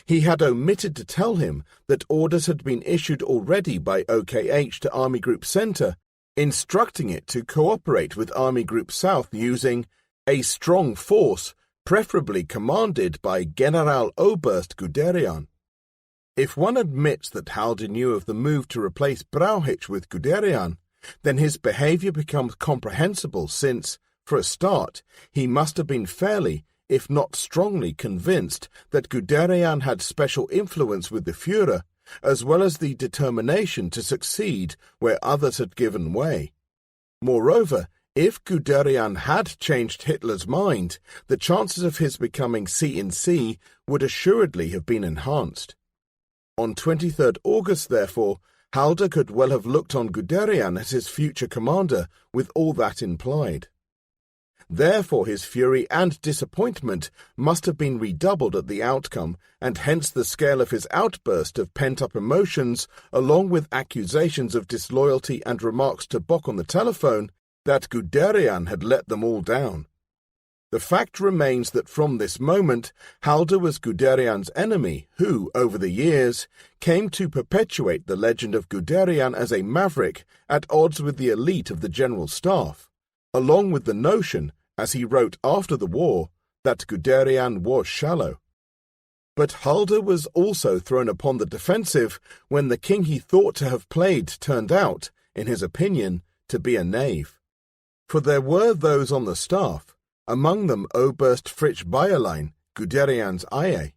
He had omitted to tell him that orders had been issued already by OKH to Army Group Center, instructing it to cooperate with Army Group South using a strong force, preferably commanded by Generaloberst Guderian. If one admits that Halder knew of the move to replace Brauchitsch with Guderian, then his behavior becomes comprehensible since, for a start, he must have been fairly, if not strongly, convinced that Guderian had special influence with the Führer, as well as the determination to succeed where others had given way. Moreover, if Guderian had changed Hitler's mind, the chances of his becoming C&C would assuredly have been enhanced. On 23rd August, therefore, Halder could well have looked on Guderian as his future commander, with all that implied. Therefore his fury and disappointment must have been redoubled at the outcome, and hence the scale of his outburst of pent-up emotions, along with accusations of disloyalty and remarks to Bock on the telephone that Guderian had let them all down. The fact remains that from this moment Halder was Guderian's enemy who, over the years, came to perpetuate the legend of Guderian as a maverick at odds with the elite of the General Staff, along with the notion, as he wrote after the war, that Guderian was shallow. But Halder was also thrown upon the defensive when the king he thought to have played turned out, in his opinion, to be a knave. For there were those on the staff, among them Oberst Fritz Bayerlein, Guderian's IA,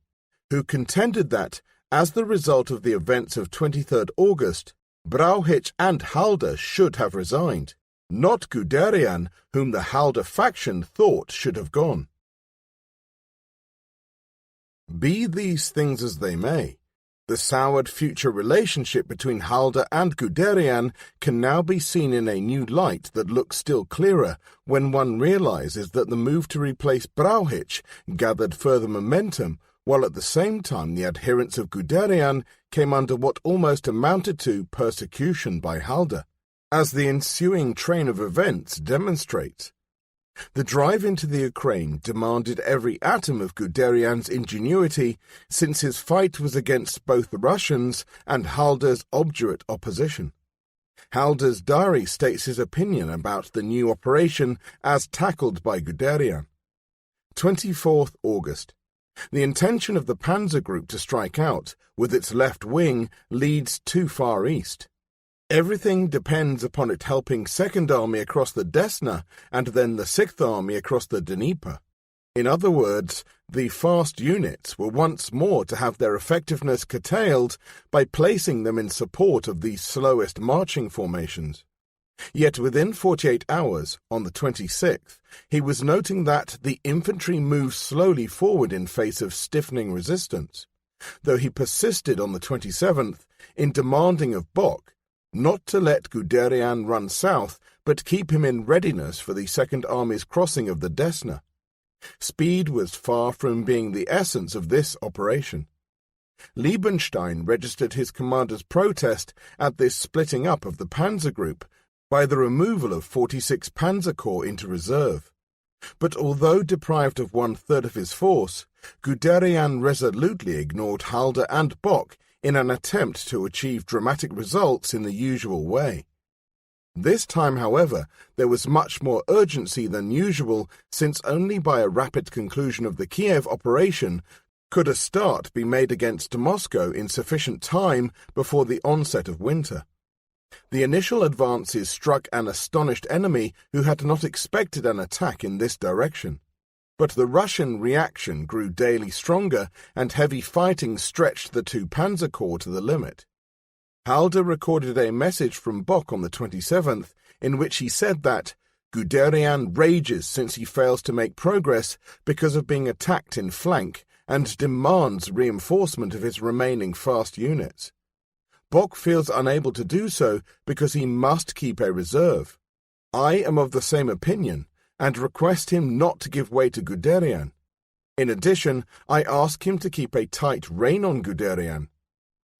who contended that, as the result of the events of 23rd August, Brauchitsch and Halder should have resigned, not Guderian, whom the Halder faction thought should have gone. Be these things as they may, the soured future relationship between Halder and Guderian can now be seen in a new light that looks still clearer when one realizes that the move to replace Brauchitsch gathered further momentum, while at the same time the adherents of Guderian came under what almost amounted to persecution by Halder, as the ensuing train of events demonstrates. The drive into the Ukraine demanded every atom of Guderian's ingenuity, since his fight was against both the Russians and Halder's obdurate opposition. Halder's diary states his opinion about the new operation as tackled by Guderian. 24th August. The intention of the Panzer Group to strike out, with its left wing, leads too far east. Everything depends upon it helping Second Army across the Desna and then the Sixth Army across the Dnieper. In other words, the fast units were once more to have their effectiveness curtailed by placing them in support of the slowest marching formations. Yet within 48 hours, on the 26th, he was noting that the infantry moved slowly forward in face of stiffening resistance, though he persisted on the 27th in demanding of Bock not to let Guderian run south, but keep him in readiness for the Second Army's crossing of the Desna. Speed was far from being the essence of this operation. Liebenstein registered his commander's protest at this splitting up of the Panzer Group by the removal of 46 Panzer Corps into reserve. But although deprived of one-third of his force, Guderian resolutely ignored Halder and Bock in an attempt to achieve dramatic results in the usual way. This time, however, there was much more urgency than usual, since only by a rapid conclusion of the Kiev operation could a start be made against Moscow in sufficient time before the onset of winter. The initial advances struck an astonished enemy who had not expected an attack in this direction. But the Russian reaction grew daily stronger, and heavy fighting stretched the two Panzer Corps to the limit. Halder recorded a message from Bock on the 27th, in which he said that Guderian rages since he fails to make progress because of being attacked in flank and demands reinforcement of his remaining fast units. Bock feels unable to do so because he must keep a reserve. I am of the same opinion, and request him not to give way to Guderian. In addition, I ask him to keep a tight rein on Guderian.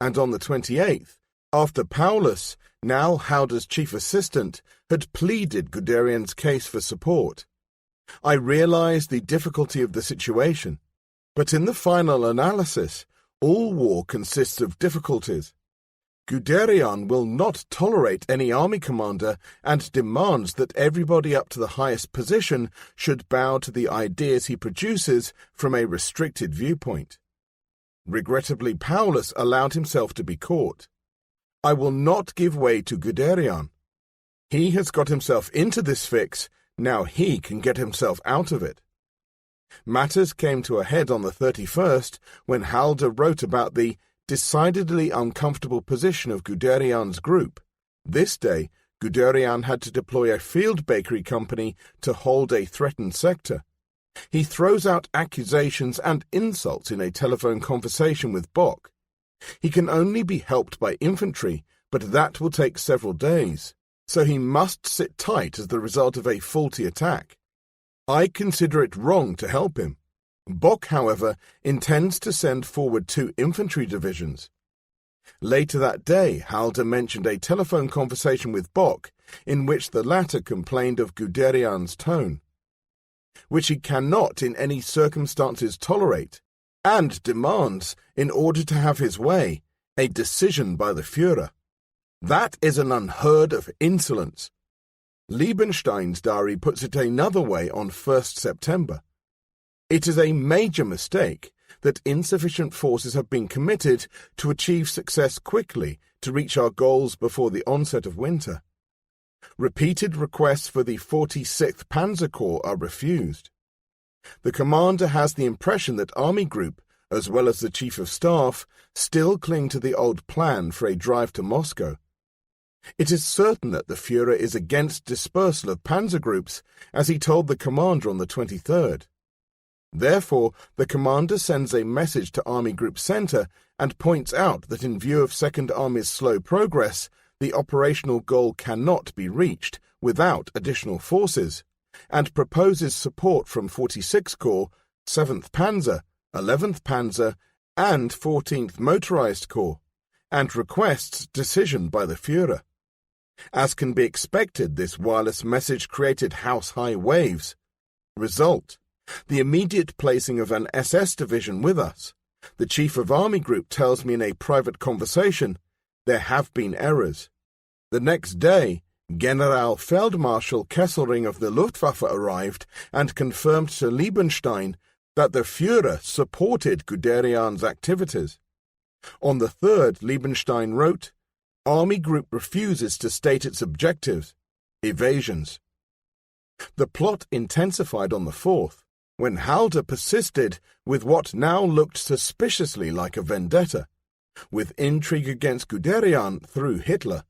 And on the 28th, after Paulus, now Halder's chief assistant, had pleaded Guderian's case for support, I realized the difficulty of the situation. But in the final analysis, all war consists of difficulties. Guderian will not tolerate any army commander and demands that everybody up to the highest position should bow to the ideas he produces from a restricted viewpoint. Regrettably, Paulus allowed himself to be caught. I will not give way to Guderian. He has got himself into this fix, now he can get himself out of it. Matters came to a head on the 31st when Halder wrote about the decidedly uncomfortable position of Guderian's group. This day, Guderian had to deploy a field bakery company to hold a threatened sector. He throws out accusations and insults in a telephone conversation with Bock. He can only be helped by infantry, but that will take several days, so he must sit tight as the result of a faulty attack. I consider it wrong to help him. Bock, however, intends to send forward 2 infantry divisions. Later that day, Halder mentioned a telephone conversation with Bock in which the latter complained of Guderian's tone, which he cannot in any circumstances tolerate, and demands, in order to have his way, a decision by the Führer. That is an unheard of insolence. Liebenstein's diary puts it another way on 1st September. It is a major mistake that insufficient forces have been committed to achieve success quickly to reach our goals before the onset of winter. Repeated requests for the 46th Panzer Corps are refused. The commander has the impression that Army Group, as well as the Chief of Staff, still cling to the old plan for a drive to Moscow. It is certain that the Führer is against dispersal of panzer groups, as he told the commander on the 23rd. Therefore, the commander sends a message to Army Group Center and points out that in view of Second Army's slow progress, the operational goal cannot be reached without additional forces, and proposes support from 46th Corps, 7th Panzer, 11th Panzer, and 14th Motorized Corps, and requests decision by the Führer. As can be expected, this wireless message created house-high waves. Result: the immediate placing of an SS division with us. The Chief of Army Group tells me in a private conversation, there have been errors. The next day, General Feldmarschall Kesselring of the Luftwaffe arrived and confirmed to Liebenstein that the Führer supported Guderian's activities. On the 3rd, Liebenstein wrote, Army Group refuses to state its objectives. Evasions. The plot intensified on the 4th, when Halder persisted with what now looked suspiciously like a vendetta, with intrigue against Guderian through Hitler.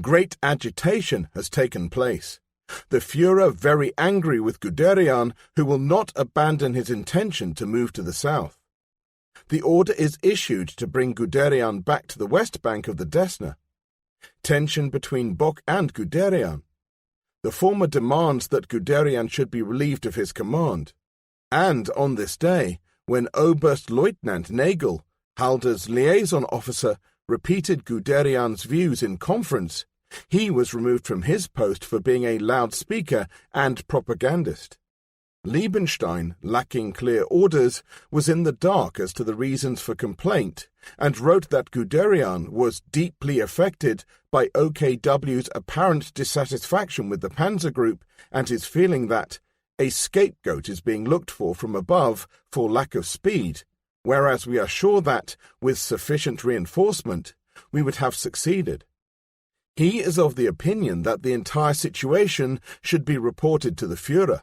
Great agitation has taken place. The Führer very angry with Guderian, who will not abandon his intention to move to the south. The order is issued to bring Guderian back to the west bank of the Desna. Tension between Bock and Guderian. The former demands that Guderian should be relieved of his command. And on this day, when Oberstleutnant Nagel, Halder's liaison officer, repeated Guderian's views in conference, he was removed from his post for being a loudspeaker and propagandist. Liebenstein, lacking clear orders, was in the dark as to the reasons for complaint, and wrote that Guderian was deeply affected by OKW's apparent dissatisfaction with the Panzer Group and his feeling that a scapegoat is being looked for from above for lack of speed, whereas we are sure that, with sufficient reinforcement, we would have succeeded. He is of the opinion that the entire situation should be reported to the Führer.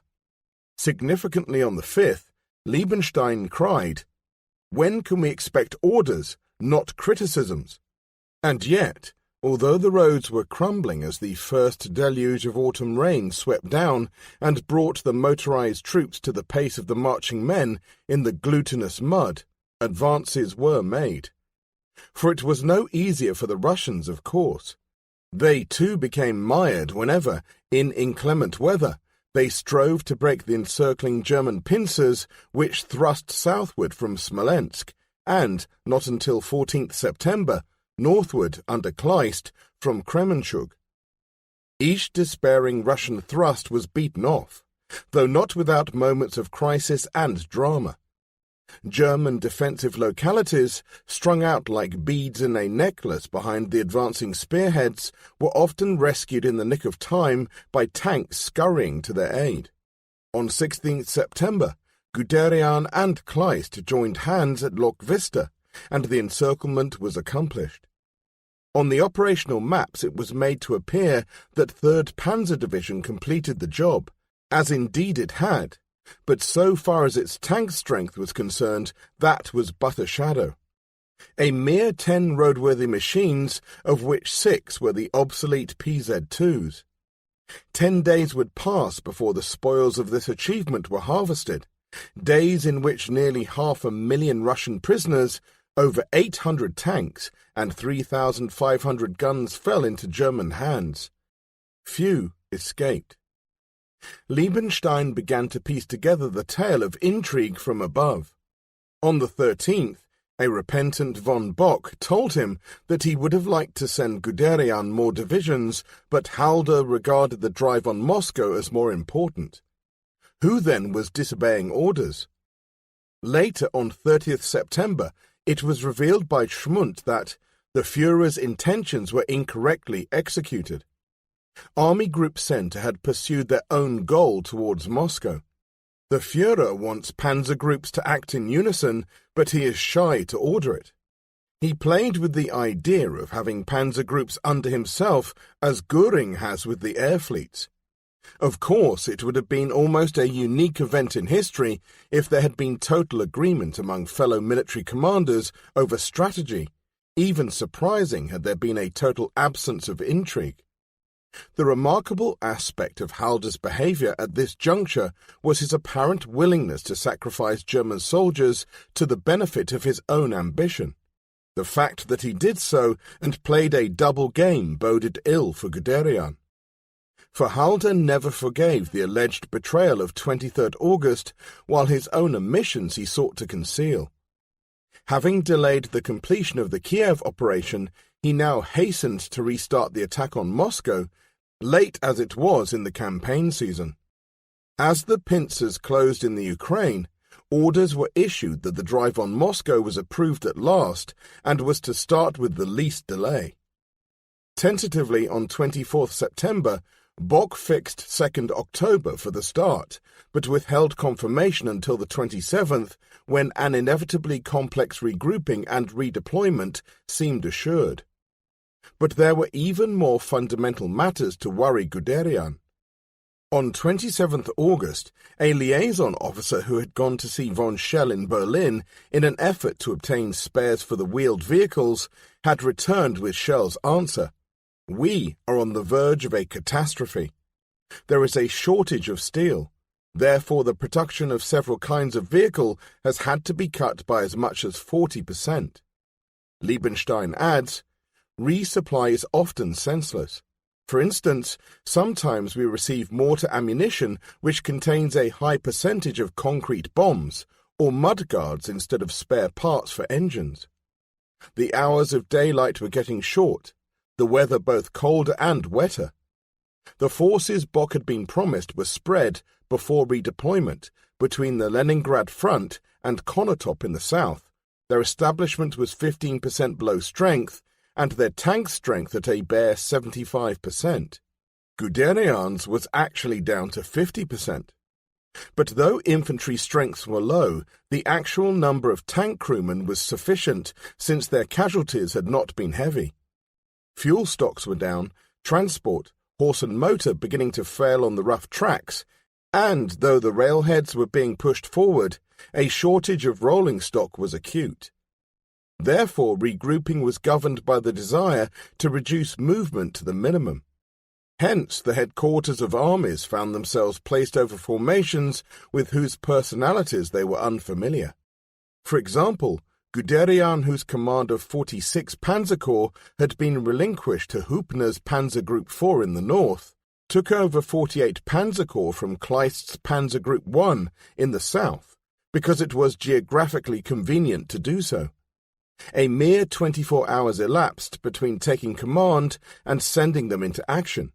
Significantly on the 5th, Liebenstein cried, "When can we expect orders, not criticisms?" And yet, although the roads were crumbling as the first deluge of autumn rain swept down and brought the motorized troops to the pace of the marching men in the glutinous mud, advances were made. For it was no easier for the Russians, of course. They too became mired whenever, in inclement weather, they strove to break the encircling German pincers which thrust southward from Smolensk, and, not until 14th September, northward under Kleist from Kremenchug. Each despairing Russian thrust was beaten off, though not without moments of crisis and drama. German defensive localities, strung out like beads in a necklace behind the advancing spearheads, were often rescued in the nick of time by tanks scurrying to their aid. On 16th September, Guderian and Kleist joined hands at Loch Vista, and the encirclement was accomplished. On the operational maps it was made to appear that 3rd Panzer Division completed the job, as indeed it had, but so far as its tank strength was concerned, that was but a shadow. A mere 10 roadworthy machines, of which 6 were the obsolete PZ-2s. 10 days would pass before the spoils of this achievement were harvested, days in which nearly 500,000 Russian prisoners, over 800 tanks, and 3,500 guns fell into German hands. Few escaped. Liebenstein began to piece together the tale of intrigue from above. On the 13th, a repentant von Bock told him that he would have liked to send Guderian more divisions, but Halder regarded the drive on Moscow as more important. Who then was disobeying orders? Later, on 30th September, it was revealed by Schmundt that the Führer's intentions were incorrectly executed. Army Group Centre had pursued their own goal towards Moscow. The Führer wants panzer groups to act in unison, but he is shy to order it. He played with the idea of having panzer groups under himself, as Göring has with the air fleets. Of course, it would have been almost a unique event in history if there had been total agreement among fellow military commanders over strategy, even surprising had there been a total absence of intrigue. The remarkable aspect of Halder's behavior at this juncture was his apparent willingness to sacrifice German soldiers to the benefit of his own ambition. The fact that he did so and played a double game boded ill for Guderian. For Halder never forgave the alleged betrayal of 23rd August, while his own omissions he sought to conceal. Having delayed the completion of the Kiev operation, he now hastened to restart the attack on Moscow, late as it was in the campaign season. As the pincers closed in the Ukraine, orders were issued that the drive on Moscow was approved at last and was to start with the least delay. Tentatively on 24th September, Bock fixed 2nd October for the start, but withheld confirmation until the 27th, when an inevitably complex regrouping and redeployment seemed assured. But there were even more fundamental matters to worry Guderian. On 27th August, a liaison officer who had gone to see von Schell in Berlin in an effort to obtain spares for the wheeled vehicles had returned with Schell's answer: "We are on the verge of a catastrophe. There is a shortage of steel. Therefore, the production of several kinds of vehicle has had to be cut by as much as 40%. Liebenstein adds, "Resupply is often senseless. For instance, sometimes we receive mortar ammunition which contains a high percentage of concrete bombs, or mudguards instead of spare parts for engines. The hours of daylight were getting short, the weather both colder and wetter. The forces Bock had been promised were spread, before redeployment, between the Leningrad front and Konotop in the south. Their establishment was 15% below strength, and their tank strength at a bare 75%. Guderian's was actually down to 50%. But though infantry strengths were low, the actual number of tank crewmen was sufficient, since their casualties had not been heavy. Fuel stocks were down, transport, horse and motor beginning to fail on the rough tracks, and though the railheads were being pushed forward, a shortage of rolling stock was acute. Therefore, regrouping was governed by the desire to reduce movement to the minimum. Hence, the headquarters of armies found themselves placed over formations with whose personalities they were unfamiliar. For example, Guderian, whose command of 46 Panzer Corps had been relinquished to Hübner's Panzer Group 4 in the north, took over 48 Panzer Corps from Kleist's Panzer Group 1 in the south, because it was geographically convenient to do so. A mere 24 hours elapsed between taking command and sending them into action.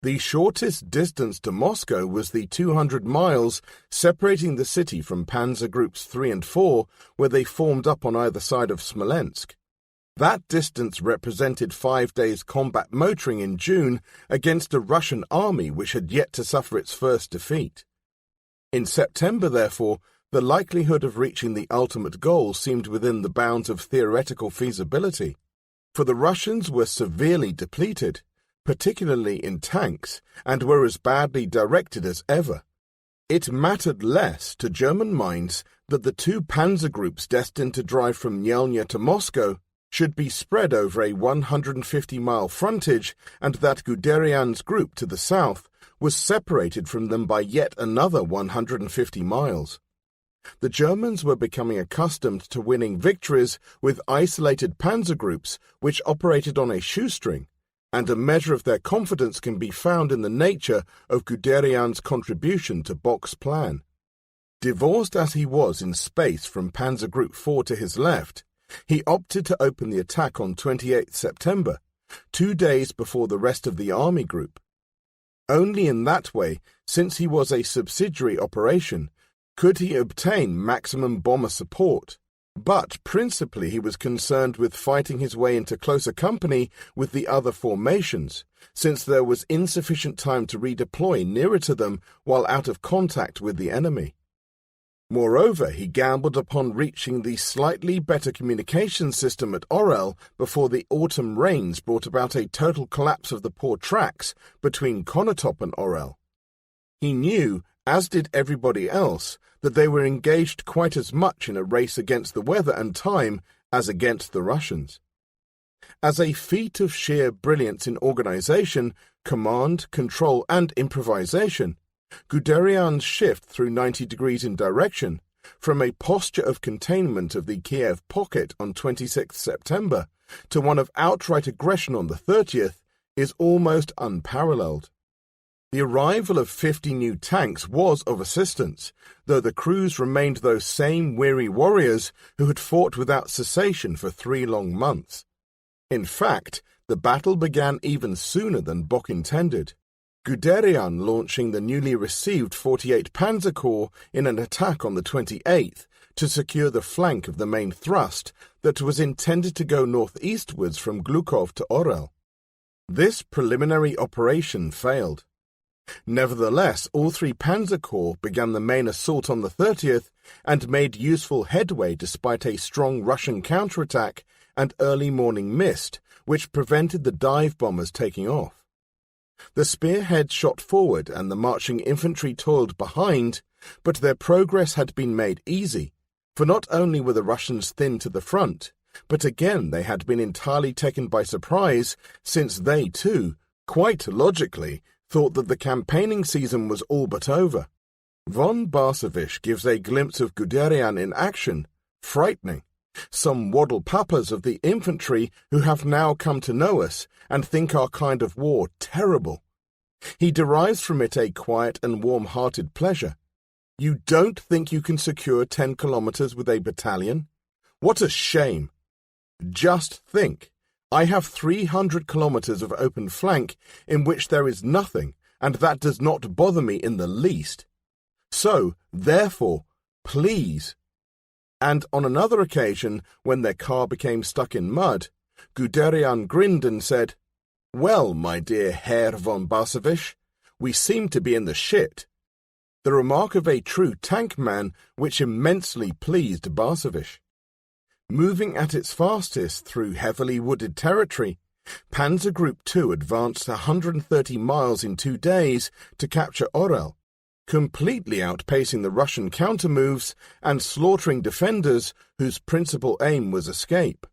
The shortest distance to Moscow was the 200 miles separating the city from Panzer Groups 3 and 4, where they formed up on either side of Smolensk. That distance represented 5 days' combat motoring in June against a Russian army which had yet to suffer its first defeat. In September, therefore, the likelihood of reaching the ultimate goal seemed within the bounds of theoretical feasibility, for the Russians were severely depleted, particularly in tanks, and were as badly directed as ever. It mattered less to German minds that the two panzer groups destined to drive from Yelnya to Moscow should be spread over a 150-mile frontage, and that Guderian's group to the south was separated from them by yet another 150 miles. The Germans were becoming accustomed to winning victories with isolated panzer groups which operated on a shoestring, and a measure of their confidence can be found in the nature of Guderian's contribution to Bock's plan. Divorced as he was in space from Panzer Group 4 to his left, he opted to open the attack on 28 September, 2 days before the rest of the army group. Only in that way, since he was a subsidiary operation, could he obtain maximum bomber support. But principally he was concerned with fighting his way into closer company with the other formations, since there was insufficient time to redeploy nearer to them while out of contact with the enemy. Moreover, he gambled upon reaching the slightly better communication system at Orel before the autumn rains brought about a total collapse of the poor tracks between Konotop and Orel. He knew, as did everybody else, that they were engaged quite as much in a race against the weather and time as against the Russians. As a feat of sheer brilliance in organization, command, control, and improvisation, Guderian's shift through 90 degrees in direction, from a posture of containment of the Kiev pocket on 26 September to one of outright aggression on the 30th, is almost unparalleled. The arrival of 50 new tanks was of assistance, though the crews remained those same weary warriors who had fought without cessation for 3 long months. In fact, the battle began even sooner than Bock intended, Guderian launching the newly received 48 Panzer Corps in an attack on the 28th to secure the flank of the main thrust that was intended to go northeastwards from Glukov to Orel. This preliminary operation failed. Nevertheless, all 3 Panzer Corps began the main assault on the 30th and made useful headway despite a strong Russian counterattack and early morning mist, which prevented the dive bombers taking off. The spearheads shot forward and the marching infantry toiled behind, but their progress had been made easy, for not only were the Russians thin to the front, but again they had been entirely taken by surprise, since they too, quite logically, thought that the campaigning season was all but over. Von Barsevich gives a glimpse of Guderian in action, frightening. Some waddle papas of the infantry who have now come to know us and think our kind of war terrible. He derives from it a quiet and warm-hearted pleasure. You don't think you can secure 10 kilometers with a battalion? What a shame! Just think, I have 300 kilometers of open flank in which there is nothing, and that does not bother me in the least. So, therefore, please." And on another occasion, when their car became stuck in mud, Guderian grinned and said, "Well, my dear Herr von Barsevich, we seem to be in the shit." The remark of a true tank man which immensely pleased Barsevich. Moving at its fastest through heavily wooded territory, Panzer Group II advanced 130 miles in 2 days to capture Orel, completely outpacing the Russian counter-moves and slaughtering defenders whose principal aim was escape.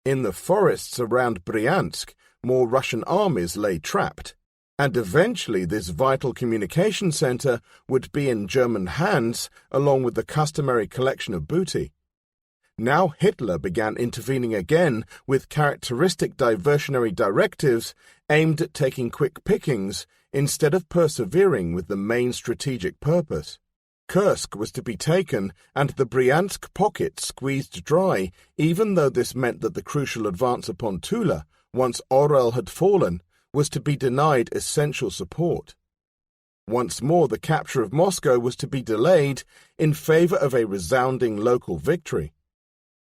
In the forests around Bryansk, more Russian armies lay trapped, and eventually this vital communication center would be in German hands along with the customary collection of booty. Now Hitler began intervening again with characteristic diversionary directives aimed at taking quick pickings instead of persevering with the main strategic purpose. Kursk was to be taken and the Bryansk pocket squeezed dry, even though this meant that the crucial advance upon Tula, once Orel had fallen, was to be denied essential support. Once more the capture of Moscow was to be delayed in favor of a resounding local victory.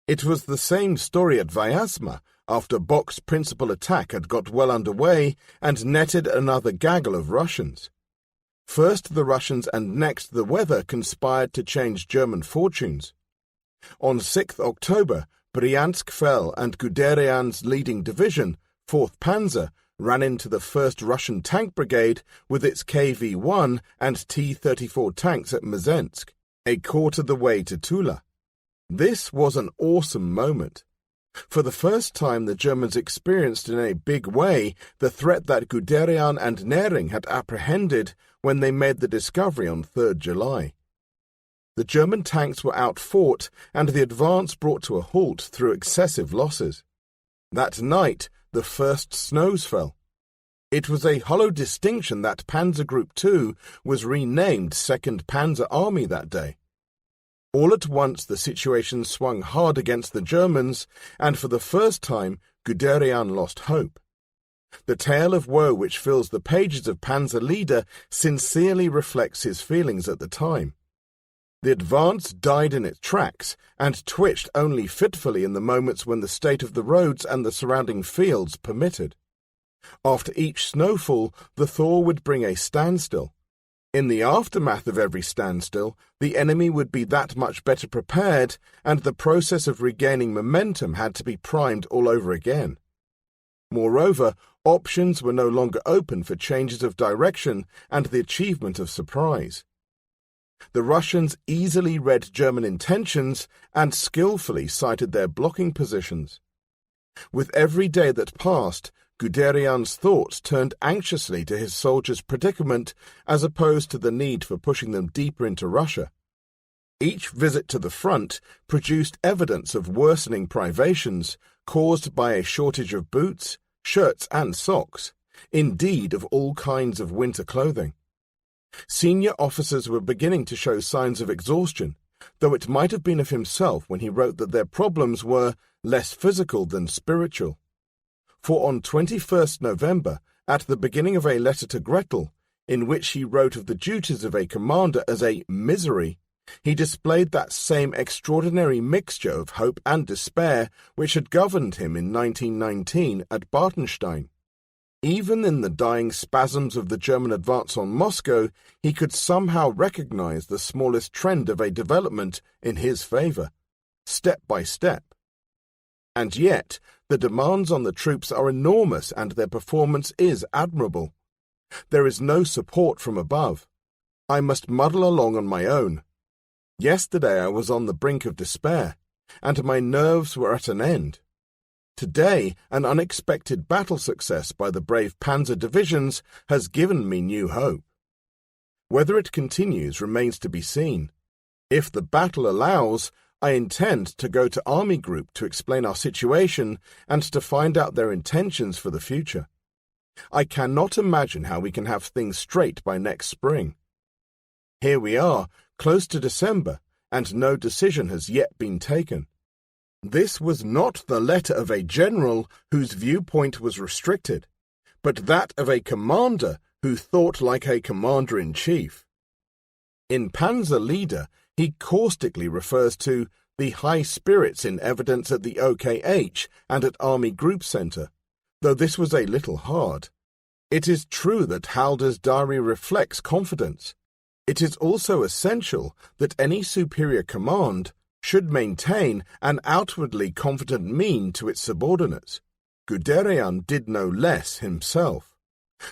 It was the same story at Vyazma, after Bock's principal attack had got well underway and netted another gaggle of Russians. First the Russians and next the weather conspired to change German fortunes. On 6th October, Bryansk fell and Guderian's leading division, 4th Panzer, ran into the 1st Russian Tank Brigade with its KV-1 and T-34 tanks at Mzensk, a quarter the way to Tula. This was an awesome moment. For the first time the Germans experienced in a big way the threat that Guderian and Nering had apprehended when they made the discovery on 3rd July. The German tanks were outfought and the advance brought to a halt through excessive losses. That night the first snows fell. It was a hollow distinction that Panzer Group II was renamed 2nd Panzer Army that day. All at once the situation swung hard against the Germans, and for the first time Guderian lost hope. The tale of woe which fills the pages of Panzer Leader sincerely reflects his feelings at the time. The advance died in its tracks and twitched only fitfully in the moments when the state of the roads and the surrounding fields permitted. After each snowfall, the thaw would bring a standstill. In the aftermath of every standstill, the enemy would be that much better prepared, and the process of regaining momentum had to be primed all over again. Moreover, options were no longer open for changes of direction and the achievement of surprise. The Russians easily read German intentions and skillfully sighted their blocking positions. With every day that passed, Guderian's thoughts turned anxiously to his soldiers' predicament as opposed to the need for pushing them deeper into Russia. Each visit to the front produced evidence of worsening privations caused by a shortage of boots, shirts and socks, indeed of all kinds of winter clothing. Senior officers were beginning to show signs of exhaustion, though it might have been of himself when he wrote that their problems were less physical than spiritual. For on 21st November, at the beginning of a letter to Gretel, in which he wrote of the duties of a commander as a misery, he displayed that same extraordinary mixture of hope and despair which had governed him in 1919 at Bartenstein. Even in the dying spasms of the German advance on Moscow, he could somehow recognize the smallest trend of a development in his favor, step by step. And yet, the demands on the troops are enormous and their performance is admirable. There is no support from above. I must muddle along on my own. Yesterday I was on the brink of despair, and my nerves were at an end. Today, an unexpected battle success by the brave panzer divisions has given me new hope. Whether it continues remains to be seen. If the battle allows, I intend to go to Army Group to explain our situation and to find out their intentions for the future. I cannot imagine how we can have things straight by next spring. Here we are, close to December, and no decision has yet been taken. This was not the letter of a general whose viewpoint was restricted, but that of a commander who thought like a commander-in-chief. In Panzer Leader, he caustically refers to the high spirits in evidence at the OKH and at Army Group Center, though this was a little hard. It is true that Halder's diary reflects confidence. It is also essential that any superior command should maintain an outwardly confident mien to its subordinates. Guderian did no less himself.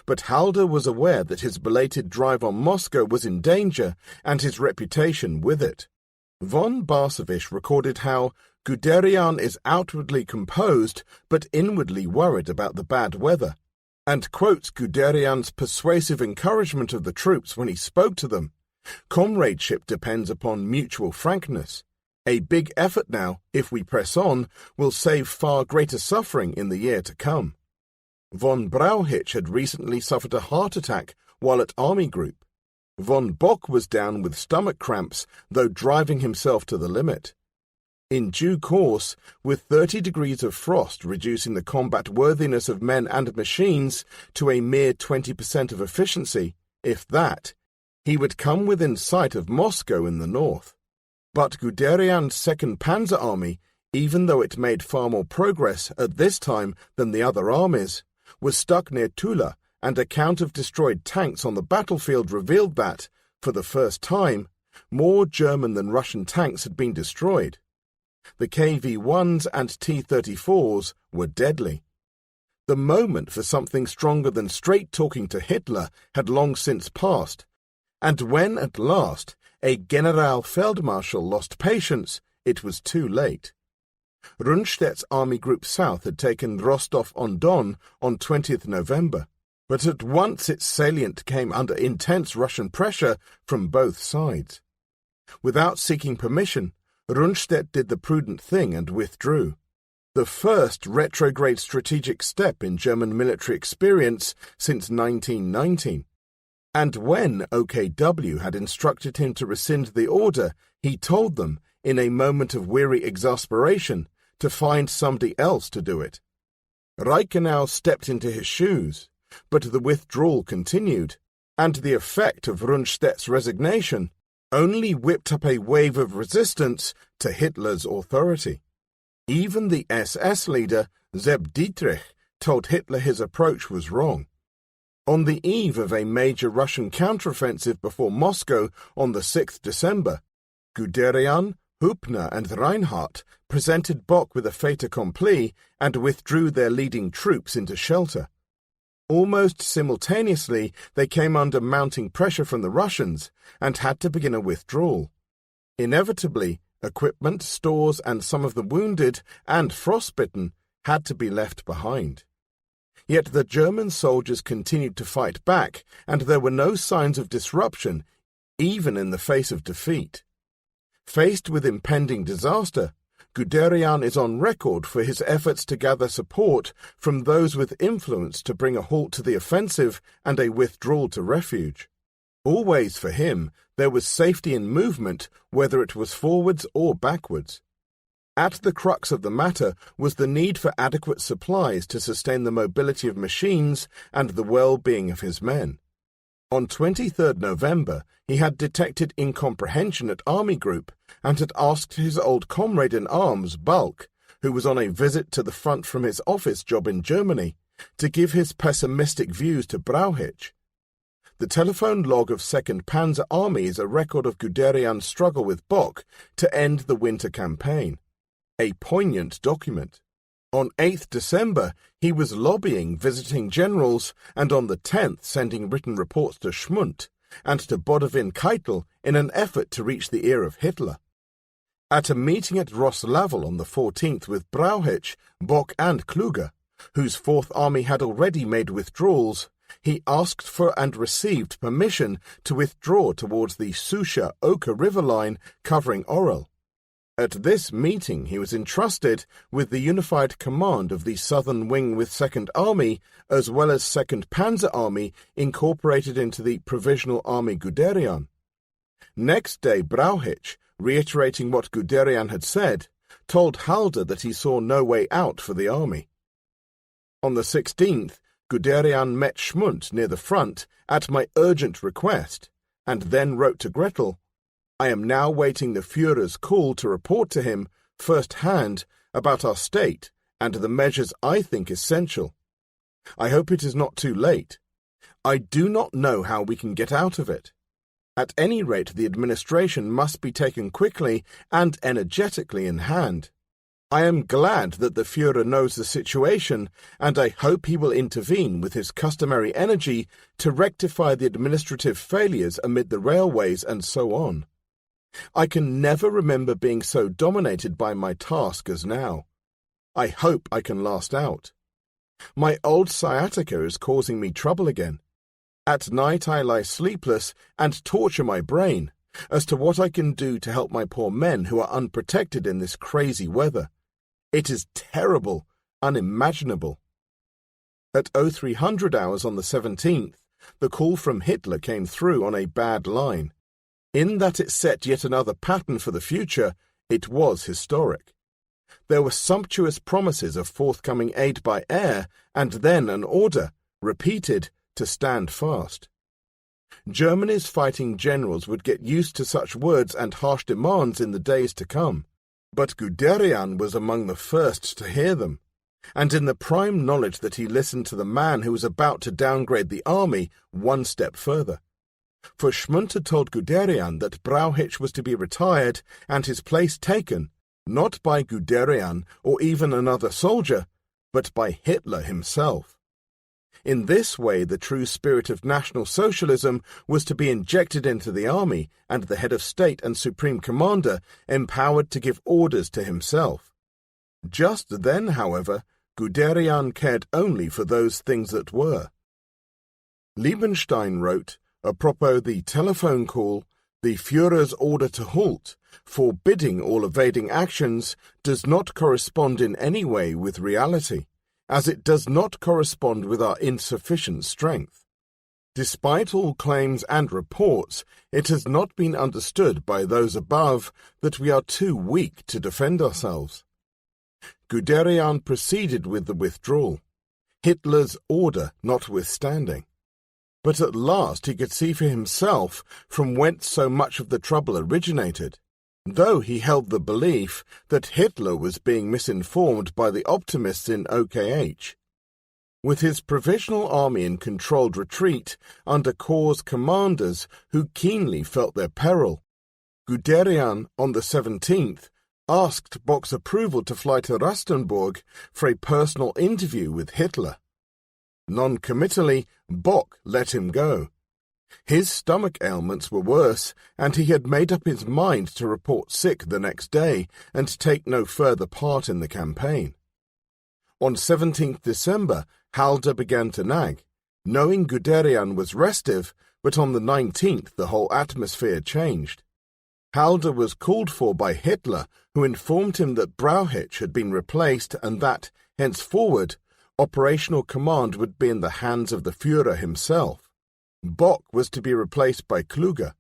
But Halder was aware that his belated drive on Moscow was in danger, and his reputation with it. Von Barsevich recorded how Guderian is outwardly composed but inwardly worried about the bad weather, and quotes Guderian's persuasive encouragement of the troops when he spoke to them. Comradeship depends upon mutual frankness. A big effort now, if we press on, will save far greater suffering in the year to come. Von Brauchitsch had recently suffered a heart attack while at Army Group. Von Bock was down with stomach cramps, though driving himself to the limit. In due course, with 30 degrees of frost reducing the combat worthiness of men and machines to a mere 20% of efficiency, if that, he would come within sight of Moscow in the north. But Guderian's 2nd Panzer Army, even though it made far more progress at this time than the other armies, was stuck near Tula, and a count of destroyed tanks on the battlefield revealed that, for the first time, more German than Russian tanks had been destroyed. The KV-1s and T-34s were deadly. The moment for something stronger than straight-talking to Hitler had long since passed, and when, at last, a Generalfeldmarschall lost patience, it was too late. Rundstedt's Army Group South had taken Rostov-on-Don on 20th November, but at once its salient came under intense Russian pressure from both sides. Without seeking permission, Rundstedt did the prudent thing and withdrew. The first retrograde strategic step in German military experience since 1919. And when OKW had instructed him to rescind the order, he told them, in a moment of weary exasperation, to find somebody else to do it. Reichenau stepped into his shoes, but the withdrawal continued, and the effect of Rundstedt's resignation only whipped up a wave of resistance to Hitler's authority. Even the SS leader, Sepp Dietrich, told Hitler his approach was wrong. On the eve of a major Russian counteroffensive before Moscow on the 6th December, Guderian, Hübner and Reinhardt presented Bock with a fait accompli and withdrew their leading troops into shelter. Almost simultaneously, they came under mounting pressure from the Russians and had to begin a withdrawal. Inevitably, equipment, stores, and some of the wounded and frostbitten had to be left behind. Yet the German soldiers continued to fight back, and there were no signs of disruption, even in the face of defeat. Faced with impending disaster, Guderian is on record for his efforts to gather support from those with influence to bring a halt to the offensive and a withdrawal to refuge. Always for him, there was safety in movement, whether it was forwards or backwards. At the crux of the matter was the need for adequate supplies to sustain the mobility of machines and the well-being of his men. On 23rd November, he had detected incomprehension at Army Group and had asked his old comrade in arms, Balk, who was on a visit to the front from his office job in Germany, to give his pessimistic views to Brauchitsch. The telephone log of 2nd Panzer Army is a record of Guderian's struggle with Bock to end the winter campaign. A poignant document. On 8th December, he was lobbying visiting generals, and on the 10th sending written reports to Schmundt and to Bodewin-Keitel in an effort to reach the ear of Hitler. At a meeting at Roslavel on the 14th with Brauchitsch, Bock and Kluge, whose 4th Army had already made withdrawals, he asked for and received permission to withdraw towards the Susha-Oka river line covering Orel. At this meeting he was entrusted with the unified command of the southern wing with 2nd Army, as well as 2nd Panzer Army incorporated into the Provisional Army Guderian. Next day Brauchitsch, reiterating what Guderian had said, told Halder that he saw no way out for the army. On the 16th, Guderian met Schmundt near the front at my urgent request, and then wrote to Gretel, "I am now waiting the Führer's call to report to him, first-hand, about our state and the measures I think essential. I hope it is not too late. I do not know how we can get out of it. At any rate, the administration must be taken quickly and energetically in hand. I am glad that the Führer knows the situation, and I hope he will intervene with his customary energy to rectify the administrative failures amid the railways and so on. I can never remember being so dominated by my task as now. I hope I can last out. My old sciatica is causing me trouble again. At night I lie sleepless and torture my brain as to what I can do to help my poor men who are unprotected in this crazy weather. It is terrible, unimaginable." At 0300 hours on the 17th, the call from Hitler came through on a bad line. In that it set yet another pattern for the future, it was historic. There were sumptuous promises of forthcoming aid by air, and then an order, repeated, to stand fast. Germany's fighting generals would get used to such words and harsh demands in the days to come, but Guderian was among the first to hear them, and in the prime knowledge that he listened to the man who was about to downgrade the army one step further. For Schmundt had told Guderian that Brauchitsch was to be retired and his place taken, not by Guderian or even another soldier, but by Hitler himself. In this way the true spirit of National Socialism was to be injected into the army, and the head of state and supreme commander empowered to give orders to himself. Just then, however, Guderian cared only for those things that were. Liebenstein wrote, apropos the telephone call, "The Führer's order to halt, forbidding all evading actions, does not correspond in any way with reality, as it does not correspond with our insufficient strength. Despite all claims and reports, it has not been understood by those above that we are too weak to defend ourselves." Guderian proceeded with the withdrawal, Hitler's order notwithstanding. But at last he could see for himself from whence so much of the trouble originated, though he held the belief that Hitler was being misinformed by the optimists in OKH. With his provisional army in controlled retreat under corps commanders who keenly felt their peril, Guderian, on the 17th, asked Bock's approval to fly to Rastenburg for a personal interview with Hitler. Non-committally, Bock let him go. His stomach ailments were worse, and he had made up his mind to report sick the next day and take no further part in the campaign. On 17th December, Halder began to nag, knowing Guderian was restive, but on the 19th the whole atmosphere changed. Halder was called for by Hitler, who informed him that Brauchitsch had been replaced and that, henceforward, operational command would be in the hands of the Führer himself. Bock was to be replaced by Kluge.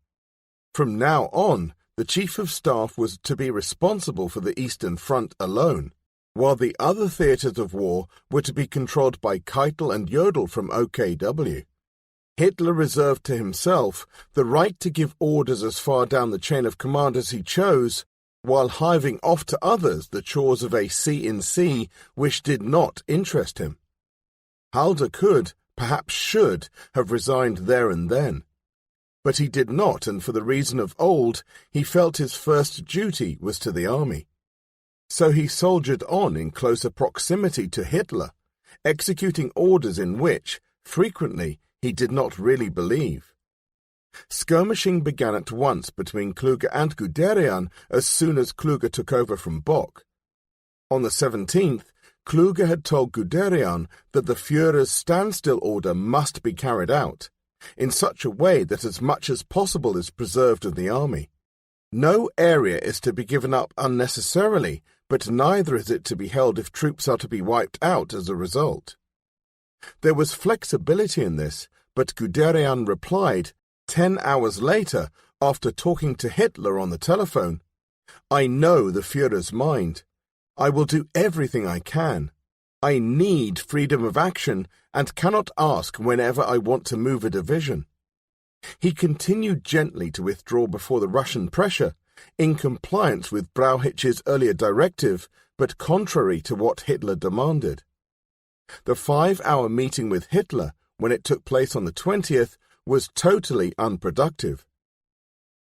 From now on, the Chief of Staff was to be responsible for the Eastern Front alone, while the other theatres of war were to be controlled by Keitel and Jodl from OKW. Hitler reserved to himself the right to give orders as far down the chain of command as he chose, while hiving off to others the chores of a C-in-C which did not interest him. Halder could, perhaps should, have resigned there and then. But he did not, and for the reason of old, he felt his first duty was to the army. So he soldiered on in closer proximity to Hitler, executing orders in which, frequently, he did not really believe. Skirmishing began at once between Kluge and Guderian as soon as Kluge took over from Bock. On the 17th, Kluge had told Guderian that the Führer's standstill order must be carried out, in such a way that as much as possible is preserved of the army. No area is to be given up unnecessarily, but neither is it to be held if troops are to be wiped out as a result. There was flexibility in this, but Guderian replied, 10 hours later, after talking to Hitler on the telephone, "I know the Führer's mind. I will do everything I can. I need freedom of action and cannot ask whenever I want to move a division." He continued gently to withdraw before the Russian pressure, in compliance with Brauchitsch's earlier directive, but contrary to what Hitler demanded. The 5-hour meeting with Hitler, when it took place on the 20th, was totally unproductive.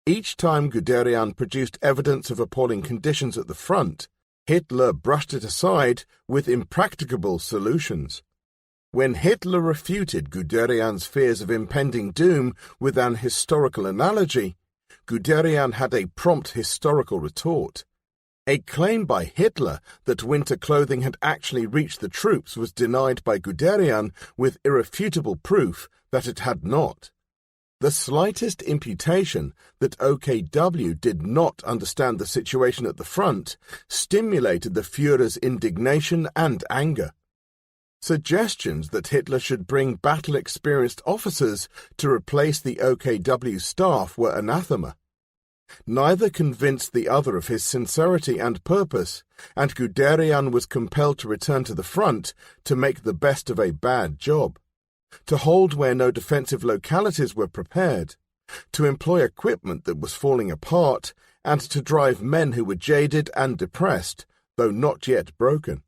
Each time Guderian produced evidence of appalling conditions at the front, Hitler brushed it aside with impracticable solutions. When Hitler refuted Guderian's fears of impending doom with an historical analogy, Guderian had a prompt historical retort. A claim by Hitler that winter clothing had actually reached the troops was denied by Guderian with irrefutable proof that it had not. The slightest imputation that OKW did not understand the situation at the front stimulated the Führer's indignation and anger. Suggestions that Hitler should bring battle-experienced officers to replace the OKW staff were anathema. Neither convinced the other of his sincerity and purpose, and Guderian was compelled to return to the front to make the best of a bad job, to hold where no defensive localities were prepared, to employ equipment that was falling apart, and to drive men who were jaded and depressed, though not yet broken.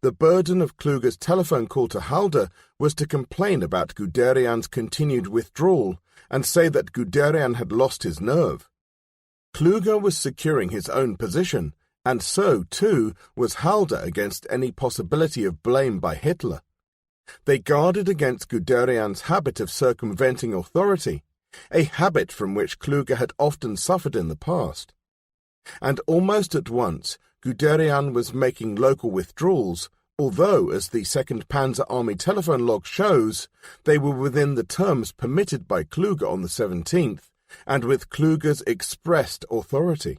The burden of Kluge's telephone call to Halder was to complain about Guderian's continued withdrawal and say that Guderian had lost his nerve. Kluge was securing his own position, and so, too, was Halder against any possibility of blame by Hitler. They guarded against Guderian's habit of circumventing authority, a habit from which Kluge had often suffered in the past. And almost at once, Guderian was making local withdrawals, although, as the 2nd Panzer Army telephone log shows, they were within the terms permitted by Kluge on the 17th, and with Kluge's expressed authority.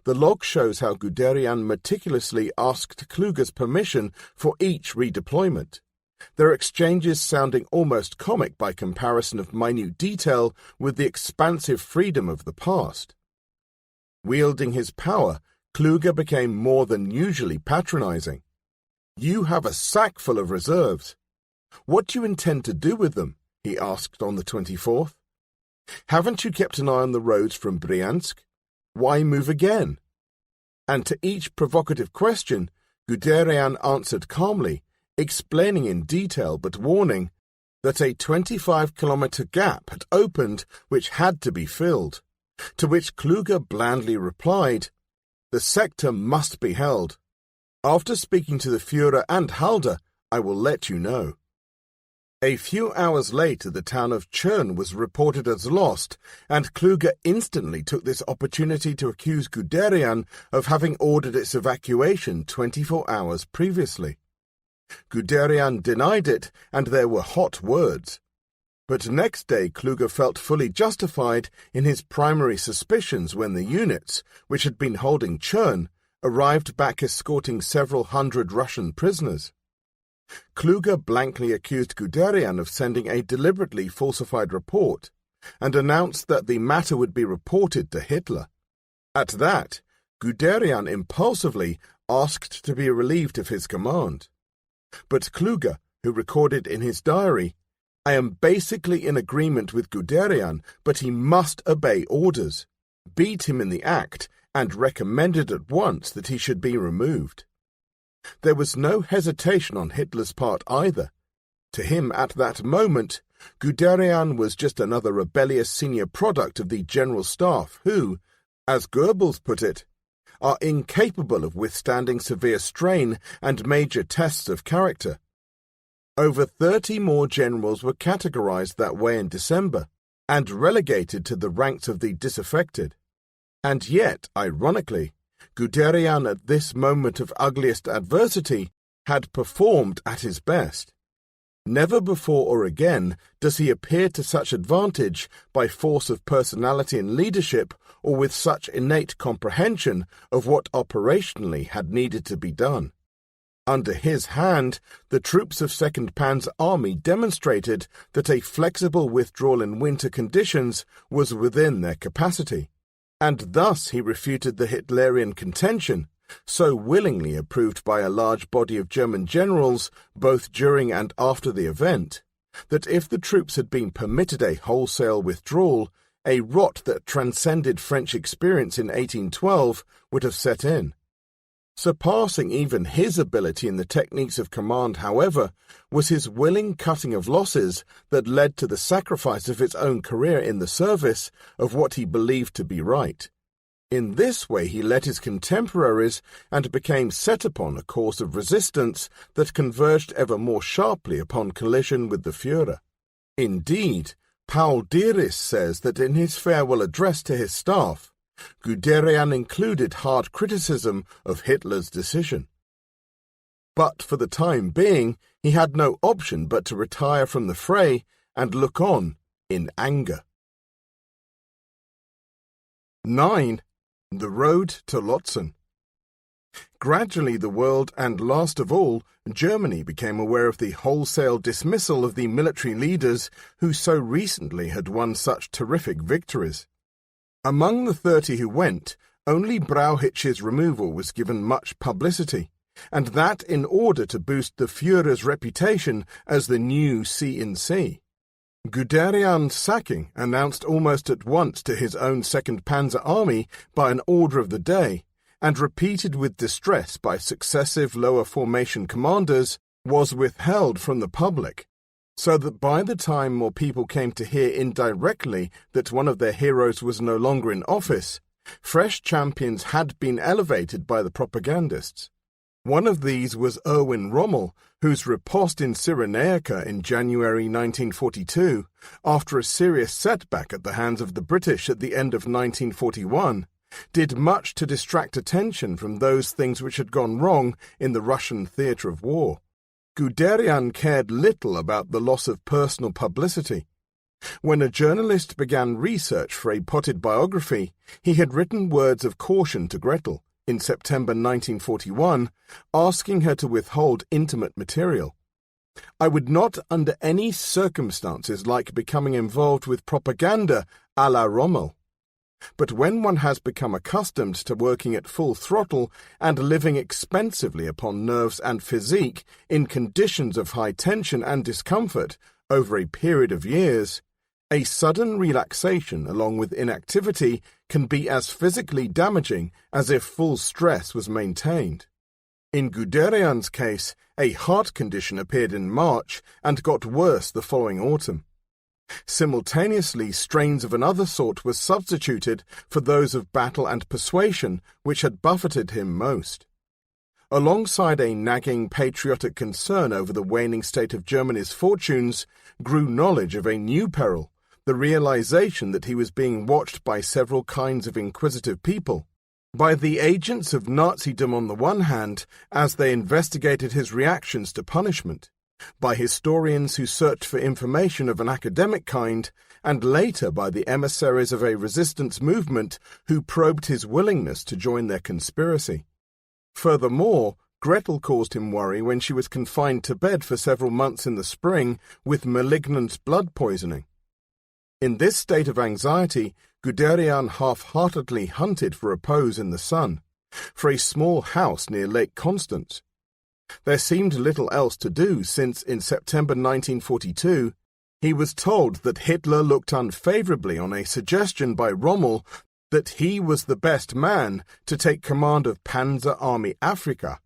The log shows how Guderian meticulously asked Kluge's permission for each redeployment, their exchanges sounding almost comic by comparison of minute detail with the expansive freedom of the past. Wielding his power, Kluge became more than usually patronizing. "You have a sack full of reserves. What do you intend to do with them?" he asked on the 24th. "Haven't you kept an eye on the roads from Bryansk? Why move again?" And to each provocative question, Guderian answered calmly, explaining in detail but warning that a 25-kilometer gap had opened which had to be filled, to which Kluge blandly replied, "The sector must be held. After speaking to the Führer and Halder, I will let you know." A few hours later, the town of Churn was reported as lost, and Kluge instantly took this opportunity to accuse Guderian of having ordered its evacuation 24 hours previously. Guderian denied it, and there were hot words. But next day Kluge felt fully justified in his primary suspicions when the units, which had been holding Churn, arrived back escorting several hundred Russian prisoners. Kluge blankly accused Guderian of sending a deliberately falsified report, and announced that the matter would be reported to Hitler. At that, Guderian impulsively asked to be relieved of his command. But Kluge, who recorded in his diary, "I am basically in agreement with Guderian, but he must obey orders," beat him in the act, and recommended at once that he should be removed. There was no hesitation on Hitler's part either. To him, at that moment, Guderian was just another rebellious senior product of the General Staff who, as Goebbels put it, are incapable of withstanding severe strain and major tests of character. Over 30 more generals were categorized that way in December, and relegated to the ranks of the disaffected. And yet, ironically, Guderian at this moment of ugliest adversity had performed at his best. Never before or again does he appear to such advantage by force of personality and leadership, or with such innate comprehension of what operationally had needed to be done. Under his hand, the troops of 2nd Panzer Army demonstrated that a flexible withdrawal in winter conditions was within their capacity, and thus he refuted the Hitlerian contention so willingly approved by a large body of German generals both during and after the event, that if the troops had been permitted a wholesale withdrawal, a rot that transcended French experience in 1812 would have set in. Surpassing even his ability in the techniques of command, however, was his willing cutting of losses that led to the sacrifice of his own career in the service of what he believed to be right. In this way he led his contemporaries and became set upon a course of resistance that converged ever more sharply upon collision with the Führer. Indeed, Paul Dieris says that in his farewell address to his staff, Guderian included hard criticism of Hitler's decision. But for the time being, he had no option but to retire from the fray and look on in anger. 9. The road to Lützen. Gradually the world, and last of all, Germany, became aware of the wholesale dismissal of the military leaders who so recently had won such terrific victories. Among the 30 who went, only Brauchitz's removal was given much publicity, and that in order to boost the Führer's reputation as the new C&C. Guderian's sacking, announced almost at once to his own Second Panzer Army by an order of the day, and repeated with distress by successive lower formation commanders, was withheld from the public, so that by the time more people came to hear indirectly that one of their heroes was no longer in office, fresh champions had been elevated by the propagandists. One of these was Erwin Rommel, whose riposte in Cyrenaica in January 1942, after a serious setback at the hands of the British at the end of 1941, did much to distract attention from those things which had gone wrong in the Russian theatre of war. Guderian cared little about the loss of personal publicity. When a journalist began research for a potted biography, he had written words of caution to Gretel in September 1941, asking her to withhold intimate material. "I would not under any circumstances like becoming involved with propaganda à la Rommel. But when one has become accustomed to working at full throttle and living expensively upon nerves and physique in conditions of high tension and discomfort over a period of years, a sudden relaxation along with inactivity can be as physically damaging as if full stress was maintained. In Guderian's case, a heart condition appeared in March and got worse the following autumn. Simultaneously, strains of another sort were substituted for those of battle and persuasion which had buffeted him most. Alongside a nagging patriotic concern over the waning state of Germany's fortunes, grew knowledge of a new peril, the realization that he was being watched by several kinds of inquisitive people, by the agents of Nazism on the one hand, as they investigated his reactions to punishment, by historians who searched for information of an academic kind, and later by the emissaries of a resistance movement who probed his willingness to join their conspiracy. Furthermore, Gretel caused him worry when she was confined to bed for several months in the spring with malignant blood poisoning. In this state of anxiety, Guderian half-heartedly hunted for repose in the sun, for a small house near Lake Constance. There seemed little else to do since, in September 1942, he was told that Hitler looked unfavorably on a suggestion by Rommel that he was the best man to take command of Panzer Army Africa.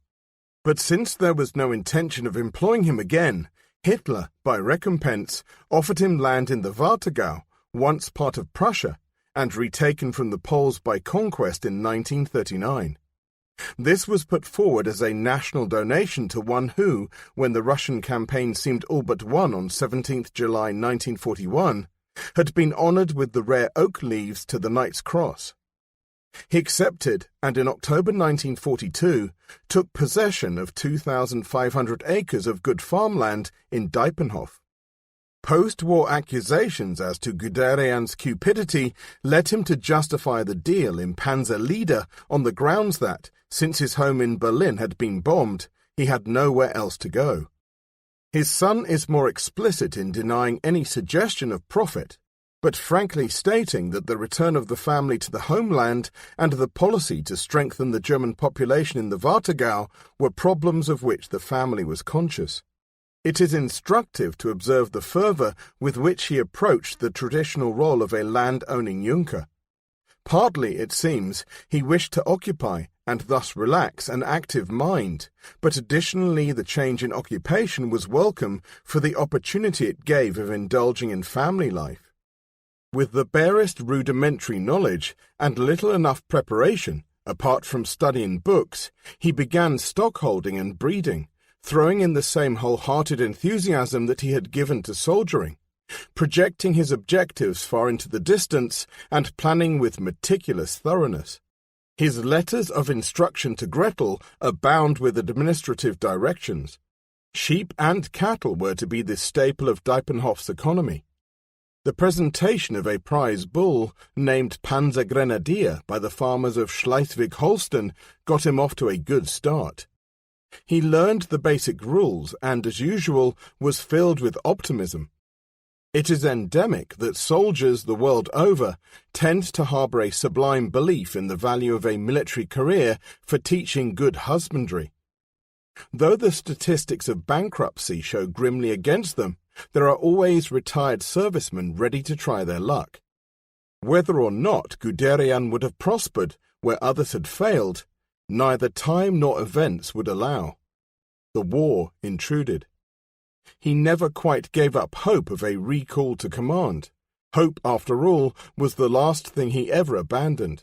But since there was no intention of employing him again, Hitler, by recompense, offered him land in the Warthegau, once part of Prussia, and retaken from the Poles by conquest in 1939. This was put forward as a national donation to one who, when the Russian campaign seemed all but won on 17th July 1941, had been honoured with the rare oak leaves to the Knight's Cross. He accepted, and in October 1942 took possession of 2,500 acres of good farmland in Diepenhof. Post-war accusations as to Guderian's cupidity led him to justify the deal in Panzer Leader on the grounds that, since his home in Berlin had been bombed, he had nowhere else to go. His son is more explicit in denying any suggestion of profit. but frankly stating that the return of the family to the homeland and the policy to strengthen the German population in the Warthegau were problems of which the family was conscious. It is instructive to observe the fervour with which he approached the traditional role of a land-owning Junker. Partly, it seems, he wished to occupy and thus relax an active mind, but additionally the change in occupation was welcome for the opportunity it gave of indulging in family life. With the barest rudimentary knowledge and little enough preparation, apart from studying books, he began stockholding and breeding, throwing in the same wholehearted enthusiasm that he had given to soldiering, projecting his objectives far into the distance and planning with meticulous thoroughness. His letters of instruction to Gretel abound with administrative directions. Sheep and cattle were to be the staple of Diepenhof's economy. The presentation of a prize bull named Panzer Grenadier by the farmers of Schleswig-Holstein got him off to a good start. He learned the basic rules and, as usual, was filled with optimism. It is endemic that soldiers the world over tend to harbour a sublime belief in the value of a military career for teaching good husbandry. Though the statistics of bankruptcy show grimly against them, there are always retired servicemen ready to try their luck. Whether or not Guderian would have prospered where others had failed, neither time nor events would allow. The war intruded. He never quite gave up hope of a recall to command. Hope, after all, was the last thing he ever abandoned.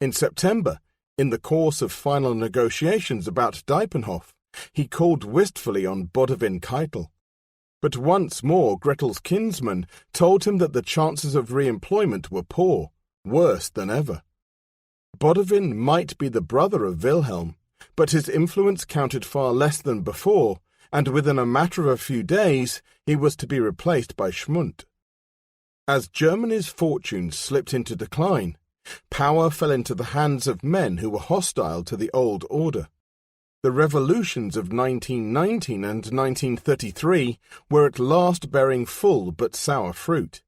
In September, in the course of final negotiations about Diepenhof, he called wistfully on Bodewin Keitel. But once more Gretel's kinsman told him that the chances of re-employment were poor, worse than ever. Bodewin might be the brother of Wilhelm, but his influence counted far less than before, and within a matter of a few days he was to be replaced by Schmundt. As Germany's fortunes slipped into decline, power fell into the hands of men who were hostile to the old order. The revolutions of 1919 and 1933 were at last bearing full but sour fruit.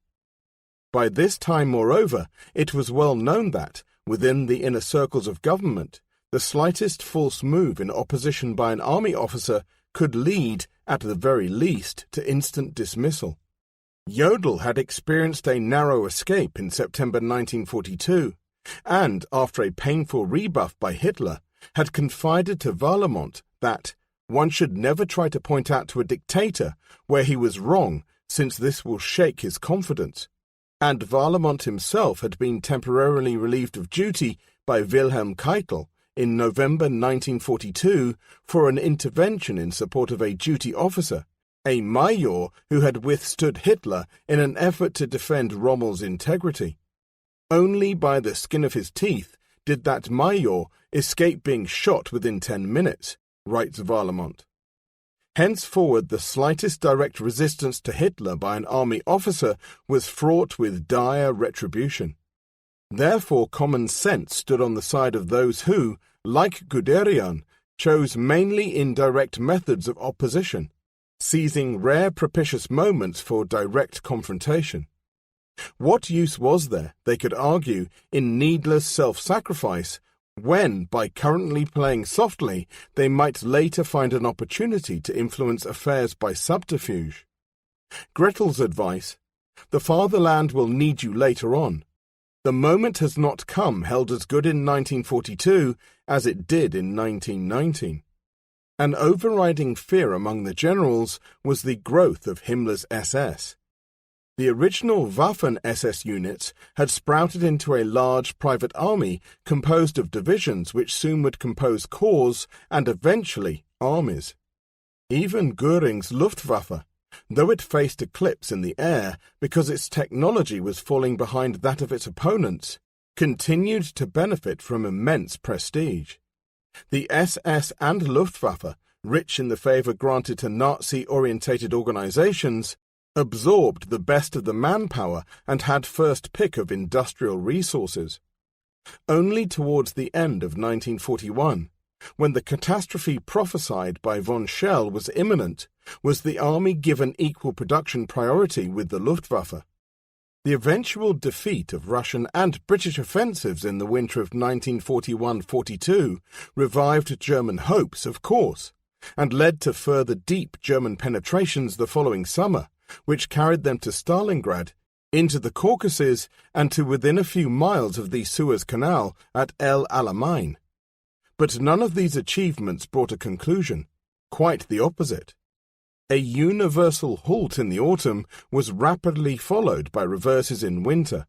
By this time, moreover, it was well known that, within the inner circles of government, the slightest false move in opposition by an army officer could lead, at the very least, to instant dismissal. Jodl had experienced a narrow escape in September 1942, and, after a painful rebuff by Hitler, had confided to Warlemont that one should never try to point out to a dictator where he was wrong, since this will shake his confidence. And Warlemont himself had been temporarily relieved of duty by Wilhelm Keitel in November 1942 for an intervention in support of a duty officer, a major who had withstood Hitler in an effort to defend Rommel's integrity. Only by the skin of his teeth did that major escape being shot within 10 minutes, writes Warlemont. Henceforward the slightest direct resistance to Hitler by an army officer was fraught with dire retribution. Therefore common sense stood on the side of those who, like Guderian, chose mainly indirect methods of opposition, seizing rare propitious moments for direct confrontation. What use was there, they could argue, in needless self-sacrifice, when, by currently playing softly, they might later find an opportunity to influence affairs by subterfuge? Gretel's advice, "The fatherland will need you later on. The moment has not come," held as good in 1942 as it did in 1919. An overriding fear among the generals was the growth of Himmler's SS. The original Waffen-SS units had sprouted into a large private army composed of divisions which soon would compose corps and eventually armies. Even Göring's Luftwaffe, though it faced eclipse in the air because its technology was falling behind that of its opponents, continued to benefit from immense prestige. The SS and Luftwaffe, rich in the favour granted to Nazi-orientated organisations, absorbed the best of the manpower and had first pick of industrial resources. Only towards the end of 1941, when the catastrophe prophesied by von Schell was imminent, was the army given equal production priority with the Luftwaffe. The eventual defeat of Russian and British offensives in the winter of 1941-42 revived German hopes, of course, and led to further deep German penetrations the following summer, which carried them to Stalingrad, into the Caucasus, and to within a few miles of the Suez Canal at El Alamein. But none of these achievements brought a conclusion. Quite the opposite. A universal halt in the autumn was rapidly followed by reverses in winter.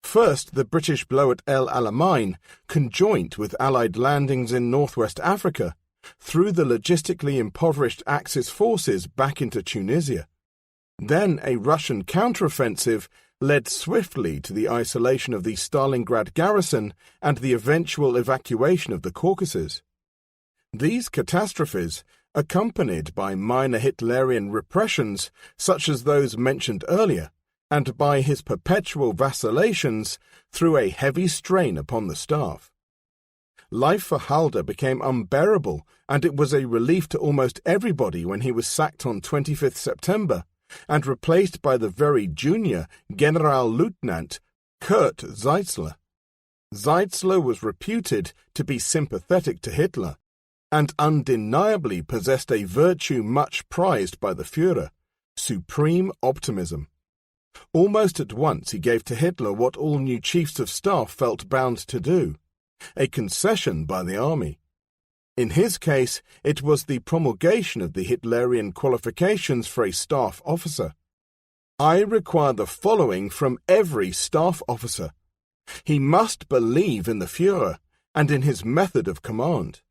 First, the British blow at El Alamein, conjoint with Allied landings in northwest Africa, threw the logistically impoverished Axis forces back into Tunisia. Then a Russian counteroffensive led swiftly to the isolation of the Stalingrad garrison and the eventual evacuation of the Caucasus. These catastrophes, accompanied by minor Hitlerian repressions such as those mentioned earlier, and by his perpetual vacillations, threw a heavy strain upon the staff. Life for Halder became unbearable, and it was a relief to almost everybody when he was sacked on 25th September, and replaced by the very junior Generalleutnant Kurt Zeitzler. Zeitzler was reputed to be sympathetic to Hitler, and undeniably possessed a virtue much prized by the Führer, supreme optimism. Almost at once he gave to Hitler what all new chiefs of staff felt bound to do, a concession by the army. In his case, it was the promulgation of the Hitlerian qualifications for a staff officer. I require the following from every staff officer. He must believe in the Führer and in his method of command.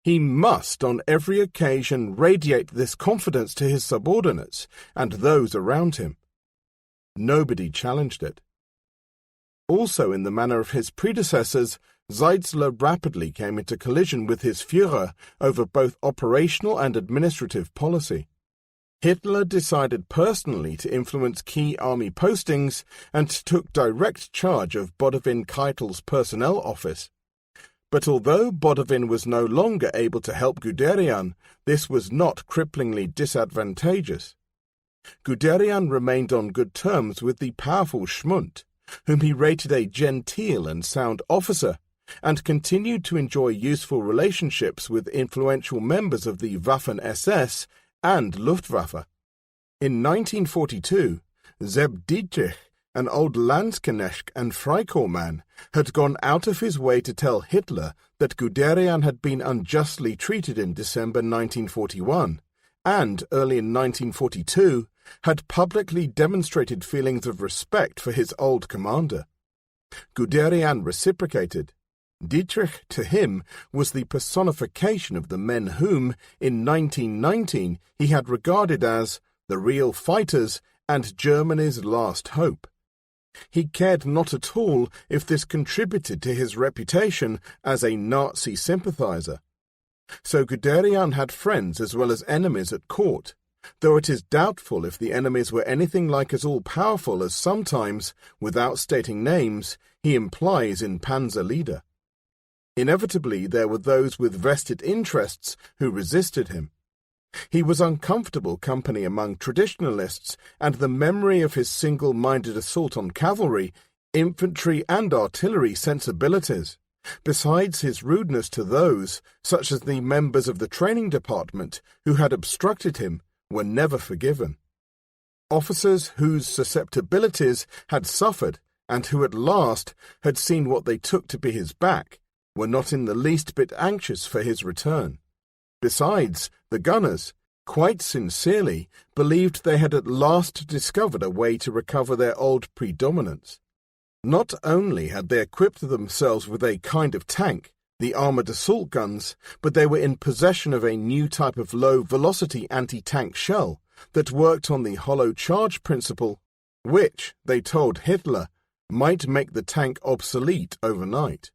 He must on every occasion radiate this confidence to his subordinates and those around him. Nobody challenged it. Also, in the manner of his predecessors, Zeitzler rapidly came into collision with his Führer over both operational and administrative policy. Hitler decided personally to influence key army postings and took direct charge of Bodewin-Keitel's personnel office. But although Bodewin was no longer able to help Guderian, this was not cripplingly disadvantageous. Guderian remained on good terms with the powerful Schmundt, whom he rated a genteel and sound officer, and continued to enjoy useful relationships with influential members of the Waffen-SS and Luftwaffe. In 1942, Zeb Dietrich, an old Landsknecht and Freikorps man, had gone out of his way to tell Hitler that Guderian had been unjustly treated in December 1941, and, early in 1942, had publicly demonstrated feelings of respect for his old commander. Guderian reciprocated. Dietrich, to him, was the personification of the men whom, in 1919, he had regarded as the real fighters and Germany's last hope. He cared not at all if this contributed to his reputation as a Nazi sympathizer. So Guderian had friends as well as enemies at court, though it is doubtful if the enemies were anything like as all-powerful as sometimes, without stating names, he implies in Panzer Leader. Inevitably there were those with vested interests who resisted him. He was uncomfortable company among traditionalists, and the memory of his single-minded assault on cavalry, infantry and artillery sensibilities, besides his rudeness to those, such as the members of the training department, who had obstructed him, were never forgiven. Officers whose susceptibilities had suffered, and who at last had seen what they took to be his back, were not in the least bit anxious for his return. Besides, the gunners, quite sincerely, believed they had at last discovered a way to recover their old predominance. Not only had they equipped themselves with a kind of tank, the armoured assault guns, but they were in possession of a new type of low-velocity anti-tank shell that worked on the hollow charge principle, which, they told Hitler, might make the tank obsolete overnight.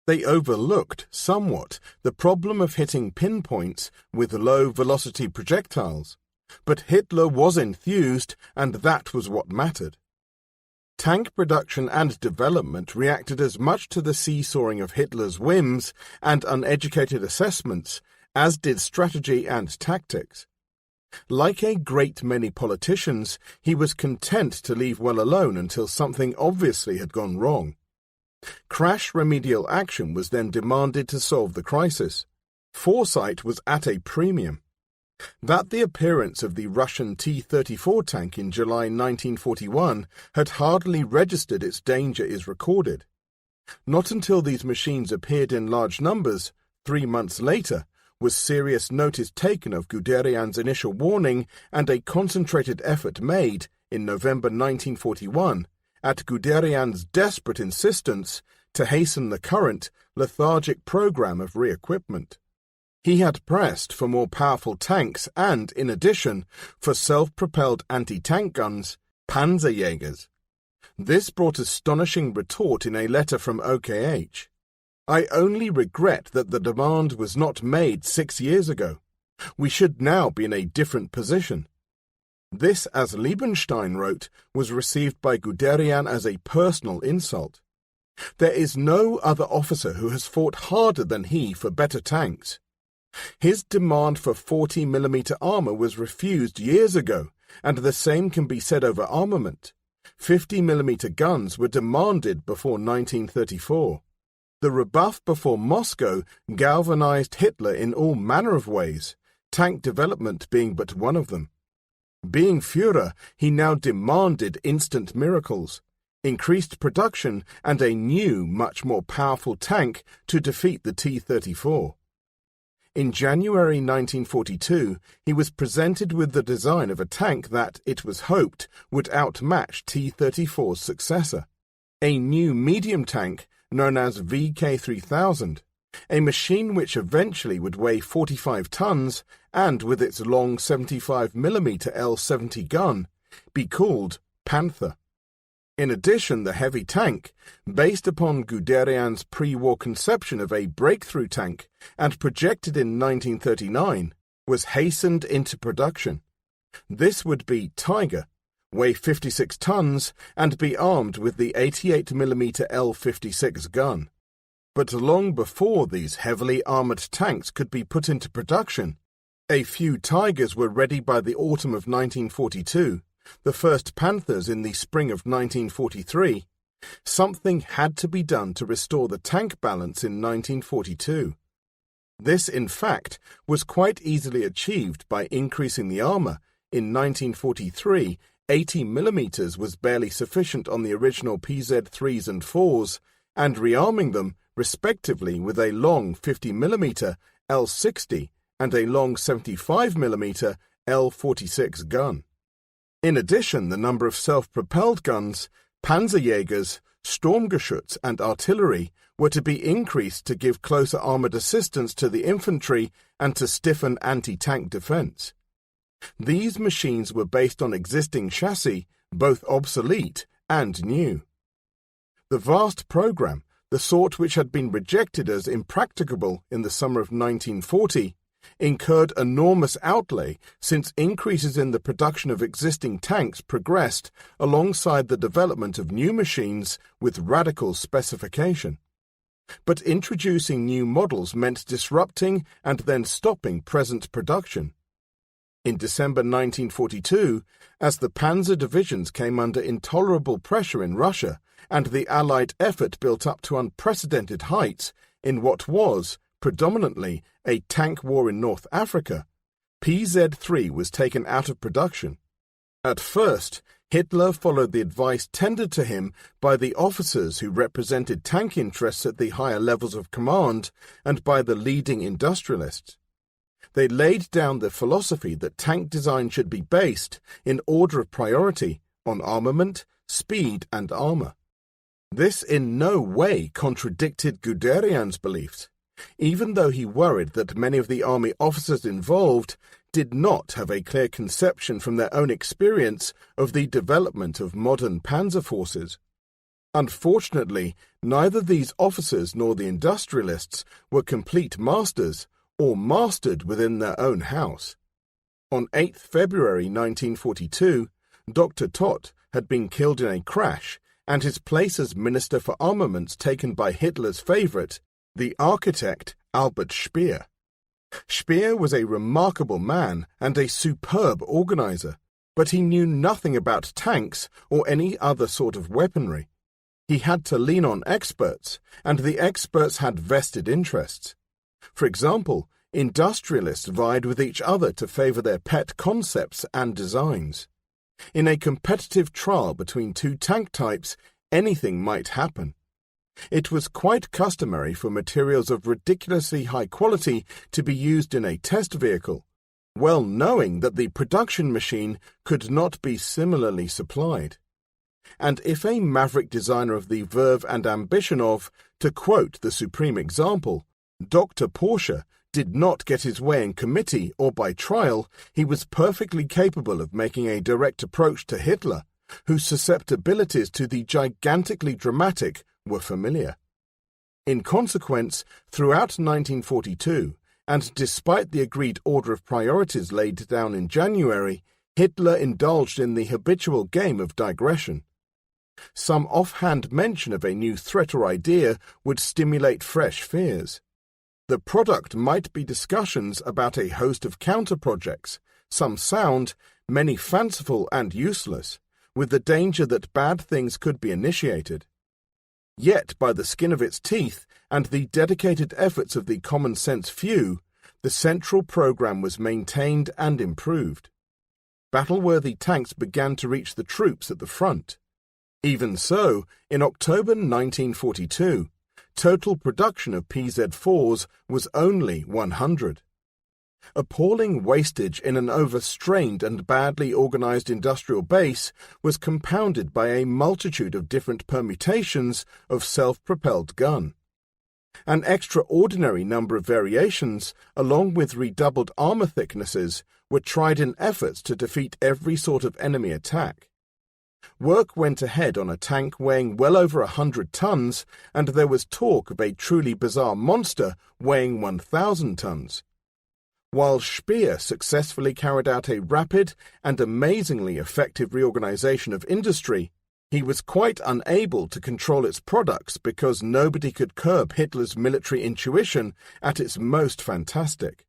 They overlooked, somewhat, the problem of hitting pinpoints with low-velocity projectiles, but Hitler was enthused, and that was what mattered. Tank production and development reacted as much to the seesawing of Hitler's whims and uneducated assessments as did strategy and tactics. Like a great many politicians, he was content to leave well alone until something obviously had gone wrong. Crash remedial action was then demanded to solve the crisis. Foresight was at a premium. That the appearance of the Russian T-34 tank in July 1941 had hardly registered its danger is recorded. Not until these machines appeared in large numbers, 3 months later, was serious notice taken of Guderian's initial warning and a concentrated effort made, in November 1941, at Guderian's desperate insistence, to hasten the current, lethargic program of re-equipment. He had pressed for more powerful tanks and, in addition, for self-propelled anti-tank guns, Panzerjägers. This brought astonishing retort in a letter from OKH. I only regret that the demand was not made 6 years ago. We should now be in a different position. This, as Liebenstein wrote, was received by Guderian as a personal insult. There is no other officer who has fought harder than he for better tanks. His demand for 40mm armor was refused years ago, and the same can be said over armament. 50mm guns were demanded before 1934. The rebuff before Moscow galvanized Hitler in all manner of ways, tank development being but one of them. Being Führer, he now demanded instant miracles, increased production, and a new, much more powerful tank to defeat the T-34. In January 1942, he was presented with the design of a tank that, it was hoped, would outmatch T-34's successor, a new medium tank known as VK3000, a machine which eventually would weigh 45 tons and, with its long 75mm L-70 gun, be called Panther. In addition, the heavy tank, based upon Guderian's pre-war conception of a breakthrough tank and projected in 1939, was hastened into production. This would be Tiger, weigh 56 tons, and be armed with the 88mm L-56 gun. But long before these heavily armoured tanks could be put into production, a few Tigers were ready by the autumn of 1942, the first Panthers in the spring of 1943. Something had to be done to restore the tank balance in 1942. This, in fact, was quite easily achieved by increasing the armour. In 1943, 80mm was barely sufficient on the original PZ-3s and 4s, and rearming them, respectively, with a long 50mm L-60 and a long 75mm L-46 gun. In addition, the number of self-propelled guns, Panzerjägers, Sturmgeschütz, and artillery were to be increased to give closer armoured assistance to the infantry and to stiffen anti-tank defence. These machines were based on existing chassis, both obsolete and new. The vast programme, the sort which had been rejected as impracticable in the summer of 1940, incurred enormous outlay since increases in the production of existing tanks progressed alongside the development of new machines with radical specification. But introducing new models meant disrupting and then stopping present production. In December 1942, as the panzer divisions came under intolerable pressure in Russia and the Allied effort built up to unprecedented heights in what was, predominantly, a tank war in North Africa, PZ-3 was taken out of production. At first, Hitler followed the advice tendered to him by the officers who represented tank interests at the higher levels of command and by the leading industrialists. They laid down the philosophy that tank design should be based, in order of priority, on armament, speed, and armour. This in no way contradicted Guderian's beliefs, even though he worried that many of the army officers involved did not have a clear conception from their own experience of the development of modern panzer forces. Unfortunately, neither these officers nor the industrialists were complete masters or mastered within their own house. On 8 February 1942, Dr. Todt had been killed in a crash and his place as Minister for Armaments taken by Hitler's favourite, the architect Albert Speer. Speer was a remarkable man and a superb organizer, but he knew nothing about tanks or any other sort of weaponry. He had to lean on experts, and the experts had vested interests. For example, industrialists vied with each other to favor their pet concepts and designs. In a competitive trial between two tank types, anything might happen. It was quite customary for materials of ridiculously high quality to be used in a test vehicle, well knowing that the production machine could not be similarly supplied. And if a maverick designer of the verve and ambition of, to quote the supreme example, Dr. Porsche, did not get his way in committee or by trial, he was perfectly capable of making a direct approach to Hitler, whose susceptibilities to the gigantically dramatic were familiar. In consequence, throughout 1942, and despite the agreed order of priorities laid down in January, Hitler indulged in the habitual game of digression. Some offhand mention of a new threat or idea would stimulate fresh fears. The product might be discussions about a host of counter-projects, some sound, many fanciful and useless, with the danger that bad things could be initiated. Yet, by the skin of its teeth and the dedicated efforts of the common-sense few, the central program was maintained and improved. Battle-worthy tanks began to reach the troops at the front. Even so, in October 1942, total production of PZ-4s was only 100. Appalling wastage in an overstrained and badly organized industrial base was compounded by a multitude of different permutations of self-propelled gun. An extraordinary number of variations, along with redoubled armor thicknesses, were tried in efforts to defeat every sort of enemy attack. Work went ahead on a tank weighing well over 100 tons, and there was talk of a truly bizarre monster weighing 1,000 tons. While Speer successfully carried out a rapid and amazingly effective reorganization of industry, he was quite unable to control its products because nobody could curb Hitler's military intuition at its most fantastic.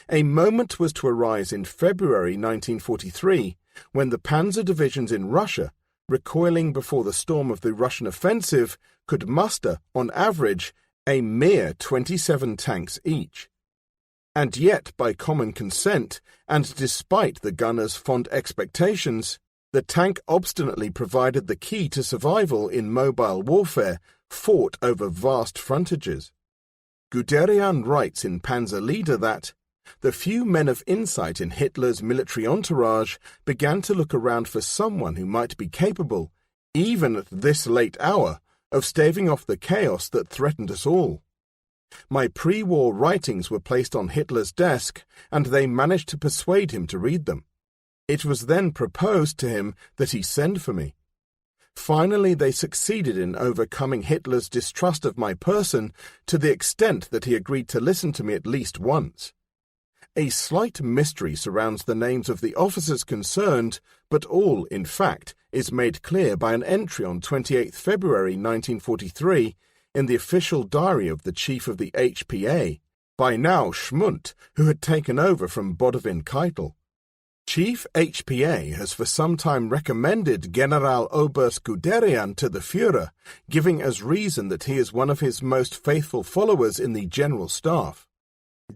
A moment was to arise in February 1943, when the panzer divisions in Russia, recoiling before the storm of the Russian offensive, could muster, on average, a mere 27 tanks each. And yet, by common consent, and despite the gunners' fond expectations, the tank obstinately provided the key to survival in mobile warfare, fought over vast frontages. Guderian writes in Panzer Leader that the few men of insight in Hitler's military entourage began to look around for someone who might be capable, even at this late hour, of staving off the chaos that threatened us all. My pre-war writings were placed on Hitler's desk, and they managed to persuade him to read them. It was then proposed to him that he send for me. Finally, they succeeded in overcoming Hitler's distrust of my person to the extent that he agreed to listen to me at least once. A slight mystery surrounds the names of the officers concerned, but all, in fact, is made clear by an entry on 28 February 1943 in the official diary of the chief of the HPA, by now Schmundt, who had taken over from Bodovin Keitel. Chief HPA has for some time recommended Generaloberst Guderian to the Führer, giving as reason that he is one of his most faithful followers in the General Staff.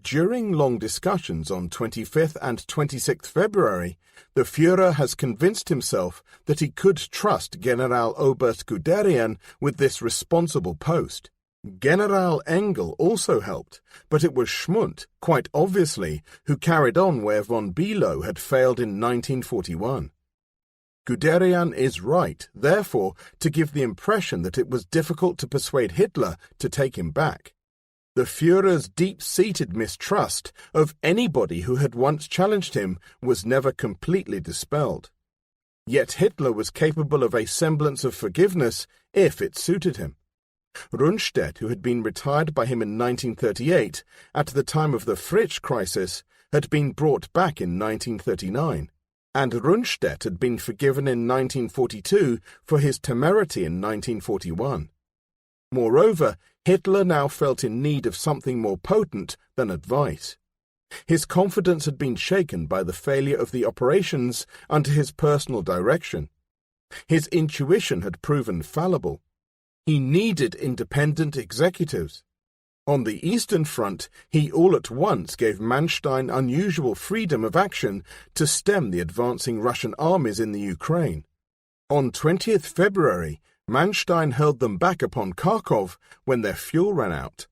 During long discussions on 25th and 26th February, the Führer has convinced himself that he could trust Generaloberst Guderian with this responsible post. General Engel also helped, but it was Schmundt, quite obviously, who carried on where von Bülow had failed in 1941. Guderian is right, therefore, to give the impression that it was difficult to persuade Hitler to take him back. The Führer's deep-seated mistrust of anybody who had once challenged him was never completely dispelled. Yet Hitler was capable of a semblance of forgiveness if it suited him. Rundstedt, who had been retired by him in 1938, at the time of the Fritsch crisis, had been brought back in 1939, and Rundstedt had been forgiven in 1942 for his temerity in 1941. Moreover, Hitler now felt in need of something more potent than advice. His confidence had been shaken by the failure of the operations under his personal direction. His intuition had proven fallible. He needed independent executives. On the Eastern Front, he all at once gave Manstein unusual freedom of action to stem the advancing Russian armies in the Ukraine. On 20th February, Manstein hurled them back upon Kharkov when their fuel ran out.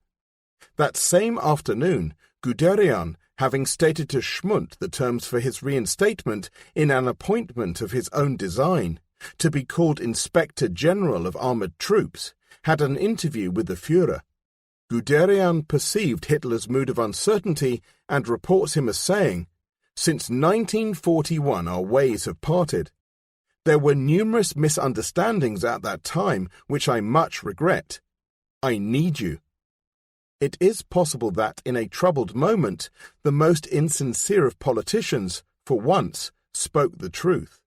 That same afternoon, Guderian, having stated to Schmundt the terms for his reinstatement in an appointment of his own design, to be called Inspector General of Armoured Troops, had an interview with the Führer. Guderian perceived Hitler's mood of uncertainty and reports him as saying, "Since 1941 our ways have parted. There were numerous misunderstandings at that time which I much regret. I need you." It is possible that, in a troubled moment, the most insincere of politicians, for once, spoke the truth.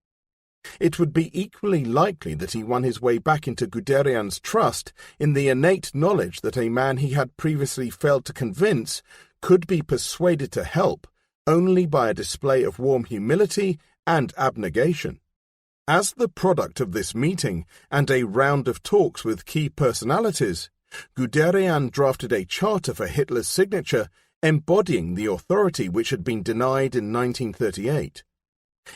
It would be equally likely that he won his way back into Guderian's trust in the innate knowledge that a man he had previously failed to convince could be persuaded to help only by a display of warm humility and abnegation. As the product of this meeting and a round of talks with key personalities, Guderian drafted a charter for Hitler's signature embodying the authority which had been denied in 1938.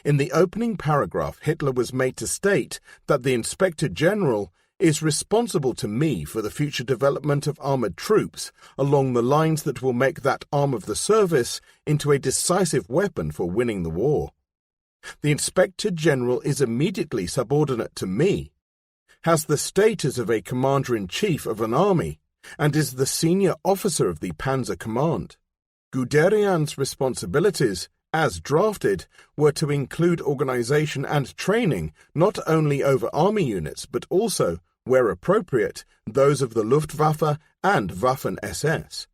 In the opening paragraph, Hitler was made to state that the Inspector General is responsible to me for the future development of armoured troops along the lines that will make that arm of the service into a decisive weapon for winning the war. The Inspector General is immediately subordinate to me, has the status of a Commander-in-Chief of an army, and is the senior officer of the Panzer Command. Guderian's responsibilities, as drafted, were to include organization and training not only over army units but also, where appropriate, those of the Luftwaffe and Waffen-SS.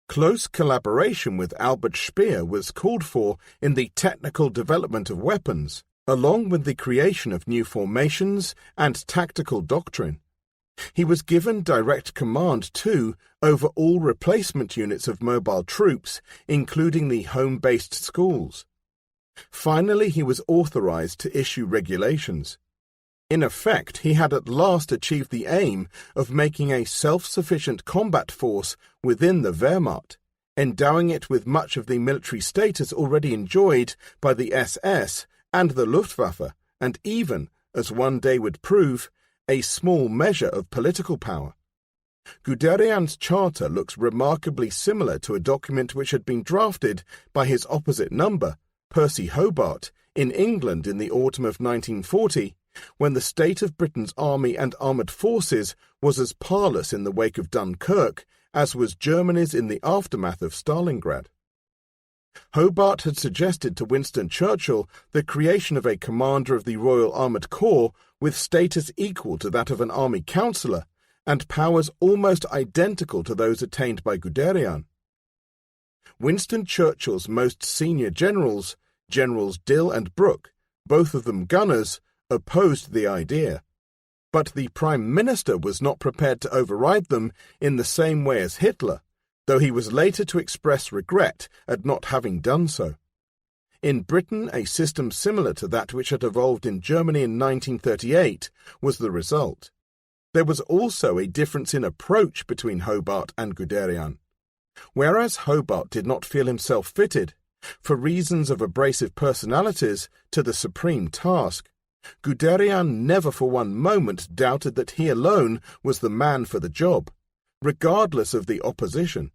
Close collaboration with Albert Speer was called for in the technical development of weapons, along with the creation of new formations and tactical doctrine. He was given direct command, too, over all replacement units of mobile troops, including the home-based schools. Finally, he was authorized to issue regulations. In effect, he had at last achieved the aim of making a self-sufficient combat force within the Wehrmacht, endowing it with much of the military status already enjoyed by the SS and the Luftwaffe, and even, as one day would prove, a small measure of political power. Guderian's charter looks remarkably similar to a document which had been drafted by his opposite number, Percy Hobart, in England in the autumn of 1940, when the state of Britain's army and armoured forces was as parlous in the wake of Dunkirk as was Germany's in the aftermath of Stalingrad. Hobart had suggested to Winston Churchill the creation of a commander of the Royal Armoured Corps with status equal to that of an army councillor and powers almost identical to those attained by Guderian. Winston Churchill's most senior generals, Generals Dill and Brooke, both of them gunners, opposed the idea. But the Prime Minister was not prepared to override them in the same way as Hitler, though he was later to express regret at not having done so. In Britain, a system similar to that which had evolved in Germany in 1938 was the result. There was also a difference in approach between Hobart and Guderian. Whereas Hobart did not feel himself fitted, for reasons of abrasive personalities, to the supreme task, Guderian never for one moment doubted that he alone was the man for the job, regardless of the opposition.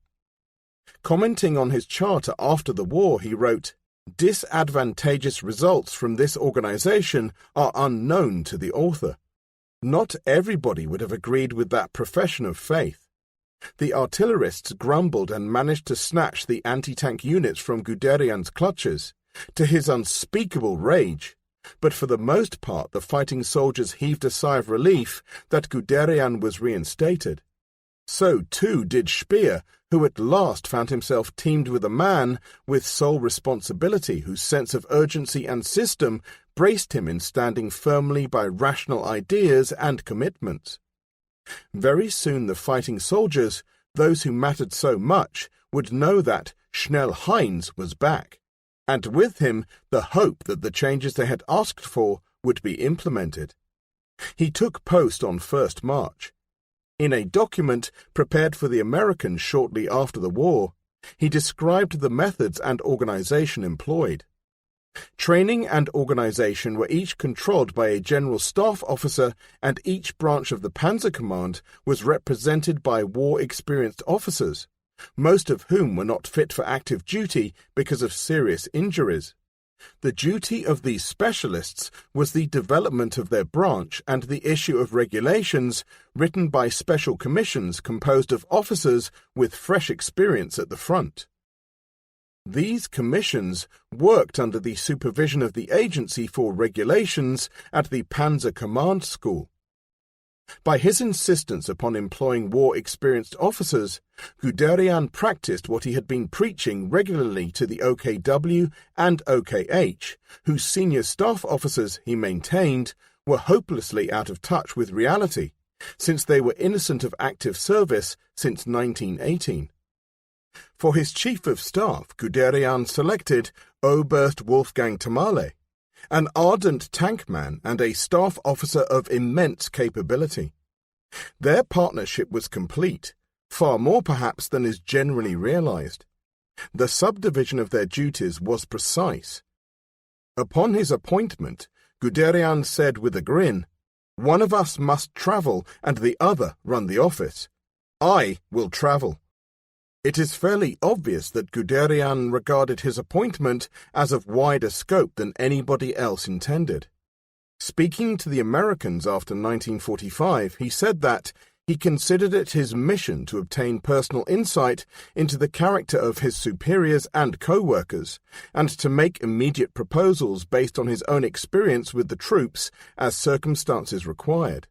Commenting on his charter after the war, he wrote, "Disadvantageous results from this organization are unknown to the author. Not everybody would have agreed with that profession of faith. The artillerists grumbled and managed to snatch the anti-tank units from Guderian's clutches, to his unspeakable rage, but for the most part the fighting soldiers heaved a sigh of relief that Guderian was reinstated. So too did Speer, who at last found himself teamed with a man with sole responsibility whose sense of urgency and system braced him in standing firmly by rational ideas and commitments. Very soon the fighting soldiers, those who mattered so much, would know that Schnell Heinz was back, and with him the hope that the changes they had asked for would be implemented. He took post on 1st March. In a document prepared for the Americans shortly after the war, he described the methods and organization employed. Training and organization were each controlled by a general staff officer, and each branch of the Panzer Command was represented by war-experienced officers, most of whom were not fit for active duty because of serious injuries. The duty of these specialists was the development of their branch and the issue of regulations written by special commissions composed of officers with fresh experience at the front. These commissions worked under the supervision of the Agency for Regulations at the Panzer Command School. By his insistence upon employing war-experienced officers, Guderian practiced what he had been preaching regularly to the OKW and OKH, whose senior staff officers, he maintained, were hopelessly out of touch with reality, since they were innocent of active service since 1918. For his chief of staff, Guderian selected Oberst Wolfgang Tamale, an ardent tankman and a staff officer of immense capability. Their partnership was complete, far more perhaps than is generally realized. The subdivision of their duties was precise. Upon his appointment, Guderian said with a grin, "One of us must travel and the other run the office. I will travel." It is fairly obvious that Guderian regarded his appointment as of wider scope than anybody else intended. Speaking to the Americans after 1945, he said that he considered it his mission to obtain personal insight into the character of his superiors and co-workers, and to make immediate proposals based on his own experience with the troops as circumstances required.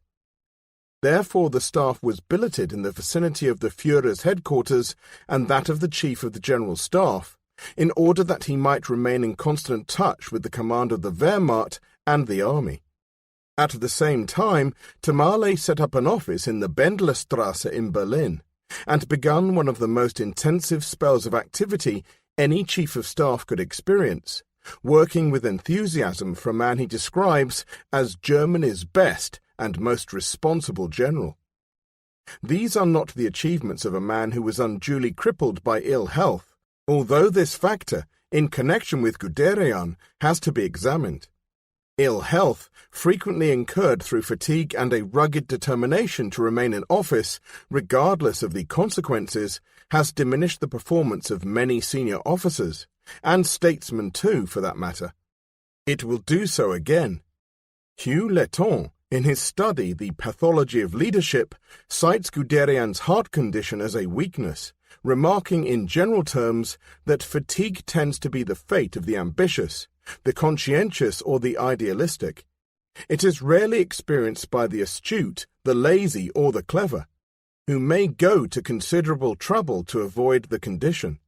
Therefore, the staff was billeted in the vicinity of the Führer's headquarters and that of the Chief of the General Staff, in order that he might remain in constant touch with the command of the Wehrmacht and the army. At the same time, Tamale set up an office in the Bendlerstrasse in Berlin, and begun one of the most intensive spells of activity any Chief of Staff could experience, working with enthusiasm for a man he describes as Germany's best and most responsible general. These are not the achievements of a man who was unduly crippled by ill health, although this factor, in connection with Guderian, has to be examined. Ill health, frequently incurred through fatigue and a rugged determination to remain in office, regardless of the consequences, has diminished the performance of many senior officers, and statesmen too, for that matter. It will do so again. Hugh Letton, in his study The Pathology of Leadership, cites Guderian's heart condition as a weakness, remarking in general terms that fatigue tends to be the fate of the ambitious, the conscientious or the idealistic. It is rarely experienced by the astute, the lazy or the clever, who may go to considerable trouble to avoid the condition.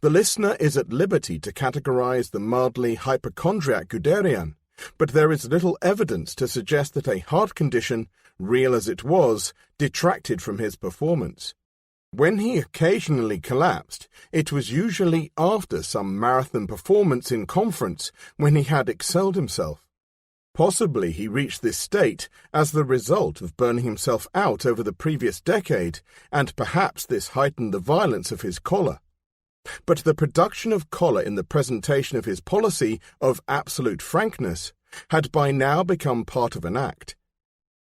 The listener is at liberty to categorize the mildly hypochondriac Guderian, but there is little evidence to suggest that a heart condition, real as it was, detracted from his performance. When he occasionally collapsed, it was usually after some marathon performance in conference when he had excelled himself. Possibly he reached this state as the result of burning himself out over the previous decade, and perhaps this heightened the violence of his choler. But the production of choler in the presentation of his policy of absolute frankness had by now become part of an act.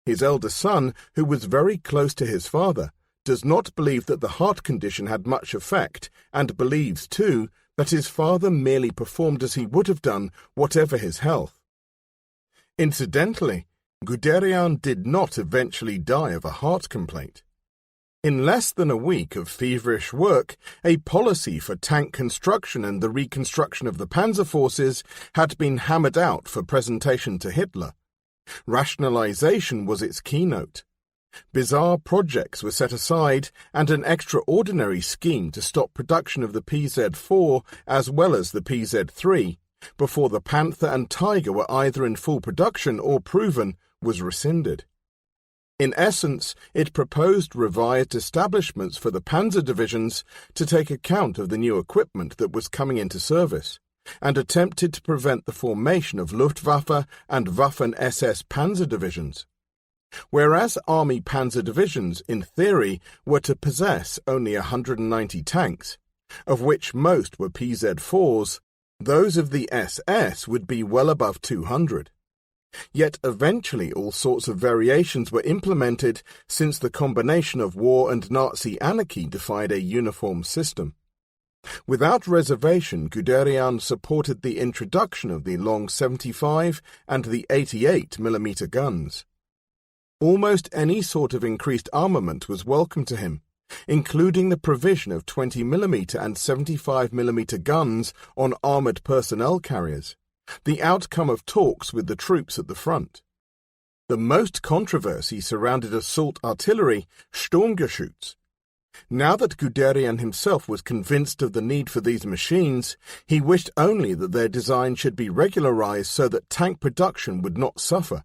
His elder son, who was very close to his father, does not believe that the heart condition had much effect, and believes, too, that his father merely performed as he would have done, whatever his health. Incidentally, Guderian did not eventually die of a heart complaint. In less than a week of feverish work, a policy for tank construction and the reconstruction of the panzer forces had been hammered out for presentation to Hitler. Rationalization was its keynote. Bizarre projects were set aside, and an extraordinary scheme to stop production of the PZ-4 as well as the PZ-3, before the Panther and Tiger were either in full production or proven, was rescinded. In essence, it proposed revised establishments for the panzer divisions to take account of the new equipment that was coming into service, and attempted to prevent the formation of Luftwaffe and Waffen-SS panzer divisions. Whereas Army panzer divisions, in theory, were to possess only 190 tanks, of which most were PZ-4s, those of the SS would be well above 200. Yet eventually all sorts of variations were implemented, since the combination of war and Nazi anarchy defied a uniform system. Without reservation, Guderian supported the introduction of the long 75 and the 88mm guns. Almost any sort of increased armament was welcome to him, including the provision of 20mm and 75mm guns on armoured personnel carriers, the outcome of talks with the troops at the front. The most controversy surrounded assault artillery, Sturmgeschütz. Now that Guderian himself was convinced of the need for these machines, he wished only that their design should be regularized so that tank production would not suffer.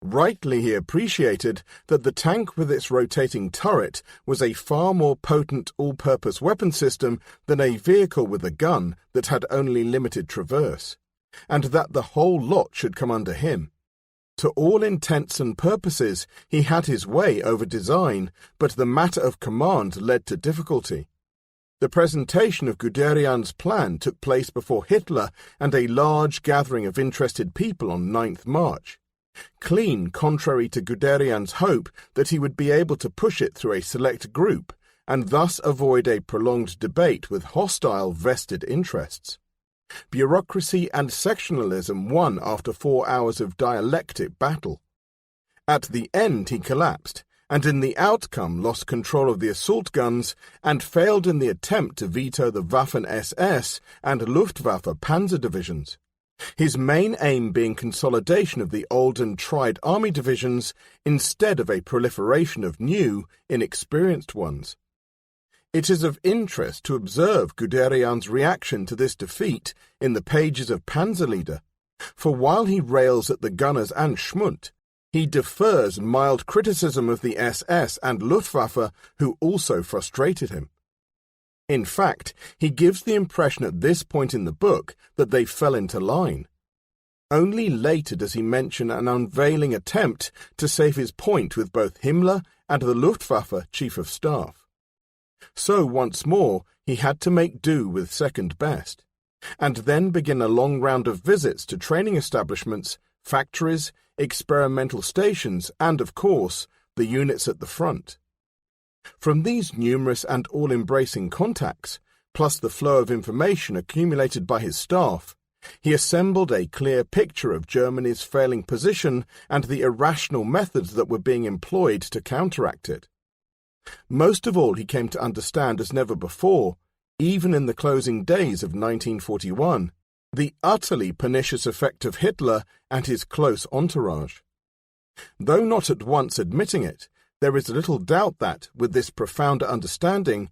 Rightly he appreciated that the tank with its rotating turret was a far more potent all-purpose weapon system than a vehicle with a gun that had only limited traverse, and that the whole lot should come under him. To all intents and purposes, he had his way over design, but the matter of command led to difficulty. The presentation of Guderian's plan took place before Hitler and a large gathering of interested people on 9th March. Clean contrary to Guderian's hope that he would be able to push it through a select group, and thus avoid a prolonged debate with hostile vested interests. Bureaucracy and sectionalism won after 4 hours of dialectic battle. At the end he collapsed, and in the outcome lost control of the assault guns and failed in the attempt to veto the Waffen-SS and Luftwaffe panzer divisions, his main aim being consolidation of the old and tried army divisions instead of a proliferation of new, inexperienced ones. It is of interest to observe Guderian's reaction to this defeat in the pages of Panzerlieder, for while he rails at the gunners and Schmundt, he defers mild criticism of the SS and Luftwaffe, who also frustrated him. In fact, he gives the impression at this point in the book that they fell into line. Only later does he mention an unveiling attempt to save his point with both Himmler and the Luftwaffe Chief of Staff. So once more he had to make do with second best, and then begin a long round of visits to training establishments, factories, experimental stations, and, of course, the units at the front. From these numerous and all-embracing contacts, plus the flow of information accumulated by his staff, he assembled a clear picture of Germany's failing position and the irrational methods that were being employed to counteract it. Most of all he came to understand as never before, even in the closing days of 1941, the utterly pernicious effect of Hitler and his close entourage. Though not at once admitting it, there is little doubt that, with this profounder understanding,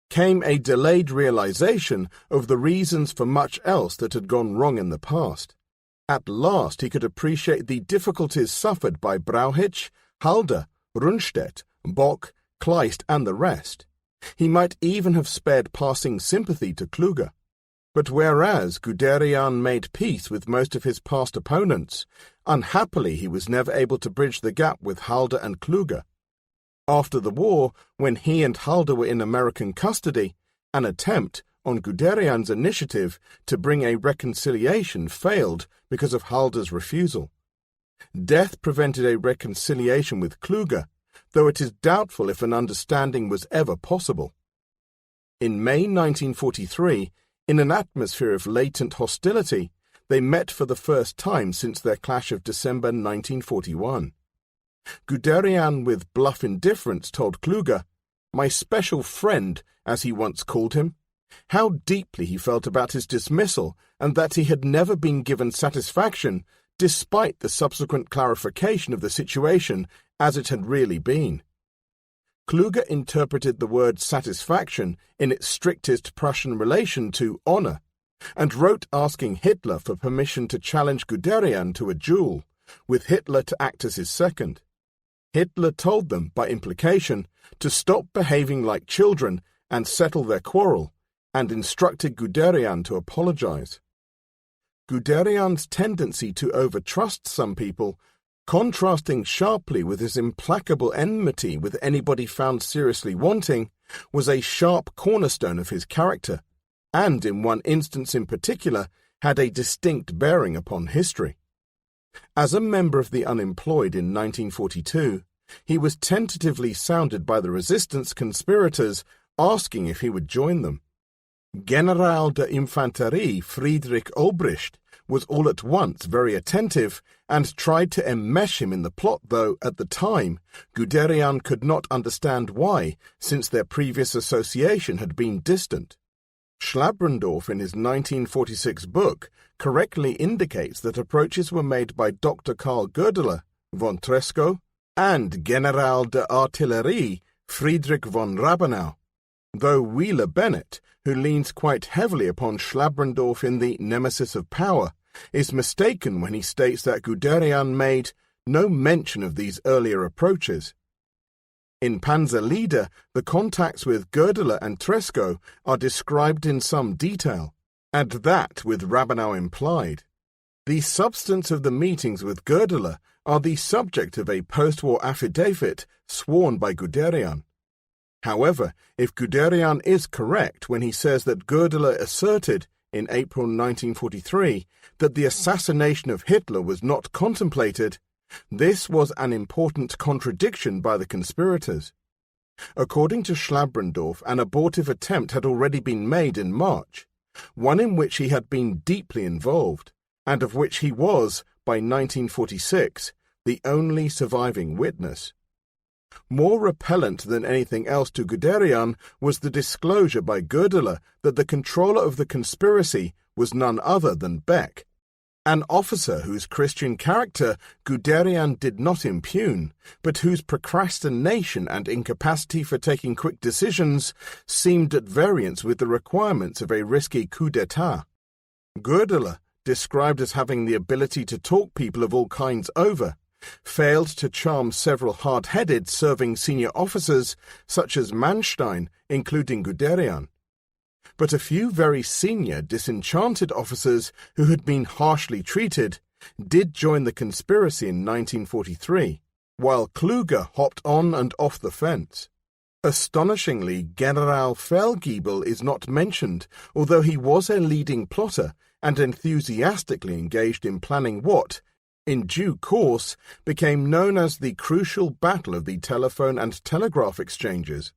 came a delayed realization of the reasons for much else that had gone wrong in the past. At last he could appreciate the difficulties suffered by Brauchitsch, Halder, Rundstedt, Bock, Kleist, and the rest. He might even have spared passing sympathy to Kluge. But whereas Guderian made peace with most of his past opponents, unhappily he was never able to bridge the gap with Halder and Kluge. After the war, when he and Halder were in American custody, an attempt, on Guderian's initiative, to bring a reconciliation failed because of Halder's refusal. Death prevented a reconciliation with Kluge, though it is doubtful if an understanding was ever possible. In May 1943, in an atmosphere of latent hostility, they met for the first time since their clash of December 1941. Guderian, with bluff indifference, told Kluge, "My special friend," as he once called him, how deeply he felt about his dismissal and that he had never been given satisfaction, despite the subsequent clarification of the situation as it had really been. Kluge interpreted the word satisfaction in its strictest Prussian relation to honor, and wrote asking Hitler for permission to challenge Guderian to a duel, with Hitler to act as his second. Hitler told them, by implication, to stop behaving like children and settle their quarrel, and instructed Guderian to apologize. Guderian's tendency to overtrust some people, contrasting sharply with his implacable enmity with anybody found seriously wanting, was a sharp cornerstone of his character, and in one instance in particular had a distinct bearing upon history. As a member of the unemployed in 1942, he was tentatively sounded by the resistance conspirators, asking if he would join them. General de Infanterie Friedrich Obrist was all at once very attentive and tried to enmesh him in the plot, though, at the time, Guderian could not understand why, since their previous association had been distant. Schlabrendorff, in his 1946 book, correctly indicates that approaches were made by Dr. Karl Goerdeler, von Treschow, and General de Artillerie Friedrich von Rabenau, though Wheeler Bennett, who leans quite heavily upon Schlabrendorff in The Nemesis of Power, is mistaken when he states that Guderian made no mention of these earlier approaches. In Panzer Leader, the contacts with Goerdeler and Treschow are described in some detail, and that with Rabenau implied. The substance of the meetings with Goerdeler are the subject of a post-war affidavit sworn by Guderian. However, if Guderian is correct when he says that Goerdeler asserted, in April 1943, that the assassination of Hitler was not contemplated, this was an important contradiction by the conspirators. According to Schlabrendorff, an abortive attempt had already been made in March, one in which he had been deeply involved, and of which he was, by 1946, the only surviving witness. More repellent than anything else to Guderian was the disclosure by Goerdeler that the controller of the conspiracy was none other than Beck, an officer whose Christian character Guderian did not impugn, but whose procrastination and incapacity for taking quick decisions seemed at variance with the requirements of a risky coup d'etat. Goerdeler, described as having the ability to talk people of all kinds over, failed to charm several hard-headed serving senior officers such as Manstein, including Guderian. But a few very senior, disenchanted officers who had been harshly treated did join the conspiracy in 1943, while Kluge hopped on and off the fence. Astonishingly, General Feldgiebel is not mentioned, although he was a leading plotter and enthusiastically engaged in planning what, in due course, became known as the crucial battle of the telephone and telegraph exchanges,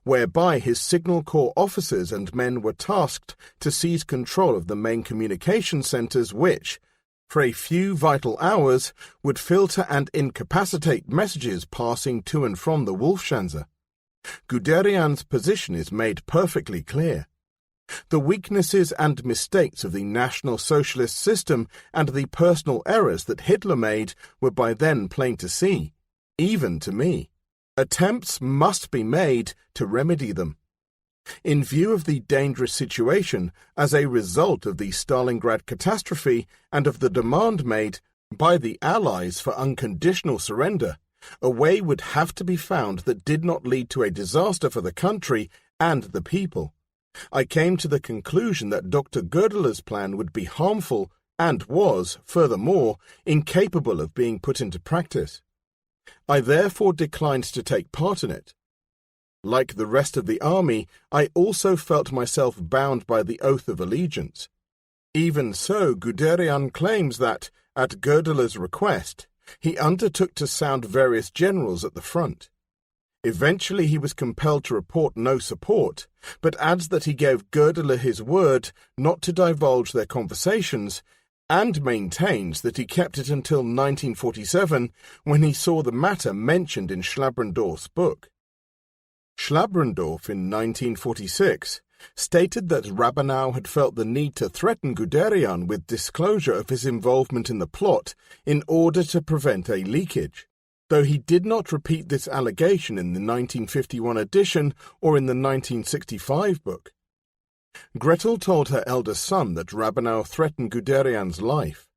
whereby his Signal Corps officers and men were tasked to seize control of the main communication centers which, for a few vital hours, would filter and incapacitate messages passing to and from the Wolfschanze. Guderian's position is made perfectly clear. The weaknesses and mistakes of the National Socialist system and the personal errors that Hitler made were by then plain to see, even to me. Attempts must be made to remedy them. In view of the dangerous situation as a result of the Stalingrad catastrophe and of the demand made by the Allies for unconditional surrender, a way would have to be found that did not lead to a disaster for the country and the people. I came to the conclusion that Dr. Goerdeler's plan would be harmful and was, furthermore, incapable of being put into practice. I therefore declined to take part in it. Like the rest of the army, I also felt myself bound by the oath of allegiance. Even so, Guderian claims that, at Goerdeler's request, he undertook to sound various generals at the front. Eventually he was compelled to report no support, but adds that he gave Goerdeler his word not to divulge their conversations, and maintains that he kept it until 1947, when he saw the matter mentioned in Schlabrendorff's book. Schlabrendorff, in 1946, stated that Rabenau had felt the need to threaten Guderian with disclosure of his involvement in the plot in order to prevent a leakage, though he did not repeat this allegation in the 1951 edition or in the 1965 book. Gretel told her eldest son that Rabenau threatened Guderian's life.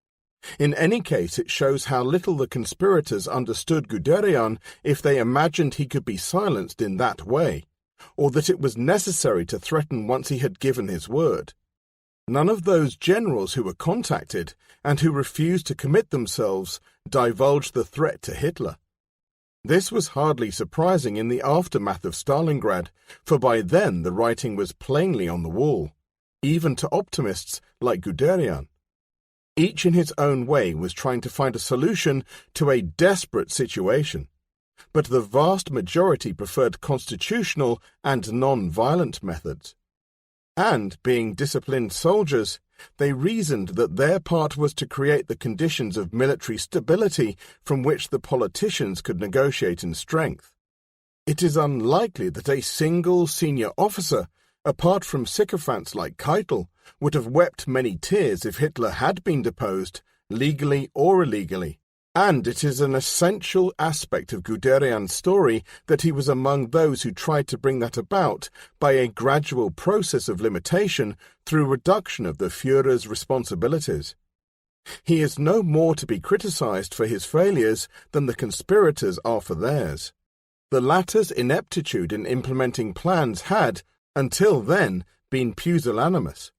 In any case, it shows how little the conspirators understood Guderian if they imagined he could be silenced in that way, or that it was necessary to threaten once he had given his word. None of those generals who were contacted and who refused to commit themselves divulged the threat to Hitler. This was hardly surprising in the aftermath of Stalingrad, for by then the writing was plainly on the wall, even to optimists like Guderian. Each in his own way was trying to find a solution to a desperate situation, but the vast majority preferred constitutional and non-violent methods. And, being disciplined soldiers, they reasoned that their part was to create the conditions of military stability from which the politicians could negotiate in strength. It is unlikely that a single senior officer, apart from sycophants like Keitel, would have wept many tears if Hitler had been deposed, legally or illegally. And it is an essential aspect of Guderian's story that he was among those who tried to bring that about by a gradual process of limitation through reduction of the Führer's responsibilities. He is no more to be criticized for his failures than the conspirators are for theirs. The latter's ineptitude in implementing plans had, until then, been pusillanimous.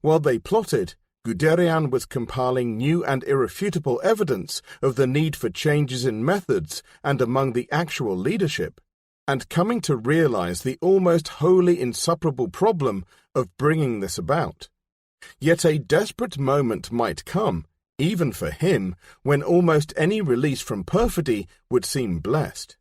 While they plotted, Guderian was compiling new and irrefutable evidence of the need for changes in methods and among the actual leadership, and coming to realize the almost wholly insuperable problem of bringing this about. Yet a desperate moment might come, even for him, when almost any release from perfidy would seem blessed.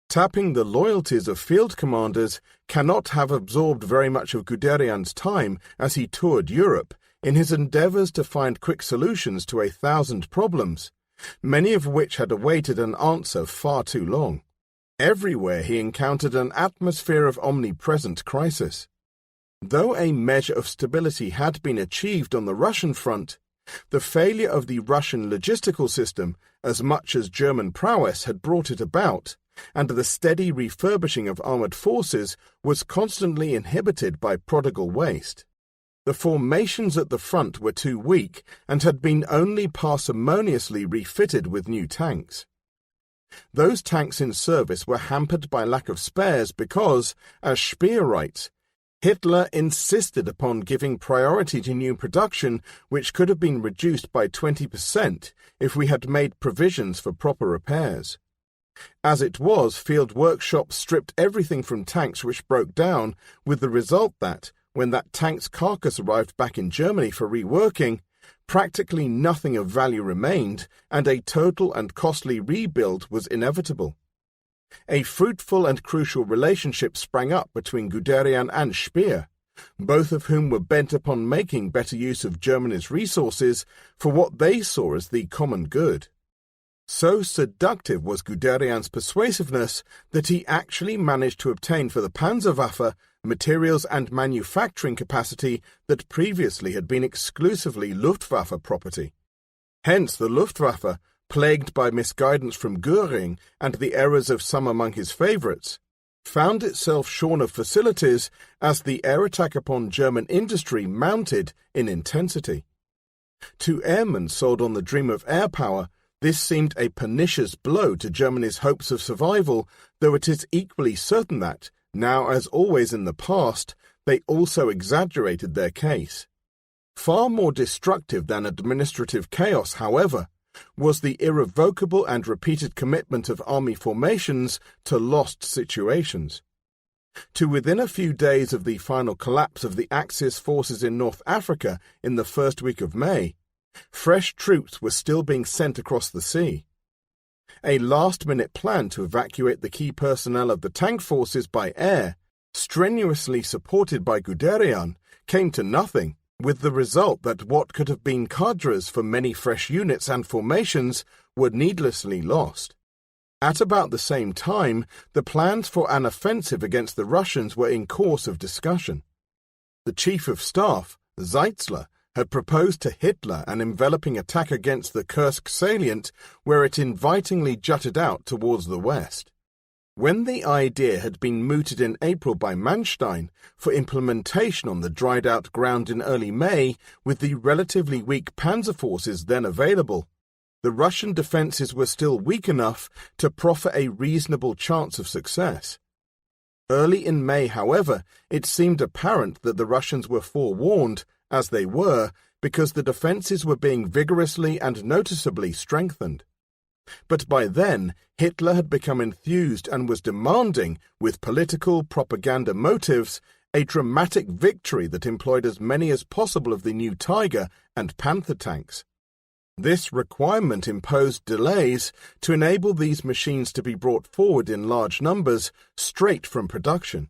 Tapping the loyalties of field commanders cannot have absorbed very much of Guderian's time as he toured Europe, in his endeavours to find quick solutions to 1,000 problems, many of which had awaited an answer far too long. Everywhere he encountered an atmosphere of omnipresent crisis. Though a measure of stability had been achieved on the Russian front, the failure of the Russian logistical system, as much as German prowess had brought it about, and the steady refurbishing of armoured forces was constantly inhibited by prodigal waste. The formations at the front were too weak and had been only parsimoniously refitted with new tanks. Those tanks in service were hampered by lack of spares because, as Speer writes, Hitler insisted upon giving priority to new production which could have been reduced by 20% if we had made provisions for proper repairs. As it was, field workshops stripped everything from tanks which broke down, with the result that, when that tank's carcass arrived back in Germany for reworking, practically nothing of value remained, and a total and costly rebuild was inevitable. A fruitful and crucial relationship sprang up between Guderian and Speer, both of whom were bent upon making better use of Germany's resources for what they saw as the common good. So seductive was Guderian's persuasiveness that he actually managed to obtain for the Panzerwaffe materials and manufacturing capacity that previously had been exclusively Luftwaffe property. Hence the Luftwaffe, plagued by misguidance from Göring and the errors of some among his favourites, found itself shorn of facilities as the air attack upon German industry mounted in intensity. To airmen sold on the dream of air power, this seemed a pernicious blow to Germany's hopes of survival, though it is equally certain that, now as always in the past, they also exaggerated their case. Far more destructive than administrative chaos, however, was the irrevocable and repeated commitment of army formations to lost situations. To within a few days of the final collapse of the Axis forces in North Africa in the first week of May, fresh troops were still being sent across the sea. A last-minute plan to evacuate the key personnel of the tank forces by air, strenuously supported by Guderian, came to nothing, with the result that what could have been cadres for many fresh units and formations were needlessly lost. At about the same time, the plans for an offensive against the Russians were in course of discussion. The Chief of Staff, Zeitzler, had proposed to Hitler an enveloping attack against the Kursk salient where it invitingly jutted out towards the west. When the idea had been mooted in April by Manstein for implementation on the dried-out ground in early May with the relatively weak panzer forces then available, the Russian defences were still weak enough to proffer a reasonable chance of success. Early in May, however, it seemed apparent that the Russians were forewarned, as they were, because the defences were being vigorously and noticeably strengthened. But by then, Hitler had become enthused and was demanding, with political propaganda motives, a dramatic victory that employed as many as possible of the new Tiger and Panther tanks. This requirement imposed delays to enable these machines to be brought forward in large numbers straight from production.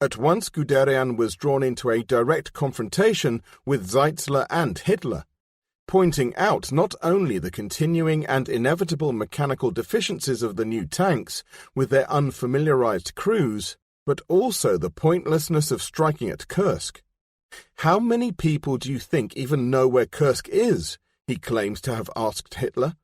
At once Guderian was drawn into a direct confrontation with Zeitzler and Hitler, pointing out not only the continuing and inevitable mechanical deficiencies of the new tanks with their unfamiliarized crews, but also the pointlessness of striking at Kursk. "How many people do you think even know where Kursk is?" he claims to have asked Hitler.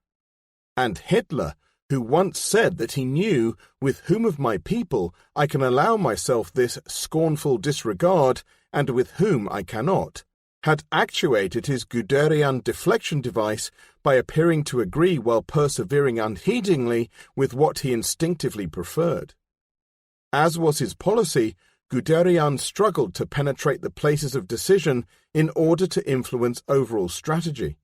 And Hitler, who once said that he knew with whom of my people I can allow myself this scornful disregard and with whom I cannot, had actuated his Guderian deflection device by appearing to agree while persevering unheedingly with what he instinctively preferred. As was his policy, Guderian struggled to penetrate the places of decision in order to influence overall strategy.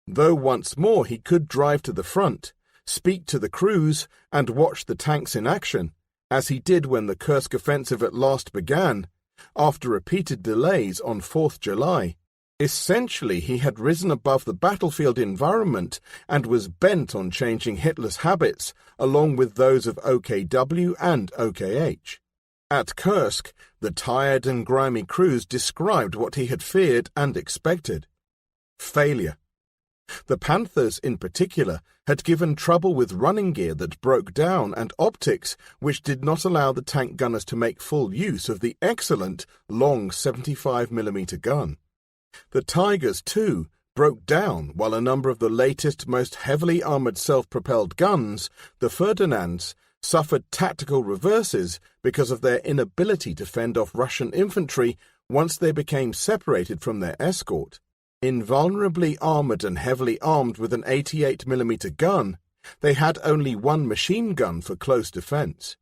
Though once more he could drive to the front, speak to the crews, and watch the tanks in action, as he did when the Kursk offensive at last began, after repeated delays on 4th July, essentially he had risen above the battlefield environment and was bent on changing Hitler's habits along with those of OKW and OKH. At Kursk, the tired and grimy crews described what he had feared and expected: failure. The Panthers, in particular, had given trouble with running gear that broke down and optics which did not allow the tank gunners to make full use of the excellent, long 75mm gun. The Tigers, too, broke down while a number of the latest, most heavily armoured self-propelled guns, the Ferdinands, suffered tactical reverses because of their inability to fend off Russian infantry once they became separated from their escort. Invulnerably armoured and heavily armed with an 88mm gun, they had only one machine gun for close defence.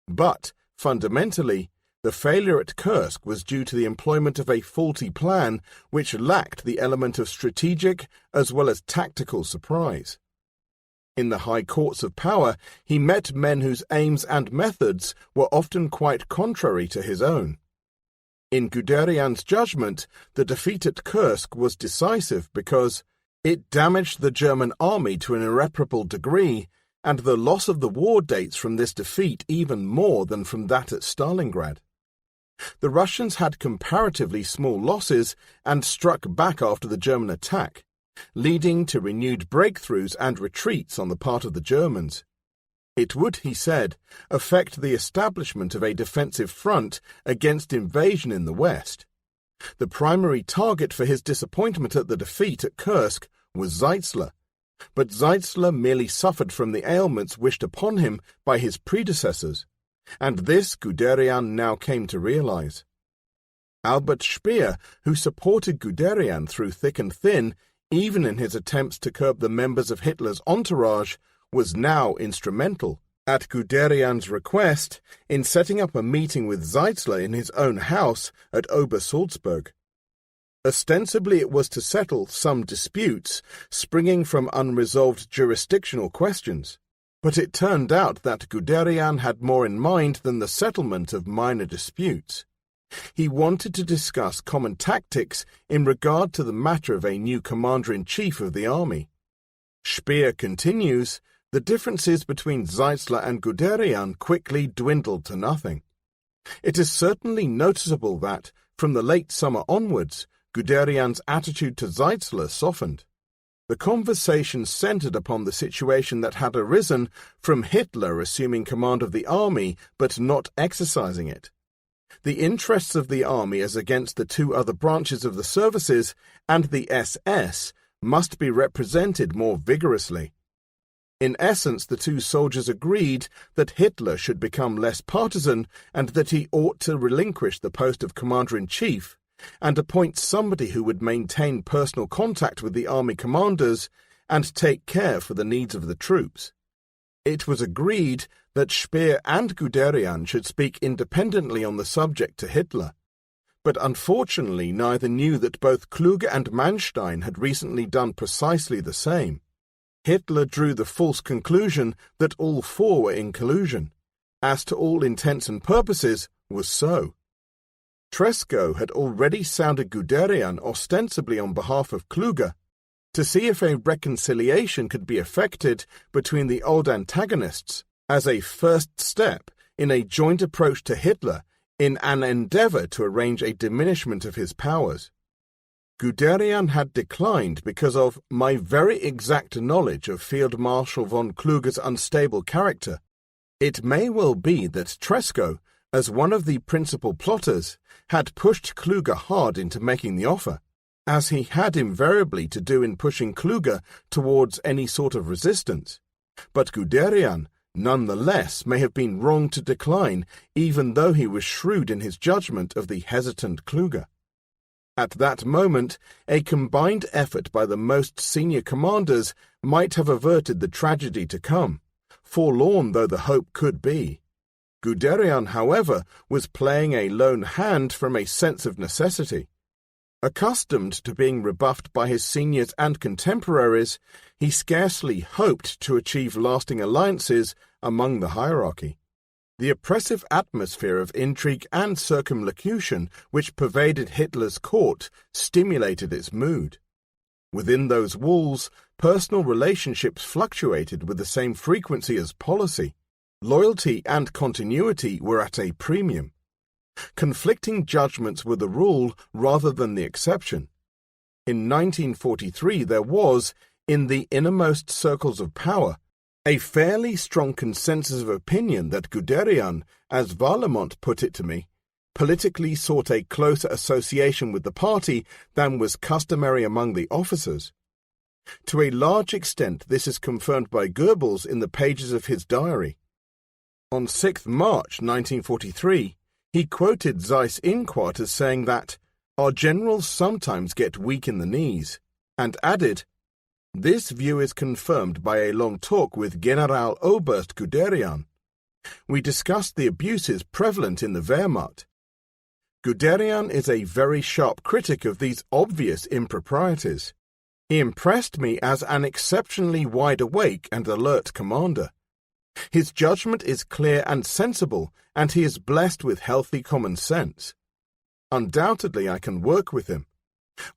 But, fundamentally, the failure at Kursk was due to the employment of a faulty plan which lacked the element of strategic as well as tactical surprise. In the high courts of power, he met men whose aims and methods were often quite contrary to his own. In Guderian's judgment, the defeat at Kursk was decisive because it damaged the German army to an irreparable degree, and the loss of the war dates from this defeat even more than from that at Stalingrad. The Russians had comparatively small losses and struck back after the German attack, leading to renewed breakthroughs and retreats on the part of the Germans. It would, he said, affect the establishment of a defensive front against invasion in the West. The primary target for his disappointment at the defeat at Kursk was Zeitzler, but Zeitzler merely suffered from the ailments wished upon him by his predecessors, and this Guderian now came to realize. Albert Speer, who supported Guderian through thick and thin, even in his attempts to curb the members of Hitler's entourage, was now instrumental, at Guderian's request, in setting up a meeting with Zeitzler in his own house at Obersalzberg. Ostensibly it was to settle some disputes springing from unresolved jurisdictional questions, but it turned out that Guderian had more in mind than the settlement of minor disputes. He wanted to discuss common tactics in regard to the matter of a new commander-in-chief of the army. Speer continues, the differences between Zeitzler and Guderian quickly dwindled to nothing. It is certainly noticeable that, from the late summer onwards, Guderian's attitude to Zeitzler softened. The conversation centered upon the situation that had arisen from Hitler assuming command of the army but not exercising it. The interests of the army as against the two other branches of the services and the SS must be represented more vigorously. In essence, the two soldiers agreed that Hitler should become less partisan and that he ought to relinquish the post of commander-in-chief and appoint somebody who would maintain personal contact with the army commanders and take care for the needs of the troops. It was agreed that Speer and Guderian should speak independently on the subject to Hitler, but unfortunately neither knew that both Kluge and Manstein had recently done precisely the same. Hitler drew the false conclusion that all four were in collusion, as to all intents and purposes was so. Treschow had already sounded Guderian ostensibly on behalf of Kluge to see if a reconciliation could be effected between the old antagonists as a first step in a joint approach to Hitler in an endeavour to arrange a diminishment of his powers. Guderian had declined because of my very exact knowledge of Field Marshal von Kluge's unstable character. It may well be that Treschow, as one of the principal plotters, had pushed Kluge hard into making the offer, as he had invariably to do in pushing Kluge towards any sort of resistance. But Guderian, none the less, may have been wrong to decline, even though he was shrewd in his judgment of the hesitant Kluge. At that moment, a combined effort by the most senior commanders might have averted the tragedy to come, forlorn though the hope could be. Guderian, however, was playing a lone hand from a sense of necessity. Accustomed to being rebuffed by his seniors and contemporaries, he scarcely hoped to achieve lasting alliances among the hierarchy. The oppressive atmosphere of intrigue and circumlocution which pervaded Hitler's court stimulated its mood. Within those walls, personal relationships fluctuated with the same frequency as policy. Loyalty and continuity were at a premium. Conflicting judgments were the rule rather than the exception. In 1943 there was, in the innermost circles of power, a fairly strong consensus of opinion that Guderian, as Varlamont put it to me, politically sought a closer association with the party than was customary among the officers. To a large extent this is confirmed by Goebbels in the pages of his diary. On 6 March 1943, he quoted Seyss Inquart as saying that, "Our generals sometimes get weak in the knees," and added, "This view is confirmed by a long talk with Generaloberst Guderian. We discussed the abuses prevalent in the Wehrmacht. Guderian is a very sharp critic of these obvious improprieties. He impressed me as an exceptionally wide-awake and alert commander. His judgment is clear and sensible, and he is blessed with healthy common sense. Undoubtedly I can work with him.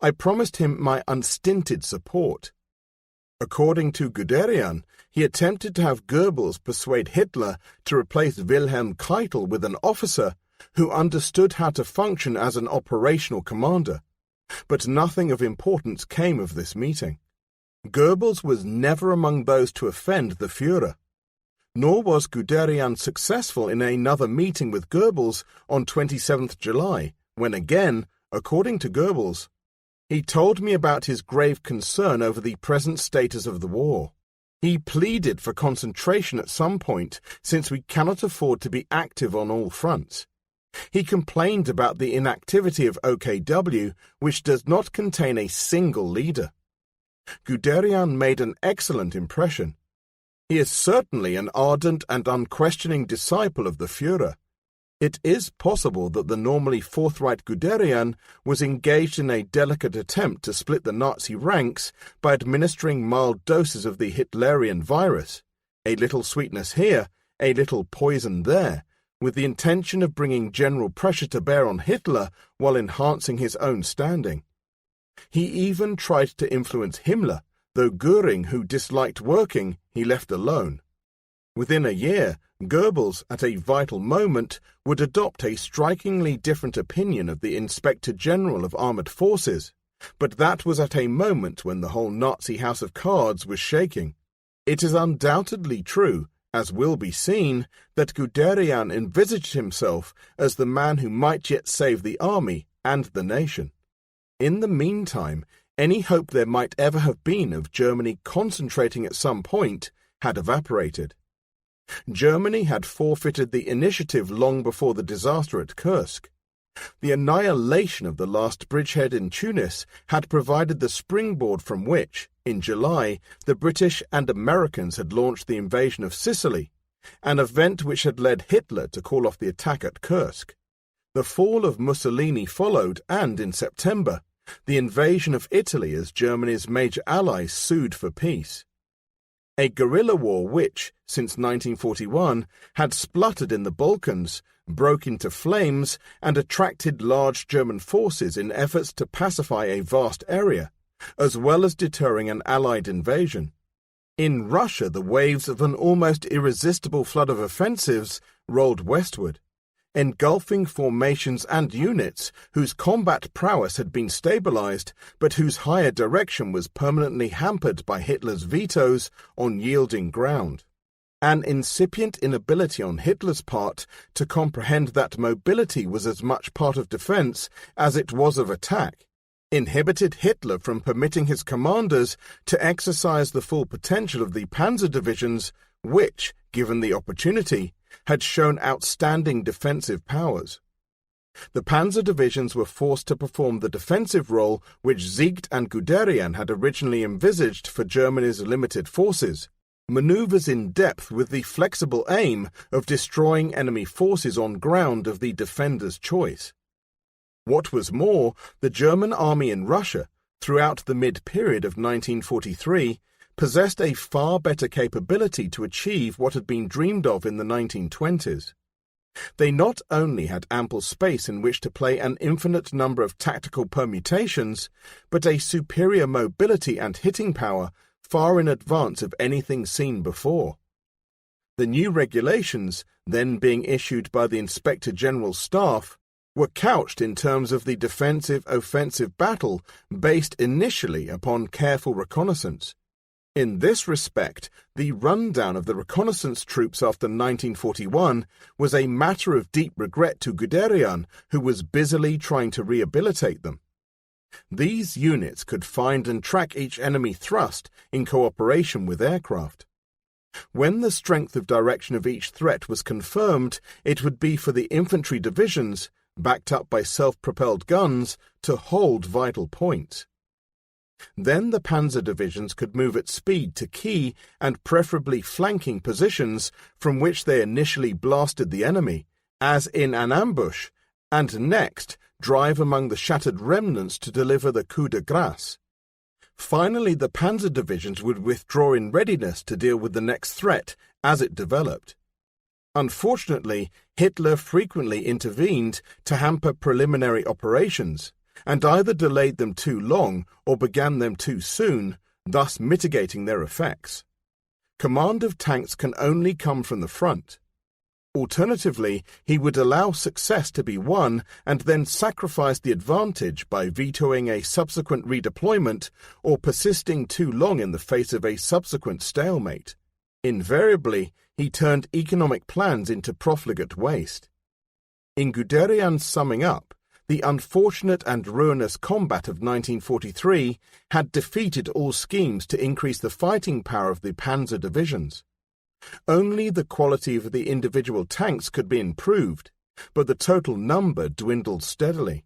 I promised him my unstinted support." According to Guderian, he attempted to have Goebbels persuade Hitler to replace Wilhelm Keitel with an officer who understood how to function as an operational commander, but nothing of importance came of this meeting. Goebbels was never among those to offend the Führer. Nor was Guderian successful in another meeting with Goebbels on 27th July, when again, according to Goebbels, he told me about his grave concern over the present status of the war. He pleaded for concentration at some point, since we cannot afford to be active on all fronts. He complained about the inactivity of OKW, which does not contain a single leader. Guderian made an excellent impression. He is certainly an ardent and unquestioning disciple of the Führer. It is possible that the normally forthright Guderian was engaged in a delicate attempt to split the Nazi ranks by administering mild doses of the Hitlerian virus, a little sweetness here, a little poison there, with the intention of bringing general pressure to bear on Hitler while enhancing his own standing. He even tried to influence Himmler, though Göring, who disliked working, he left alone. Within a year, Goebbels, at a vital moment, would adopt a strikingly different opinion of the Inspector General of Armoured Forces, but that was at a moment when the whole Nazi house of cards was shaking. It is undoubtedly true, as will be seen, that Guderian envisaged himself as the man who might yet save the army and the nation. In the meantime, any hope there might ever have been of Germany concentrating at some point had evaporated. Germany had forfeited the initiative long before the disaster at Kursk. The annihilation of the last bridgehead in Tunis had provided the springboard from which, in July, the British and Americans had launched the invasion of Sicily, an event which had led Hitler to call off the attack at Kursk. The fall of Mussolini followed, and in September, the invasion of Italy as Germany's major ally sued for peace. A guerrilla war which, since 1941, had spluttered in the Balkans, broke into flames, and attracted large German forces in efforts to pacify a vast area, as well as deterring an Allied invasion. In Russia, the waves of an almost irresistible flood of offensives rolled westward, engulfing formations and units whose combat prowess had been stabilized, but whose higher direction was permanently hampered by Hitler's vetoes on yielding ground. An incipient inability on Hitler's part to comprehend that mobility was as much part of defense as it was of attack inhibited Hitler from permitting his commanders to exercise the full potential of the panzer divisions which, given the opportunity, had shown outstanding defensive powers. The panzer divisions were forced to perform the defensive role which Siegt and Guderian had originally envisaged for Germany's limited forces, maneuvers in depth with the flexible aim of destroying enemy forces on ground of the defender's choice. What was more, the German army in Russia, throughout the mid-period of 1943, possessed a far better capability to achieve what had been dreamed of in the 1920s. They not only had ample space in which to play an infinite number of tactical permutations, but a superior mobility and hitting power far in advance of anything seen before. The new regulations, then being issued by the Inspector General's staff, were couched in terms of the defensive-offensive battle based initially upon careful reconnaissance. In this respect, the rundown of the reconnaissance troops after 1941 was a matter of deep regret to Guderian, who was busily trying to rehabilitate them. These units could find and track each enemy thrust in cooperation with aircraft. When the strength of direction of each threat was confirmed, it would be for the infantry divisions, backed up by self-propelled guns, to hold vital points. Then the panzer divisions could move at speed to key and preferably flanking positions from which they initially blasted the enemy, as in an ambush, and next drive among the shattered remnants to deliver the coup de grace. Finally, the panzer divisions would withdraw in readiness to deal with the next threat as it developed. Unfortunately, Hitler frequently intervened to hamper preliminary operations, and either delayed them too long or began them too soon, thus mitigating their effects. Command of tanks can only come from the front. Alternatively, he would allow success to be won and then sacrifice the advantage by vetoing a subsequent redeployment or persisting too long in the face of a subsequent stalemate. Invariably, he turned economic plans into profligate waste. In Guderian's summing up, the unfortunate and ruinous combat of 1943 had defeated all schemes to increase the fighting power of the panzer divisions. Only the quality of the individual tanks could be improved, but the total number dwindled steadily.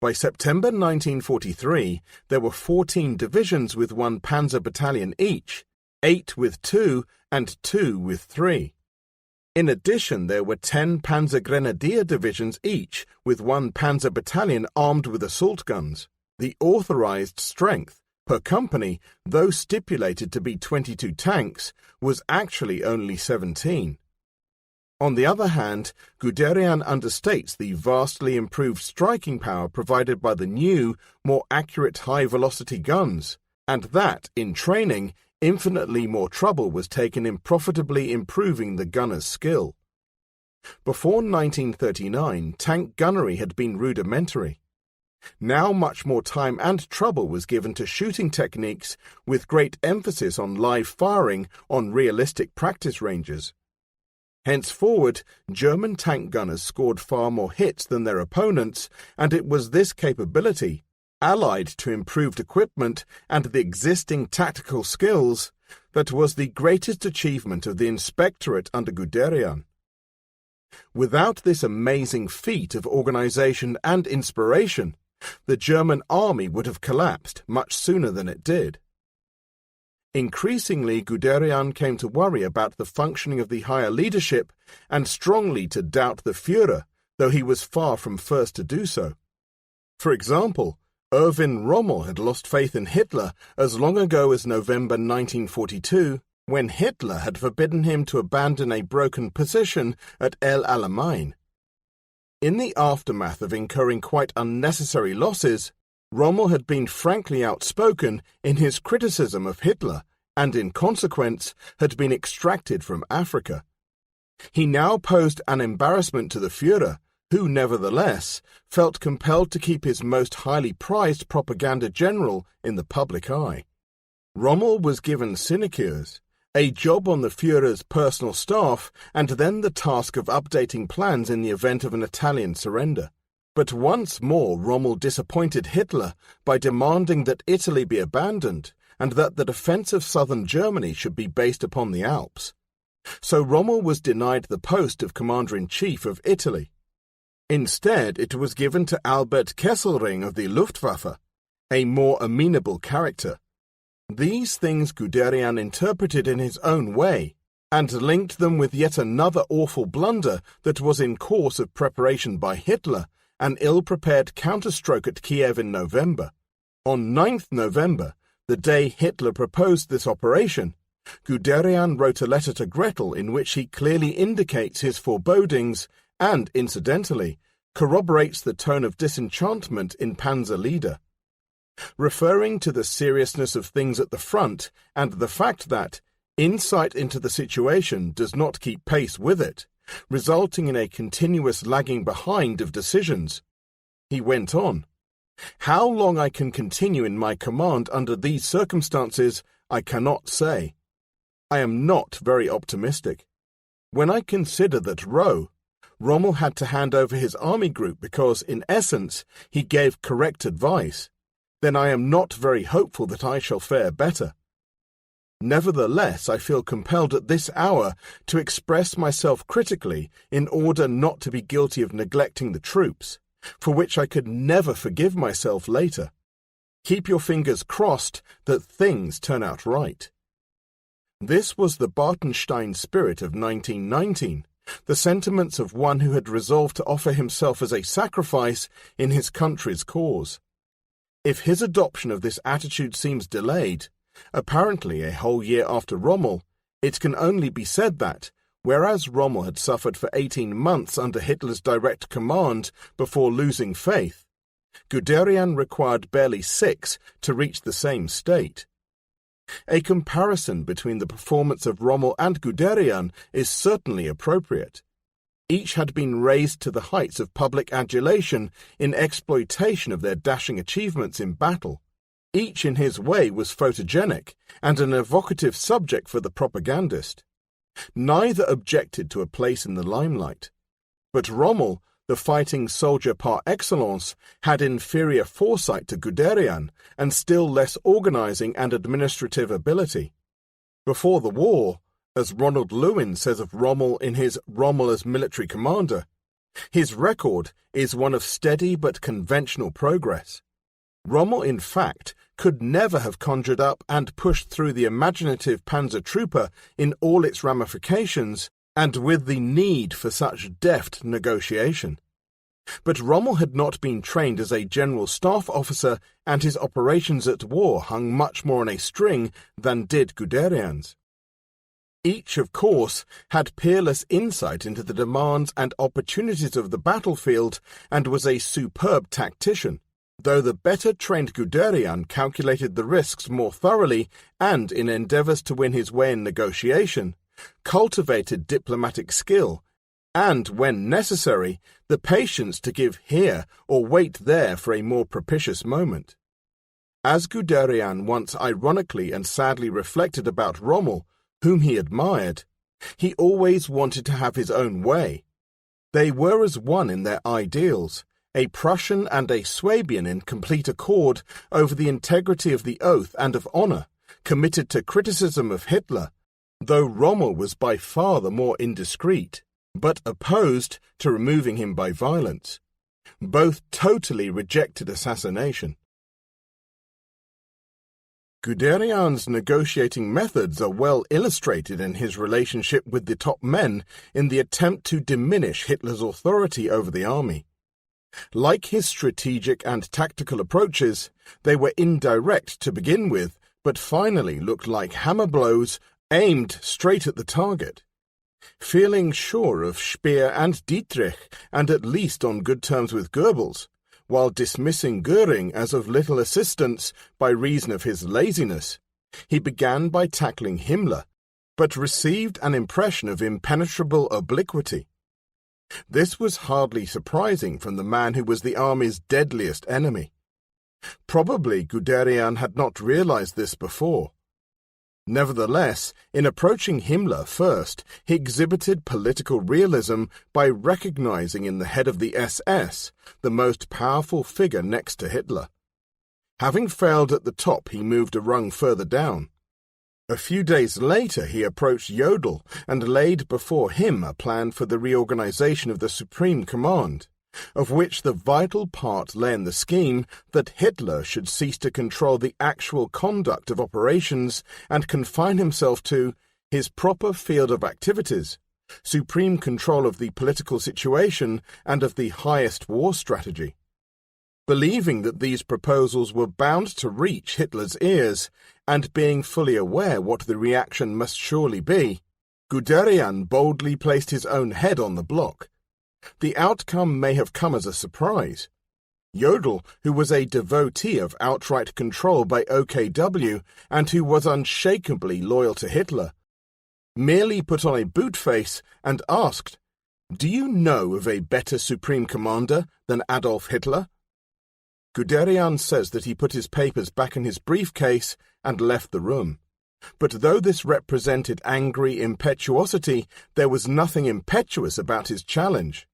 By September 1943, there were 14 divisions with 1 panzer battalion each, 8 with 2 and 2 with 3. In addition, there were 10 Panzer Grenadier divisions each, with 1 panzer battalion armed with assault guns. The authorized strength, per company, though stipulated to be 22 tanks, was actually only 17. On the other hand, Guderian understates the vastly improved striking power provided by the new, more accurate high-velocity guns, and that, in training, infinitely more trouble was taken in profitably improving the gunner's skill. Before 1939, tank gunnery had been rudimentary. Now much more time and trouble was given to shooting techniques, with great emphasis on live firing on realistic practice ranges. Henceforward, German tank gunners scored far more hits than their opponents, and it was this capability, allied to improved equipment and the existing tactical skills, that was the greatest achievement of the inspectorate under Guderian. Without this amazing feat of organization and inspiration, the German army would have collapsed much sooner than it did. Increasingly, Guderian came to worry about the functioning of the higher leadership and strongly to doubt the Führer, though he was far from first to do so. For example, Erwin Rommel had lost faith in Hitler as long ago as November 1942, when Hitler had forbidden him to abandon a broken position at El Alamein. In the aftermath of incurring quite unnecessary losses, Rommel had been frankly outspoken in his criticism of Hitler and, in consequence, had been extracted from Africa. He now posed an embarrassment to the Führer, who, nevertheless, felt compelled to keep his most highly prized propaganda general in the public eye. Rommel was given sinecures, a job on the Führer's personal staff, and then the task of updating plans in the event of an Italian surrender. But once more Rommel disappointed Hitler by demanding that Italy be abandoned and that the defense of southern Germany should be based upon the Alps. So Rommel was denied the post of Commander-in-Chief of Italy. Instead, it was given to Albert Kesselring of the Luftwaffe, a more amenable character. These things Guderian interpreted in his own way, and linked them with yet another awful blunder that was in course of preparation by Hitler, an ill-prepared counterstroke at Kiev in November. On 9th November, the day Hitler proposed this operation, Guderian wrote a letter to Gretel in which he clearly indicates his forebodings and, incidentally, corroborates the tone of disenchantment in Panzer leader. Referring to the seriousness of things at the front and the fact that insight into the situation does not keep pace with it, resulting in a continuous lagging behind of decisions, he went on, "How long I can continue in my command under these circumstances, I cannot say. I am not very optimistic. When I consider that Rommel had to hand over his army group because, in essence, he gave correct advice, then I am not very hopeful that I shall fare better. Nevertheless, I feel compelled at this hour to express myself critically in order not to be guilty of neglecting the troops, for which I could never forgive myself later. Keep your fingers crossed that things turn out right." This was the Bartenstein spirit of 1919, the sentiments of one who had resolved to offer himself as a sacrifice in his country's cause. If his adoption of this attitude seems delayed, apparently a whole year after Rommel, it can only be said that, whereas Rommel had suffered for 18 months under Hitler's direct command before losing faith, Guderian required barely 6 to reach the same state. A comparison between the performance of Rommel and Guderian is certainly appropriate. Each had been raised to the heights of public adulation in exploitation of their dashing achievements in battle. Each in his way was photogenic and an evocative subject for the propagandist. Neither objected to a place in the limelight. But Rommel, the fighting soldier par excellence, had inferior foresight to Guderian and still less organizing and administrative ability. Before the war, as Ronald Lewin says of Rommel in his Rommel as Military Commander, his record is one of steady but conventional progress. Rommel, in fact, could never have conjured up and pushed through the imaginative panzer trooper in all its ramifications and with the need for such deft negotiation. But Rommel had not been trained as a general staff officer, and his operations at war hung much more on a string than did Guderian's. Each, of course, had peerless insight into the demands and opportunities of the battlefield and was a superb tactician, though the better-trained Guderian calculated the risks more thoroughly and, in endeavours to win his way in negotiation, cultivated diplomatic skill and, when necessary, the patience to give here or wait there for a more propitious moment. As Guderian once ironically and sadly reflected about Rommel, whom he admired, he always wanted to have his own way. They were as one in their ideals, a Prussian and a Swabian in complete accord over the integrity of the oath and of honour, committed to criticism of Hitler, though Rommel was by far the more indiscreet, but opposed to removing him by violence. Both totally rejected assassination. Guderian's negotiating methods are well illustrated in his relationship with the top men in the attempt to diminish Hitler's authority over the army. Like his strategic and tactical approaches, they were indirect to begin with, but finally looked like hammer blows aimed straight at the target. Feeling sure of Speer and Dietrich, and at least on good terms with Goebbels, while dismissing Göring as of little assistance by reason of his laziness, he began by tackling Himmler, but received an impression of impenetrable obliquity. This was hardly surprising from the man who was the army's deadliest enemy. Probably Guderian had not realized this before. Nevertheless, in approaching Himmler first, he exhibited political realism by recognizing in the head of the SS the most powerful figure next to Hitler. Having failed at the top, he moved a rung further down. A few days later, he approached Jodl and laid before him a plan for the reorganization of the Supreme Command, of which the vital part lay in the scheme that Hitler should cease to control the actual conduct of operations and confine himself to his proper field of activities, supreme control of the political situation and of the highest war strategy. Believing that these proposals were bound to reach Hitler's ears, and being fully aware what the reaction must surely be, Guderian boldly placed his own head on the block. The outcome may have come as a surprise. Jodl, who was a devotee of outright control by OKW and who was unshakably loyal to Hitler, merely put on a boot face and asked, "Do you know of a better Supreme Commander than Adolf Hitler?" Guderian says that he put his papers back in his briefcase and left the room. But though this represented angry impetuosity, there was nothing impetuous about his challenge.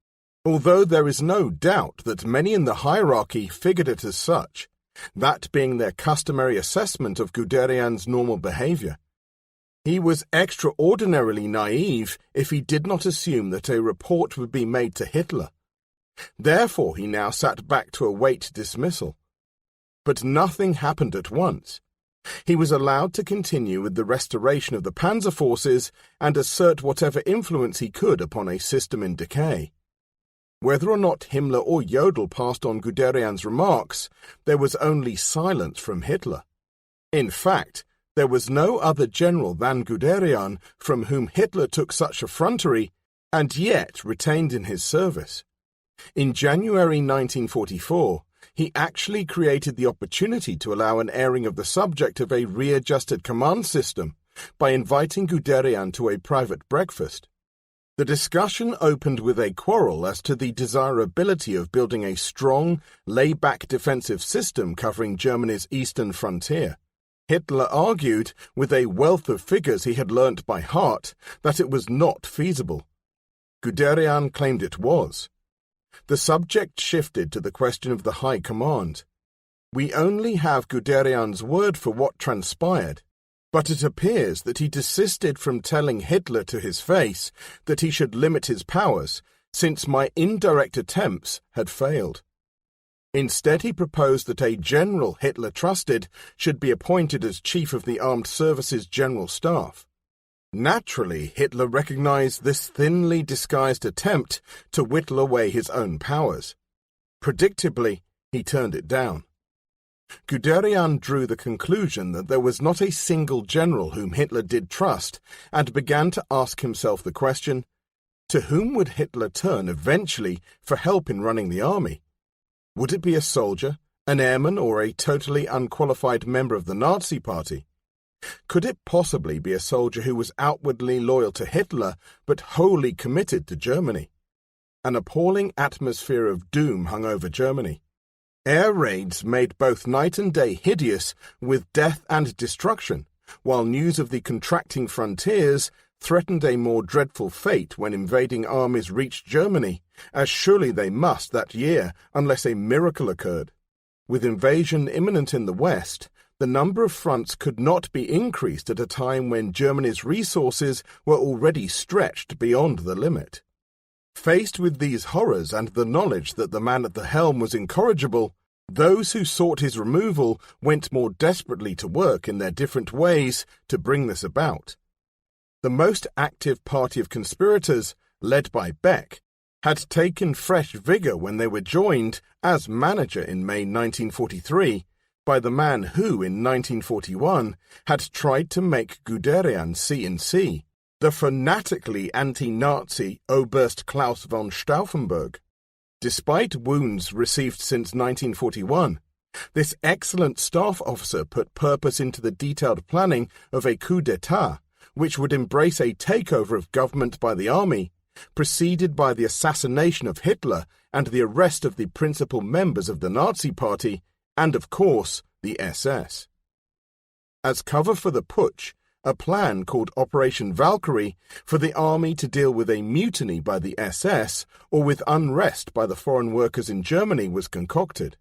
Although there is no doubt that many in the hierarchy figured it as such, that being their customary assessment of Guderian's normal behavior. He was extraordinarily naive if he did not assume that a report would be made to Hitler. Therefore he now sat back to await dismissal. But nothing happened at once. He was allowed to continue with the restoration of the panzer forces and assert whatever influence he could upon a system in decay. Whether or not Himmler or Jodl passed on Guderian's remarks, there was only silence from Hitler. In fact, there was no other general than Guderian from whom Hitler took such effrontery and yet retained in his service. In January 1944, he actually created the opportunity to allow an airing of the subject of a readjusted command system by inviting Guderian to a private breakfast. The discussion opened with a quarrel as to the desirability of building a strong, lay-back defensive system covering Germany's eastern frontier. Hitler argued, with a wealth of figures he had learnt by heart, that it was not feasible. Guderian claimed it was. The subject shifted to the question of the High Command. We only have Guderian's word for what transpired, but it appears that he desisted from telling Hitler to his face that he should limit his powers, since my indirect attempts had failed. Instead, he proposed that a general Hitler trusted should be appointed as chief of the Armed Services General Staff. Naturally, Hitler recognized this thinly disguised attempt to whittle away his own powers. Predictably, he turned it down. Guderian drew the conclusion that there was not a single general whom Hitler did trust, and began to ask himself the question, to whom would Hitler turn eventually for help in running the army? Would it be a soldier, an airman, or a totally unqualified member of the Nazi Party? Could it possibly be a soldier who was outwardly loyal to Hitler but wholly committed to Germany? An appalling atmosphere of doom hung over Germany. Air raids made both night and day hideous with death and destruction, while news of the contracting frontiers threatened a more dreadful fate when invading armies reached Germany, as surely they must that year unless a miracle occurred. With invasion imminent in the west, the number of fronts could not be increased at a time when Germany's resources were already stretched beyond the limit. Faced with these horrors and the knowledge that the man at the helm was incorrigible, those who sought his removal went more desperately to work in their different ways to bring this about. The most active party of conspirators, led by Beck, had taken fresh vigour when they were joined, as manager in May 1943, by the man who, in 1941, had tried to make Guderian C&C, the fanatically anti-Nazi Oberst Klaus von Stauffenberg. Despite wounds received since 1941, this excellent staff officer put purpose into the detailed planning of a coup d'etat, which would embrace a takeover of government by the army, preceded by the assassination of Hitler and the arrest of the principal members of the Nazi Party, and of course, the SS. As cover for the putsch, a plan called Operation Valkyrie for the army to deal with a mutiny by the SS or with unrest by the foreign workers in Germany was concocted.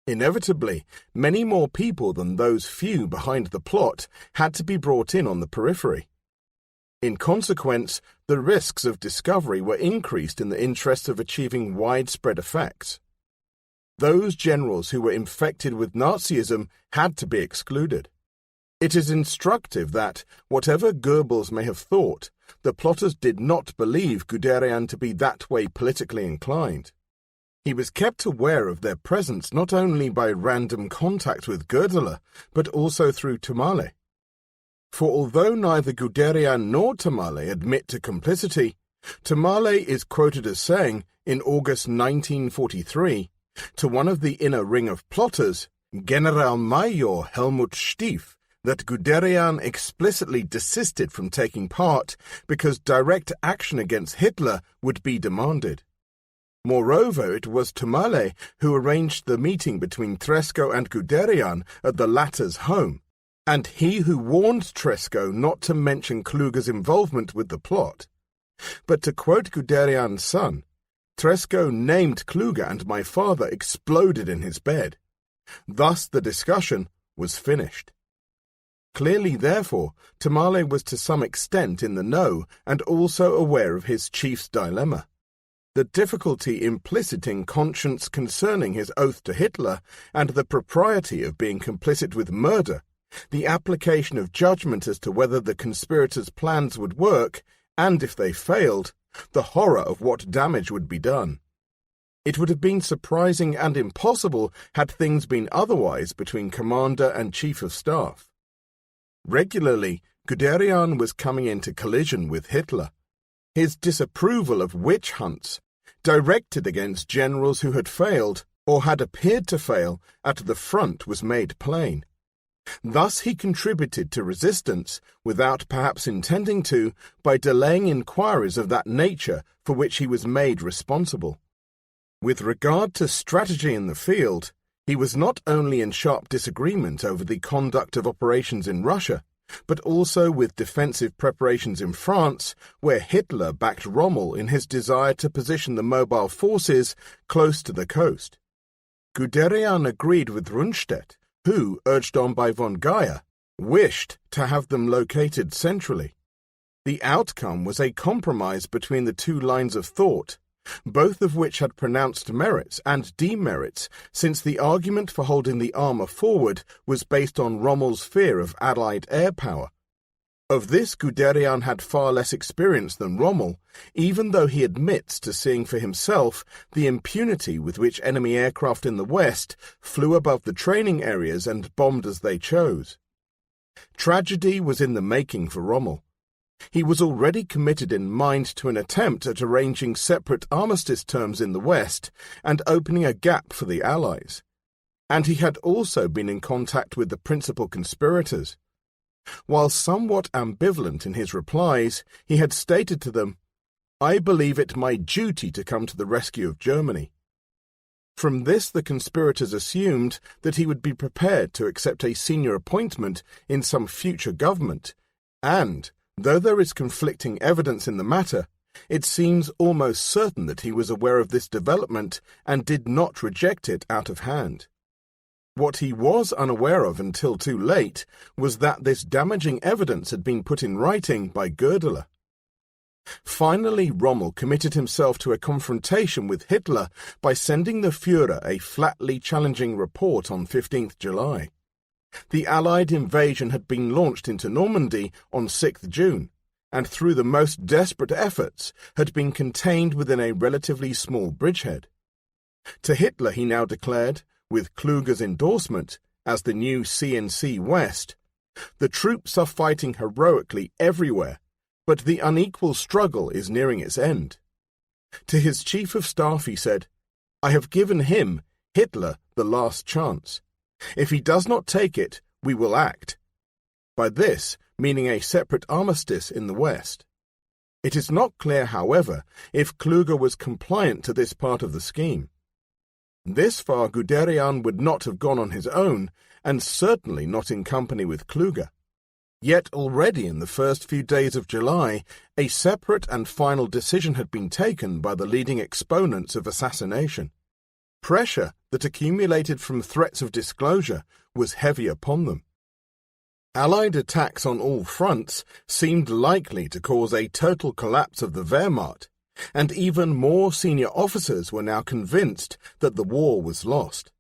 Inevitably, many more people than those few behind the plot had to be brought in on the periphery. In consequence, the risks of discovery were increased in the interest of achieving widespread effects. Those generals who were infected with Nazism had to be excluded. It is instructive that, whatever Goebbels may have thought, the plotters did not believe Guderian to be that way politically inclined. He was kept aware of their presence not only by random contact with Goerdeler, but also through Tamale. For although neither Guderian nor Tamale admit to complicity, Tamale is quoted as saying, in August 1943, to one of the inner ring of plotters, Generalmajor Helmut Stief, that Guderian explicitly desisted from taking part because direct action against Hitler would be demanded. Moreover, it was Tamale who arranged the meeting between Tresco and Guderian at the latter's home, and he who warned Tresco not to mention Kluge's involvement with the plot. But to quote Guderian's son, Tresco named Kluge and my father exploded in his bed. Thus the discussion was finished. Clearly, therefore, Tamale was to some extent in the know and also aware of his chief's dilemma. The difficulty implicit in conscience concerning his oath to Hitler and the propriety of being complicit with murder, the application of judgment as to whether the conspirators' plans would work, and if they failed, the horror of what damage would be done. It would have been surprising and impossible had things been otherwise between commander and chief of staff. Regularly, Guderian was coming into collision with Hitler. His disapproval of witch hunts, directed against generals who had failed, or had appeared to fail, at the front was made plain. Thus he contributed to resistance, without perhaps intending to, by delaying inquiries of that nature for which he was made responsible. With regard to strategy in the field, he was not only in sharp disagreement over the conduct of operations in Russia, but also with defensive preparations in France, where Hitler backed Rommel in his desire to position the mobile forces close to the coast. Guderian agreed with Rundstedt, who, urged on by von Geyer, wished to have them located centrally. The outcome was a compromise between the two lines of thought, both of which had pronounced merits and demerits, since the argument for holding the armour forward was based on Rommel's fear of Allied air power. Of this Guderian had far less experience than Rommel, even though he admits to seeing for himself the impunity with which enemy aircraft in the West flew above the training areas and bombed as they chose. Tragedy was in the making for Rommel. He was already committed in mind to an attempt at arranging separate armistice terms in the West and opening a gap for the Allies. And he had also been in contact with the principal conspirators. While somewhat ambivalent in his replies, he had stated to them, "I believe it my duty to come to the rescue of Germany." From this the conspirators assumed that he would be prepared to accept a senior appointment in some future government, and, though there is conflicting evidence in the matter, it seems almost certain that he was aware of this development and did not reject it out of hand. What he was unaware of until too late was that this damaging evidence had been put in writing by Guderian. Finally, Rommel committed himself to a confrontation with Hitler by sending the Führer a flatly challenging report on 15th July. The Allied invasion had been launched into Normandy on 6th June, and through the most desperate efforts had been contained within a relatively small bridgehead. To Hitler he now declared, with Kluge's endorsement, as the new CNC West, "The troops are fighting heroically everywhere, but the unequal struggle is nearing its end." To his chief of staff he said, "I have given him, Hitler, the last chance. If he does not take it, we will act." By this, meaning a separate armistice in the West. It is not clear, however, if Kluge was compliant to this part of the scheme. This far Guderian would not have gone on his own, and certainly not in company with Kluge. Yet already in the first few days of July, a separate and final decision had been taken by the leading exponents of assassination. Pressure that accumulated from threats of disclosure was heavy upon them. Allied attacks on all fronts seemed likely to cause a total collapse of the Wehrmacht, and even more senior officers were now convinced that the war was lost.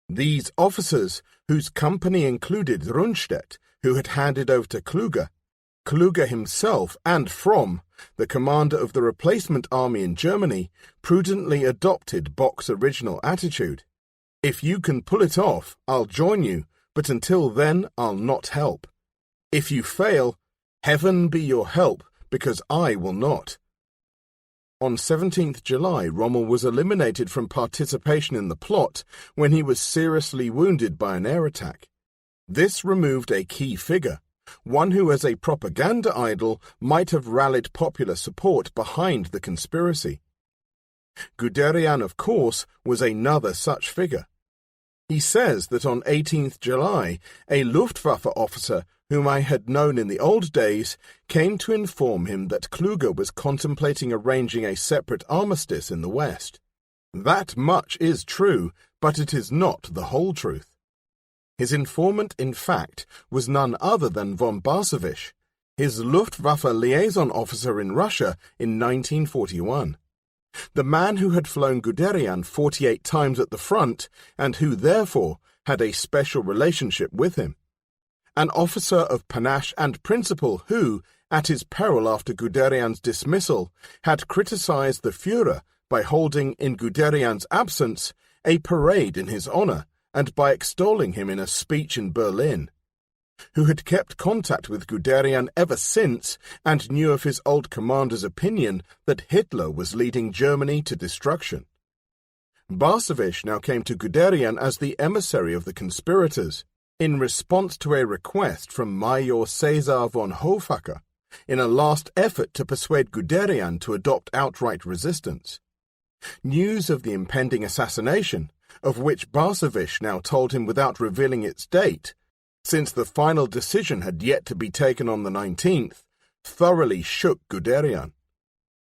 These officers, whose company included Rundstedt, who had handed over to Kluge himself, and Fromm, the commander of the replacement army in Germany, prudently adopted Bock's original attitude. "If you can pull it off, I'll join you, but until then I'll not help. If you fail, heaven be your help, because I will not." On 17th July, Rommel was eliminated from participation in the plot when he was seriously wounded by an air attack. This removed a key figure, one who as a propaganda idol might have rallied popular support behind the conspiracy. Guderian, of course, was another such figure. He says that on 18th July, a Luftwaffe officer whom I had known in the old days came to inform him that Kluge was contemplating arranging a separate armistice in the West. That much is true, but it is not the whole truth. His informant, in fact, was none other than von Barsevich, his Luftwaffe liaison officer in Russia in 1941. The man who had flown Guderian 48 times at the front, and who, therefore, had a special relationship with him. An officer of panache and principle who, at his peril after Guderian's dismissal, had criticized the Führer by holding, in Guderian's absence, a parade in his honor, and by extolling him in a speech in Berlin, who had kept contact with Guderian ever since and knew of his old commander's opinion that Hitler was leading Germany to destruction. Barsevich now came to Guderian as the emissary of the conspirators, in response to a request from Major Caesar von Hofacker, in a last effort to persuade Guderian to adopt outright resistance. News of the impending assassination, of which Barsevich now told him without revealing its date, since the final decision had yet to be taken on the 19th, thoroughly shook Guderian.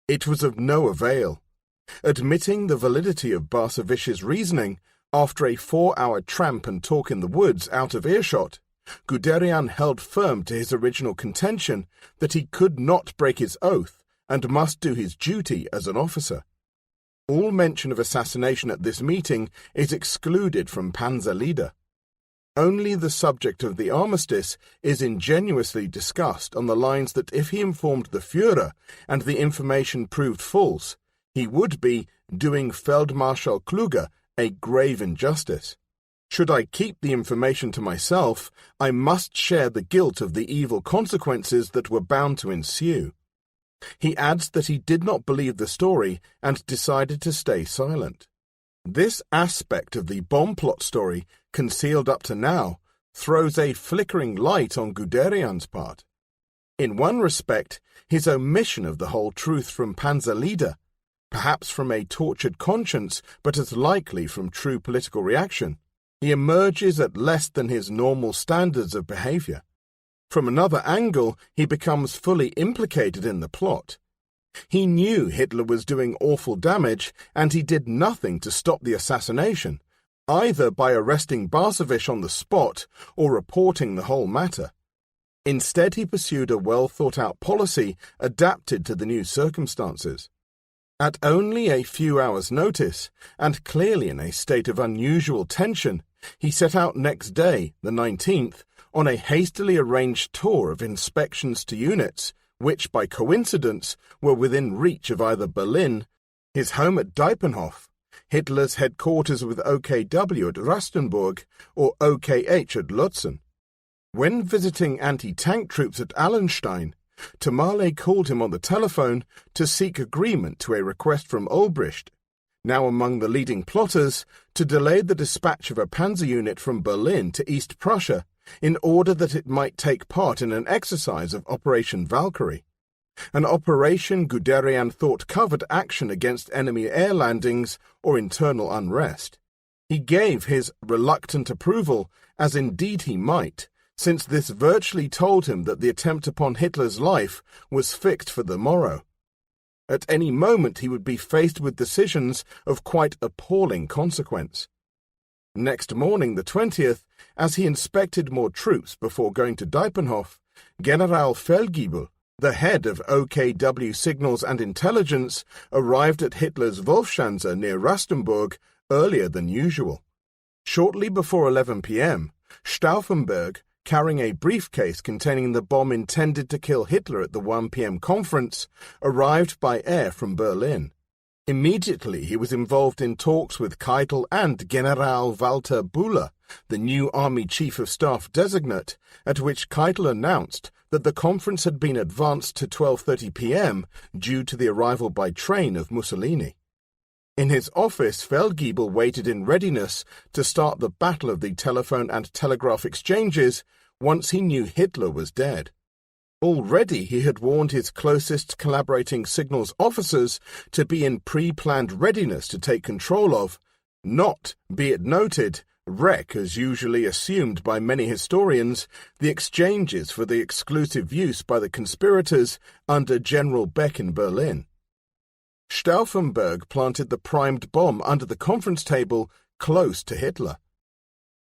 It was of no avail. Admitting the validity of Barsevich's reasoning, after a 4-hour tramp and talk in the woods out of earshot, Guderian held firm to his original contention that he could not break his oath and must do his duty as an officer. All mention of assassination at this meeting is excluded from Panzer leader. Only the subject of the armistice is ingenuously discussed on the lines that if he informed the Führer and the information proved false, he would be doing Feldmarschall Kluge a grave injustice. Should I keep the information to myself, I must share the guilt of the evil consequences that were bound to ensue. He adds that he did not believe the story and decided to stay silent. This aspect of the bomb plot story, concealed up to now, throws a flickering light on Guderian's part. In one respect, his omission of the whole truth from Panzer leader, perhaps from a tortured conscience, but as likely from true political reaction, he emerges at less than his normal standards of behavior. From another angle, he becomes fully implicated in the plot. He knew Hitler was doing awful damage, and he did nothing to stop the assassination, either by arresting Barsevich on the spot or reporting the whole matter. Instead, he pursued a well-thought-out policy adapted to the new circumstances. At only a few hours' notice, and clearly in a state of unusual tension, he set out next day, the 19th, on a hastily arranged tour of inspections to units which, by coincidence, were within reach of either Berlin, his home at Diepenhof, Hitler's headquarters with OKW at Rastenburg, or OKH at Lutzen. When visiting anti-tank troops at Allenstein, Tamale called him on the telephone to seek agreement to a request from Ulbricht, now among the leading plotters, to delay the dispatch of a panzer unit from Berlin to East Prussia in order that it might take part in an exercise of Operation Valkyrie, an operation Guderian thought covered action against enemy air landings or internal unrest. He gave his reluctant approval, as indeed he might, since this virtually told him that the attempt upon Hitler's life was fixed for the morrow. At any moment he would be faced with decisions of quite appalling consequence. Next morning, the 20th, as he inspected more troops before going to Diepenhof, General Feldgiebel, the head of OKW Signals and Intelligence, arrived at Hitler's Wolfschanze near Rastenburg earlier than usual. Shortly before 11 p.m., Stauffenberg, carrying a briefcase containing the bomb intended to kill Hitler at the 1 p.m. conference, arrived by air from Berlin. Immediately he was involved in talks with Keitel and General Walter Bühler, the new Army Chief of Staff designate, at which Keitel announced that the conference had been advanced to 12:30 p.m. due to the arrival by train of Mussolini. In his office, Feldgiebel waited in readiness to start the battle of the telephone and telegraph exchanges once he knew Hitler was dead. Already he had warned his closest collaborating signals officers to be in pre-planned readiness to take control of, not, be it noted, wreck as usually assumed by many historians, the exchanges for the exclusive use by the conspirators under General Beck in Berlin. Stauffenberg planted the primed bomb under the conference table close to Hitler.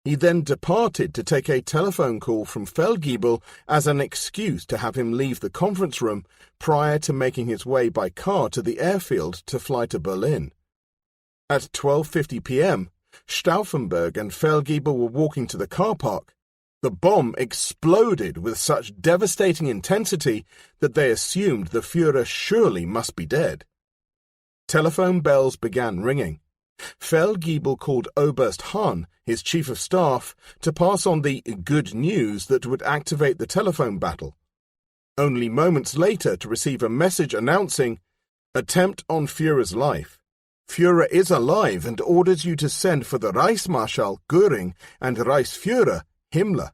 He then departed to take a telephone call from Feldgiebel as an excuse to have him leave the conference room prior to making his way by car to the airfield to fly to Berlin. At 12:50 p.m., Stauffenberg and Feldgiebel were walking to the car park. The bomb exploded with such devastating intensity that they assumed the Führer surely must be dead. Telephone bells began ringing. Feldgiebel called Oberst Hahn, his chief of staff, to pass on the good news that would activate the telephone battle. Only moments later to receive a message announcing, "Attempt on Führer's life. Führer is alive and orders you to send for the Reichsmarschall Göring and Reichsführer Himmler."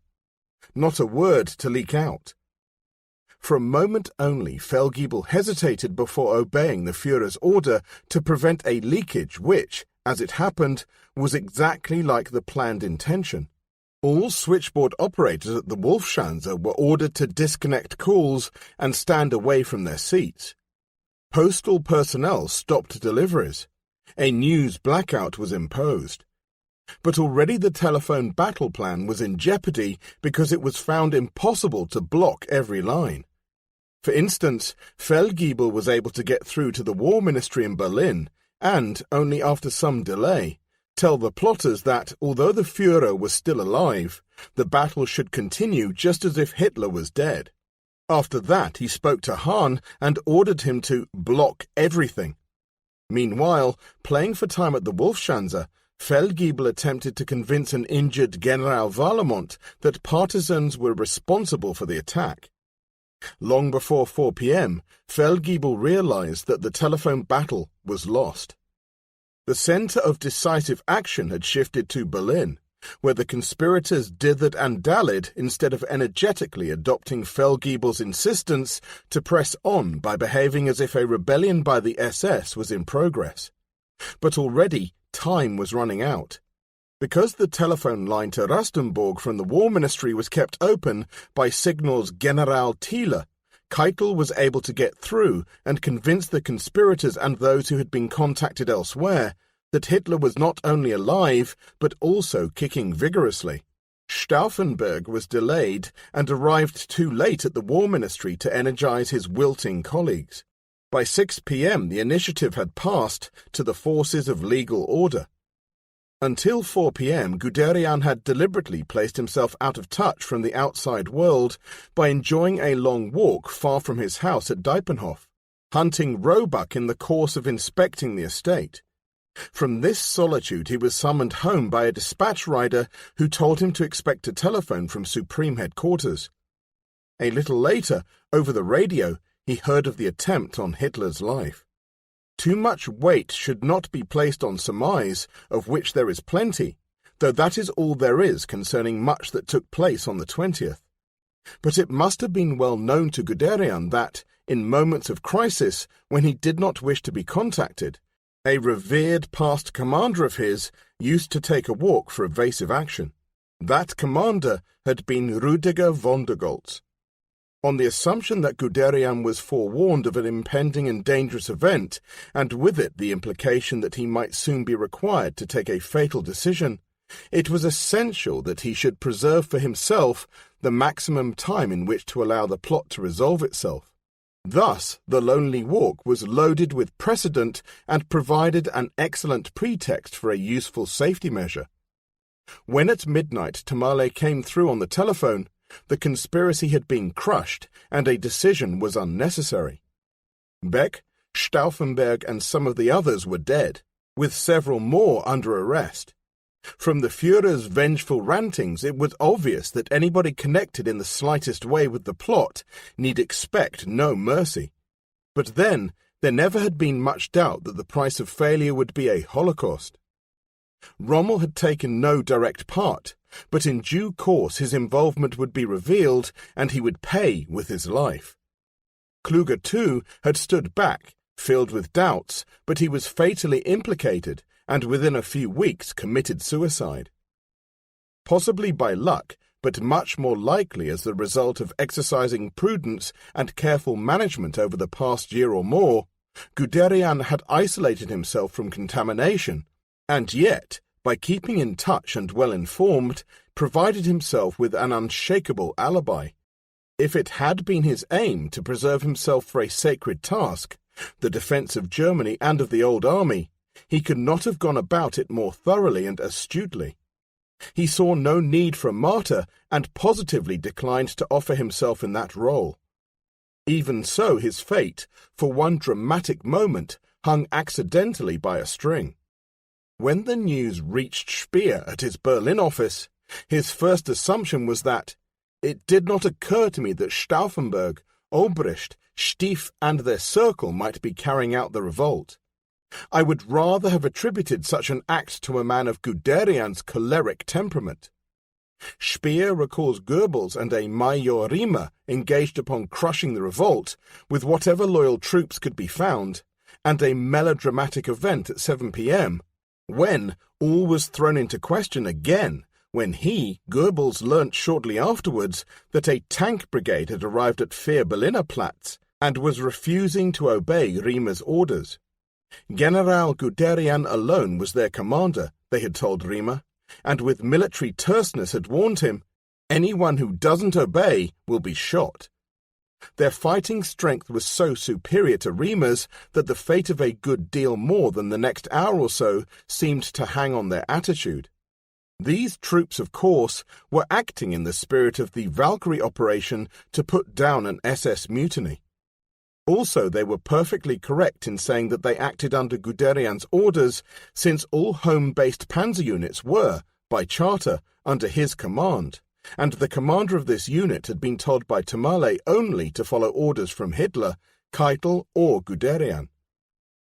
Not a word to leak out. For a moment only, Feldgiebel hesitated before obeying the Führer's order to prevent a leakage which, as it happened, was exactly like the planned intention. All switchboard operators at the Wolfschanze were ordered to disconnect calls and stand away from their seats. Postal personnel stopped deliveries. A news blackout was imposed. But already the telephone battle plan was in jeopardy because it was found impossible to block every line. For instance, Feldgiebel was able to get through to the War Ministry in Berlin and, only after some delay, tell the plotters that, although the Führer was still alive, the battle should continue just as if Hitler was dead. After that he spoke to Hahn and ordered him to block everything. Meanwhile, playing for time at the Wolfschanze, Feldgiebel attempted to convince an injured General Warlemont that partisans were responsible for the attack. Long before 4 p.m., Feldgiebel realized that the telephone battle was lost. The center of decisive action had shifted to Berlin, where the conspirators dithered and dallied instead of energetically adopting Feldgiebel's insistence to press on by behaving as if a rebellion by the SS was in progress. But already time was running out. Because the telephone line to Rastenburg from the War Ministry was kept open by Signal's General Thiele, Keitel was able to get through and convince the conspirators and those who had been contacted elsewhere that Hitler was not only alive, but also kicking vigorously. Stauffenberg was delayed and arrived too late at the War Ministry to energize his wilting colleagues. By 6 p.m. the initiative had passed to the forces of legal order. Until 4 p.m. Guderian had deliberately placed himself out of touch from the outside world by enjoying a long walk far from his house at Diepenhof, hunting roebuck in the course of inspecting the estate. From this solitude he was summoned home by a dispatch rider who told him to expect a telephone from Supreme Headquarters. A little later, over the radio, he heard of the attempt on Hitler's life. Too much weight should not be placed on surmise, of which there is plenty, though that is all there is concerning much that took place on the 20th. But it must have been well known to Guderian that, in moments of crisis, when he did not wish to be contacted, a revered past commander of his used to take a walk for evasive action. That commander had been Rüdiger von der Goltz. On the assumption that Guderian was forewarned of an impending and dangerous event, and with it the implication that he might soon be required to take a fatal decision, it was essential that he should preserve for himself the maximum time in which to allow the plot to resolve itself. Thus, the lonely walk was loaded with precedent and provided an excellent pretext for a useful safety measure. When at midnight Tamale came through on the telephone, the conspiracy had been crushed and a decision was unnecessary. Beck, Stauffenberg, and some of the others were dead, with several more under arrest. From the Führer's vengeful rantings, it was obvious that anybody connected in the slightest way with the plot need expect no mercy. But then, there never had been much doubt that the price of failure would be a Holocaust. Rommel had taken no direct part, but in due course his involvement would be revealed and he would pay with his life. Kluger, too, had stood back, filled with doubts, but he was fatally implicated and within a few weeks committed suicide. Possibly by luck, but much more likely as the result of exercising prudence and careful management over the past year or more, Guderian had isolated himself from contamination, and yet, by keeping in touch and well informed, provided himself with an unshakable alibi. If it had been his aim to preserve himself for a sacred task, the defence of Germany and of the old army, he could not have gone about it more thoroughly and astutely. He saw no need for a martyr and positively declined to offer himself in that role. Even so, his fate, for one dramatic moment, hung accidentally by a string. When the news reached Speer at his Berlin office, his first assumption was that it did not occur to me that Stauffenberg, Obrecht, Stief, and their circle might be carrying out the revolt. I would rather have attributed such an act to a man of Guderian's choleric temperament. Speer recalls Goebbels and a Major Riemer engaged upon crushing the revolt, with whatever loyal troops could be found, and a melodramatic event at 7 p.m., when all was thrown into question again, when he, Goebbels, learnt shortly afterwards that a tank brigade had arrived at Vierberliner Platz and was refusing to obey Riemer's orders. General Guderian alone was their commander, they had told Riemer, and with military terseness had warned him, anyone who doesn't obey will be shot. Their fighting strength was so superior to Riemer's that the fate of a good deal more than the next hour or so seemed to hang on their attitude. These troops, of course, were acting in the spirit of the Valkyrie operation to put down an SS mutiny. Also, they were perfectly correct in saying that they acted under Guderian's orders, since all home-based panzer units were, by charter, under his command, and the commander of this unit had been told by Tamale only to follow orders from Hitler, Keitel, or Guderian.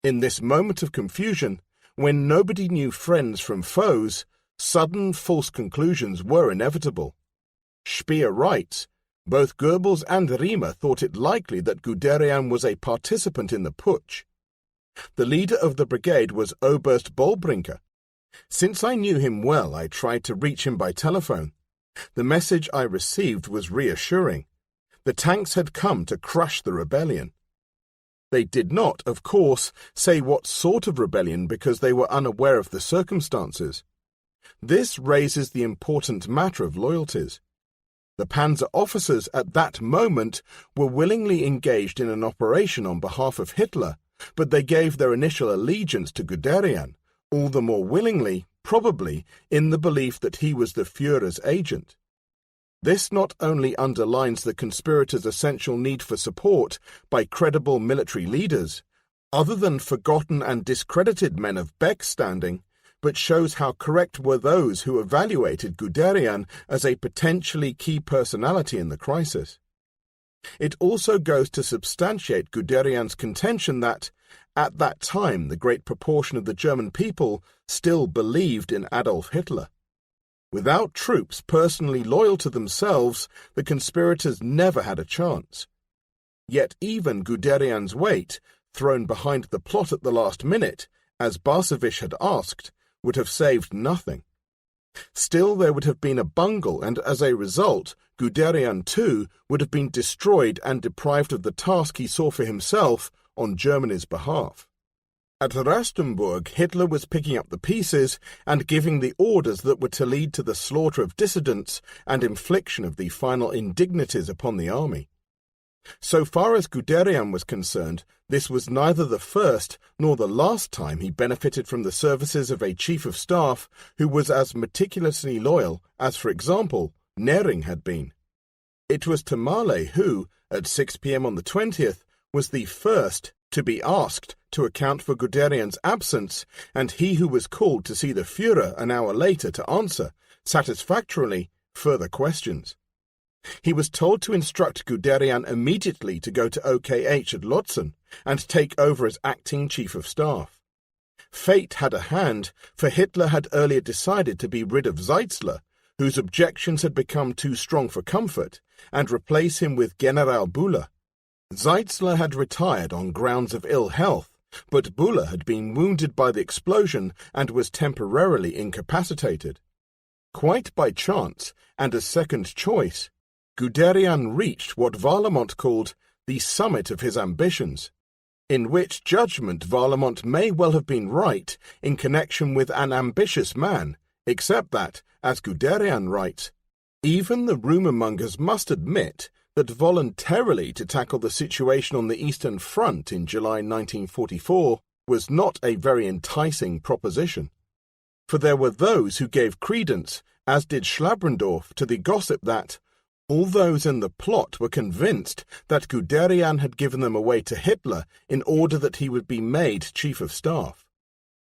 In this moment of confusion, when nobody knew friends from foes, sudden false conclusions were inevitable. Speer writes, both Goebbels and Riemer thought it likely that Guderian was a participant in the putsch. The leader of the brigade was Oberst Bollbrinker. Since I knew him well, I tried to reach him by telephone. The message I received was reassuring. The tanks had come to crush the rebellion. They did not, of course, say what sort of rebellion because they were unaware of the circumstances. This raises the important matter of loyalties. The panzer officers at that moment were willingly engaged in an operation on behalf of Hitler, but they gave their initial allegiance to Guderian, all the more willingly, probably, in the belief that he was the Führer's agent. This not only underlines the conspirators' essential need for support by credible military leaders, other than forgotten and discredited men of Beck's standing, but shows how correct were those who evaluated Guderian as a potentially key personality in the crisis. It also goes to substantiate Guderian's contention that, at that time, the great proportion of the German people still believed in Adolf Hitler. Without troops personally loyal to themselves, the conspirators never had a chance. Yet even Guderian's weight, thrown behind the plot at the last minute, as Barsevich had asked, would have saved nothing. Still there would have been a bungle, and as a result, Guderian too would have been destroyed and deprived of the task he saw for himself on Germany's behalf. At Rastenburg, Hitler was picking up the pieces and giving the orders that were to lead to the slaughter of dissidents and infliction of the final indignities upon the army. So far as Guderian was concerned, this was neither the first nor the last time he benefited from the services of a chief of staff who was as meticulously loyal as, for example, Nering had been. It was Tamale who, at 6 p.m. on the 20th, was the first to be asked to account for Guderian's absence, and he who was called to see the Führer an hour later to answer, satisfactorily, further questions. He was told to instruct Guderian immediately to go to OKH at Lützen and take over as acting chief of staff. Fate had a hand, for Hitler had earlier decided to be rid of Zeitzler, whose objections had become too strong for comfort, and replace him with General Buller. Zeitzler had retired on grounds of ill health, but Buller had been wounded by the explosion and was temporarily incapacitated. Quite by chance, and as second choice, Guderian reached what Warlimont called the summit of his ambitions, in which judgment Warlimont may well have been right in connection with an ambitious man, except that, as Guderian writes, even the rumour-mongers must admit that voluntarily to tackle the situation on the Eastern Front in July 1944 was not a very enticing proposition. For there were those who gave credence, as did Schlabrendorff, to the gossip that all those in the plot were convinced that Guderian had given them away to Hitler in order that he would be made Chief of Staff.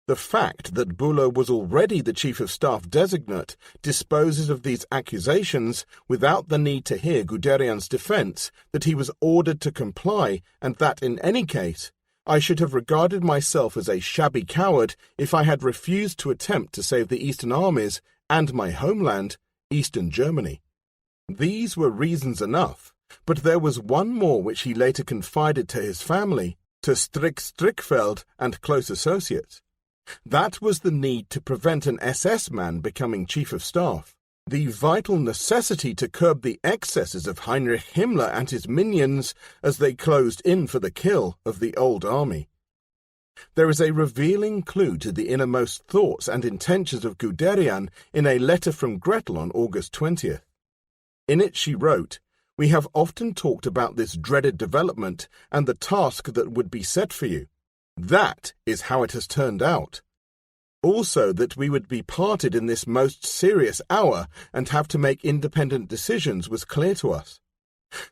The fact that Buller was already the Chief of Staff designate disposes of these accusations without the need to hear Guderian's defence that he was ordered to comply, and that, in any case, I should have regarded myself as a shabby coward if I had refused to attempt to save the Eastern armies and my homeland, Eastern Germany. These were reasons enough, but there was one more which he later confided to his family, to Strickfeld and close associates. That was the need to prevent an SS man becoming Chief of Staff, the vital necessity to curb the excesses of Heinrich Himmler and his minions as they closed in for the kill of the old army. There is a revealing clue to the innermost thoughts and intentions of Guderian in a letter from Gretel on August 20th. In it she wrote, "We have often talked about this dreaded development and the task that would be set for you. That is how it has turned out. Also that we would be parted in this most serious hour and have to make independent decisions was clear to us.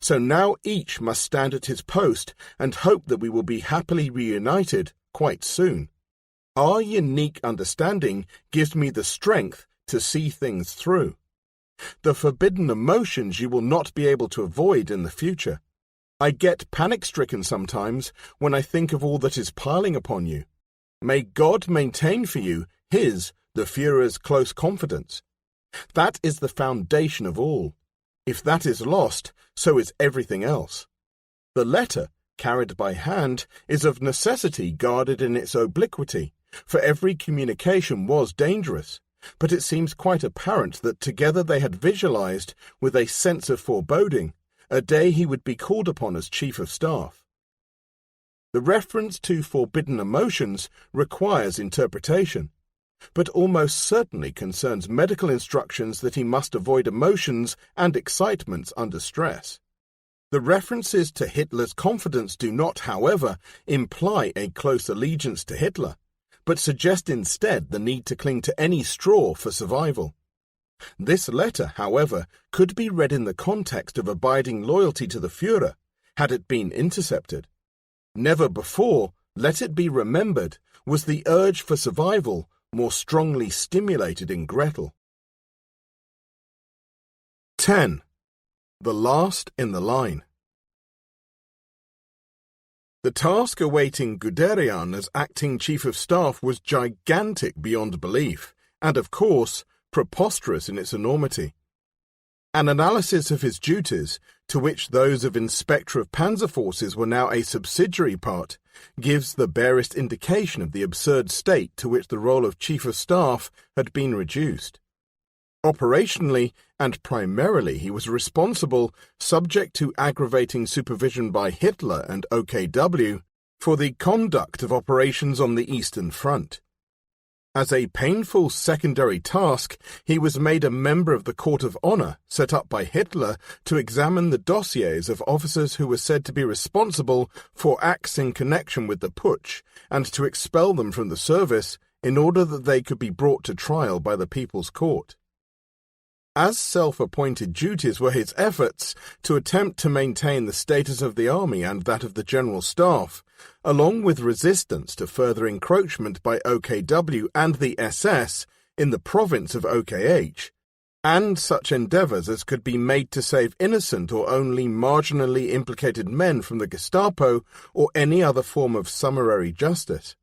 So now each must stand at his post and hope that we will be happily reunited quite soon. Our unique understanding gives me the strength to see things through. The forbidden emotions you will not be able to avoid in the future. I get panic-stricken sometimes when I think of all that is piling upon you. May God maintain for you his, the Führer's, close confidence. That is the foundation of all. If that is lost, so is everything else. The letter, carried by hand, is of necessity guarded in its obliquity, for every communication was dangerous, but it seems quite apparent that together they had visualized, with a sense of foreboding, a day he would be called upon as Chief of Staff. The reference to forbidden emotions requires interpretation, but almost certainly concerns medical instructions that he must avoid emotions and excitements under stress. The references to Hitler's confidence do not, however, imply a close allegiance to Hitler, but suggest instead the need to cling to any straw for survival. This letter, however, could be read in the context of abiding loyalty to the Führer, had it been intercepted. Never before, let it be remembered, was the urge for survival more strongly stimulated in Gretel. 10. The last in the line. The task awaiting Guderian as acting Chief of Staff was gigantic beyond belief, and of course, preposterous in its enormity. An analysis of his duties, to which those of Inspector of Panzer Forces were now a subsidiary part, gives the barest indication of the absurd state to which the role of Chief of Staff had been reduced. Operationally and primarily he was responsible, subject to aggravating supervision by Hitler and OKW, for the conduct of operations on the Eastern Front. As a painful secondary task, he was made a member of the Court of Honor set up by Hitler to examine the dossiers of officers who were said to be responsible for acts in connection with the putsch and to expel them from the service in order that they could be brought to trial by the People's Court. As self-appointed duties were his efforts to attempt to maintain the status of the army and that of the General Staff, along with resistance to further encroachment by OKW and the SS in the province of OKH, and such endeavours as could be made to save innocent or only marginally implicated men from the Gestapo or any other form of summary justice.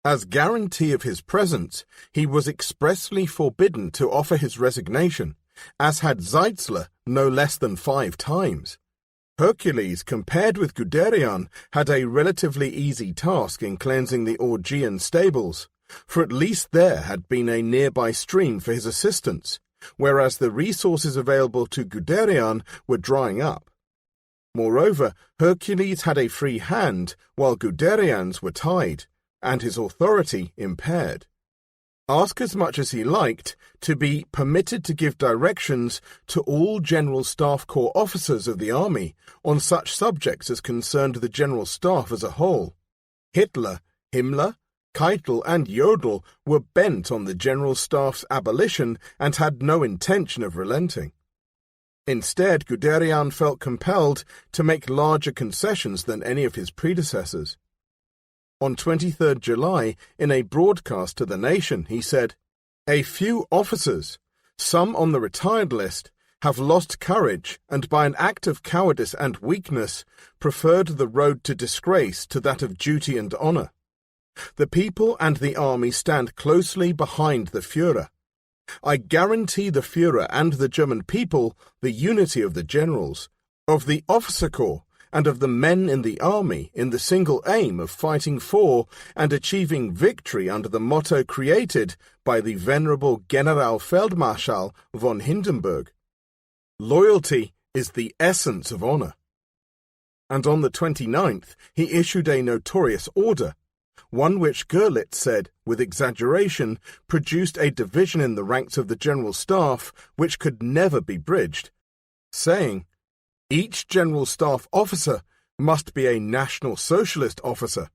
As guarantee of his presence, he was expressly forbidden to offer his resignation, as had Zeitzler no less than 5 times. Hercules, compared with Guderian, had a relatively easy task in cleansing the Augean stables, for at least there had been a nearby stream for his assistance, whereas the resources available to Guderian were drying up. Moreover, Hercules had a free hand, while Guderian's were tied, and his authority impaired. Ask as much as he liked to be permitted to give directions to all General Staff Corps officers of the army on such subjects as concerned the General Staff as a whole. Hitler, Himmler, Keitel and Jodl were bent on the General Staff's abolition and had no intention of relenting. Instead, Guderian felt compelled to make larger concessions than any of his predecessors. On 23 July, in a broadcast to the nation, he said, "A few officers, some on the retired list, have lost courage and by an act of cowardice and weakness preferred the road to disgrace to that of duty and honour. The people and the army stand closely behind the Führer. I guarantee the Führer and the German people the unity of the generals, of the officer corps, and of the men in the army in the single aim of fighting for and achieving victory under the motto created by the venerable Generalfeldmarschall von Hindenburg. Loyalty is the essence of honour." And on the 29th he issued a notorious order, one which Görlitz said, with exaggeration, produced a division in the ranks of the General Staff which could never be bridged, saying, "Each General Staff officer must be a National Socialist officer.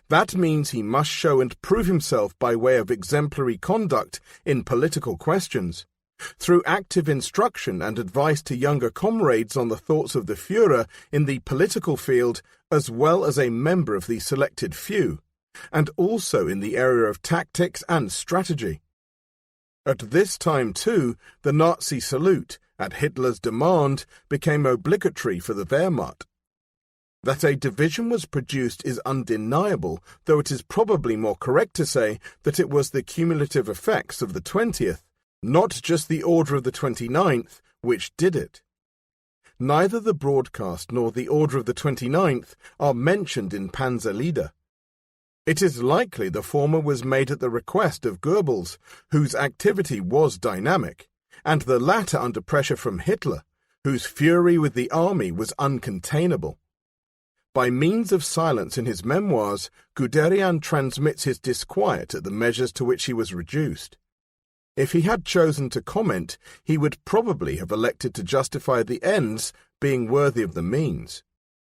That means he must show and prove himself by way of exemplary conduct in political questions, through active instruction and advice to younger comrades on the thoughts of the Führer in the political field, as well as a member of the selected few, and also in the area of tactics and strategy." At this time, too, the Nazi salute, at Hitler's demand, became obligatory for the Wehrmacht. That a division was produced is undeniable, though it is probably more correct to say that it was the cumulative effects of the 20th, not just the order of the 29th, which did it. Neither the broadcast nor the order of the 29th are mentioned in Panzerlieder. It is likely the former was made at the request of Goebbels, whose activity was dynamic, and the latter under pressure from Hitler, whose fury with the army was uncontainable. By means of silence in his memoirs, Guderian transmits his disquiet at the measures to which he was reduced. If he had chosen to comment, he would probably have elected to justify the ends being worthy of the means.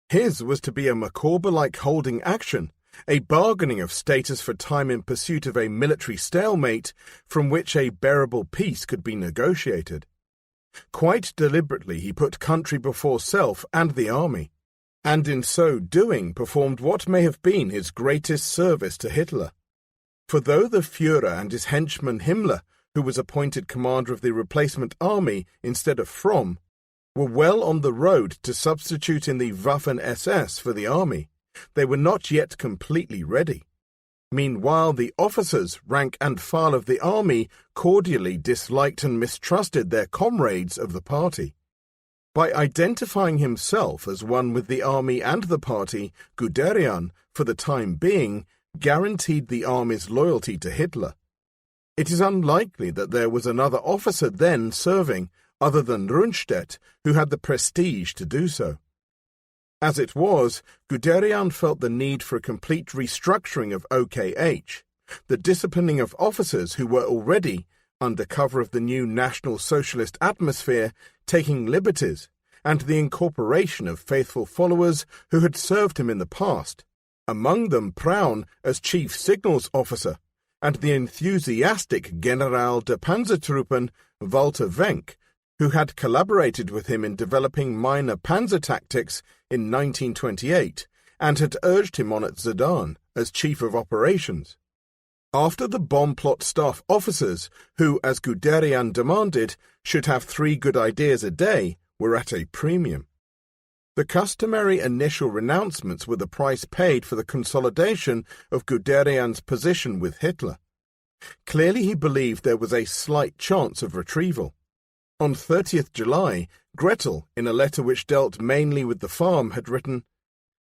His was to be a Micawber-like holding action, a bargaining of status for time in pursuit of a military stalemate from which a bearable peace could be negotiated. Quite deliberately he put country before self and the army, and in so doing performed what may have been his greatest service to Hitler. For though the Führer and his henchman Himmler, who was appointed commander of the replacement army instead of Fromm, were well on the road to substitute in the Waffen-SS for the army, they were not yet completely ready. Meanwhile, the officers, rank and file of the army cordially disliked and mistrusted their comrades of the party. By identifying himself as one with the army and the party, Guderian, for the time being, guaranteed the army's loyalty to Hitler. It is unlikely that there was another officer then serving, other than Rundstedt, who had the prestige to do so. As it was, Guderian felt the need for a complete restructuring of OKH, the disciplining of officers who were already, under cover of the new National Socialist atmosphere, taking liberties, and the incorporation of faithful followers who had served him in the past, among them Braun as chief signals officer, and the enthusiastic General der Panzertruppen Walter Wenck, who had collaborated with him in developing minor panzer tactics in 1928 and had urged him on at Sedan as chief of operations. After the bomb plot staff officers, who, as Guderian demanded, should have 3 good ideas a day, were at a premium. The customary initial renouncements were the price paid for the consolidation of Guderian's position with Hitler. Clearly he believed there was a slight chance of retrieval. On 30th July, Gretel, in a letter which dealt mainly with the farm, had written,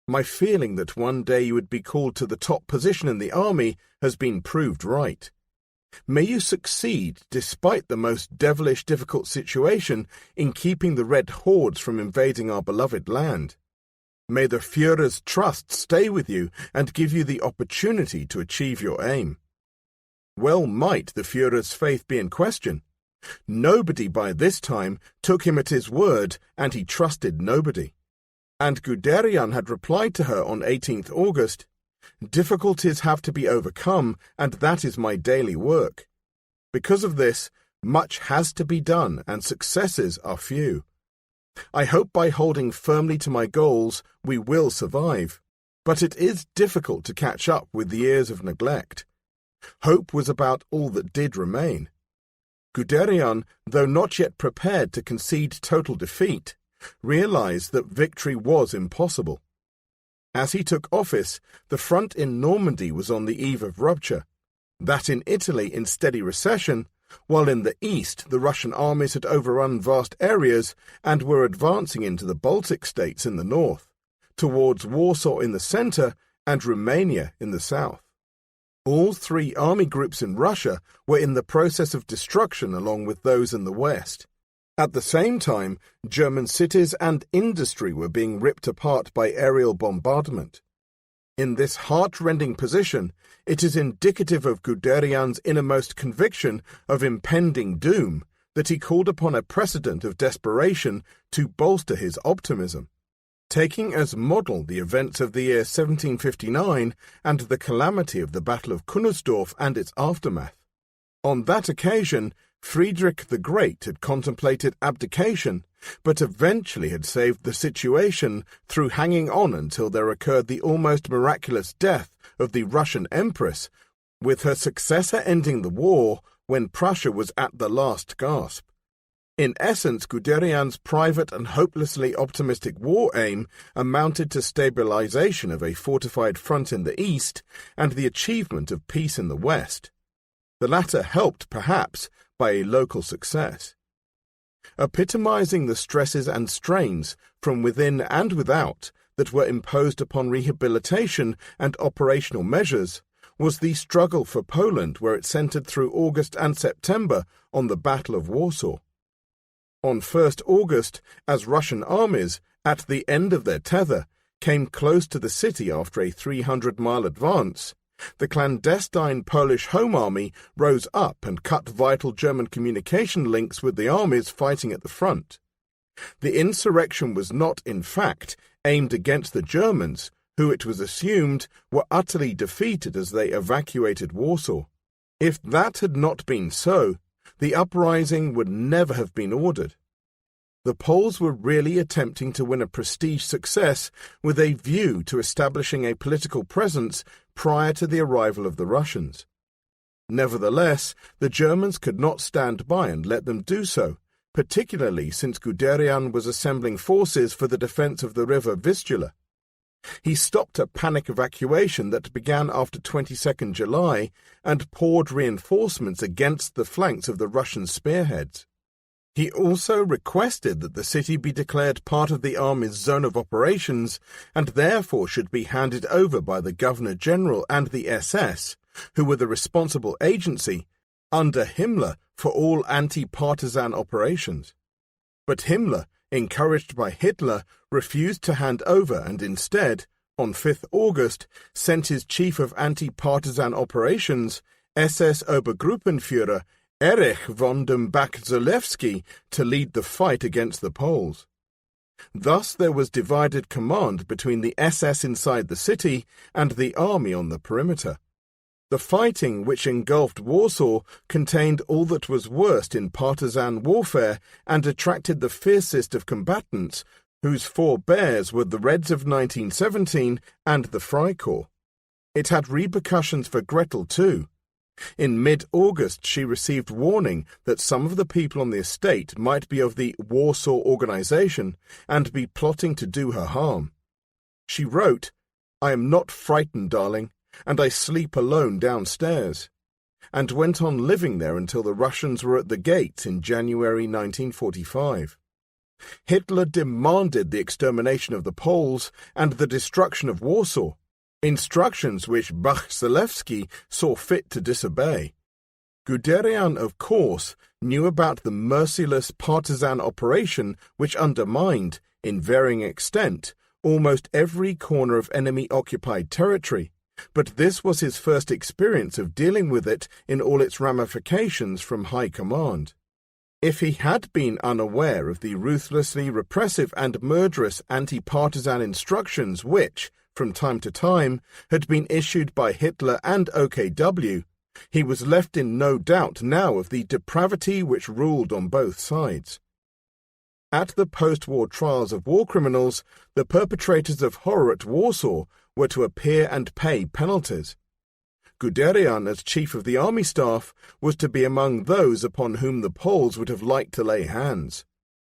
"My feeling that one day you would be called to the top position in the army has been proved right. May you succeed, despite the most devilish difficult situation, in keeping the Red Hordes from invading our beloved land. May the Führer's trust stay with you and give you the opportunity to achieve your aim." Well might the Führer's faith be in question. Nobody by this time took him at his word, and he trusted nobody. And Guderian had replied to her on 18th August, "Difficulties have to be overcome, and that is my daily work. Because of this, much has to be done, and successes are few. I hope by holding firmly to my goals we will survive, but it is difficult to catch up with the years of neglect." Hope was about all that did remain. Guderian, though not yet prepared to concede total defeat, realized that victory was impossible. As he took office, the front in Normandy was on the eve of rupture, that in Italy in steady recession, while in the east the Russian armies had overrun vast areas and were advancing into the Baltic states in the north, towards Warsaw in the center and Romania in the south. All 3 army groups in Russia were in the process of destruction along with those in the west. At the same time, German cities and industry were being ripped apart by aerial bombardment. In this heart-rending position, it is indicative of Guderian's innermost conviction of impending doom that he called upon a precedent of desperation to bolster his optimism. Taking as model the events of the year 1759 and the calamity of the Battle of Kunersdorf and its aftermath. On that occasion, Friedrich the Great had contemplated abdication, but eventually had saved the situation through hanging on until there occurred the almost miraculous death of the Russian Empress, with her successor ending the war when Prussia was at the last gasp. In essence, Guderian's private and hopelessly optimistic war aim amounted to stabilization of a fortified front in the east and the achievement of peace in the west. The latter helped, perhaps, by a local success. Epitomizing the stresses and strains from within and without that were imposed upon rehabilitation and operational measures was the struggle for Poland, where it centered through August and September on the Battle of Warsaw. On 1st August, as Russian armies, at the end of their tether, came close to the city after a 300-mile advance, the clandestine Polish Home Army rose up and cut vital German communication links with the armies fighting at the front. The insurrection was not, in fact, aimed against the Germans, who it was assumed were utterly defeated as they evacuated Warsaw. If that had not been so, the uprising would never have been ordered. The Poles were really attempting to win a prestige success with a view to establishing a political presence prior to the arrival of the Russians. Nevertheless, the Germans could not stand by and let them do so, particularly since Guderian was assembling forces for the defense of the river Vistula. He stopped a panic evacuation that began after 22nd July and poured reinforcements against the flanks of the Russian spearheads. He also requested that the city be declared part of the army's zone of operations and therefore should be handed over by the Governor General and the SS, who were the responsible agency, under Himmler for all anti-partisan operations. But Himmler, encouraged by Hitler, refused to hand over and instead, on 5th August, sent his chief of anti-partisan operations, SS Obergruppenführer Erich von dem Bach-Zelewski, to lead the fight against the Poles. Thus there was divided command between the SS inside the city and the army on the perimeter. The fighting, which engulfed Warsaw, contained all that was worst in partisan warfare and attracted the fiercest of combatants, whose forebears were the Reds of 1917 and the Freikorps. It had repercussions for Gretel too. In mid-August she received warning that some of the people on the estate might be of the Warsaw Organization and be plotting to do her harm. She wrote, "I am not frightened, darling, and I sleep alone downstairs," and went on living there until the Russians were at the gates in January 1945. Hitler demanded the extermination of the Poles and the destruction of Warsaw, instructions which Bach-Zelewski saw fit to disobey. Guderian, of course, knew about the merciless partisan operation which undermined, in varying extent, almost every corner of enemy-occupied territory, but this was his first experience of dealing with it in all its ramifications from high command. If he had been unaware of the ruthlessly repressive and murderous anti-partisan instructions which, from time to time, had been issued by Hitler and OKW, he was left in no doubt now of the depravity which ruled on both sides. At the post-war trials of war criminals, the perpetrators of horror at Warsaw were to appear and pay penalties. Guderian, as chief of the army staff, was to be among those upon whom the Poles would have liked to lay hands.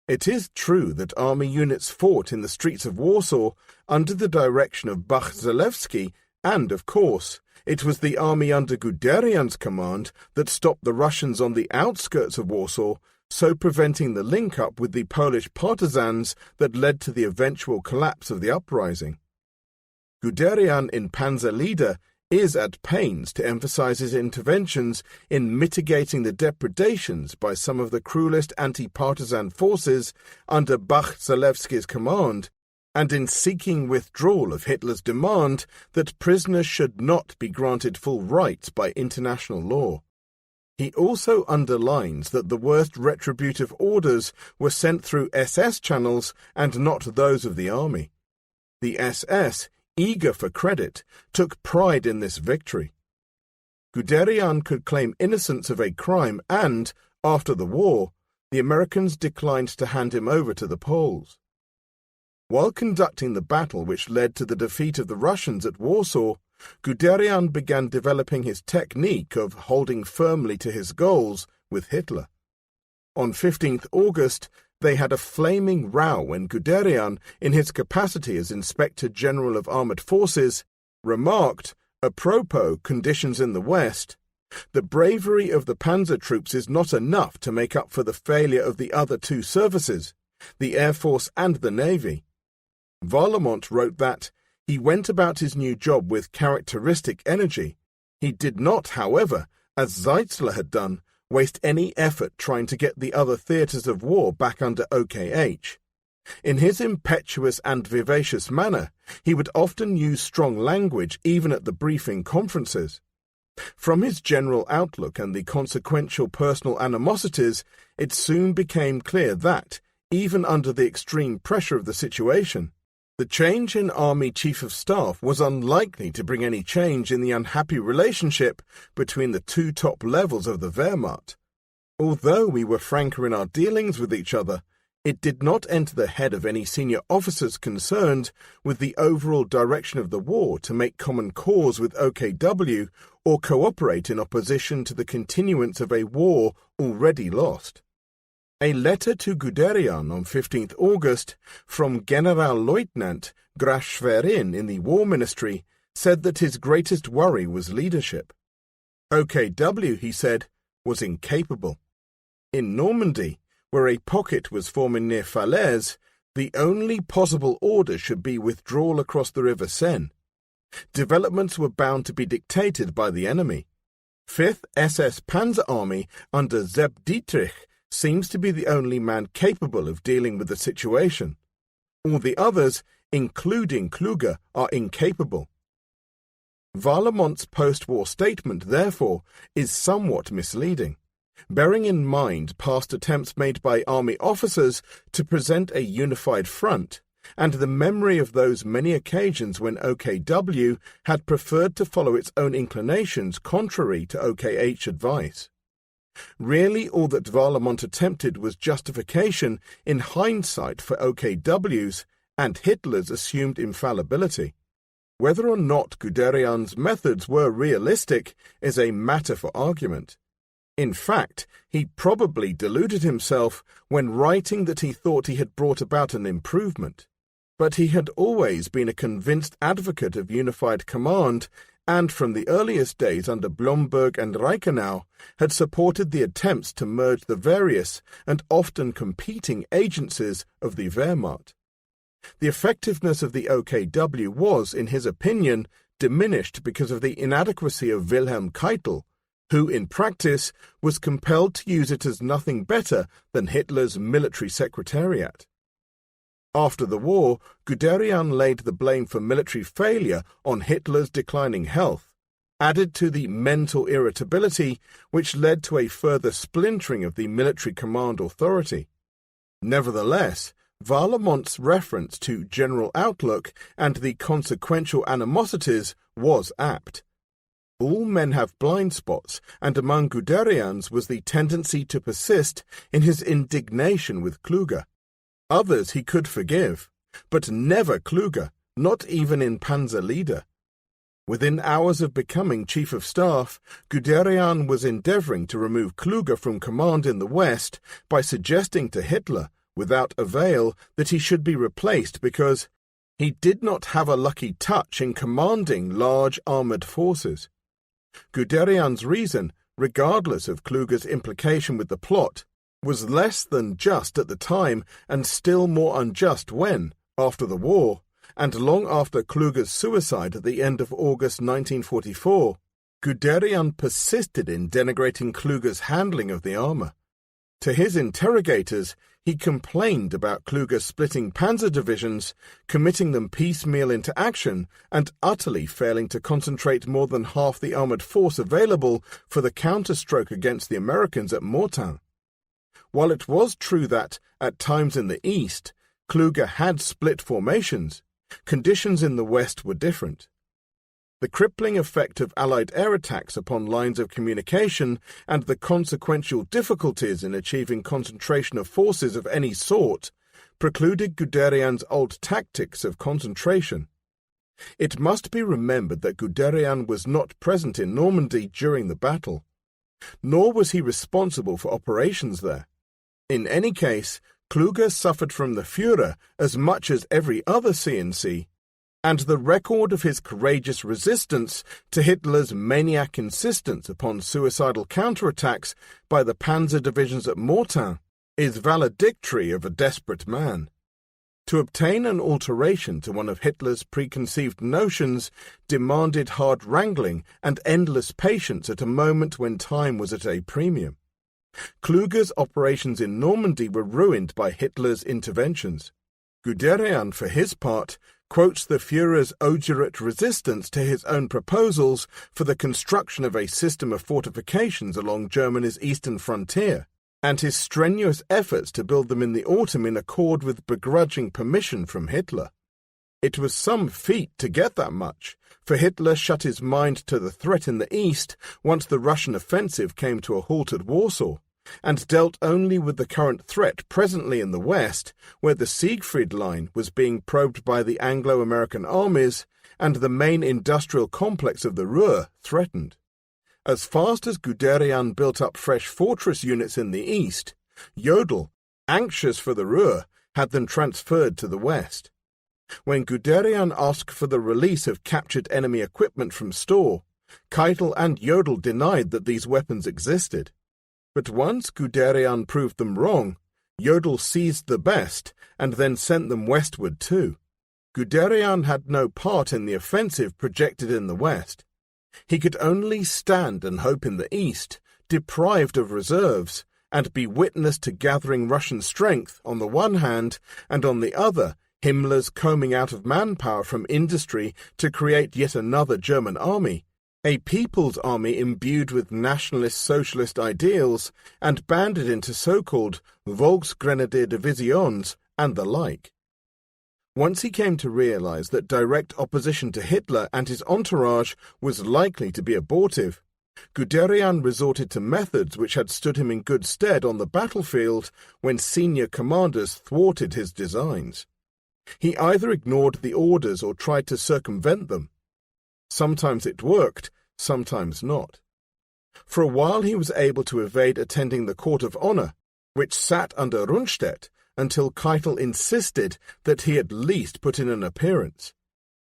It is true that army units fought in the streets of Warsaw under the direction of Bach-Zelewski, and, of course, it was the army under Guderian's command that stopped the Russians on the outskirts of Warsaw, so preventing the link-up with the Polish partisans that led to the eventual collapse of the uprising. Guderian, in Panzer Leader, is at pains to emphasize his interventions in mitigating the depredations by some of the cruelest anti-partisan forces under Bach-Zelewski's command, and in seeking withdrawal of Hitler's demand that prisoners should not be granted full rights by international law. He also underlines that the worst retributive orders were sent through SS channels and not those of the army. The SS, eager for credit, took pride in this victory. Guderian could claim innocence of a crime and, after the war, the Americans declined to hand him over to the Poles. While conducting the battle which led to the defeat of the Russians at Warsaw, Guderian began developing his technique of holding firmly to his goals with Hitler. On 15th August, they had a flaming row when Guderian, in his capacity as Inspector General of Armored Forces, remarked, apropos conditions in the West, "The bravery of the panzer troops is not enough to make up for the failure of the other two services, the Air Force and the Navy." Varlamont wrote that he went about his new job with characteristic energy. He did not, however, as Zeitzler had done, waste any effort trying to get the other theatres of war back under OKH. In his impetuous and vivacious manner, he would often use strong language even at the briefing conferences. From his general outlook and the consequential personal animosities, it soon became clear that, even under the extreme pressure of the situation, the change in Army Chief of Staff was unlikely to bring any change in the unhappy relationship between the two top levels of the Wehrmacht. Although we were franker in our dealings with each other, it did not enter the head of any senior officers concerned with the overall direction of the war to make common cause with OKW or cooperate in opposition to the continuance of a war already lost. A letter to Guderian on 15th August from Generalleutnant Graf Schwerin in the War Ministry said that his greatest worry was leadership. OKW, he said, was incapable. In Normandy, where a pocket was forming near Falaise, the only possible order should be withdrawal across the River Seine. Developments were bound to be dictated by the enemy. 5th SS Panzer Army under Sepp Dietrich seems to be the only man capable of dealing with the situation. All the others, including Kluge, are incapable. Warlemont's post-war statement, therefore, is somewhat misleading, bearing in mind past attempts made by army officers to present a unified front, and the memory of those many occasions when OKW had preferred to follow its own inclinations contrary to OKH advice. Really, all that Warlemont attempted was justification in hindsight for OKW's and Hitler's assumed infallibility. Whether or not Guderian's methods were realistic is a matter for argument. In fact, he probably deluded himself when writing that he thought he had brought about an improvement. But he had always been a convinced advocate of unified command and from the earliest days under Blomberg and Reichenau had supported the attempts to merge the various and often competing agencies of the Wehrmacht. The effectiveness of the OKW was, in his opinion, diminished because of the inadequacy of Wilhelm Keitel, who, in practice, was compelled to use it as nothing better than Hitler's military secretariat. After the war, Guderian laid the blame for military failure on Hitler's declining health, added to the mental irritability which led to a further splintering of the military command authority. Nevertheless, Warlemont's reference to general outlook and the consequential animosities was apt. All men have blind spots, and among Guderian's was the tendency to persist in his indignation with Kluge. Others he could forgive, but never Kluge, not even in Panzer Leader. Within hours of becoming Chief of Staff, Guderian was endeavoring to remove Kluge from command in the West by suggesting to Hitler, without avail, that he should be replaced because he did not have a lucky touch in commanding large armoured forces. Guderian's reason, regardless of Kluge's implication with the plot, was less than just at the time and still more unjust when, after the war, and long after Kluge's suicide at the end of August 1944, Guderian persisted in denigrating Kluge's handling of the armour. To his interrogators, he complained about Kluge splitting panzer divisions, committing them piecemeal into action, and utterly failing to concentrate more than half the armoured force available for the counterstroke against the Americans at Mortain. While it was true that, at times in the East, Kluge had split formations, conditions in the West were different. The crippling effect of Allied air attacks upon lines of communication and the consequential difficulties in achieving concentration of forces of any sort precluded Guderian's old tactics of concentration. It must be remembered that Guderian was not present in Normandy during the battle, nor was he responsible for operations there. In any case, Kluge suffered from the Führer as much as every other CNC, and the record of his courageous resistance to Hitler's maniac insistence upon suicidal counterattacks by the panzer divisions at Mortain is valedictory of a desperate man. To obtain an alteration to one of Hitler's preconceived notions demanded hard wrangling and endless patience at a moment when time was at a premium. Kluge's operations in Normandy were ruined by Hitler's interventions. Guderian, for his part, quotes the Führer's obdurate resistance to his own proposals for the construction of a system of fortifications along Germany's eastern frontier, and his strenuous efforts to build them in the autumn in accord with begrudging permission from Hitler. It was some feat to get that much, for Hitler shut his mind to the threat in the east once the Russian offensive came to a halt at Warsaw, and dealt only with the current threat presently in the west, where the Siegfried Line was being probed by the Anglo-American armies and the main industrial complex of the Ruhr threatened. As fast as Guderian built up fresh fortress units in the east, Jodl, anxious for the Ruhr, had them transferred to the west. When Guderian asked for the release of captured enemy equipment from store, Keitel and Jodl denied that these weapons existed. But once Guderian proved them wrong, Jodl seized the best and then sent them westward too. Guderian had no part in the offensive projected in the west. He could only stand and hope in the east, deprived of reserves, and be witness to gathering Russian strength on the one hand, and on the other, Himmler's combing out of manpower from industry to create yet another German army, a people's army imbued with nationalist socialist ideals and banded into so-called Volksgrenadier Divisions and the like. Once he came to realize that direct opposition to Hitler and his entourage was likely to be abortive, Guderian resorted to methods which had stood him in good stead on the battlefield when senior commanders thwarted his designs. He either ignored the orders or tried to circumvent them. Sometimes it worked, sometimes not. For a while he was able to evade attending the Court of Honor, which sat under Rundstedt, until Keitel insisted that he at least put in an appearance.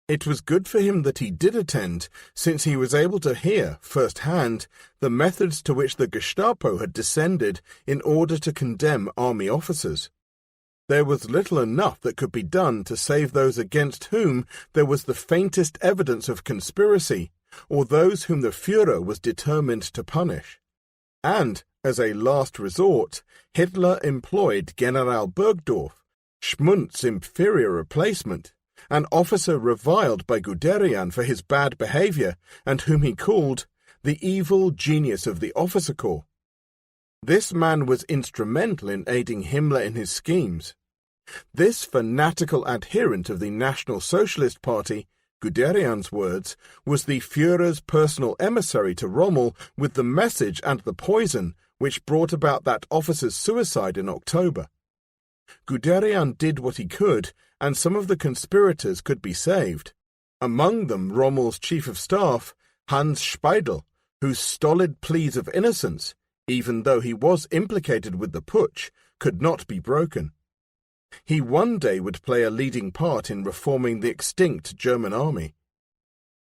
It was good for him that he did attend, since he was able to hear, first-hand, the methods to which the Gestapo had descended in order to condemn army officers. There was little enough that could be done to save those against whom there was the faintest evidence of conspiracy, or those whom the Führer was determined to punish. And, as a last resort, Hitler employed General Burgdorf, Schmundt's inferior replacement, an officer reviled by Guderian for his bad behavior and whom he called the evil genius of the officer corps. This man was instrumental in aiding Himmler in his schemes. This fanatical adherent of the National Socialist Party, Guderian's words, was the Führer's personal emissary to Rommel with the message and the poison which brought about that officer's suicide in October. Guderian did what he could, and some of the conspirators could be saved. Among them Rommel's chief of staff, Hans Speidel, whose stolid pleas of innocence, even though he was implicated with the putsch, could not be broken. He one day would play a leading part in reforming the extinct German army.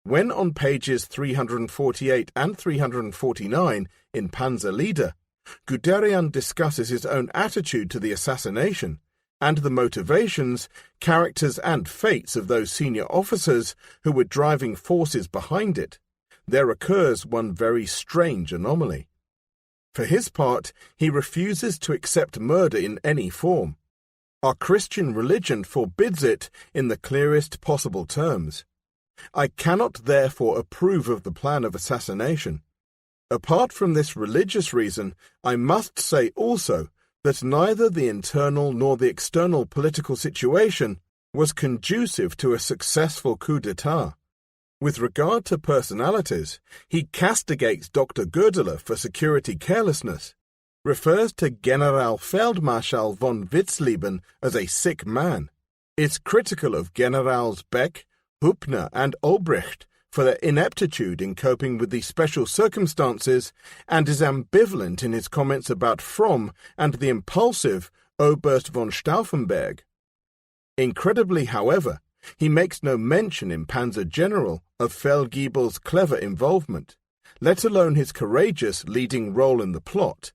When on pages 348 and 349 in Panzer Leader, Guderian discusses his own attitude to the assassination, and the motivations, characters and fates of those senior officers who were driving forces behind it, there occurs one very strange anomaly. For his part, he refuses to accept murder in any form. Our Christian religion forbids it in the clearest possible terms. I cannot therefore approve of the plan of assassination. Apart from this religious reason, I must say also that neither the internal nor the external political situation was conducive to a successful coup d'etat. With regard to personalities, he castigates Dr. Goerdeler for security carelessness, refers to Generalfeldmarschall von Witzleben as a sick man, is critical of Generals Beck, Hübner, and Obrecht for their ineptitude in coping with the special circumstances, and is ambivalent in his comments about Fromm and the impulsive Oberst von Stauffenberg. Incredibly, however, he makes no mention in Panzer General of Feldgiebel's clever involvement, let alone his courageous leading role in the plot.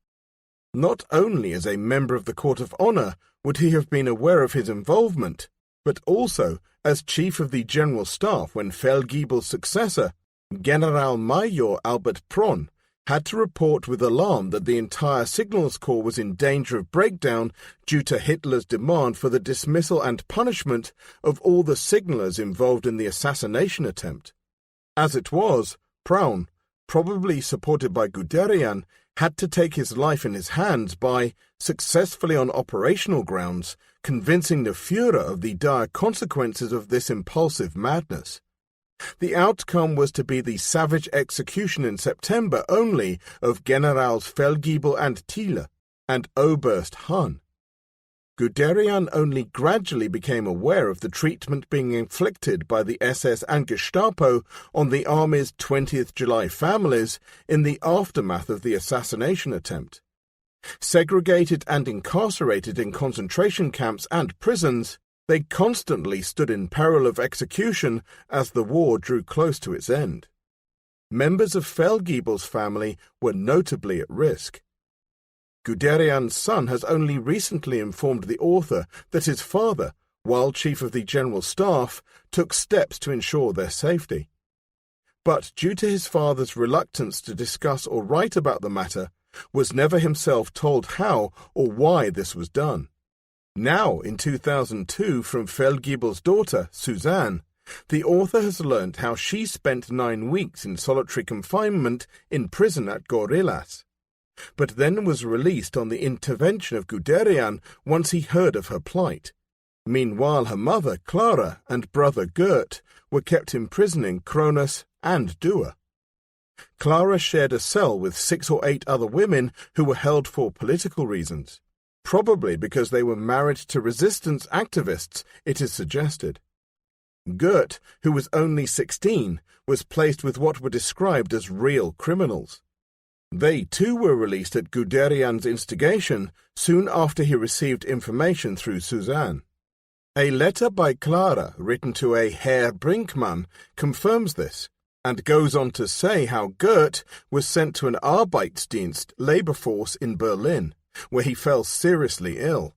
Not only as a member of the Court of Honor would he have been aware of his involvement, but also as Chief of the General Staff when Feldgiebel's successor, Generalmajor Albert Pronn, had to report with alarm that the entire Signals Corps was in danger of breakdown due to Hitler's demand for the dismissal and punishment of all the signallers involved in the assassination attempt. As it was, Braun, probably supported by Guderian, had to take his life in his hands by, successfully on operational grounds, convincing the Führer of the dire consequences of this impulsive madness. The outcome was to be the savage execution in September only of Generals Feldgiebel and Thiele and Oberst Hahn. Guderian only gradually became aware of the treatment being inflicted by the SS and Gestapo on the Army's 20th July families in the aftermath of the assassination attempt. Segregated and incarcerated in concentration camps and prisons, they constantly stood in peril of execution as the war drew close to its end. Members of Feldgiebel's family were notably at risk. Guderian's son has only recently informed the author that his father, while Chief of the General Staff, took steps to ensure their safety. But due to his father's reluctance to discuss or write about the matter, was never himself told how or why this was done. Now, in 2002, from Feldgiebel's daughter, Suzanne, the author has learnt how she spent 9 weeks in solitary confinement in prison at Gorillas, but then was released on the intervention of Guderian once he heard of her plight. Meanwhile, her mother, Clara, and brother Gert were kept in prison in Kronos and Dua. Clara shared a cell with 6 or 8 other women who were held for political reasons, probably because they were married to resistance activists, it is suggested. Gert, who was only 16, was placed with what were described as real criminals. They too were released at Guderian's instigation soon after he received information through Suzanne. A letter by Clara written to a Herr Brinkmann confirms this, and goes on to say how Gert was sent to an Arbeitsdienst labor force in Berlin, where he fell seriously ill.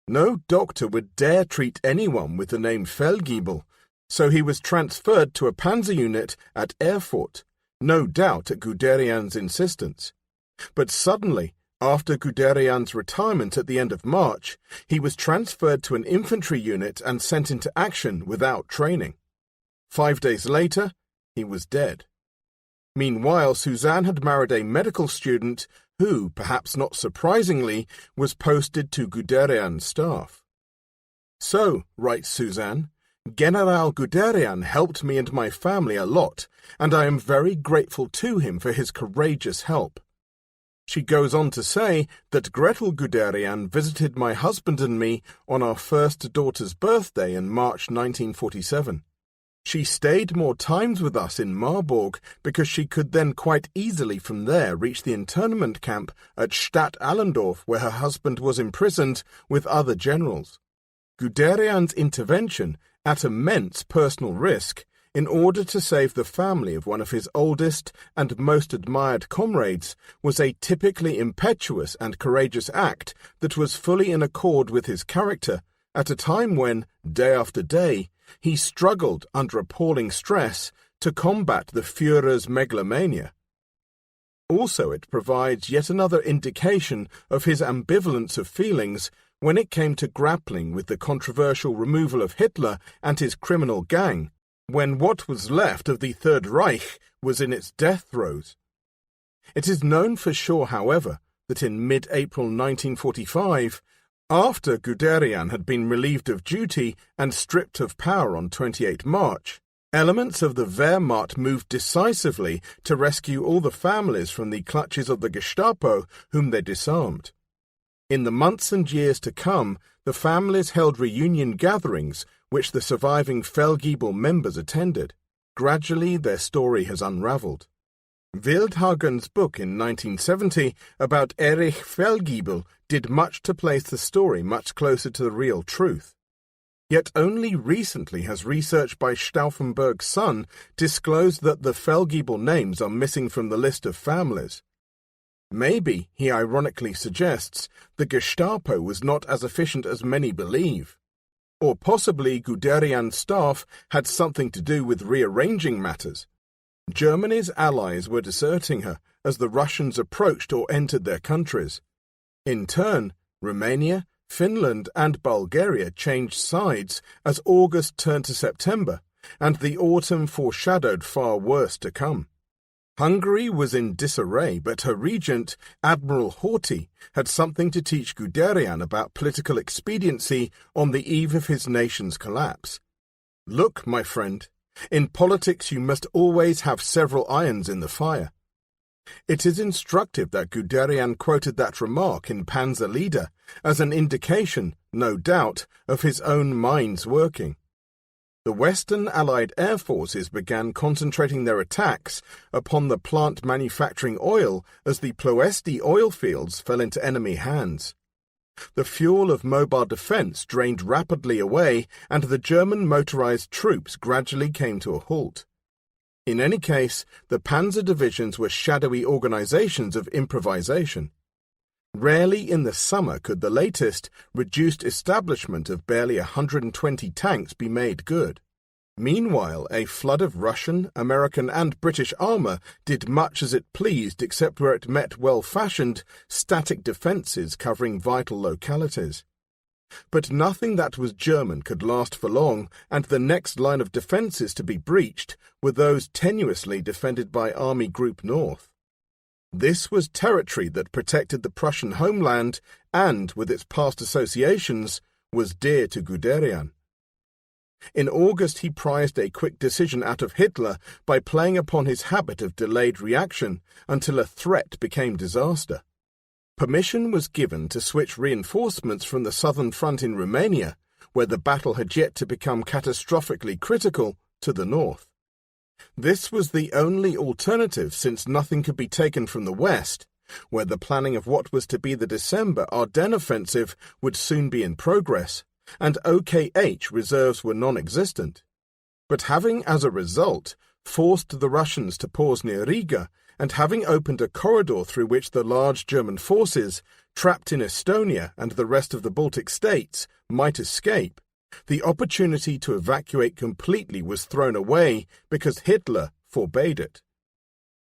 No doctor would dare treat anyone with the name Feldgiebel, so he was transferred to a panzer unit at Erfurt, no doubt at Guderian's insistence. But suddenly, after Guderian's retirement at the end of March, he was transferred to an infantry unit and sent into action without training. 5 days later, he was dead. Meanwhile, Suzanne had married a medical student who, perhaps not surprisingly, was posted to Guderian's staff. So, writes Suzanne, General Guderian helped me and my family a lot, and I am very grateful to him for his courageous help. She goes on to say that Gretel Guderian visited my husband and me on our first daughter's birthday in March 1947. She stayed more times with us in Marburg because she could then quite easily from there reach the internment camp at Stadt Allendorf, where her husband was imprisoned with other generals. Guderian's intervention, at immense personal risk, in order to save the family of one of his oldest and most admired comrades, was a typically impetuous and courageous act that was fully in accord with his character, at a time when, day after day, he struggled under appalling stress to combat the Führer's megalomania. Also, it provides yet another indication of his ambivalence of feelings when it came to grappling with the controversial removal of Hitler and his criminal gang, when what was left of the Third Reich was in its death throes. It is known for sure, however, that in mid-April 1945, after Guderian had been relieved of duty and stripped of power on 28 March, elements of the Wehrmacht moved decisively to rescue all the families from the clutches of the Gestapo, whom they disarmed. In the months and years to come, the families held reunion gatherings which the surviving Feldgiebel members attended. Gradually their story has unravelled. Wildhagen's book in 1970 about Erich Feldgiebel did much to place the story much closer to the real truth. Yet only recently has research by Stauffenberg's son disclosed that the Feldgiebel names are missing from the list of families. Maybe, he ironically suggests, the Gestapo was not as efficient as many believe. Or possibly Guderian's staff had something to do with rearranging matters. Germany's allies were deserting her, as the Russians approached or entered their countries. In turn, Romania, Finland and Bulgaria changed sides as August turned to September, and the autumn foreshadowed far worse to come. Hungary was in disarray, but her regent, Admiral Horthy, had something to teach Guderian about political expediency on the eve of his nation's collapse. "Look, my friend, in politics you must always have several irons in the fire." It is instructive that Guderian quoted that remark in Panzer Leader as an indication, no doubt, of his own mind's working. The Western Allied air forces began concentrating their attacks upon the plant manufacturing oil as the Ploesti oil fields fell into enemy hands. The fuel of mobile defense drained rapidly away, and the German motorized troops gradually came to a halt. In any case, the panzer divisions were shadowy organizations of improvisation. Rarely in the summer could the latest, reduced establishment of barely 120 tanks be made good. Meanwhile, a flood of Russian, American and British armor did much as it pleased except where it met well-fashioned, static defenses covering vital localities. But nothing that was German could last for long, and the next line of defences to be breached were those tenuously defended by Army Group North. This was territory that protected the Prussian homeland and, with its past associations, was dear to Guderian. In August he prized a quick decision out of Hitler by playing upon his habit of delayed reaction until a threat became disaster. Permission was given to switch reinforcements from the southern front in Romania, where the battle had yet to become catastrophically critical, to the north. This was the only alternative, since nothing could be taken from the west, where the planning of what was to be the December Ardennes offensive would soon be in progress, and OKH reserves were non-existent. But having, as a result, forced the Russians to pause near Riga, and having opened a corridor through which the large German forces, trapped in Estonia and the rest of the Baltic states, might escape, the opportunity to evacuate completely was thrown away because Hitler forbade it.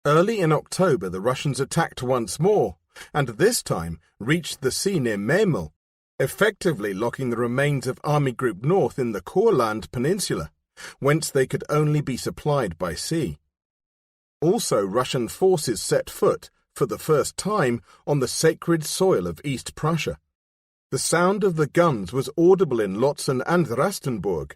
Early in October the Russians attacked once more, and this time reached the sea near Memel, effectively locking the remains of Army Group North in the Courland Peninsula, whence they could only be supplied by sea. Also, Russian forces set foot, for the first time, on the sacred soil of East Prussia. The sound of the guns was audible in Lotzen and Rastenburg.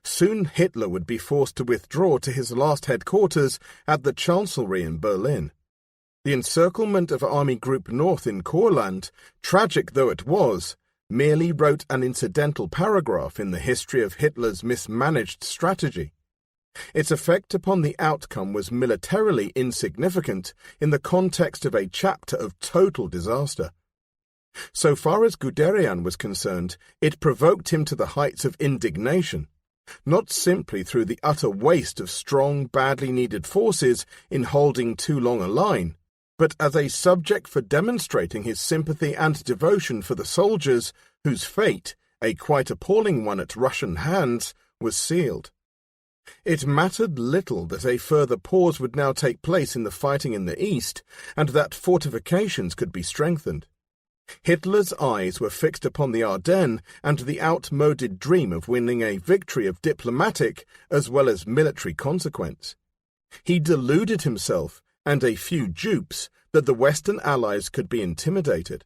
Soon Hitler would be forced to withdraw to his last headquarters at the Chancellery in Berlin. The encirclement of Army Group North in Courland, tragic though it was, merely wrote an incidental paragraph in the history of Hitler's mismanaged strategy. Its effect upon the outcome was militarily insignificant in the context of a chapter of total disaster. So far as Guderian was concerned, it provoked him to the heights of indignation, not simply through the utter waste of strong, badly needed forces in holding too long a line, but as a subject for demonstrating his sympathy and devotion for the soldiers whose fate, a quite appalling one at Russian hands, was sealed. It mattered little that a further pause would now take place in the fighting in the east, and that fortifications could be strengthened. Hitler's eyes were fixed upon the Ardennes and the outmoded dream of winning a victory of diplomatic as well as military consequence. He deluded himself, and a few dupes, that the Western Allies could be intimidated.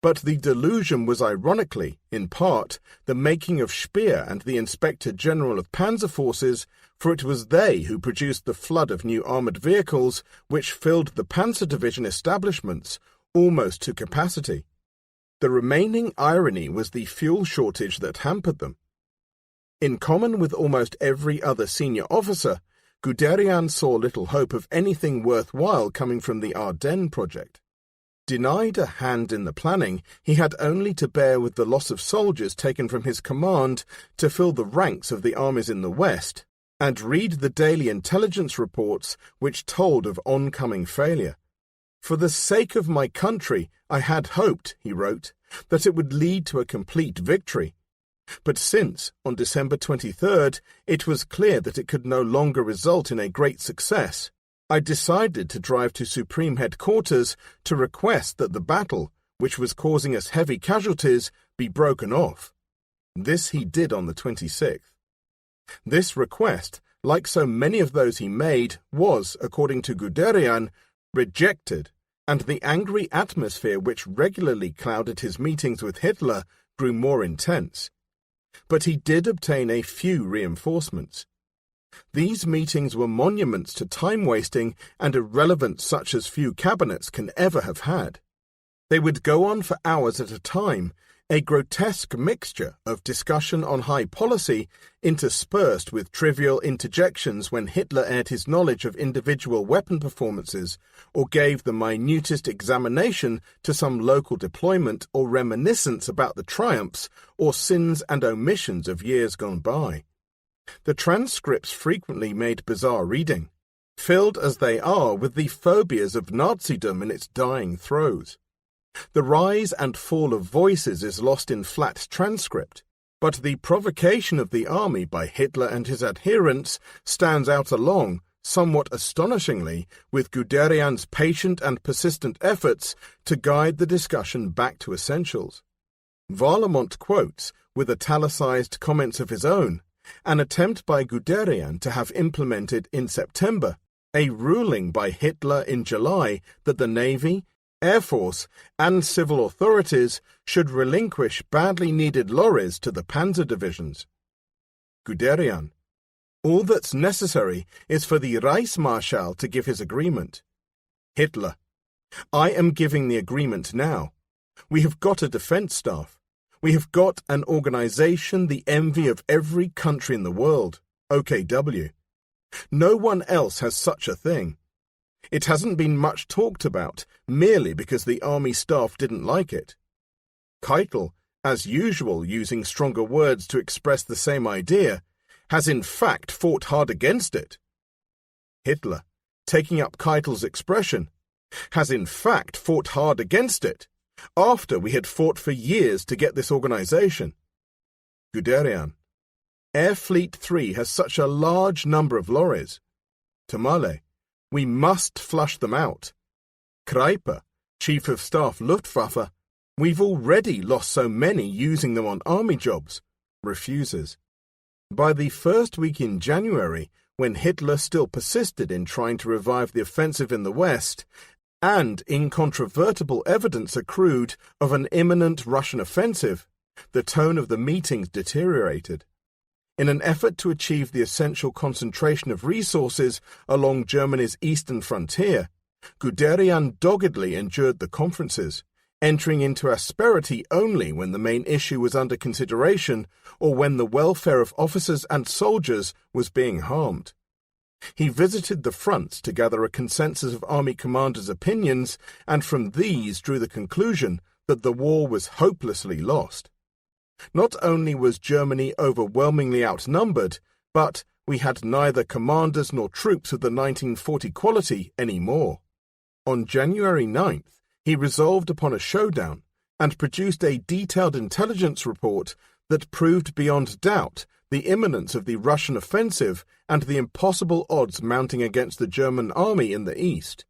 But the delusion was ironically, in part, the making of Speer and the Inspector General of Panzer Forces, for it was they who produced the flood of new armoured vehicles which filled the Panzer Division establishments, almost to capacity. The remaining irony was the fuel shortage that hampered them. In common with almost every other senior officer, Guderian saw little hope of anything worthwhile coming from the Ardennes project. Denied a hand in the planning, he had only to bear with the loss of soldiers taken from his command to fill the ranks of the armies in the west, and read the daily intelligence reports which told of oncoming failure. "For the sake of my country, I had hoped," he wrote, "that it would lead to a complete victory. But since, on December 23rd, it was clear that it could no longer result in a great success, I decided to drive to Supreme Headquarters to request that the battle, which was causing us heavy casualties, be broken off. This he did on the 26th. This request, like so many of those he made, was, according to Guderian, rejected, and the angry atmosphere which regularly clouded his meetings with Hitler grew more intense. But he did obtain a few reinforcements. These meetings were monuments to time-wasting and irrelevance such as few cabinets can ever have had. They would go on for hours at a time, a grotesque mixture of discussion on high policy interspersed with trivial interjections when Hitler aired his knowledge of individual weapon performances or gave the minutest examination to some local deployment or reminiscence about the triumphs or sins and omissions of years gone by. The transcripts frequently made bizarre reading, filled as they are with the phobias of Nazism in its dying throes. The rise and fall of voices is lost in flat transcript, but the provocation of the army by Hitler and his adherents stands out along, somewhat astonishingly, with Guderian's patient and persistent efforts to guide the discussion back to essentials. Varlamont quotes, with italicized comments of his own, an attempt by Guderian to have implemented in September a ruling by Hitler in July that the Navy, Air Force, and civil authorities should relinquish badly needed lorries to the panzer divisions. Guderian: all that's necessary is for the Reichsmarschall to give his agreement. Hitler: I am giving the agreement now. We have got a defense staff. We have got an organization the envy of every country in the world, OKW. No one else has such a thing. It hasn't been much talked about, merely because the army staff didn't like it. Keitel, as usual using stronger words to express the same idea, has in fact fought hard against it. Hitler, taking up Keitel's expression, has in fact fought hard against it, after we had fought for years to get this organization. Guderian: Air Fleet 3 has such a large number of lorries. Tamale: we must flush them out. Kreiper, Chief of Staff Luftwaffe: we've already lost so many using them on army jobs. Refuses. By the first week in January, when Hitler still persisted in trying to revive the offensive in the West, and incontrovertible evidence accrued of an imminent Russian offensive, the tone of the meetings deteriorated. In an effort to achieve the essential concentration of resources along Germany's eastern frontier, Guderian doggedly endured the conferences, entering into asperity only when the main issue was under consideration or when the welfare of officers and soldiers was being harmed. He visited the fronts to gather a consensus of army commanders' opinions, and from these drew the conclusion that the war was hopelessly lost. Not only was Germany overwhelmingly outnumbered, but we had neither commanders nor troops of the 1940 quality anymore. On January 9th, he resolved upon a showdown and produced a detailed intelligence report that proved beyond doubt the imminence of the Russian offensive and the impossible odds mounting against the German army in the east.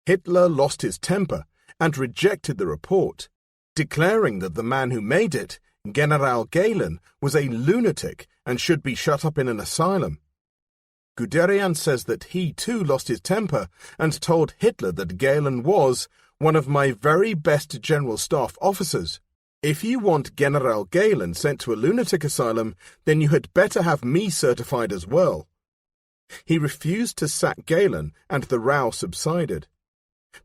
Hitler lost his temper and rejected the report, declaring that the man who made it, General Gehlen, was a lunatic and should be shut up in an asylum. Guderian says that he too lost his temper and told Hitler that Gehlen was one of my very best general staff officers. If you want General Gehlen sent to a lunatic asylum, then you had better have me certified as well. He refused to sack Gehlen, and the row subsided.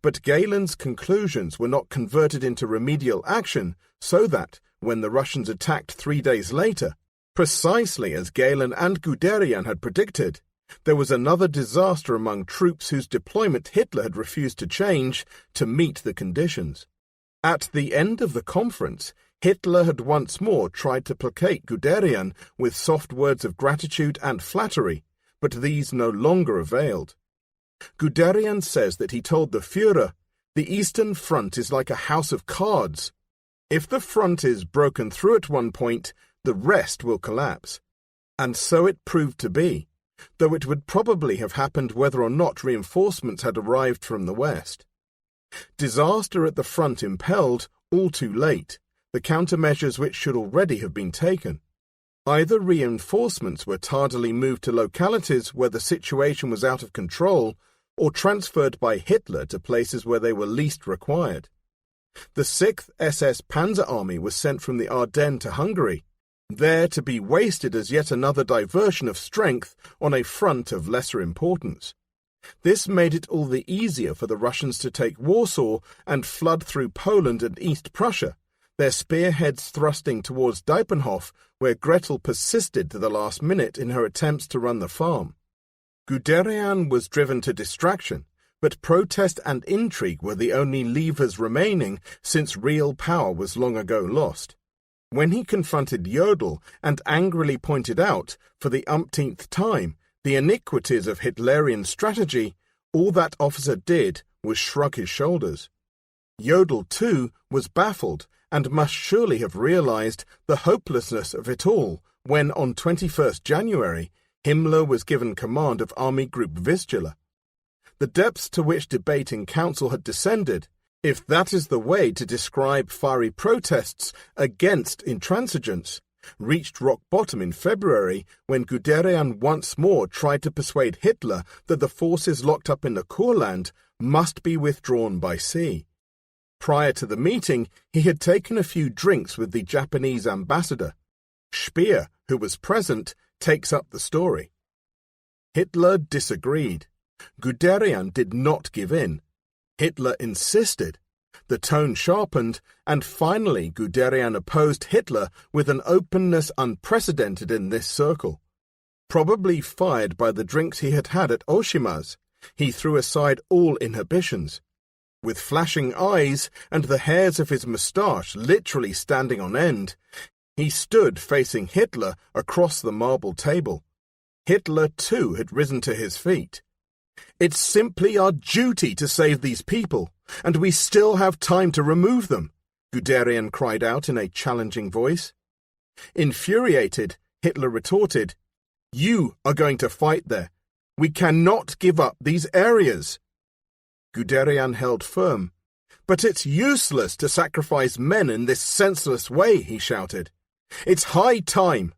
But Gehlen's conclusions were not converted into remedial action, so that, when the Russians attacked 3 days later, precisely as Gehlen and Guderian had predicted, there was another disaster among troops whose deployment Hitler had refused to change to meet the conditions. At the end of the conference, Hitler had once more tried to placate Guderian with soft words of gratitude and flattery, but these no longer availed. Guderian says that he told the Führer, "The Eastern Front is like a house of cards. If the front is broken through at one point, the rest will collapse." And so it proved to be. though it would probably have happened whether or not reinforcements had arrived from the west. Disaster at the front impelled, all too late, the countermeasures which should already have been taken. Either reinforcements were tardily moved to localities where the situation was out of control, or transferred by Hitler to places where they were least required. The 6th SS Panzer Army was sent from the Ardennes to Hungary, there to be wasted as yet another diversion of strength on a front of lesser importance. This made it all the easier for the Russians to take Warsaw and flood through Poland and East Prussia, their spearheads thrusting towards Diepenhof, where Gretel persisted to the last minute in her attempts to run the farm. Guderian was driven to distraction, but protest and intrigue were the only levers remaining since real power was long ago lost. When he confronted Jodl and angrily pointed out, for the umpteenth time, the iniquities of Hitlerian strategy, all that officer did was shrug his shoulders. Jodl, too, was baffled and must surely have realized the hopelessness of it all when, on 21st January, Himmler was given command of Army Group Vistula. The depths to which debate in council had descended, if that is the way to describe fiery protests against intransigence, reached rock bottom in February when Guderian once more tried to persuade Hitler that the forces locked up in the Kurland must be withdrawn by sea. Prior to the meeting, he had taken a few drinks with the Japanese ambassador. Speer, who was present, takes up the story. Hitler disagreed. Guderian did not give in. Hitler insisted. The tone sharpened, and finally Guderian opposed Hitler with an openness unprecedented in this circle. Probably fired by the drinks he had had at Oshima's, he threw aside all inhibitions. With flashing eyes and the hairs of his moustache literally standing on end, he stood facing Hitler across the marble table. Hitler, too, had risen to his feet. "It's simply our duty to save these people, and we still have time to remove them," Guderian cried out in a challenging voice. Infuriated, Hitler retorted, "You are going to fight there. We cannot give up these areas." Guderian held firm. "But it's useless to sacrifice men in this senseless way," he shouted. "It's high time.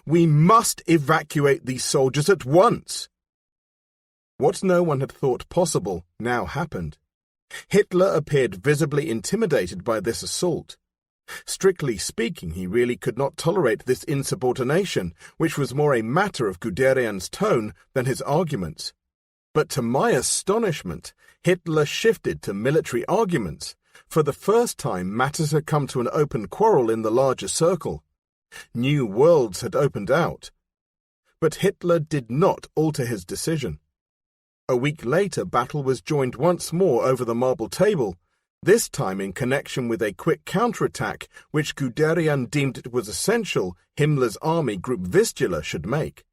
We must evacuate these soldiers at once." What no one had thought possible now happened. Hitler appeared visibly intimidated by this assault. Strictly speaking, he really could not tolerate this insubordination, which was more a matter of Guderian's tone than his arguments. But to my astonishment, Hitler shifted to military arguments. For the first time, matters had come to an open quarrel in the larger circle. New worlds had opened out. But Hitler did not alter his decision. A week later, battle was joined once more over the marble table, this time in connection with a quick counterattack which Guderian deemed it was essential Himmler's army Group Vistula should make.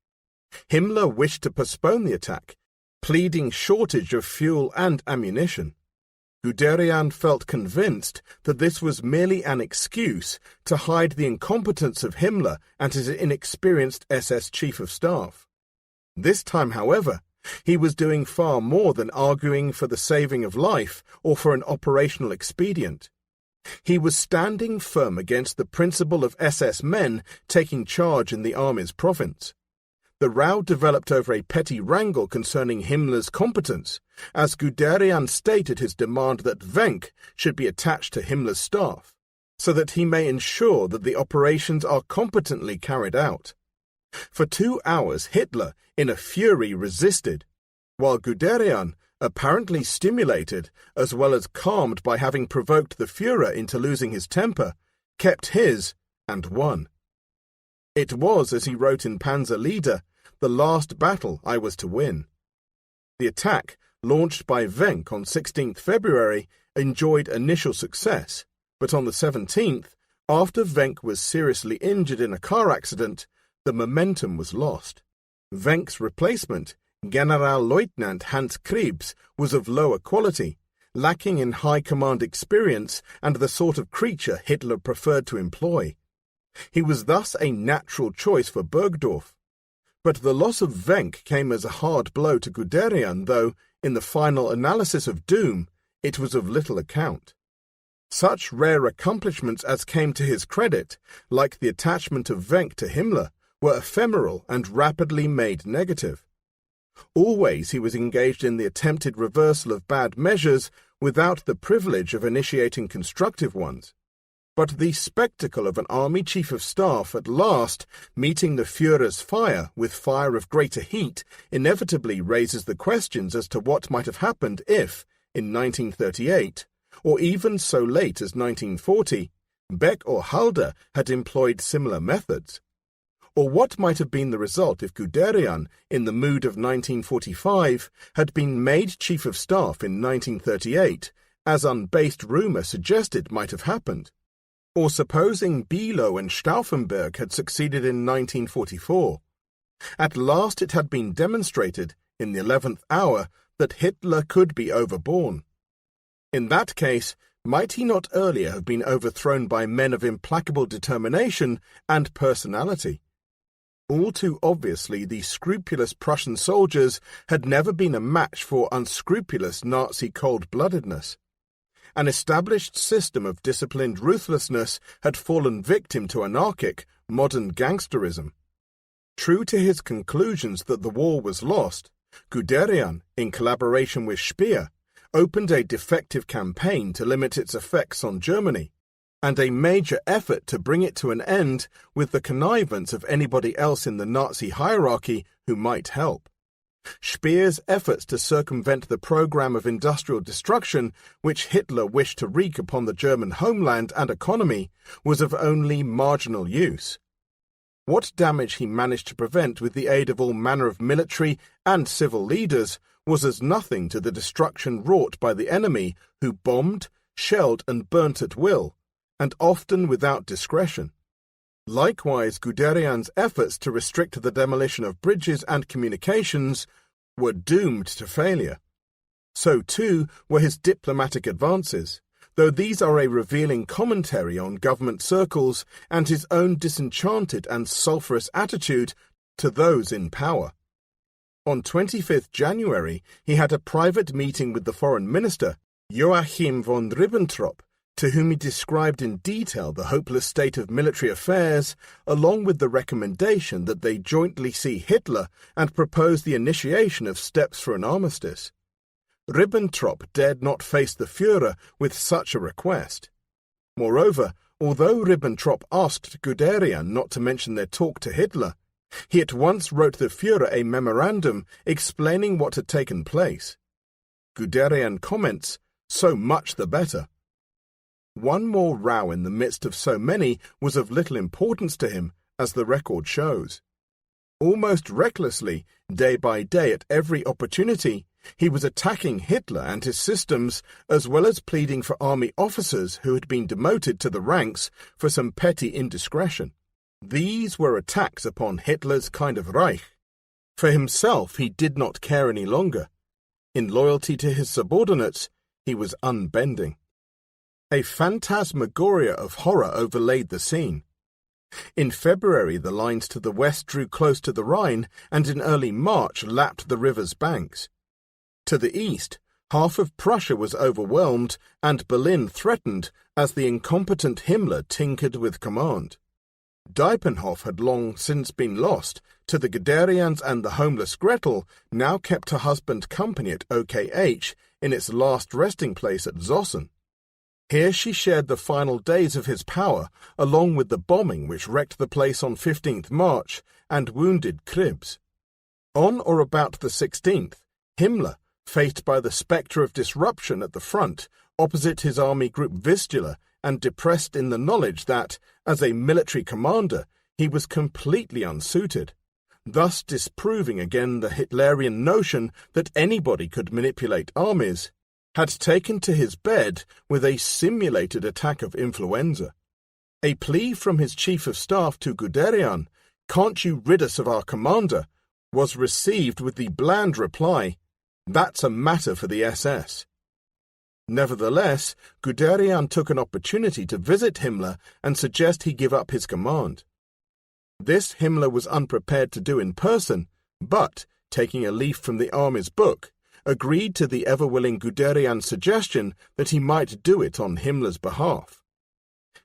Himmler wished to postpone the attack, pleading shortage of fuel and ammunition. Guderian felt convinced that this was merely an excuse to hide the incompetence of Himmler and his inexperienced SS Chief of Staff. This time, however, he was doing far more than arguing for the saving of life or for an operational expedient. He was standing firm against the principle of SS men taking charge in the army's province. The row developed over a petty wrangle concerning Himmler's competence, as Guderian stated his demand that Wenck should be attached to Himmler's staff, so that he may ensure that the operations are competently carried out. For 2 hours Hitler, in a fury, resisted, while Guderian, apparently stimulated as well as calmed by having provoked the Führer into losing his temper, kept his and won. It was, as he wrote in Panzer Leader, the last battle I was to win. The attack, launched by Wenck on 16th February, enjoyed initial success, but on the 17th, after Wenck was seriously injured in a car accident, the momentum was lost. Wenck's replacement, Generalleutnant Hans Krebs, was of lower quality, lacking in high command experience and the sort of creature Hitler preferred to employ. He was thus a natural choice for Burgdorf. But the loss of Wenck came as a hard blow to Guderian, though, in the final analysis of doom, it was of little account. Such rare accomplishments as came to his credit, like the attachment of Wenck to Himmler, were ephemeral and rapidly made negative. Always he was engaged in the attempted reversal of bad measures without the privilege of initiating constructive ones. But the spectacle of an army chief of staff at last meeting the Führer's fire with fire of greater heat inevitably raises the questions as to what might have happened if, in 1938, or even so late as 1940, Beck or Halder had employed similar methods. Or what might have been the result if Guderian, in the mood of 1945, had been made Chief of Staff in 1938, as unbased rumour suggested might have happened. Or supposing Bülow and Stauffenberg had succeeded in 1944. At last it had been demonstrated, in the 11th hour, that Hitler could be overborne. In that case, might he not earlier have been overthrown by men of implacable determination and personality? All too obviously, the scrupulous Prussian soldiers had never been a match for unscrupulous Nazi cold-bloodedness. An established system of disciplined ruthlessness had fallen victim to anarchic, modern gangsterism. True to his conclusions that the war was lost, Guderian, in collaboration with Speer, opened a defective campaign to limit its effects on Germany, and a major effort to bring it to an end with the connivance of anybody else in the Nazi hierarchy who might help. Speer's efforts to circumvent the program of industrial destruction which Hitler wished to wreak upon the German homeland and economy was of only marginal use. What damage he managed to prevent with the aid of all manner of military and civil leaders was as nothing to the destruction wrought by the enemy who bombed, shelled and burnt at will, and often without discretion. Likewise, Guderian's efforts to restrict the demolition of bridges and communications were doomed to failure. So too were his diplomatic advances, though these are a revealing commentary on government circles and his own disenchanted and sulphurous attitude to those in power. On 25th January, he had a private meeting with the foreign minister, Joachim von Ribbentrop, to whom he described in detail the hopeless state of military affairs, along with the recommendation that they jointly see Hitler and propose the initiation of steps for an armistice. Ribbentrop dared not face the Führer with such a request. Moreover, although Ribbentrop asked Guderian not to mention their talk to Hitler, he at once wrote the Führer a memorandum explaining what had taken place. Guderian comments, "So much the better." One more row in the midst of so many was of little importance to him, as the record shows. Almost recklessly, day by day at every opportunity, he was attacking Hitler and his systems, as well as pleading for army officers who had been demoted to the ranks for some petty indiscretion. These were attacks upon Hitler's kind of Reich. For himself he did not care any longer. In loyalty to his subordinates, he was unbending. A phantasmagoria of horror overlaid the scene. In February the lines to the west drew close to the Rhine, and in early March lapped the river's banks. To the east, half of Prussia was overwhelmed, and Berlin threatened as the incompetent Himmler tinkered with command. Diepenhof had long since been lost to the Guderians, and the homeless Gretel now kept her husband company at OKH in its last resting place at Zossen. Here she shared the final days of his power, along with the bombing which wrecked the place on 15th March and wounded Kribs. On or about the 16th, Himmler, faced by the spectre of disruption at the front, opposite his army group Vistula, and depressed in the knowledge that, as a military commander, he was completely unsuited, thus disproving again the Hitlerian notion that anybody could manipulate armies, had taken to his bed with a simulated attack of influenza. A plea from his chief of staff to Guderian, "Can't you rid us of our commander?" was received with the bland reply, "That's a matter for the SS." Nevertheless, Guderian took an opportunity to visit Himmler and suggest he give up his command. This Himmler was unprepared to do in person, but, taking a leaf from the army's book, agreed to the ever-willing Guderian's suggestion that he might do it on Himmler's behalf.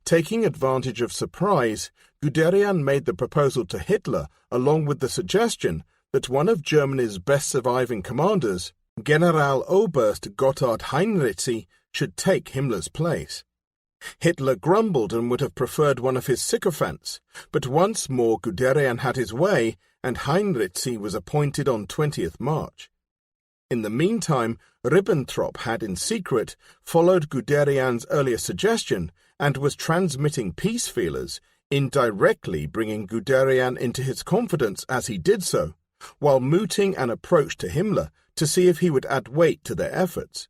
Taking advantage of surprise, Guderian made the proposal to Hitler along with the suggestion that one of Germany's best surviving commanders, Generaloberst Heinz, should take Himmler's place. Hitler grumbled and would have preferred one of his sycophants, but once more Guderian had his way, and Heinz was appointed on 20th March. In the meantime, Ribbentrop had in secret followed Guderian's earlier suggestion and was transmitting peace feelers, indirectly bringing Guderian into his confidence as he did so, while mooting an approach to Himmler to see if he would add weight to their efforts.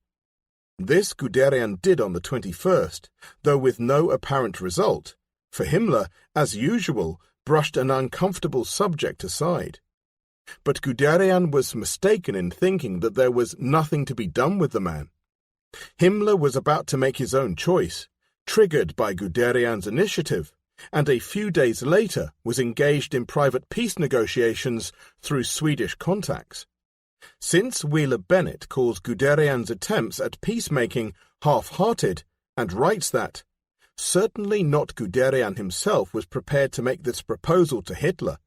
This Guderian did on the 21st, though with no apparent result, for Himmler, as usual, brushed an uncomfortable subject aside. But Guderian was mistaken in thinking that there was nothing to be done with the man. Himmler was about to make his own choice, triggered by Guderian's initiative, and a few days later was engaged in private peace negotiations through Swedish contacts. Since Wheeler Bennett calls Guderian's attempts at peacemaking half-hearted and writes that, certainly not Guderian himself was prepared to make this proposal to Hitler,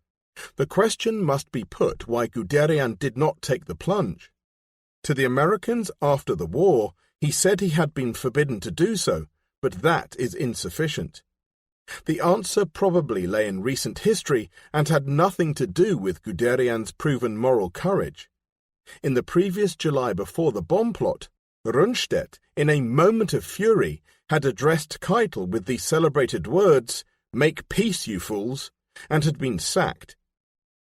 the question must be put why Guderian did not take the plunge. To the Americans after the war, he said he had been forbidden to do so, but that is insufficient. The answer probably lay in recent history and had nothing to do with Guderian's proven moral courage. In the previous July before the bomb plot, Rundstedt, in a moment of fury, had addressed Keitel with the celebrated words, "Make peace, you fools," and had been sacked.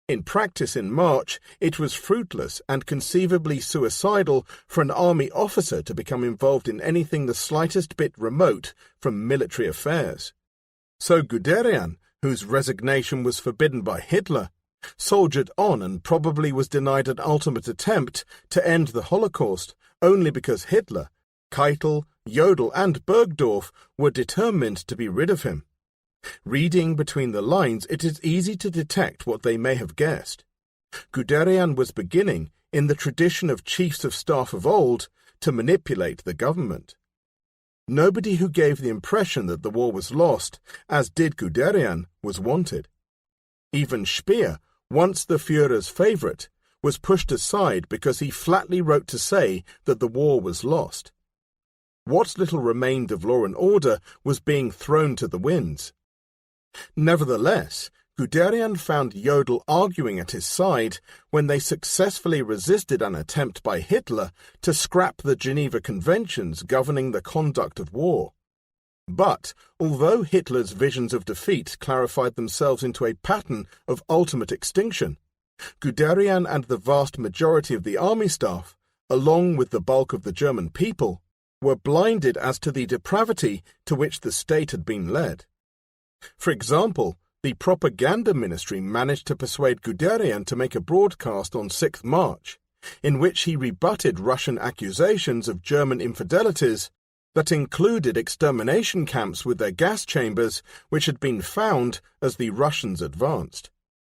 In practice in March, it was fruitless and conceivably suicidal for an army officer to become involved in anything the slightest bit remote from military affairs. So Guderian, whose resignation was forbidden by Hitler, soldiered on and probably was denied an ultimate attempt to end the Holocaust only because Hitler, Keitel, Jodl and Bergdorf were determined to be rid of him. Reading between the lines, it is easy to detect what they may have guessed. Guderian was beginning, in the tradition of chiefs of staff of old, to manipulate the government. Nobody who gave the impression that the war was lost, as did Guderian, was wanted. Even Speer, once the Führer's favourite, was pushed aside because he flatly wrote to say that the war was lost. What little remained of law and order was being thrown to the winds. Nevertheless, Guderian found Jodl arguing at his side when they successfully resisted an attempt by Hitler to scrap the Geneva Conventions governing the conduct of war. But, although Hitler's visions of defeat clarified themselves into a pattern of ultimate extinction, Guderian and the vast majority of the army staff, along with the bulk of the German people, were blinded as to the depravity to which the state had been led. For example, the propaganda ministry managed to persuade Guderian to make a broadcast on 6th March, in which he rebutted Russian accusations of German infidelities that included extermination camps with their gas chambers, which had been found as the Russians advanced.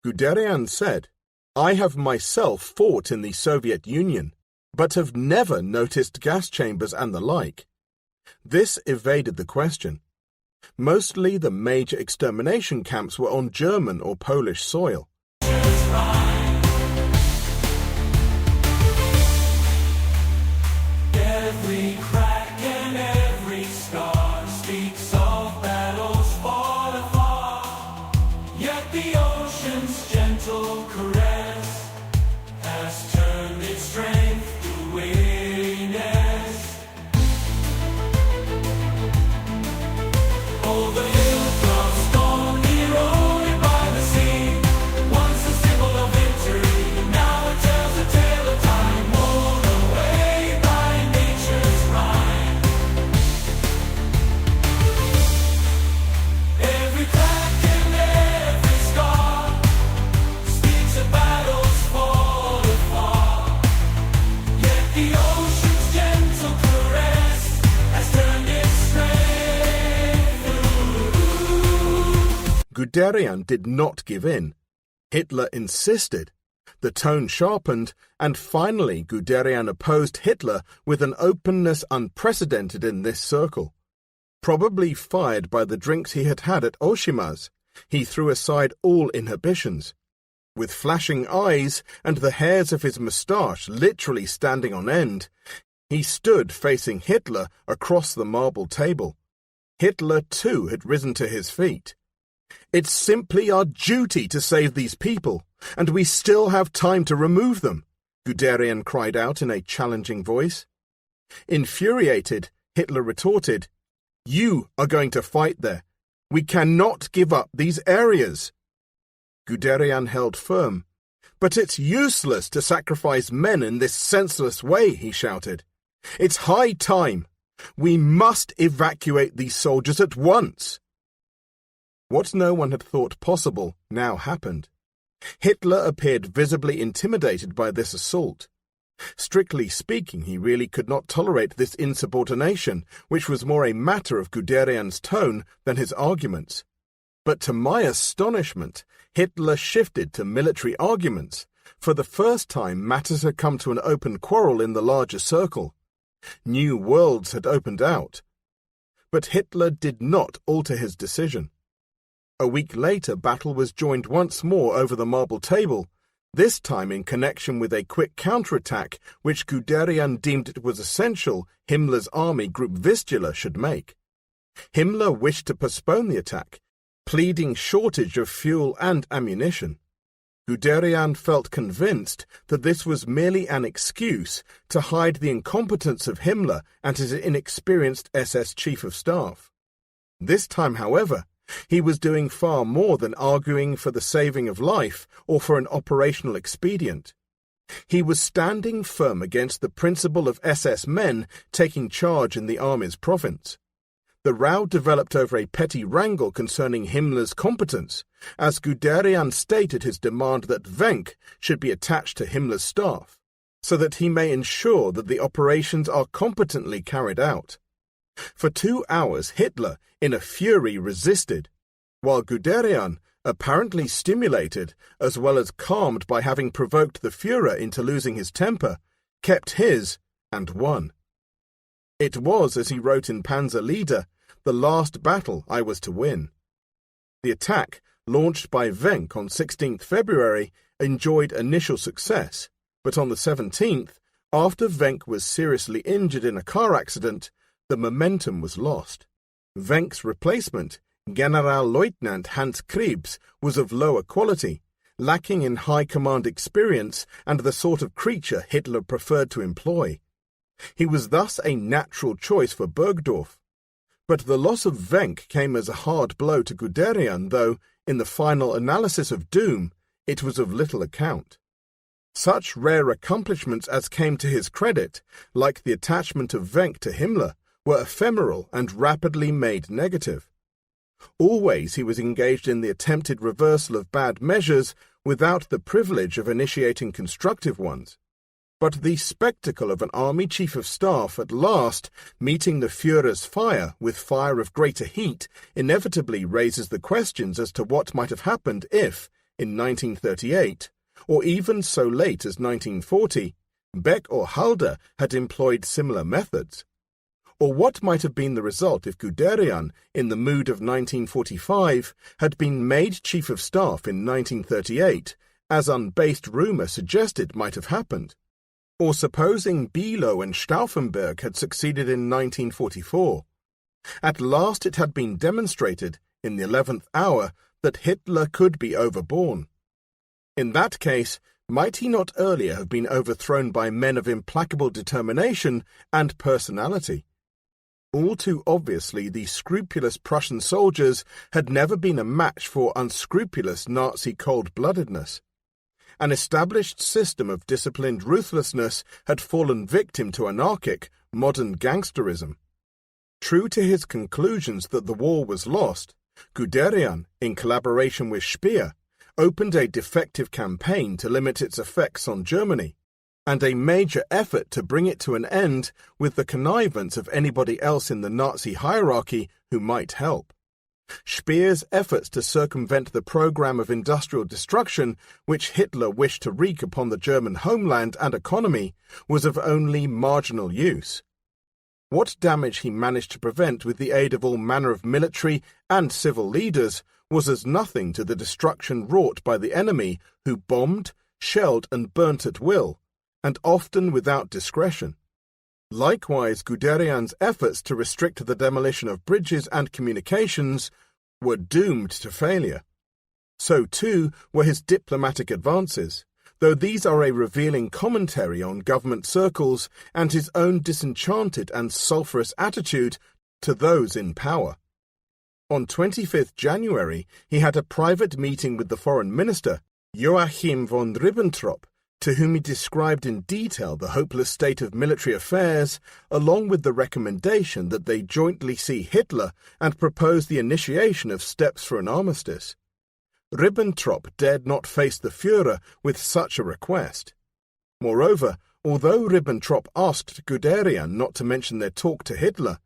Guderian said, "I have myself fought in the Soviet Union, but have never noticed gas chambers and the like." This evaded the question. Mostly the major extermination camps were on German or Polish soil. Every crack and every scar speaks of battles fought afar, yet the ocean's gentle caress has turned its strength to weariness. Over hilltops, stormy, rolling by the sea, once a symbol of victory, now it tells a tale of time worn away by nature's rhyme. Every crack and every scar speaks about Guderian did not give in. Hitler insisted. The tone sharpened, and finally Guderian opposed Hitler with an openness unprecedented in this circle. Probably fired by the drinks he had had at Oshima's, he threw aside all inhibitions. With flashing eyes and the hairs of his moustache literally standing on end, he stood facing Hitler across the marble table. Hitler, too, had risen to his feet. "It's simply our duty to save these people, and we still have time to remove them," Guderian cried out in a challenging voice. Infuriated, Hitler retorted, "You are going to fight there. We cannot give up these areas." Guderian held firm. "But it's useless to sacrifice men in this senseless way," he shouted. "It's high time. We must evacuate these soldiers at once." What no one had thought possible now happened. Hitler appeared visibly intimidated by this assault. Strictly speaking, he really could not tolerate this insubordination, which was more a matter of Guderian's tone than his arguments. But to my astonishment, Hitler shifted to military arguments. For the first time, matters had come to an open quarrel in the larger circle. New worlds had opened out. But Hitler did not alter his decision. A week later, battle was joined once more over the marble table, this time in connection with a quick counterattack which Guderian deemed it was essential Himmler's army Group Vistula should make. Himmler wished to postpone the attack, pleading shortage of fuel and ammunition. Guderian felt convinced that this was merely an excuse to hide the incompetence of Himmler and his inexperienced SS Chief of Staff. This time, however, he was doing far more than arguing for the saving of life or for an operational expedient. He was standing firm against the principle of SS men taking charge in the army's province. The row developed over a petty wrangle concerning Himmler's competence, as Guderian stated his demand that Wenck should be attached to Himmler's staff, so that he may ensure that the operations are competently carried out. For 2 hours Hitler, in a fury, resisted, while Guderian, apparently stimulated as well as calmed by having provoked the Führer into losing his temper, kept his and won. It was, as he wrote in Panzer Leader, the last battle I was to win. The attack, launched by Wenck on 16th February, enjoyed initial success, but on the 17th, after Wenck was seriously injured in a car accident, the momentum was lost. Wenck's replacement, Generalleutnant Hans Krebs, was of lower quality, lacking in high command experience and the sort of creature Hitler preferred to employ. He was thus a natural choice for Burgdorf. But the loss of Wenck came as a hard blow to Guderian, though, in the final analysis of doom, it was of little account. Such rare accomplishments as came to his credit, like the attachment of Wenck to Himmler, were ephemeral and rapidly made negative. Always he was engaged in the attempted reversal of bad measures without the privilege of initiating constructive ones. But the spectacle of an army chief of staff at last meeting the Führer's fire with fire of greater heat inevitably raises the questions as to what might have happened if, in 1938, or even so late as 1940, Beck or Halder had employed similar methods. Or what might have been the result if Guderian, in the mood of 1945, had been made Chief of Staff in 1938, as unbased rumour suggested might have happened. Or supposing Bülow and Stauffenberg had succeeded in 1944. At last it had been demonstrated, in the 11th hour, that Hitler could be overborne. In that case, might he not earlier have been overthrown by men of implacable determination and personality? All too obviously, the scrupulous Prussian soldiers had never been a match for unscrupulous Nazi cold-bloodedness. An established system of disciplined ruthlessness had fallen victim to anarchic, modern gangsterism. True to his conclusions that the war was lost, Guderian, in collaboration with Speer, opened a defective campaign to limit its effects on Germany, and a major effort to bring it to an end with the connivance of anybody else in the Nazi hierarchy who might help. Speer's efforts to circumvent the program of industrial destruction which Hitler wished to wreak upon the German homeland and economy was of only marginal use. What damage he managed to prevent with the aid of all manner of military and civil leaders was as nothing to the destruction wrought by the enemy who bombed, shelled and burnt at will, and often without discretion. Likewise, Guderian's efforts to restrict the demolition of bridges and communications were doomed to failure. So too were his diplomatic advances, though these are a revealing commentary on government circles and his own disenchanted and sulphurous attitude to those in power. On 25th January, he had a private meeting with the foreign minister, Joachim von Ribbentrop, to whom he described in detail the hopeless state of military affairs, along with the recommendation that they jointly see Hitler and propose the initiation of steps for an armistice. Ribbentrop dared not face the Führer with such a request. Moreover, although Ribbentrop asked Guderian not to mention their talk to Hitler,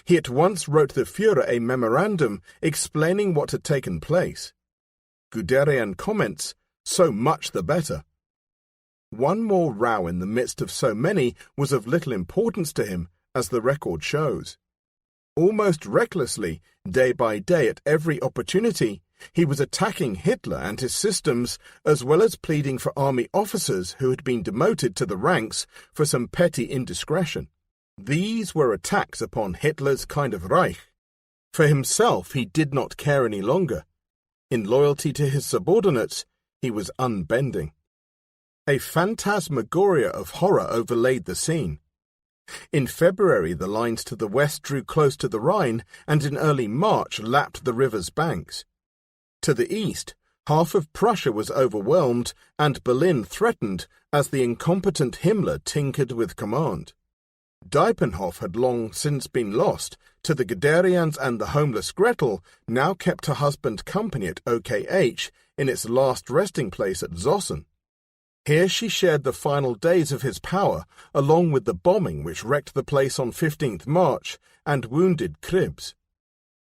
he at once wrote the Führer a memorandum explaining what had taken place. Guderian comments, "So much the better." One more row in the midst of so many was of little importance to him, as the record shows. Almost recklessly, day by day at every opportunity, he was attacking Hitler and his systems, as well as pleading for army officers who had been demoted to the ranks for some petty indiscretion. These were attacks upon Hitler's kind of Reich. For himself he did not care any longer. In loyalty to his subordinates, he was unbending. A phantasmagoria of horror overlaid the scene. In February the lines to the west drew close to the Rhine, and in early March lapped the river's banks. To the east, half of Prussia was overwhelmed, and Berlin threatened as the incompetent Himmler tinkered with command. Diepenhof had long since been lost to the Guderians, and the homeless Gretel now kept her husband company at OKH in its last resting place at Zossen. Here she shared the final days of his power, along with the bombing which wrecked the place on 15th March and wounded Kribs.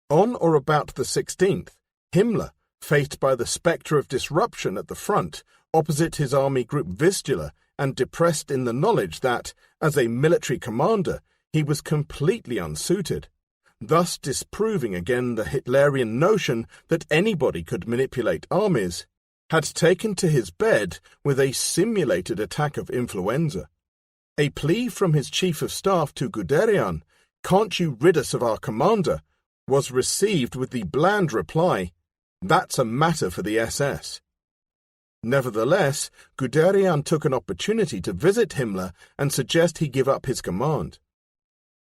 On or about the 16th, Himmler, faced by the spectre of disruption at the front, opposite his army group Vistula, and depressed in the knowledge that, as a military commander, he was completely unsuited, thus disproving again the Hitlerian notion that anybody could manipulate armies, had taken to his bed with a simulated attack of influenza. A plea from his chief of staff to Guderian, "Can't you rid us of our commander?" was received with the bland reply, "That's a matter for the SS." Nevertheless, Guderian took an opportunity to visit Himmler and suggest he give up his command.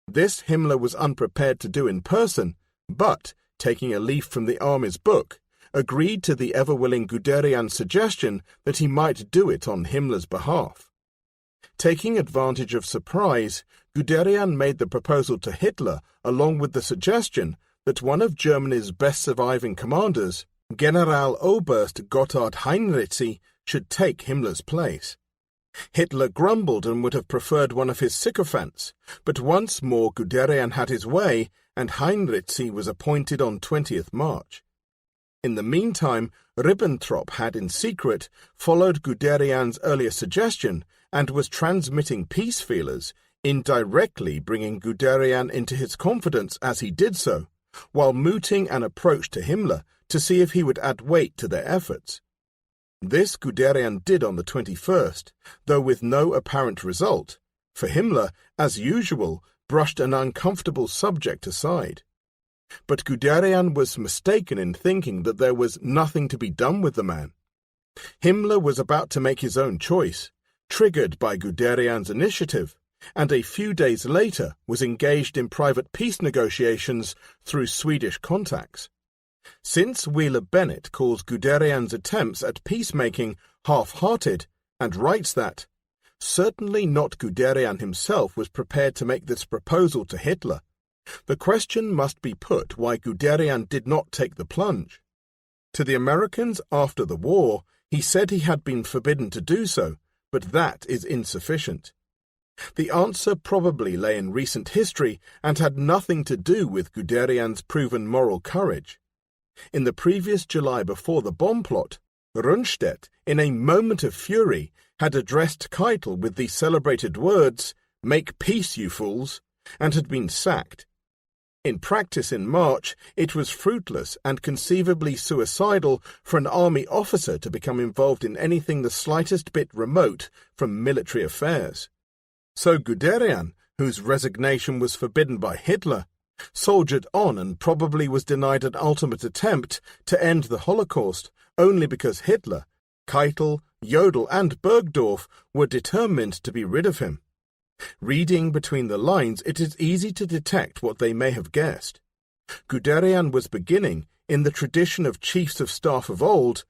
This Himmler was unprepared to do in person, but, taking a leaf from the army's book, agreed to the ever-willing Guderian's suggestion that he might do it on Himmler's behalf. Taking advantage of surprise, Guderian made the proposal to Hitler along with the suggestion that one of Germany's best surviving commanders, Generaloberst Heinz, should take Himmler's place. Hitler grumbled and would have preferred one of his sycophants, but once more Guderian had his way, and Heinz was appointed on 20th March. In the meantime, Ribbentrop had in secret followed Guderian's earlier suggestion and was transmitting peace feelers, indirectly bringing Guderian into his confidence as he did so, while mooting an approach to Himmler to see if he would add weight to their efforts. This Guderian did on the 21st, though with no apparent result, for Himmler, as usual, brushed an uncomfortable subject aside. But Guderian was mistaken in thinking that there was nothing to be done with the man. Himmler was about to make his own choice, triggered by Guderian's initiative, and a few days later was engaged in private peace negotiations through Swedish contacts. Since Wheeler Bennett calls Guderian's attempts at peacemaking half-hearted, and writes that, certainly not Guderian himself was prepared to make this proposal to Hitler, the question must be put why Guderian did not take the plunge. To the Americans after the war, he said he had been forbidden to do so, but that is insufficient. The answer probably lay in recent history and had nothing to do with Guderian's proven moral courage. In the previous July before the bomb plot, Rundstedt, in a moment of fury, had addressed Keitel with the celebrated words, "Make peace, you fools," and had been sacked. In practice in March, it was fruitless and conceivably suicidal for an army officer to become involved in anything the slightest bit remote from military affairs. So Guderian, whose resignation was forbidden by Hitler, soldiered on and probably was denied an ultimate attempt to end the Holocaust only because Hitler, Keitel, Jodl and Bergdorf were determined to be rid of him. Reading between the lines, it is easy to detect what they may have guessed. Guderian was beginning, in the tradition of chiefs of staff of old,